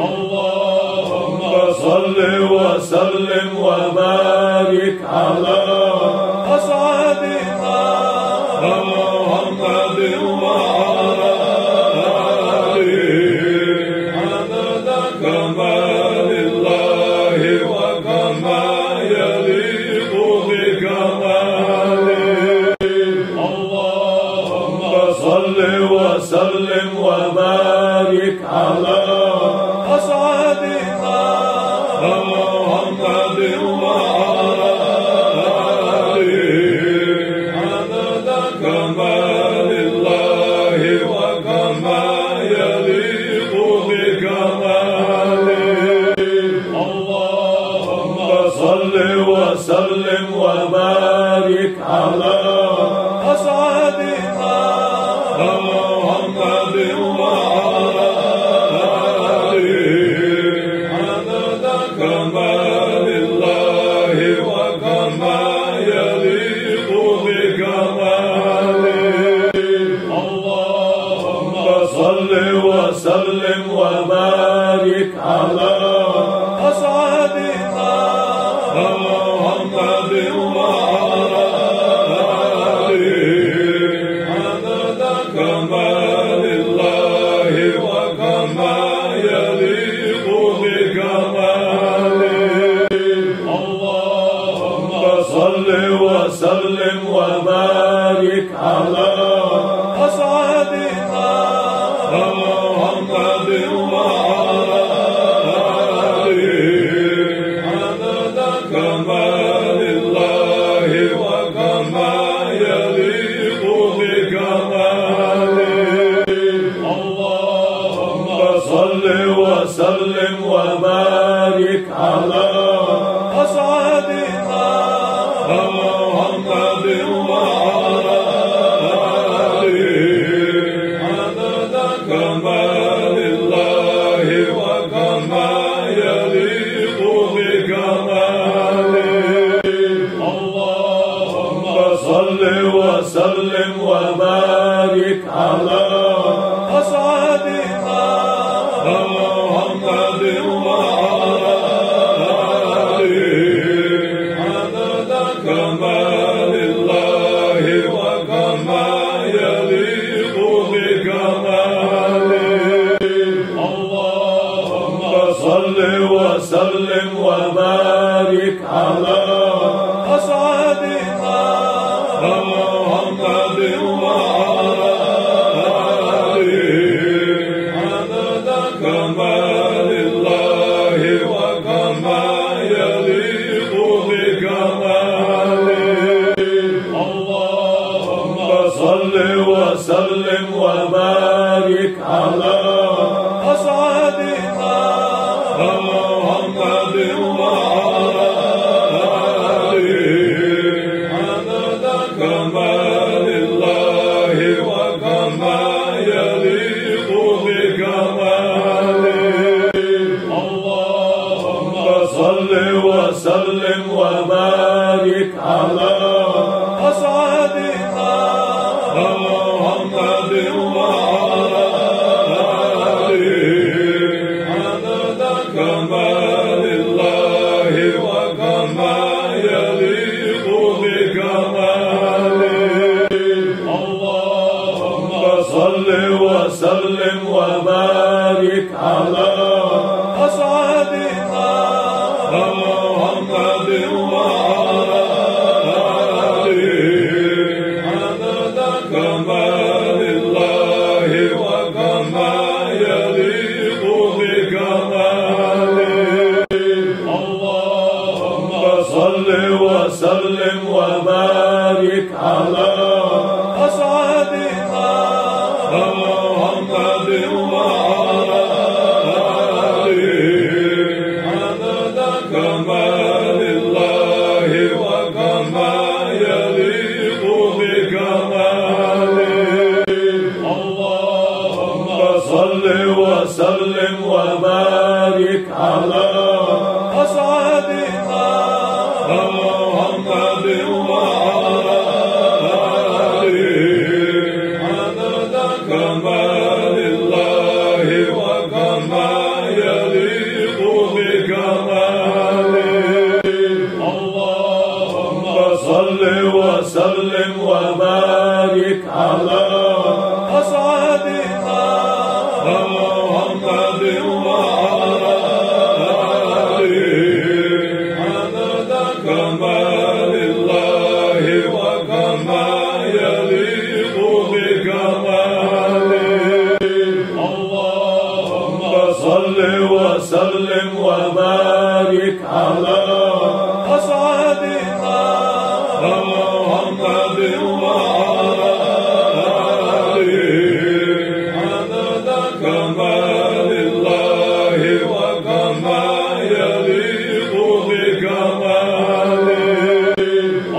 اللهم صل وسلم وبارك على أسعدنا محمد وعلى آله عدد كمال الله وكما يليق بكماله اللهم صل وسلم وبارك على أسعدنا محمد وعلى آله عدد كمال الله وكما يليق بكماله اللهم صل وسلم وبارك على أسعدنا محمد وعلى آله عدد كمال الله وكما يليق بكماله اللهم صل وسلم وبارك على أسعدنا محمد وعلى آله عدد كمال الله وكما يليق بكماله اللهم صل وسلم وبارك على أسعدنا محمد وعلى آله عدد كمال الله وكما يليق بكماله اللهم صل وسلم وبارك على أسعدنا محمد وعلى آله عدد كمال الله وكما يليق بكماله اللهم صل وسلم وبارك على أسعدنا محمد وعلى آله عدد كمال الله وكما يليق بكماله اللهم صل وسلم وبارك على أسعدنا محمد وعلى آله عدد كمال الله وكما يليق بكماله اللهم صل وسلم وبارك على أسعدنا محمد وعلى آله عدد كمال الله وكما يليق بكماله وسلم وبارك على أسعدنا محمد وعلى آله عدد كمال الله وكما يليق بكماله. اللهم صل وسلم وبارك على أسعدنا محمد وعلى آله عدد كمال الله وكما يليق بكماله. اللهم صل وسلم وبارك على أسعدنا محمد وعلى آله عدد كمال الله وكما يليق بكماله. اللهم صل وسلم وبارك على أسعدنا محمد وعلى آله عدد كمال الله وكما يليق بكماله. اللهم صل وسلم وبارك على أسعدنا محمد وعلى آله عدد كمال الله وكما يليق بكماله. اللهم صل وسلم وبارك على أسعدنا محمد وعلى آله عدد كمال الله وكما يليق بكماله.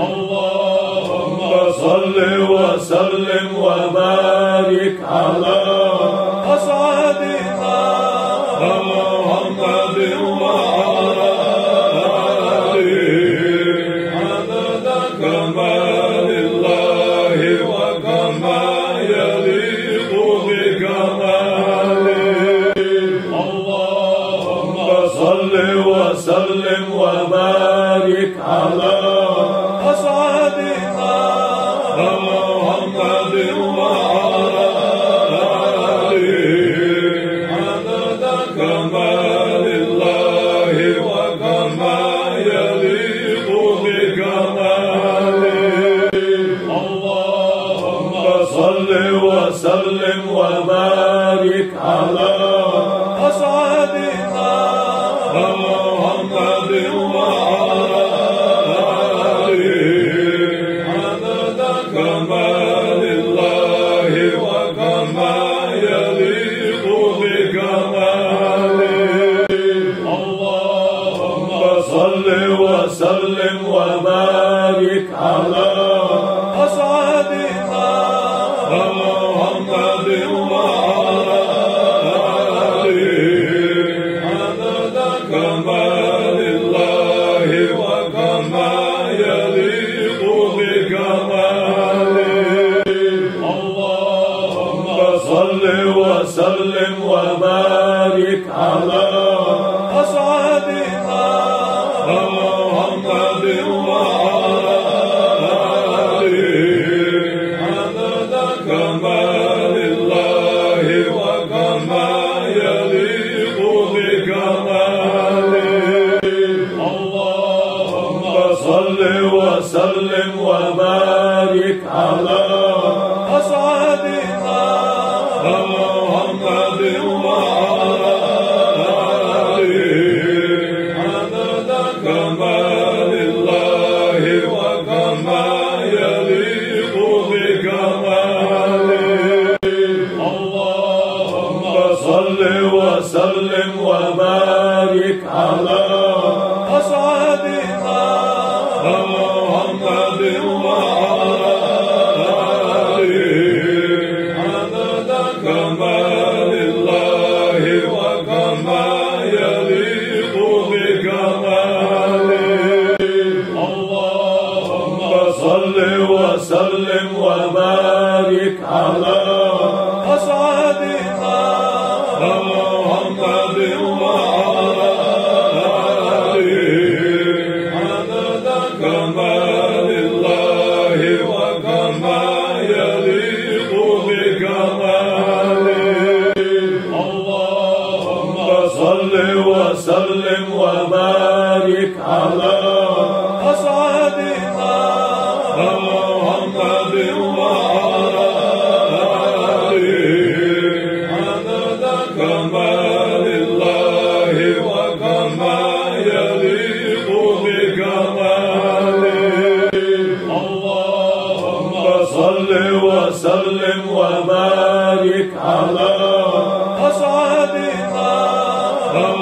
اللهم صل وسلم وبارك على أسعدنا محمد وعلى آله عدد كمال الله وكما يليق بكماله. اللهم صل وسلم وبارك على أسعدنا محمد وعلى آله عدد كمال الله وكما يليق بكماله. اللهم صل وسلم وبارك على أسعدنا محمد وعلى آله عدد كمال الله وكما يليق بكماله. اللهم صل وسلم وبارك على أسعدنا محمد وعلى آله عدد كمال الله وكما يليق بكماله. اللهم صل وسلم وبارك على أسعدنا محمد وعلى آله عدد كمال الله وكما يليق بكماله. اللهم صل وسلم وبارك على أسعدنا محمد وعلى آله عدد كمال الله وكما يليق بكماله. اللهم صل وسلم وبارك على أسعدنا محمد وعلى آله عدد كمال وبارك على أسعدنا محمد وعلى آله عدد كمال الله وكما يليق بكماله اللهم صل وسلم وبارك على أسعدنا محمد وعلى آله عدد كمال الله وكما يليق بكماله اللهم صل وسلم وبارك على أسعدنا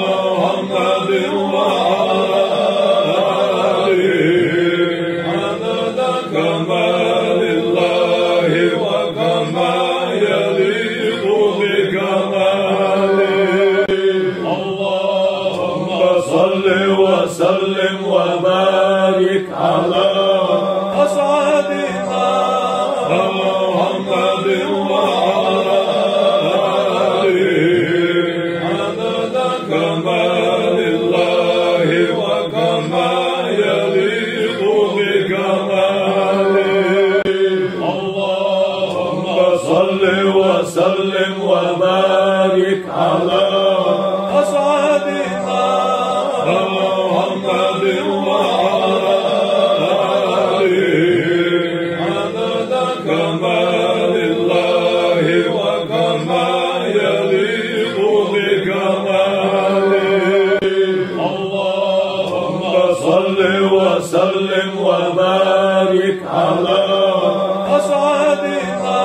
محمد وعلى آله عدد كمال الله وكما يليق بكماله اللهم صل وسلم وبارك على أسعدنا محمد وعلى آله عدد كمال الله وكما يليق بكماله اللهم صل وسلم وبارك على أسعدنا محمد وعلى آله عدد كمال الله وكما يليق بكماله اللهم صل وسلم وبارك على أسعدنا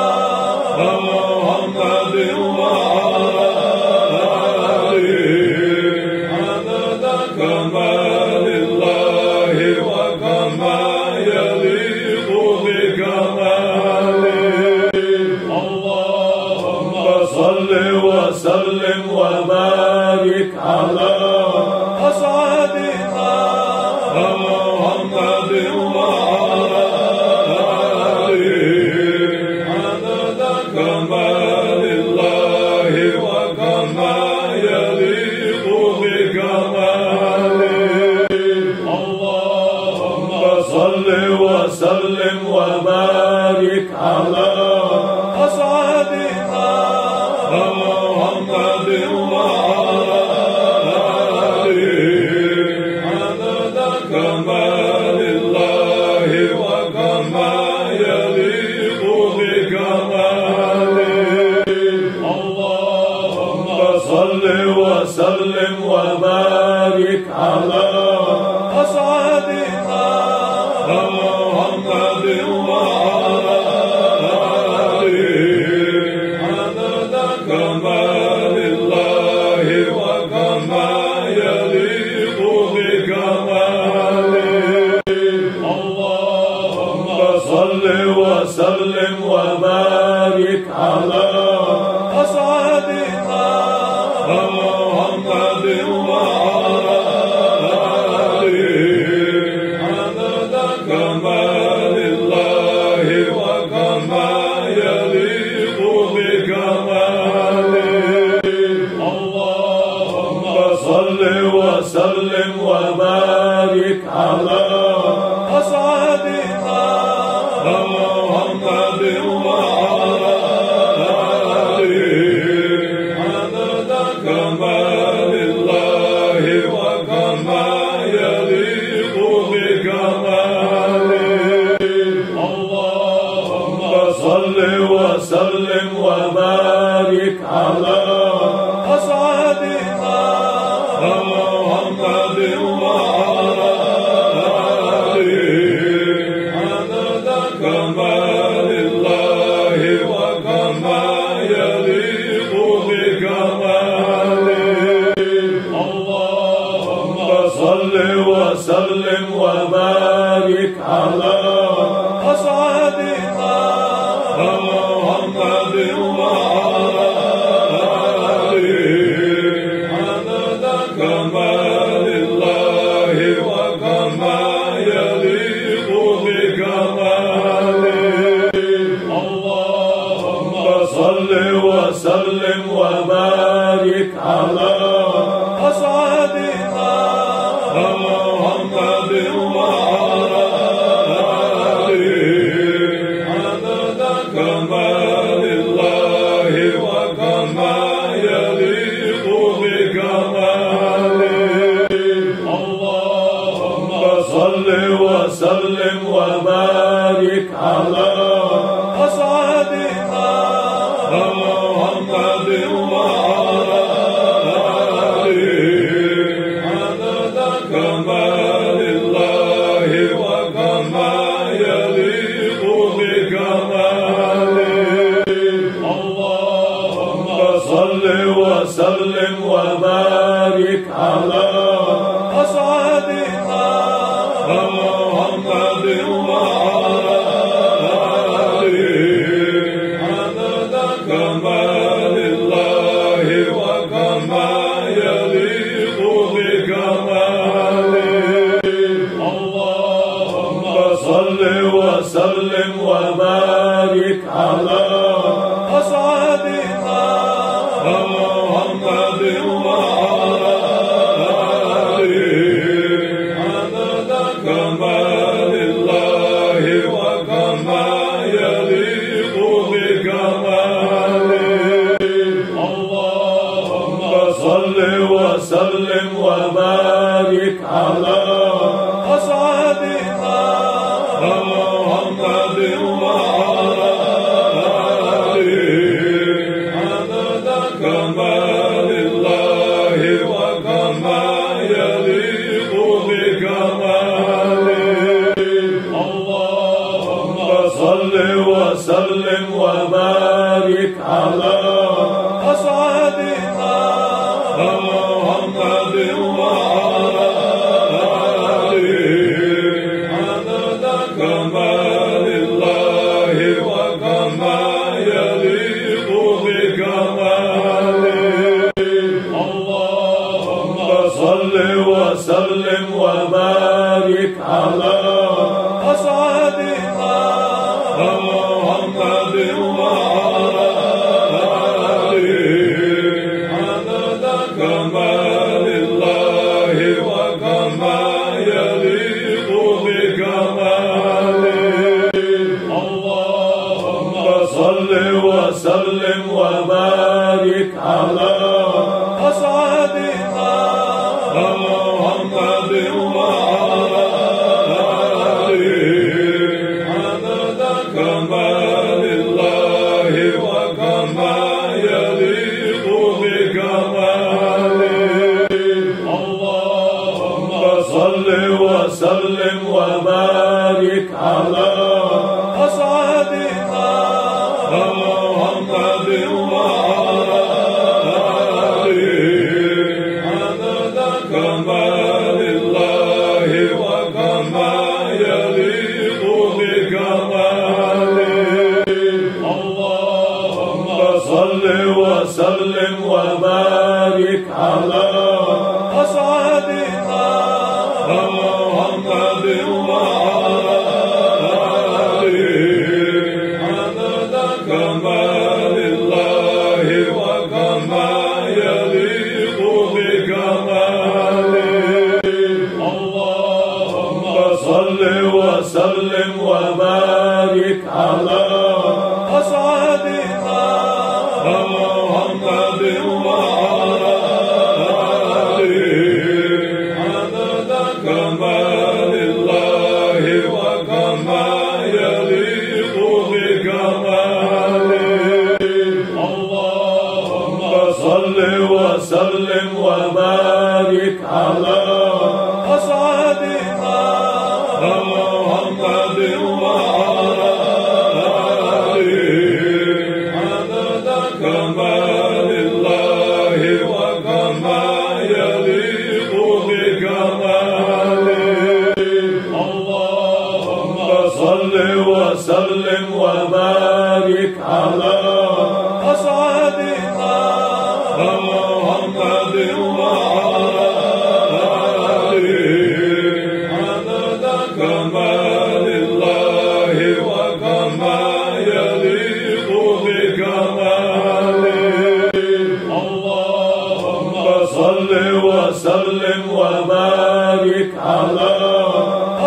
محمد وعلى آله عدد كمال الله وكما يليق بكماله اللهم صل وسلم وبارك على أسعدنا محمد وعلى آله عدد كمال الله وكما يليق بكماله اللهم صل وسلم وبارك على أسعدنا محمد وعلى آله عدد كمال الله وكما يليق بكماله اللهم صل وسلم وبارك على أسعدنا محمد وعلى آله عدد كمال الله وكما يليق بكماله اللهم صل وسلم وبارك على أسعدنا محمد وعلى آله عدد كمال الله وكما يليق بكماله اللهم صل وسلم وبارك على أسعدنا محمد وعلى آله عدد كمال الله وكما يليق بكماله اللهم صل وسلم وبارك على أسعدنا محمد وعلى آله عدد كمال الله وكما يليق بكماله اللهم صل وسلم وبارك على أسعدنا محمد وعلى آله عدد كمال الله وكما يليق بكماله كمال الله وكما يليق بكماله. اللهم صل وسلم وبارك على أسعدنا محمد وعلى آله عدد كمال الله وكما يليق بكماله. اللهم صل وسلم وبارك على أسعدنا محمد وعلى آله عدد كمال الله وكما يليق بكماله. اللهم صل وسلم وبارك على أسعدنا محمد وعلى آله عدد كمال الله وكما يليق بكماله. اللهم صل وسلم وبارك على أسعدنا محمد وعلى آله عدد كمال الله وكما يليق بكماله. اللهم صل وسلم وبارك على أسعدنا محمد وعلى آله عدد كمال الله وكما يليق بكماله. اللهم صل وسلم وبارك على أسعدنا محمد وعلى آله عدد كمال الله وكما يليق بكماله. اللهم صل وسلم وبارك على أسعدنا محمد وعلى آله عدد كمال الله وكما يليق بكماله. اللهم صل وسلم وبارك على أسعدنا محمد وعلى آله عدد كمال الله وكما يليق بكماله. اللهم صل وسلم وبارك على أسعدنا محمد وعلى آله عدد كمال الله وكما يليق بكماله. اللهم صل وسلم وبارك على أسعدنا محمد وعلى آله عدد كمال الله وكما يليق بكماله. اللهم صل وسلم وبارك على أسعدنا محمد وعلى آله عدد كمال الله وكما يليق بكماله. اللهم صل وسلم وبارك على أسعدنا محمد وعلى آله عدد كمال الله وكما يليق بكماله. اللهم صل وسلم وبارك على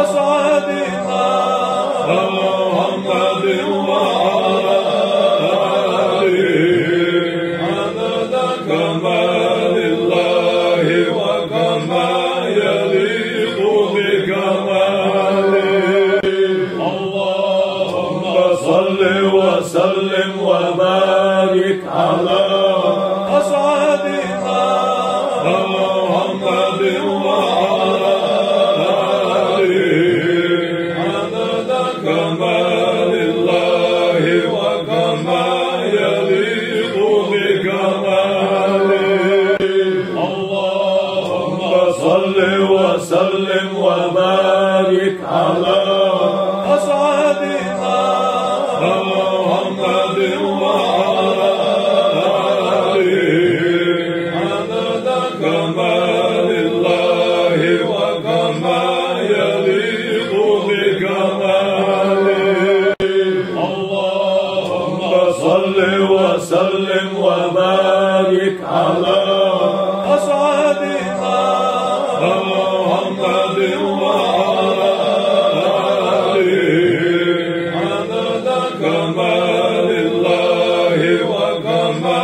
أسعدنا محمد وعلى وسلم وبارك على أسعدنا محمد وعلى آله عدد كمال الله وكما يليق بكماله اللهم صل وسلم وبارك على أسعدنا محمد وعلى آله عدد كمال الله وكما يليق بكماله اللهم صل وسلم وبارك على أسعدنا محمد وعلى آله عدد كمال الله وكما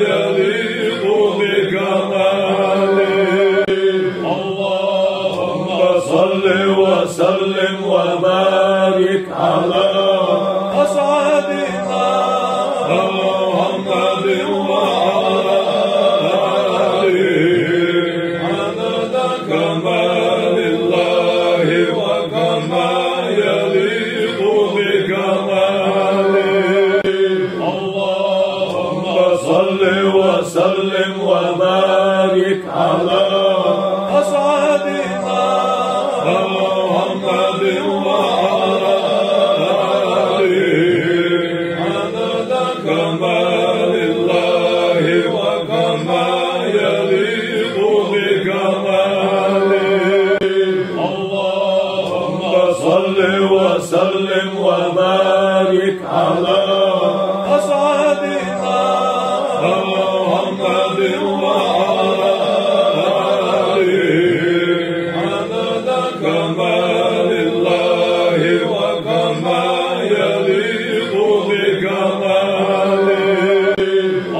يليق بكماله اللهم صل وسلم وبارك على أسعدنا محمد وعلى آله عدد كمال الله وكما يليق بكماله اللهم صل وسلم وبارك على أسعدنا محمد وعلى آله عدد كمال الله وكما يليق بكماله اللهم صل وسلم وبارك على أسعدنا محمد وعلى آله عدد كمال الله وكما يليق بكماله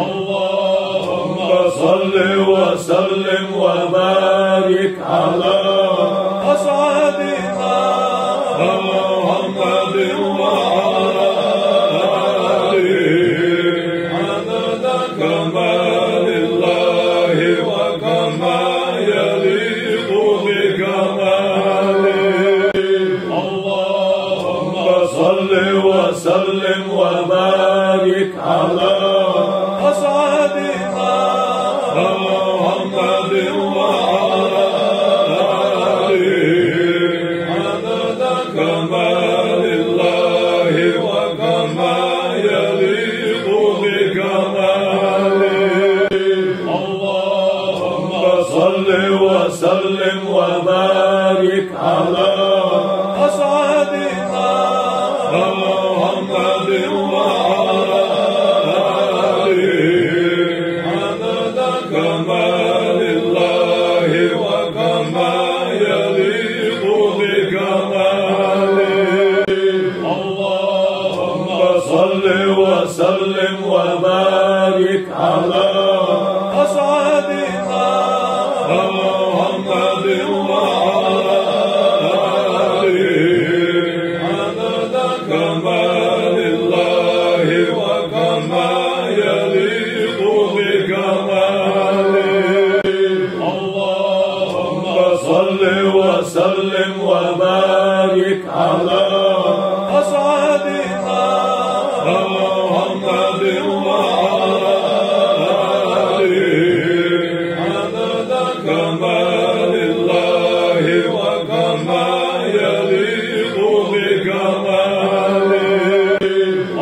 اللهم صل وسلم وبارك على أسعدنا محمد وعلى آله عدد كمال الله وكما يليق بكماله اللهم صل وسلم وبارك على أسعدنا محمد وعلى آله عدد كمال الله وكما يليق بكماله اللهم صل وسلم وبارك على أسعدنا محمد وعلى آله عدد كمال الله وكما يليق بكماله اللهم صل وسلم وبارك على أسعدنا محمد وعلى آله عدد كمال الله وكما يليق بكماله اللهم صل وسلم وبارك على أسعدنا محمد وعلى آله عدد كمال الله وكما يليق بكماله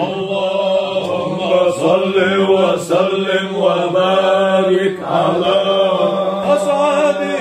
اللهم صل وسلم وبارك على أسعدنا